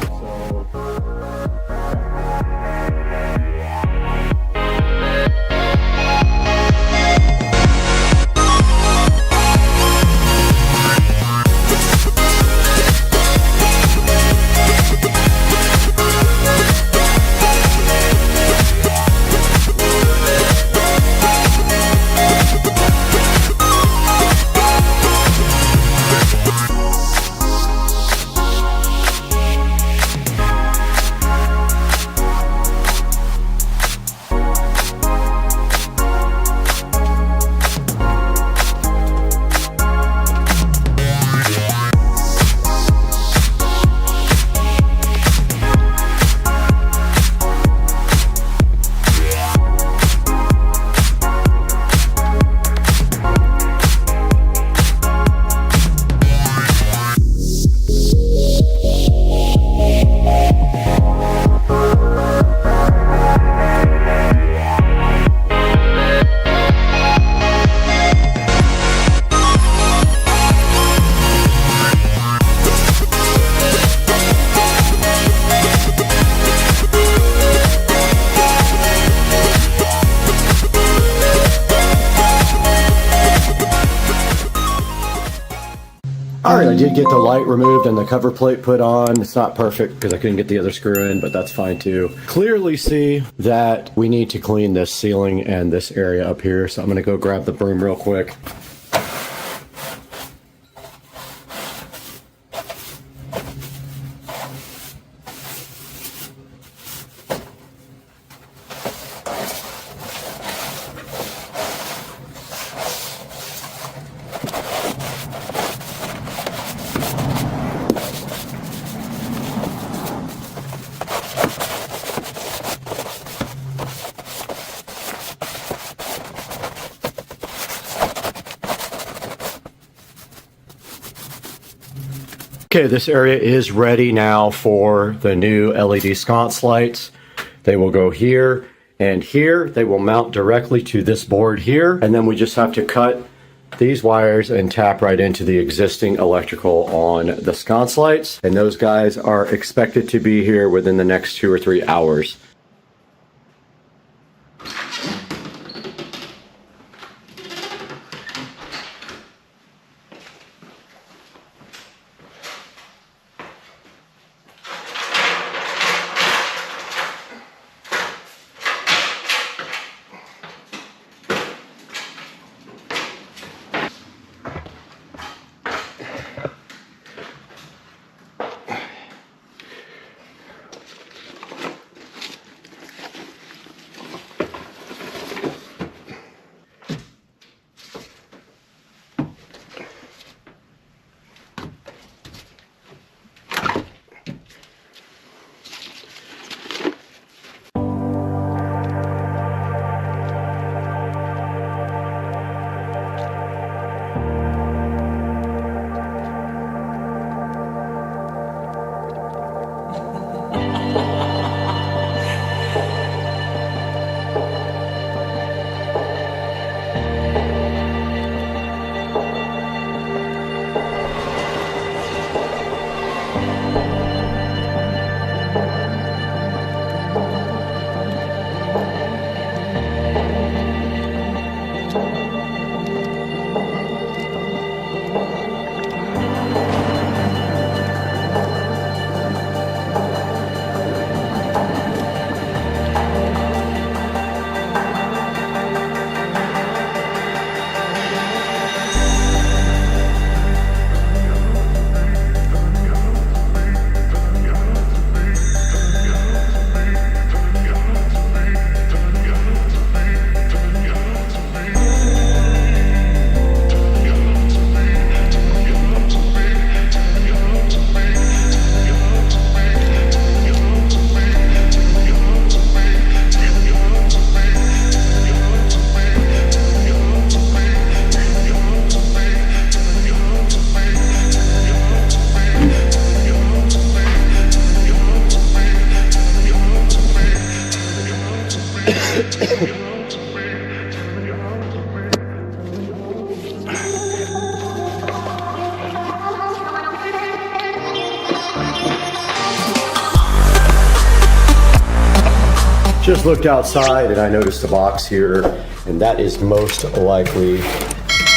Alright, I did get the light removed and the cover plate put on. It's not perfect because I couldn't get the other screw in, but that's fine too. Clearly see that we need to clean this ceiling and this area up here, so I'm going to go grab the broom real quick. Okay, this area is ready now for the new LED sconce lights. They will go here and here. They will mount directly to this board here. And then we just have to cut these wires and tap right into the existing electrical on the sconce lights. And those guys are expected to be here within the next 2 or 3 hours. Just looked outside and I noticed a box here, and that is most likely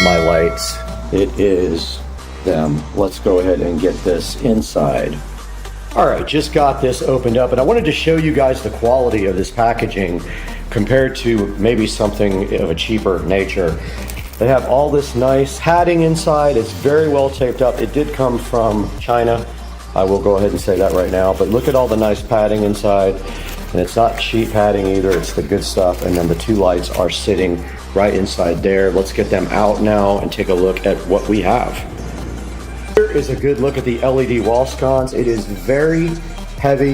my lights. It is them. Let's go ahead and get this inside. All right, just got this opened up, and I wanted to show you guys the quality of this packaging compared to maybe something of a cheaper nature. They have all this nice padding inside. It's very well taped up. It did come from China. I will go ahead and say that right now, but look at all the nice padding inside. And it's not cheap padding either, it's the good stuff. And then the two lights are sitting right inside there. Let's get them out now and take a look at what we have. Here is a good look at the LED wall sconce. It is very heavy.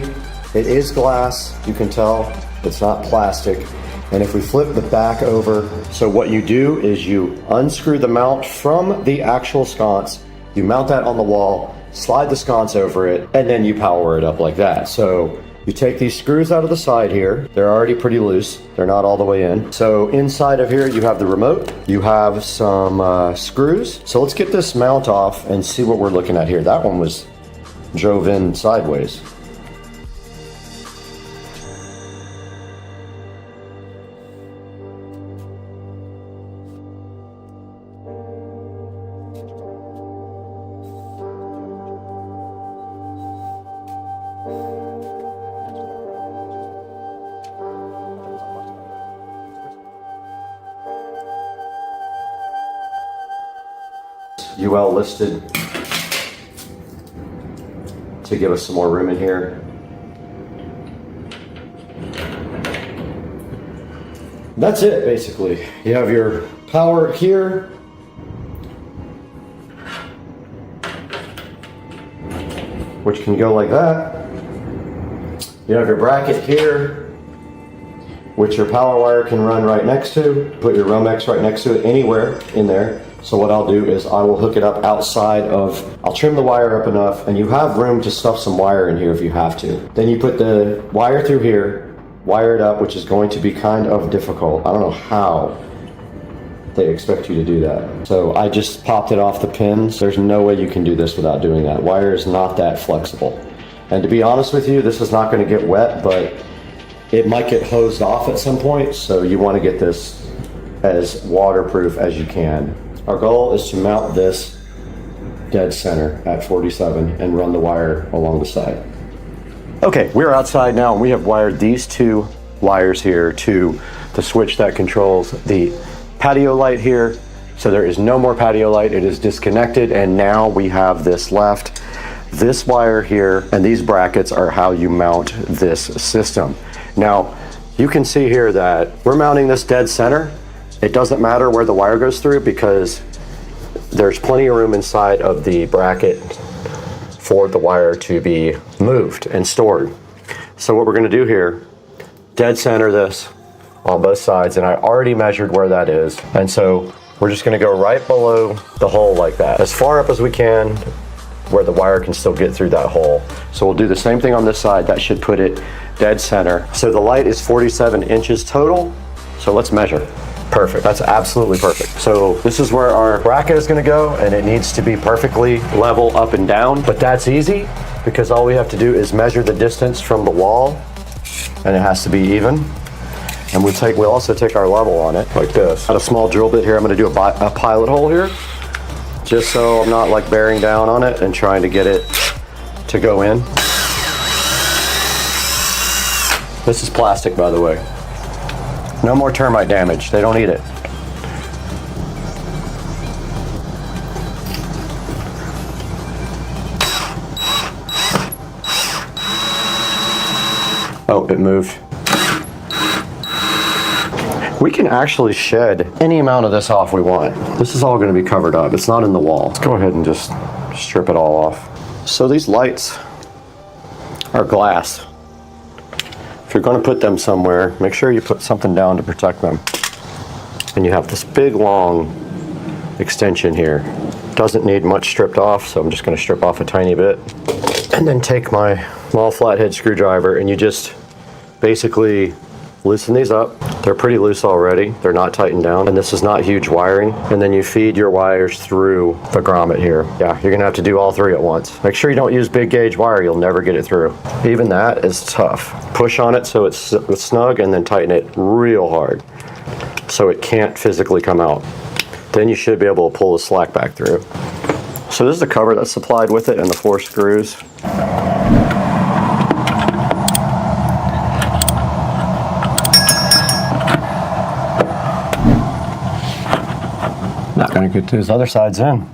It is glass, you can tell. It's not plastic. And if we flip the back over, so what you do is you unscrew the mount from the actual sconce, you mount that on the wall, slide the sconce over it, and then you power it up like that. So you take these screws out of the side here. They're already pretty loose. They're not all the way in. So inside of here, you have the remote. You have some screws. So let's get this mount off and see what we're looking at here. That one was drove in sideways. UL listed to give us some more room in here. That's it, basically. You have your power here. Which can go like that. You have your bracket here, which your power wire can run right next to. Put your Romex right next to it, anywhere in there. So what I'll do is I will hook it up outside of, I'll trim the wire up enough, and you have room to stuff some wire in here if you have to. Then you put the wire through here, wire it up, which is going to be kind of difficult. I don't know how they expect you to do that. So I just popped it off the pins. There's no way you can do this without doing that. Wire is not that flexible. And to be honest with you, this is not going to get wet, but it might get hosed off at some point. So you want to get this as waterproof as you can. Our goal is to mount this dead center at 47 and run the wire along the side. Okay, we're outside now and we have wired these two wires here to the switch that controls the patio light here. So there is no more patio light, it is disconnected, and now we have this left. This wire here and these brackets are how you mount this system. Now, you can see here that we're mounting this dead center. It doesn't matter where the wire goes through because there's plenty of room inside of the bracket for the wire to be moved and stored. So what we're going to do here, dead center this on both sides, and I already measured where that is. And so we're just going to go right below the hole like that, as far up as we can, where the wire can still get through that hole. So we'll do the same thing on this side. That should put it dead center. So the light is 47 inches total. So let's measure. Perfect, that's absolutely perfect. So this is where our bracket is gonna go, and it needs to be perfectly level up and down, but that's easy because all we have to do is measure the distance from the wall, and it has to be even. And we'll also take our level on it like this. Got a small drill bit here. I'm gonna do a pilot hole here, just so I'm not like bearing down on it and trying to get it to go in. This is plastic, by the way. No more termite damage, they don't eat it. Oh, it moved. We can actually shed any amount of this off we want. This is all going to be covered up. It's not in the wall. Let's go ahead and just strip it all off. So these lights are glass. If you're going to put them somewhere, make sure you put something down to protect them. And you have this big long extension here. Doesn't need much stripped off, so I'm just going to strip off a tiny bit. And then take my small flathead screwdriver and you just basically loosen these up. They're pretty loose already. They're not tightened down, and this is not huge wiring. And then you feed your wires through the grommet here. Yeah, you're gonna have to do all three at once. Make sure you don't use big gauge wire, you'll never get it through. Even that is tough. Push on it so it's snug, and then tighten it real hard so it can't physically come out. Then you should be able to pull the slack back through. So this is the cover that's supplied with it and the 4 screws. Not gonna get those other sides in.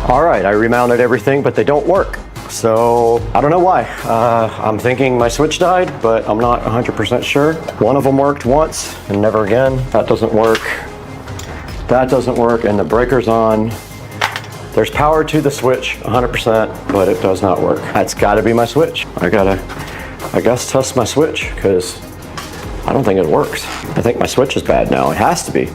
All right, I remounted everything, but they don't work. So I don't know why. I'm thinking my switch died, but I'm not 100% sure. One of them worked once and never again. That doesn't work. That doesn't work, and the breaker's on. There's power to the switch, 100%, but it does not work. That's gotta be my switch. I guess test my switch, because I don't think it works. I think my switch is bad now. It has to be.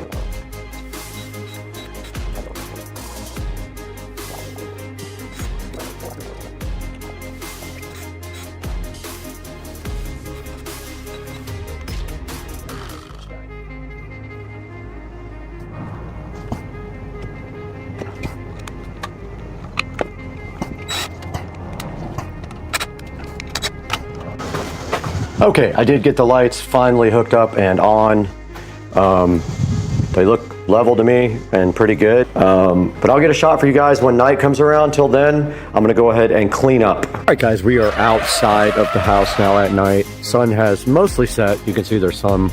Okay, I did get the lights finally hooked up and on. They look level to me and pretty good. But I'll get a shot for you guys when night comes around. Till then, I'm gonna go ahead and clean up. All right, guys, we are outside of the house now at night. Sun has mostly set. You can see there's some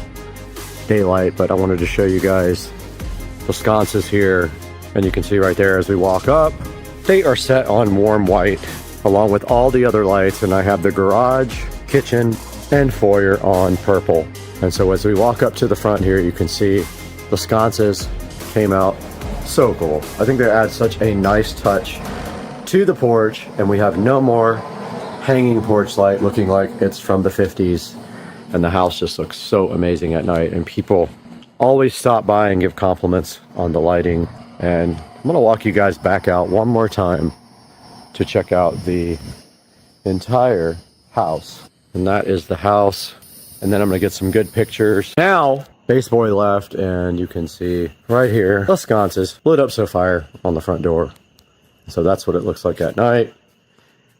daylight, but I wanted to show you guys the sconces here. And you can see right there as we walk up, they are set on warm white along with all the other lights. And I have the garage, kitchen, and foyer on purple. And so as we walk up to the front here, you can see the sconces came out so cool. I think they add such a nice touch to the porch, and we have no more hanging porch light looking like it's from the 50s. And the house just looks so amazing at night, and people always stop by and give compliments on the lighting. And I'm gonna walk you guys back out one more time to check out the entire house. And that is the house. And then I'm gonna get some good pictures. Now, Base Boy left, and you can see right here, the sconces lit up so fire on the front door. So that's what it looks like at night.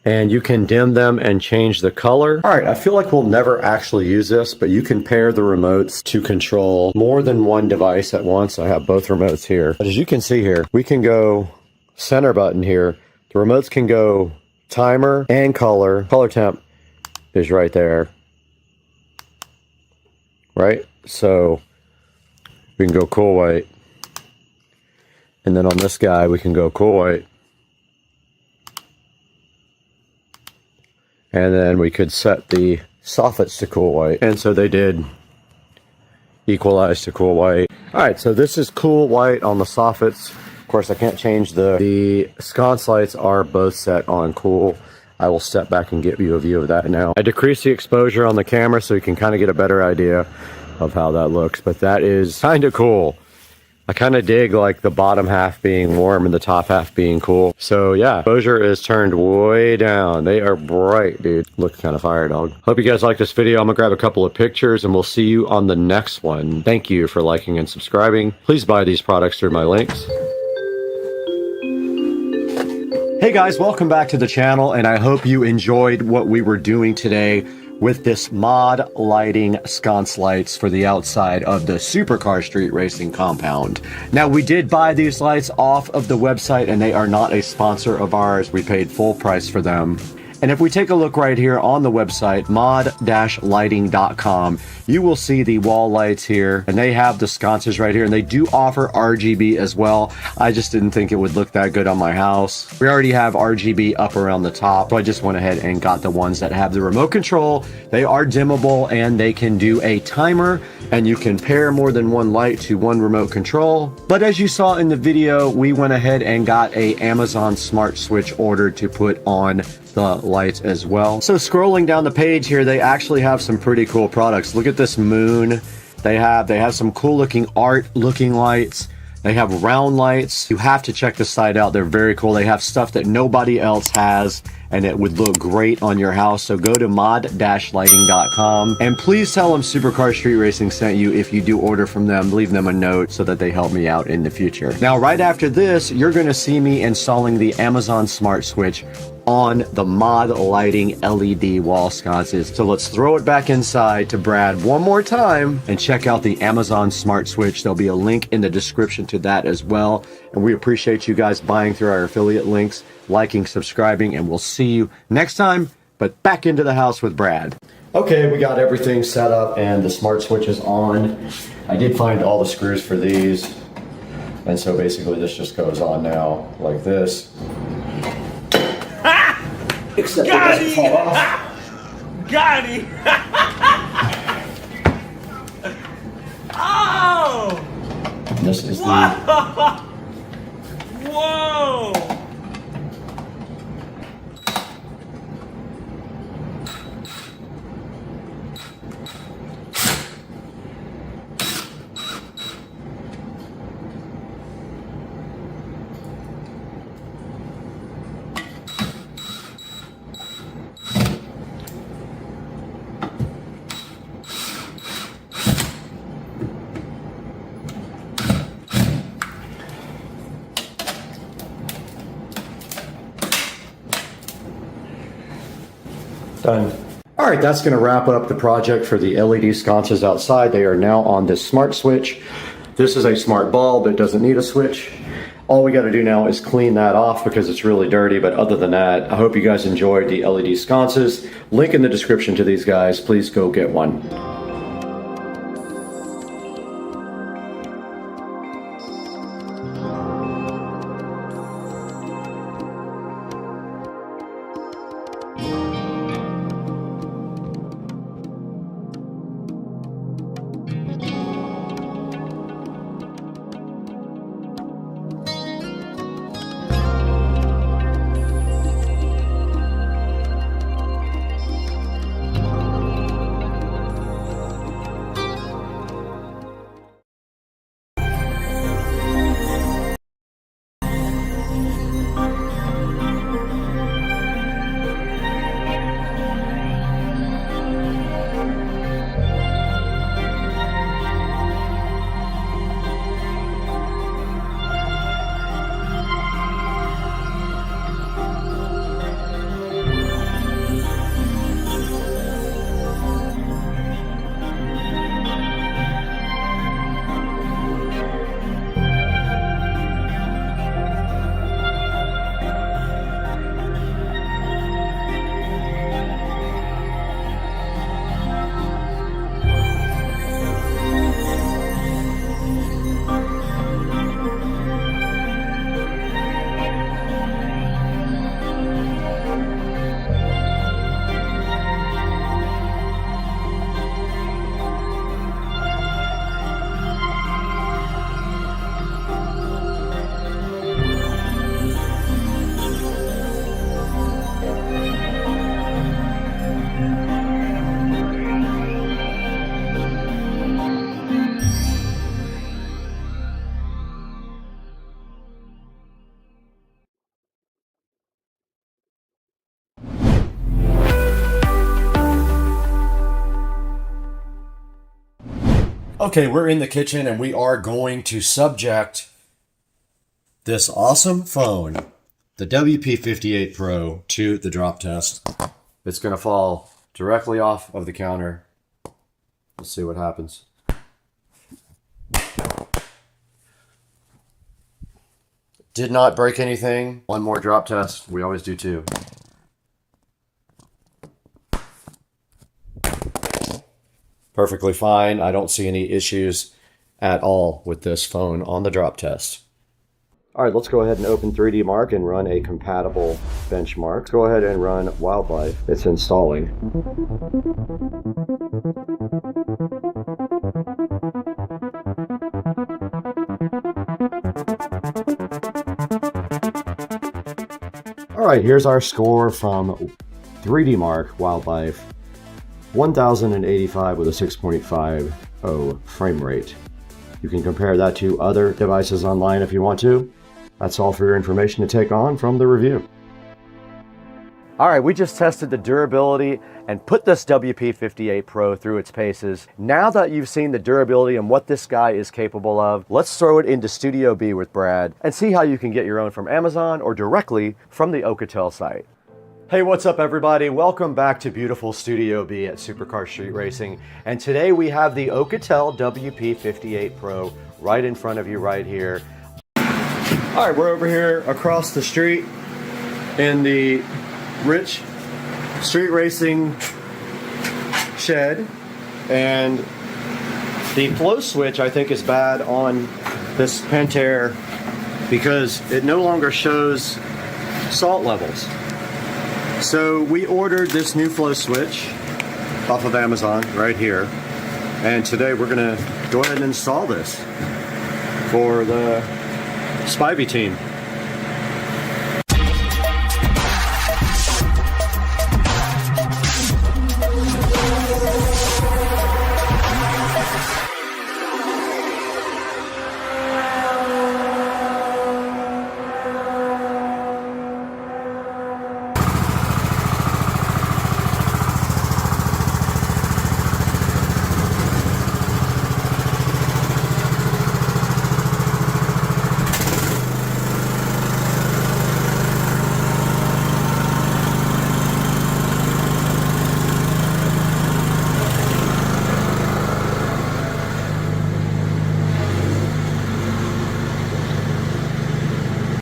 And you can dim them and change the color. All right, I feel like we'll never actually use this, but you can pair the remotes to control more than one device at once. I have both remotes here. But as you can see here, we can go center button here. The remotes can go timer and color. Color temp is right there. right? So we can go cool white. And then on this guy, we can go cool white. And then we could set the soffits to cool white. And so they did equalize to cool white. All right, so this is cool white on the soffits. Of course, I can't change the sconce lights are both set on cool. I will step back and give you a view of that now. I decreased the exposure on the camera so you can kind of get a better idea of how that looks, but that is kind of cool. I kind of dig like the bottom half being warm and the top half being cool. So yeah, exposure is turned way down. They are bright, dude. Look kind of fire, dog. Hope you guys like this video. I'm gonna grab a couple of pictures and we'll see you on the next one. Thank you for liking and subscribing. Please buy these products through my links. Hey guys, welcome back to the channel, and I hope you enjoyed what we were doing today with this mod lighting sconce lights for the outside of the Supercar Street Racing compound. Now, we did buy these lights off of the website and they are not a sponsor of ours. We paid full price for them. And if we take a look right here on the website, mod-lighting.com, you will see the wall lights here, and they have the sconces right here, and they do offer RGB as well. I just didn't think it would look that good on my house. We already have RGB up around the top, so I just went ahead and got the ones that have the remote control. They are dimmable, and they can do a timer, and you can pair more than one light to one remote control. But as you saw in the video, we went ahead and got a Amazon Smart Switch ordered to put on the lights as well. So scrolling down the page here, they actually have some pretty cool products. Look at this moon. They have some cool looking art looking lights. They have round lights. You have to check this site out. They're very cool. They have stuff that nobody else has, and it would look great on your house. So go to mod-lighting.com and please tell them Supercar Street Racing sent you if you do order from them. Leave them a note so that they help me out in the future. Now, right after this, you're going to see me installing the Amazon Smart Switch on the Mod Lighting LED wall sconces. So let's throw it back inside to Brad one more time and check out the Amazon Smart Switch. There'll be a link in the description to that as well. And we appreciate you guys buying through our affiliate links, liking, subscribing, and we'll see you next time, but back into the house with Brad. Okay, we got everything set up and the Smart Switch is on. I did find all the screws for these. And so basically this just goes on now like this. Except Got it doesn't fall off. Got him! Oh! This is Whoa! the... Whoa! Done. All right, that's going to wrap up the project for the LED sconces outside. They are now on this smart switch. This is a smart bulb. It doesn't need a switch. All we got to do now is clean that off because it's really dirty. But other than that, I hope you guys enjoyed the LED sconces. Link in the description to these guys. Please go get one. Okay, we're in the kitchen and we are going to subject this awesome phone, the WP58 Pro, to the drop test. It's going to fall directly off of the counter. Let's see what happens. Did not break anything. One more drop test. We always do two. Perfectly fine. I don't see any issues at all with this phone on the drop test. All right, let's go ahead and open 3D Mark and run a compatible benchmark. Let's go ahead and run Wildlife. It's installing. All right, here's our score from 3D Mark Wildlife. 1085 with a 6.50 frame rate. You can compare that to other devices online if you want to. That's all for your information to take on from the review. All right, we just tested the durability and put this WP58 Pro through its paces. Now that you've seen the durability and what this guy is capable of, let's throw it into Studio B with Brad and see how you can get your own from Amazon or directly from the Ocatel site. Hey, what's up everybody? Welcome back to beautiful Studio B at Supercar Street Racing. And today we have the Ocatel WP58 Pro right in front of you right here. All right, we're over here across the street in the Rich Street Racing shed. And the flow switch I think is bad on this Pentair because it no longer shows salt levels. So we ordered this new flow switch off of Amazon right here, and today we're gonna go ahead and install this for the Spivey team.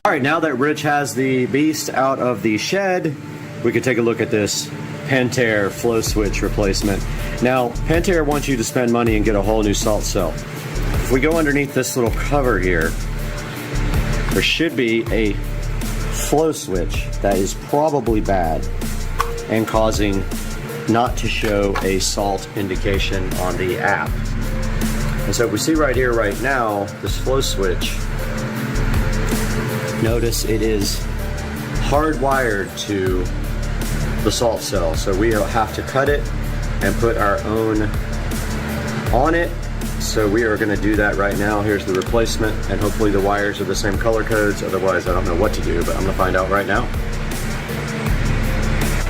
All right, now that Rich has the beast out of the shed, we can take a look at this Pentair flow switch replacement. Now, Pentair wants you to spend money and get a whole new salt cell. If we go underneath this little cover here, there should be a flow switch that is probably bad and causing not to show a salt indication on the app. And so we see right here, right now, this flow switch. Notice it is hardwired to the salt cell, so we have to cut it and put our own on it. So we are going to do that right now. Here's the replacement, and hopefully the wires are the same color codes. Otherwise, I don't know what to do, but I'm going to find out right now.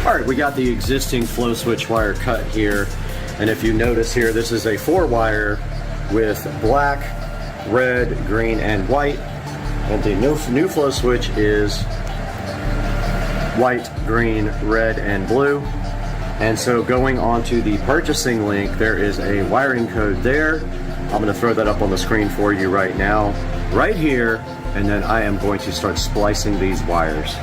All right, we got the existing flow switch wire cut here, and if you notice here, this is a 4-wire with black, red, green, and white. And the new flow switch is white, green, red, and blue. And so going on to the purchasing link, there is a wiring code there. I'm going to throw that up on the screen for you right now, right here, and then I am going to start splicing these wires.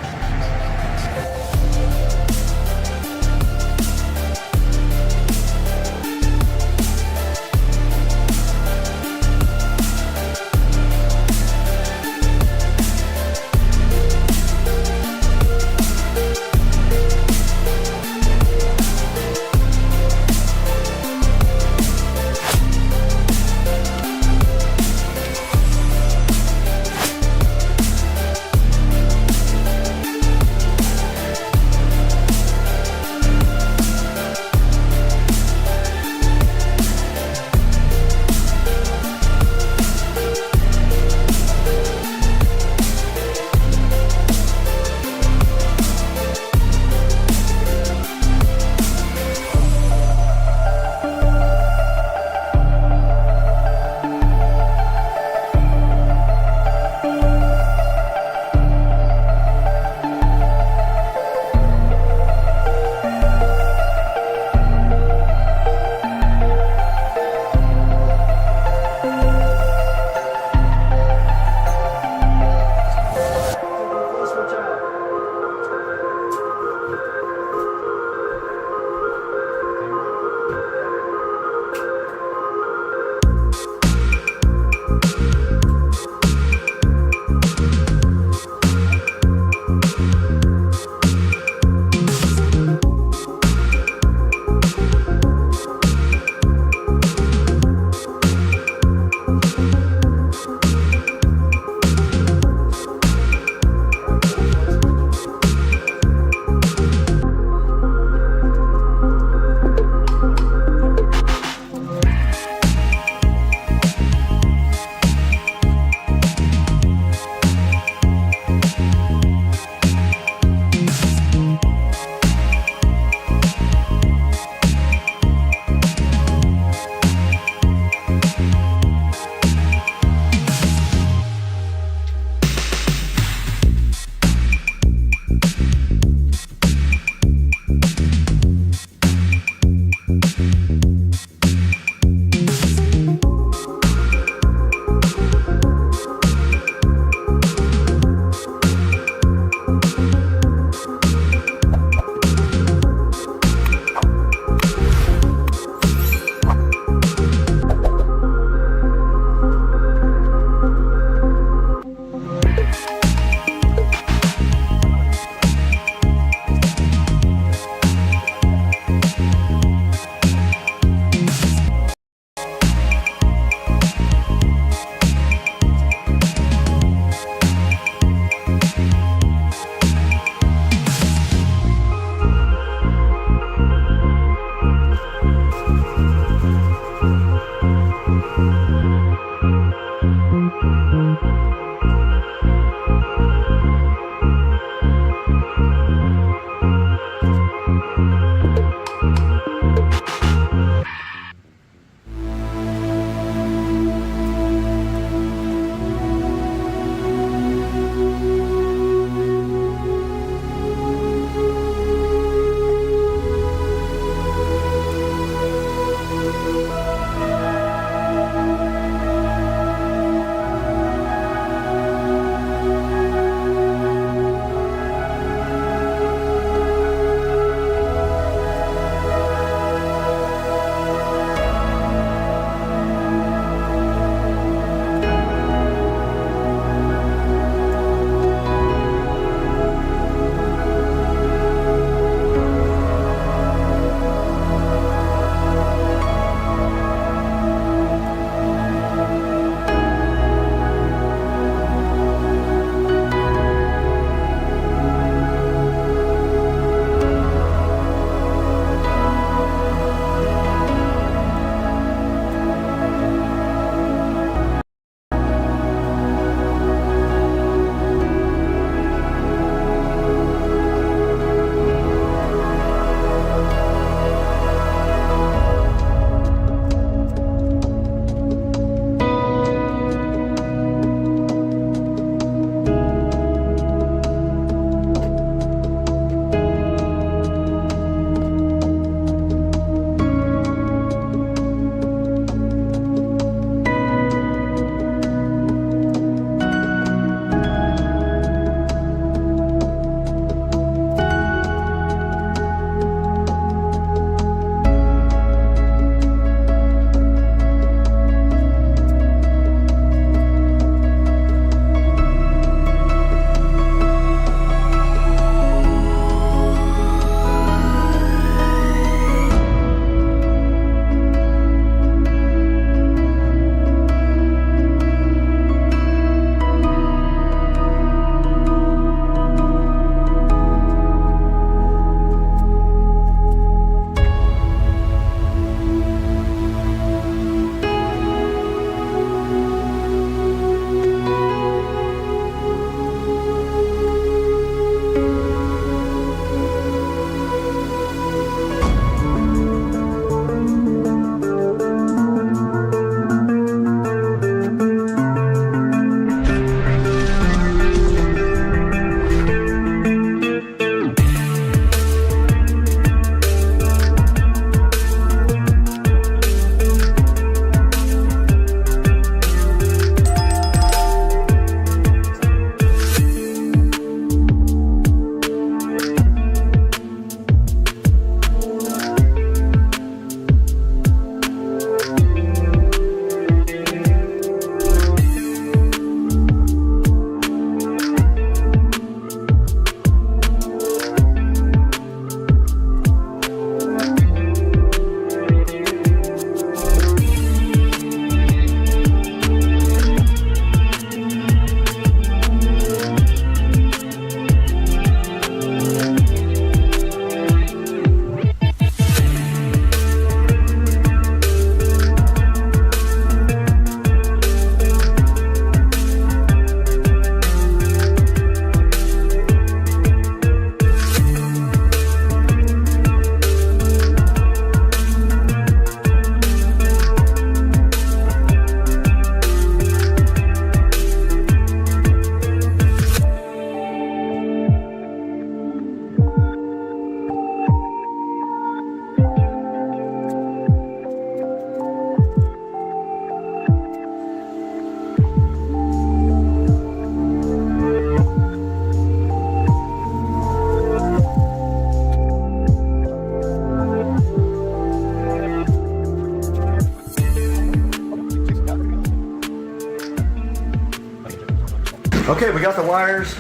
Okay, we got the wires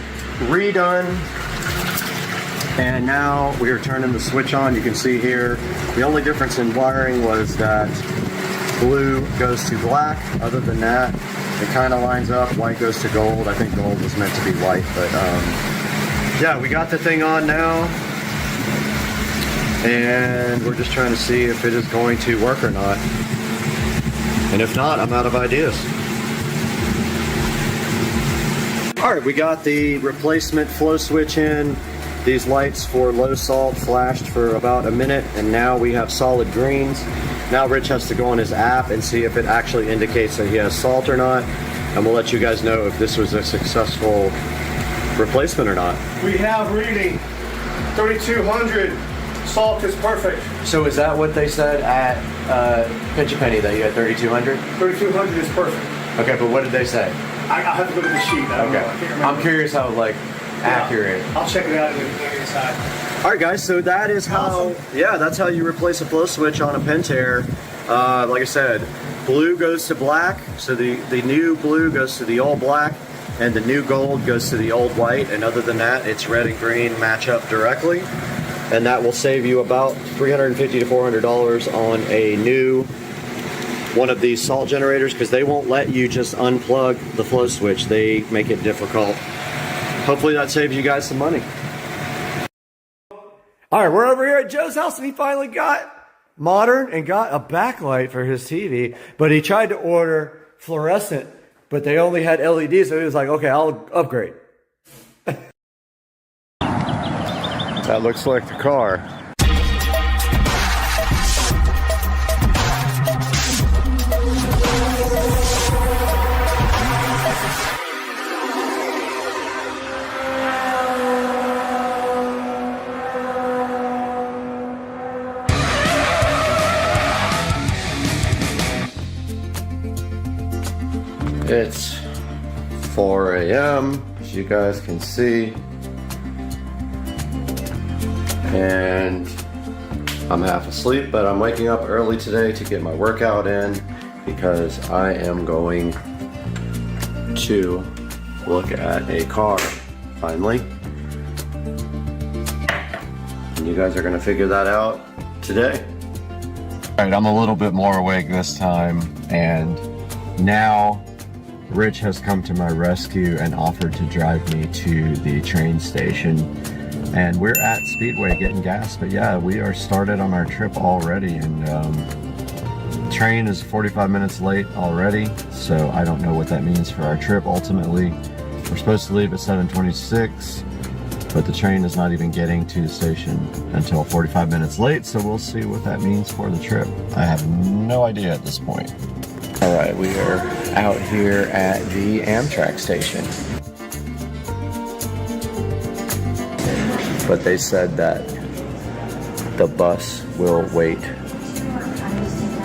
redone. And now we are turning the switch on. You can see here, the only difference in wiring was that blue goes to black. Other than that, it kind of lines up. White goes to gold. I think gold was meant to be white, but yeah, we got the thing on now. And we're just trying to see if it is going to work or not. And if not, I'm out of ideas. All right, we got the replacement flow switch in. These lights for low salt flashed for about a minute, and now we have solid greens. Now Rich has to go on his app and see if it actually indicates that he has salt or not, and we'll let you guys know if this was a successful replacement or not. We have reading 3,200. Salt is perfect. So is that what they said at Pinch a Penny, that you had 3,200? 3,200 is perfect. Okay, but what did they say? I have to look at the sheet. I don't know. I can't remember. I'm curious how accurate. I'll check it out and inside. All right, guys. So that is how. Yeah, that's how you replace a flow switch on a Pentair. Like I said, blue goes to black. So the new blue goes to the old black, and the new gold goes to the old white. And other than that, it's red and green match up directly, and that will save you about $350 to $400 on a new one of these salt generators, because they won't let you just unplug the flow switch. They make it difficult. Hopefully that saves you guys some money. All right, we're over here at Joe's house, and he finally got modern and got a backlight for his TV, but he tried to order fluorescent, but they only had LEDs, so he was like, okay, I'll upgrade. That looks like the car. It's 4 a.m., as you guys can see, and I'm half asleep, but I'm waking up early today to get my workout in because I am going to look at a car, finally. And you guys are gonna figure that out today. All right, I'm a little bit more awake this time, and now Rich has come to my rescue and offered to drive me to the train station. And we're at Speedway getting gas, but yeah, we are started on our trip already, and train is 45 minutes late already, so I don't know what that means for our trip. Ultimately, we're supposed to leave at 7:26, but the train is not even getting to the station until 45 minutes late, so we'll see what that means for the trip. I have no idea at this point. All right, we are out here at the Amtrak station. But they said that the bus will wait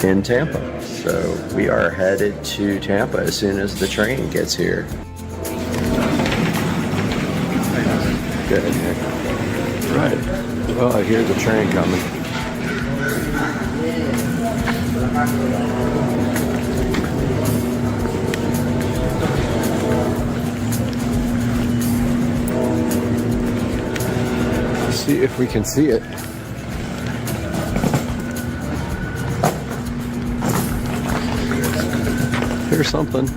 in Tampa. So we are headed to Tampa as soon as the train gets here. Good, Nick. Right. Well, I hear the train coming. See if we can see it. Here's something.